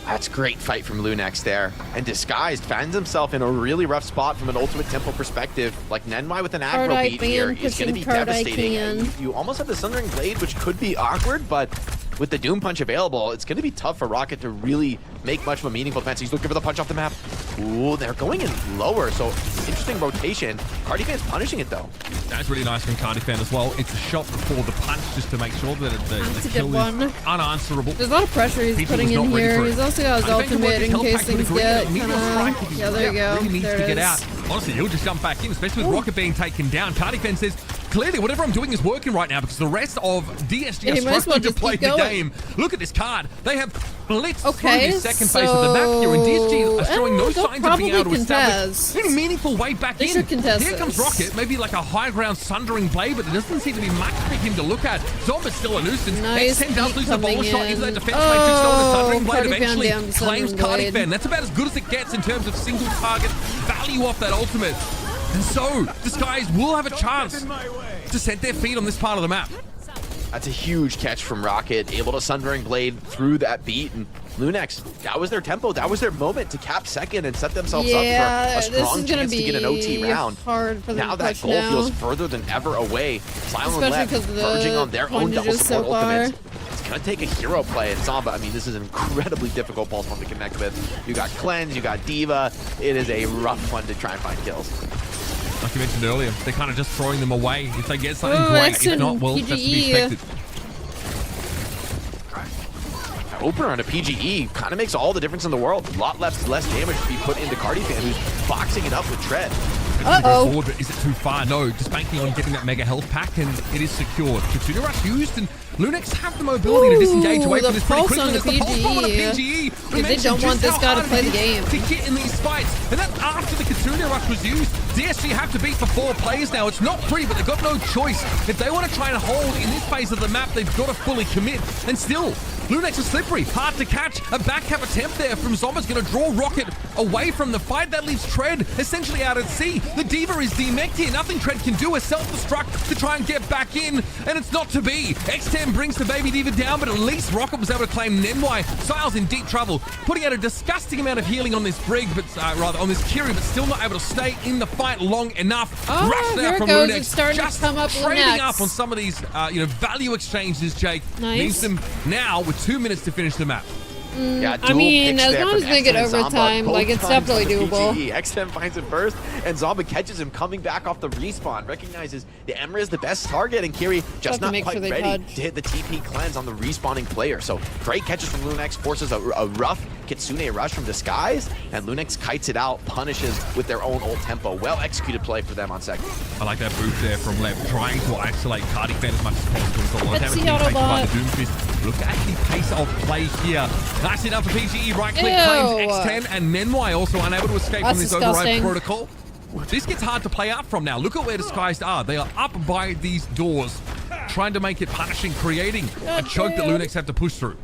That's great fight from Lunex there. And Disguised finds himself in a really rough spot from an Ultimate Tempo perspective. Like Nenwai with an aggro Card-Eye beat here fan is going to be pushing Card-Eye devastating. can. You almost have the Sundering Blade, which could be awkward, but with the Doom Punch available, it's going to be tough for Rocket to really make much of a meaningful defense. He's looking for the punch off the map. Ooh, they're going in lower, so interesting rotation. Cardifan's punishing it, though. That's really nice from Cardifan as well. It's a shot before the punch just to make sure that the kill is unanswerable. There's a lot of pressure he's putting in here. He's also got his ultimate in case things get yeah, there you go. Really needs to get out. Honestly, he'll just jump back in, especially with Rocket being taken down. Cardifan says, clearly, whatever I'm doing is working right now because the rest of DSG are struggling to play the game. Look at this card. They have blitzed through this second phase of the map here, and DSG are showing no signs of being able to establish any meaningful way back in. Here comes Rocket, maybe like a high ground Sundering Blade, but there doesn't seem to be much for him to look at. Zomba's still a nuisance. X10 does lose the bowler shot into that defense phase. The Sundering Blade eventually claims Cardifan. That's about as good as it gets in terms of single target value off that ultimate. And so, the Skies will have a chance to set their feet on this part of the map. That's a huge catch from Rocket, able to Sundering Blade through that beat. And Lunex, that was their tempo, that was their moment to cap second and set themselves up for a strong chance to get an OT round. Hard for them now that goal feels further than ever away. Silent Left verging on their own double support ultimates. It's going to take a hero play at Zomba. I mean, this is an incredibly difficult pulse one to connect with. You got Cleanse, you got Diva. It is a rough one to try and find kills. Like you mentioned earlier, they're kind of just throwing them away. If they get something great, if not, well, that's to be expected. Opener on a PGE kind of makes all the difference in the world. A lot less damage to be put into Cardifan, who's boxing it up with Tread. Forward, but is it too far? No, just banking on getting that mega health pack, and it is secured. Kitsune Rush used, and Lunex have the mobility to disengage away from this pretty quickly. It's the pulse bomb on a PGE. They don't want this guy to play the game. To get in these fights, and that's after the Kitsune Rush was used. DSG have to beat for 4 players now. It's not pretty, but they've got no choice. If they want to try and hold in this phase of the map, they've got to fully commit. And still, Lunex is slippery, hard to catch. A backhand attempt there from Zomba's going to draw Rocket away from the fight. That leaves Tread essentially out at sea. The Diva is demeched here. Nothing Tread can do. A self-destruct to try and get back in, and it's not to be. X10 brings the baby Diva down, but at least Rocket was able to claim Nenwai. Sile's in deep trouble, putting out a disgusting amount of healing on this Brig, but rather on this Kiri, but still not able to stay in the fight long enough. Rush there from Lunex, just trading up on some of these value exchanges, Jake. Needs them now with 2 minutes to finish the map. Yeah, I mean, as long as they get overtime, like, it's definitely doable. X10 finds him first, and Zomba catches him coming back off the respawn. Recognizes the Emra is the best target, and Kiri just not quite ready to hit the TP cleanse on the respawning player. So great catches from Lunex, forces a rough Kitsune Rush from Disguise, and Lunex kites it out, punishes with their own ult tempo. Well executed play for them on second. I like that boost there from Lev, trying to isolate Cardifan as much as possible. Let's see Autobot. Look at the pace of play here. Nice enough for PGE. Right click claims X10, and Nenwai also unable to escape from this override protocol. This gets hard to play out from now. Look at where Disguised are. They are up by these doors, trying to make it punishing, creating a choke that Lunex have to push through.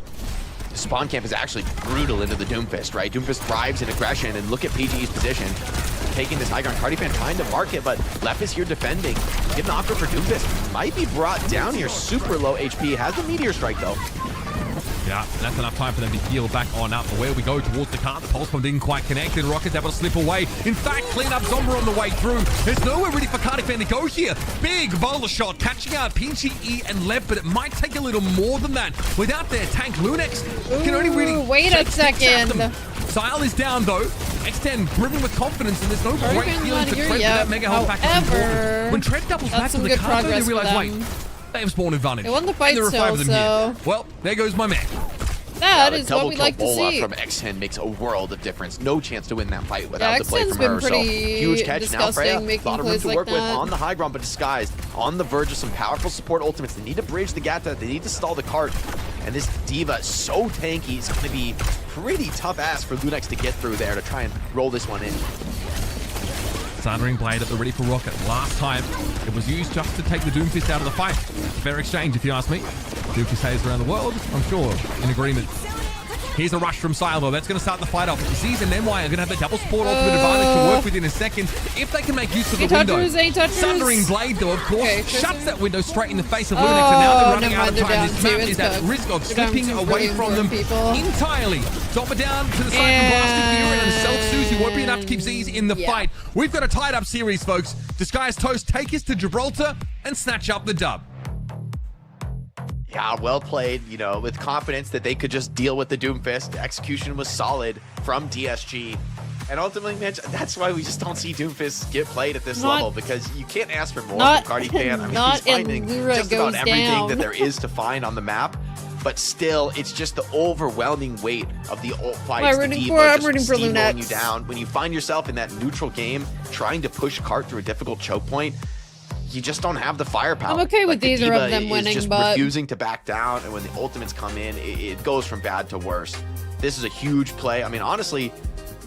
Spawn camp is actually brutal into the Doomfist, right? Doomfist thrives in aggression, and look at PGE's position. Taking this high ground, Cardifan trying to mark it, but Left is here defending. Get an offer for Doomfist. Might be brought down here. Super low HP. Has the Meteor Strike, though. Yeah, that's enough time for them to heal back on up. Where we go towards the car, the pulse bomb didn't quite connect, and Rocket's able to slip away. In fact, clean up Zomba on the way through. There's nowhere really for Cardifan to go here. Big bowler shot, catching out PGE and Lev, but it might take a little more than that. Without their tank, Lunex can only really wait a second. Sile is down though. X10 brimming with confidence, and there's no great feeling to Tread that mega health pack is important. When Tread doubles back to the car, they realize, wait, they have spawn advantage. They won the fight still, so... Well, there goes my man. That is what we like to see. From X10 makes a world of difference. No chance to win that fight without the play from her. So huge catch now. Freya, a lot of room to work with on the high ground, but Disguised on the verge of some powerful support ultimates. They need to bridge the gap. They need to stall the cart. And this Diva is so tanky. It's going to be pretty tough ass for Lunex to get through there to try and roll this one in. Sundering Blade at the ready for Rocket. Last time, it was used just to take the Doomfist out of the fight. Fair exchange, if you ask me. Doomfist haters around the world, I'm sure, in agreement. Here's a rush from Sile, though. That's going to start the fight off. Z's and Nenwai are going to have the double support ultimate advantage to work with in a second if they can make use of the window. Sundering Blade, though, of course, shuts that window straight in the face of Lunex, and now they're running out of time. This map is at risk of slipping away from them entirely. Zomba down to the side and blasting here, and self-Susie won't be enough to keep Z's in the fight. We've got a tied-up series, folks. Disguised Toast take us to Gibraltar and snatch up the dub. Yeah, well played, you know, with confidence that they could just deal with the Doomfist. Execution was solid from DSG. And ultimately, man, that's why we just don't see Doomfist get played at this level, because you can't ask for more from Cardigan. I mean, he's finding just about everything that there is to find on the map. But still, it's just the overwhelming weight of the ult fights, the D.Va just steamrolling you down. When you find yourself in that neutral game, trying to push Cart through a difficult choke point, you just don't have the firepower. I'm okay with either of them winning, just but refusing to back down, and when the ultimates come in, it goes from bad to worse. This is a huge play. I mean, honestly,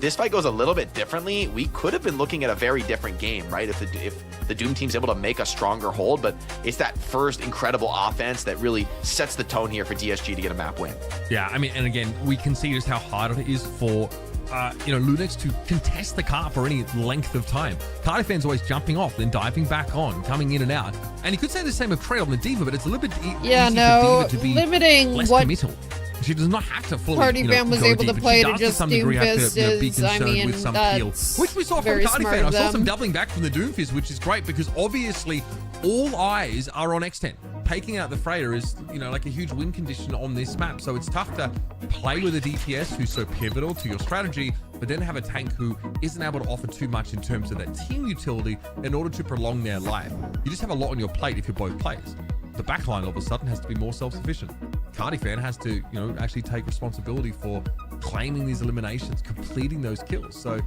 this fight goes a little bit differently. We could have been looking at a very different game, right? If the Doom team's able to make a stronger hold, but it's that first incredible offense that really sets the tone here for DSG to get a map win. Yeah, I mean, and again, we can see just how hard it is for Lunex to contest the cart for any length of time. Cardi fans always jumping off, then diving back on, coming in and out. And you could say the same of Trey on the D.Va, but it's a little bit easy for D.Va to be limiting less committal. She does not have to fully, Cardi fan was able to play to just Doomfist is, I mean, with some peel, which we saw from Cardi fan. I saw some doubling back from the Doomfist, which is great because obviously all eyes are on X10. Taking out the Freya is, like a huge win condition on this map. So it's tough to play with a DPS who's so pivotal to your strategy, but then have a tank who isn't able to offer too much in terms of that team utility in order to prolong their life. You just have a lot on your plate if you're both players. The backline all of a sudden has to be more self-sufficient. Cardi fan has to, actually take responsibility for claiming these eliminations, completing those kills. So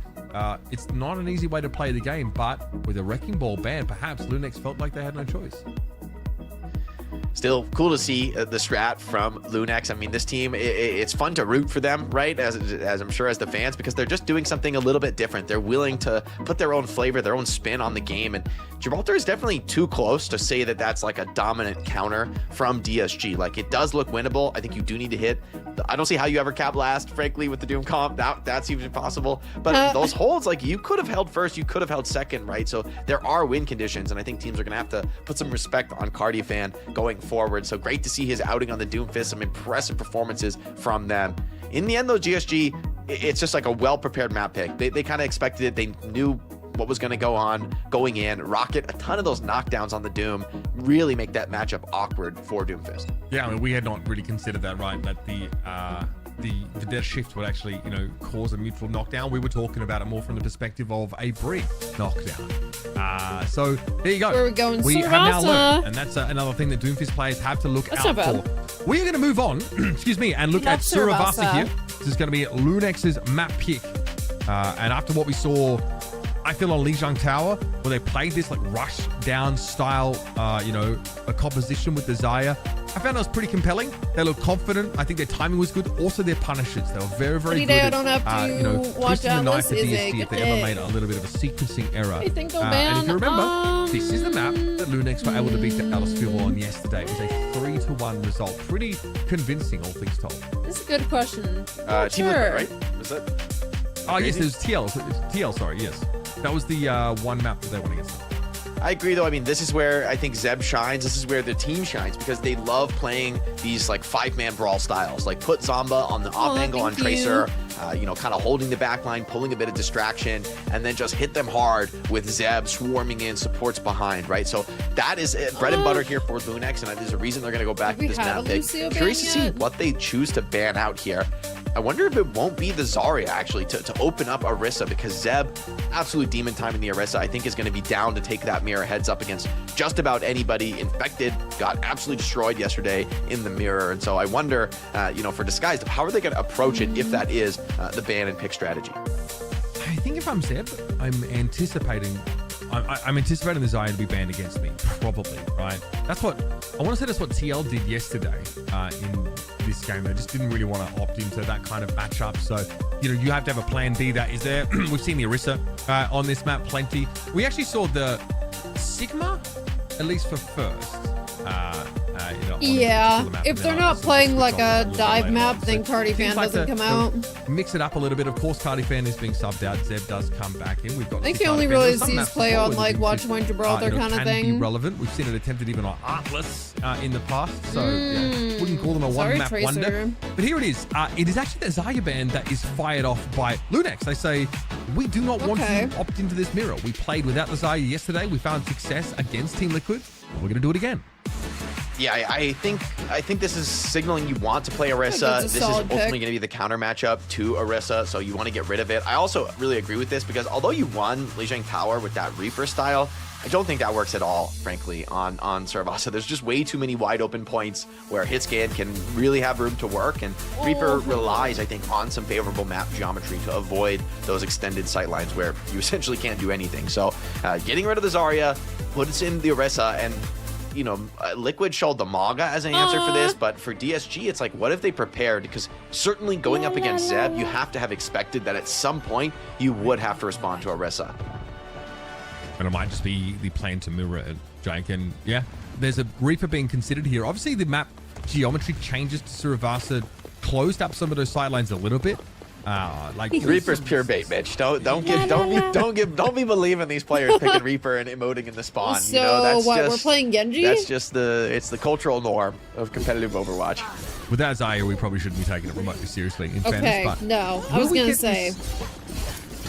it's not an easy way to play the game, but with a Wrecking Ball ban, perhaps Lunex felt like they had no choice. Still cool to see the strat from Lunex. I mean, this team, it's fun to root for them, right? As I'm sure as the fans, because they're just doing something a little bit different. They're willing to put their own flavor, their own spin on the game. And Gibraltar is definitely too close to say that that's like a dominant counter from DSG. Like, it does look winnable. I think you do need to hit. I don't see how you ever cap last, frankly, with the Doom comp. That seems impossible. But those holds, like, you could have held first, you could have held second, right? So there are win conditions, and I think teams are going to have to put some respect on Cardi fan going forward. So great to see his outing on the Doomfist, some impressive performances from them. In the end, though, GSG, it's just like a well-prepared map pick. They kind of expected it. They knew what was going to go on going in. Rocket, a ton of those knockdowns on the Doom really make that matchup awkward for Doomfist. Yeah, I mean, we had not really considered that, right? That the death shift would actually, cause a mutual knockdown. We were talking about it more from the perspective of a Brig knockdown. So there you go. Where are we going? We have now learned, and that's another thing that Doomfist players have to look out for. We are going to move on, excuse me, and look at Suravasa here. This is going to be Lunex's map pick. And after what we saw, I feel on Lijiang Tower, where they played this like rush down style, a composition with the Zarya. I found that was pretty compelling. They looked confident. I think their timing was good. Also, their punishes. They were very, very good I don't have to watch twisting the knife at Atlas DSG if they ever made a little bit of a sequencing error. I think they'll and if you remember, this is the map that Lunex were able to beat the Alice Fuel on yesterday. It was a 3-1 result. Pretty convincing, all things told. This is a good question. Team Liquid, right? Was that? Oh, yes, there's TL. TL, sorry, yes. That was the one map that they won against them. I agree, though. I mean, this is where I think Zeb shines. This is where the team shines, because they love playing these like 5-man brawl styles. Like, put Zomba on the off angle on Tracer, kind of holding the back line, pulling a bit of distraction, and then just hit them hard with Zeb swarming in, supports behind, right? So that is bread and butter here for Lunex, and there's a reason they're going to go back to this map. Curious to see what they choose to ban out here. I wonder if it won't be the Zarya, actually, to open up Orisa, because Zeb, absolute demon time in the Orisa, I think is going to be down to take that mirror heads up against just about anybody. Infected got absolutely destroyed yesterday in the mirror, and so I wonder, for Disguised, how are they going to approach it if that is the ban and pick strategy? I think if I'm Zeb, I'm anticipating the Zarya to be banned against me, probably, right? That's what TL did yesterday in this game. They just didn't really want to opt into that kind of matchup. So, you have to have a plan B that is there. We've seen the Orisa on this map plenty. We actually saw the Sigma, at least for first. If they're not playing like a dive map, then Cardi fan doesn't come out. Mix it up a little bit. Of course, Cardi fan is being subbed out. Zeb does come back in. We've got. I think you only really see his play on like Watch One Gibraltar kind of thing. Can be relevant. We've seen it attempted even on Artless in the past. So wouldn't call them a one-map wonder. But here it is. It is actually the Zarya ban that is fired off by Lunex. They say, we do not want to opt into this mirror. We played without the Zarya yesterday. We found success against Team Liquid. We're going to do it again. Yeah, I think this is signaling you want to play Orisa. This is ultimately going to be the counter matchup to Orisa, so you want to get rid of it. I also really agree with this because although you run Lijiang Tower with that Reaper style, I don't think that works at all, frankly, on Saravasa. There's just way too many wide open points where Hitscan can really have room to work, and Reaper relies, I think, on some favorable map geometry to avoid those extended sight lines where you essentially can't do anything. So getting rid of the Zarya puts in the Orisa, and you know, Liquid showed the Maga as an answer for this, but for DSG, it's like, what if they prepared? Because certainly going up against Zeb, you have to have expected that at some point you would have to respond to Orisa. And it might just be the plan to mirror it, Jake. And yeah, there's a Reaper being considered here. Obviously, the map geometry changes to Saravasa closed up some of those sidelines a little bit. Like Reaper's pure bait, Mitch. Don't be believing these players picking Reaper and emoting in the spawn. So you know, that's what? Just, we're playing Genji. That's just the cultural norm of competitive Overwatch. With that Zarya, we probably shouldn't be taking it remotely seriously. In fairness, but no, I was gonna say.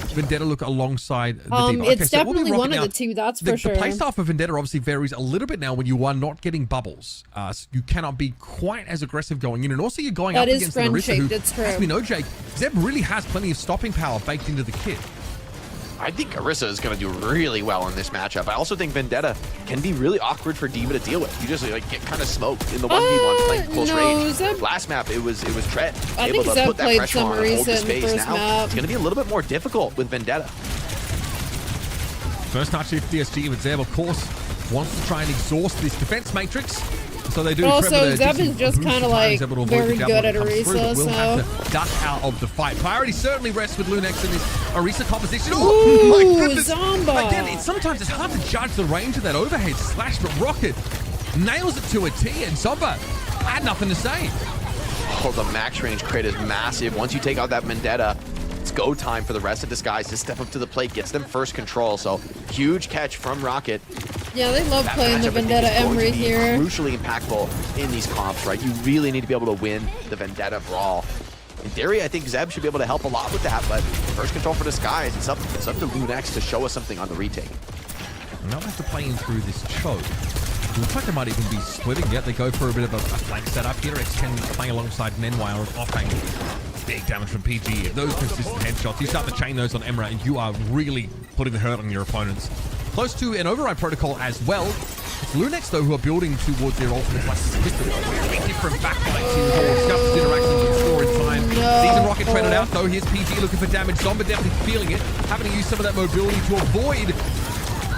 Vendetta look alongside the D.Va. It's definitely one of the two, that's for sure. The playstyle for Vendetta obviously varies a little bit now when you are not getting bubbles. So you cannot be quite as aggressive going in. And also you're going up against an Orisa who, as we know, Jake, Zeb really has plenty of stopping power baked into the kit. I think Orisa is going to do really well in this matchup. I also think Vendetta can be really awkward for D.Va to deal with. You just like get kind of smoked in the 1v1 playing close range. Last map, it was Tret able to put that pressure on and hold the space. Now it's going to be a little bit more difficult with Vendetta. First touch here for DSG, but Zeb, of course, wants to try and exhaust this defense matrix. So they do. But also, Zeb is just kind of like very good at Orisa, so have to duck out of the fight. Priority certainly rests with Lunex in this Orisa composition. Oh my goodness! Zomba. Again, sometimes it's hard to judge the range of that overhead slash, but Rocket nails it to a T, and Zomba had nothing to say. Oh, the max range crit is massive. Once you take out that Vendetta, it's go time for the rest of Disguise to step up to the plate, gets them first control. So huge catch from Rocket. Yeah, they love playing the Vendetta Emery here. Crucially impactful in these comps, right? You really need to be able to win the Vendetta brawl. In theory, I think Zeb should be able to help a lot with that, but first control for Disguise. It's up to Lunex to show us something on the retake. Now they have to play in through this choke. It looks like they might even be splitting yet. They go for a bit of a flank setup here. X10 playing alongside Nenwire of offhang. Big damage from PG. Those consistent headshots. You start to chain those on Emra, and you are really putting the hurt on your opponents. Close to an override protocol as well. It's Lunex, though, who are building towards their ultimate like system. Very different backlights here. Scuff's interacting with the score in time. Season Rocket traded out, though. Here's PG looking for damage. Zomba definitely feeling it. Having to use some of that mobility to avoid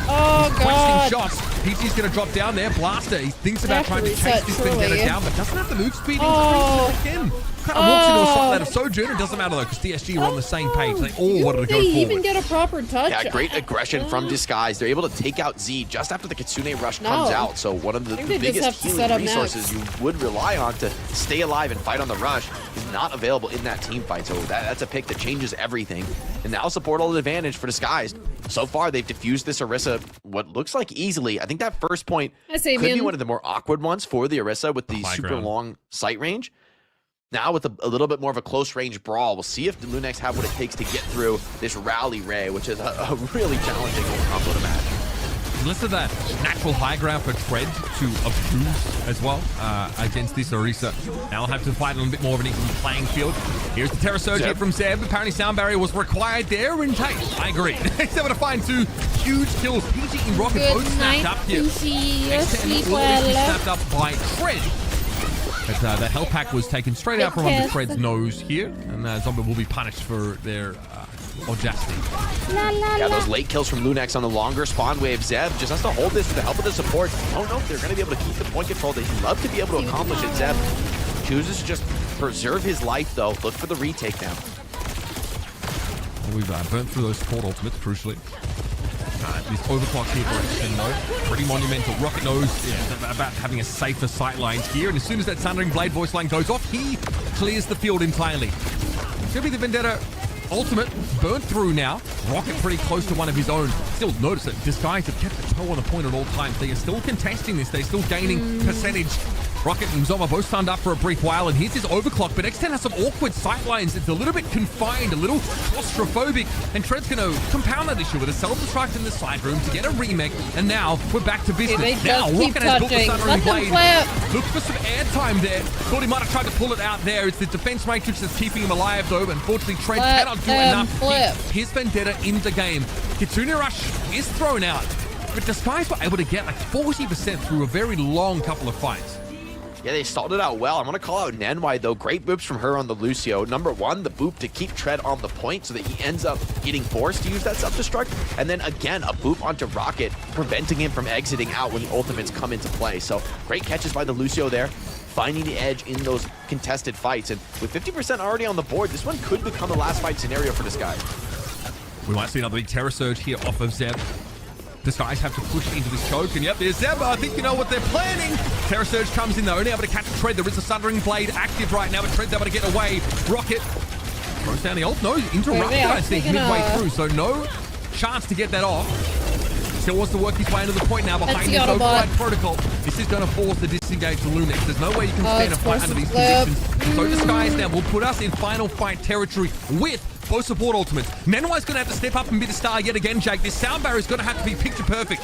wasting shots. PG's going to drop down there. Blaster, he thinks about trying to chase this Vendetta down, but doesn't have the move speed. Again. Kind of walks into a shot out of Sojourn. It doesn't matter though, because DSG are on the same page. They all wanted to go forward. They even get a proper touch. Yeah, great aggression from Disguise. They're able to take out Z just after the Kitsune Rush comes out. So one of the biggest healing resources you would rely on to stay alive and fight on the rush is not available in that team fight. So that's a pick that changes everything. And now support all the advantage for Disguise. So far, they've diffused this Orisa what looks like easily. I think that first point could be one of the more awkward ones for the Orisa with the super long sight range. Now with a little bit more of a close range brawl, we'll see if the Lunex have what it takes to get through this rally ray, which is a really challenging combo to match. Listen to that natural high ground for Tread to abuse as well against this Orisa. Now I'll have to fight on a bit more of an equal playing field. Here's the Terra Surge from Zeb. Apparently sound barrier was required there, and hey, I agree. He's able to find two huge kills. PG and Rocket both snapped up here. X10 will be snapped up by Tread. But that health pack was taken straight out from under Fred's nose here, and Zomba will be punished for their audacity. Yeah, those late kills from Lunex on the longer spawn wave. Zeb just has to hold this with the help of the support. I don't know if they're going to be able to keep the point control. They'd love to be able to accomplish it. Zeb chooses to just preserve his life, though. Look for the retake now. We've burnt through those support ultimates, crucially. This overclock here for X10 though, pretty monumental. Rocket knows about having a safer sight lines here, and as soon as that Sundering Blade voice line goes off, he clears the field entirely. It's gonna be the Vendetta ultimate, burnt through now. Rocket pretty close to one of his own. Still notice that Disguise have kept the toe on the point at all times. They are still contesting this, they're still gaining percentage. Rocket and Zoma both stunned up for a brief while, and here's his overclock, but X10 has some awkward sightlines. It's a little bit confined, a little claustrophobic, and Tread's going to compound that issue with a self-destruct in the side room to get a remake, and now we're back to business. Now Rocket has built the Sundering Blade. Looks for some airtime there. Thought he might have tried to pull it out there. It's the defense matrix that's keeping him alive, though. Unfortunately, Tread cannot do enough to keep his Vendetta in the game. Kitsune Rush is thrown out, but Disguise were able to get like 40% through a very long couple of fights. Yeah, they stalled it out well. I want to call out Nenwai, though. Great boops from her on the Lucio. Number one, the boop to keep Tread on the point so that he ends up getting forced to use that self-destruct. And then again, a boop onto Rocket, preventing him from exiting out when the ultimates come into play. So great catches by the Lucio there, finding the edge in those contested fights. And with 50% already on the board, this one could become a last fight scenario for Disguise. We might see another big Terror Surge here off of Zeb. Disguise have to push into this choke, and yep, there's Zeb. I think you know what they're planning. Terror Surge comes in, though, only able to catch Tread. There is a Sundering Blade active right now, but Tread's able to get away. Rocket throws down the ult. No, interrupted, I think, midway through, so no chance to get that off. Still wants to work his way into the point now behind this override protocol. This is going to force the disengage to Lunex. There's no way you can stand a fight under these conditions. So Disguise now will put us in final fight territory with both support ultimates. Nenwai's going to have to step up and be the star yet again, Jake. This sound barrier is going to have to be picture perfect.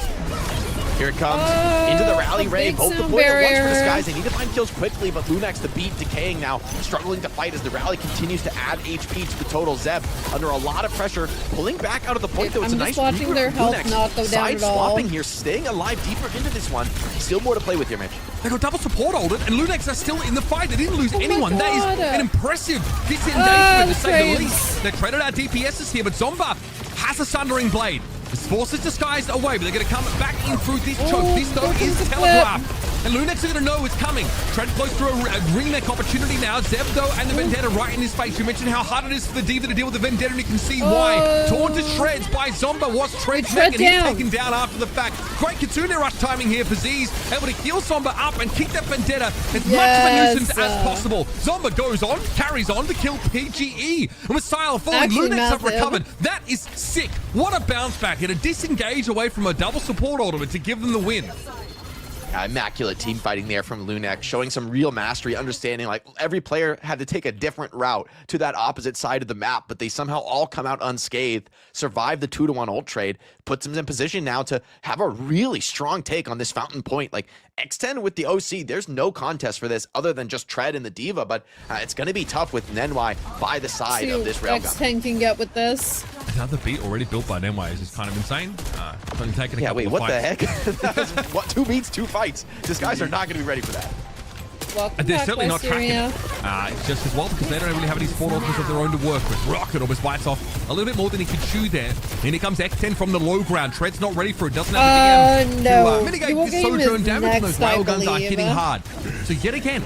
Here it comes, into the rally ray, both deployed at once for Disguise. They need to find kills quickly, but Lunex, the beat, decaying now, struggling to fight as the rally continues to add HP to the total. Zeb, under a lot of pressure, pulling back out of the point, though. It's a nice watching their health not go down at all. Side-swapping here, staying alive deeper into this one. Still more to play with here, Mitch. They got double support holded, and Lunex are still in the fight. They didn't lose anyone. That is an impressive disengagement, to say the least. They traded our DPSs here, but Zomba has a Sundering Blade. This forces Disguised away, but they're going to come back in through this choke. This, though, is telegraphed. And Lunex are going to know it's coming. Tread close to a remake opportunity now. Zeb, though, and the Vendetta right in his face. You mentioned how hard it is for the Diva to deal with the Vendetta, and you can see why. Torn to shreds by Zomba was Tread's neck, and he's taken down after the fact. Great Kitsune Rush timing here for Z's. Able to heal Zomba up and keep that Vendetta as much of a nuisance as possible. Zomba goes on, carries on to kill PGE. And with Sile falling, Lunex have recovered. That is sick. What a bounce back. And a disengage away from a double support ultimate to give them the win. Immaculate team fighting there from Lunex, showing some real mastery, understanding like every player had to take a different route to that opposite side of the map, but they somehow all come out unscathed, survive the 2-to-1 ult trade, puts them in position now to have a really strong take on this fountain point. Like X10 with the OC, there's no contest for this other than just Tread and the Diva, but it's going to be tough with Nenwai by the side of this railgun. X10 can get with this. Another beat already built by Nenwai is just kind of insane. Only taking a couple wait, of what fights. the heck? That was, what, 2 beats, 2 fights. These guys are not going to be ready for that. Welcome They're back, certainly not tracking it. It's just as well because they don't really have any support options of their own to work with. Rocket almost bites off a little bit more than he could chew there. And here comes X10 from the low ground. Tread's not ready for it. Doesn't have the DM to mitigate this sojourn damage. And those railguns are hitting hard. So yet again,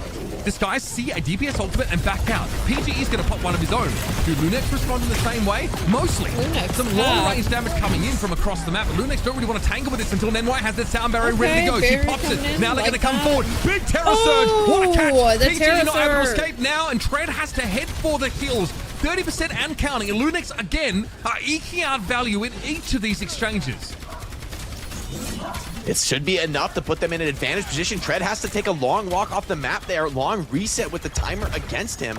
this guy see a DPS ultimate and back out. PGE is going to pop one of his own. Do Lunex respond in the same way? Mostly. Some long-range damage coming in from across the map, but Lunex don't really want to tangle with this until Nenwai has that sound barrier ready to go. She pops it. Now they're going to come forward. Big Terror Surge. What a catch. PGE not able to escape now, and Tread has to head for the kills. 30% and counting, and Lunex again are eking out value in each of these exchanges. It should be enough to put them in an advantage position. Tread has to take a long walk off the map there, long reset with the timer against him.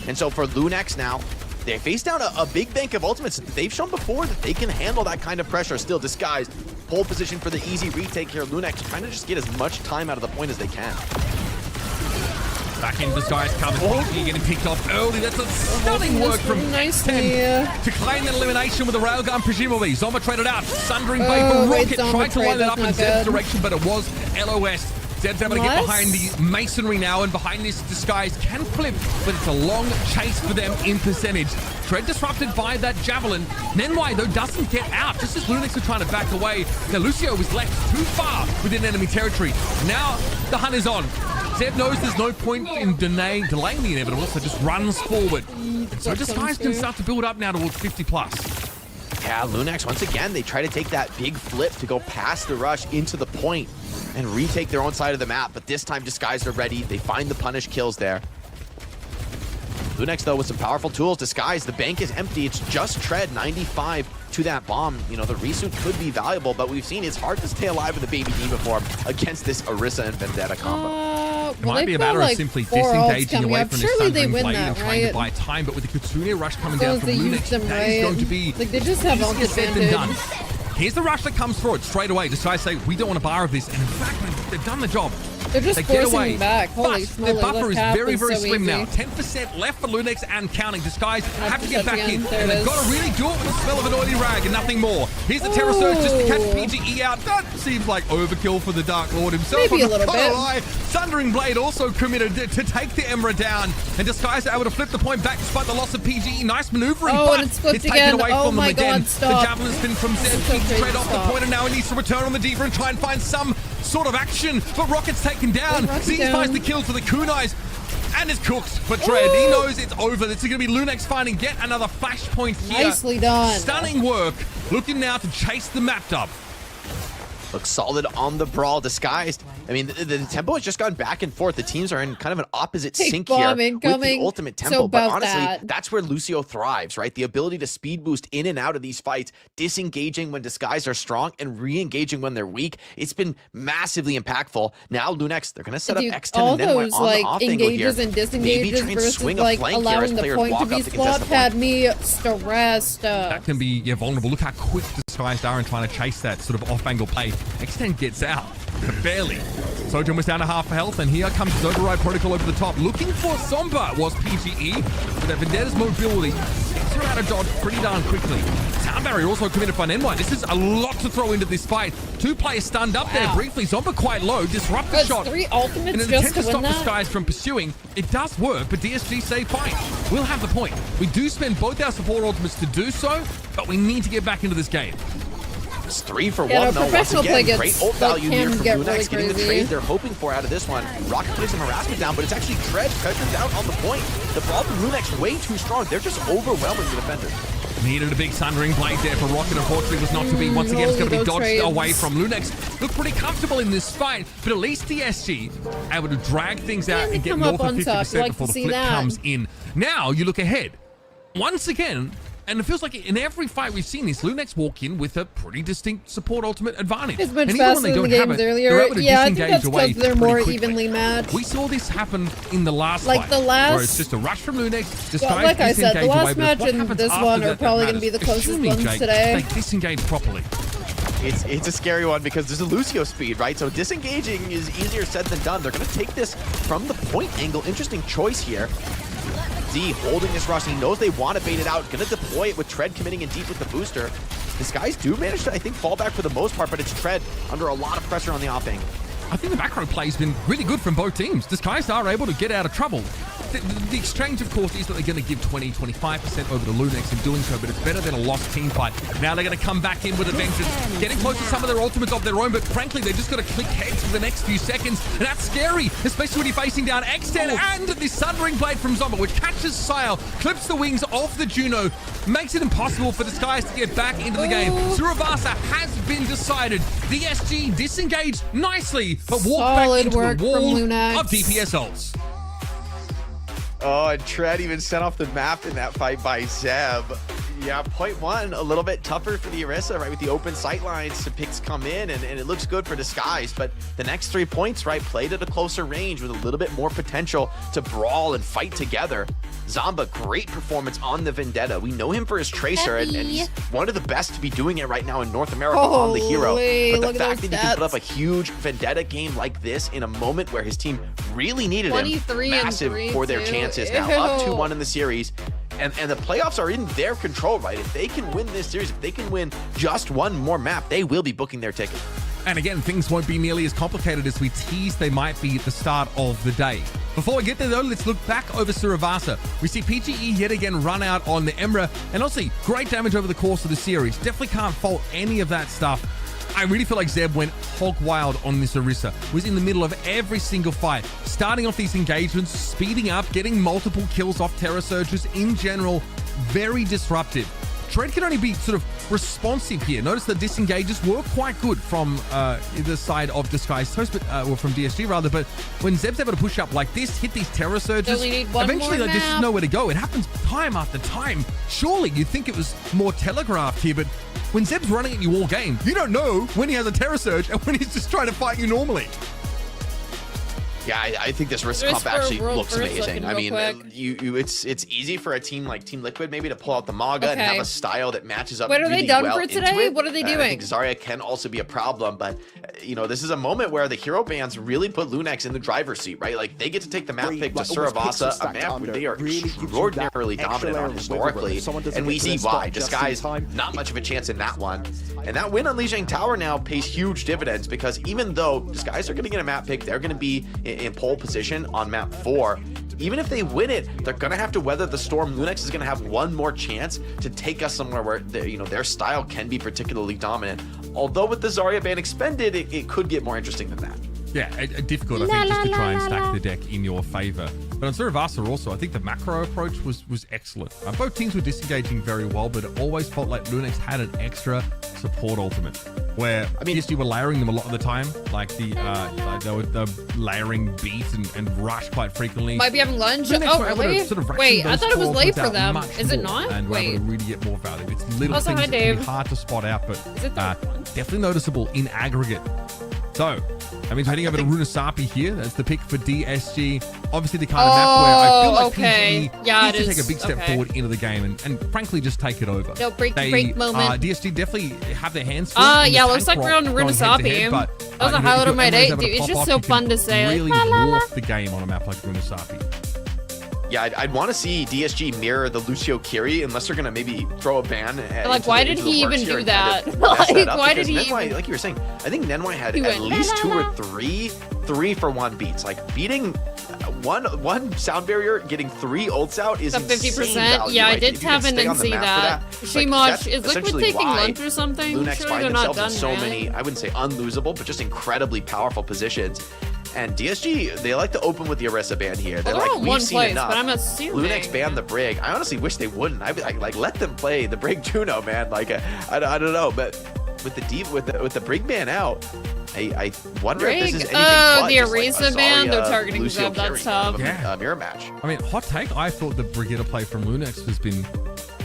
And so for Lunex now, they face down a big bank of ultimates. They've shown before that they can handle that kind of pressure. Still Disguised, pole position for the easy retake here. Lunex trying to just get as much time out of the point as they can. Back in Disguise comes PG getting picked off early. That's a stunning work from X10 to claim that elimination with a railgun, presumably. Zomba traded out. Sundering Blade from Rocket tried to line it up in Zeb's direction, but it was LOS. Zeb's able to get behind the masonry now, and behind this Disguise can flip, but it's a long chase for them in percentage. Tread disrupted by that javelin. Nenwai, though, doesn't get out, just as Lunex are trying to back away. Now Lucio was left too far within enemy territory. Now the hunt is on. Zeb knows there's no point in delaying the inevitable, so just runs forward. And so Disguise can start to build up now towards 50+. Yeah, Lunex, once again, they try to take that big flip to go past the rush into the point and retake their own side of the map, but this time Disguised are ready. They find the punish kills there. Lunex, though, with some powerful tools. Disguised, the bank is empty. It's just Tread, 95 to that bomb. You know, the resuit could be valuable, but we've seen it's hard to stay alive with the Baby Diva form against this Orisa and Vendetta combo. It might be a matter of simply disengaging away from this Thundering Blade and trying to buy time, but with the Kitsune rush coming down from Lunex, that is going to be they just have easier said than done. Here's the rush that comes forward straight away. Just guys say, we don't want a bar of this. And in fact, they've done the job. They're just forcing him back. Holy but the buffer is very, very so slim easy. now. 10% left for Lunex and counting. Disguise have to get touch back again. in. There And it they've got to is. really do it with the smell of an oily rag and nothing more. Here's the Terror Surge just to catch PGE out. That seems like overkill for the Dark Lord himself. Maybe a I'm not little gonna bit. lie. Thundering Blade also committed to take the Emra down. And Disguise are able to flip the point back despite the loss of PGE. Nice maneuvering, Oh, but and it's flipped taken again. away Oh from them my again. God, stop. The Javelin spin from Zed so keeps crazy, straight off the stop. point, and now he needs to return on the Diva and try and find some sort of action. But Rocket's taken down. Rocket Z down. finds the kill for the kunais and is cooked for Tread. He knows it's over. This is going to be Lunex finding yet another flashpoint here. Nicely done. Stunning work. Looking now to chase the map up. Looks solid on the brawl. Disguised. I mean, the tempo has just gone back and forth. The teams are in kind of an opposite Take sync bomb here with incoming. the ultimate So tempo. But about honestly, that. that's where Lucio thrives, right? The ability to speed boost in and out of these fights, disengaging when Disguised are strong and re-engaging when they're weak. It's been massively impactful. Now Lunex, they're going to set Dude, up X10 all and then those on the like off angle here. engages and Maybe disengages try and versus swing a like flank here as allowing the players point to walk be up to contest swapped the point. had me stressed. That can be vulnerable. Look how quick Disguised are in trying to chase that sort of off-angle play. X10 gets out. Barely. Sojourn was down to half health, and here comes his Override Protocol over the top. Looking for Somba was PGE, but that Vendetta's mobility gets her out of dodge pretty darn quickly. Sound Barrier also committed by NY. This is a lot to throw into this fight. Two players stunned up there briefly. Zomba quite low. Disrupt the That's shot. 3 ultimates In an just attempt to to stop win that. Disguise from pursuing, it does work, but DSG say fine. We'll have the point. We do spend both our support ultimates to do so, but we need to get back into this game. It's 3 for 1 Yeah, no, though. Once professional play again, gets- great ult like, value here can from get Lunex, really getting the crazy. trade they're hoping for out of this one. Rocket plays some harassment down, but it's actually Tread pressured down on the point. The ball from Lunex way too strong. They're just overwhelming the defenders. Needed a big Sundering Blade there for Rocket. Unfortunately, was not to be. Once again, it's going to be those dodged trades. away from Lunex. Look pretty comfortable in this fight, but at least DSG able to drag things out And and get come up north of on 50% top. You like before to the see flip that. comes in. Now you look ahead. Once again, and it feels like in every fight we've seen this, Lunex walk in with a pretty distinct support ultimate advantage. It's much and even faster when they than don't the have games it, earlier. they're able to Yeah, I think disengage that's away because they're pretty more quickly. evenly matched. We saw this happen in the last Like fight, the last- where it's just a rush from Lunex. Well, like I said, the disengage away, last but match what and happens this after one are that probably matters. going to be the closest Assuming, ones Jake, today. they disengage properly. It's a scary one because there's a Lucio speed, right? So disengaging is easier said than done. They're going to take this from the point angle. Interesting choice here. Z holding this rush. He knows they want to bait it out. Going to deploy it with Tread committing in deep with the booster. These guys do manage to, I think, fall back for the most part, but it's Tread under a lot of pressure on the off angle. I think the macro play has been really good from both teams. Disguised are able to get out of trouble. The exchange, of course, is that they're going to give 20-25% over to Lunex in doing so, but it's better than a lost team fight. Now they're going to come back in with a vengeance, getting close to some of their ultimates of their own, but frankly, they're just going to click heads for the next few seconds, and that's scary, especially when you're facing down X10 and this Sundering Blade from Zomba, which catches Sile, clips the wings off the Juno, makes it impossible for Disguise to get back into the game. Suravasa has been decided. DSG disengaged nicely, but walked back Solid into work the from wall Lunex. of DPS ults. Oh, and Tread even sent off the map in that fight by Zeb. Yeah, point one, a little bit tougher for the Orisa, right? With the open sight lines, some picks come in, and it looks good for Disguise. But the next 3 points, right, played at a closer range with a little bit more potential to brawl and fight together. Zomba, great performance on the Vendetta. We know him for his Tracer, and he's one of the best to be doing it right now in North America on the hero. But the fact that he can put up a huge Vendetta game like this in a moment where his team really needed him, 23 massive and 3 for their too. chances now. Up 2-1 in the series. And the playoffs are in their control, right? If they can win this series, if they can win just one more map, they will be booking their ticket. And again, things won't be nearly as complicated as we tease they might be at the start of the day. Before we get there though, let's look back over Suravasa. We see PGE yet again run out on the Emra, and obviously great damage over the course of the series. Definitely can't fault any of that stuff. I really feel like Zeb went hog wild on this Orisa. Was in the middle of every single fight, starting off these engagements, speeding up, getting multiple kills off Terror Surges. In general, very disruptive. Tread can only be sort of responsive here. Notice the disengages were quite good from the side of Disguised Toast, or from DSG rather, but when Zeb's able to push up like this, hit these Terror Surges, Only need one eventually more like, there's just map. nowhere to go. It happens time after time. Surely you'd think it was more telegraphed here, but when Zeb's running at you all game, you don't know when he has a Terror Surge and when he's just trying to fight you normally. Yeah, I think this risk comp actually looks amazing. I mean, it's easy for a team like Team Liquid maybe to pull out the Maga and have a style that matches up. What are they done well for today? What are they doing? I think Zarya can also be a problem, but you know, this is a moment where the hero bans really put Lunex in the driver's seat, right? Like they get to take the map pick to Suravasa, a map where they are extraordinarily dominant on historically, and we see why. Disguise, not much of a chance in that one. And that win on Lijiang Tower now pays huge dividends because even though Disguise are going to get a map pick, they're going to be in pole position on map 4. Even if they win it, they're going to have to weather the storm. Lunex is going to have one more chance to take us somewhere where their style can be particularly dominant. Although with the Zarya ban expended, it could get more interesting than that. Yeah, difficult, I think, just to try and stack the deck in your favor. But on Suravasa also, I think the macro approach was excellent. Both teams were disengaging very well, but it always felt like Lunex had an extra support ultimate, where Skiesti were layering them a lot of the time, like they were layering beat and rush quite frequently. Might be having lunch. Lunex Oh, were able really? to sort of Wait, I thought it was ration late those for them. much Is it more, not? And we're able to really get more value. It's little Also, things hi, that can be Dave. hard to spot out, but definitely noticeable in aggregate. So, that means heading over to Runasapi here. That's the pick for DSG. Obviously, the kind of map where I feel like PGE needs to take a big step forward into the game and frankly just take it over. No, break moment. DSG definitely have their hands full. Yeah, looks like we're on Runasapi. That was a highlight of my day, dude. It's just so fun to say. Really dwarf the game on a map like Runasapi. Yeah, I'd want to see DSG mirror the Lucio Kiri unless they're going to maybe throw a ban. Like, why did he even do that? Like, why did he Nenwai, like you were saying, I think Nenwai had at least 2 or 3 3-for-1 beats. Like, beating one sound barrier, getting 3 ults out is 50%. Yeah, I did tap in and see that. Shemosh, is Liquid taking lunch or something? Lunex Sure, find they're not themselves done, in so many, I wouldn't say unlosable, but just incredibly powerful positions. And DSG, they like to open with the Orisa ban here. They're like, we've seen enough. But I'm assuming Lunex banned the Brig. I honestly wish they wouldn't. I'd be like, let them play the Brig Juno, man. Like, I don't know, but with the Brig ban out, I wonder if this is anything but the just Orisa ban. They're targeting Zeb. That's tough. Mirror match. I mean, hot take. I thought the Brigitte play from Lunex has been.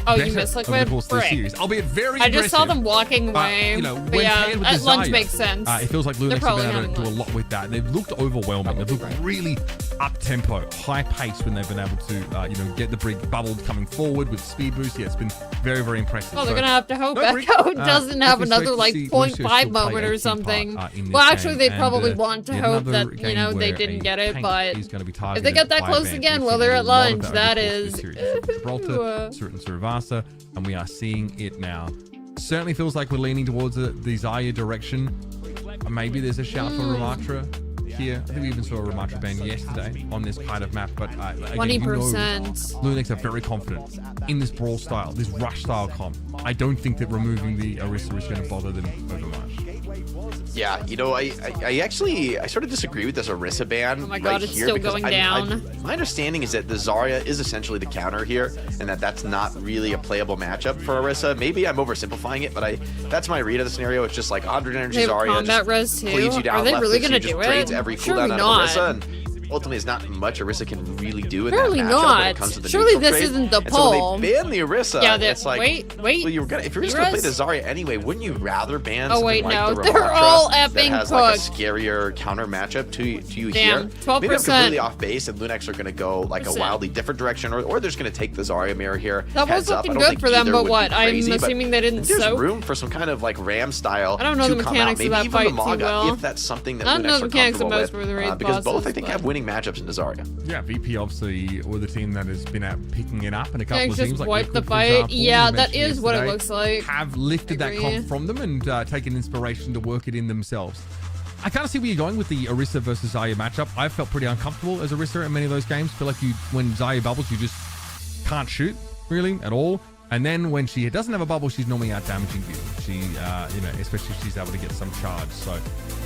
You missed Liquid? Series, albeit very I just saw them walking away. But yeah, with at lunch Zarya, makes sense. It feels like Lunex have been able to do a lot with that. They've looked overwhelming. They've looked really up-tempo, high-pace when they've been able to, get the Brig bubbled coming forward with speed boost. Yeah, it's been very, very impressive. Oh, they're going to have to hope Echo doesn't have another, 0.5 moment or something. Well, actually, they probably want to hope that, they didn't get it, but if they get that close again while they're at lunch, that is... Suravasa, and we are seeing it now. Certainly feels like we're leaning towards the Zarya direction. Maybe there's a shout for Ramatra here. I think we even saw a Ramatra ban yesterday on this kind of map, but again, 20%. Lunex are very confident in this brawl style, this rush style comp. I don't think that removing the Orisa is going to bother them over much. Yeah, I sort of disagree with this Orisa ban. Oh my god, it's still going down. My understanding is that the Zarya is essentially the counter here, and that's not really a playable matchup for Orisa. Maybe I'm oversimplifying it, but that's my read of the scenario. It's just like 100 energy Zarya combat res too. cleaves you down. Are they really going to do it? Every Surely cooldown not. out of Orisa, and ultimately, it's not much Orisa can really do in Surely that matchup not. when it comes to the Surely neutral this trade. isn't the And poll. So when they ban the Orisa, it's like, wait. well, if you're just going to play the Zarya anyway, wouldn't you rather ban something like the they're Ramatra all that effing has cooked. like a scarier counter matchup to you Damn, here? 12%. Maybe I'm completely off base and Lunex are going to go like a wildly different direction, or they're just going to take the Zarya mirror here. That was Heads up. looking I don't good think for them, either but would be what? I'm crazy, but assuming they didn't there's soak. room for some kind of like Ram style. I don't know to the come mechanics out. of Maybe that even fight the too Maga, well. if that's something that I don't know Lunex the are mechanics of comfortable most with, of the raid because both bosses, I think have winning matchups into Zarya. Yeah, VP obviously were the team that has been out picking it up, and a couple of just teams like wipe the Liquid, for fight. example, Yeah, we that mentioned is what it yesterday, looks like. have lifted that comp from them and taken inspiration to work it in themselves. I kind of see where you're going with the Orisa versus Zarya matchup. I felt pretty uncomfortable as Orisa in many of those games. Feel like when Zarya bubbles, you just can't shoot really at all. And then when she doesn't have a bubble, she's normally out damaging you. She, especially if she's able to get some charge. So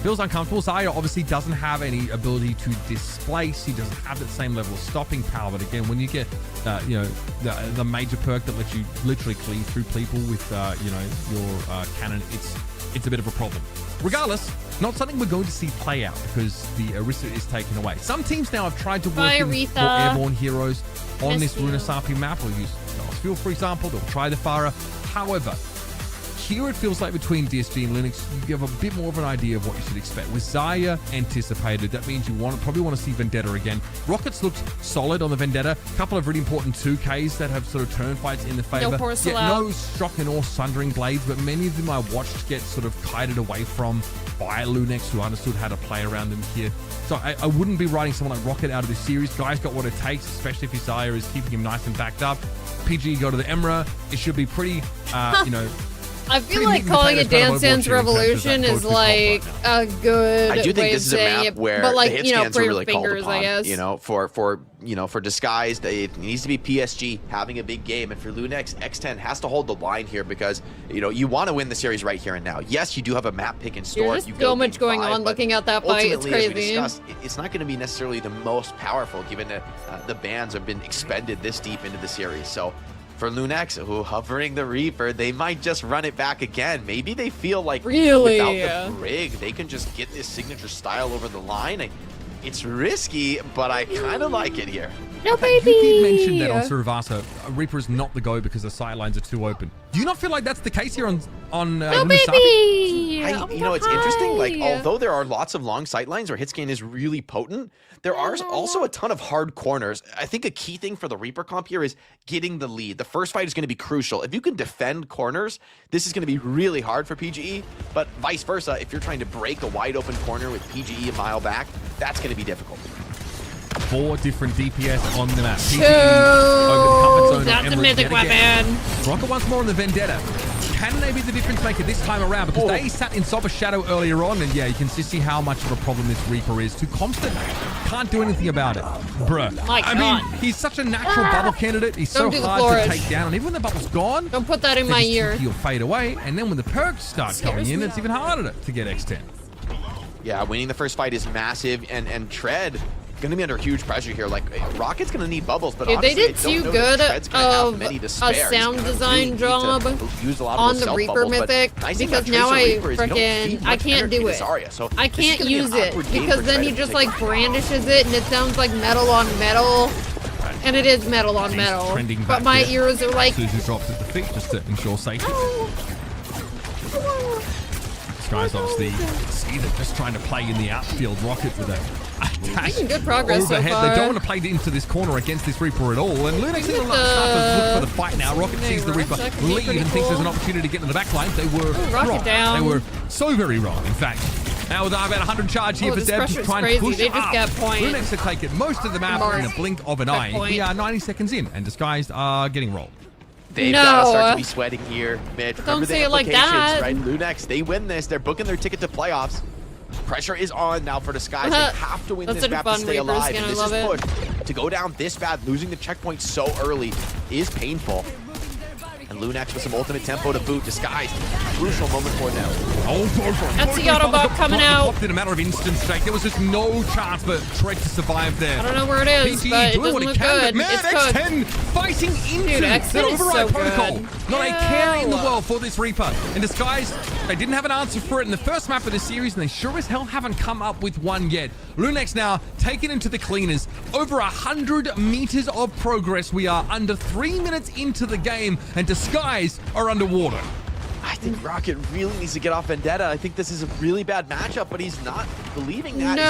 feels uncomfortable. Zarya obviously doesn't have any ability to displace. He doesn't have that same level of stopping power. But again, when you get, the major perk that lets you literally cleave through people with, your cannon, it's a bit of a problem. Regardless, not something we're going to see play out because the Orisa is taken away. Some teams now have tried to work in for airborne heroes on this Runasapi map. We'll use Fuel, for example. They'll try the Pharah. However, here it feels like between DSG and Linux, you have a bit more of an idea of what you should expect. With Zarya anticipated, that means you probably want to see Vendetta again. Rockets looked solid on the Vendetta. A couple of really important 2Ks that have sort of turned fights in the favor. No Stroken or Sundering Blades, but many of them I watched get sort of kited away from by Lunex, who understood how to play around them here. So I wouldn't be writing someone like Rocket out of this series. Guy's got what it takes, especially if his Zarya is keeping him nice and backed up. PG go to the Emra. It should be pretty, you know. I feel like calling it Dance Dance Revolution is like a good I do think way this is of a saying map it, where but like, the hit you know, scans are really fingers, called upon. I guess. You know, for Disguised, it needs to be PSG having a big game, and for Lunex, X10 has to hold the line here because you want to win the series right here and now. Yes, you do have a map pick in store. There's just so much going on looking at that fight. It's crazy. As we discussed, it's not going to be necessarily the most powerful, given that the bans have been expended this deep into the series. So. For Lunex, hovering the Reaper, they might just run it back again. Maybe they feel like without the Brig, they can just get this signature style over the line. It's risky, but I kind of like it here. No, baby! You did mention that on Survasa, Reaper is not the go because the sidelines are too open. Do you not feel like that's the case here on No, baby! It's interesting. Like, although there are lots of long sightlines where hit scan is really potent, there are also a ton of hard corners. I think a key thing for the Reaper comp here is getting the lead. The first fight is going to be crucial. If you can defend corners, this is going to be really hard for PGE, but vice versa, if you're trying to break a wide open corner with PGE a mile back, that's going to be difficult. 4 different DPS on the map. That's a mythic weapon. Rocket once more on the Vendetta. Can they be the difference maker this time around? Because they sat in Sober Shadow earlier on, and yeah, you can just see how much of a problem this Reaper is. Too constant. Can't do anything about it. Bruh. I mean, he's such a natural bubble candidate. He's so hard to take down. And even when the bubble's gone, don't put that in my ear. He'll fade away. And then when the perks start coming in, it's even harder to get X10. Yeah, winning the first fight is massive, and Tread going to be under huge pressure here. Like, Rocket's going to need bubbles, but honestly, they did too good of a sound design job on the Reaper Mythic, because now I can't do it. I can't use it, because then he just like brandishes it, and it sounds like metal on metal. And it is metal on metal, but my ears are like... Suzu drops at the feet just to ensure safety. This guy's obviously either just trying to play in the outfield. Rocket with a making good progress overhead. So far. They don't want to play into this corner against this Reaper at all. And Lunex is going to look for the fight now. Rocket sees the Reaper leave and thinks there's an opportunity to get into the back line. They were wrong. Down. They were so very wrong, in fact. Now with about 100 charge here for Deb to try and push up. Lunex have taken most of the map in a blink of an eye. We are 90 seconds in, and Disguised are getting rolled. They've got to start to be sweating here, Mitch. Don't say it like that. Right? Lunex, they win this. They're booking their ticket to playoffs. Pressure is on now for Disguise. They have to win this map to stay alive. And this is pushed. To go down this bad, losing the checkpoint so early is painful. And Lunex with some ultimate tempo to boot. Disguise, crucial moment for them. That's the auto bot coming out. In a matter of instance, there was just no chance for Tread to survive there. I don't know where it is, PG but it doesn't look good. Man, it's X10 fighting into the override protocol. Not a care in the world for this Reaper. In Disguise, they didn't have an answer for it in the first map of the series, and they sure as hell haven't come up with one yet. Lunex now taken into the cleaners. Over 100 meters of progress. We are under 3 minutes into the game, and Disguise are underwater. I think Rocket really needs to get off Vendetta. I think this is a really bad matchup, but he's not believing that. No.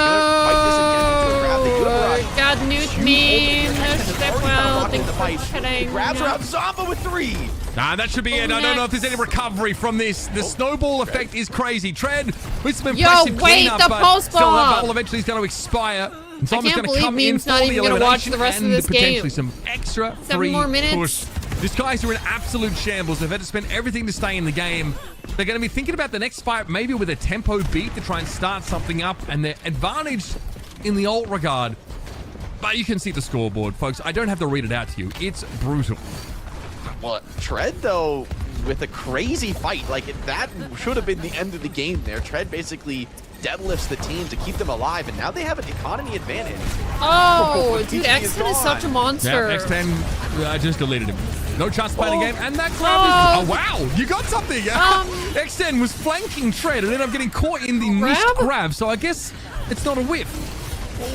He's going to fight this again. God nuked me. No step well. Thanks for kidding. Grabs around Zamba with 3. Nah, that should be it. I don't know if there's any recovery from this. The snowball effect is crazy. Tread with some impressive cleanup, the but pulse still that bomb. bubble eventually is going to expire. And I can't believe Meme's not even going to watch the rest of this game. Potentially some extra 7 more minutes. Push. These guys are in absolute shambles. They've had to spend everything to stay in the game. They're going to be thinking about the next fight, maybe with a tempo beat to try and start something up, and they're advantaged in the ult regard. But you can see the scoreboard, folks. I don't have to read it out to you. It's brutal. Well, Tread, though, with a crazy fight, like that should have been the end of the game there. Tread basically deadlifts the team to keep them alive, and now they have an economy advantage. Oh, dude, X10 is such a monster. Yeah, X10, I just deleted him. No chance to play the game, and that grab is... Oh, wow, you got something. X10 was flanking Tread and ended up getting caught in the missed grab, so I guess it's not a whiff.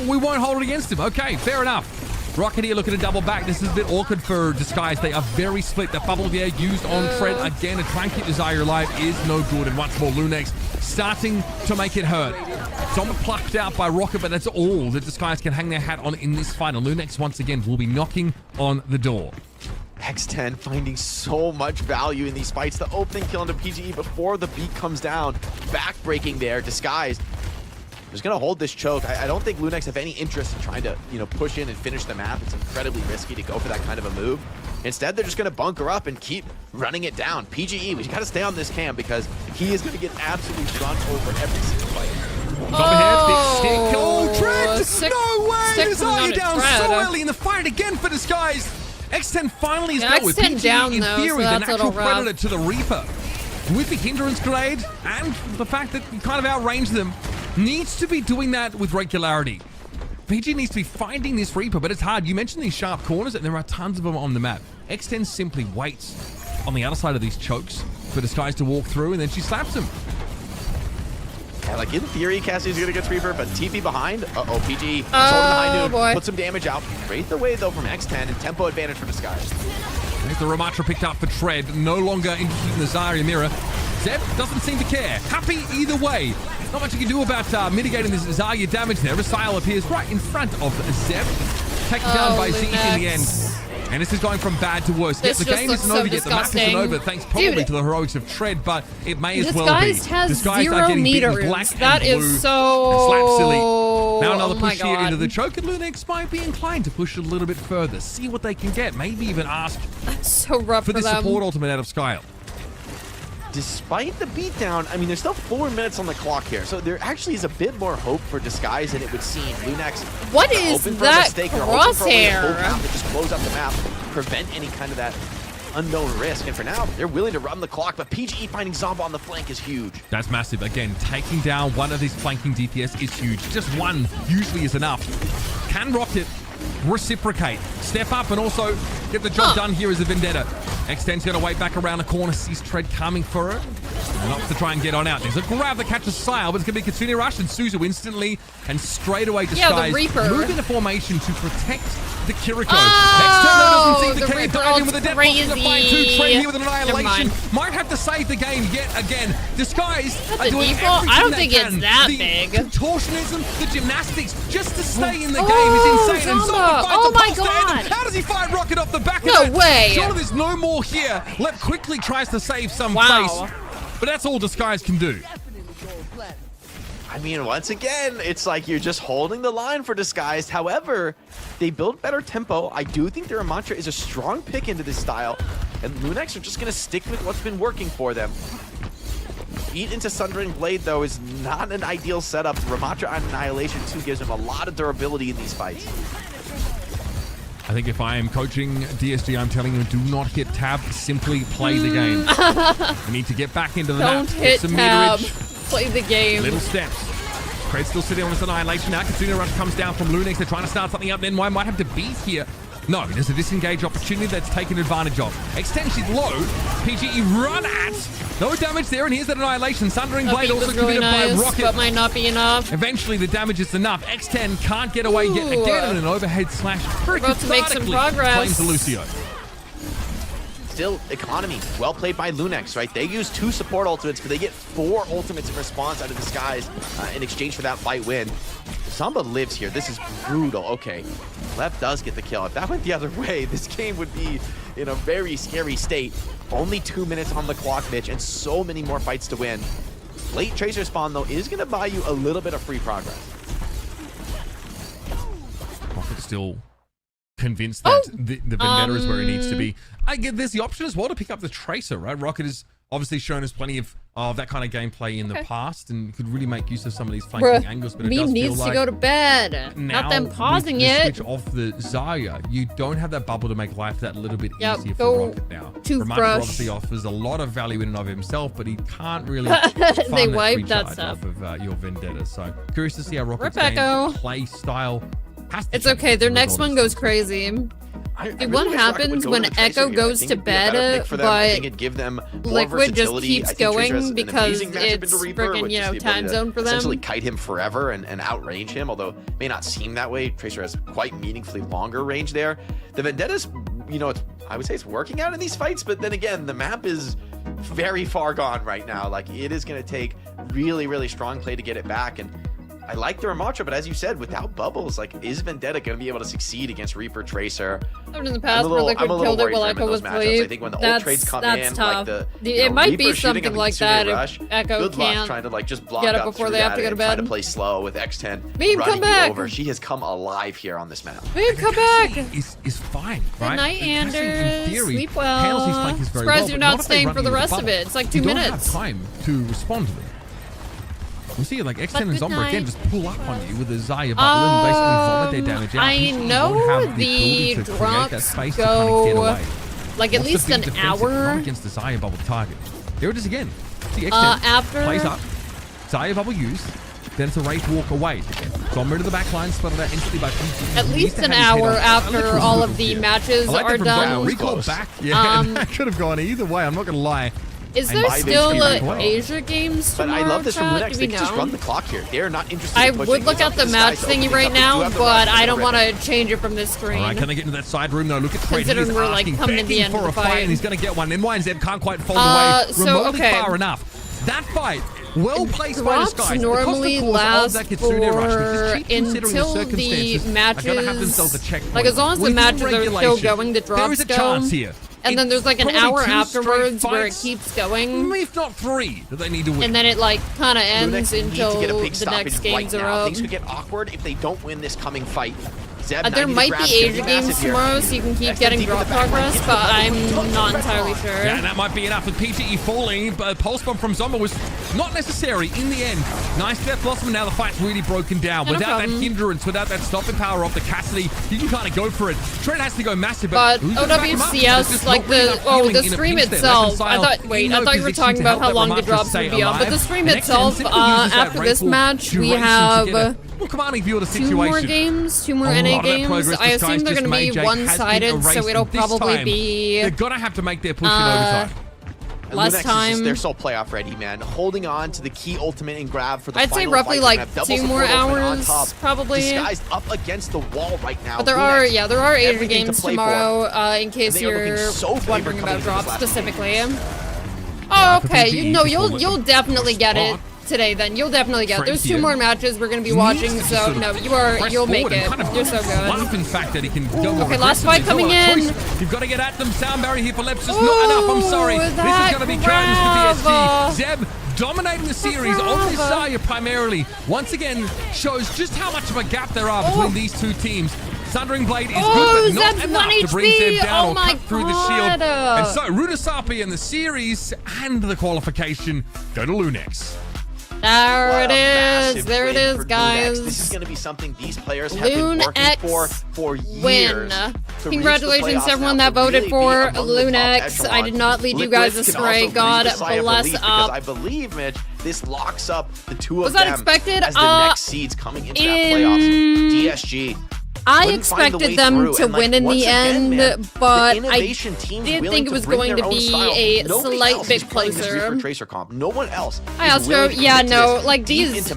We won't hold it against him. Okay, fair enough. Rocket here looking to double back. This is a bit awkward for Disguise. They are very split. That bubble of the air used on Tread again to try and keep Desire alive is no good. And once more, Lunex starting to make it hurt. Zombie plucked out by Rocket, but that's all that Disguise can hang their hat on in this fight. And Lunex once again will be knocking on the door. X10 finding so much value in these fights. The opening kill into PGE before the beat comes down. Back-breaking there. Disguise just going to hold this choke. I don't think Lunex have any interest in trying to, push in and finish the map. It's incredibly risky to go for that kind of a move. Instead, they're just going to bunker up and keep running it down. PGE, we got to stay on this cam because he is going to get absolutely run over every single fight. Tread! No way! Desire down so early in the fight again for Disguise. X10 finally is dealt with PGE down, in though, theory, so the that's a natural little rough. predator to the Reaper. With the hindrance grade and the fact that you kind of outrange them, needs to be doing that with regularity. PG needs to be finding this Reaper, but it's hard. You mentioned these sharp corners, and there are tons of them on the map. X10 simply waits on the other side of these chokes for Disguise to walk through, and then she slaps him. Yeah, like in theory, Cassie's gonna get Reaper, but TP behind. PG holding the high noon, boy. put some damage out. Great the way though from X10 and tempo advantage for Disguise. There's the Ramatra picked up for Tread, no longer interested in the Zarya mirror. Zeb doesn't seem to care. Happy either way. Not much you can do about mitigating this Zarya damage there. Asile appears right in front of Zeb. Taken down by Zeke in the end. And this is going from bad to worse. This the game isn't over yet. The map isn't over, thanks probably to the heroics of Tread, but it may as well be. Disguise has Disguise are 0 getting beaten meters. black That and blue is so... Slap silly. Now another Oh my push here God. into the choke, and Lunex might be inclined to push a little bit further. See what they can get. Maybe even ask so rough for the them. support ultimate out of Skyle. Despite the beatdown, I mean, there's still 4 minutes on the clock here, so there actually is a bit more hope for Disguise than it would seem. Lunex, What is that crosshair? To just close up the map, prevent any kind of that unknown risk. And for now, they're willing to run the clock, but PGE finding Zomba on the flank is huge. That's massive. Again, taking down one of these flanking DPS is huge. Just one usually is enough. Can Rocket reciprocate, step up, and also get the job done here as a Vendetta? X10's going to wait back around the corner, sees Tread coming for her. And opts to try and get on out. There's a grab that catches Sile, but it's going to be Kitsune Rush, and Suzu instantly and straight away Disguise. The Reaper. Move into formation to protect the Kiriko. Oh, X10 doesn't seem to the care. Reaper Dive in with a death box in the fight too. crazy. Tread here with an Never annihilation. mind. Might have to save the game yet again. Disguise That's are the doing default? I everything don't they think it's can. that the big. Contortionism, the gymnastics, just to stay in the game Oh, is insane. And Zomba. Zomba finds Oh a my pulse to end him. God. How does he find Rocket off the back No of that? way. Surely there's no more here. Lep quickly tries to save some Wow. face, but that's all Disguise can do. I mean, once again, it's like you're just holding the line for Disguised. However, they build better tempo. I do think their Ramatra is a strong pick into this style, and Lunex are just going to stick with what's been working for them. Eat into Sundering Blade, though, is not an ideal setup. Ramatra on Annihilation 2 gives him a lot of durability in these fights. I think if I am coaching DSG, I'm telling him do not hit tab, simply play the game. We need to get back into the Don't map. hit Get some tab. meterage. Play the game. Little steps. Craig still sitting on this Annihilation now. Kitsune Rush comes down from Lunex. They're trying to start something up. Then Y might have to beat here. No, there's a disengage opportunity that's taken advantage of. Extend, she's low. PGE run at. No damage there, and here's that Annihilation. Sundering Blade also really committed nice, by Rocket. but might not be enough. Eventually, the damage is enough. X10 can't get away yet again in an overhead slash. Very About to make some cathartically progress. claims to Lucio. Still, economy, well played by Lunex, right? They use 2 support ultimates, but they get 4 ultimates in response out of Disguise in exchange for that fight win. Samba lives here. This is brutal. Okay, Left does get the kill. If that went the other way, this game would be in a very scary state. Only 2 minutes on the clock, Mitch, and so many more fights to win. Late Tracer spawn, though, is going to buy you a little bit of free progress. Rocket's still convinced that the Vendetta is where he needs to be. I get there's the option as well to pick up the Tracer, right? Rocket has obviously shown us plenty of that kind of gameplay in the past and could really make use of some of these flanking angles, but it does needs feel like to go to bed. Not them pausing with the it. switch off the Zarya, you don't have that bubble to make life that little bit easier go for Rocket now. toothbrush. Ramatra obviously offers a lot of value in and of himself, but he can't really They fund wiped that recharge stuff. off of your Vendetta. So curious to see how Rocket's Rip Echo. play style has to It's change okay. Their as a next result one of goes crazy. See, what happens when Echo goes to bed, but Liquid just keeps going because it's freaking, you know, time zone for them? Essentially kite him forever and outrange him, although it may not seem that way. Tracer has quite meaningfully longer range there. The Vendetta's, you know, I would say it's working out in these fights, but then again, the map is very far gone right now. Like, it is going to take really, really strong play to get it back, and I like the Ramattra, but as you said, without bubbles, like, is Vendetta going to be able to succeed against Reaper Tracer? In the past, where Liquid killed it while Echo was played. I think when the ult trades come in, tough. like it might be Reaper something like that rush, if Echo good luck can't trying to like just block get it up before through they have that to go to and try bed. to play slow with X10 Beam, running come back! you over. She has come alive here on this map. Beam, come back! Is fine, right? Good night, Anders. Theory, Sleep well. Surprised you're not staying for the rest of it. It's like 2 minutes. You don't have time to respond to them. You see, like X10 and Zombra again just pull up on you with a Xayah bubble and basically vomit their damage out. I know the drops go like at least an hour against the Xayah bubble target. There it is again. See, X10 after plays up, Xayah bubble used, then it's a Wraith walk away. Zombra to the back line, split it out instantly by PT. At least an hour after all of the matches are done. Recall back. Yeah, that could have gone either way. I'm not gonna lie. Is there still Asia games tomorrow? But I love this from Lunex. They know? just run the clock here. They're not interested I in pushing. would look at the match thingy right now, but I don't want to change it from this screen. All right, can they get into that side room though? Look at Trade. Considering we're like coming to the end of the fight. And he's going to get one. NYZ can't quite fold away remotely far enough. That fight, well placed by the Skies. Normally last for until the matches, like as long as the matches are still going, the drops go. And then there's like an hour afterwards where it keeps going. If not 3 that they need to win. And then it like kind of ends until the next games are up. Things could get awkward if they don't win this coming fight. There might be Asia games tomorrow, so you can keep getting drop progress, but I'm not entirely sure. Yeah, and that might be enough with PTE falling, but Pulse Bomb from Zombra was not necessary in the end. Nice Death Blossom, and now the fight's really broken down. Without that hindrance, without that stopping power of the Cassidy, you can kind of go for it. Trent has to go massive, but OWCS, like the stream itself, I thought you were talking about how long the drops would be up, but the stream itself, after this match, we have two more games, 2 more NA games. I assume they're going to be one-sided, so it'll probably be they're going to have to make their push in overtime. Less time. They're so playoff ready, man. Holding on to the key ultimate and grab for the I'd say roughly like 2 more hours, probably. Disguised up against the wall right now. But there are Asia games tomorrow, in case you're wondering about drops specifically. Oh, okay. You'll definitely get it today. Then you'll definitely get it. There's 2 more matches we're gonna be watching, so no, you'll make it. You're so good. In fact, that he can go okay, last fight coming in. You've got to get at them. Sound barrier here for Lips. Just not enough. I'm sorry. This is going to be curtains for BSG. Zeb dominating the series on this Xayah primarily. Once again, shows just how much of a gap there are between these 2 teams. Sundering Blade is good, but not Zeb's enough to bring Zeb down or cut through the shield. And so, Rudasapi and the series and the qualification go to Lunex. There it is, guys. This is going to be something these players have been working for years. Congratulations to everyone that voted for Lunex. I did not lead you guys astray. God bless up. I believe, Mitch, this locks up the 2 of them. Was that expected? As the next seeds coming into that playoffs. DSG. I expected them to win in the end, but I did think it was going to be a slight bit closer. No one else. I also, like these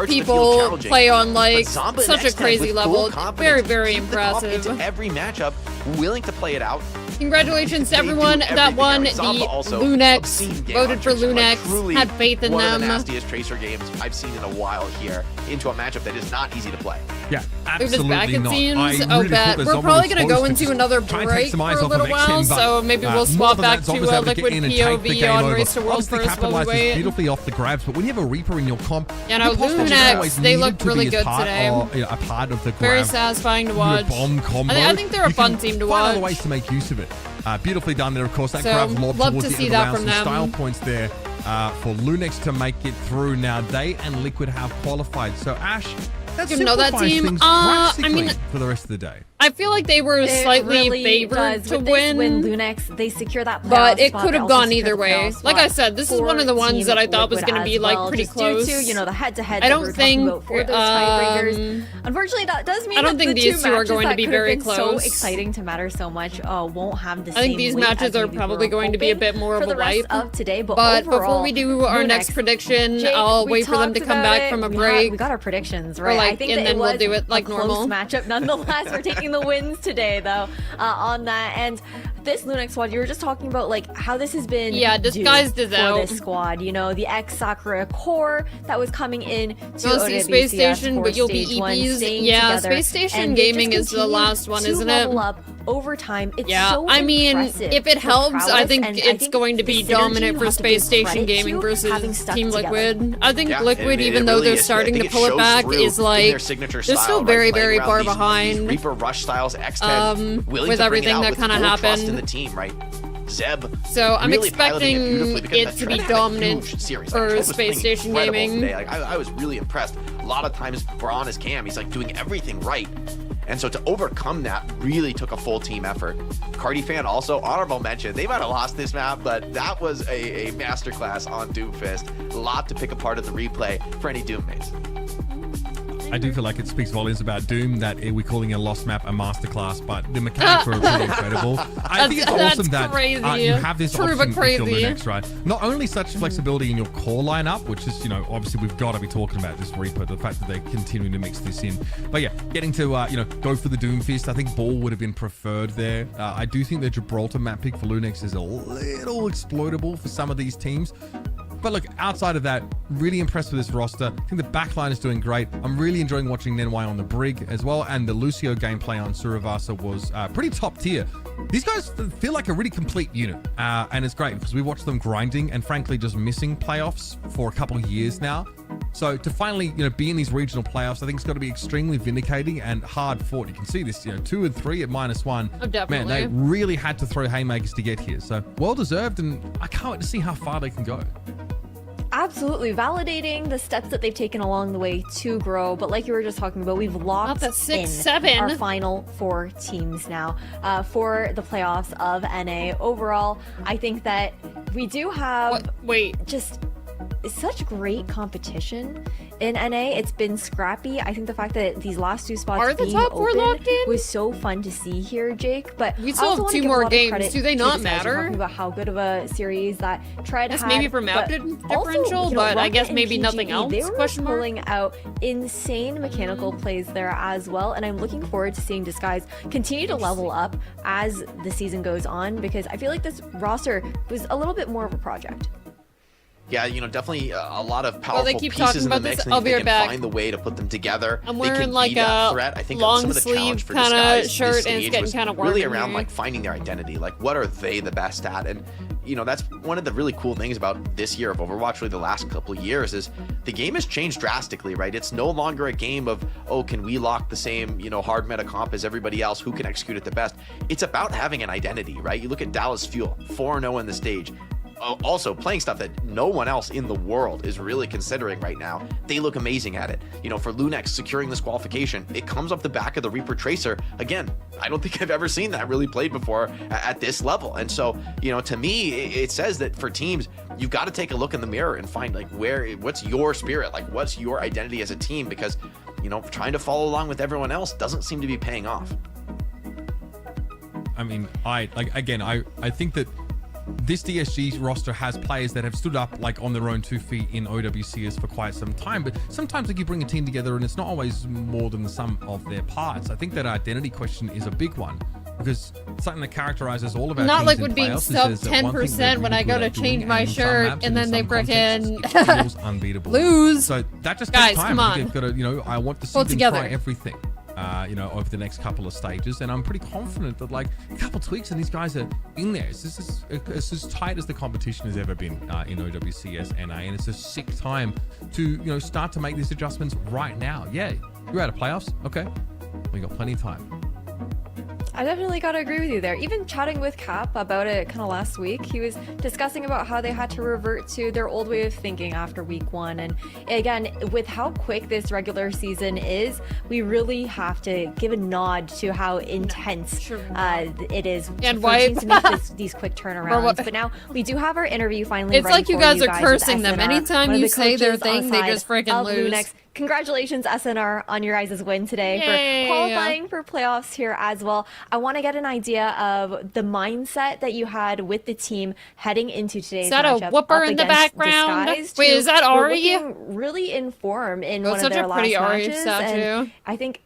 people play on like such a crazy level. Very, very impressive. Every matchup, willing to play it out. Congratulations to everyone that won the Lunex, voted for Lunex, had faith in them. One of the nastiest Tracer games I've seen in a while here into a matchup that is not easy to play. Yeah, absolutely back, it not. seems. We're probably going to go into another break for a little while, so maybe we'll swap back to Liquid POV on Race to World first while we wait. Beautifully off the grabs, but when you have a Reaper in your comp, Lunex, they looked really good today. A part of the grab. Very sasatisfying to watch. Bomb combo. I think they're a fun team to watch. Find other ways to make use of it. Beautifully done there, of course. That grab lob love towards to the see end that of the round. from Some them. style points there for Lunex to make it through. Now they and Liquid have qualified. So Ash, that you know that simplifies team. things I drastically mean, for the rest of the day. I feel like they were slightly really favored does. to With win. This win, Lunex, they secure that playoff But it spot. could They have also gone secure either the way. playoff Like spot I said, this is one of the for ones that I thought was Liquid going to be as like well, pretty just close. Due to, the head-to-head I that don't we were think talking about for those tiebreakers. Unfortunately, that does mean I don't that think the these two two are matches going to that be could have very been so close. exciting to matter so much won't have the same I think these weight matches as are maybe probably we're going to be a hoping bit more for of a the rest wipe. of today. But before overall, we do our Lunex, next prediction, Jake, I'll we wait for them to talked come about back it. from a We break. got our predictions, Or, right? like, I think and that then it we'll was do it like a close normal. matchup. Nonetheless, we're taking the wins today, though, on that. And this Lunex squad, you were just talking about like how this has been disguised as for out. this squad. The ex-Sakura core that was coming in to You'll see OWCS Space Station, for but you'll be stage one, EPs. staying Yeah, together. Space Station And they just Gaming is the continue last one, to isn't level it? up over time. It's Yeah, so I mean, impressive if it the helps, I prowess, think and it's going to the be synergy dominant you for have to Space give Station credit to Gaming having versus stuck Team together. Liquid. I think Yeah, Liquid, it even though really they're is. I starting think to it pull it shows back, through is in like their signature they're style, still right? very, Playing very around far these behind. Reaper rush styles, X10, willing with to bring it everything out that with kind of full trust happened. in the team, right? Zeb. So I'm really expecting piloting beautifully because it that to be Trent had a dominant huge series. for Trent was Space playing Station incredible Gaming. today. I was really impressed. A lot of times Braun is Cam. He's like doing everything right. And so to overcome that really took a full team effort. Cardi fan also, honorable mention. They might have lost this map, but that was a masterclass on Doomfist. A lot to pick apart at the replay for any Doom mates. I do feel like it speaks volumes about Doom that we're calling a lost map a masterclass, but the mechanics were pretty incredible. I think it's awesome that you have this option with your Lunex, right? Not only such flexibility in your core lineup, which is, obviously we've got to be talking about this Reaper, the fact that they're continuing to mix this in. But yeah, getting to, go for the Doomfist, I think Ball would have been preferred there. I do think the Gibraltar map pick for Lunex is a little exploitable for some of these teams. But look, outside of that, really impressed with this roster. I think the backline is doing great. I'm really enjoying watching Nenwai on the Brig as well. And the Lucio gameplay on Suravasa was pretty top tier. These guys feel like a really complete unit. And it's great because we watched them grinding and frankly just missing playoffs for a couple of years now. So to finally, be in these regional playoffs, I think it's got to be extremely vindicating and hard fought. You can see this, 2 and 3 at -1. Oh, definitely. Man, they really had to throw haymakers to get here. So well deserved, and I can't wait to see how far they can go. Absolutely validating the steps that they've taken along the way to grow, but like you were just talking about, we've locked the 6, in 7. our final 4 teams now for the playoffs of NA. Overall, I think that we do have just such great competition in NA. It's been scrappy. I think the fact that these last 2 spots Are the being top 4 open locked in? was so fun to see here, Jake. But We I still also have wanna 2 give a more lot of games. credit Do they to not the guys who are matter? talking about how good of a series that Tread That's had. maybe for map but differential, also, but I guess Rocket and maybe nothing PGE, else? They were Question mark? pulling out insane mechanical plays there as well, and I'm looking forward to seeing Disguise continue to level up as the season goes on, because I feel like this roster was a little bit more of a project. Yeah, definitely a lot of powerful they keep pieces talking in the about mix. this. And I'll if be they right can back. find the way to put them together, I'm they wearing can like be that a threat. I think long some of the challenge sleeve for kind Disguise of shirt, this and it's stage getting was kind of warm really in around here. like finding their identity. Like, what are they the best at? And that's one of the really cool things about this year of Overwatch, really the last couple of years, is the game has changed drastically, right? It's no longer a game of, can we lock the same, hard meta comp as everybody else? Who can execute it the best? It's about having an identity, right? You look at Dallas Fuel, 4-0 in the stage. Also playing stuff that no one else in the world is really considering right now. They look amazing at it. For Lunex securing this qualification, it comes off the back of the Reaper Tracer. Again, I don't think I've ever seen that really played before at this level. And so, to me, it says that for teams, you've got to take a look in the mirror and find like what's your spirit, like what's your identity as a team, because trying to follow along with everyone else doesn't seem to be paying off. I mean, I think that this DSG roster has players that have stood up like on their own 2 feet in OWCS for quite some time, but sometimes like you bring a team together and it's not always more than the sum of their parts. I think that identity question is a big one, because something that characterizes all of our Not teams like in would be playoffs sub is that one thing 10% they're when really I go good to at doing, change my and in some shirt, maps and then in they some contexts, frickin' it feels unbeatable. lose. So that just Guys, takes time. come I on. think they've got to, I want to see Pull them together. try everything. Over the next couple of stages, and I'm pretty confident that like a couple tweaks and these guys are in there. It's as tight as the competition has ever been in OWCS NA, and it's a sick time to start to make these adjustments right now. Yeah, you're out of playoffs. Okay, we got plenty of time. I definitely gotta agree with you there. Even chatting with Cap about it kind of last week, he was discussing about how they had to revert to their old way of thinking after week 1. And again, with how quick this regular season is, we really have to give a nod to how intense it is and for teams to make these quick turnarounds. But now we do have our interview finally. It's like you guys are cursing them. SNR. Anytime you say their thing, they just freaking lose. Lunex. Congratulations, SNR, on your guys' win today Yay. for qualifying for playoffs here as well. I want to get an idea of the mindset that you had with the team heading into today's matchup. Is that a whooper in the background? Wait, is that Ari? Really in form in one of such their a last pretty Ari matches. statue. And I think,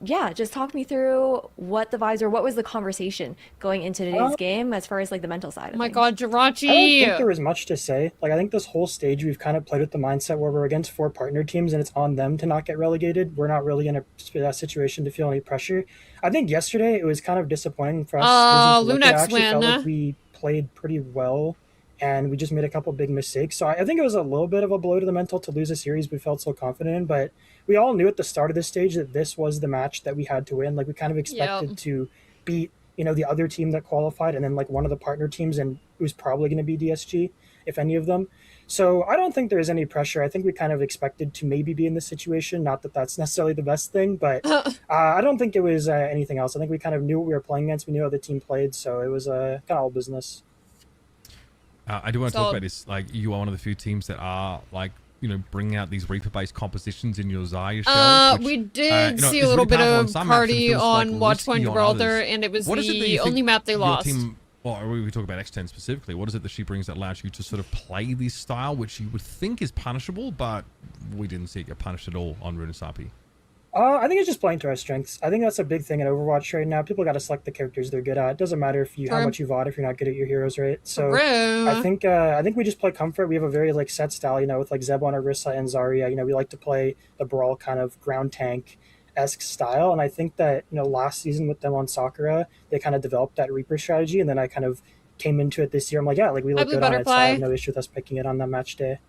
yeah, just talk me through what the vibes or what was the conversation going into today's game as far as like the mental side. Oh my God, Jirachi! I don't think there was much to say. Like, I think this whole stage we've kind of played with the mindset where we're against 4 partner teams and it's on them to not get relegated. We're not really in a situation to feel any pressure. I think yesterday it was kind of disappointing for us. Lunex I actually win. felt like we played pretty well and we just made a couple big mistakes. So I think it was a little bit of a blow to the mental to lose a series we felt so confident in, but we all knew at the start of this stage that this was the match that we had to win. Like, we kind of expected to beat, the other team that qualified and then like one of the partner teams, and it was probably going to be DSG, if any of them. So I don't think there's any pressure. I think we kind of expected to maybe be in this situation. Not that that's necessarily the best thing, but I don't think it was anything else. I think we kind of knew what we were playing against. We knew how the team played, so it was kind of all business. I do want to talk about this. Like, you are one of the few teams that are like, bringing out these Reaper-based compositions in your Zarya shells. We did see a little bit of party on Watchpoint Gibraltar, and it was the only map they lost. Well, we talk about X10 specifically. What is it that she brings that allows you to sort of play this style, which you would think is punishable, but we didn't see it get punished at all on Runasapi? I think it's just playing to our strengths. I think that's a big thing in Overwatch right now. People got to select the characters they're good at. It doesn't matter how much you VOD if you're not good at your heroes, right? So I think we just play comfort. We have a very like set style, with like Zebon, Orisa, and Zarya. We like to play the brawl kind of ground tank-esque style, and I think that last season with them on Sakura, they kind of developed that Reaper strategy, and then I kind of came into it this year. I'm like, we look good on it, so I have no issue with us picking it on that match day.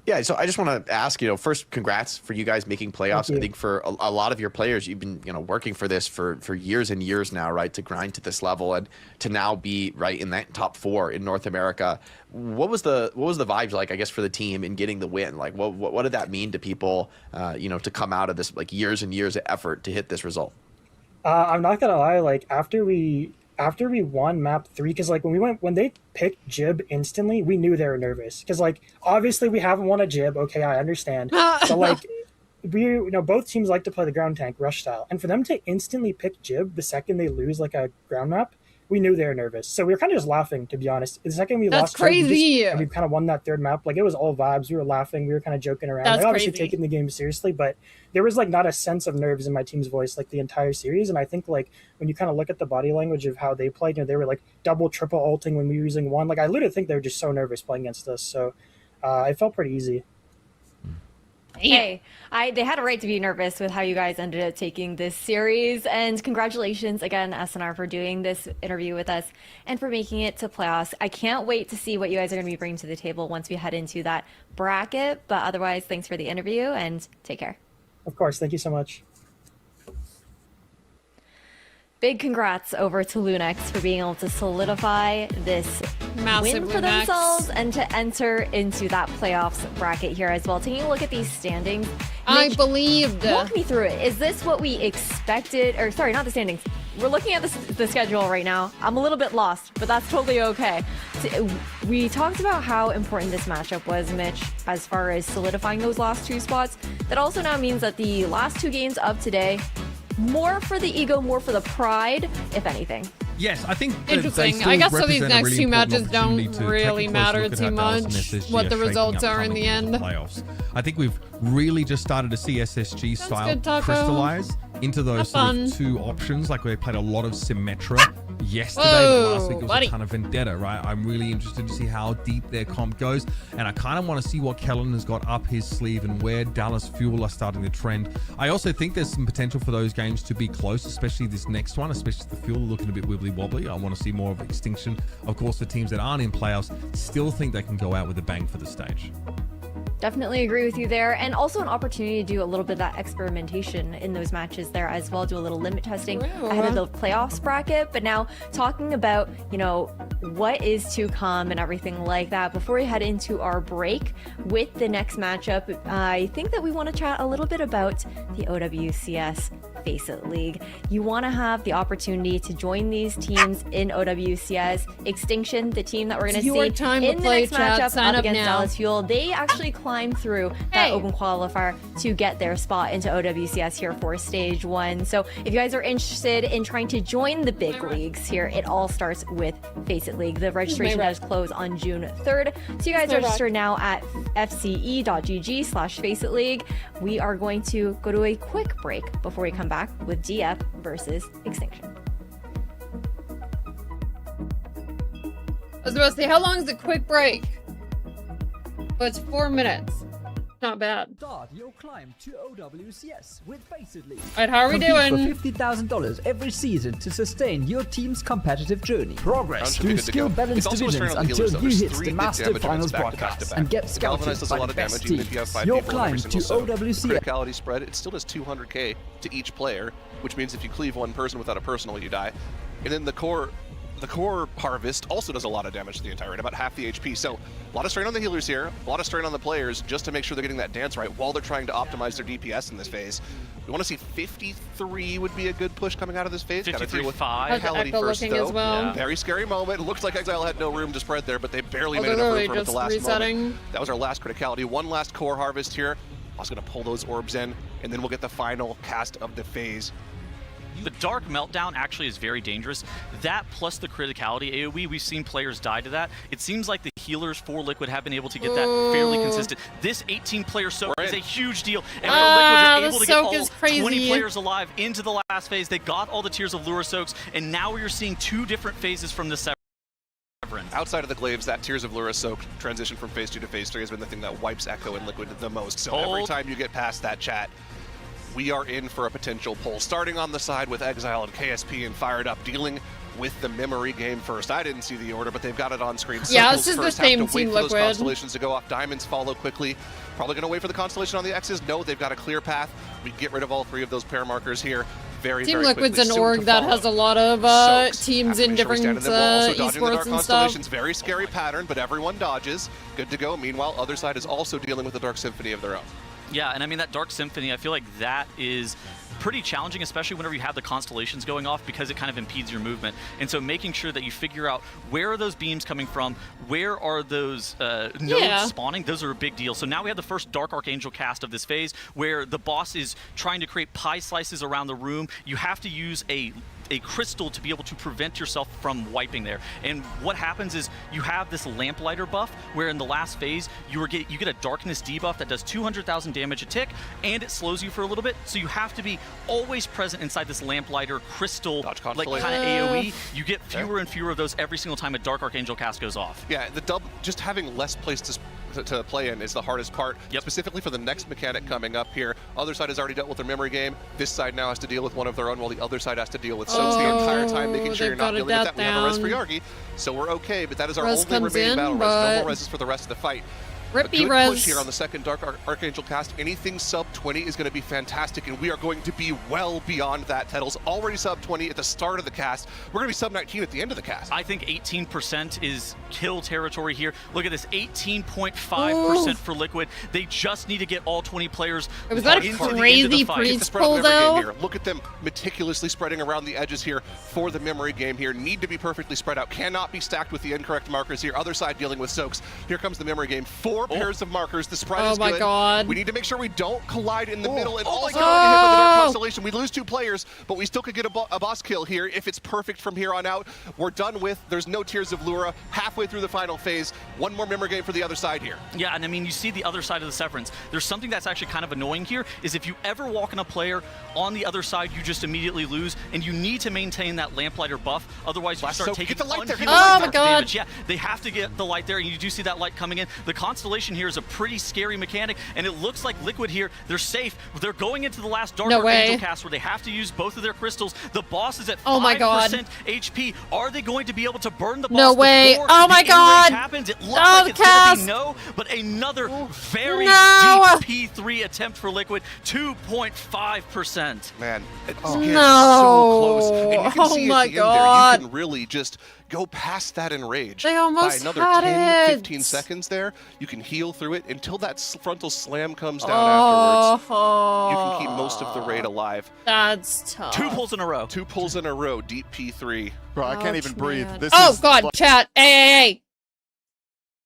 Yeah, so I just want to ask, first, congrats for you guys making playoffs. I think for a lot of your players, you've been, working for this for years and years now, right, to grind to this level and to now be right in that top 4 in North America. What was the vibes like, I guess, for the team in getting the win? Like, what did that mean to people, to come out of this like years and years of effort to hit this result? I'm not gonna lie, like after we won map 3, because like when they picked Jib instantly, we knew they were nervous because like obviously we haven't won a Jib. Okay, I understand. So like both teams like to play the ground tank rush style, and for them to instantly pick Jib the second they lose like a ground map, we knew they were nervous. So we were kind of just laughing, to be honest. The second we lost, crazy. And we kind of won that 3rd map. Like, it was all vibes. We were laughing. We were kind of joking around. That's like, obviously crazy. taking the game seriously, but there was like not a sense of nerves in my team's voice like the entire series. And I think like when you kind of look at the body language of how they played, they were like double, triple ulting when we were using 1. Like, I literally think they were just so nervous playing against us. So it felt pretty easy. Hey, they had a right to be nervous with how you guys ended up taking this series, and congratulations again, SNR, for doing this interview with us and for making it to playoffs. I can't wait to see what you guys are going to be bringing to the table once we head into that bracket, but otherwise, thanks for the interview and take care. Of course, thank you so much. Big congrats over to Lunex for being able to solidify this Massive win for Lunex. themselves and to enter into that playoffs bracket here as well. Taking a look at these standings, I Mitch, believed. walk me through it. Is this what we expected? Or sorry, not the standings. We're looking at the schedule right now. I'm a little bit lost, but that's totally okay. We talked about how important this matchup was, Mitch, as far as solidifying those last 2 spots. That also now means that the last 2 games of today, more for the ego, more for the pride, if anything. Yes, I think interesting. I guess so. These next 2 matches don't really matter too much what the results are in the end. Playoffs. I think we've really just started to see SSG style good, Taco. crystallize into those sort of 2 options. Like, we played a lot of Symmetra yesterday, but last week it was a ton of Vendetta, right? I'm really interested to see how deep their comp goes, and I kind of want to see what Kellen has got up his sleeve and where Dallas Fuel are starting to trend. I also think there's some potential for those games to be close, especially this next one, especially the Fuel looking a bit wibbly-wobbly. I want to see more of Extinction. Of course, the teams that aren't in playoffs still think they can go out with a bang for the stage. Definitely agree with you there. And also an opportunity to do a little bit of that experimentation in those matches there as well, do a little limit testing ahead of the playoffs bracket. But now talking about, you know, what is to come and everything like that, before we head into our break with the next matchup, I think that we want to chat a little bit about the OWCS Face It League. You want to have the opportunity to join these teams in OWCS. Extinction, the team that we're going to see in the next matchup up against Dallas Fuel, they actually climbed through that open qualifier to get their spot into OWCS here for stage 1. So if you guys are interested in trying to join the big leagues here, it all starts with Face It League. The registration does close on June 3rd. So you guys register now at fce.gg/faceitleague. We are going to go to a quick break before we come back with DF versus Extinction. I was about to say, how long is a quick break? Oh, it's 4 minutes. Not bad. Start your climb to OWCS with Face It League. Alright, how are we doing? For $50,000 every season to sustain your team's competitive journey. Progress through skill balance divisions until you hit the Master Finals broadcast and get scouted by the best teams. Your climb to OWCS. Criticality spread, it still does 200k to each player, which means if you cleave one person without a personal, you die. And then the core harvest also does a lot of damage to the entire, about half the HP. So a lot of strain on the healers here, a lot of strain on the players just to make sure they're getting that dance right while they're trying to optimize their DPS in this phase. We want to see 53 would be a good push coming out of this phase. Got to deal with criticality first, though. Well. Very scary moment. It looks like Exile had no room to spread there, but they barely made enough room for it at the last moment. That was our last criticality. One last core harvest here. I was going to pull those orbs in, and then we'll get the final cast of the phase. The Dark Meltdown actually is very dangerous. That plus the criticality AoE, we've seen players die to that. It seems like the healers for Liquid have been able to get that fairly consistent. This 18-player soak is a huge deal. And for Liquid, they're able to get all 20 players alive into the last phase. They got all the Tears of Lure soaks, and now you're seeing 2 different phases from the Severance. Outside of the Glaives, that Tears of Lure soak transition from phase 2 to phase 3 has been the thing that wipes Echo and Liquid the most. So every time you get past that chat, we are in for a potential pull. Starting on the side with Exile and KSP and Fired Up, dealing with the memory game first. I didn't see the order, but they've got it on screen. Yeah, this is the same team Liquid. Those constellations to go off. Diamonds follow quickly. Probably going to wait for the constellation on the X's. No, they've got a clear path. We get rid of all 3 of those pair markers here. Team Liquid's an org that has a lot of teams in different esports and stuff. Very scary pattern, but everyone dodges. Good to go. Meanwhile, other side is also dealing with a Dark Symphony of their own. Yeah, and I mean, that Dark Symphony, I feel like that is pretty challenging, especially whenever you have the constellations going off, because it kind of impedes your movement. And so making sure that you figure out where are those beams coming from, where are those nodes spawning, those are a big deal. So now we have the first Dark Archangel cast of this phase, where the boss is trying to create pie slices around the room. You have to use a crystal to be able to prevent yourself from wiping there. And what happens is you have this Lamplighter buff, where in the last phase you get a Darkness debuff that does 200,000 damage a tick, and it slows you for a little bit. So you have to be always present inside this Lamplighter crystal, like kind of AoE. You get fewer and fewer of those every single time a Dark Archangel cast goes off. Yeah, just having less place to play in is the hardest part, specifically for the next mechanic coming up here. Other side has already dealt with their memory game. This side now has to deal with one of their own, while the other side has to deal with soaks the entire time, making sure you're not dealing with that. We have a res for Yargi, so we're okay, but that is our only remaining battle res. No more reses for the rest of the fight. A good push here on the second Dark Archangel cast. Anything sub 20 is going to be fantastic, and we are going to be well beyond that. Tettle's already sub 20 at the start of the cast. We're going to be sub 19 at the end of the cast. I think 18% is kill territory here. Look at this, 18.5% for Liquid. They just need to get all 20 players was that a crazy breeze pull, though? Look at them meticulously spreading around the edges here for the memory game here. Need to be perfectly spread out. Cannot be stacked with the incorrect markers here. Other side dealing with soaks. Here comes the memory game. 4 pairs of markers. The spread is good. Oh my god. We need to make sure we don't collide in the middle, and also get hit by the Dark Constellation. We lose 2 players, but we still could get a boss kill here if it's perfect from here on out. We're done with. There's no Tears of Lura. Halfway through the final phase. One more memory game for the other side here. Yeah, and I mean, you see the other side of the Severance. There's something that's actually kind of annoying here, is if you ever walk in a player on the other side, you just immediately lose, and you need to maintain that Lamplighter buff. Otherwise, you start taking get the light there. Oh my god. Damage. Yeah, they have to get the light there, and you do see that light coming in. The constellation isolation here is a pretty scary mechanic, and it looks like Liquid here, they're safe. They're going into the last Dark Archangel cast where they have to use both of their crystals. The boss is at 5% HP. Are they going to be able to burn the boss? No way. before Oh my the god. enrage happens? It looks like it's going to be no, but another very deep P3 attempt for Liquid, 2.5%. Man, it's no. so close. And you can see my at the god. end there, you can really just go past that enrage. They almost by another had 10, it. 15 seconds there. You can heal through it until that frontal slam comes down afterwards. You can keep most of the raid alive. That's tough. 2 pulls in a row. 2 pulls in a row, deep P3. Bro, I can't even breathe. This oh god, chat. Hey.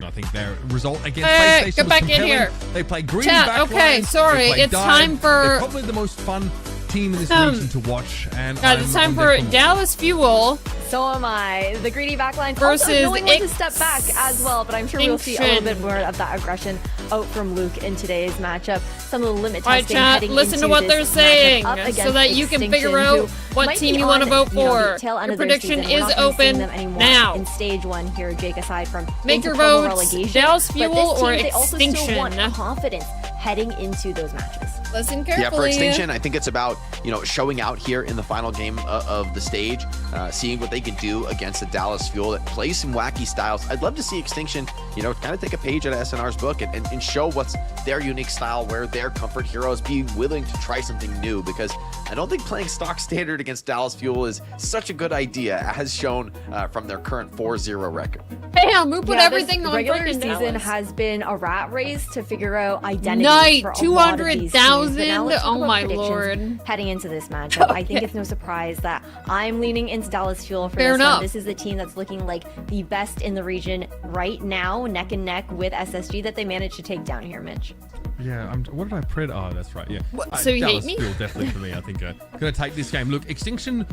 I think their result against Hey, Space Station get was back in compelling. here. They play green Chat, back okay, line, sorry, they play it's dive. time for- They're probably the most fun team in this region to watch. And Guys, it's time for Dallas Fuel. So am I. The greedy backline Versus also knowing when to step back as well, but I'm sure we'll see a little Extinction. bit more of that aggression out from Luke in today's matchup. Some of the limit All right, testing chat, heading listen into to what this they're saying matchup up so against that you can figure Extinction, out who what might team be you want to on, vote you know, for. the tail end Your of their prediction season. We're is not gonna be seeing open them anymore now. in stage 1 here, Jake, aside from Make your into promo votes, relegation. Dallas But Fuel this team, or they also still Extinction. want confidence heading into those matches. Listen carefully. Yeah, for Extinction, I think it's about, you know, showing out here in the final game of the stage, seeing what they can do against the Dallas Fuel that plays some wacky styles. I'd love to see Extinction, you know, kind of take a page out of SNR's book and show what's their unique style, where their comfort heroes, be willing to try something new, because I don't think playing stock standard against Dallas Fuel is such a good idea, as shown from their current 4-0 record. Damn, who put Yeah, everything this on regular freaking season Dallas? has been a rat race to figure out identity. Night, for a lot of these teams. But now 200,000? let's talk Oh about my predictions lord. Heading into this matchup, I think it's no surprise that I'm leaning into Dallas Fuel for Fair this enough. one. This is the team that's looking like the best in the region right now, neck and neck with SSG that they managed to take down here, Mitch. Yeah, what did I pred? Oh, that's right. Yeah. So you Dallas hate me? Fuel definitely for me. I think gonna take this game. Look, Extinction.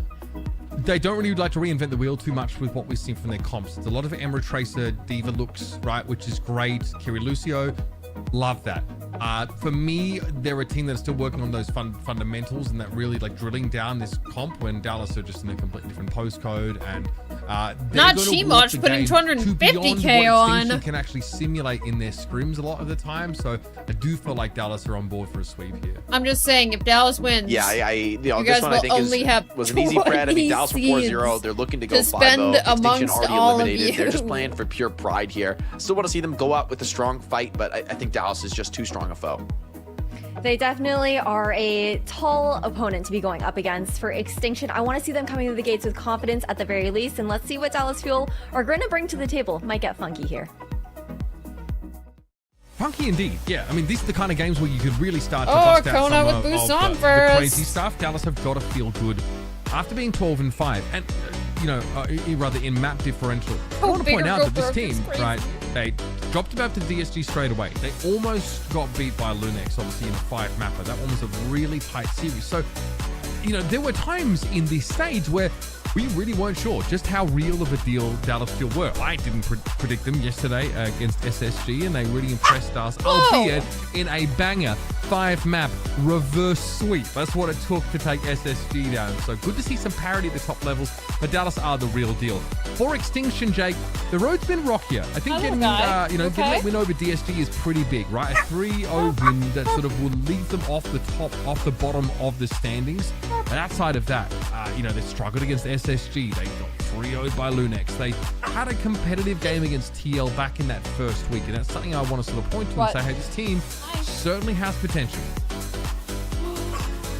They don't really like to reinvent the wheel too much with what we've seen from their comps. It's a lot of Emerald Tracer Diva looks, right, which is great. Kiri Lucio, love that. For me, they're a team that's still working on those fundamentals and that really like drilling down this comp when Dallas are just in a completely different postcode and Not She-Moch putting 250k on. Extinction can actually simulate in their scrims a lot of the time, so I do feel like Dallas are on board for a sweep here. I'm just saying, if Dallas wins, Yeah, you know, you this guys one will I think only have was an easy spread. I think 20 Dallas for 4-0. They're looking to go 5-0. spend Extinction amongst already all of eliminated. They're just you. playing for pure pride here. Still want to see them go out with a strong fight, but I think Dallas is just too strong a foe. They definitely are a tall opponent to be going up against for Extinction. I want to see them coming to the gates with confidence at the very least, and let's see what Dallas Fuel are going to bring to the table. Might get funky here. Funky indeed, yeah. I mean, these are the kind of games where you could really start to Oh, bust out Kona some with of boost the, on the first. crazy stuff. Dallas have got to feel good after being 12-5, and you know, rather in map differential. I want to point out that this team, right? They dropped about to DSG straight away. They almost got beat by Lunex, obviously in a 5-mapper. That one was a really tight series. So, you know, there were times in this stage where we really weren't sure just how real of a deal Dallas Fuel were. I didn't predict them yesterday against SSG, and they really impressed us, albeit in a banger 5-map reverse sweep. That's what it took to take SSG down. So good to see some parity at the top levels, but Dallas are the real deal. For Extinction, Jake, the road's been rockier. I think getting getting that win over DSG is pretty big, right? A 3-0 win that sort of will leave them off the bottom of the standings. And outside of that, you know, they struggled against SSG. They got 3-0'd by Lunex. They had a competitive game against TL back in that first week, and that's something I want to sort of point to and say, hey, this team certainly has potential.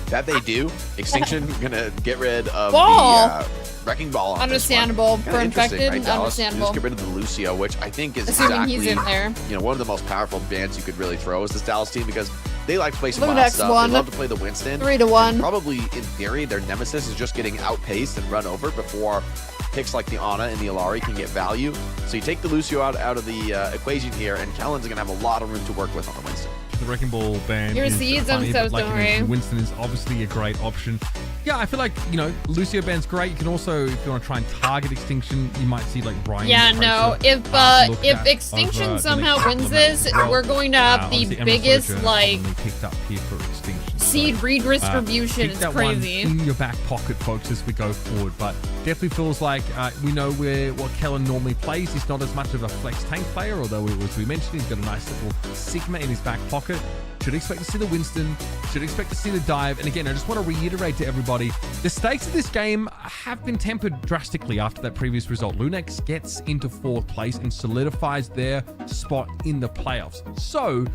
That they do. Extinction gonna get rid of Ball. the Wrecking Ball on Understandable. this one. For Kinda interesting, infected, right, Dallas? understandable. Just get rid of the Lucio, which I think is Assuming exactly, he's in there. you know, one of the most powerful bans you could really throw is this Dallas team, because they like to play some Lunex wild stuff. won. They love to play the Winston. 3-1. And probably, in theory, their nemesis is just getting outpaced and run over before picks like the Ana and the Illari can get value. So you take the Lucio out of the equation here, and Kellen's going to have a lot of room to work with on the Winston. The Wrecking Ball band Your is seeds, funny, I'm so but like you sorry. mentioned, Winston is obviously a great option. Yeah, I feel like, you know, Lucio band's great. You can also, if you want to try and target Extinction, you might see like Brian. Yeah, no. If Extinction over somehow the next wins couple of this, matches as well. we're going to have the Obviously, Emerald biggest Soldier like commonly picked up here for Extinction. seed redistribution is keep that crazy. one in your back pocket, folks, as we go forward. But definitely feels like we know what Kellen normally plays. He's not as much of a flex tank player, although as we mentioned, he's got a nice little Sigma in his back pocket. Should expect to see the Winston, should expect to see the dive. And again, I just want to reiterate to everybody, the stakes of this game have been tempered drastically after that previous result. Lunex gets into 4th place and solidifies their spot in the playoffs. So,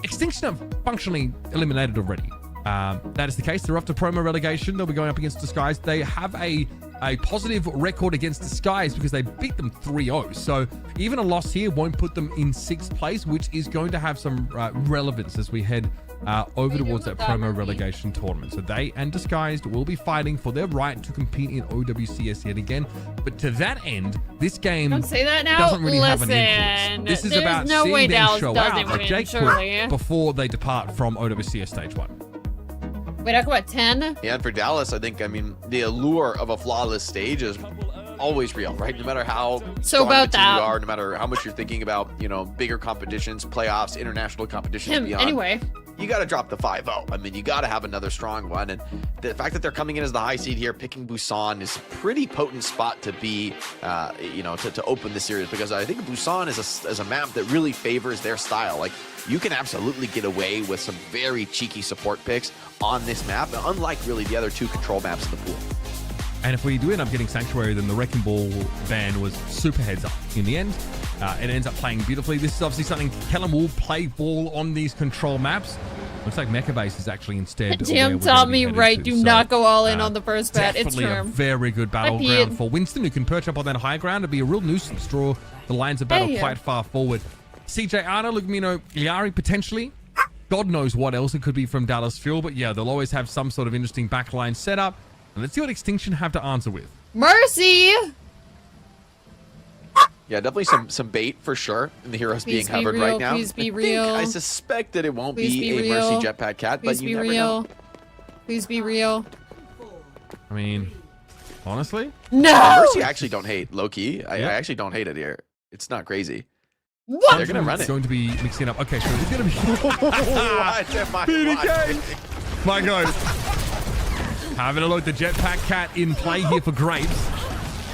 Extinction have functionally eliminated already. That is the case. They're off to promo relegation. They'll be going up against Disguise. They have a positive record against Disguise because they beat them 3-0. So even a loss here won't put them in 6th place, which is going to have some relevance as we head over towards that promo relegation tournament. So they and Disguised will be fighting for their right to compete in OWCS yet again. But to that end, this game Don't say that now. doesn't really have an influence. This is There's about no way seeing them Dallas show doesn't out like win, Jake surely. put before they depart from OWCS Stage 1. Wait, I got 10? Yeah, and for Dallas, I think, the allure of a flawless stage is always real, right? No matter how strong about of a team that. you are, no matter how much you're thinking about, bigger competitions, playoffs, international competitions beyond. Anyway. You got to drop the 5-0. You got to have another strong one. And the fact that they're coming in as the high seed here, picking Busan is a pretty potent spot to be, to open the series, because I think Busan is a map that really favors their style. Like, you can absolutely get away with some very cheeky support picks on this map, unlike really the other 2 control maps in the pool. And if we do end up getting Sanctuary, then the Wrecking Ball ban was super heads up in the end. It ends up playing beautifully. This is obviously something Kellen will play ball on these control maps. Looks like Mecha Base is actually instead. Damn, taught me right. Do not go all in on the first bet. It's Definitely a true. very good battleground for Winston, who can perch up on that high ground and be a real nuisance. Draw the lines of battle quite far forward. CJ Arna, Lugmino, Liari potentially. God knows what else it could be from Dallas Fuel, but yeah, they'll always have some sort of interesting backline setup. And let's see what Extinction have to answer with. Mercy! Yeah, definitely some bait for sure in the heroes being covered right now. Please be real. I suspect that it won't Please be be a real. Mercy Jetpack Cat, Please but you be never real. know. Please be real. I mean, honestly? No! Mercy I actually don't hate, low-key. I actually don't hate it here. It's not crazy. What? They're going to run It's it. going to be mixing up. Okay, so it's going to be... What am I watching? My God. Having a look, the Jetpack Cat in play here for Grapes.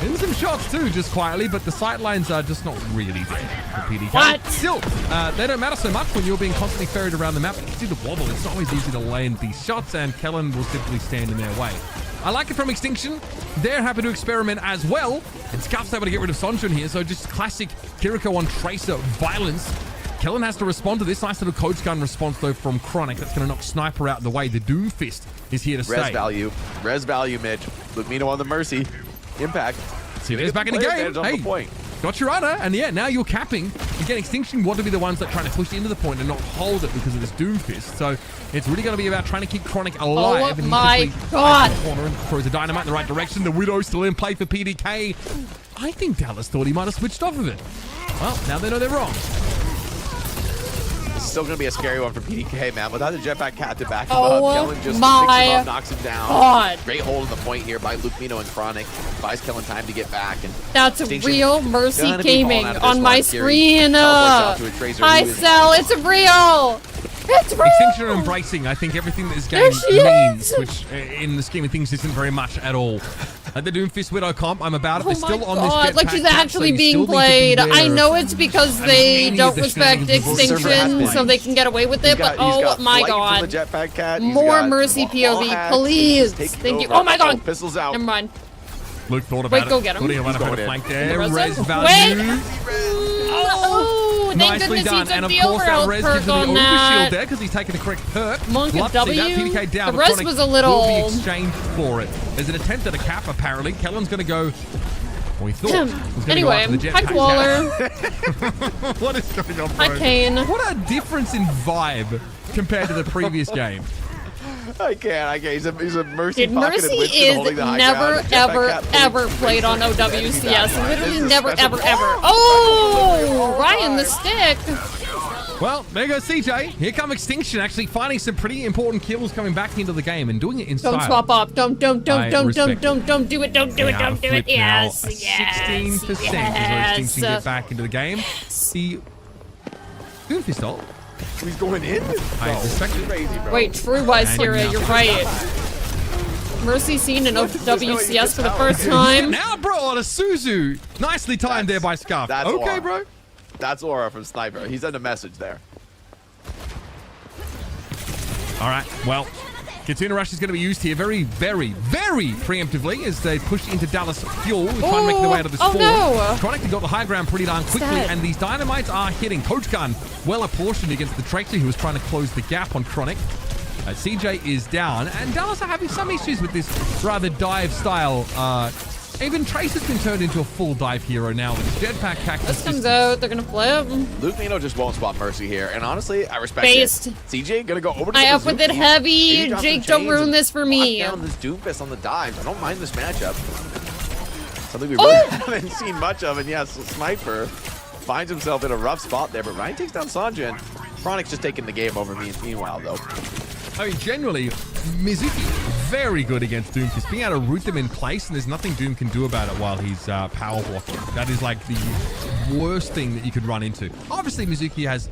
In some shots too, just quietly, but the sight lines are just not really there for PDK. What? Still, they don't matter so much when you're being constantly ferried around the map. You can see the wobble. It's not always easy to land these shots, and Kellen will typically stand in their way. I like it from Extinction. They're happy to experiment as well. And Scuff's able to get rid of Sonjun here, so just classic Kiriko on Tracer violence. Kellen has to respond to this. Nice little coach gun response, though, from Chronic. That's going to knock Sniper out of the way. The Doom Fist is here to stay. Res value, Mitch. Lugmino on the Mercy. Impact. See, there's back in the game. Hey, got your honor, and yeah, now you're capping. Again, Extinction want to be the ones that are trying to push into the point and not hold it because of this Doom Fist. So it's really going to be about trying to keep Chronic alive. Oh my God. Corner and throws a dynamite in the right direction. The Widow still in play for PDK. I think Dallas thought he might have switched off of it. Well, now they know they're wrong. It's still going to be a scary one for PDK, man. Without the Jetpack Cat to back him Oh up, Kellen just picks him my up, knocks him down. God. Great hold in the point here by Lugmino and Chronic. Buys Kellen time to get back. And That's Extinction real Mercy gonna be gaming falling out of on this my one. screen. Teleports out to a Tracer I who is- sell. It's real. It's real. Extinction are embracing, I think, everything that this game means, which in the scheme of things isn't very much at all. At the Doomfist Widow comp, I'm about it. They're still on this jetpack. Like she's cat, actually so you being still need to be played. I aware know of- it's because I mean, they any don't of the respect shenanigans will serve Extinction, as so they can get away with it. But He's oh got my flight God, from the Jetpack Cat. He's more got Mercy wall POV, hacks. please. He's taking Thank you. over. Oh my God. Pistols out. Never mind. Luke thought about Wait, it. go get him. Thought he might have had a He's flank going there. in. Res Wait. value. Oh, thank Nicely goodness done. he And took of the course, that overhealth Res perk gives him the on overshield that. there because he's taking the correct perk. Monk Love to see that. W. PDK down. The but rest Chronic was a little- will be exchanged for it. There's an attempt at a cap, apparently. Kellen's going to go... Well, he thought he was going Anyway, to go after the hi jetpack Waller. What is going on, bro? Hi Kane. What a difference in vibe compared to the previous game. I can't. He's a Mercy Dude, pocketed Mercy Winston is holding the high never, ground. Jetpack ever, Cat ever pulling played on Tracer. OWCS. Literally This is never, special. ever, ever. Oh, Ryan the stick. Well, there goes CJ. Here come Extinction, actually finding some pretty important kills coming back into the game and doing it in style. Don't swap up. Don't do it. I Don't respect it. do it. Don't do it. Don't do it. Yes. 16% is where Extinction get back into the game. The Doomfist ult He's going in? I respect it. Crazy, bro. Wait, true wise, Sierra, you're right. Mercy seen in OWCS for the first time. Now, bro, on a Suzu. Nicely timed there by Scarf. That's Okay, Aura. bro. That's Aura from Sniper. He sent a message there. All right, well, Katsuna Rush is going to be used here very, very, very preemptively as they push into Dallas Fuel, trying to make their way out of the spawn. No. Chronic got the high ground pretty darn quickly, and these dynamites are hitting. Coach Gun well apportioned against the Tracer, who was trying to close the gap on Chronic. CJ is down, and Dallas are having some issues with this rather dive style. Even Trace has been turned into a full dive hero now with his jetpack cactus. This comes out, they're gonna flip. Luke Nino just won't swap Mercy here, and honestly, I respect Based. it. CJ gonna go over to I the up with it Bazooki. heavy. Maybe drop Jake, some don't ruin chains this for me. and lock down this Doomfist on the dives. I don't mind this matchup. Something we really haven't seen much of, and yes, Sniper finds himself in a rough spot there, but Ryan takes down Sanjin. Chronic's just taking the game over me. Meanwhile, though. I mean, generally, Mizuki very good against Doom, just being able to root them in place, and there's nothing Doom can do about it while he's power blocking. That is like the worst thing that you could run into. Obviously, Mizuki has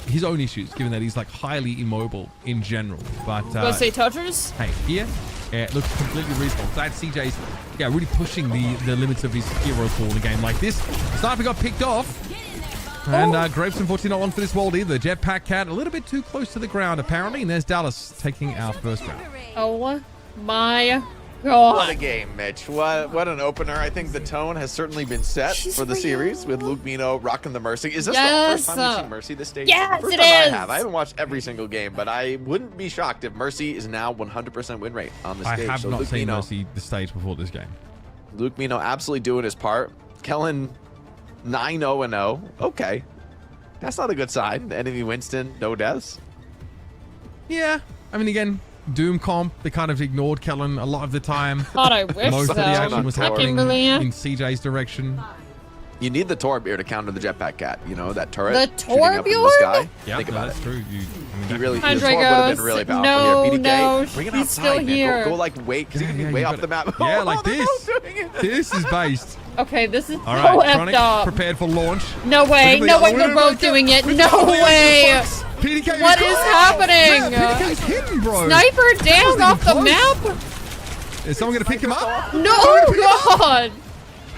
his own issues, given that he's like highly immobile in general. But Wanna say touchers? hey, here, it looks completely reasonable. Glad CJ's really pushing the limits of his hero pool in a game like this. Sniper got picked off. And Grapes unfortunately not on for this world either. Jetpack Cat a little bit too close to the ground apparently, and there's Dallas taking our first round. Oh my god. What a game, Mitch. What an opener. I think the tone has certainly been set for the series with Luke Mino rocking the Mercy. Is this the first time you've seen Mercy this stage? Yes, first it time is. I have. I haven't watched every single game, but I wouldn't be shocked if Mercy is now 100% win rate on the stage. I have so not Luke seen Mino, Mercy the stage before this game. Luke Mino absolutely doing his part. Kellen 9-0-0. Okay. That's not a good sign. Enemy Winston, no deaths. Yeah, I mean, again, Doom comp, they kind of ignored Kellen a lot of the time. God, I wish Most of the action was happening Kimberly. in CJ's direction. You need the Torb here to counter the Jetpack Cat. You know, that turret The shooting up in the sky. Yeah, Think about that's it. true. He really, the Andre Torb would have goes, been really powerful no, here. PDK, no, bring it he's outside, still man. here. Go like wait, because he can be way off the map. Yeah, Oh, like they're this. both doing it. This is based. Okay, this is All so right, effed Chronic up. prepared for launch. No way, Look at no the- way, oh, we're wait, both wait, doing it. wait, No wait, way. PDK, What is happening? Yeah, PDK's hidden, bro. Sniper down That off the wasn't even map? close. Is someone gonna pick him up? No, God.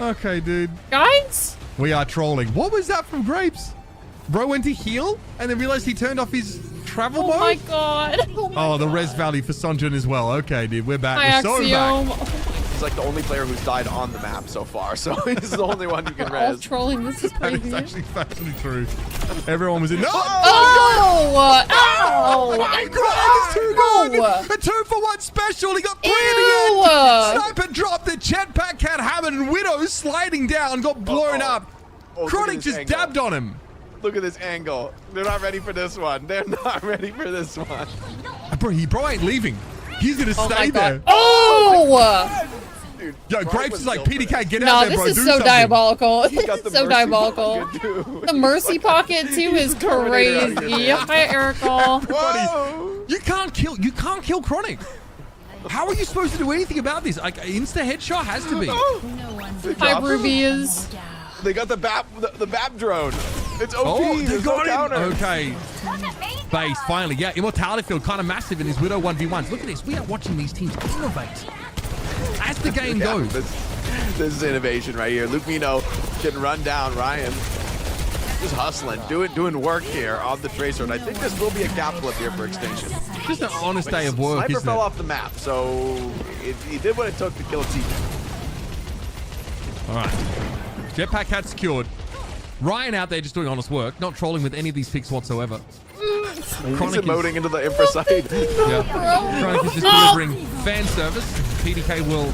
Okay, dude. Guys? We are trolling. What was that from Grapes? Bro went to heal and then realized he turned off his travel mode? Oh my god. Oh, the res value for Sunjun as well. Okay, dude, we're back. Hi, We're so Axiom. back. He's like the only player who's died on the map so far, so he's the only one who can We're all res. trolling. This is That is crazy. actually factually true. Everyone was in. No! Oh! Oh! My God, it's too good! A 2-for-1 special. He got 3 in the end. Sniper dropped the jetpack cat hammered and Widow sliding down, got blown up. Oh, Chronic just dabbed on him. Look at this angle. They're not ready for this one. They're not ready for this one. Bro ain't leaving. He's gonna Oh my stay there. god. Oh! Dude, Yo, Grapes is like, PDK, get No, out there, this bro. is Do so something. diabolical. This got is the so mercy diabolical. pocket, too. The mercy pocket too is Terminator out crazy. here, man. Hi, Erical. Whoa! You can't kill Chronic. How are you supposed to do anything about this? Like, insta headshot has to be. Hi, Rubies. They got the BAP drone. It's OP. Oh, they There's no got counter. him. Okay. Base, finally. Yeah, Immortality field kind of massive in his Widow 1v1s. Look at this. We are watching these teams innovate as the game Yeah, goes. this is innovation right here. Luke Mino can run down Ryan. Just hustling, doing work here on the Tracer, and I think this will be a gap flip here for Extinction. Just an honest day of work, Sniper isn't fell it? off the map, so he did what it took to kill TJ. All right. Jetpack hat secured. Ryan out there just doing honest work, not trolling with any of these picks whatsoever. He's emoting into the infra side. Yeah. Chronic is just delivering fan service. PDK will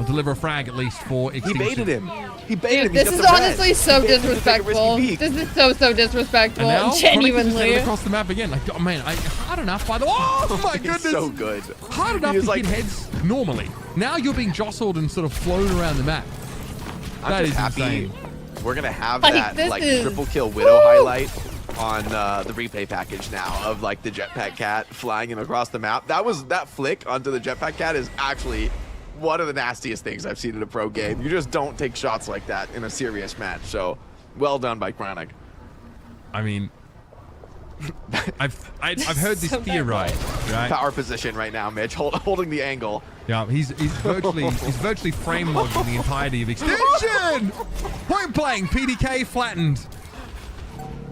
deliver a frag at least for He Extinction. baited him. He baited him. This He's is got the honestly red. so He baited him to take a disrespectful. risky peek. This is so disrespectful. And now, Chronic is just Genuinely. headed across the map again. Like, oh man, hard enough by the. Oh my He's goodness! so good. Hard enough He to was hit heads normally. Now you're being jostled and sort of flown around the map. I'm That just is happy insane. we're gonna have Like, that this like is- triple kill Widow highlight on the replay package now of like the jetpack cat flying him across the map. That flick onto the jetpack cat is actually one of the nastiest things I've seen in a pro game. You just don't take shots like that in a serious match. So well done by Chronic. I mean, I've heard this theorized, right? Power position right now, Mitch, holding the angle. Yeah, he's virtually frame modeling the entirety of Extinction. Point blank, PDK flattened.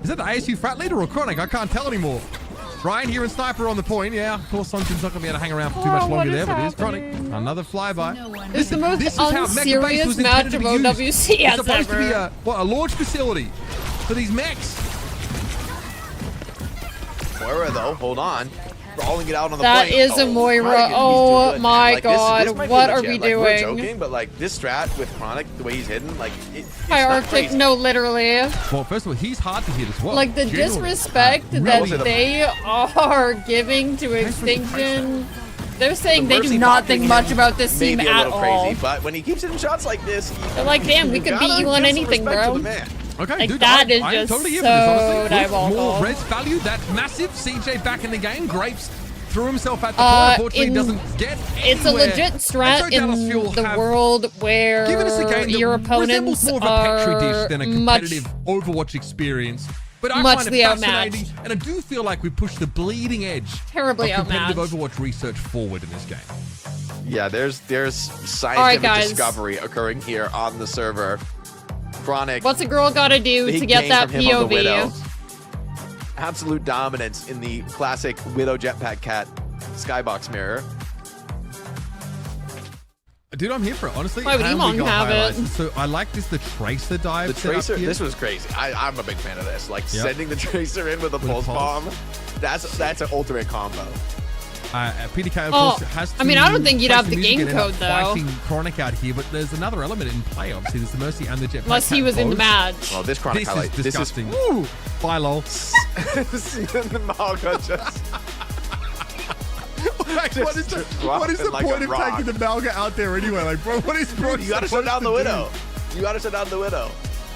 Is that the ASU frat leader or Chronic? I can't tell anymore. Ryan here and Sniper on the point. Yeah, of course, Sunshine not gonna be able to hang around for too much longer there, but it is Chronic. Another flyby. It's the most unserious match of OWCS It's supposed to be ever. a launch facility for these mechs. Moira, though, hold on. Rolling it out on the That plane. is a Moira. Oh my god, this might be what are legit. we Like, we're doing? joking, but like this strat with Chronic, the way he's hidden, like it's Hi not Arctic, crazy. no, literally. Well, first of all, he's hard to hit as well. Like the Genuinely. disrespect Really. that they are giving to Extinction. They're saying they do Mercy not think popping much him about this may team be a at little all. crazy, but when he keeps hitting shots like this, They're like, damn, we could beat you on anything, bro. Okay, Like dude, that is I just totally so give it this, honestly. More diabolical. res value, that massive CJ back in the game. Grapes threw himself at the point. Unfortunately, doesn't get It's a anywhere. legit And strat so Dallas Fuel in the have world where given us a game that your resembles opponents more of a Petri dish are than a much competitive Overwatch experience. But I much find the it outmatched. fascinating, and I do feel like we pushed the bleeding edge Terribly of competitive outmatched. Overwatch research forward in this game. Yeah, there's All right, scientific guys. discovery occurring here on the server. Chronic. What's a girl gotta do big to get game that from him on the POV? Widow. Absolute dominance in the classic Widow Jetpack Cat skybox mirror. Dude, I'm here for it, honestly. Why would I only Emon got have highlights. it? So I like this, the Tracer dive. The set up Tracer, here. this was crazy. I'm a big fan of this. Like Yep. sending the Tracer in with a pulse bomb. That's an ultimate combo. PDK, of Oh, course, has to I mean, I don't think you'd play have some the music game and end up code, though. Fighting Chronic out here, but there's another element in play. Obviously, there's the Mercy and the Jetpack. Unless he Cat was in the both. match. Oh, this Chronic This highlight. is disgusting. Woo! Bye, lol. Seeing the Malga just. Like, what is the dropping like point a of rock. taking the Malga out there anyway? Like, bro, what is Bro, you gotta shut down the Widow. You gotta shut down the Widow.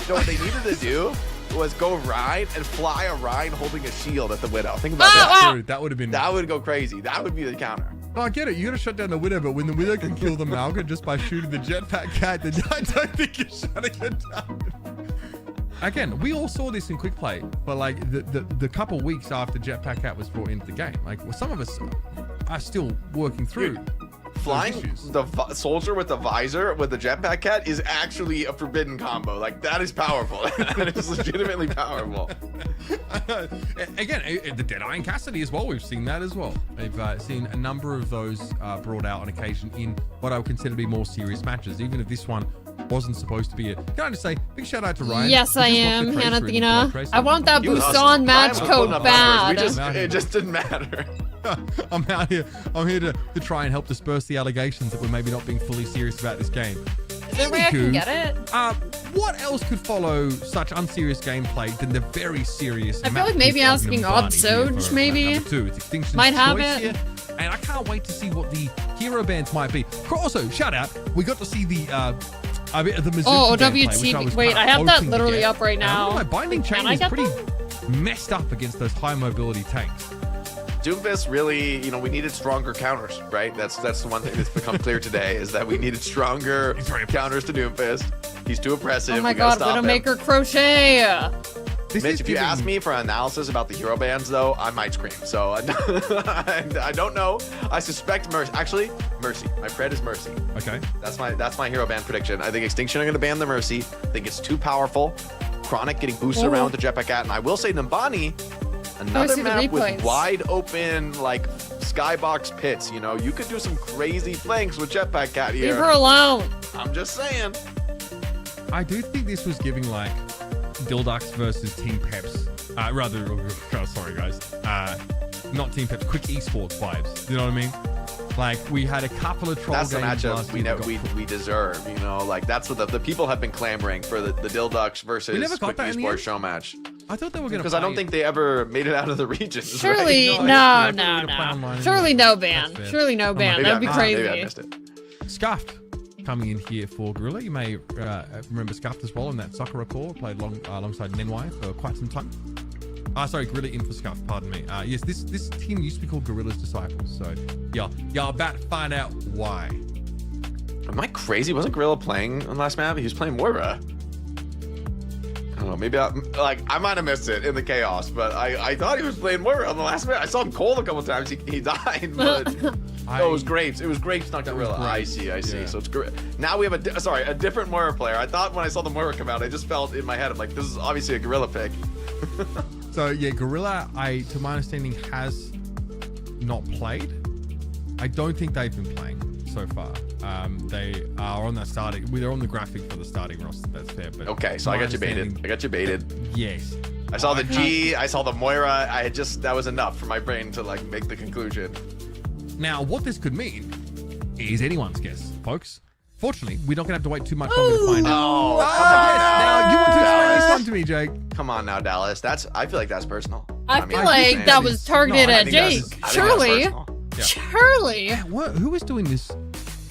No, what they needed to do was go Rhine and fly a Rhine holding a shield at the Widow. Think about that. Dude, that would have been. That would go crazy. That would be the counter. No, I get it. You gotta shut down the Widow, but when the Widow can kill the Malga just by shooting the Jetpack Cat, then I don't think you're shutting it down. Again, we all saw this in quick play, but like the couple weeks after Jetpack Cat was brought into the game, like well, some of us are still working through. Flying the soldier with the visor with the Jetpack Cat is actually a forbidden combo. Like that is powerful. That is legitimately powerful. Again, the Deadeye and Cassidy as well. We've seen that as well. We've seen a number of those brought out on occasion in what I would consider to be more serious matches, even if this one wasn't supposed to be it. Can I just say, big shout out to Ryan. Yes, I am, Hannah Thina. I want that Busan match code bad. It just didn't matter. I'm here to try and help disperse the allegations that we're maybe not being fully serious about this game. Is there a way I can get it? What else could follow such unserious gameplay than the very serious? I feel like maybe asking OWCS maybe It's Extinction's might have choice it. here, and I can't wait to see what the hero bands might be. Also, shout out, we got to see the Mizuki Oh, gameplay, which OWCS. was Wait, kinda I have that hoping to literally get. up right now. My binding chain Can I is get pretty them? messed up against those high mobility tanks. Doomfist really, we needed stronger counters, right? That's the one thing that's become clear today is that we needed stronger counters to Doomfist. He's too oppressive. Oh my We gotta god, stop him. Widowmaker crochet! Mitch, if you ask me for analysis about the hero bands, though, I might scream. So I don't know. I suspect Mercy. Actually, Mercy. My pred is Mercy. Okay. That's my hero band prediction. I think Extinction are going to ban the Mercy. I think it's too powerful. Chronic getting boosted Oh. around with the Jetpack Cat, and I will say Nambani. Another see the map with replays. wide open like skybox pits. You could do some crazy flanks with Jetpack Cat here. Leave her alone. I'm just saying. I do think this was giving like Dildux versus Team Peps. Sorry guys. Not Team Peps, Quick Esports vibes. You know what I mean? Like we had a couple of troll That's the games matchup last year that we deserve. Like that's what the people have been clamoring for the Dildux versus We never got Quick that in the Esports end? show match. I thought they were going to Because I don't think they ever made it out of the regions. Surely, right? no. Surely no ban. That's fair. Surely no ban. That'd be crazy. Maybe I missed it. Scuffed coming in here for Gorilla. You may remember Scuffed as well in that Sakura core. Played alongside Nenwai for quite some time. Sorry, Gorilla in for Scuffed, pardon me. Yes, this team used to be called Gorilla's Disciples. So, y'all about to find out why. Am I crazy? Wasn't Gorilla playing on last map? He was playing Moira. don't know. Maybe I might have missed it in the chaos, but I thought he was playing Moira on the last minute. I saw him cold a couple times. He died, but it was Grapes. It was Grapes, not Gorilla. I see. Yeah. So it's now we have a different Moira player. I thought when I saw the Moira come out, I just felt in my head, I'm like, this is obviously a Gorilla pick. So yeah, Gorilla, to my understanding, has not played. I don't think they've been playing so far. They are on that starting. They're on the graphic for the starting roster. That's fair. But okay, so I got you baited. Yes. I saw the G. I saw the Moira. That was enough for my brain to like make the conclusion. Now, what this could mean is anyone's guess, folks. Fortunately, we don't have to wait too much longer to find out. Oh, now you want to explain this one to me, Jake? Come on now, Dallas. I feel like that's personal. I feel like that was targeted at Jake. Surely. Surely. Who is doing this?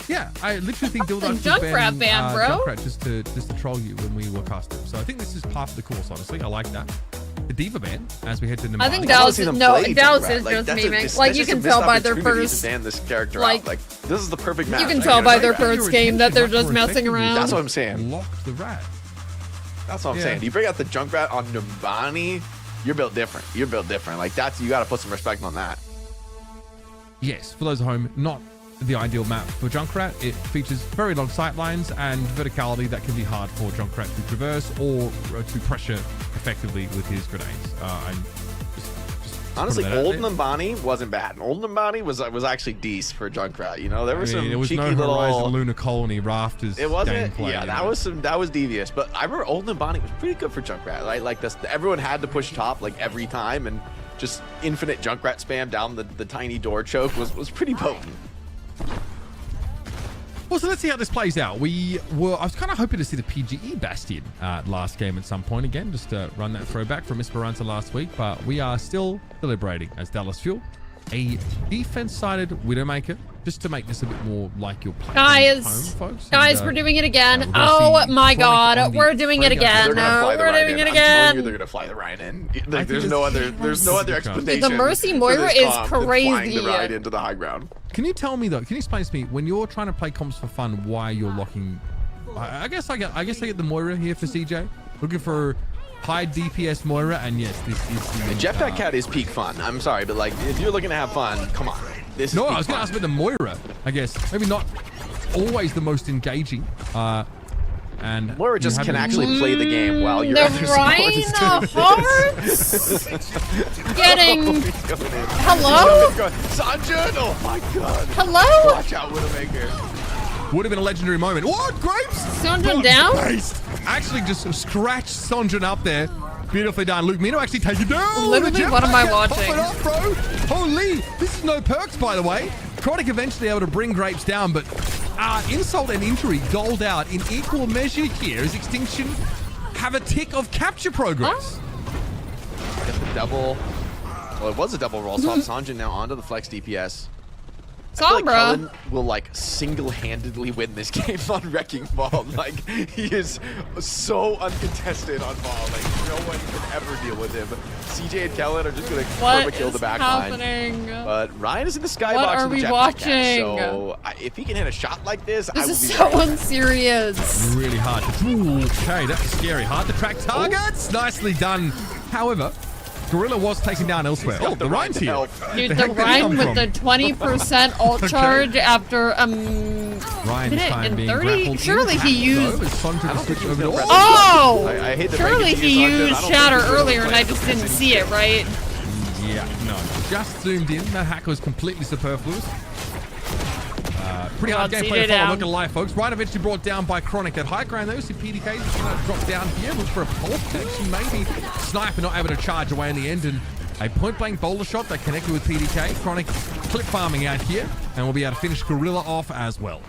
Yeah, I literally think the Junkrat ban, bro. Junkrat just to troll you when we were casting. So I think this is part of the course, honestly. I like that. The Diva ban, as we head to Nirvana. I think Dallas is just memeing. Like, you can tell by their first. Ban this character out. Like, this is the perfect match. You can tell by their first game that they're just messing around. That's what I'm saying. Lock the rat. That's what I'm saying. You bring out the Junkrat on Numbani, you're built different. Like, you got to put some respect on that. Yes, for those at home, not the ideal map for Junkrat. It features very long sight lines and verticality that can be hard for Junkrat to traverse or to pressure effectively with his grenades. Honestly, Old Numbani wasn't bad. Old Numbani was actually decent for Junkrat. You know, there was some cheeky little Horizon Lunar Colony rafters. It wasn't. Gameplay, Yeah, that was devious. But I remember Old Numbani was pretty good for Junkrat. Right? Like this, everyone had to push top like every time, and just infinite Junkrat spam down the tiny door choke was pretty potent. Well, so let's see how this plays out. I was kind of hoping to see the PGE Bastion last game at some point again, just to run that throwback from Esperanza last week, but we are still deliberating as Dallas Fuel, a defense-sided Widowmaker, just to make this a bit more like you're playing home, folks. Guys, we're doing it again. Oh my god, we're doing it again. We're doing it again. They're gonna fly the Ryan in. Like, there's no other explanation. The Mercy Moira is crazy. Flying the Ryan into the high ground. Can you tell me though? Can you explain to me when you're trying to play comps for fun why you're locking? I guess I get the Moira here for CJ. Looking for high DPS Moira, and yes, this is the Jetpack Cat is peak fun. I'm sorry, but like if you're looking to have fun, come on. This is I was gonna ask about the Moira. I guess maybe not always the most engaging. And Moira just can actually play the game while you're the Rhino Hearts getting hello. Sanjun, oh my god. Hello. Watch out, Widowmaker. Would have been a legendary moment. What? Grapes? Sanjun down? Actually just scratched Sanjun up there. Beautifully done. Luke Mino actually take it down. Literally, what am I watching? Pop it off, bro. Holy, this is no perks, by the way. Chronic eventually able to bring Grapes down, but insult and injury doled out in equal measure here as Extinction have a tick of capture progress. Get the double. Well, it was a double roll swap. Sanjun now onto the flex DPS. I feel like Cullen will like single-handedly win this game on Wrecking Ball. Like he is so uncontested on ball. Like no one can ever deal with him. CJ and Kellen are just gonna kill the back line. But Ryan is in the skybox. What are we watching? So if he can hit a shot like this, I would be so unserious. Really hard to. Okay, that's scary. Hard to track targets. Nicely done. However, Gorilla was taken down elsewhere. Oh, the Ryan's here. Dude, the Ryan with the 20% ult charge after minute and 30. Surely he used. Oh! I hate surely he used Shatter earlier and I just didn't see it, right? Yeah, no. Just zoomed in. That hack was completely superfluous. Pretty hard gameplay to follow. Look at life, folks. Right, eventually brought down by Chronic at high ground. Those PDK is going to drop down here. Look for a pulse connection, maybe. Sniper not able to charge away in the end, and a point-blank boulder shot that connected with PDK. Chronic clip farming out here, and we'll be able to finish Gorilla off as well.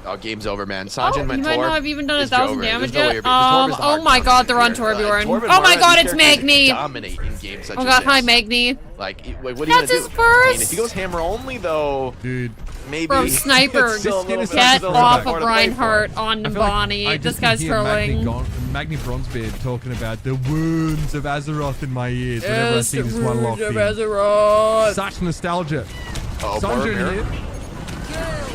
Oh, game's over, man. Sanjun you might not have even done 1,000 damage yet. Oh my god, they're on Torbjorn. Oh my god, it's Magni. Dominate in games such oh god, hi Magni. Like, what are you That's his first. I mean, if he goes hammer only, though, dude. Maybe from Sniper, get off of Reinhardt on Nambani. Like this guy's trolling. Magni Bronzebeard talking about the wounds of Azeroth in my ears whenever I see this one locked in. Such nostalgia. Oh, Sanjun here.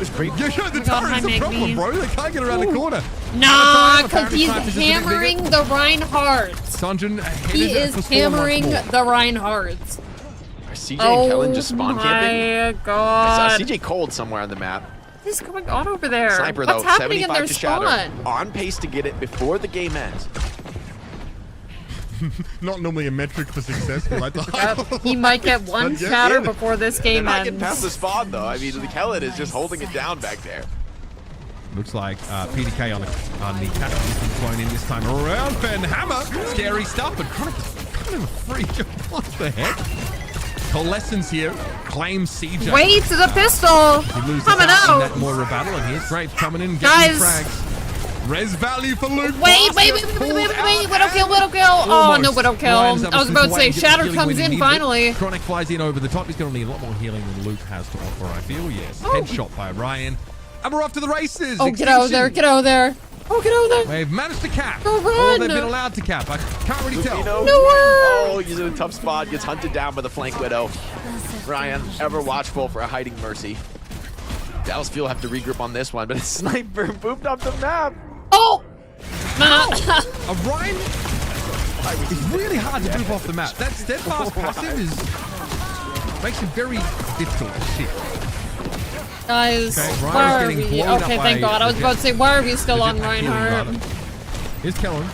It's great. Yeah, the turret's the problem, bro. They can't get around the corner. Nah, because he's hammering the Reinhardt. Sanjin He is hammering the Reinhardt. Are CJ and Kellen just spawn camping? Oh my I god. saw CJ cold somewhere on the map. What is going on over there? Sniper What's though, happening in 75 their to shatter. spawn? On pace to get it before the game ends. Not normally a metric for success. But like Yep, he might get one shatter before this They're game not getting past ends. the spawn though. I mean, the Kellen is just holding it down back there. Looks like PDK on the captain has been thrown in this time around. Ben Hammer, scary stuff, but kind of a freak. What the heck? Coalescence here, claims CJ. Wait to the pistol! Coming out! That Moira battle, and here's Grape coming in, Guys. getting frags. Res value for Luke. Wait, Widow kill. Oh, no Widow kill. I was about to say, Shatter comes in finally. Chronic flies in over the top. He's going to need a lot more healing than Luke has to offer, I feel. Yes. Headshot by Ryan. And we're off to the races. Oh, get out there, get out there. Oh, get out there. They've managed to cap. Go Or run. they've been allowed to cap. I can't really tell. Nowhere. Oh, he's in a tough spot. Gets hunted down by the flank Widow. Ryan, ever watchful for a hiding mercy. Dallas Fuel have to regroup on this one, but it's Sniper booped off the map. Oh! A Ryan is really hard to move off the map. That steadfast passive makes it very difficult to shift. Guys, Okay, why Ryan's are getting we? blown up Okay, by thank God. I was the about to say, why are we still the on jetpack healing, Reinhardt? rather. Here's Kellen.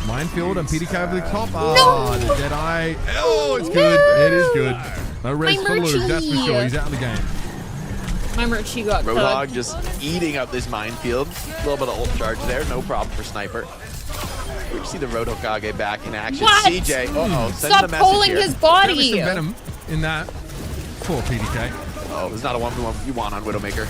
Minefield and PDK over the top. Oh, the Deadeye. Oh, it's good. It is good. No res for Luke, that's for sure. He's out of the game. My Murchie got Roadhog cut. just eating up this minefield. A little bit of ult charge there, no problem for Sniper. We see the Roadhog back in action. What? CJ, sending Stop a message pulling here. his body. Definitely some venom in that for PDK. Oh, there's not a 1v1 you want on Widowmaker.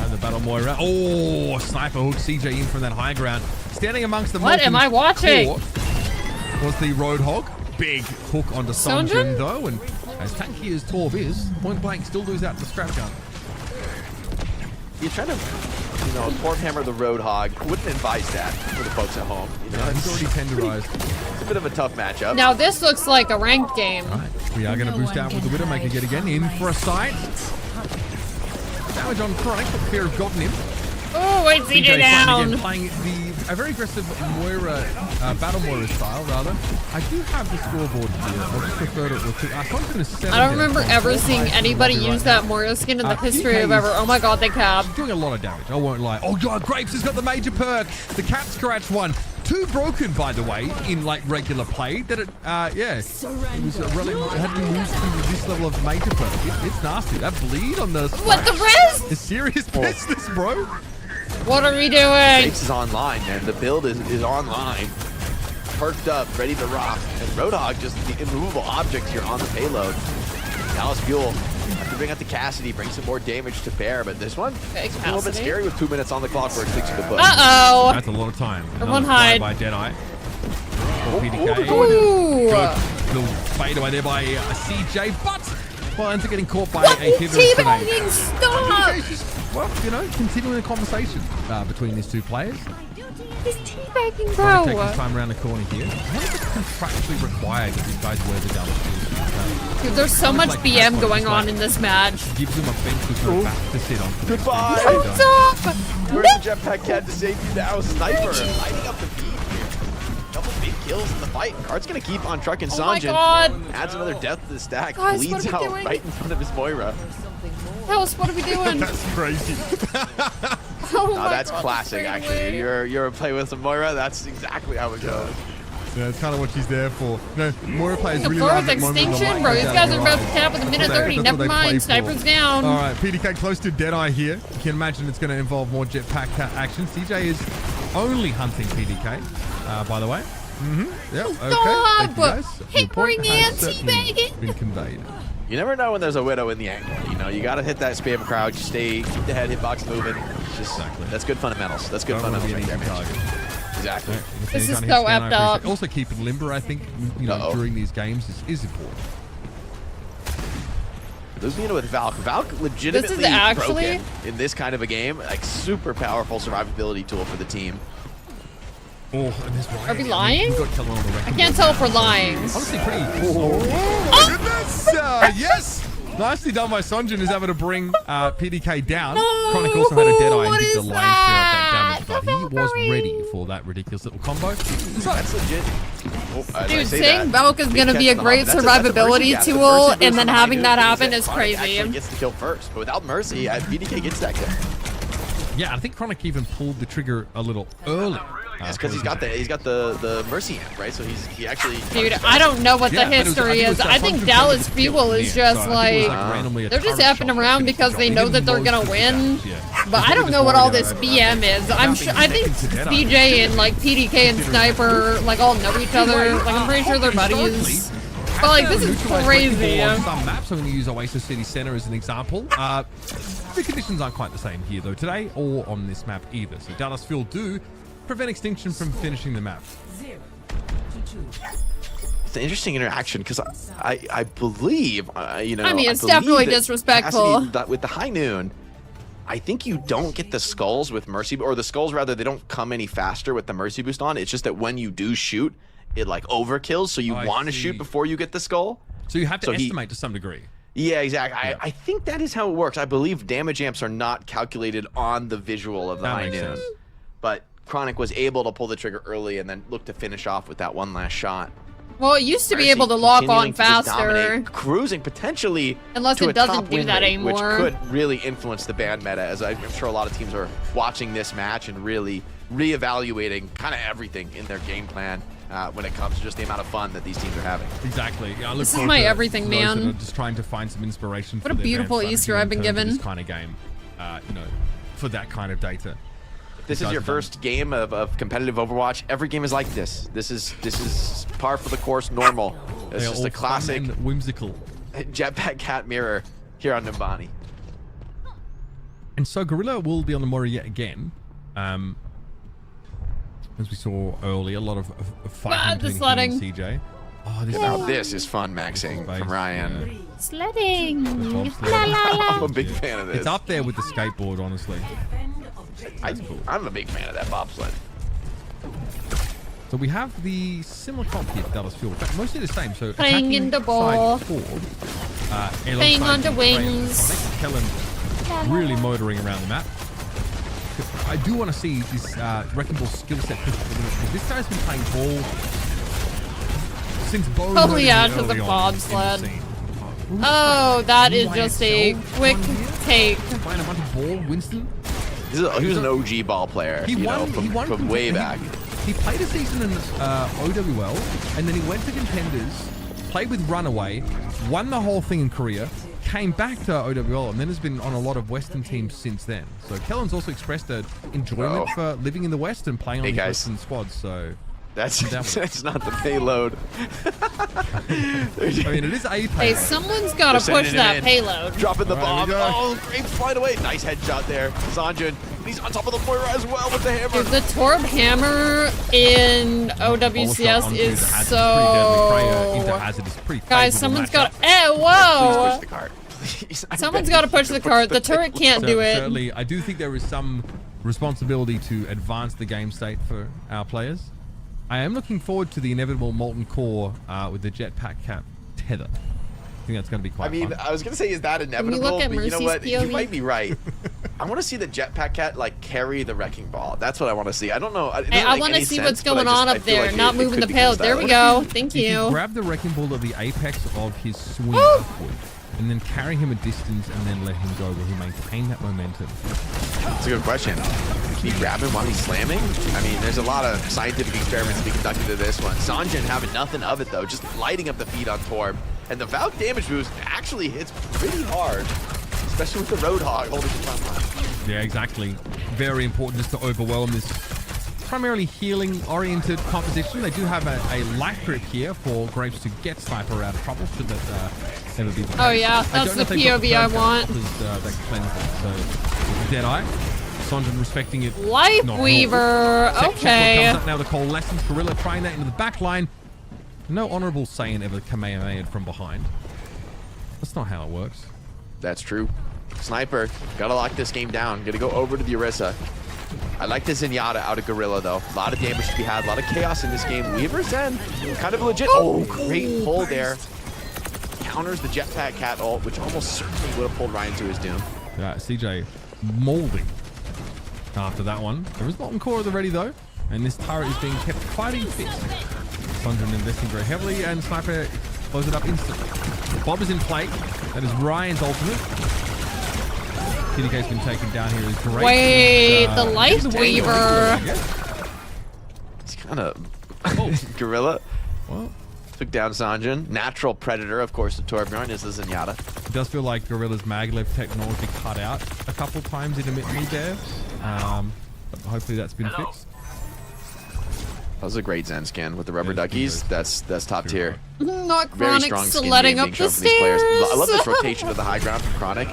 And the battle Moira. Oh, Sniper hooked CJ in from that high ground. Standing amongst the What am I watching? Was the Roadhog. Big hook onto Sanjin though, and as tanky as Torv is, point blank still lose out to scrap gun. You're trying to, Torv hammer the Roadhog. Wouldn't advise that for the folks at home. He's already tenderized. It's a bit of a tough matchup. Now this looks like a ranked game. All right, we are going to boost out with the Widowmaker yet again. In for a sight. Damage on Chronic, but fear have gotten him. Oh, wait, CJ down. Again, playing a very aggressive Moira, battle Moira style, rather. I do have the scoreboard here. I'll just refer to it. I don't remember ever seeing anybody use that Moira skin in the history of ever. Oh my god, they capped. Doing a lot of damage, I won't lie. Oh god, Grapes has got the major perk. The cat scratch one. 2 broken, by the way, in like regular play. That it, yeah. It was really, it had to be used to this level of major perk. It's nasty. That bleed on the What, the res? is serious business, bro. What are we doing? Grapes is online, man. The build is online. Perked up, ready to rock. And Roadhog just the immovable object here on the payload. Dallas Fuel have to bring out the Cassidy, bring some more damage to bear, but this one it's a little bit scary with 2 minutes on the clock for a 6 to push. Uh-oh. That's a lot of time. Everyone hide. By Deadeye. Ooh. Good little fade away there by CJ, but well, ends up getting caught by What? a pivot Teabagging, grenade. stop! Well, continuing the conversation between these two players. He's teabagging, Take bro. his time around the corner here. How is it contractually required that these guys wear the double shield? Dude, there's so much BM going on in this match. Gives them a bench with no back to sit on. Goodbye. Stop! Where's the jetpack cat to save you now? Sniper lighting up the beat here. Couple big kills in the fight. Card's gonna keep on trucking Oh my Sanjin. god. Adds another death to the stack. Guys, Bleeds what are we out doing? right in front of his Moira. Hells, what are we doing? That's crazy. Oh No, my that's god, classic, that's actually. You're a play with some Moira. That's exactly how it goes. Yeah, that's kind of what she's there for. No, Moira players The really floor love with that moment of the extinction, light bro. goes These out guys of are their about to eyes. cap with a minute That's what 30. they Never play mind, for. Sniper's down. All right, PDK close to Deadeye here. You can imagine it's going to involve more jetpack action. CJ is only hunting PDK, by the way. Yep, okay. Thank you guys. Hey, Your point bring has in certainly teabagging. been conveyed. You never know when there's a Widow in the angle. You got to hit that spam crowd. Keep the head hitbox moving. Just, that's good fundamentals. That's good fundamentals right there, man. Exactly. This is so effed up. Also keeping limber, I think, during these games is important. Losing it with Valk. Valk legitimately actually broken in this kind of a game. Like super powerful survivability tool for the team. Oh, and this Ryan. Are we lying? We've got Kellen on the record. I can't tell if we're lying. Honestly, pretty. Oh, goodness! Yes! Nicely done by Sonjin, who's able to bring PDK down. Chronic also had a Deadeye and did the lion's share of that damage, but he was ready for that ridiculous little combo. That's legit. Dude, saying Valk is going to be a great survivability tool, and then having that happen is crazy. Actually gets the kill first, but without Mercy, BDK gets that kill. Yeah, I think Chronic even pulled the trigger a little early. It's because he's got the Mercy amp, right? So he actually. Dude, I don't know what the history is. I think Dallas Fuel is just like they're just effing around because they know that they're gonna win. But I don't know what all this BM is. I think BJ and like PDK and Sniper like all know each other. Like I'm pretty sure they're buddies. But like this is crazy. On some maps, I'm going to use Oasis City Center as an example. The conditions aren't quite the same here though today, or on this map either. So Dallas Fuel do prevent extinction from finishing the map. It's an interesting interaction because I believe you know. I mean, it's definitely disrespectful. Cassidy, with the high noon, I think you don't get the skulls with Mercy, or the skulls rather, they don't come any faster with the Mercy boost on. It's just that when you do shoot, it like overkills, so you want to shoot before you get the skull. So you have to estimate to some degree. Yeah, exactly. I think that is how it works. I believe damage amps are not calculated on the visual of the high noon, but Chronic was able to pull the trigger early and then look to finish off with that one last shot. Well, it used to be able to lock on faster. Cruising potentially unless it doesn't do that anymore. Which could really influence the ban meta, as I'm sure a lot of teams are watching this match and really reevaluating kind of everything in their game plan when it comes to just the amount of fun that these teams are having. Exactly. Yeah, this is my everything, man. Just trying to find some inspiration. What a beautiful Easter I've been given. This kind of game, you know, for that kind of data. This is your first game of competitive Overwatch. Every game is like this. This is par for the course, normal. It's just a classic and whimsical jetpack cat mirror here on Numbani. And so Gorilla will be on the Mori yet again. As we saw earlier, a lot of fighting between CJ. Oh, this is fun, maxing from Ryan. Sledding. La, la, la. I'm a big fan of this. It's up there with the skateboard, honestly. I'm a big fan of that bobsled. So we have the similar comp here for Dallas Fuel. In fact, mostly the same. So playing in the ball. Playing on the wings. Kellen really motoring around the map. I do want to see this Wrecking Ball skill set push to the limit, because this guy's been playing ball since Bo. Oh yeah, to the bobsled. Oh, that is just a quick take. Playing a bunch of ball, Winston. He was an OG ball player, he won from way back. He played a season in OWL, and then he went to Contenders, played with Runaway, won the whole thing in Korea, came back to OWL, and then has been on a lot of Western teams since then. So Kellen's also expressed an enjoyment for living in the West and playing on the Western squads. So that's not the payload. I mean, it is a payload. Hey, someone's got to push that payload. Dropping the bomb. Oh, Graves flying away. Nice headshot there. Sanjun. He's on top of the Moira as well with the hammer. Dude, the Torb hammer in OWCS is so... Guys, someone's got... whoa! Please push the cart. Someone's got to push the cart. The turret can't do it. Certainly, I do think there is some responsibility to advance the game state for our players. I am looking forward to the inevitable Molten Core with the Jetpack Cat tether. I think that's going to be quite fun. I was going to say, is that inevitable? But you know what? You might be right. I want to see the Jetpack Cat like carry the Wrecking Ball. That's what I want to see. I don't know. Hey, I want to see what's going on up there. Not moving the payload. There we go. Thank you. Grab the Wrecking Ball at the apex of his swing upward, and then carry him a distance, and then let him go where he maintain that momentum. That's a good question. Can you grab him while he's slamming? I mean, there's a lot of scientific experiments to be conducted to this one. Sanjin having nothing of it though, just lighting up the feed on Torb. And the Valk damage boost actually hits pretty hard, especially with the Roadhog holding the front line. Yeah, exactly. Very important just to overwhelm this primarily healing-oriented composition. They do have a light grip here for Graves to get Sniper out of trouble. Should that ever be the case. Oh yeah, that's the POV I want. That cleanses. So Deadeye. Sonjin respecting it. Lifeweaver. Okay. Comes up now to call lessons. Gorilla trying that into the back line. No honorable Saiyan ever Kamehameha'd from behind. That's not how it works. That's true. Sniper, gotta lock this game down. Gonna go over to the Orisa. I like the Zenyatta out of Gorilla though. A lot of damage to be had, a lot of chaos in this game. Weaver Zen, kind of legit. Oh, great pull there. counters the Jetpack Cat ult, which almost certainly would have pulled Ryan to his doom. Yeah, CJ molding after that one. There is molten core at the ready though, and this turret is being kept fighting fit. Sundren investing very heavily, and Sniper blows it up instantly. Bob is in play. That is Ryan's ultimate. PDK's been taken down here. Is great. Wait, the Lightweaver. He's kind of Gorilla. Well, took down Sanjin. Natural predator, of course, of Torbjorn is the Zenyatta. It does feel like Gorilla's maglev technology cut out a couple times intermittently there. But hopefully that's been fixed. That was a great Zen skin with the rubber duckies. That's top tier. Not Very Chronic strong skin sledding game up being the shown from these players. stairs. I love this rotation to the high ground from Chronic.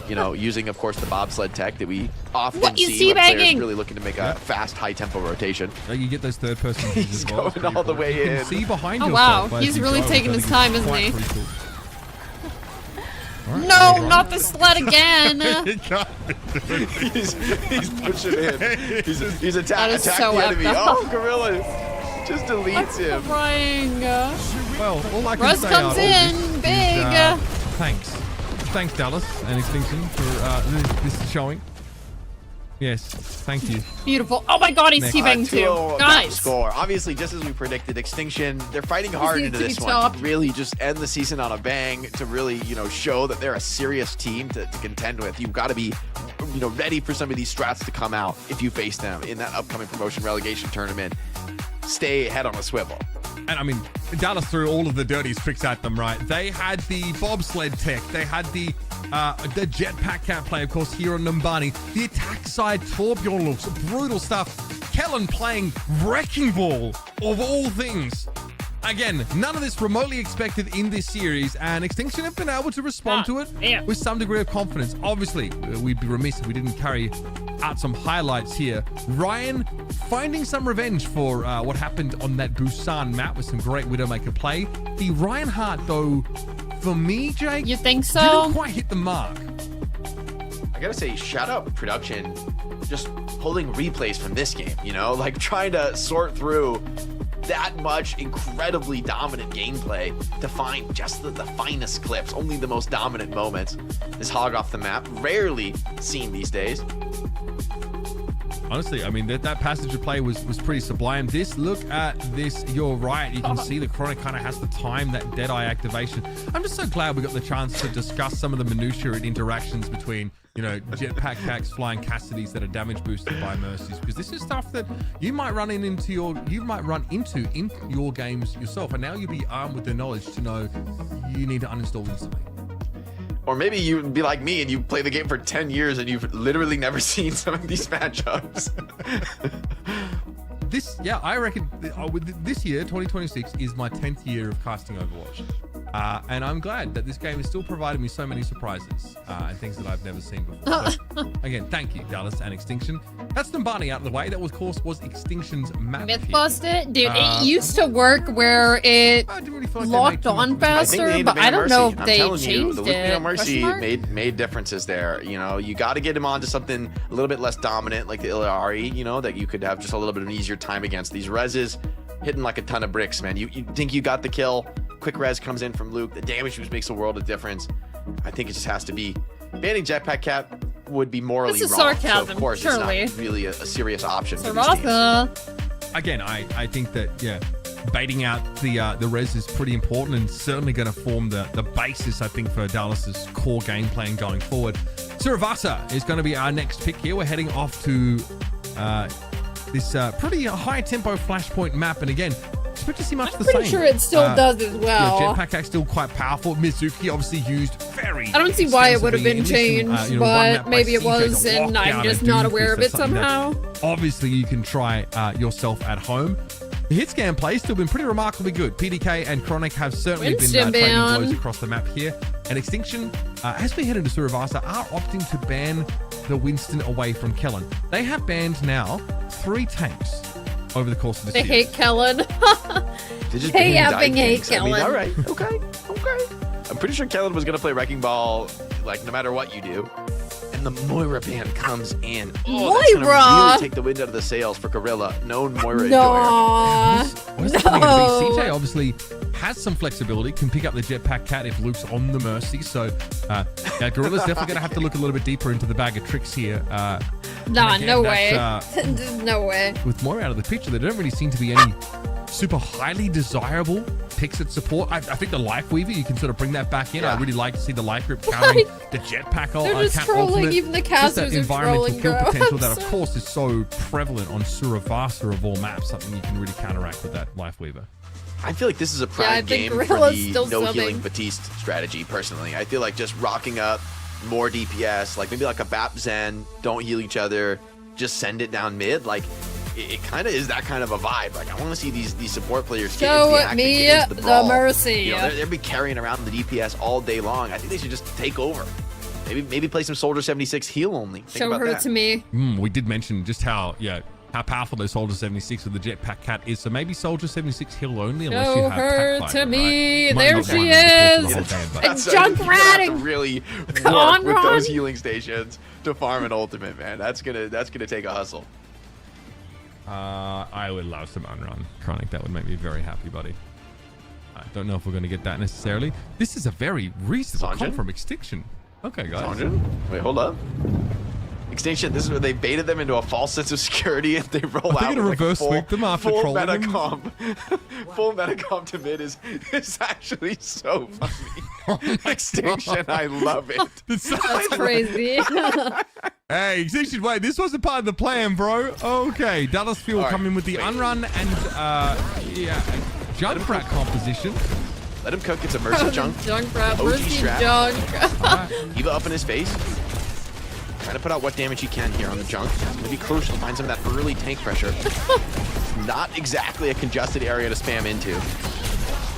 You know, using, of course, the bobsled tech that we often What, he's see when players teabagging? really looking to make a fast, high-tempo rotation. You get those third-person He's going all the way You in. can see behind Oh yourself wow, as he's you really go, taking which his I time, think is isn't he? quite pretty cool. All right, No, there you not go. the sled again. he's pushing in. He's attack is the so enemy. effed up. Oh, Gorilla just deletes him. Crying. Well, all I can Russ say comes out of in this is, big. thanks. Thanks, Dallas and Extinction, for this showing. Yes, thank you. Beautiful. Oh my god, he's Next. teabagging 2-0 too. map Guys. score. Obviously, just as we predicted, Extinction, they're fighting hard needs into to be this one topped. to really just end the season on a bang, to really, you know, show that they're a serious team to contend with. You've got to be, you know, ready for some of these strats to come out if you face them in that upcoming promotion relegation tournament. Stay head on a swivel. And I mean, Dallas threw all of the dirty tricks at them, right? They had the bobsled tech. They had the jetpack cat play, of course, here on Numbani. The attack side, Torbjorn looks brutal stuff. Kellen playing Wrecking Ball, of all things. Again, none of this remotely expected in this series, and Extinction have been able to respond to it with some degree of confidence. Obviously, we'd be remiss if we didn't carry out some highlights here. Ryan finding some revenge for what happened on that Busan map with some great Widowmaker play. The Reinhardt, though, for me, Jake, you think so? Didn't quite hit the mark. I gotta say, shout out production, just pulling replays from this game, you know, like trying to sort through that much incredibly dominant gameplay to find just the finest clips, only the most dominant moments. This hog off the map, rarely seen these days. Honestly, I mean, that passage of play was pretty sublime. Look at this, you're right. You can see the Chronic kind of has to time that Deadeye activation. I'm just so glad we got the chance to discuss some of the minutiae and interactions between, you know, jetpack cacks, flying Cassidys that are damage boosted by Mercies, because this is stuff that you might run into in your games yourself, and now you'll be armed with the knowledge to know you need to uninstall instantly. Or maybe you'd be like me and you play the game for 10 years and you've literally never seen some of these matchups. I reckon this year, 2026, is my 10th year of casting Overwatch. And I'm glad that this game is still providing me so many surprises and things that I've never seen before. So, again, thank you, Dallas and Extinction. That's Numbani out of the way. That, of course, was Extinction's map. Mythbusted? Dude, it used to work where it locked on faster, but I don't know if they changed the it. No Mercy made differences there. You know, you got to get him onto something a little bit less dominant, like the Illari, you know, that you could have just a little bit of an easier time against. These reses hitting like a ton of bricks, man. You think you got the kill. Quick res comes in from Luke. The damage boost makes a world of difference. I think it just has to be. Banning Jetpack Cat would be morally This is wrong. sarcasm, so of course surely. It's not really a serious option for these teams. Sarasa. Again, I think that, yeah, baiting out the res is pretty important and certainly going to form the basis, I think, for Dallas's core game plan going forward. Suravasa is going to be our next pick here. We're heading off to this pretty high-tempo Flashpoint map, and again, expect to see much the same. Pretty sure it still does as well. Yeah, Jetpack Hack's still quite powerful. Mizuki obviously used very. I don't see why it would have been extensively, changed, one map but by maybe it CJ, was, the and I'm lockdown just and not Doom aware of Fist, it that's something that somehow. Obviously, you can try yourself at home. The hit scan play still been pretty remarkably good. PDK and Chronic have certainly been trading blows across the map here. And Extinction, as we head into Suravasa, are opting to ban the Winston away from Kellen. They have banned now 3 tanks over the course of the They series. hate Kellen. They just They banned effing Dive hate Kings. I mean, Kellen. all right, okay. I'm pretty sure Kellen was going to play Wrecking Ball, like, no matter what you do. And and the Moira ban comes in. Oh, that's gonna really take the wind out of the sails for Gorilla. Known Moira enjoyer. CJ obviously has some flexibility, can pick up the jetpack cat if Luke's on the Mercy. So, yeah, Gorilla's definitely going to have to look a little bit deeper into the bag of tricks here. Nah, again, no way. No way. With Moira out of the picture, there don't really seem to be any super highly desirable picks at support. I think the Life Weaver, you can sort of bring that back in. I really like to see the Life Grip countering the jetpack. They're just trolling, even the casters are trolling, kill bro. potential that, of course, is so prevalent on Suravasa of all maps, something you can really counteract with that Life Weaver. I feel like this is a prime game for the no healing Batiste strategy, personally. I feel like just rocking up more DPS, like maybe like a BAP Zen, don't heal each other, just send it down mid. Like, it kind of is that kind of a vibe. Like, I want to see these support players get into the act, get into the brawl. Mercy. You know, they'll be carrying around the DPS all day long. I think they should just take over. Maybe play some Soldier 76 heal only. Show her to me. We did mention just how powerful those Soldier 76 with the jetpack cat is. So maybe Soldier 76 heal only unless you Show have her pack to fighter, me. right? There she is. Junkratting. Really work with those healing stations to farm an ultimate, man. That's gonna take a hustle. I would love some unrun Chronic. That would make me very happy, buddy. I don't know if we're going to get that necessarily. This is a very reasonable call from Extinction. Okay, guys. Sanjin? Wait, hold up. Extinction, this is where they baited them into a false sense of security and they roll out with reverse sweep them after full trolling meta them. comp. Full meta comp to mid is actually so funny. Extinction, I love it. That's crazy. Hey, Extinction, wait, this wasn't part of the plan, bro. Okay, Dallas Fuel coming with the unrun and Junkrat composition. Let him cook. It's a Mercy Junk. Junkrat, OG Mercy strap. Junk. Eva up in his face. Trying to put out what damage he can here on the Junk. It's going to be crucial to find some of that early tank pressure. Not exactly a congested area to spam into.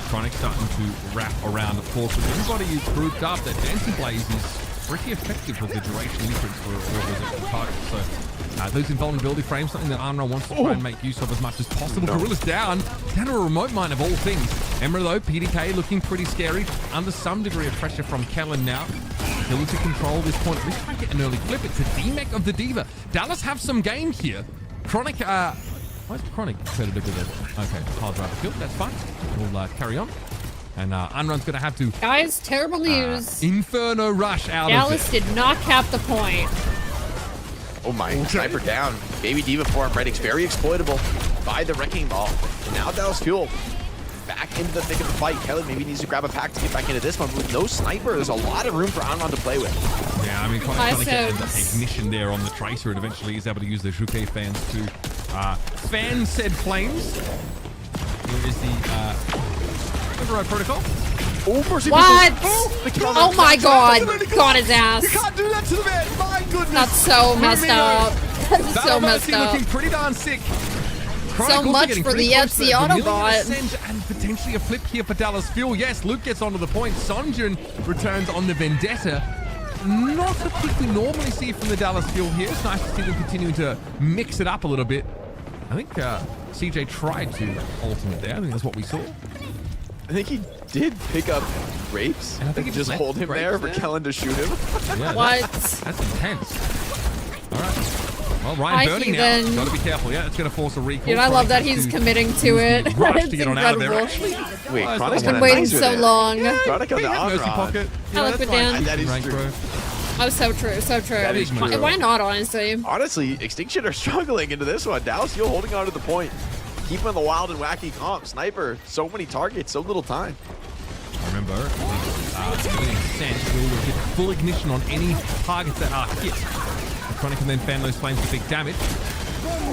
Chronic starting to wrap around, of course, with everybody who's grouped up. That Dancing Blaze is pretty effective with the duration inference for all those targets. So those invulnerability frames, something that Armra wants to try and make use of as much as possible. Gorilla's down to a remote mine of all things. Emra though, PDK looking pretty scary, under some degree of pressure from Kellen now. Still to control this point. At least try and get an early flip. It's a DMEC of the Diva. Dallas have some game here. Chronic, why is Chronic credited with it? Okay, hard drive kill, that's fine. We'll carry on. And Unrun's going to have to... Guys, terrible news. Inferno rush out Dallas of it. did not cap the point. Oh my, Sniper down. Baby Diva form Reddix, very exploitable by the Wrecking Ball. And now Dallas Fuel back into the thick of the fight. Kelly maybe needs to grab a pack to get back into this one. But with no Sniper, there's a lot of room for Anron to play with. Yeah, I mean, trying to get the ignition there on the Tracer, and eventually he's able to use the Juke fans to fan said flames. Here is the Override Protocol. Oh, Mercy what? Oh, oh my god. Got his ass. You can't do that to the man. My goodness. That's so messed up. That's so messed up. Looking pretty darn sick. So much for the Etsy Autobot. And potentially a flip here for Dallas Fuel. Yes, Luke gets onto the point. Sanjin returns on the Vendetta. Not a pick we normally see from the Dallas Fuel here. It's nice to see them continuing to mix it up a little bit. I think CJ tried to ultimate there. I think that's what we saw. I think he did pick up Grapes. And I think he just hold him there for Kellen to shoot him. Yeah, what? That's intense. All right. Well, Ryan burning now. Got to be careful. Yeah, it's going to force a recall. Dude, I love that he's committing to it. Rush It's to get on out of there. incredible. Wait, I've been waiting so long. Chronic on the Mercy pocket. I like it, Dan. That is true. Oh, so true, so true. That is true. Why not, honestly? Honestly, Extinction are struggling into this one. Dallas Fuel holding on to the point. Keeping the wild and wacky comp. Sniper, so many targets, so little time. Remember, the Sense will get full ignition on any targets that are hit. Chronic can then fan those flames for big damage.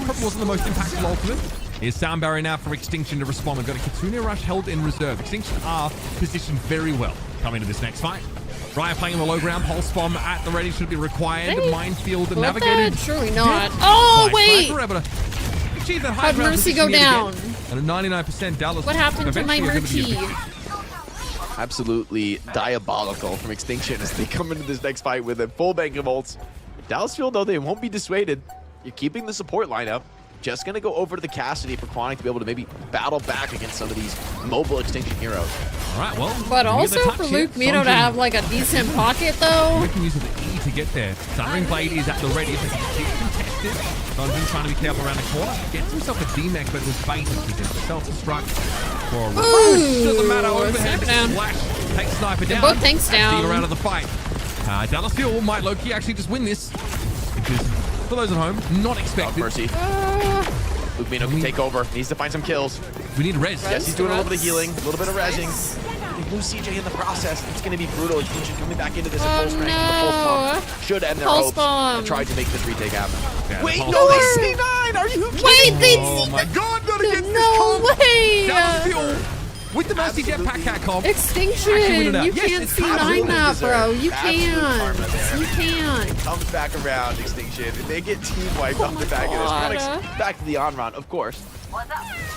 Probably wasn't the most impactful ultimate. Here's Sound Barrier now for Extinction to respond. We've got a Kitsune Rush held in reserve. Extinction are positioned very well coming to this next fight. Ryan playing in the low ground. Pulse bomb at the ready should be required. Minefield navigated. Surely not. Oh, wait! How'd Mercy go down? And a 99% Dallas. What happened to my Mercy? Absolutely diabolical from Extinction as they come into this next fight with a full bank of ults. Dallas Fuel, though, they won't be dissuaded. You're keeping the support lineup. just going to go over to the Cassidy for Chronic to be able to maybe battle back against some of these mobile Extinction heroes. All right, well. But also for Luke Mito to have like a decent pocket though. We can use the E to get there. Thundering Blade is at the ready. If it's contested, Sunjin trying to be careful around the corner. Gets himself a D-Mech, but was baited. He gets self-destruct for a reverse. Doesn't matter, overhead. Flash takes Sniper down. Both tanks down. Stealer out of the fight. Dallas Fuel might low-key actually just win this. Because for those at home, not expected. Mercy. Luke Mino can take over. Needs to find some kills. We need res. Yes, he's doing a little bit of healing, a little bit of rezzing. They lose CJ in the process. It's going to be brutal. Extinction coming back into this at full strength. The pulse bomb should end their hopes. And tried to make this retake happen. Yeah, wait, no, they C9! Are you kidding? Wait, they Oh my god, not against no this way! Dallas Fuel with the Mercy Jetpack cat comp. Extinction! You can't C9 that, bro. You can't. You can't. It comes back around, Extinction. And they get team wiped off the back of this. Chronic's back to the on-run, of course.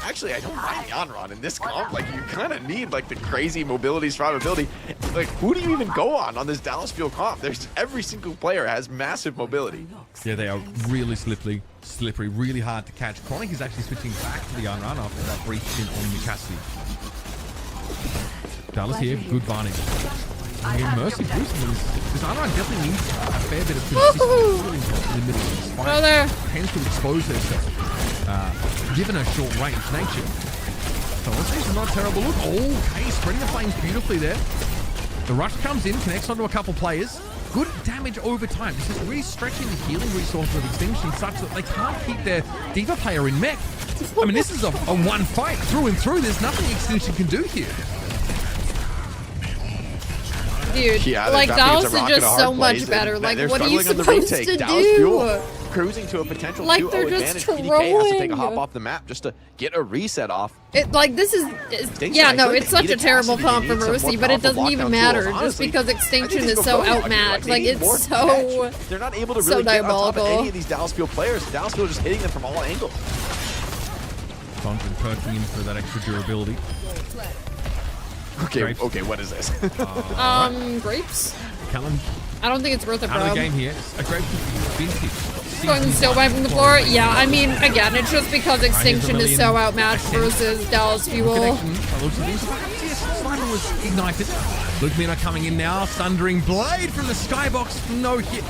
Actually, I don't mind the on-run in this comp. Like, you kind of need, like, the crazy mobility, survivability. Like, who do you even go on this Dallas Fuel comp? There's every single player has massive mobility. Yeah, they are really slippery, really hard to catch. Chronic is actually switching back to the on-run after that brief stint on the Cassidy. Dallas here, good Varney. Again, Mercy boosting this on-run definitely needs a fair bit of consistency in the middle of this fight. There. Tends to expose herself, given her short range nature. So this is not a terrible look. Oh, okay, spreading the flames beautifully there. The rush comes in, connects onto a couple players. Good damage over time. This is really stretching the healing resources of Extinction such that they can't keep their Diva player in mech. I mean, this is a one fight through and through. There's nothing Extinction can do here. Dude, yeah, like Dallas is just so much better. Like, what are you supposed to do? Cruising to a potential 2-0 like, they're advantage. just PDK has to take a trolling. hop off the map just to get a reset off. Like, this is... yeah, no, it's such a terrible comp for Mercy, but it doesn't even matter just because Extinction is so outmatched. Like, it's so... They're not able to really get on top of any of these Dallas Fuel players. Dallas Fuel just hitting them from all angles. Conjun perking in for that extra durability. Okay, Grapes. okay, what is this? Grapes? Callum. I don't think it's worth it, bro. Out of the game here. A grape vintage. Going still wiping the floor? Yeah, I mean, again, it's just because Extinction is so outmatched versus Dallas Fuel. Sniper was ignited. Luke Mino coming in now. Thundering Blade from the skybox. No hit.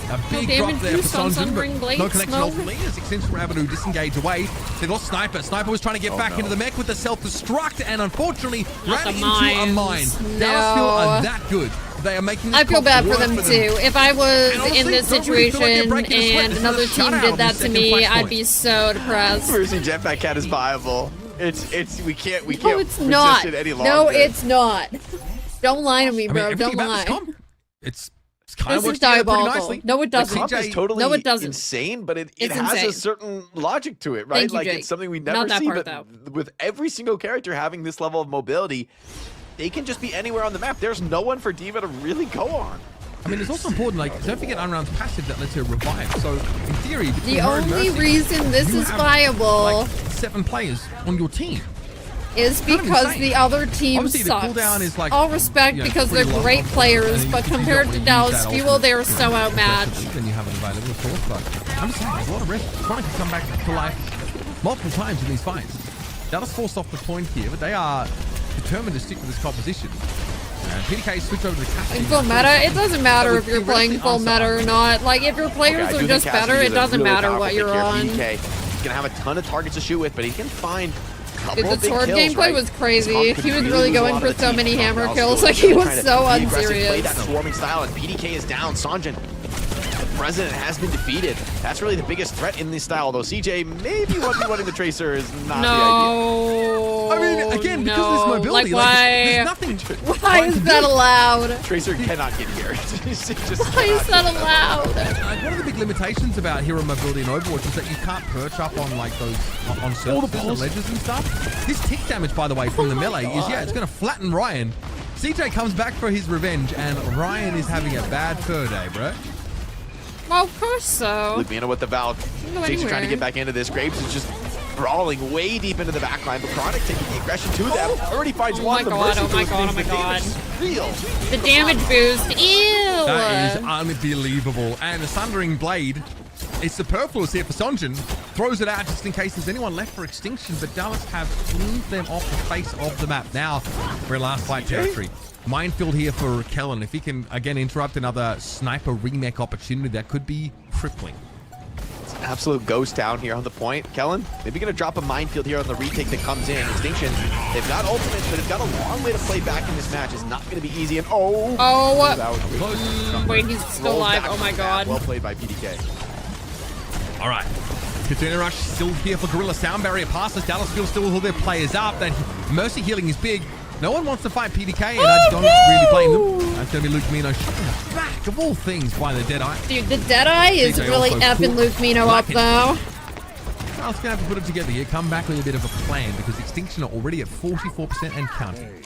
A big drop there for Sonjin, but no connection ultimately as Extinction were able to disengage away. They lost Sniper. Sniper was trying to get back into the mech with the self-destruct and unfortunately ran into a mine. Dallas Fuel are that good. They are making this I feel bad for them them too. If I was honestly, in this don't really feel like they're situation breaking a sweat. and This is another a team shutout did on that the to second me, flashpoint. I'd be so depressed. Mercy Jetpack Cat is viable. It's we can't No, it's not. resist it any longer. No, it's not. Don't lie to me, I mean, bro. everything Don't about this lie. comp, it's kind of This works is together pretty diabolical. nicely. No, it The doesn't. comp is totally No, it doesn't. insane, but it It's has insane. a certain logic to it, right? Thank you, like Jake. it's something we Not never that see, part, but with every single character having this level of mobility, they can just be anywhere on the map. There's no one for D.Va to really go on. I mean, it's also important, like, don't forget Unround's passive that lets her revive. So, in theory, between The her and only Mercy, reason this you is have, viable like 7 players on your team. is kind of because insane. the other team Obviously, the sucks. cooldown is, like, All respect you know, because they're pretty low great cost, players, and but if you don't compared wanna to use Dallas that Fuel, ultimate they are so outmatched. Then you have it available, of course, but I'm just saying, there's a lot of risk. Chronic can come back to life multiple times in these fights. Dallas forced off the point here, but they are determined to stick with this composition. And PDK switch over to the Cassidy. In full meta, it doesn't matter if you're playing full meta or not. Like, if your players are just better, it doesn't matter what you're on. PDK. He's gonna have a ton of targets to shoot with, but he can find a couple Dude, the of big sword kills, gameplay right? was crazy. This comp He could was really lose a going lot for of the so team. many hammer Dallas kills. Fuel Like, he was trying to so be aggressive, play unserious. that swarming style, and PDK is down. Sonjin, the president, has been defeated. That's really the biggest threat in this style, though CJ maybe 1v1ing the Tracer is not the idea. I mean, again, because of this mobility, Like, why? there's nothing. Why is that allowed? Tracer cannot get here. Why is that allowed? Like, one of the big limitations about hero mobility in Overwatch is that you can't perch up on like those on surfaces and ledges and stuff. This tick damage, by the way, from the melee is it's going to flatten Ryan. CJ comes back for his revenge, and Ryan is having a bad fur day, bro. Well, of course so. Luke Mino with the Valve. Jake's trying to get back into this. Graves is just brawling way deep into the backline, but Chronic taking the aggression to them. Already finds one. Oh my god. Real. The damage boost. Ew. That is unbelievable. And the Thundering Blade, it's superfluous here for Sonjin. throws it out just in case there's anyone left for extinction, but Dallas have cleaned them off the face of the map. Now, we're in last fight territory. Minefield here for Kellen. If he can, again, interrupt another sniper remake opportunity, that could be crippling. It's an absolute ghost town here on the point. Kellen, maybe going to drop a minefield here on the retake that comes in. Extinction, they've got ultimates, but it's got a long way to play back in this match. It's not going to be easy. And that was close. Wait, he's still alive. Oh my god. Well played by PDK. All right. Katrina Rush still here for Gorilla. Sound barrier passes. Dallas Fuel still with all their players up. That Mercy healing is big. No one wants to fight PDK, and I don't really blame them. That's going to be Luke Mino shooting back, of all things, by the Deadeye. Dude, the Deadeye is really effing Luke Mino up, though. Dallas going to have to put it together here. Come back with a bit of a plan, because Extinction are already at 44% and counting.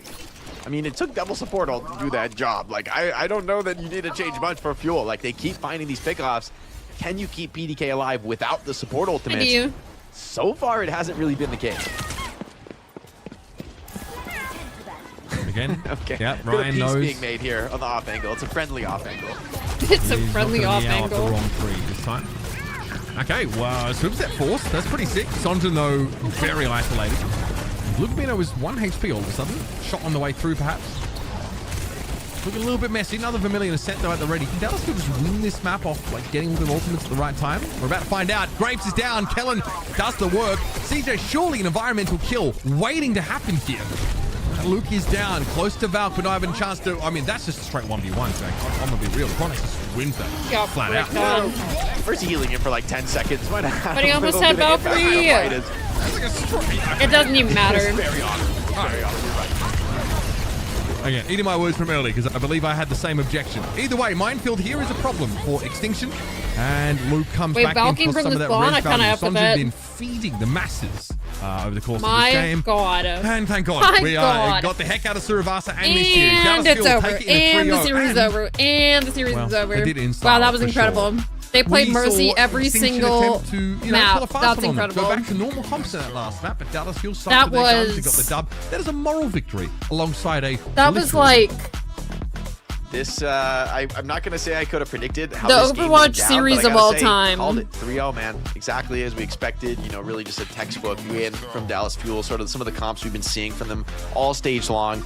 I mean, it took double support all to do that job. Like, I don't know that you need to change much for Fuel. Like, they keep finding these pickoffs. Can you keep PDK alive without the support ultimates? So far, it hasn't really been the case. Again. Okay. Yeah, Bit of Ryan peace knows. being made here on the off angle. It's a friendly off angle. It's a friendly off angle. The wrong three this time. Okay, wow, swim set force. That's pretty sick. Sonja, though, very isolated. Luke Mino is 1 HP all of a sudden. Shot on the way through, perhaps. Looking a little bit messy. Another Vermilion is set, though, at the ready. Can Dallas just win this map off, like, getting all the ultimates at the right time? We're about to find out. Graves is down. Kellen does the work. CJ surely an environmental kill waiting to happen here. Luke is down, close to Valk, but not having a chance to. I mean, that's just a straight 1v1, Jack. I'm gonna be real. Chronix just wins that flat out. First healing him for like 10 seconds. But he almost had Valkyrie. It doesn't even matter. Very honest. Very honest. You're right. Again, eating my words from earlier because I believe I had the same objection. Either way, Minefield here is a problem for Extinction. And Luke comes back in for some of that res value. Sonja's been feeding the masses over the course of this game. God. And thank God, we got the heck out of Suravasa and this series. And it's over. And the series is over. And the series is over. Wow, that was incredible. Sure. They played Mercy every single map. That's incredible. Go back to normal comps in that last map, but Dallas Fuel stuck to their guns and got the dub. That is a moral victory alongside a. That was like. This, I'm not going to say I could have predicted how the this game went Overwatch down, series of all time. Called it 3-0, man. Exactly as we expected. You know, really just a textbook win from Dallas Fuel. Sort of some of the comps we've been seeing from them all stage long.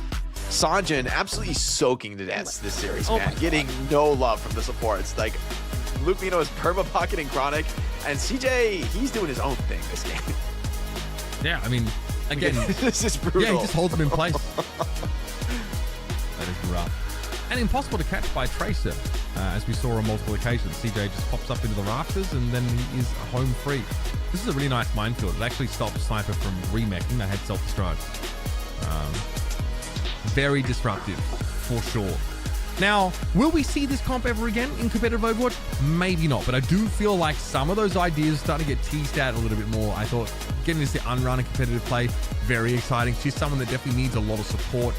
Sanjin absolutely soaking the dance this series, man. Getting no love from the supports. Like, Luke Mino is perma-pocketing Chronic, and CJ, he's doing his own thing this game. Yeah, I mean, again, this is brutal. Yeah, he just holds him in place. That is rough. And impossible to catch by Tracer, as we saw on multiple occasions. CJ just pops up into the rafters, and then he is home free. This is a really nice minefield. It actually stopped Sniper from remaking. They had self-destruct. Very disruptive, for sure. Now, will we see this comp ever again in competitive Overwatch? Maybe not, but I do feel like some of those ideas start to get teased out a little bit more. I thought getting this to unrun and competitive play, very exciting. She's someone that definitely needs a lot of support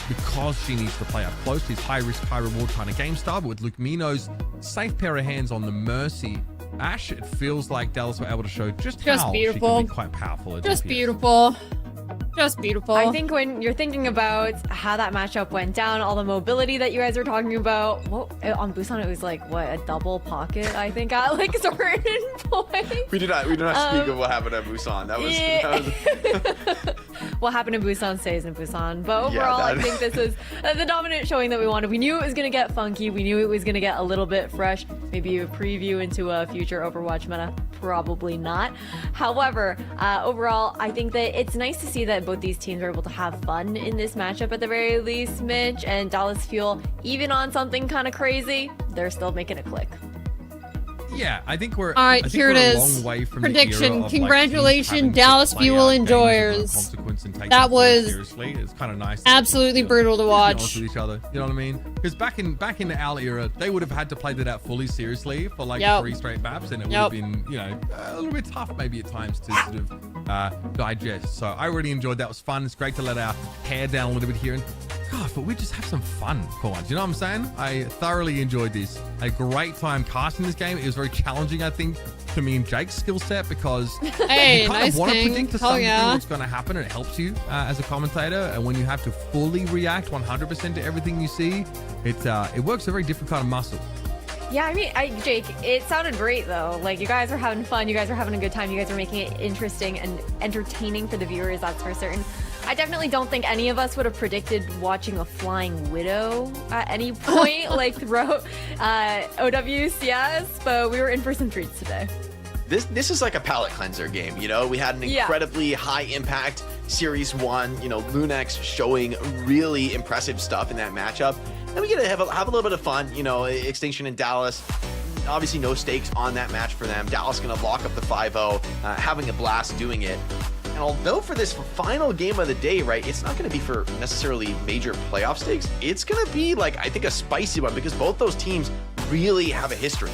because she needs to play up close. She's high risk, high reward kind of game style, but with Luke Mino's safe pair of hands on the Mercy Ash, it feels like Dallas were able to show just how she can be quite powerful at Just DPS. beautiful. Just beautiful. I think when you're thinking about how that matchup went down, all the mobility that you guys were talking about, on Busan it was like what, a double pocket, I think, at like certain points. We do not speak of what happened at Busan. That was What happened in Busan stays in Busan. But overall, I think this is the dominant showing that we wanted. We knew it was going to get funky. We knew it was going to get a little bit fresh. Maybe a preview into a future Overwatch meta. Probably not. However, overall, I think that it's nice to see that both these teams are able to have fun in this matchup at the very least, Mitch. And Dallas Fuel, even on something kind of crazy, they're still making it click. Yeah, I think we're. All right, here it is. Prediction. Congratulations, Dallas Fuel enjoyers. That was seriously. It's kind of nice. Absolutely brutal to watch. With each other, you know what I mean? Because back in our era, they would have had to play that out fully seriously for like 3 straight maps, and it would have been, you know, a little bit tough maybe at times to sort of digest. So I really enjoyed that. It was fun. It's great to let our hair down a little bit here, and God, but we just have some fun for once. You know what I'm saying? I thoroughly enjoyed this. A great time casting this game. It was very challenging, I think, to me and Jake's skill set because you kind of want to predict to something what's going to happen, and it helps you as a commentator. And when you have to fully react 100% to everything you see, it works a very different kind of muscle. Yeah, I mean, Jake, it sounded great though. Like, you guys are having fun, you guys are having a good time, you guys are making it interesting and entertaining for the viewers, that's for certain. I definitely don't think any of us would have predicted watching a flying widow at any point, like throughout OWCS, but we were in for some treats today. This is like a palate cleanser game, you know? We had an incredibly high impact Series 1, you know, Lunex showing really impressive stuff in that matchup. And we get to have a little bit of fun, you know, Extinction in Dallas. Obviously no stakes on that match for them. Dallas gonna lock up the 5-0, having a blast doing it. And although for this final game of the day, right, it's not going to be for necessarily major playoff stakes. It's going to be like, I think, a spicy one because both those teams really have a history.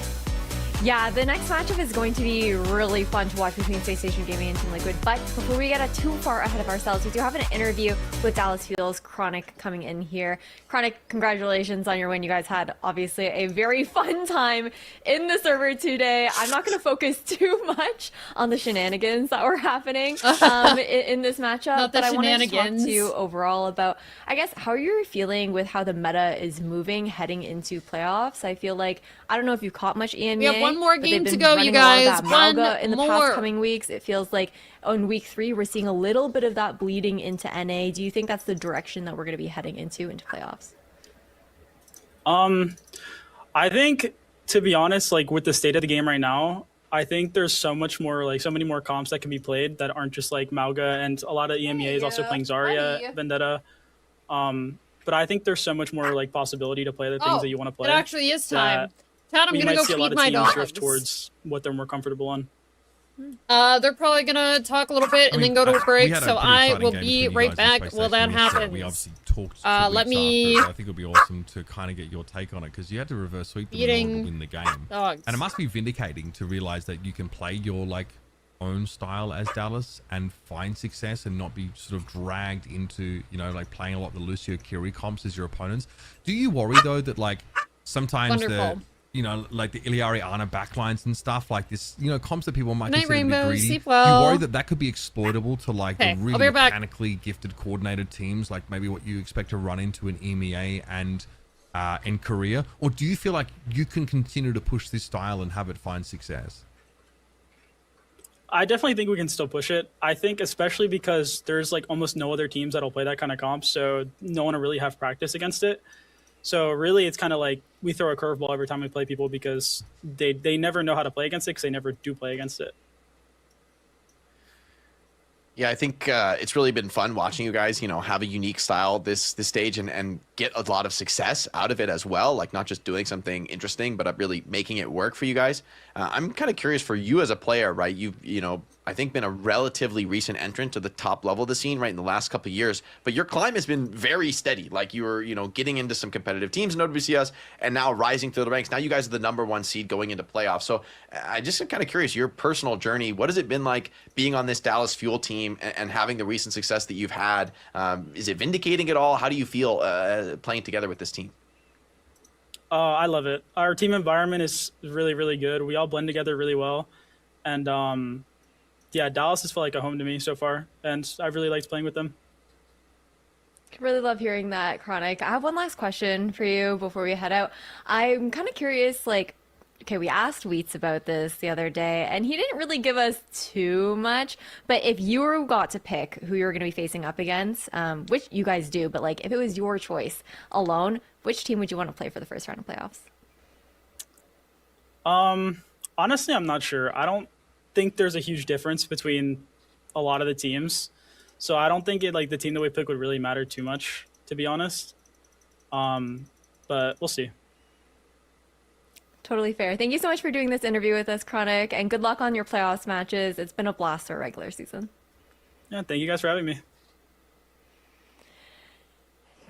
Yeah, the next matchup is going to be really fun to watch between Space Station Gaming and Team Liquid. But before we get too far ahead of ourselves, we do have an interview with Dallas Fuel's Chronic coming in here. Chronic, congratulations on your win. You guys had obviously a very fun time in the server today. I'm not going to focus too much on the shenanigans that were happening in this matchup, but I wanted to talk to you overall about, I guess, how you're feeling with how the meta is moving heading into playoffs. I feel like, I don't know if you caught much EMEA. We have one more game to go, you guys. One in the past coming weeks. It feels like on week 3 we're seeing a little bit of that bleeding into NA. Do you think that's the direction that we're going to be heading into playoffs? I think, to be honest, like with the state of the game right now, I think there's so much more, like so many more comps that can be played that aren't just like Mauga, and a lot of EMEA is also playing Zarya, Vendetta. But I think there's so much more like possibility to play the things that you want to play. It actually is time. Chad, I'm gonna go feed my dogs. Drift towards what they're more comfortable on. They're probably gonna talk a little bit and then go to a break, so I will be right back while that happens. We obviously talked let me. After, I think it would be awesome to kind of get your take on it because you had to reverse sweep them in order to win the game, dogs. And it must be vindicating to realize that you can play your like own style as Dallas and find success and not be sort of dragged into, you know, like playing a lot of the Lucio Curie comps as your opponents. Do you worry though that like sometimes the, you know, like the Iliari Ana backlines and stuff like this, you know, comps that people might consider to be greedy. You worry that that could be exploitable to like the really mechanically gifted coordinated teams, like maybe what you expect to run into in EMEA and in Korea? Or do you feel like you can continue to push this style and have it find success? I definitely think we can still push it. I think especially because there's like almost no other teams that'll play that kind of comp, so no one will really have practice against it. So really, it's kind of like we throw a curveball every time we play people because they never know how to play against it because they never do play against it. Yeah, I think it's really been fun watching you guys, you know, have a unique style this stage and get a lot of success out of it as well. Like not just doing something interesting, but really making it work for you guys. I'm kind of curious for you as a player, right? You've, you know, I think been a relatively recent entrant to the top level of the scene right in the last couple of years, but your climb has been very steady. Like you were, you know, getting into some competitive teams in OWCS and now rising through the ranks. Now you guys are the #1 seed going into playoffs. So I just am kind of curious, your personal journey, what has it been like being on this Dallas Fuel team and having the recent success that you've had? Is it vindicating at all? How do you feel playing together with this team? I love it. Our team environment is really, really good. We all blend together really well. And yeah, Dallas has felt like a home to me so far, and I've really liked playing with them. I really love hearing that, Chronic. I have one last question for you before we head out. I'm kind of curious, like, okay, we asked Wheats about this the other day, and he didn't really give us too much, but if you got to pick who you're going to be facing up against, which you guys do, but like if it was your choice alone, which team would you want to play for the first round of playoffs? Honestly, I'm not sure. I don't think there's a huge difference between a lot of the teams, so I don't think the team that we pick would really matter too much, to be honest. But we'll see. Totally fair. Thank you so much for doing this interview with us, Chronic, and good luck on your playoffs matches. It's been a blast our regular season. Yeah, thank you guys for having me.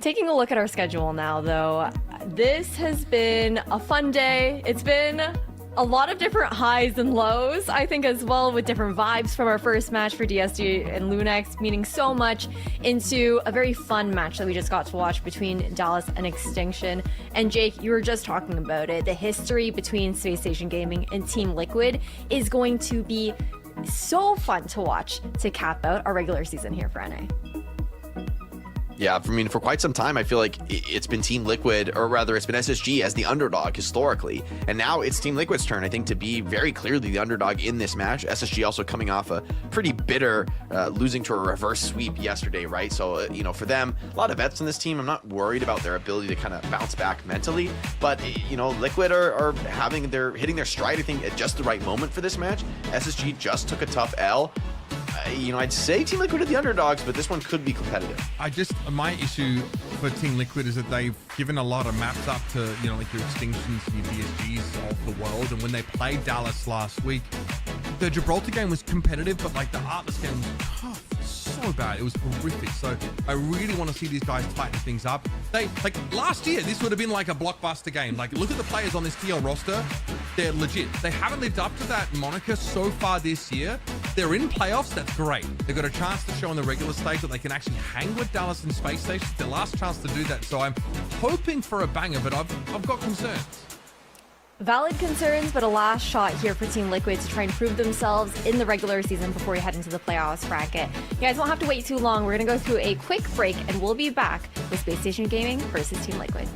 Taking a look at our schedule now, though, this has been a fun day. It's been a lot of different highs and lows, I think, as well, with different vibes from our first match for DSG and Lunex, meaning so much into a very fun match that we just got to watch between Dallas and Extinction. And Jake, you were just talking about it. The history between Space Station Gaming and Team Liquid is going to be so fun to watch to cap out our regular season here for NA. Yeah, I mean, for quite some time, I feel like it's been Team Liquid, or rather, it's been SSG as the underdog historically. And now it's Team Liquid's turn, I think, to be very clearly the underdog in this match. SSG also coming off a pretty bitter losing to a reverse sweep yesterday, right? So, you know, for them, a lot of vets on this team. I'm not worried about their ability to kind of bounce back mentally. But, you know, Liquid are hitting their stride, I think, at just the right moment for this match. SSG just took a tough L. You know, I'd say Team Liquid are the underdogs, but this one could be competitive. My issue for Team Liquid is that they've given a lot of maps up to, you know, like your Extinctions, your DSGs of the world. And when they played Dallas last week, the Gibraltar game was competitive, but like the Atlas game was so bad. It was horrific. So I really want to see these guys tighten things up. They, like last year, this would have been like a blockbuster game. Like, look at the players on this TL roster. They're legit. They haven't lived up to that moniker so far this year. They're in playoffs. That's great. They've got a chance to show in the regular stage that they can actually hang with Dallas in Space Station. It's their last chance to do that. So I'm hoping for a banger, but I've got concerns. Valid concerns, but a last shot here for Team Liquid to try and prove themselves in the regular season before we head into the playoffs bracket. You guys won't have to wait too long. We're going to go through a quick break, and we'll be back with Space Station Gaming versus Team Liquid.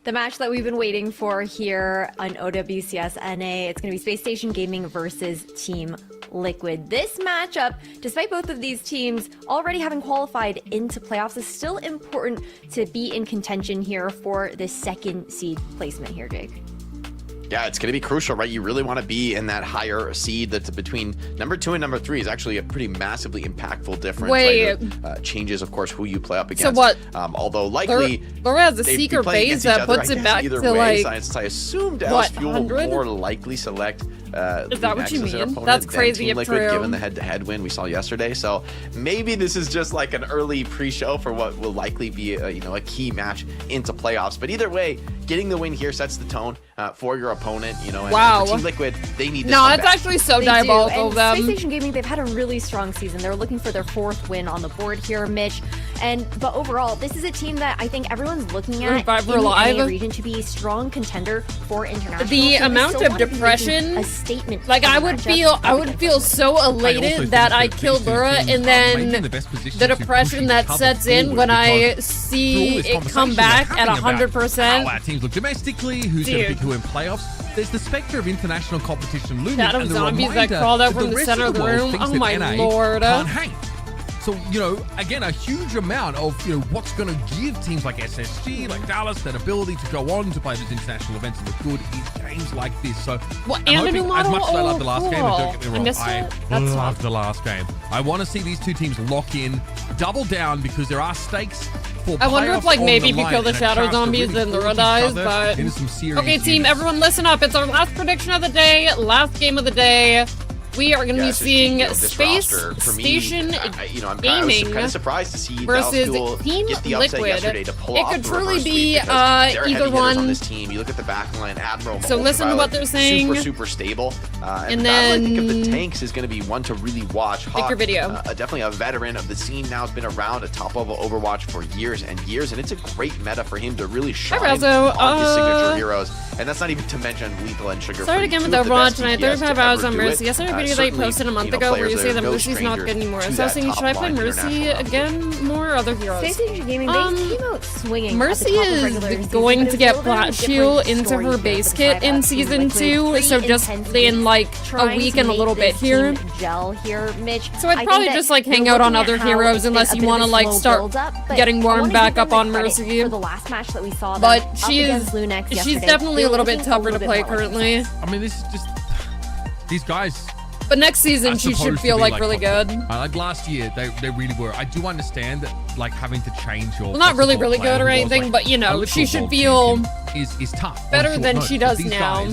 The match that we've been waiting for here on OWCS NA, it's going to be Space Station Gaming versus Team Liquid. This matchup, despite both of these teams already having qualified into playoffs, is still important to be in contention here for the second seed placement here, Jake. Yeah, it's going to be crucial, right? You really want to be in that higher seed that's between number 2 and number 3 is actually a pretty massively impactful difference. Wait. Right? Changes, of course, who you play up against. So what? Although likely, Laura has a secret base that puts it back to like, I assume Dallas Fuel will more likely select is that what you mean? That's crazy if true. Given the head-to-head win we saw yesterday. So maybe this is just like an early pre-show for what will likely be a key match into playoffs. But either way, getting the win here sets the tone for your opponent. And for Team Liquid, they need this No, one it's back. actually so They diabolical do. of And them. Space Station Gaming, they've had a really strong season. They're looking for their 4th win on the board here, Mitch. But overall, this is a team that I think everyone's looking at in the NA region to be a strong contender for international. The so amount of depression, a statement. like I would feel so elated that I killed Laura, and then the depression that sets in when I see it come back at 100%. How our teams look domestically, who's going to pick who in playoffs. There's the specter of international competition looming, That of and the zombies that reminder crawled out that from the rest center of the world room. thinks Oh that my NA lord. can't hang. So, again, a huge amount of, what's going to give teams like SSG, like Dallas, that ability to go on to play these international events and look good is games like this. So, I'm and a hoping, new model? as much as I love the Oh, last game, and don't get me I wrong, missed I it? That's loved the last game. I want to see these two teams lock in, double down, because there are stakes for I wonder if playoffs like on maybe the if you line kill the and a shadow chance to zombies really then Laura force each dies, other but into some serious okay team, units. everyone listen up. It's our last prediction of the day, last game of the day. We are going to be seeing Space Station Gaming kind of surprised to see versus Dallas Team get the upset yesterday Liquid. to pull It off could the truly reverse be sweep because they're heavy either hitters on one. this team. You look at the back line, Admiral, So listen to what they're saying. Super stable. And I think of then the tanks is going to be one to really watch. Like your video. Definitely a veteran of the scene now. Has been around a top level Overwatch for years and years, and it's a great meta for him to really shine Razzo. on his signature heroes. And that's not even to mention Lethal and Sugar. Started again with Overwatch tonight, 35 hours on Mercy. Yesterday video that you posted a month ago where you say that Mercy's not good anymore. So I was thinking, should I play Mercy again more or other heroes? Space Station Gaming, they came out swinging. Mercy is going to get Flat Shield into her base kit in Season 2, so just in like a week and a little bit here. Gel here, Mitch. So I'd probably just like hang out on other heroes unless you want to like start getting warmed back up on Mercy. For the last match that we saw, but she's definitely a little bit tougher to play currently. I mean, this is just these guys. But next season she should feel like really good. Like last year, they really were. I do understand that, like having to change your. Well, not really good or anything, but she should feel is tough. better than she does now.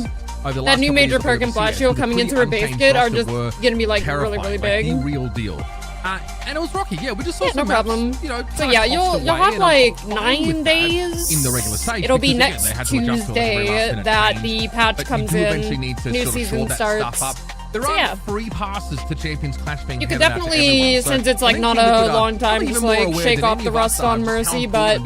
That new major perk and Flash Shield coming into her base kit are just gonna be like really big. The real deal. And it was rocky. Yeah, we just saw some no problem. So yeah, you'll have like 9 days in the regular stage. It'll be next Tuesday that the patch comes in. New season starts. There are free passes to Champions Clash being you could handed out to definitely, everyone. since it's like not a long time, just like shake off the rust on Mercy. But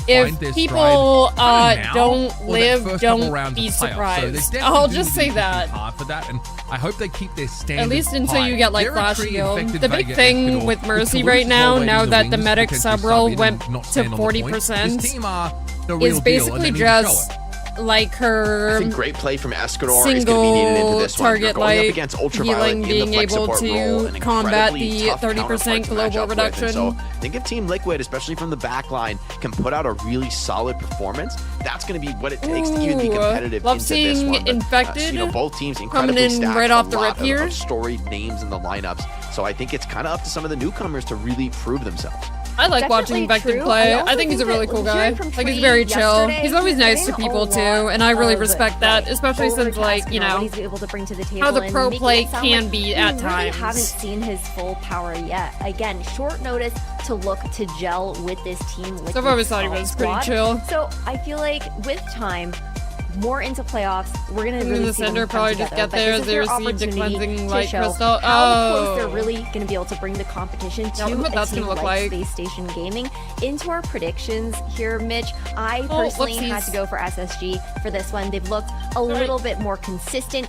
if people don't be surprised. I'll just say that. For that, and I hope they keep their standards at least until high. you get like Flash Shield. The big thing with Mercy right now that the medic sub roll went to 40%, is basically just like her I think great play from Escador is going to be needed into this one. You're going up against Ultraviolet in being the flex able support role, to an combat incredibly the tough 30% global reduction. So I think if Team Liquid, especially from the back line, can put out a really solid performance, that's going to be what it takes to even be competitive love into seeing this one. But, Infected both teams coming incredibly in stacked, right off the a rip lot here. of storied names in the lineups. So I think it's kind of up to some of the newcomers to really prove themselves. I like watching Infected play. I think he's a really cool guy. Like, he's very chill. He's always nice to people, too, and I really respect that, especially since, like, he's able to bring to the table how the pro play can like be at times. We really haven't seen his full power yet. Again, short notice to look to gel with this team. So I've always thought he was pretty chill. So I feel like with time, more into playoffs, we're gonna really the see them Cinder come probably together. just get But there this as is they their received a opportunity cleansing to light show crystal. How close they're really gonna be able to bring the competition to what a that's team gonna look like like. Space Station Gaming. Into our predictions here, Mitch, I personally had to go for SSG for this one. They've looked a little bit more consistent.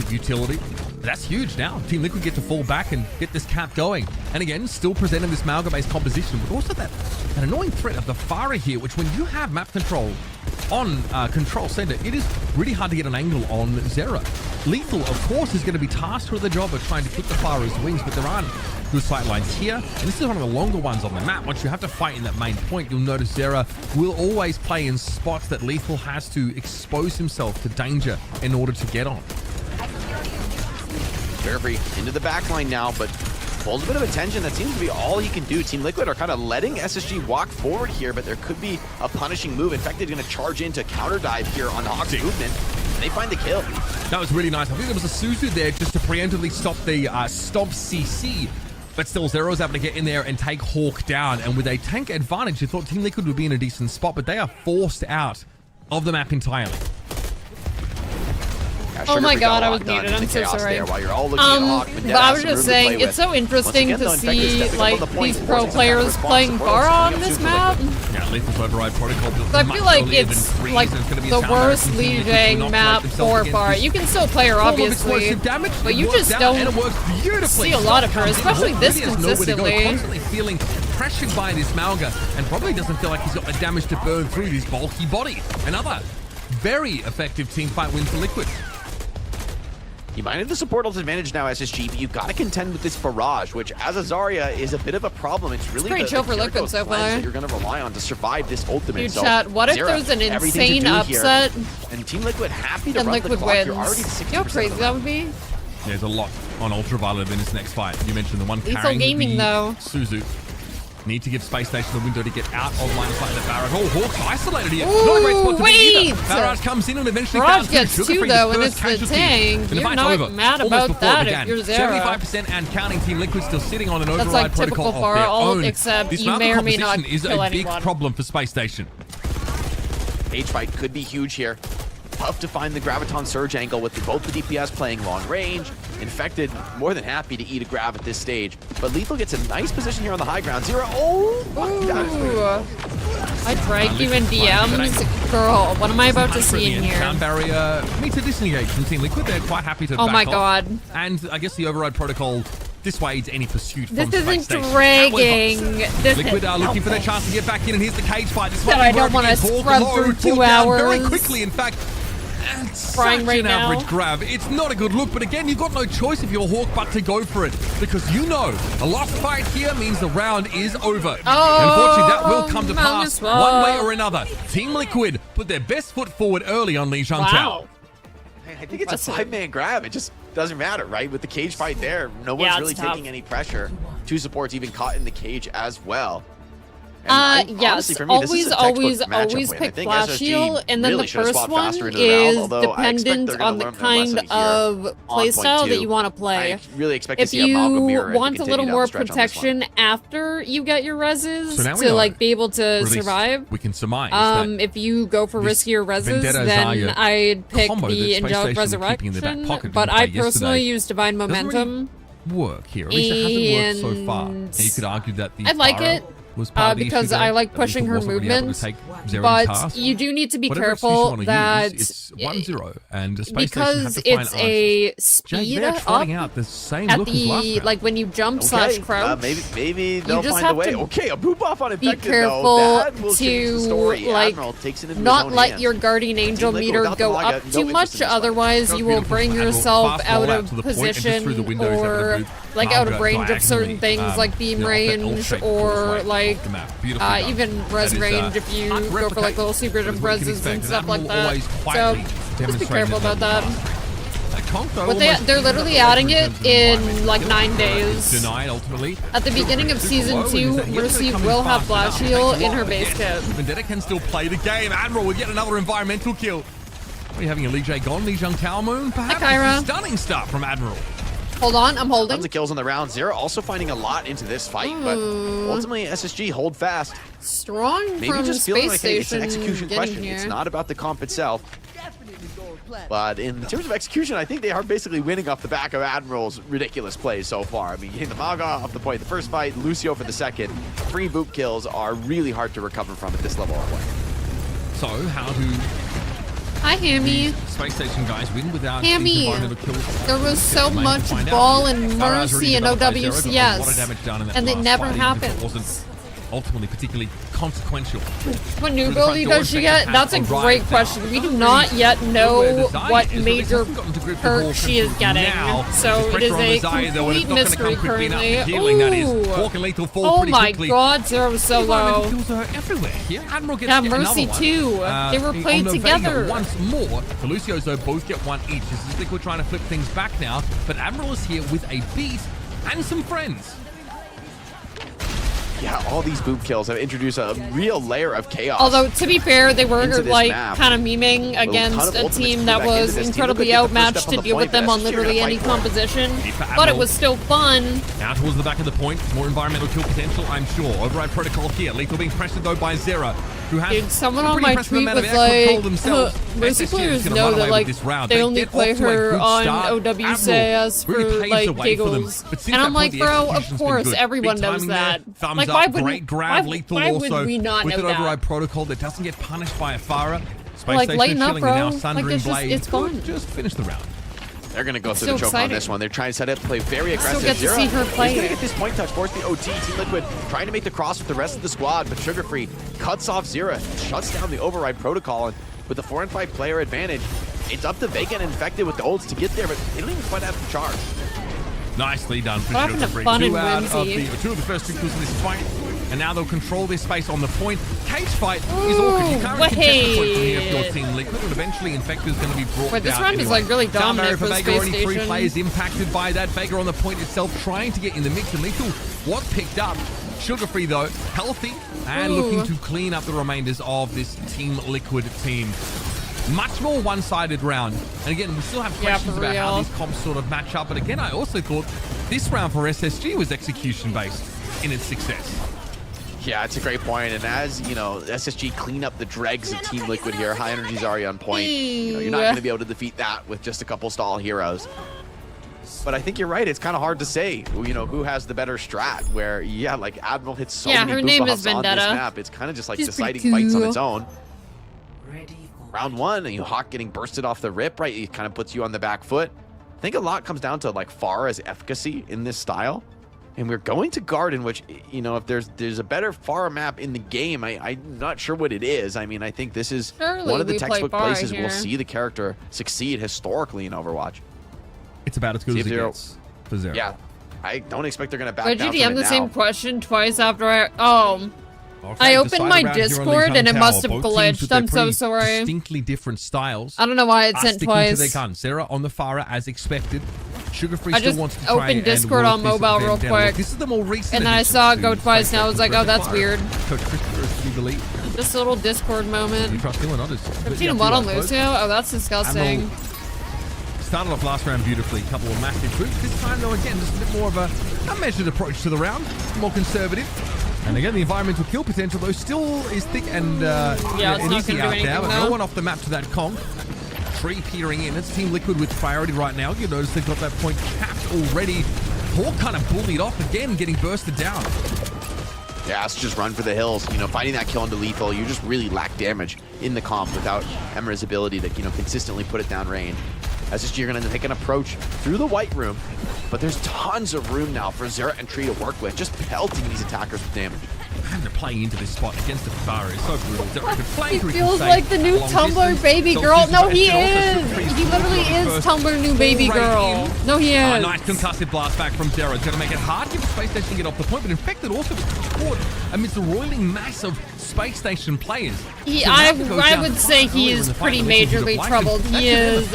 massive utility. That's huge now. Team Liquid get to fall back and get this cap going. And again, still presenting this Malga-based composition, but also that annoying threat of the Pharah here, which when you have map control, on Control Center, it is really hard to get an angle on Zera. Lethal, of course, is going to be tasked with the job of trying to clip the Pharah's wings, but there aren't good sight lines here. And this is one of the longer ones on the map. Once you have to fight in that main point, you'll notice Zera will always play in spots that Lethal has to expose himself to danger in order to get on. Very into the back line now, but pulls a bit of attention. That seems to be all he can do. Team Liquid are kind of letting SSG walk forward here, but there could be a punishing move. In fact, they're going to charge into counter dive here on Hawk's movement. They find the kill. That was really nice. I think there was a Suzu there just to preemptively stop the Stomp CC. But still, Zero's able to get in there and take Hawk down. And with a tank advantage, you thought Team Liquid would be in a decent spot, but they are forced out of the map entirely. Oh my god, I was muted. I'm so sorry. But I was just saying, it's so interesting to see like these pro players playing Pharah on this map. Yeah, Lethal's Override Protocol. I feel like it's like the worst Lijiang map for Pharah. You can still play her, obviously, but you just don't see a lot of her, especially this consistently. Constantly feeling pressured by this Mauga, and probably doesn't feel like he's got the damage to burn through his bulky body. Another very effective team fight win for Liquid. You might have the support advantage now, SSG, but you've got to contend with this barrage, which as a Zarya is a bit of a problem. It's really pretty chill for Liquid so far. That you're going to rely on to survive this ultimate. Dude, chat, what if there's an insane upset and Team Liquid happy to and run Liquid the clock? wins? You're already 60% How crazy that would be? There's a lot on Ultraviolet in this next fight. You mentioned the one Lethal carrying gaming, the though. Suzu. Need to give Space Station the window to get out of line of sight of the Barrage. Oh, Hawk's isolated here. Not a great spot to be either. Barrage comes in and eventually Barrage gets two though, and it's the tank. You're not mad about that if you're Zera. 75% and counting. Team Liquid still sitting on an override That's like protocol typical of their Pharah ult, own. except This you may or may not composition is kill a big anyone. problem for Space Station. Cage fight could be huge here. Tough to find the Graviton Surge angle with both the DPS playing long range. Infected, more than happy to eat a grab at this stage. But Lethal gets a nice position here on the high ground. Zero, I drag you in DMs. Girl, what am I about to see in here? Sound barrier needs to disengage from Team Liquid. They're quite happy to Oh back my off. god. And I guess the override protocol dissuades any pursuit from This Space isn't Station. dragging. This Liquid are looking for their chance to get back in, and here's the cage fight. This I don't want to scrub through 2 hours. Very quickly, in fact. Crying right now. Average grab. It's not a good look, but again, you've got no choice if you're Hawk but to go for it, because you know a lost fight here means the round is over. Unfortunately, that will come to pass one way or another. Team Liquid put their best foot forward early on Li Jiang Tao. I think it's a 5-man grab. It just doesn't matter, right? With the cage fight there, no one's really taking any pressure. 2 supports even caught in the cage as well. Yes, always pick Flash Heal, and then the first one is dependent on the kind of playstyle that you want to play. If you want a little more protection after you get your reses to like be able to survive, we can surmise. If you go for riskier reses, then I'd pick the Angelic Resurrection, but I personally use Divine Momentum. Work here. At least it hasn't worked so far. And you could argue that the I like it. Because I like pushing her movements, but you do need to be careful that it's 1-0 and because it's a speed up out the same at the like when you jump / crouch. Maybe they'll just find have a way. to Okay, a boop off on be infected careful to like not let your Guardian Angel meter go up too much, otherwise you will bring yourself out of position or like out of range of certain things like beam range or like even res range if you go for like little secretive reses and stuff like that. So just be careful about that. But they're literally adding it in like 9 days. Denied ultimately. At the beginning of Season 2, Mercy will have Flash Heal in her base kit. Vendetta can still play the game. Admiral with yet another environmental kill. Are you having a Li Jiang gone? Li Jiang Tao Moon? Perhaps stunning start from Admiral. Hold on, I'm holding. Tons of kills on the round. Zero also finding a lot into this fight, but ultimately SSG hold fast. Strong Maybe from just Space feeling like Station it's an execution question. here. It's not about the comp itself. But in terms of execution, I think they are basically winning off the back of Admiral's ridiculous plays so far. I mean, getting the Maga off the point the first fight, Lucio for the second. 3 boop kills are really hard to recover from at this level of play. So, how do Hi, Hammy. Space Station guys win without Hammy, there was so much ball and mercy in OWCS, and it never happened. Wasn't ultimately particularly consequential. What new ability does she get? That's a great question. We do not yet know what major perk she is getting, so it is a complete mystery currently. Oh my god, Zero was so low. Yeah, Mercy too. They were played together. Once more, the Lucios though both get one each. This is Liquid trying to flip things back now, but Admiral is here with a beat and some friends. Yeah, all these boom kills have introduced a real layer of chaos. Although, to be fair, they were like kind of memeing against a team that was incredibly outmatched to deal with them on literally any composition. But it was still fun. Now towards the back of the point, more environmental kill potential, I'm sure. Override protocol here. Lethal being pressured though by Zera, who has dude, someone on my tweet was like, Mercy players know that like they only play her on OWCS for like giggles. And I'm like, bro, of course everyone knows that. Like, why would we not know with an that? override protocol that doesn't get punished by a Farah. Space Like, Station lighten up, chilling bro. and now Sundering Like, Blade. it's fun. Just finish the round. They're going to go It's through so the choke on exciting. this one. They're trying to set up, play very I aggressive. still get to see her play. He's going to get this point touch, force the OT. Team Liquid trying to make the cross with the rest of the squad, but Sugar Free cuts off Zera, shuts down the override protocol, and with the 4 and 5 player advantage, it's up to Vega and Infected with the ults to get there, but they don't even quite have the charge. Nicely done for What Sugar happened to Free. Fun and Two of Whimsy? the first two kills in this fight. And now they'll control this space on the point. Cage fight is awkward. You can't really contest the point from here if you're Team Liquid, and eventually Infected is going to be brought Wait, this down round is anyway. like really dominant for Vega, Space only 3 Station. players impacted by that. Vega on the point itself trying to get in the mix, and Lethal was picked up. Sugar Free though, healthy and looking to clean up the remainders of this Team Liquid team. Much more one-sided round. And again, we still have questions about how these comps sort of match up. But again, I also thought this round for SSG was execution-based in its success. Yeah, it's a great point. And as, you know, SSG clean up the dregs of Team Liquid here, High Energy's already on point. You know, you're not going to be able to defeat that with just a couple stall heroes. But I think you're right. It's kind of hard to say, you know, who has the better strat. Where, yeah, like Admiral hits so many her name is buffs on this Vendetta. map. It's kind of just like She's deciding pretty fights on cool. its own. Round 1, and Hawk getting bursted off the rip, right? It kind of puts you on the back foot. I think a lot comes down to like Pharah's efficacy in this style. And we're going to Garden, which, you know, if there's a better Pharah map in the game, I'm not sure what it is. I mean, I think this is one of the textbook places we'll see the character succeed historically in Overwatch. It's about as good as it gets for Zero. Yeah, I don't expect they're going to back Wait, down GDM from it the now. same question twice after I opened my Discord and it must have glitched. I'm so sorry. Distinctly different styles. I don't know why it are sent sticking twice. To their guns. Sarah on the Farah as expected. Sugar Free I still just wants to try opened Discord and on work this mobile real event down. quick. This is the more recent And then I addition saw it to go twice and I was like, oh, that's Farah. weird. Coach Christopher is to be the lead. Just a little Discord moment. You trust him or not? 15 1 on Lucio? Oh, that's disgusting. Started off last round beautifully, a couple of massive boots. This time, though, again, just a bit more of a measured approach to the round, more conservative. And again, the environmental kill potential, though, still is thick and it's not easy gonna do out there. anything, But though. no one off the map to that conk. Tree peering in. It's Team Liquid with priority right now. You'll notice they've got that point capped already. Hawk kind of bullied off again, getting bursted down. Yeah, it's just run for the hills. You know, finding that kill into lethal, you just really lack damage in the comp without Emra's ability to, you know, consistently put it down range. SSG are going to take an approach through the white room, but there's tons of room now for Zera and Tree to work with, just pelting these attackers with damage. And they're playing into this spot against the Farah is so brutal. Zera can flank, He or feels can like stay the new long Tumblr distance. baby So girl. this No, is he also is. Sugar He literally is First Tumblr new baby foray girl. in. No, he is. Nice concussive blast back from Zera. It's going to make it hard to give Space Station to get off the point, but Infected also gets caught amidst the roiling mass of Space Station players. I would say he is pretty majorly troubled. He is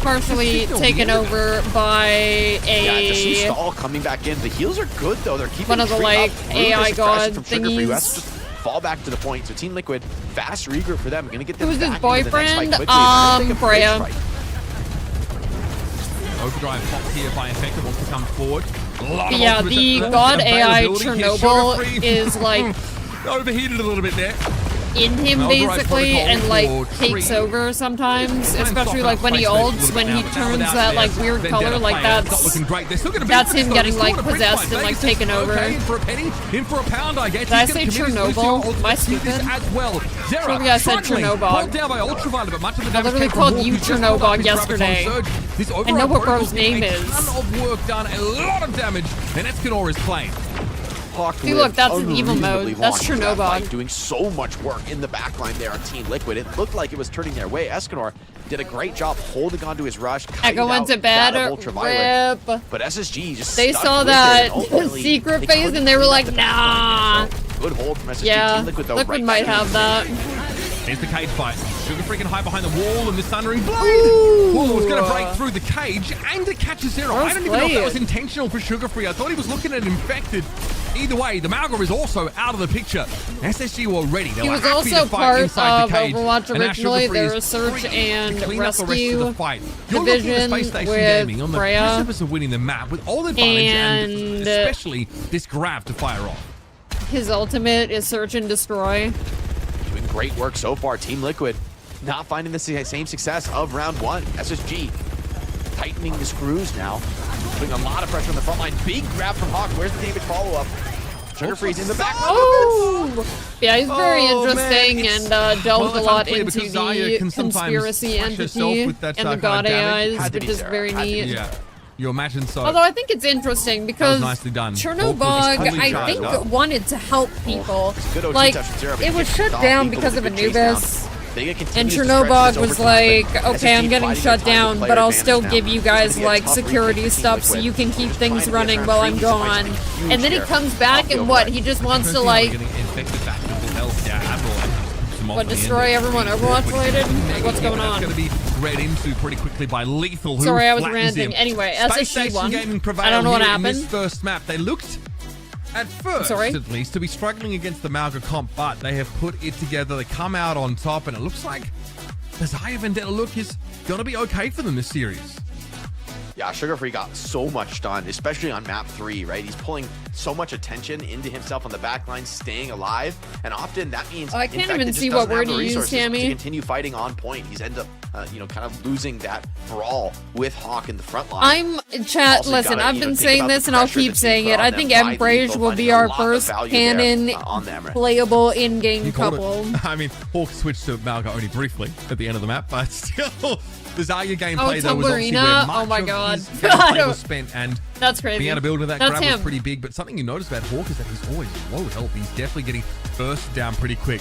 partially taken over by Yeah, just some a stall coming back in. The heals are good, though. They're keeping one of the Tree like up through AI this god aggression from Sugar Free, who has to thingies. just fall back to the point. So Team Liquid, fast regroup for them. Gonna get them Who's his back into the next fight boyfriend? quickly. They're gonna take a bridge Freya. fight. Overdrive popped here by Infected, wants to come forward. A lot of Yeah, ultimates the at god AI availability here. Chernobyl Sugar Free is like overheated a little bit there. in him Override basically protocol and like for takes Tree. over sometimes, Try and especially soften like up when he Space Station a ults, little when bit he now, but turns without that like there, weird Vendetta color, like player, not that's looking great. They're still gonna be that's him though. getting Still like got a bridge possessed fight. and like Vegas is taken over. okay, in for a penny, in for a pound, I guess. Did I He's say gonna commit his Chernobyl? Lucio Am I ultimate to this stupid? as well. Zera, Surely I said struggling, Chernobyl. pulled down by Ultraviolet, but much of the I damage literally came from called Hawk, you who just pulled up Chernobyl his yesterday. Graviton Surge. This I know override what protocol bro's name getting is. A ton of work done, a lot of damage, and Escanor is playing. Hawk See, look, that's an evil mode. unreasonably That's long into that Chernobyl. fight, doing so much work in the backline there on Team Liquid. It looked like it was turning their way. Escanor did a great job holding onto his rush. Echo went to bed. Rip. But SSG just They stuck saw with that it, and ultimately, secret they phase couldn't and they were clean like, up the backline there. nah. So, good hold from SSG. Yeah, Team Liquid, though, Liquid right might back have in that. Here's the cage fight. Sugar Free can hide behind the wall, and the Thundering Blade. Ooh. It's going to break through the cage and to catch a zero. I don't even know if that was played. intentional for Sugar Free. I thought he was looking at Infected. Either way, the Malga is also out of the picture. SSG were ready. They He were was happy also to fight part inside of the cage. Overwatch And now originally. Sugar Free There is was search free and to clean up the rest of rescue the fight. You're looking at division Space Station with Gaming on the Freya. precipice of winning the map with all the advantage and And especially this grab to fire off. his ultimate is search and destroy. Doing great work so far. Team Liquid not finding the same success of round one. SSG tightening the screws now, putting a lot of pressure on the front line. Big grab from Hawk. Where's the David follow-up? Sugar Free's in the back. Oh! Yeah, he's very interesting man, and delved a lot unclear into because Zaya can the sometimes conspiracy smash herself entity with that, and the kind of god damage. AIs, which is very neat. Yeah, you imagine so. Although I think it's interesting because nicely done. Chernobyl, Totally I charged think, up. wanted to help people. Good OT Like, touch from Zero, but it he was gets shut picked off. down Lethal because with of a good chase down. Anubis. Vega And continues to stretch Chernobyl this was over time, like, but okay, I'm SSG getting fighting shut their time down, with but player I'll advantage still now. give you It's guys gonna be a like tough security retake for stuff Team so Liquid. you can keep Just things trying to get running round while three. I'm He's gone. fighting a huge And then he share comes back of the and what? override. He just wants to Personally, like, getting infected back to full health. Yeah, Admiral. what, destroy everyone Overwatch related? Like, what's going on? That's going to be read into pretty quickly by Lethal, who Sorry, I was flattens ranting. him. Anyway, Space SSG Station won. Gaming I prevailed don't know what here in this happened. first map. They looked, at first at least, to be struggling against the Malga comp, but they have put it together. They come out on top, and it looks like the Zaya Vendetta look is going to be okay for them this series. Yeah, Sugar Free got so much done, especially on map 3, right? He's pulling so much attention into himself on the back line, staying alive, and often that means I can't Infected even just see doesn't what word have the you used, resources Tammy. to continue fighting on point. He's ended up, kind of losing that brawl with Hawk in the front line. Chat, Also listen, gotta, I've been think saying about this the and I'll pressure keep that's saying being it. put I on think them by Embrage Lethal, will be finding a our lot of first value there, canon on them. playable in-game You called couple. it. I mean, Hawk switched to Malga only briefly at the end of the map, but still, the Zaya gameplay though was obviously where Tumblrina? much Oh my of god. his gameplay was spent, and That's crazy. being able to build into that That's grab was him. pretty big. But something you notice about Hawk is that he's always low health. He's definitely getting burst down pretty quick.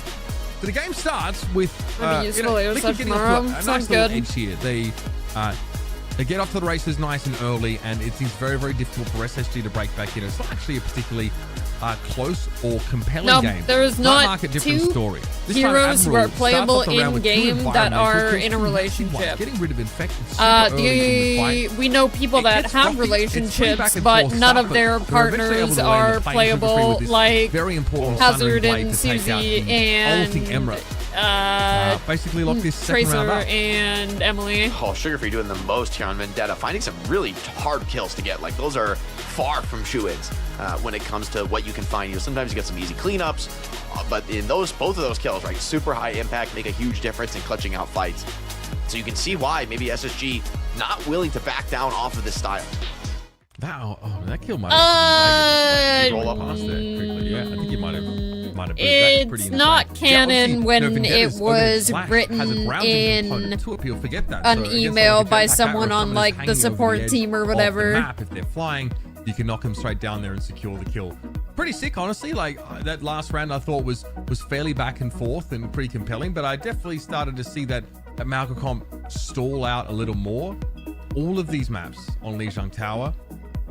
So the game starts with Maybe useful air Liquid such getting off tomorrow. to a nice Sounds little good. edge here. They get off to the races nice and early, and it seems very, very difficult for SSG to break back in. It's not actually a particularly close or compelling No, game. there is Night not Market, different two story. This time, heroes who Admiral are playable starts off the round with two in-game that are environmentals, in a kills relationship. Getting rid of infected super early in the fight. We know people It that gets have rocky, it's free relationships, back and but forth none stuff, of their but they're eventually able partners to land are the flame Sugar Free playable, with this like very important Hazard Thundering and Blade to take out Susie the and ulting Emerald. Basically lock this second Tracer round up. and Emily. Oh, Sugar Free doing the most here on Vendetta, finding some really hard kills to get. Like, those are far from shoe-ins when it comes to what you can find. Sometimes you get some easy cleanups, but in both of those kills, right, super high impact, make a huge difference in clutching out fights. So you can see why maybe SSG not willing to back down off of this style. That kill might have roll up past there quickly. Yeah, I think you might have It's not canon when it was written in an email by someone on like the support team or whatever. If they're flying, you can knock them straight down there and secure the kill. Pretty sick, honestly. Like that last round, I thought was fairly back and forth and pretty compelling. But I definitely started to see that Malga comp stall out a little more. All of these maps on Lijiang Tower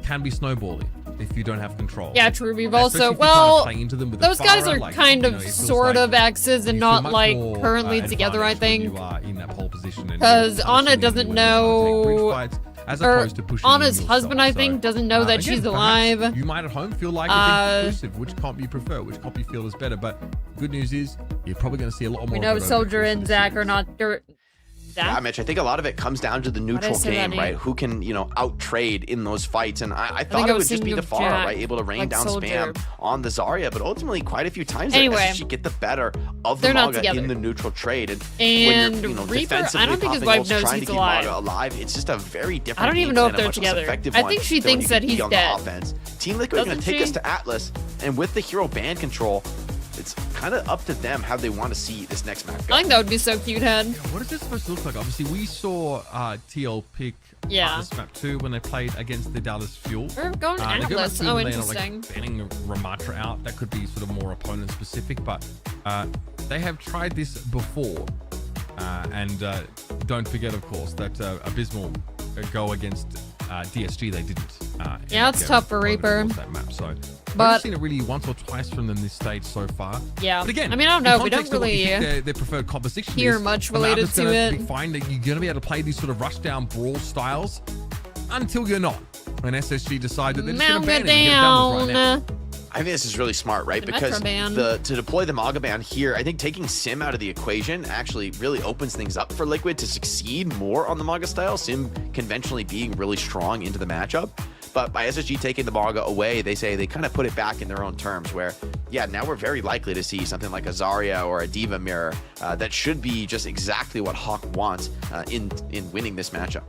can be snowballing if you don't have control. Yeah, true. We've Especially also, if you kind of well, play into them with those the guys Farah, are like, kind you know, of it feels sort like of exes and you not feel much like more, currently together, I advantaged when think. you are in that pole position and Because you're Anna pushing doesn't when you're trying to take bridge know, fights, as or opposed to pushing Anna's in husband, yourself. I think, So, doesn't know that again, she's perhaps alive. You might at home feel like it's exclusive. Which comp you prefer? Which comp you feel is better? But good news is you're probably going to see a lot more. We of know it over Soldier the and Zach are not dirt. Yeah, Mitch, I think a lot of it comes down to the neutral say that game, name? right? Who can, out-trade in those fights. And I think thought I it was would just be thinking the of Farah, Jack, right? Able to rain like down Soldier. spam on the Zarya, but ultimately quite a few times Anyway. SSG get the better of the They're not Maga together. in the neutral trade. And And when you're, Reaper, defensively I don't think his popping wife ults, knows trying he's to keep alive. Maga alive, it's just a very different I don't even game know if plan, a they're much less together. effective I one think she than when thinks you that can be he's on dead. the offense. Team Liquid are going Doesn't to take she? us to Atlas, and with the hero ban control, it's kind of up to them how they want to see this next map go. I think that would be so cute, Head. What is this supposed to look like? Obviously, we saw TL pick this map too when they played against the Dallas Fuel. We're going Atlas. Oh, interesting. Banning Ramatra out. That could be sort of more opponent specific, but they have tried this before. And don't forget, of course, that Abysmal go against DSG. They didn't. Yeah, it's tough for Reaper. That map, so but I've seen it really once or twice from them this stage so far. Yeah, but again, I mean, I don't know. We don't really their preferred composition hear is, much related to it. Be fine that you're going to be able to play these sort of rush down brawl styles until you're not. When SSG decide that they're just going to ban it and get it done with right now. I think this is really smart, right? Because to deploy the Maga ban here, I think taking Sim out of the equation actually really opens things up for Liquid to succeed more on the Maga style. Sim conventionally being really strong into the matchup. But by SSG taking the Maga away, they say they kind of put it back in their own terms where, yeah, now we're very likely to see something like a Zarya or a Diva Mirror that should be just exactly what Hawk wants in winning this matchup.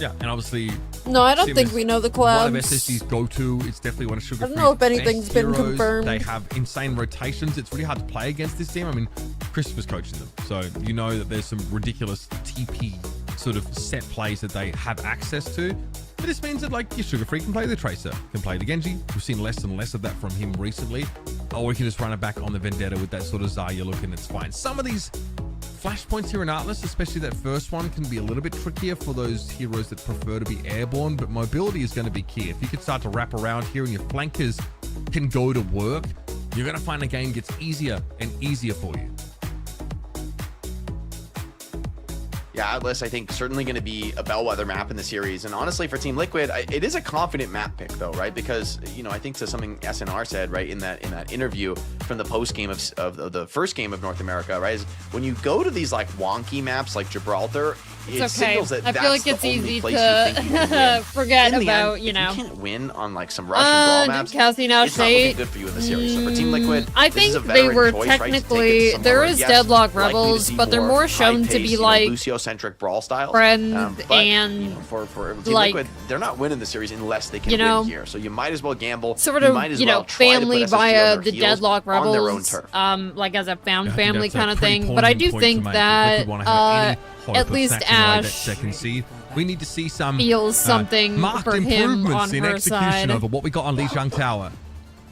Yeah, and obviously... No, I don't think we know the collabs. One of SSG's go-to. It's definitely one of Sugar. I don't know if anything's been confirmed. They have insane rotations. It's really hard to play against this team. I mean, Christopher's coaching them, so you know that there's some ridiculous TP sort of set plays that they have access to. But this means that, like, your Sugar Free can play the Tracer, can play the Genji. We've seen less and less of that from him recently. Or we can just run it back on the Vendetta with that sort of Zarya look, and it's fine. Some of these flashpoints here in Atlas, especially that first one, can be a little bit trickier for those heroes that prefer to be airborne, but mobility is going to be key. If you can start to wrap around here and your flankers can go to work, you're going to find the game gets easier and easier for you. Yeah, Atlas, I think, certainly going to be a bellwether map in the series. And honestly, for Team Liquid, it is a confident map pick, though, right? Because, you know, I think to something SNR said, right, in that interview from the post game of the first game of North America, right, is when you go to these like wonky maps like Gibraltar, it signals that I feel like that's it's the only easy place you think you can win. forget In the about, end, you know. if you can't win on like some Russian brawl maps, Cassie now it's not looking good for you in the series. So for Team Liquid, I think they were technically there is Deadlock Rebels, but they're more shown to be like Lucio-centric brawl styles. Friend but, and you know, for Team like, Liquid, they're not winning the series unless they can you know, win here. So you might as well gamble. Sort you of, might as you know, well try family to put SSG via on the their Deadlock heels on their own Rebels, turf. like as a found Yeah, family kind of thing. pretty But I do poignant think point to make. If Liquid that wanna have any hope at of least snatching away that Ash second seed, we need to see some feels something marked for him improvements on in her execution side. over what we got on Lijiang Tower.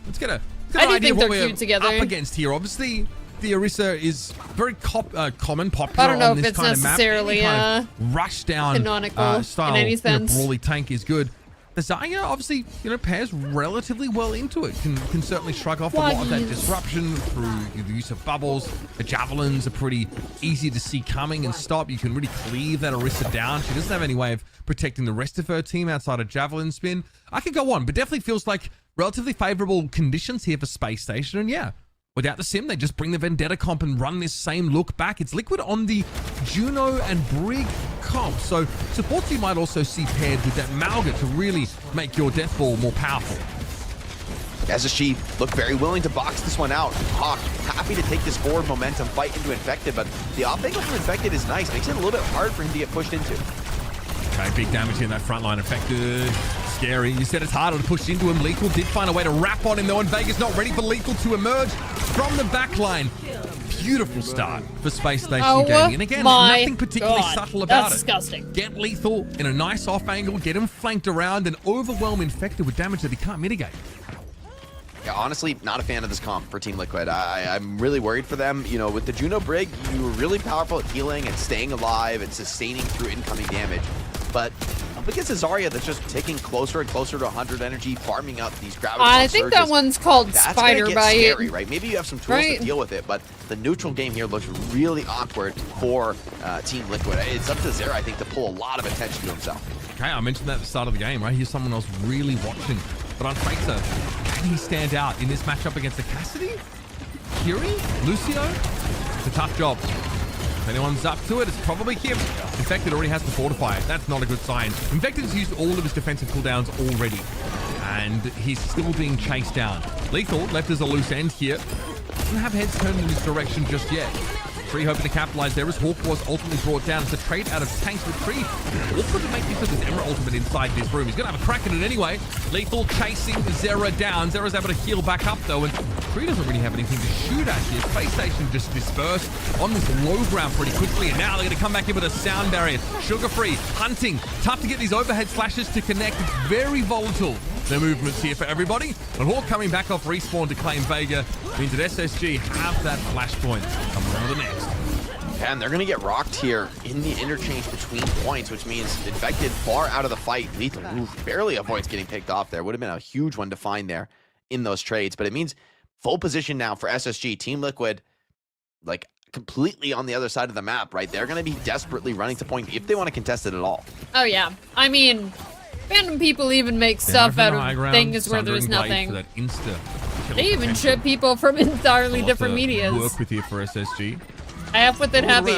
Let's get an I do idea think of what they're we're cute together. up against here. Obviously, the Orisa is very common, popular I don't know on if this it's kind of map. necessarily Any kind of rush down canonical style, in any sense. brawly tank is good. The Zarya obviously, pairs relatively well into it. Can certainly shrug off a lot of that disruption through the use of bubbles. The javelins are pretty easy to see coming and stop. You can really cleave that Orisa down. She doesn't have any way of protecting the rest of her team outside of javelin spin. I could go on, but definitely feels like relatively favorable conditions here for Space Station. And yeah, without the sim, they just bring the Vendetta comp and run this same look back. It's Liquid on the Juno and Brig comp. So supports you might also see paired with that Malga to really make your death ball more powerful. SSG look very willing to box this one out. Hawk happy to take this forward momentum fight into Infected, but the off angle from Infected is nice. Makes it a little bit hard for him to get pushed into. Okay, big damage in that front line. Infected. Scary. You said it's harder to push into him. Lethal did find a way to wrap on him though, and Vegas not ready for Lethal to emerge from the back line. Beautiful start for Space Station Gaming. And again, nothing particularly subtle about That's disgusting. Get Lethal in a nice off angle, get him flanked around, and overwhelm Infected with damage that he can't mitigate. Yeah, honestly, not a fan of this comp for Team Liquid. I'm really worried for them. You know, with the Juno Brig, you were really powerful at healing and staying alive and sustaining through incoming damage. But up against a Zarya that's just taking closer and closer to 100 energy, farming up these gravity I think that one's called Spider Bite. Bite. Scary, right? Maybe you have some tools to deal with it, but the neutral game here looks really awkward for Team Liquid. It's up to Zera, I think, to pull a lot of attention to himself. Okay, I mentioned that at the start of the game, right? Here's someone else really watching. But on Tracer, can he stand out in this matchup against the Cassidy? Curie? Lucio? It's a tough job. If anyone's up to it, it's probably him. Infected already has to fortify it. That's not a good sign. Infected's used all of his defensive cooldowns already. And he's still being chased down. Lethal left as a loose end here. Doesn't have heads turned in this direction just yet. Tree hoping to capitalize there as Hawk was ultimately brought down. It's a trade out of tanks with Tree. Awkward to make use of his Emerald ultimate inside this room. He's going to have a crack at it anyway. Lethal chasing Zera down. Zera's able to heal back up though, and Tree doesn't really have anything to shoot at here. Space Station just dispersed on this low ground pretty quickly, and now they're going to come back in with a sound barrier. Sugar Free, hunting. Tough to get these overhead slashes to connect. It's very volatile, their movements here for everybody. And Hawk coming back off respawn to claim Vega means that SSG have that flashpoint coming on to the next. And they're going to get rocked here in the interchange between points, which means Infected far out of the fight. Lethal barely avoids getting picked off there. Would have been a huge one to find there in those trades. But it means full position now for SSG. Team Liquid, like, completely on the other side of the map, right? They're going to be desperately running to point if they want to contest it at all. Oh, yeah. I mean, random people even make stuff out of things where there's nothing. They even ship people from entirely different medias. Work with you for SSG. I have with it happy.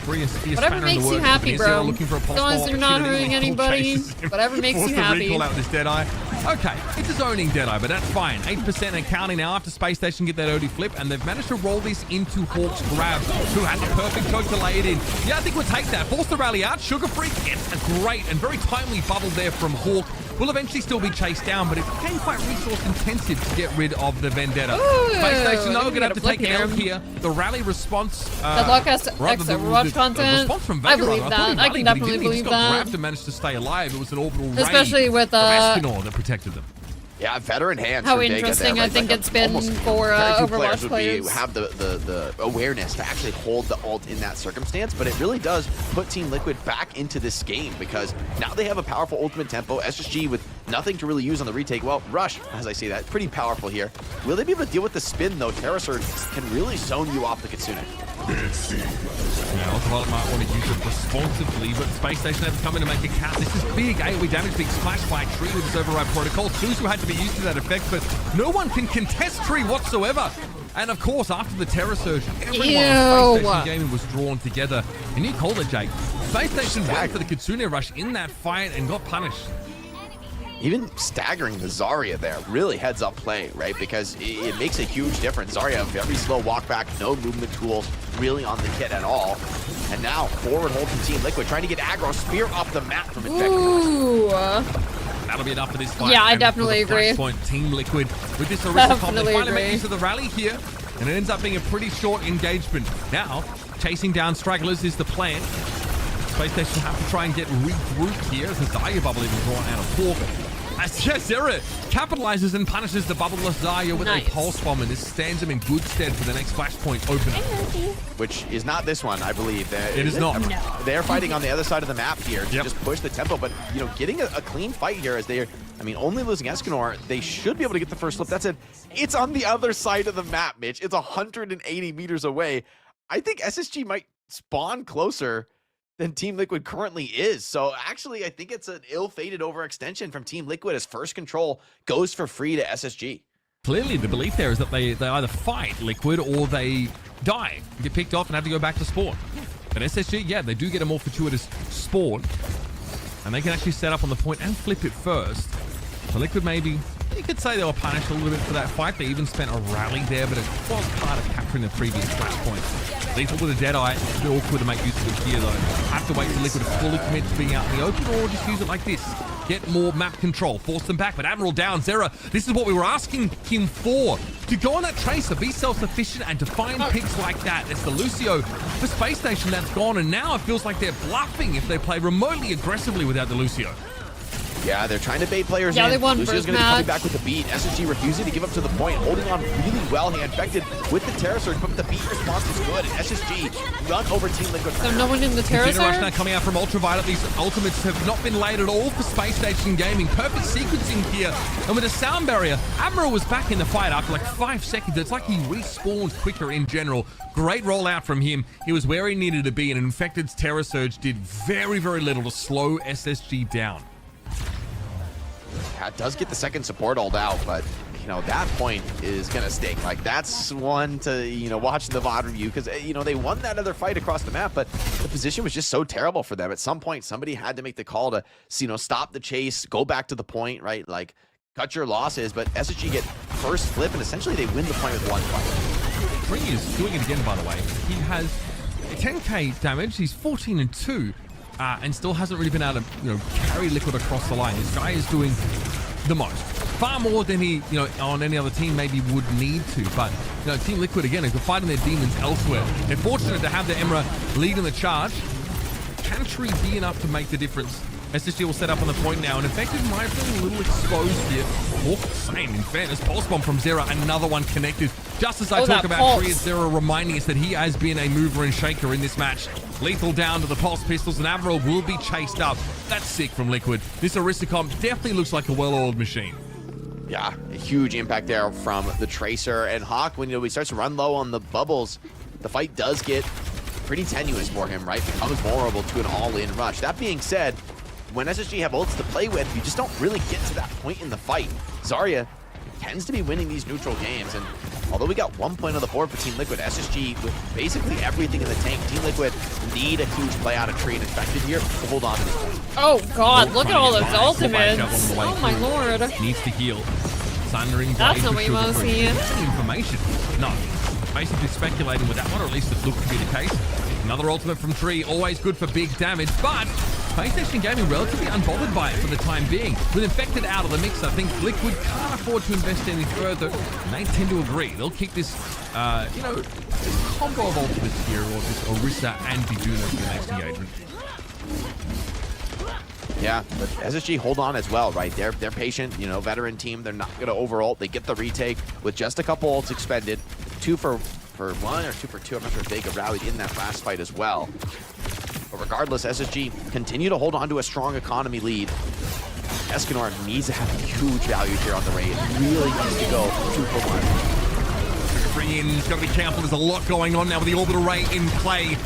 Whatever makes you happy, bro. As long as you're not hurting anybody, whatever makes you happy. Recall out this Deadeye. Okay, it's a zoning Deadeye, but that's fine. 8% and counting now after Space Station get that OD flip, and they've managed to roll this into Hawk's grab, who had the perfect choke to lay it in. Yeah, I think we'll take that. Force the rally out. Sugar Free gets a great and very timely bubble there from Hawk. Will eventually still be chased down, but it became quite resource intensive to get rid of the Vendetta. Space Station, though, going to have to take an L here. The rally response. Deadlock has extra Overwatch content. I believe that. I can definitely believe that. Grabbed and managed to stay alive. It was an orbital ray especially with Escanor that protected them. Yeah, veteran hands. How interesting I think it's been for Overwatch players. Have the awareness to actually hold the ult in that circumstance, but it really does put Team Liquid back into this game because now they have a powerful ultimate tempo. SSG with nothing to really use on the retake. Well, Rush, as I say that, pretty powerful here. Will they be able to deal with the spin though? Terra Surge can really zone you off the Kitsune. Yeah, Ultraviolet might want to use it responsibly, but Space Station have to come in to make a count. This is big. AoE damage being splashed by Tree with his override protocol. Suzu had to be used to that effect, but no one can contest Tree whatsoever. And of course, after the Terror Surge, everyone on Space Station Gaming was drawn together. And you called it, Jake. Space Station went for the Kitsune rush in that fight and got punished. Even staggering the Zarya there, really heads up play, right? Because it makes a huge difference. Zarya, very slow walk back, no movement tools really on the kit at all. And now forward hold from Team Liquid, trying to get aggro, spear off the map from Infected. Ooh. That'll be enough for this fight. Yeah, I definitely agree. Point, Team Liquid with this Orisa comp, they finally make use of the rally here, and it ends up being a pretty short engagement. Now, chasing down stragglers is the plan. Space Station have to try and get regrouped here as the Zarya bubble even drawn out of Hawk. Zera capitalizes and punishes the bubbleless Zarya with a pulse bomb, and this stands him in good stead for the next flashpoint opener. Which is not this one, I believe. It is not. No. They're fighting on the other side of the map here to just push the tempo, but you know, getting a clean fight here as they're, I mean, only losing Escanor, they should be able to get the first flip. That's it. It's on the other side of the map, Mitch. It's 180 meters away. I think SSG might spawn closer than Team Liquid currently is. So actually, I think it's an ill-fated overextension from Team Liquid as first control goes for free to SSG. Clearly, the belief there is that they either fight Liquid or they die, get picked off and have to go back to spawn. But SSG, yeah, they do get a more fortuitous spawn, and they can actually set up on the point and flip it first. So Liquid maybe, you could say they were punished a little bit for that fight. They even spent a rally there, but it was part of capturing the previous flashpoint. Lethal with a Deadeye, it's a bit awkward to make use of it here though. Have to wait for Liquid to fully commit to being out in the open, or just use it like this. Get more map control, force them back, but Admiral down, Zera, this is what we were asking him for. To go on that tracer, be self-sufficient, and to find picks like that. It's the Lucio for Space Station that's gone, and now it feels like they're bluffing if they play remotely aggressively without the Lucio. Yeah, they're trying to bait players in. They won Lucio's going to be coming back with the beat. SSG refusing to give up to the point, holding on really well. He Infected with the Terror Surge, but the beat response is good. And SSG run over Team Liquid. So no one in the Terror Surge? Rush now coming out from Ultraviolet. These ultimates have not been laid at all for Space Station Gaming. Perfect sequencing here. And with a sound barrier, Admiral was back in the fight after like 5 seconds. It's like he respawned quicker in general. Great rollout from him. He was where he needed to be, and Infected's Terror Surge did very, very little to slow SSG down. Yeah, it does get the second support ult out, but you know, that point is gonna stink. Like, that's one to, you know, watch the VOD review, because you know, they won that other fight across the map, but the position was just so terrible for them. At some point, somebody had to make the call to, you know, stop the chase, go back to the point, right? Like, cut your losses. But SSG get first flip, and essentially they win the point with one fight. Tree is doing it again, by the way. He has 10k damage. He's 14-2. And still hasn't really been able to, you know, carry Liquid across the line. This guy is doing the most. far more than he, on any other team maybe would need to. But, Team Liquid, again, are fighting their demons elsewhere. They're fortunate to have the Emra lead in the charge. Can Tree be enough to make the difference? SSG will set up on the point now, and Infected might feel a little exposed here. Hawk, same, in fairness. Pulse Bomb from Zera, another one connected. Just as I talk about Tree, it's Zera reminding us that he has been a mover and shaker in this match. Lethal down to the Pulse Pistols, and Avril will be chased up. That's sick from Liquid. This Orisa comp definitely looks like a well-oiled machine. Yeah, a huge impact there from the Tracer. And Hawk, when he starts to run low on the bubbles, the fight does get pretty tenuous for him, right? Becomes vulnerable to an all-in rush. That being said, when SSG have ults to play with, you just don't really get to that point in the fight. Zarya tends to be winning these neutral games, and although we got 1 point on the board for Team Liquid, SSG with basically everything in the tank, Team Liquid need a huge play out of Tree and Infected here to hold on to this point. Oh god, look at all those ultimates. Oh my lord. Needs to heal. Sundering That's not what you want to see. Information. No. Basically speculating with that one, or at least it looked to be the case. Another ultimate from Tree, always good for big damage, but PlayStation Gaming relatively unbothered by it for the time being. With Infected out of the mix, I think Liquid can't afford to invest any further, and they tend to agree. They'll kick this, this combo of ultimates here, or this Orisa and the Juno for the next engagement. Yeah, but SSG hold on as well, right? They're patient, veteran team. They're not going to over-ult. They get the retake with just a couple ults expended. 2 for 1 or 2 for 2. I'm not sure if Vega rallied in that last fight as well. But regardless, SSG continue to hold on to a strong economy lead. Escanor needs to have huge value here on the raid. Really needs to go 2 for 1. Free in, he's got to be careful. There's a lot going on now with the orbital ray in play.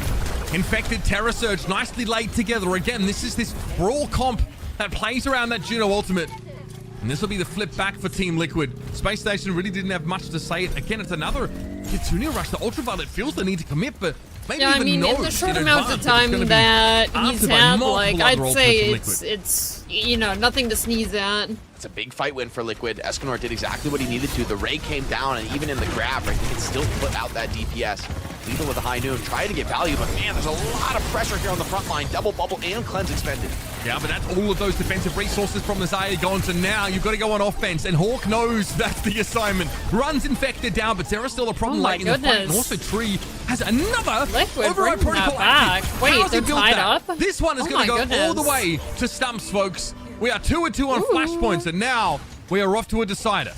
Infected Terror Surge, nicely laid together. Again, this is this brawl comp that plays around that Juno ultimate. And this will be the flip back for Team Liquid. Space Station really didn't have much to say. Again, it's another Kitsune rush. The Ultraviolet feels the need to commit, but maybe even knows in the short amount of time that he's had, like, I'd say it's nothing to sneeze at. It's a big fight win for Liquid. Escanor did exactly what he needed to. The Ray came down, and even in the grab, right, he can still put out that DPS. Lethal with a high noon, trying to get value, but man, there's a lot of pressure here on the front line. Double bubble and cleanse expended. Yeah, but that's all of those defensive resources from the Zarya gone, so now you've got to go on offense, and Hawk knows that's the assignment. Runs Infected down, but Zera's still a problem late in the fight, and also Tree has another override protocol active. Wait, they're tied up? This one is going to go all the way to stumps, folks. We are 2-2 on flashpoints, and now we are off to a decider.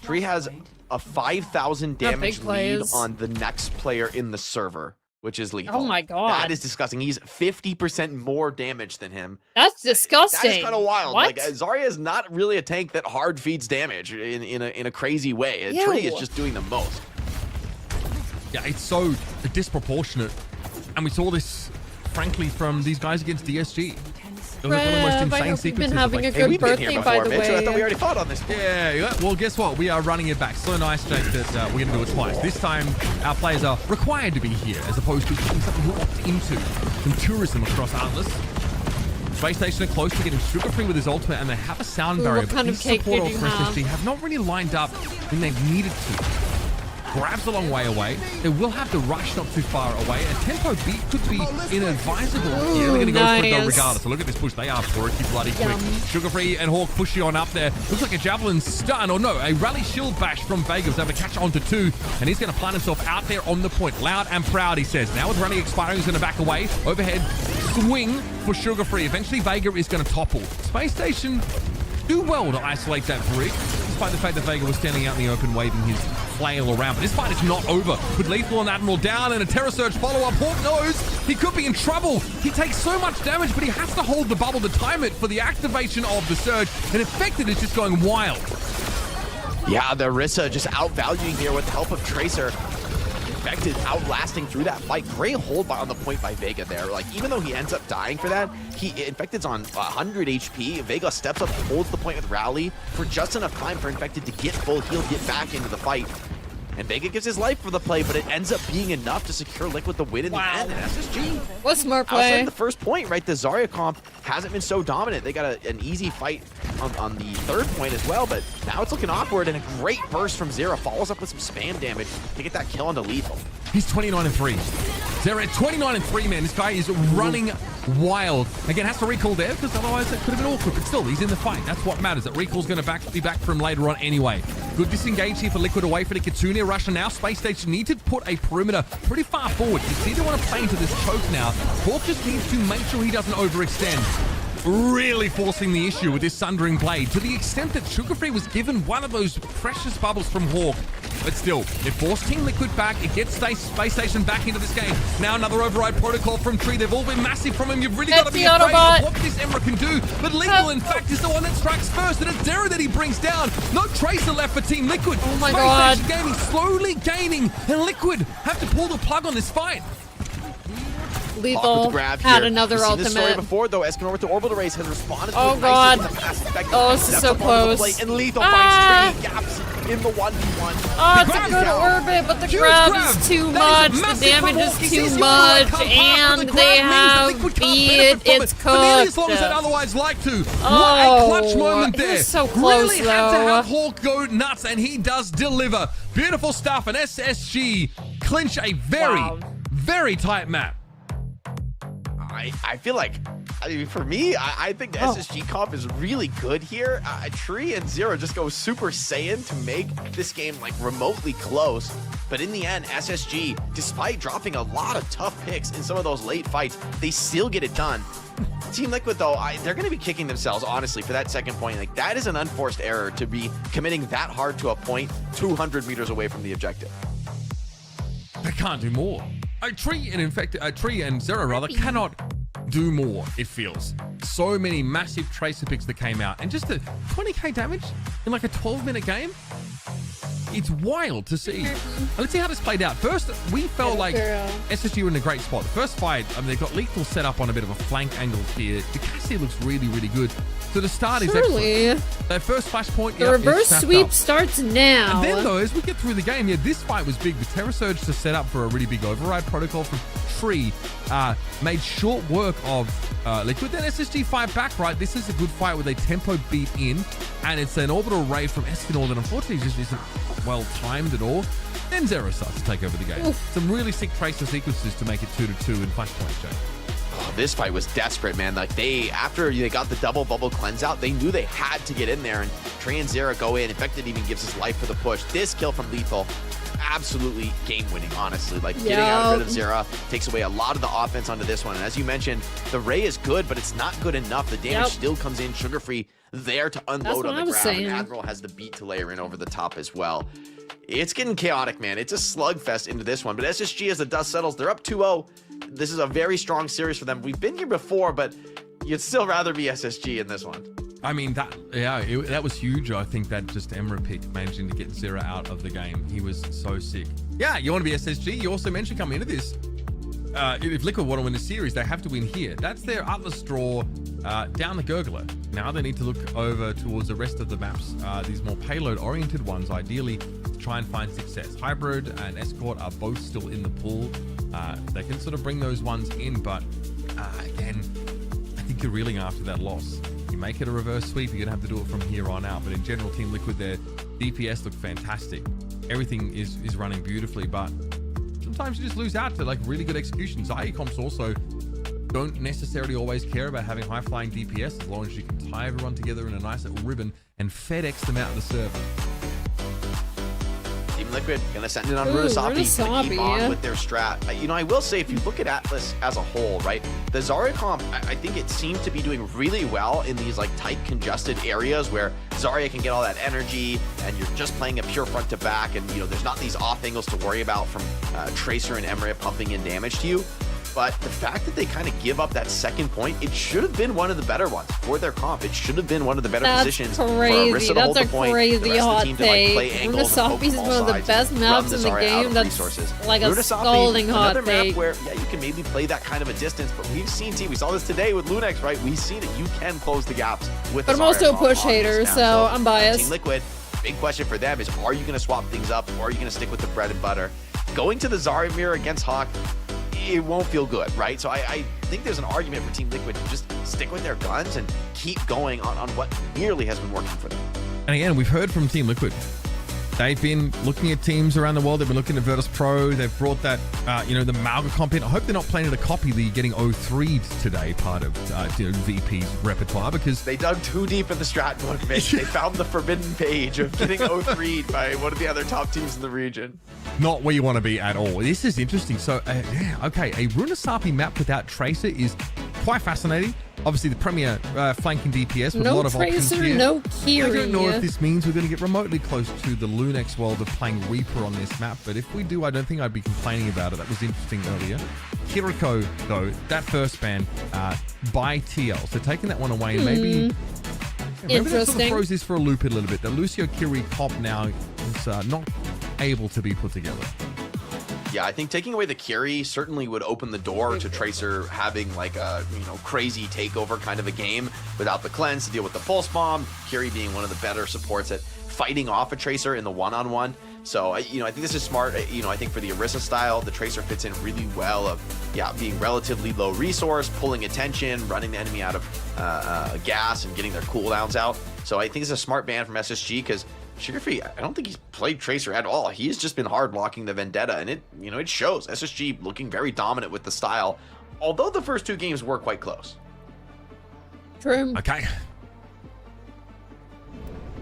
Tree has a 5,000 damage lead on the next player in the server, which is Lethal. Oh my god. That is disgusting. He's 50% more damage than him. That's disgusting. That is kind of wild. What? Like, Zarya is not really a tank that hard feeds damage in a crazy way. Tree is just doing the most. Yeah, it's so disproportionate. And we saw this, frankly, from these guys against DSG. Rev, I hope you've been having a good birthday, by the way. I thought we already fought on this. Yeah, well, guess what? We are running it back. So nice, Jake, that we're going to do it twice. This time, our players are required to be here, as opposed to something we'll opt into. Some tourism across Atlas. Space Station are close to getting sugar-free with his ultimate, and they have a sound barrier. What kind of cake did you have? Have not really lined up when they've needed to. Grabs a long way away. They will have the rush not too far away. A tempo beat could be inadvisable. Yeah, they're going to go for it though regardless. So look at this push. They are pretty bloody quick. Sugar-free and Hawk pushing on up there. Looks like a javelin stun, or no, a rally shield bash from Vega. Was able to catch onto 2, and he's going to plant himself out there on the point. Loud and proud, he says. Now with running expiring, he's going to back away. Overhead swing for Sugar-free. Eventually, Vega is going to topple. Space Station do well to isolate that brick, despite the fact that Vega was standing out in the open waving his flail around. But this fight is not over. With Lethal and Admiral down and a Terror Surge follow-up, Hawk knows he could be in trouble. He takes so much damage, but he has to hold the bubble to time it for the activation of the Surge, and Infected is just going wild. Yeah, the Orisa just outvaluing here with the help of Tracer. Infected outlasting through that fight. Great hold on the point by Vega there. Like, even though he ends up dying for that, Infected's on 100 HP. Vega steps up, holds the point with Rally for just enough time for Infected to get full heal, get back into the fight. And Vega gives his life for the play, but it ends up being enough to secure Liquid the win in the end. And SSG, what smart play. Outside the first point, right? The Zarya comp hasn't been so dominant. They got an easy fight on the third point as well, but now it's looking awkward, and a great burst from Zera follows up with some spam damage to get that kill onto Lethal. He's 29-3. Zera 29-3, man. This guy is running wild. Again, has to recall there because otherwise it could have been awkward. But still, he's in the fight. That's what matters. That recall's going to be back for him later on anyway. Good disengage here for Liquid away for the Kitsune. Russia now. Space Station need to put a perimeter pretty far forward. You see they want to play into this choke now. Hawk just needs to make sure he doesn't overextend. Really forcing the issue with this Sundering Blade to the extent that Sugarfree was given one of those precious bubbles from Hawk. But still, it forced Team Liquid back. It gets Space Station back into this game. Now another override protocol from Tree. They've all been massive from him. You've really got to be afraid of what this Emra can do. But Lethal, in fact, is the one that strikes first. And it's Zera that he brings down. No Tracer left for Team Liquid. Oh my God. Space Station gaming slowly gaining. And Liquid have to pull the plug on this fight. Lethal had another ultimate. This story before though, Escanor with the orbital race has responded to oh it God. in the past. Fact, oh, this is so close. And Lethal finds Tree gaps in the 1v1. Oh, it's a good orbit, but the grab is too much. The damage is too much, and they have beat. It's cooked. As long as they'd otherwise like to. Oh, what a clutch moment there. So close, really though. had to have Hawk go nuts, and he does deliver. Beautiful stuff, and SSG clinch a very tight map. I feel like, I mean, for me, I think the SSG comp is really good here. Tree and Zero just go Super Saiyan to make this game like remotely close. But in the end, SSG, despite dropping a lot of tough picks in some of those late fights, they still get it done. Team Liquid, though, they're going to be kicking themselves, honestly, for that second point. Like, that is an unforced error to be committing that hard to a point 200 meters away from the objective. They can't do more. Tree and Zero rather cannot do more, it feels. So many massive Tracer picks that came out and just a 20k damage in like a 12-minute game. It's wild to see. Let's see how this played out. First, we felt like SSG were in a great spot. The first fight, I mean, they got Lethal set up on a bit of a flank angle here. The Cassie looks really, really good. So the start is excellent. That first flashpoint, the reverse sweep starts now. And then, though, as we get through the game, this fight was big. The Terror Surge to set up for a really big override protocol from Tree made short work of Liquid. Then SSG fight back, right? This is a good fight with a tempo beat in, and it's an orbital raid from Escanor that unfortunately just isn't well timed at all. Then Zero starts to take over the game. Some really sick Tracer sequences to make it 2-2 in flashpoints, Jay. Oh, this fight was desperate, man. Like after they got the double bubble cleanse out, they knew they had to get in there, and Trey and Zera go in. In fact, it even gives his life for the push. This kill from Lethal, absolutely game-winning, honestly. Like, getting out of Zera takes away a lot of the offense onto this one. And as you mentioned, the Ray is good, but it's not good enough. The damage still comes in. Sugarfree there to unload on the ground. And Admiral has the beat to layer in over the top as well. It's getting chaotic, man. It's a slugfest into this one. But SSG, as the dust settles, they're up 2-0. This is a very strong series for them. We've been here before, but you'd still rather be SSG in this one. I mean, that was huge. I think that just Emra pick managing to get Zera out of the game. He was so sick. Yeah, you want to be SSG. You also mentioned coming into this, if Liquid want to win the series, they have to win here. That's their Atlas draw down the Gurgler. Now they need to look over towards the rest of the maps, these more payload-oriented ones, ideally, to try and find success. Hybrid and Escort are both still in the pool. They can sort of bring those ones in, but again, I think you're reeling after that loss. You make it a reverse sweep, you're going to have to do it from here on out. But in general, Team Liquid, their DPS look fantastic. Everything is running beautifully, but sometimes you just lose out to like really good execution. Zaya comps also don't necessarily always care about having high-flying DPS as long as you can tie everyone together in a nice little ribbon and FedEx them out of the server. Team Liquid gonna send it on Runasabi to keep on with their strat. You know, I will say, if you look at Atlas as a whole, right, the Zarya comp, I think it seems to be doing really well in these like tight, congested areas where Zarya can get all that energy, and you're just playing a pure front to back, and you know, there's not these off angles to worry about from Tracer and Emre pumping in damage to you. But the fact that they kind of give up that second point, it should have been one of the better ones for their comp. It should have been one of the better positions for Orisa to hold the point. Crazy hot take. Runasabi is one of the best maps in the game. That's like a scalding hot take. Another map where, yeah, you can maybe play that kind of a distance, but we've seen, we saw this today with Lunex, right? We've seen that you can close the gaps with But I'm also a push hater, so I'm biased. Team Liquid, big question for them is, are you going to swap things up, or are you going to stick with the bread and butter? Going to the Zarya mirror against Hawk, it won't feel good, right? So I think there's an argument for Team Liquid to just stick with their guns and keep going on what nearly has been working for them. And again, we've heard from Team Liquid they've been looking at teams around the world. They've been looking at Virtus Pro. They've brought that, the Mauga comp in. I hope they're not planning to copy the getting 0-3'd today part of VP's repertoire, because they dug too deep in the strat book, Mitch. They found the forbidden page of getting 0-3'd by one of the other top teams in the region. Not where you want to be at all. This is interesting. So, okay, a Runasapi map without Tracer is quite fascinating. Obviously, the premier flanking DPS with a lot of options here. No Kiri. I don't know if this means we're going to get remotely close to the Lunex world of playing Reaper on this map, but if we do, I don't think I'd be complaining about it. That was interesting earlier. Kiriko, though, that first ban by TL, so taking that one away, maybe that sort of throws this for a loop a little bit. The Lucio Kiri comp now is not able to be put together. Yeah, I think taking away the Curie certainly would open the door to Tracer having like a crazy takeover kind of a game without the cleanse to deal with the pulse bomb. Curie being one of the better supports at fighting off a Tracer in the one-on-one. So I think this is smart. I think for the Orisa style, the Tracer fits in really well of being relatively low resource, pulling attention, running the enemy out of gas, and getting their cooldowns out. So I think it's a smart ban from SSG because Sugarfree, I don't think he's played Tracer at all. He's just been hard blocking the Vendetta, and it shows. SSG looking very dominant with the style, although the first two games were quite close. True. Okay.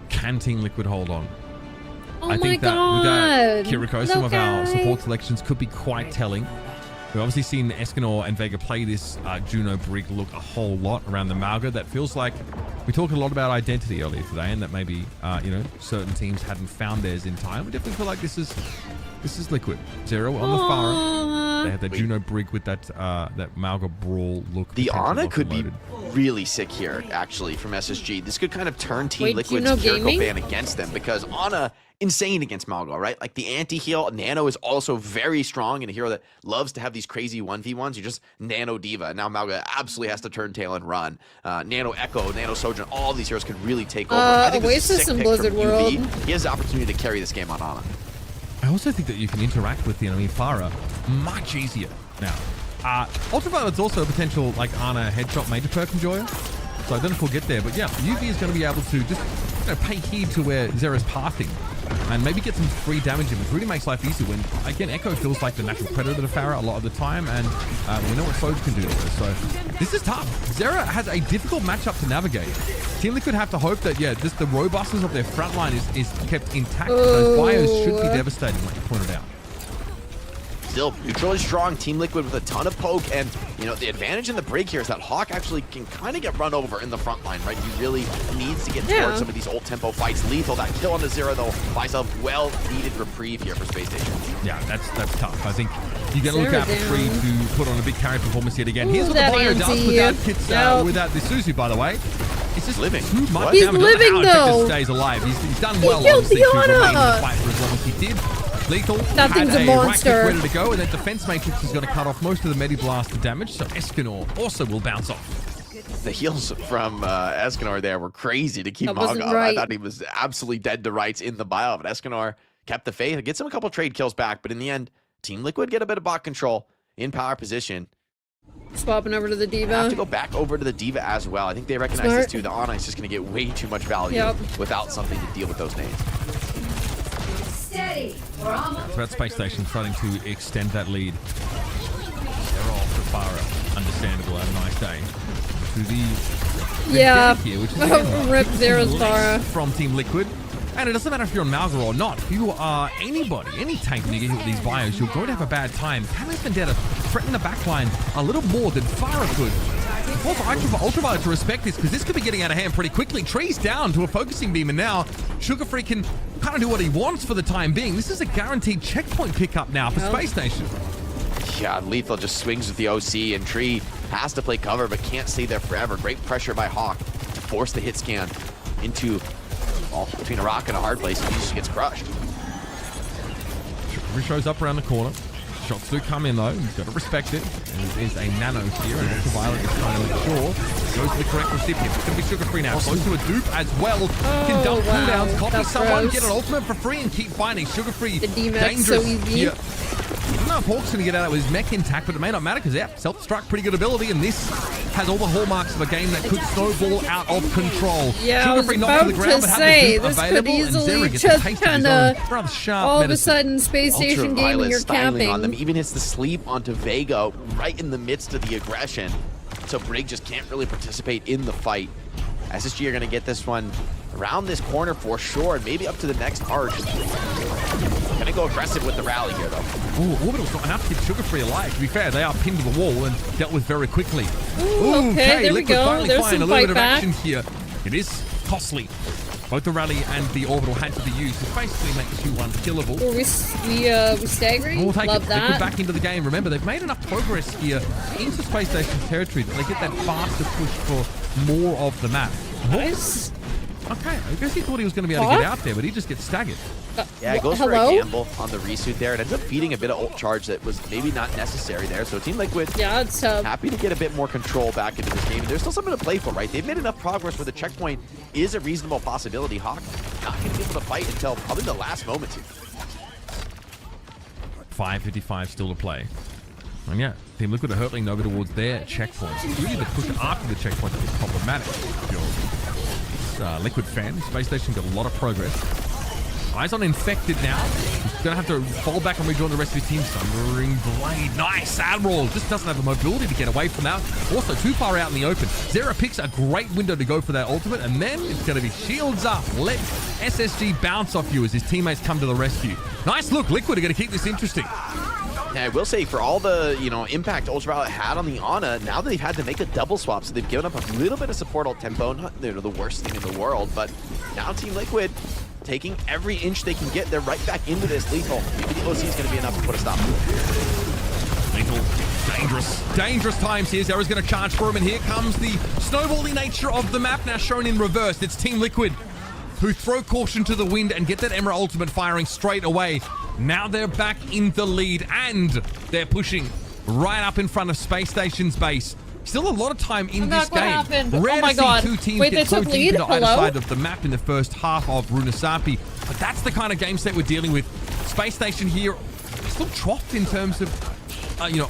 Can Team Liquid hold on? Oh I think my God. With that Kiriko, some of our support selections could be quite telling. We've obviously seen Escanor and Vega play this Juno Brig look a whole lot around the Mauga. That feels like we talked a lot about identity earlier today, and that maybe certain teams hadn't found theirs in time. We definitely feel like this is Liquid. Zero on the far. They had that Juno Brig with that Mauga Brawl look. The Ana could be really sick here, actually, from SSG. This could kind of turn Team Liquid's Jericho ban against them, because Ana, insane against Mauga, right? Like the anti-heal, Nano is also very strong and a hero that loves to have these crazy 1v1s. You just Nano Diva. Now Mauga absolutely has to turn tail and run. Nano Echo, Nano Sojourn, all of these heroes could really take over. I think this is a Oasis sick and pick Blizzard from World. UV. He has the opportunity to carry this game on Ana. I also think that you can interact with the enemy Pharah much easier now. Ultraviolet's also a potential like Ana headshot major perk enjoyer. So I don't know if we'll get there, but yeah, UV is going to be able to just pay heed to where Zera's pathing and maybe get some free damage in, which really makes life easier when, again, Echo feels like the natural predator to Pharah a lot of the time, and we know what Soj can do to her. So this is tough. Zera has a difficult matchup to navigate. Team Liquid have to hope that, just the robustness of their front line is kept intact. Those bios should be devastating, like you pointed out. Still, neutral is strong. Team Liquid with a ton of poke, and the advantage in the break here is that Hawk actually can kind of get run over in the front line, right? He really needs to get towards some of these old tempo fights. Lethal, that kill on the Zero though, buys a well-needed reprieve here for Space Station. Yeah, that's tough. I think you got to look out for Free to put on a big carry performance yet again. Here's what the Bio does without the Suzu, by the way. It's just living. Too much He's damage. living, though. Stays alive. He's done well, He killed obviously, to remain in the Diana. fight for as long as he did. Lethal That had thing's a right monster. click ready to go, and that defense matrix is going to cut off most of the Medi-Blast damage, so Escanor also will bounce off. The heals from Escanor there were crazy to keep That Mog wasn't up. right. I thought he was absolutely dead to rights in the bio, but Escanor kept the faith. It gets him a couple trade kills back, but in the end, Team Liquid get a bit of bot control in power position. Swapping over to the Diva. Have to go back over to the Diva as well. I think they recognize this too. The Ana is just going to get way too much value without something to deal with those nades. Steady. So that Space Station trying to extend that lead. They're all for Pharah. Understandable. Have a nice day. To the here, which is Rip Zera's Pharah. From Team Liquid. And it doesn't matter if you're on Mauga or not. If you are anybody, any tank, when you get hit with these bios, you're going to have a bad time. Can this Vendetta threaten the backline a little more than Pharah could? It's for Ultraviolet to respect this, because this could be getting out of hand pretty quickly. Tree's down to a focusing beam, and now Sugarfree can kind of do what he wants for the time being. This is a guaranteed checkpoint pickup now for Space Station. Yeah, Lethal just swings with the OC, and Tree has to play cover, but can't stay there forever. Great pressure by Hawk to force the hit scan into between a rock and a hard place, and he just gets crushed. Sugarfree shows up around the corner. Shots do come in though, he's got to respect it. And there's a Nano here, and Ultraviolet is trying to make sure goes to the correct recipient. It's going to be Sugarfree now, close to a dupe as well. Can dump cooldowns, copy someone, get an ultimate for free, and keep finding Sugarfree. The D-Max dangerous. so easy. Yeah. I don't know if Hawk's going to get out of his mech intact, but it may not matter because, self-destruct, pretty good ability, and this has all the hallmarks of a game that could snowball out of control. Yeah, I was about to say, this could easily just kind of all of a sudden Space Station Gaming, you're camping. On them, even hits the sleep onto Vega right in the midst of the aggression. So Brig just can't really participate in the fight. SSG are going to get this one around this corner for sure, and maybe up to the next arch. Going to go aggressive with the rally here, though. Ooh, Orbital's not enough to keep Sugar Free alive. To be fair, they are pinned to the wall and dealt with very quickly. Ooh, okay, there we go. Finally There's find some a little fight bit of back. action here. It is costly. Both the rally and the orbital had to be used to basically make 2 unkillable. Were we staggering? We'll take Love it. that. They get back into the game. Remember, they've made enough progress here into Space Station territory that they get that faster push for more of the map. Nice. Okay, I guess he thought he was going to be able to get out there, but he just gets staggered. Yeah, it goes for a gamble on the resuit there. It ends up feeding a bit of ult charge that was maybe not necessary there. So Team Liquid, it's happy to get a bit more control back into this game. And there's still something to play for, right? They've made enough progress where the checkpoint is a reasonable possibility. Hawk not going to be able to fight until probably the last moment here. 5:55 still to play. And yeah, Team Liquid are hurtling over towards their checkpoint. It's really the push after the checkpoint that is problematic. If you're Liquid fan, Space Station got a lot of progress. Eyes on Infected now. He's going to have to fall back and rejoin the rest of his team. Sundering Blade. Nice. Admiral just doesn't have the mobility to get away from that. Also, too far out in the open. Zera picks a great window to go for that ultimate, and then it's going to be shields up. Let SSG bounce off you as his teammates come to the rescue. Nice look. Liquid are going to keep this interesting. Yeah, I will say, for all the impact Ultraviolet had on the Ana, now they've had to make a double swap, so they've given up a little bit of support ult tempo. Not the worst thing in the world, but now Team Liquid taking every inch they can get. They're right back into this lethal. Maybe the OC is going to be enough to put a stop to it. Lethal, dangerous times here. Zera's going to charge for him, and here comes the snowballing nature of the map now shown in reverse. It's Team Liquid who throw caution to the wind and get that Emerald ultimate firing straight away. Now they're back in the lead, and they're pushing right up in front of Space Station's base. Still a lot of time in this game. Rare to see two teams get so deep into either side of the map in the first half of Runasapi. But that's the kind of game set we're dealing with. Space Station here still troughed in terms of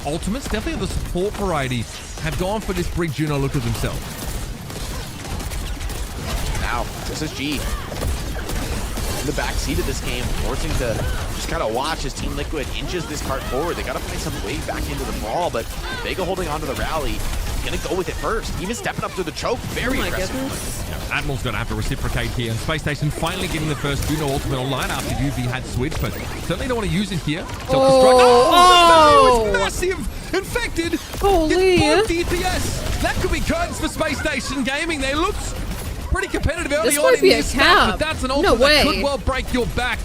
ultimates. Definitely the support variety have gone for this Brig Juno look of themselves. Now, SSG in the back seat of this game, forcing to just kind of watch as Team Liquid inches this cart forward. They got to find some way back into the brawl, but Vega holding onto the rally, gonna go with it first. Even stepping up to the choke, very aggressive. Admiral's gonna have to reciprocate here, and Space Station finally getting the first Juno ultimate online after UV had switched, but certainly don't want to use it here. Oh, it's massive! Infected! Holy! Both DPS! That could be curtains for Space Station Gaming. They looked pretty competitive early this on might in be this a cap. but that's an ultimate that could well break your back.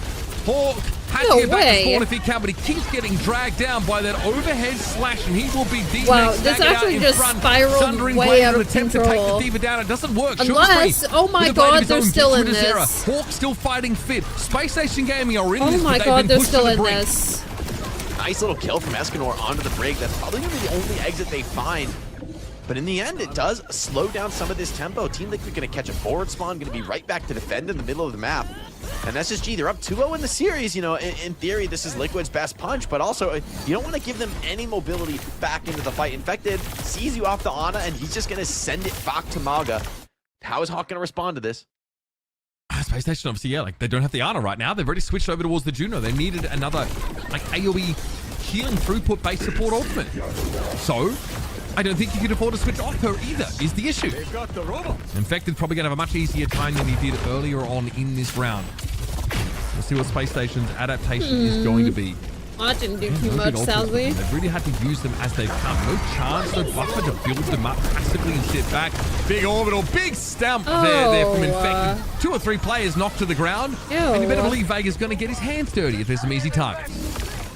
Hawk had to get back to spawn if he can, but he keeps getting dragged down by that overhead slash, and he will be deep. Wow, this actually just spiraled way out of attempt control. to take the Diva down. It doesn't work. Unless, oh my god, they're still in this. Hawk still fighting fit. Space Station Gaming are in this. Oh my god, they're still in this. Nice little kill from Escanor onto the Brig. That's probably going to be the only exit they find. But in the end, it does slow down some of this tempo. Team Liquid going to catch a forward spawn, going to be right back to defend in the middle of the map. And SSG, they're up 2-0 in the series. In theory, this is Liquid's best punch, but also you don't want to give them any mobility back into the fight. Infected sees you off the Ana, and he's just going to send it back to Maga. How is Hawk going to respond to this? Space Station, obviously, yeah, they don't have the Ana right now. They've already switched over towards the Juno. They needed another, AoE healing throughput base support ultimate. So, I don't think you can afford to switch off her either, is the issue. Infected probably going to have a much easier time than he did earlier on in this round. We'll see what Space Station's adaptation is going to be. I didn't do too much, sadly. They've really had to use them as they've come. No chance, no buffer to build them up passively and sit back. Big orbital, big stamp there from Infected. 2 or 3 players knocked to the ground. And you better believe Vega's going to get his hands dirty if there's some easy targets.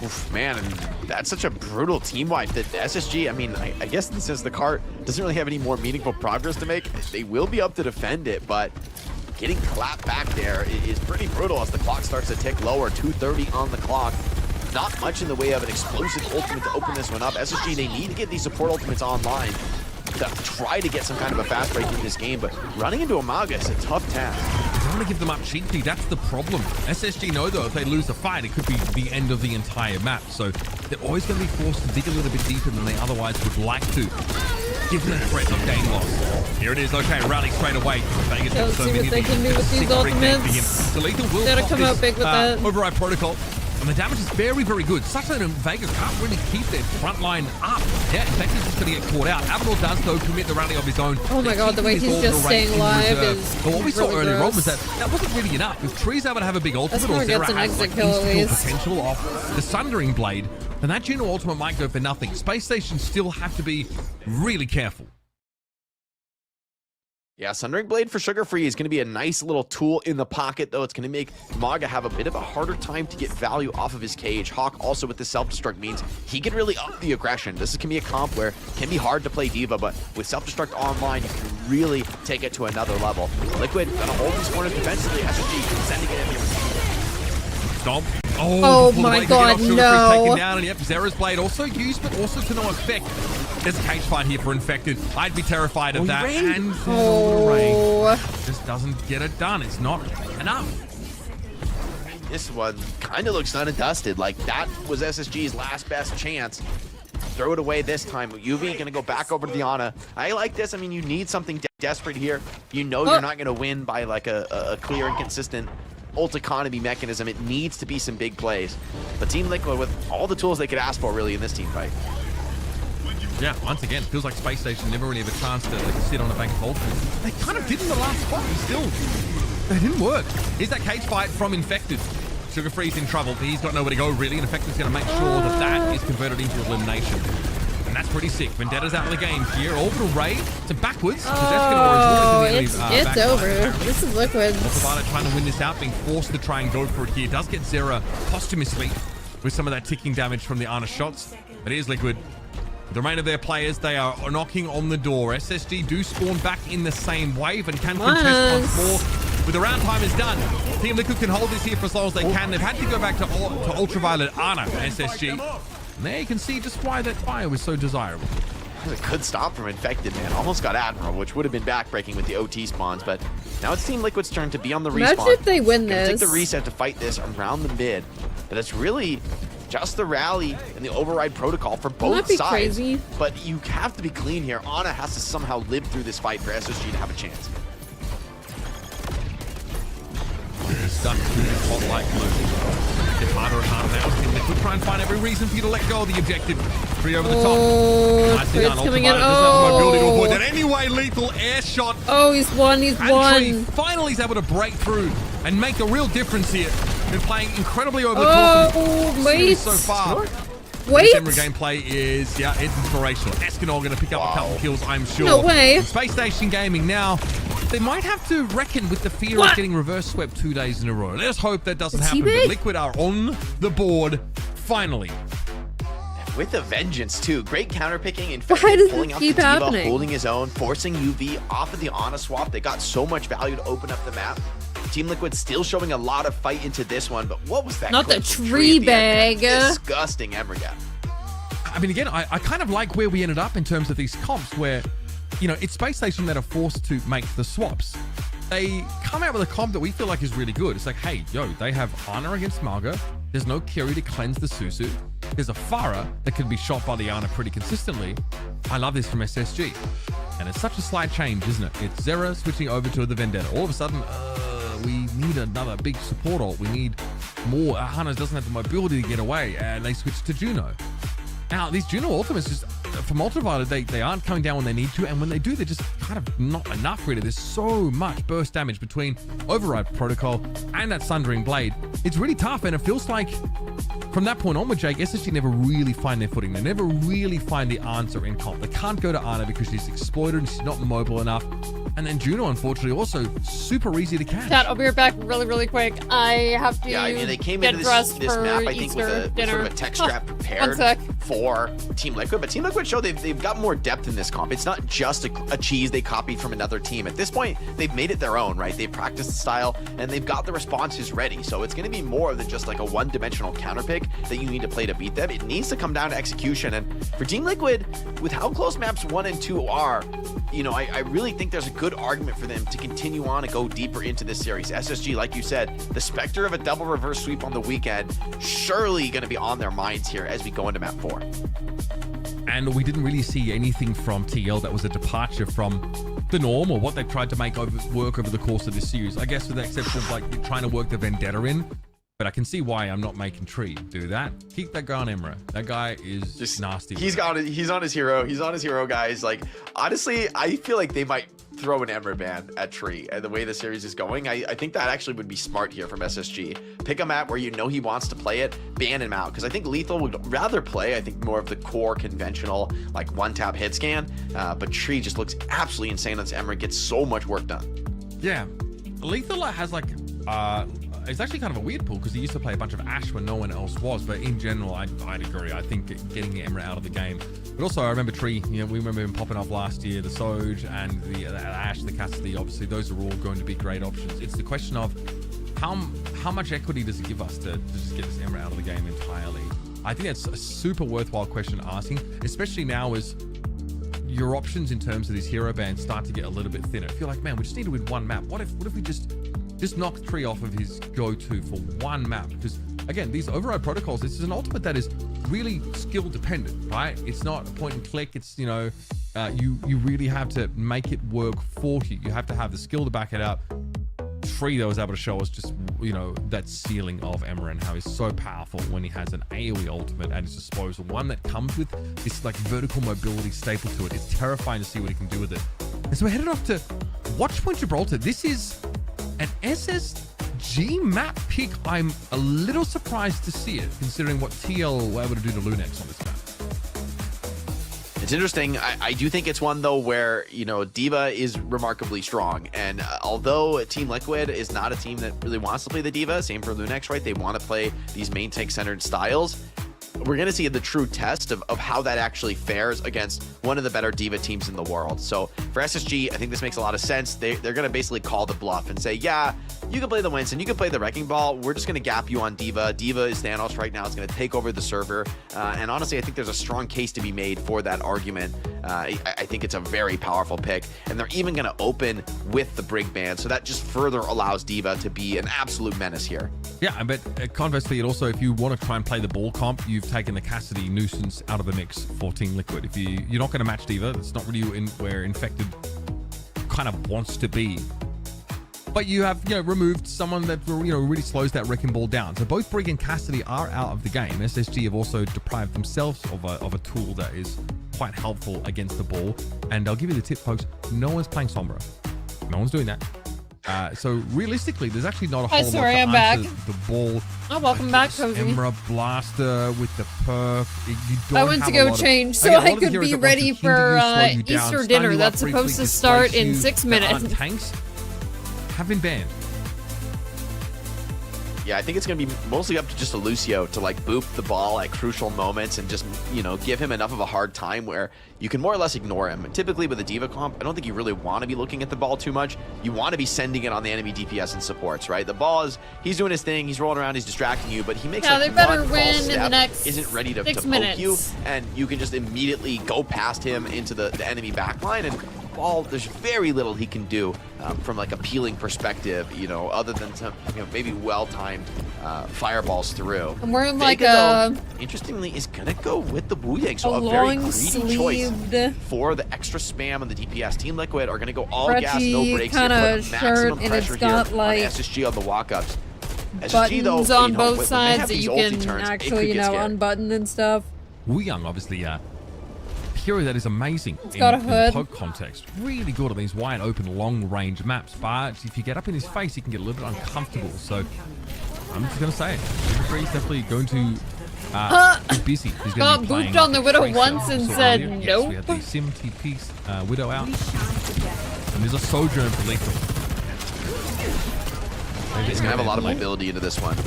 Oof, man, and that's such a brutal team wipe that SSG, I guess since the cart doesn't really have any more meaningful progress to make, they will be up to defend it, but getting clapped back there is pretty brutal as the clock starts to tick lower. 2:30 on the clock. Not much in the way of an explosive ultimate to open this one up. SSG, they need to get these support ultimates online to try to get some kind of a fast break in this game, but running into a Maga is a tough task. I don't want to give them up cheaply, that's the problem. SSG know though, if they lose the fight, it could be the end of the entire map, so they're always going to be forced to dig a little bit deeper than they otherwise would like to. given the threat of game loss. Here it is. Okay, rally straight away. Vegas Let's see what they can do with these ultimates. So Lethal will Gotta pop come this, out big with that. Override protocol. And the damage is very, very good. Such that Vega can't really keep their front line up. Yeah, Infected is just going to get caught out. Avenor does, though, commit the rally of his own. Oh my god, the way he's just staying alive is But what we saw really earlier on gross. was that wasn't really enough. If Tree's able to have a big ultimate, or Escanor Zera gets an has exit like kill at insta-kill least. potential off the Sundering Blade, then that Juno ultimate might go for nothing. Space Station still have to be really careful. Yeah, Sundering Blade for Sugar Free is going to be a nice little tool in the pocket, though. It's going to make Maga have a bit of a harder time to get value off of his cage. Hawk also with the self-destruct means he can really up the aggression. This can be a comp where it can be hard to play D.Va, but with self-destruct online, you can really take it to another level. Liquid going to hold these corners defensively. SSG sending it in here with Stomp. Oh before the my blade can get off, god, Sugar no. Free's taken down, and yep, Zera's blade also used, but also to no effect. There's a cage fight here for Infected. I'd be terrified of that. And Ray just doesn't get it done. It's not enough. This one kind of looks done and dusted. Like, that was SSG's last best chance. Throw it away this time. UV gonna go back over to the Ana. I like this. I mean, you need something desperate here. You know you're not gonna win by like a clear and consistent ult economy mechanism. It needs to be some big plays. But Team Liquid with all the tools they could ask for really in this team fight. Yeah, once again, feels like Space Station never really have a chance to like, sit on a bank of ultimates. They kind of did in the last spot, and still, they didn't work. Here's that cage fight from Infected. Sugar Free's in trouble. He's got nowhere to go, really, and Infected's going to make sure that that is converted into elimination. And that's pretty sick. Vendetta's out of the game here. Orbital Ray to backwards. Oh, it's over. This is Liquid. Ultraviolet trying to win this out, being forced to try and go for it here. Does get Zera posthumously with some of that ticking damage from the Ana shots. But here's Liquid. The remainder of their players, they are knocking on the door. SSG do spawn back in the same wave and can contest once more. With the round time is done, Team Liquid can hold this here for as long as they can. They've had to go back to Ultraviolet Ana, SSG. And there you can see just why that fire was so desirable. That was a good stop from Infected, man. Almost got Admiral, which would have been backbreaking with the OT spawns, but now it's Team Liquid's turn to be on the respawn. Imagine if they win Gonna this. take the reset to fight this around the mid, but it's really just the rally and the override protocol for both sides. Crazy? But you have to be clean here. Ana has to somehow live through this fight for SSG to have a chance. Stuck to the spotlight glue. Get harder and harder now. Team Liquid try and find every reason for you to let go of the objective. Free over the top. Nicely done. coming in. Ultraviolet doesn't have the mobility to avoid that anyway. Lethal air shot. Oh, he's won. He's And won. Tree finally is able to break through and make a real difference here. Been playing incredibly over the course of the series so far. Wait. This gameplay is, yeah, it's inspirational. Escanor going to pick up a couple kills, I'm sure. No way. And Space Station Gaming now, they might have to reckon with the fear of getting reverse swept 2 days in a row. Let's hope that doesn't happen. But Liquid are on the board, finally. With a vengeance, too. Great counterpicking. In Why fact, does pulling this out keep the D.Va, happening? holding his own, forcing UV off of the Ana swap. They got so much value to open up the map. Team Liquid still showing a lot of fight into this one, but what was that? Not the clip from tree at the end? bag. Disgusting Emmergap. I mean, again, I kind of like where we ended up in terms of these comps where, you know, it's Space Station that are forced to make the swaps. They come out with a comp that we feel like is really good. It's like, hey, yo, they have Ana against Malga. There's no Kiri to cleanse the Susu. There's a Pharah that can be shot by the Ana pretty consistently. I love this from SSG. And it's such a slight change, isn't it? It's Zera switching over to the Vendetta. All of a sudden, we need another big support ult. We need more. Ana doesn't have the mobility to get away, and they switch to Juno. Now, these Juno ultimates, just from Ultraviolet, they aren't coming down when they need to, and when they do, they're just kind of not enough, really. There's so much burst damage between Override Protocol and that Sundering Blade. It's really tough, and it feels like from that point onward, Jake, SSG never really find their footing. They never really find the answer in comp. They can't go to Ana because she's exploited and she's not mobile enough. And then Juno, unfortunately, also super easy to catch. Chat, I'll be right back really quick. I have to Yeah, I mean, they came get into dressed this for map, I think, Easter with a dinner. sort of a tech strap One prepared sec. for Team Liquid, but Team Liquid show they've got more depth in this comp. It's not just a cheese they copied from another team. At this point, they've made it their own, right? They've practiced the style, and they've got the responses ready. So it's going to be more than just like a one-dimensional counterpick that you need to play to beat them. It needs to come down to execution, and for Team Liquid, with how close maps 1 and 2 are, you know, I really think there's a good argument for them to continue on and go deeper into this series. SSG, like you said, the specter of a double reverse sweep on the weekend, surely going to be on their minds here as we go into map 4. And we didn't really see anything from TL that was a departure from the norm or what they tried to make work over the course of this series. I guess with the exception of like trying to work the Vendetta in. But I can see why I'm not making Tree do that. Keep that guy on Emra. That guy is just nasty. He's on his hero. He's on his hero, guys. Like, honestly, I feel like they might throw an Emra ban at Tree. And the way the series is going, I think that actually would be smart here from SSG. Pick a map where you know he wants to play it, ban him out. Because I think Lethal would rather play, I think, more of the core conventional, like, one-tap hit scan. But Tree just looks absolutely insane on this Emra. Gets so much work done. Yeah. Lethal has, like, it's actually kind of a weird pull because he used to play a bunch of Ashe when no one else was, but in general, I'd agree. I think getting the Emra out of the game. But also, I remember Tree, you know, we remember him popping off last year, the Soj and the Ashe, the Cassidy, obviously, those are all going to be great options. It's the question of how much equity does it give us to just get this Emra out of the game entirely? I think that's a super worthwhile question asking, especially now as your options in terms of these hero bans start to get a little bit thinner. I feel like, man, we just need to win one map. What if we just knock Tree off of his go-to for one map? Because again, these override protocols, this is an ultimate that is really skill dependent, right? It's not a point and click. It's, you know, you really have to make it work for you. You have to have the skill to back it up. Tree, though, was able to show us just, you know, that ceiling of Emra and how he's so powerful when he has an AoE ultimate at his disposal. One that comes with this like vertical mobility staple to it. It's terrifying to see what he can do with it. And so we're headed off to Watchpoint Gibraltar. This is an SSG map pick. I'm a little surprised to see it, considering what TL were able to do to Lunex on this map. It's interesting. I do think it's one, though, where, you know, D.Va is remarkably strong. And although Team Liquid is not a team that really wants to play the D.Va, same for Lunex, right? They want to play these main tank-centered styles. We're going to see the true test of how that actually fares against one of the better D.Va teams in the world. So for SSG, I think this makes a lot of sense. They're going to basically call the bluff and say, yeah, you can play the Winston, you can play the Wrecking Ball. We're just going to gap you on D.Va. D.Va is Thanos right now. It's going to take over the server. And honestly, I think there's a strong case to be made for that argument. I think it's a very powerful pick. And they're even going to open with the Brig ban. So that just further allows D.Va to be an absolute menace here. Yeah, but conversely, it also, if you want to try and play the ball comp, you've taken the Cassidy nuisance out of the mix for Team Liquid. If you're not going to match D.Va, that's not really where Infected kind of wants to be. But you have, you know, removed someone that, you know, really slows that Wrecking Ball down. So both Brig and Cassidy are out of the game. SSG have also deprived themselves of a tool that is quite helpful against the ball. And I'll give you the tip, folks. No one's playing Sombra. No one's doing that. So realistically, there's actually not a whole lot to answer the ball. Oh, welcome back, Cozy. Emra Blaster with the perk. I went to go change so I could be ready for Easter dinner. That's supposed to start in 6 minutes. Tanks have been banned. Yeah, I think it's going to be mostly up to just a Lucio to like boop the ball at crucial moments and just, you know, give him enough of a hard time where you can more or less ignore him. Typically with a D.Va comp, I don't think you really want to be looking at the ball too much. You want to be sending it on the enemy DPS and supports, right? The ball is, he's doing his thing, he's rolling around, he's distracting you, but he makes like one false step, isn't ready to poke you, and you can just immediately go past him into the enemy backline, and ball, there's very little he can do from like a peeling perspective, you know, other than some, you know, maybe well-timed fireballs through. And we're in like Vega, though, interestingly, is gonna go with the Wu Yang, so a very greedy choice for the extra spam on the DPS. Team Liquid are gonna go all gas, no brakes here, put maximum pressure here on SSG on the walk-ups. SSG though, on you know, both sides that you can actually, you know, unbutton and stuff. Wu Yang, obviously, hero that is amazing in the poke context. Really good on these wide open, long range maps. But if you get up in his face, he can get a little bit uncomfortable. So I'm just going to say it. He's definitely going to be busy. He's going to be playing booped on the Widow once and said yes, nope. We had the Sim TP's Widow out. And there's a Sojourn for Lethal. He's going to have a lot of mobility into this one.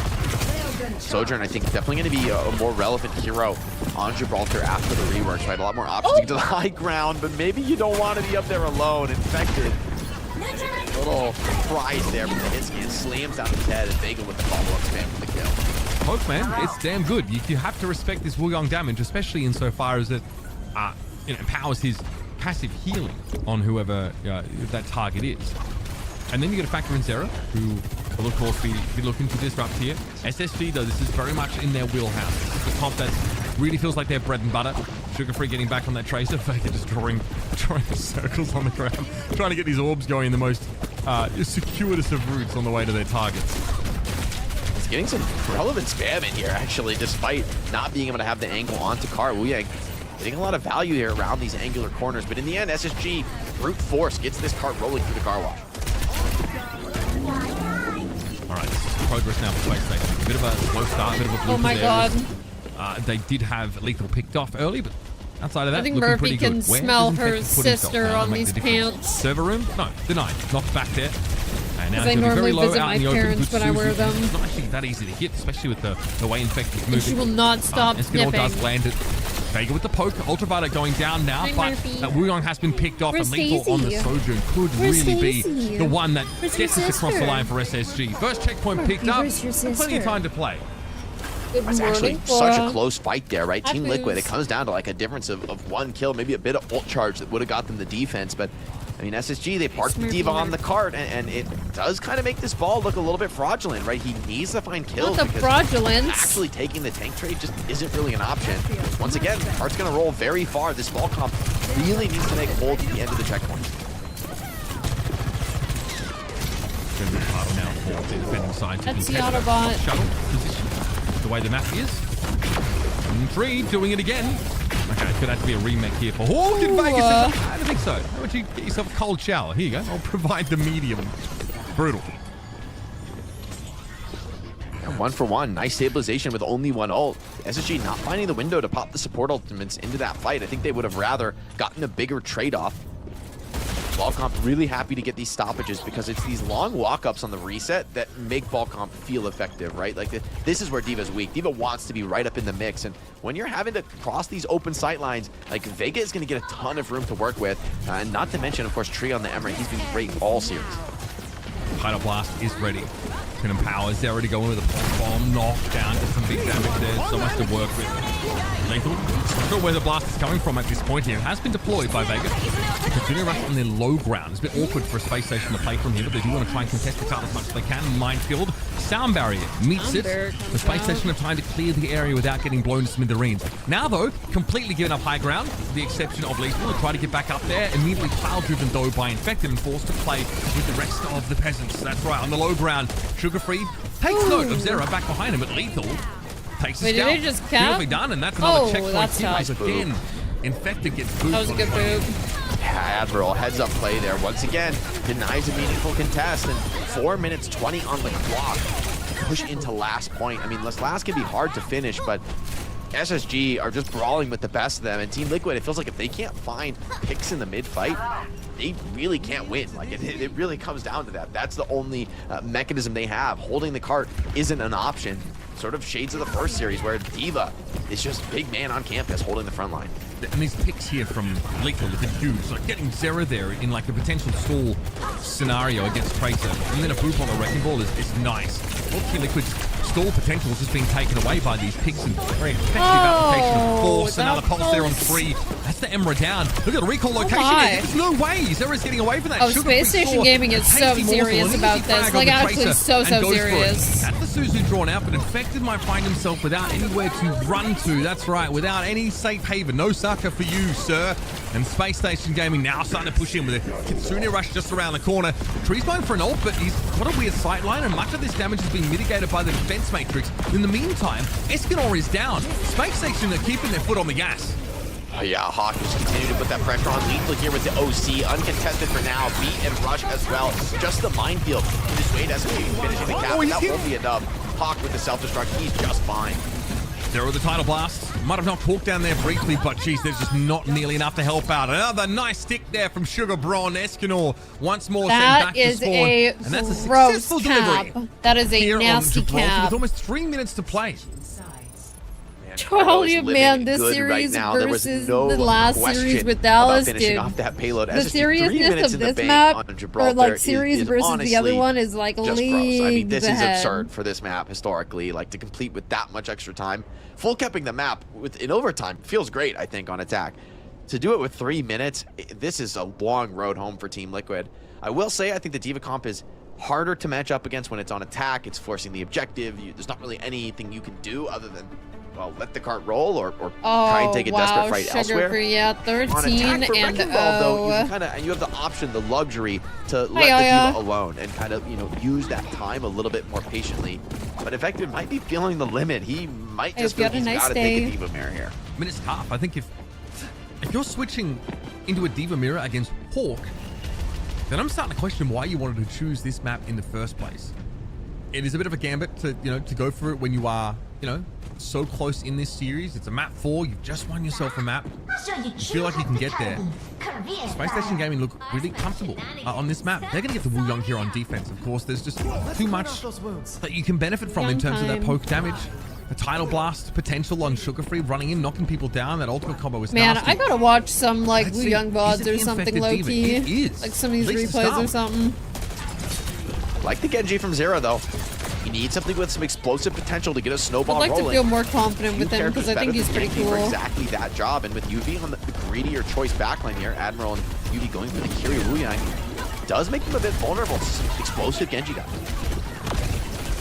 Sojourn, I think, definitely going to be a more relevant hero on Gibraltar after the reworks, right? A lot more options to get to the high ground, but maybe you don't want to be up there alone. Infected. A little surprise there, but the hit scan slams down his head, and Vega with the follow-up spam for the kill. Poke, man, it's damn good. You have to respect this Wu Yang damage, especially insofar as it empowers his passive healing on whoever that target is. And then you got to factor in Zera, who will, of course, be looking to disrupt here. SSG, though, this is very much in their wheelhouse. This is the comp that really feels like their bread and butter. Sugar Free getting back on that Tracer. Vega just drawing circles on the ground, trying to get these orbs going in the most circuitous of routes on the way to their targets. He's getting some relevant spam in here, actually, despite not being able to have the angle onto Car. Wu Yang getting a lot of value here around these angular corners, but in the end, SSG brute force gets this cart rolling through the car wash. All right, this is progress now for Space Station. A bit of a slow start, a bit of a blooper. Oh my god. They did have Lethal picked off early, but outside of that, I think looking Murphy pretty can good. Where smell does her Infected put himself sister now to on make these the difference? pants. Server room? No, denied. Not back there. And now Because I he's gonna be normally very low visit out my in the open. parents when I wear Good them. It's not actually that easy to hit, especially with the way Infected's moving. And she will not stop Escanor does sniffing. land it. Vega with the poke. Ultraviolet going down now, Hi, but Murphy. that Wuyong has been picked off, Where's and Lethal on the Daisy? Sojourn could Where's really be Daisy? the one that Where's your gets us across the sister? line for SSG. First checkpoint Murphy, picked up. where's your Plenty of sister? time to play. Good That's actually morning, such a Flora. close fight there, right? Hi, Team Liquid, it Foos. comes down to like a difference of 1 kill, maybe a bit of ult charge that would have got them the defense, but I mean, SSG, they parked the D.Va on the cart, and it does kind of make this ball look a little bit fraudulent, right? He needs to find kills Not the because fraudulence. actually taking the tank trade just isn't really an option. Once again, the cart's going to roll very far. This ball comp really needs to make hold at the end of the checkpoint. Going to be part now for the defending side. That's the Autobot. Shuttle position. The way the map is. 3 doing it again. Okay, could have to be a remake here for Hawk in Vegas. I don't think so. How about you get yourself a cold shower? Here you go. I'll provide the medium. Brutal. And 1 for 1. Nice stabilization with only 1 ult. SSG not finding the window to pop the support ultimates into that fight. I think they would have rather gotten a bigger trade-off. Ballcomp really happy to get these stoppages because it's these long walk-ups on the reset that make Ballcomp feel effective, right? Like this is where D.Va's weak. D.Va wants to be right up in the mix, and when you're having to cross these open sight lines, like Vega is going to get a ton of room to work with, and not to mention, of course, Tree on the Emery. He's been great all series. Tidal Blast is ready. Can empower Zera to go in with a bomb knockdown, get some big damage there. So much to work with. Lethal. Not sure where the blast is coming from at this point here. It has been deployed by Vega. Juno rush on their low ground. It's a bit awkward for a Space Station to play from here, but they do want to try and contest the card as much as they can. Minefield. Sound barrier meets it. The Space Station have time to clear the area without getting blown to smithereens. Now, though, completely giving up high ground, with the exception of Lethal. They try to get back up there. Immediately cloud-driven, though, by Infected and forced to play with the rest of the peasants. That's right, on the low ground. Sugar Free takes note of Zera back behind him, but Lethal takes Wait, his did down. they just cap? Beautifully done, and that's another Oh, checkpoint. that's tough. Again, Infected gets booped. That was a good move. Yeah, Admiral, heads up play there. Once again, denies a meaningful contest, and 4 minutes 20 on the clock to push into last point. I mean, last can be hard to finish, but SSG are just brawling with the best of them, and Team Liquid, it feels like if they can't find picks in the mid-fight, they really can't win. Like, it really comes down to that. That's the only mechanism they have. Holding the cart isn't an option. Sort of shades of the first series where D.Va is just big man on campus holding the front line. And these picks here from Lethal have been huge. Like getting Zera there in like a potential stall scenario against Tracer, and then a boop on the Wrecking Ball is nice. Team Liquid's stall potential has just been taken away by these picks and very effective application of force. Another pulse there on 3. That's the Emra down. Look at the recall location. There's no way Zera's getting away from that. Oh, Space Station Gaming is so serious about this. Like, actually so serious. That's the Suzu drawn out, but Infected might find himself without anywhere to run to. That's right, without any safe haven. No sucker for you, sir. And Space Station Gaming now starting to push in with a Kitsune Rush just around the corner. Tree's going for an ult, but he's got a weird sight line, and much of this damage is being mitigated by the defense matrix. In the meantime, Escanor is down. Space Station are keeping their foot on the gas. Oh yeah, Hawk just continuing to put that pressure on. Lethal here with the OC, uncontested for now. Beat and Rush as well. Just the minefield. Just wait as we finishing the cap. That won't be enough. Hawk with the self-destruct. He's just fine. There are the Tidal Blast. Might have knocked Hawk down there briefly, but geez, there's just not nearly enough to help out. Another nice stick there from Sugar Bron. Escanor once more sent back to spawn. And that's a cap. successful delivery. That is a nasty cap. With almost 3 minutes to play. Oh, man, this series versus the last series with Dallas, dude. The seriousness of this map, or like series versus the other one, is like leagues I mean, this is ahead. absurd for this map historically. Like, to complete with that much extra time. Full capping the map in overtime feels great, I think, on attack. To do it with 3 minutes, this is a long road home for Team Liquid. I will say, I think the D.Va comp is harder to match up against when it's on attack. It's forcing the objective. There's not really anything you can do other than well, let the cart roll or try and take a desperate fight elsewhere. Yeah, 13 On attack for and Wrecking Ball, though, you have the option, the luxury to let the Diva alone and kind of, use that time a little bit more patiently. But Effective might be feeling the limit. He might just feel he's got to take a Diva mirror here. I mean, it's tough. I think if you're switching into a Diva mirror against Hawk, then I'm starting to question why you wanted to choose this map in the first place. It is a bit of a gambit to, to go for it when you are, so close in this series. It's a map 4. You've just won yourself a map. You feel like you can get there. Space Station Gaming look really comfortable on this map. They're going to get the Wu Young here on defense. Of course, there's just too much that you can benefit from in terms of that poke damage. The Tidal Blast potential on Sugar Free running in, knocking people down. That ultimate combo is nasty. I gotta watch some like Wu Young VODs or something low key. It is. Like some of these replays or something. Like the Genji from Zera though. You need something with some explosive potential to get a snowball rolling. I'd like to feel more confident with him because I think he's pretty cool. For exactly that job, and with UV on the greedier choice backline here, Admiral and UV going for the Kiri Wu Yang does make them a bit vulnerable to some explosive Genji guys.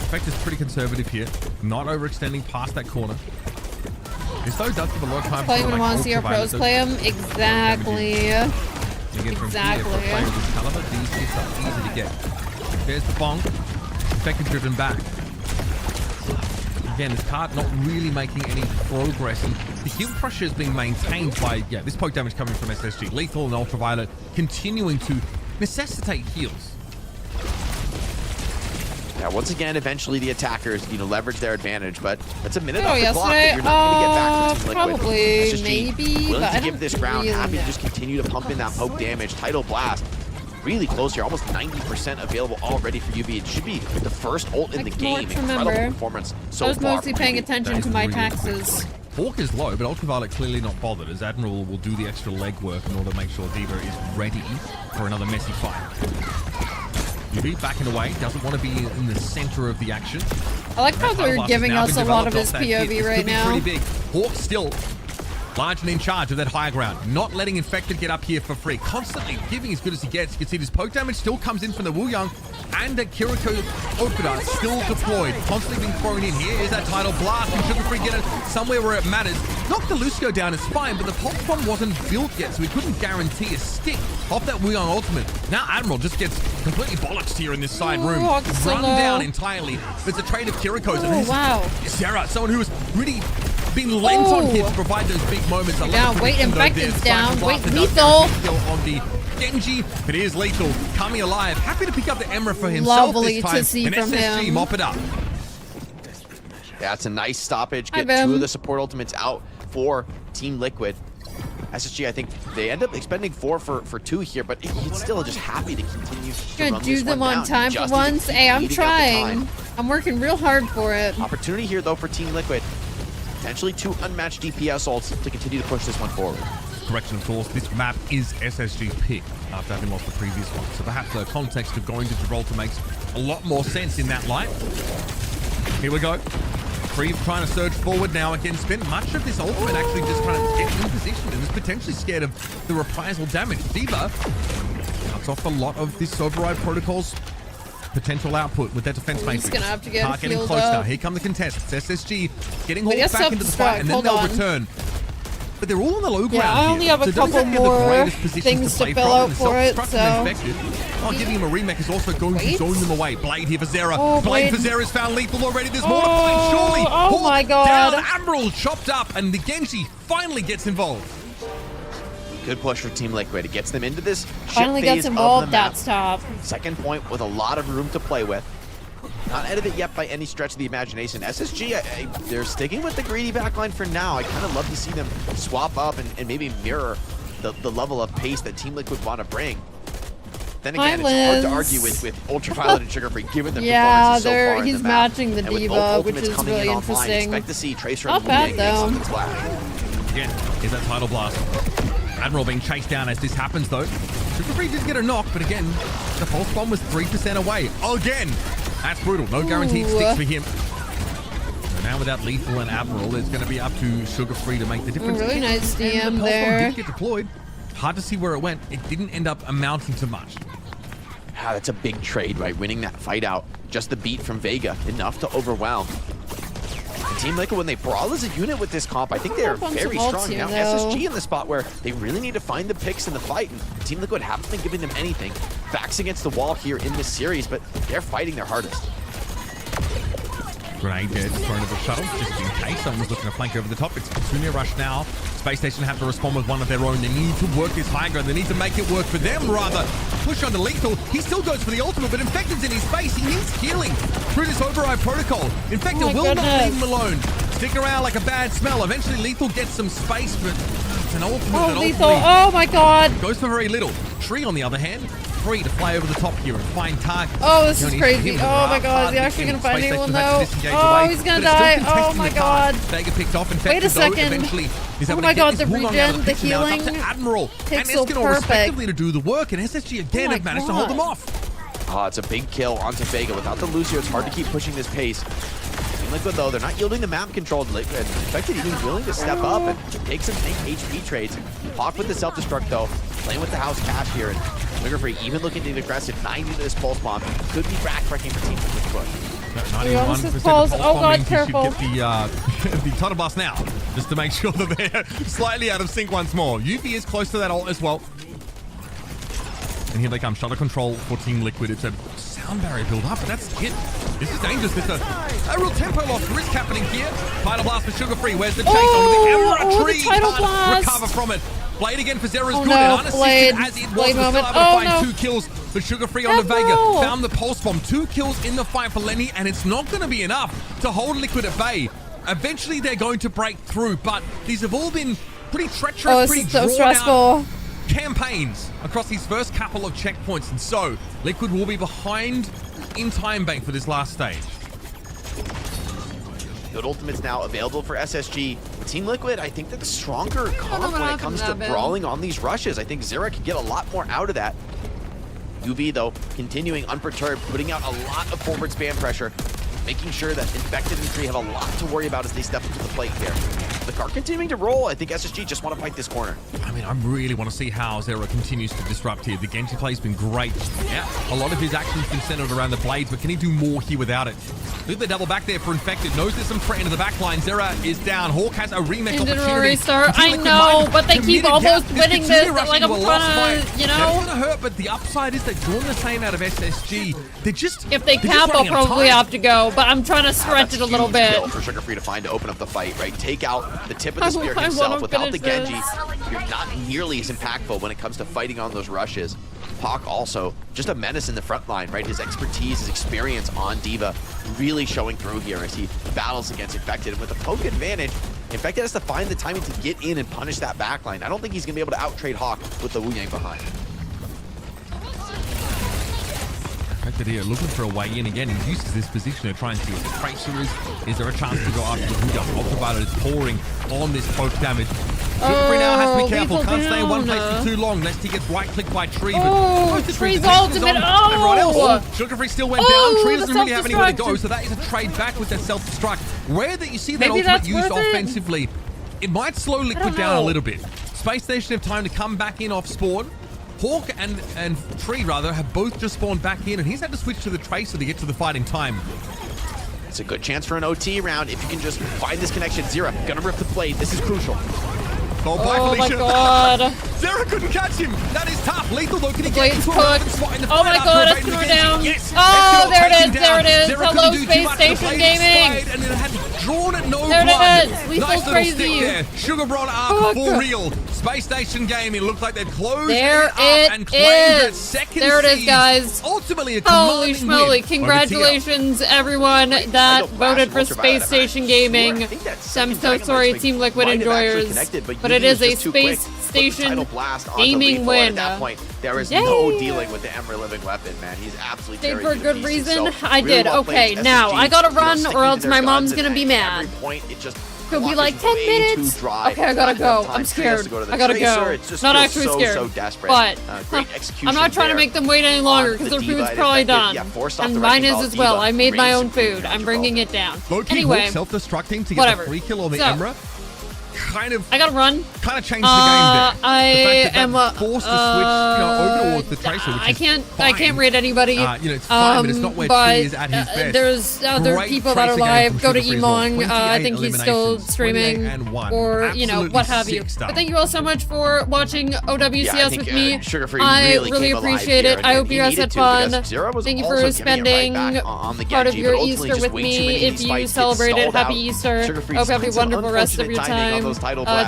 Effect is pretty conservative here, not overextending past that corner. This though does give a lot of time Play when we want to see our pros play him. Exactly. Exactly. These hits are easy to get. There's the bonk. Effective driven back. Again, this card not really making any progress. And the heal pressure is being maintained by, this poke damage coming from SSG. Lethal and Ultraviolet continuing to necessitate heals. Yeah, once again, eventually the attackers, leverage their advantage, but that's a minute off the clock that you're not going to get back from Team Liquid. Probably, SSG maybe, willing but to I give don't this round, really happy to just continue to pump in that poke damage. Tidal Blast, really close here, almost 90% available already for UV. It should be the first ult in the game. Incredible performance so far. I was mostly paying attention to my taxes. Hawk is low, but Ultraviolet clearly not bothered, as Admiral will do the extra legwork in order to make sure Diva is ready for another messy fight. UV backing away, doesn't want to be in the center of the action. I like how they're giving us a lot of his POV right now. Pretty big. Hawk still large and in charge of that high ground, not letting Infected get up here for free, constantly giving as good as he gets. You can see this poke damage still comes in from the Wu Young, and the Kiriko Okuda still deployed, constantly being thrown in. Here is that Tidal Blast, and Sugar Free get it somewhere where it matters. Knocked the Lucio down, it's fine, but the pulse bomb wasn't built yet, so we couldn't guarantee a stick off that Wu Young ultimate. Now Admiral just gets completely bollocksed here in this side room, run down entirely. There's a trade of Kiriko's, and Sarah, someone who was really being lent on here to provide those big moments. Down, wait, Infected's down, wait, Lethal. On the Genji, but here's Lethal coming alive. Happy to pick up the Emerald for himself Lovely this time. to see and from SSG him. mop it up. Yeah, it's a nice stoppage. Get 2 of the support ultimates out for Team Liquid. SSG, I think they end up expending 4 for 2 here, but he's still just happy to continue to run do this them one on time for once. Hey, I'm trying. I'm working real hard for it. Opportunity here, though, for Team Liquid. Potentially 2 unmatched DPS ults to continue to push this one forward. Correction, of course, this map is SSG's pick after having lost the previous one. So perhaps the context of going to Gibraltar makes a lot more sense in that light. Here we go. Free trying to surge forward now against Spin. Much of this ultimate actually just trying to get in position and is potentially scared of the reprisal damage. Diva cuts off a lot of this Override Protocol's potential output with that defense matrix. Gonna have to get getting close now. Here come the contests. SSG getting hauled back into the fight, and then they'll return. But they're all on the low ground. Yeah, I only have a couple more things to fill out for it, so. Giving him a remake is also going to zone them away. Blade here for Zera. Blade for Zera's found lethal already. There's more to find, surely. Oh my god. Down, Admiral chopped up, and the Genji finally gets involved. Good push for Team Liquid. It gets them into this finally ship phase gets involved. of the map. That's top. Second point with a lot of room to play with. Not out of it yet by any stretch of the imagination. SSG, they're sticking with the greedy backline for now. I kind of love to see them swap up and maybe mirror the level of pace that Team Liquid want to bring. Then again, it's hard to argue with Ultraviolet and Sugar Free given the performances so far in he's the map. matching the and Diva, which is really interesting. Expect to see Tracer Not bad though. Again, here's that Tidal Blast. Admiral being chased down as this happens though. Sugar Free did get a knock, but again, the pulse bomb was 3% away. Again! That's brutal. No guaranteed sticks for him. So now without Lethal and Admiral, it's going to be up to Sugar Free to make the difference. Really nice DM and the pulse there. bomb did get deployed. Hard to see where it went. It didn't end up amounting to much. Ah, that's a big trade, right? Winning that fight out. Just the beat from Vega, enough to overwhelm. And Team Liquid, when they brawl as a unit with this comp, I think they're very strong. Now SSG in the spot where they really need to find the picks in the fight, and Team Liquid haven't been giving them anything. Backs against the wall here in this series, but they're fighting their hardest. Grenade dead, thrown at the shuttle, just in case someone's looking to flank over the top. It's Sunia Rush now. Space Station have to respond with one of their own. They need to work this high ground. They need to make it work for them, rather. Push onto Lethal. He still goes for the ultimate, but Infected's in his face. He needs healing through this override protocol. Infected will not leave him alone. Stick around like a bad smell. Eventually, Lethal gets some space, but it's an ultimate. Oh, Lethal. Oh, my God. Goes for very little. Tree, on the other hand, free to fly over the top here and find targets. Oh, this is crazy. Oh my God, is he actually gonna find anyone though? Oh, he's gonna die. Oh my God. Vega picked off. Wait a second. Oh my God, the regen, the healing Admiral takes and so Escanor perfect. respectively to do the work, and SSG again have managed to hold them off. Oh, it's a big kill onto Vega. Without the Lucio, it's hard to keep pushing this pace. Team Liquid, though, they're not yielding the map-controlled Liquid. Infected even willing to step up and take some HP trades. Hawk with the self-destruct, though, playing with the house cash here. And Sugar Free even looking to be aggressive. 90 to this pulse bomb. Could be backtracking for Team Liquid push. 91% pulse. of Oh God, bombing. careful. You should get the Tunnel Blast now, just to make sure that they're slightly out of sync once more. UV is close to that ult as well. And here they come. Shutter control for Team Liquid. It's a sound barrier build up, but that's it. This is dangerous. There's a real tempo loss risk happening here. Tidal Blast for Sugar Free. Where's the chase onto the Emerald Tree? The Tidal Blast. Recover from it. Blade again for Zera's good. No, And unassisted Blade. as it was. Blade We're still moment. able to find No. 2 kills for Sugar Free on the Vega. Found the Pulse Bomb. 2 kills in the fight for Lenny, and it's not going to be enough to hold Liquid at bay. Eventually, they're going to break through, but these have all been pretty treacherous, pretty so drawn stressful. out campaigns across these first couple of checkpoints, and so Liquid will be behind in time bank for this last stage. Good ultimates now available for SSG. Team Liquid, I think they're the stronger comp when it comes to brawling on these rushes. I think Zera can get a lot more out of that. UV, though, continuing unperturbed, putting out a lot of forward spam pressure, making sure that Infected and Tree have a lot to worry about as they step into the plate here. The car continuing to roll. I think SSG just want to fight this corner. I mean, I really want to see how Zera continues to disrupt here. The Genji play's been great. Yeah, a lot of his action's been centered around the blades, but can he do more here without it? Look at the double back there for Infected. Knows there's some threat into the back line. Zera is down. Hawk has a remake opportunity. Restart. I know, but they keep almost winning this. Like I'm trying to, you know. It's gonna hurt, but the upside is they're drawing the same out of SSG. They're just if they cap, I'll probably have to go, but I'm trying to stretch it a little bit. For Sugar Free to find to open up the fight, right? Take out the tip of the spear himself. Without the Genji, you're not nearly as impactful when it comes to fighting on those rushes. Hawk also just a menace in the front line, right? His expertise, his experience on D.Va really showing through here as he battles against Infected. And with a poke advantage, Infected has to find the timing to get in and punish that backline. I don't think he's going to be able to out-trade Hawk with the Wu Yang behind. Infected here looking for a way in again. He uses this position to try and see what the Tracer is. Is there a chance to go after the Wu Yang? Ultraviolet is pouring on this poke damage. Sugar Free now has to be careful. Can't stay in one place for too long lest he gets right-clicked by Tree. Oh, Tree's ultimate. Oh! Sugar Free still went down. Tree doesn't really have anywhere to go, so that is a trade back with that self-destruct. Rare that you see that ultimate used offensively. It might slow Liquid down a little bit. Space Station have time to come back in off spawn. Hawk and Tree, rather, have both just spawned back in, and he's had to switch to the Tracer to get to the fight in time. It's a good chance for an OT round if you can just find this connection. Zera, gonna rip the blade. This is crucial. Oh, bye, my God. Zera couldn't catch him. That is tough. Lethal, though, can he Blade's get cooked. Oh my God, Escanor down. Yes. Oh, there it is. There it is. Zera Hello, couldn't do too Space much. Station The blade Gaming. expired, and it had drawn at no There blood. it is. Lethal's Nice little crazy. stick there. Sugar Bron arc for real. Space Station Gaming. Looks like they've closed there it up it and claimed that is. second There it is, seed. guys. Ultimately, a Holy commanding schmoly. win. Congratulations, everyone that voted for Space Station Gaming. I'm so sorry, Team Liquid enjoyers. But it is a Space Station Gaming win. At that point, there is no dealing with the Emerald living weapon, man. He's absolutely for a good reason. I did. Okay, now I gotta run, or else my mom's gonna be mad. Could be like 10 minutes. Okay, I gotta go. I'm scared. I gotta go. Not actually scared, but I'm not trying to make them wait any longer because their food's probably done, and mine is as well. I made my own food. I'm bringing it down. Anyway, self-destructing to get whatever. the free kill on the So, Emra. kind of I gotta run. Kind of changed the game there. I am forced to switch over towards the Tracer, which I can't rate anybody. It's fine, but it's not where Tree is at his best. There's other people that are live. Go to Emong. I think he's still streaming, or what have you. But thank you all so much for watching OWCS with me. I really appreciate it. I hope you guys had fun. Thank you for spending part of your Easter with me. If you celebrated, happy Easter. Hope you have a wonderful rest of your time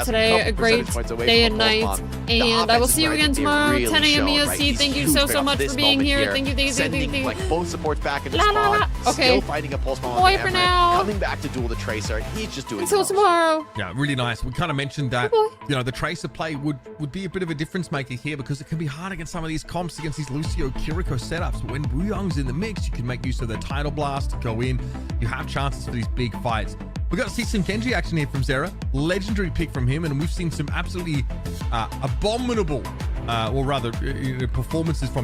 today. A great day and night. And I will see you again tomorrow, 10 a.m. EST. Thank you so much for being here. Thank you. Like both supports back in the squad. Okay. Still fighting a pulse bomb. Bye for now. Coming back to duel the Tracer. He's just doing until tomorrow. Yeah, really nice. We kind of mentioned that the Tracer play would be a bit of a difference maker here because it can be hard against some of these comps against these Lucio Kiriko setups. But when Wuyong's in the mix, you can make use of the Tidal Blast, go in. You have chances for these big fights. We got to see some Genji action here from Zera. Legendary pick from him, and we've seen some absolutely abominable, or rather, performances from him.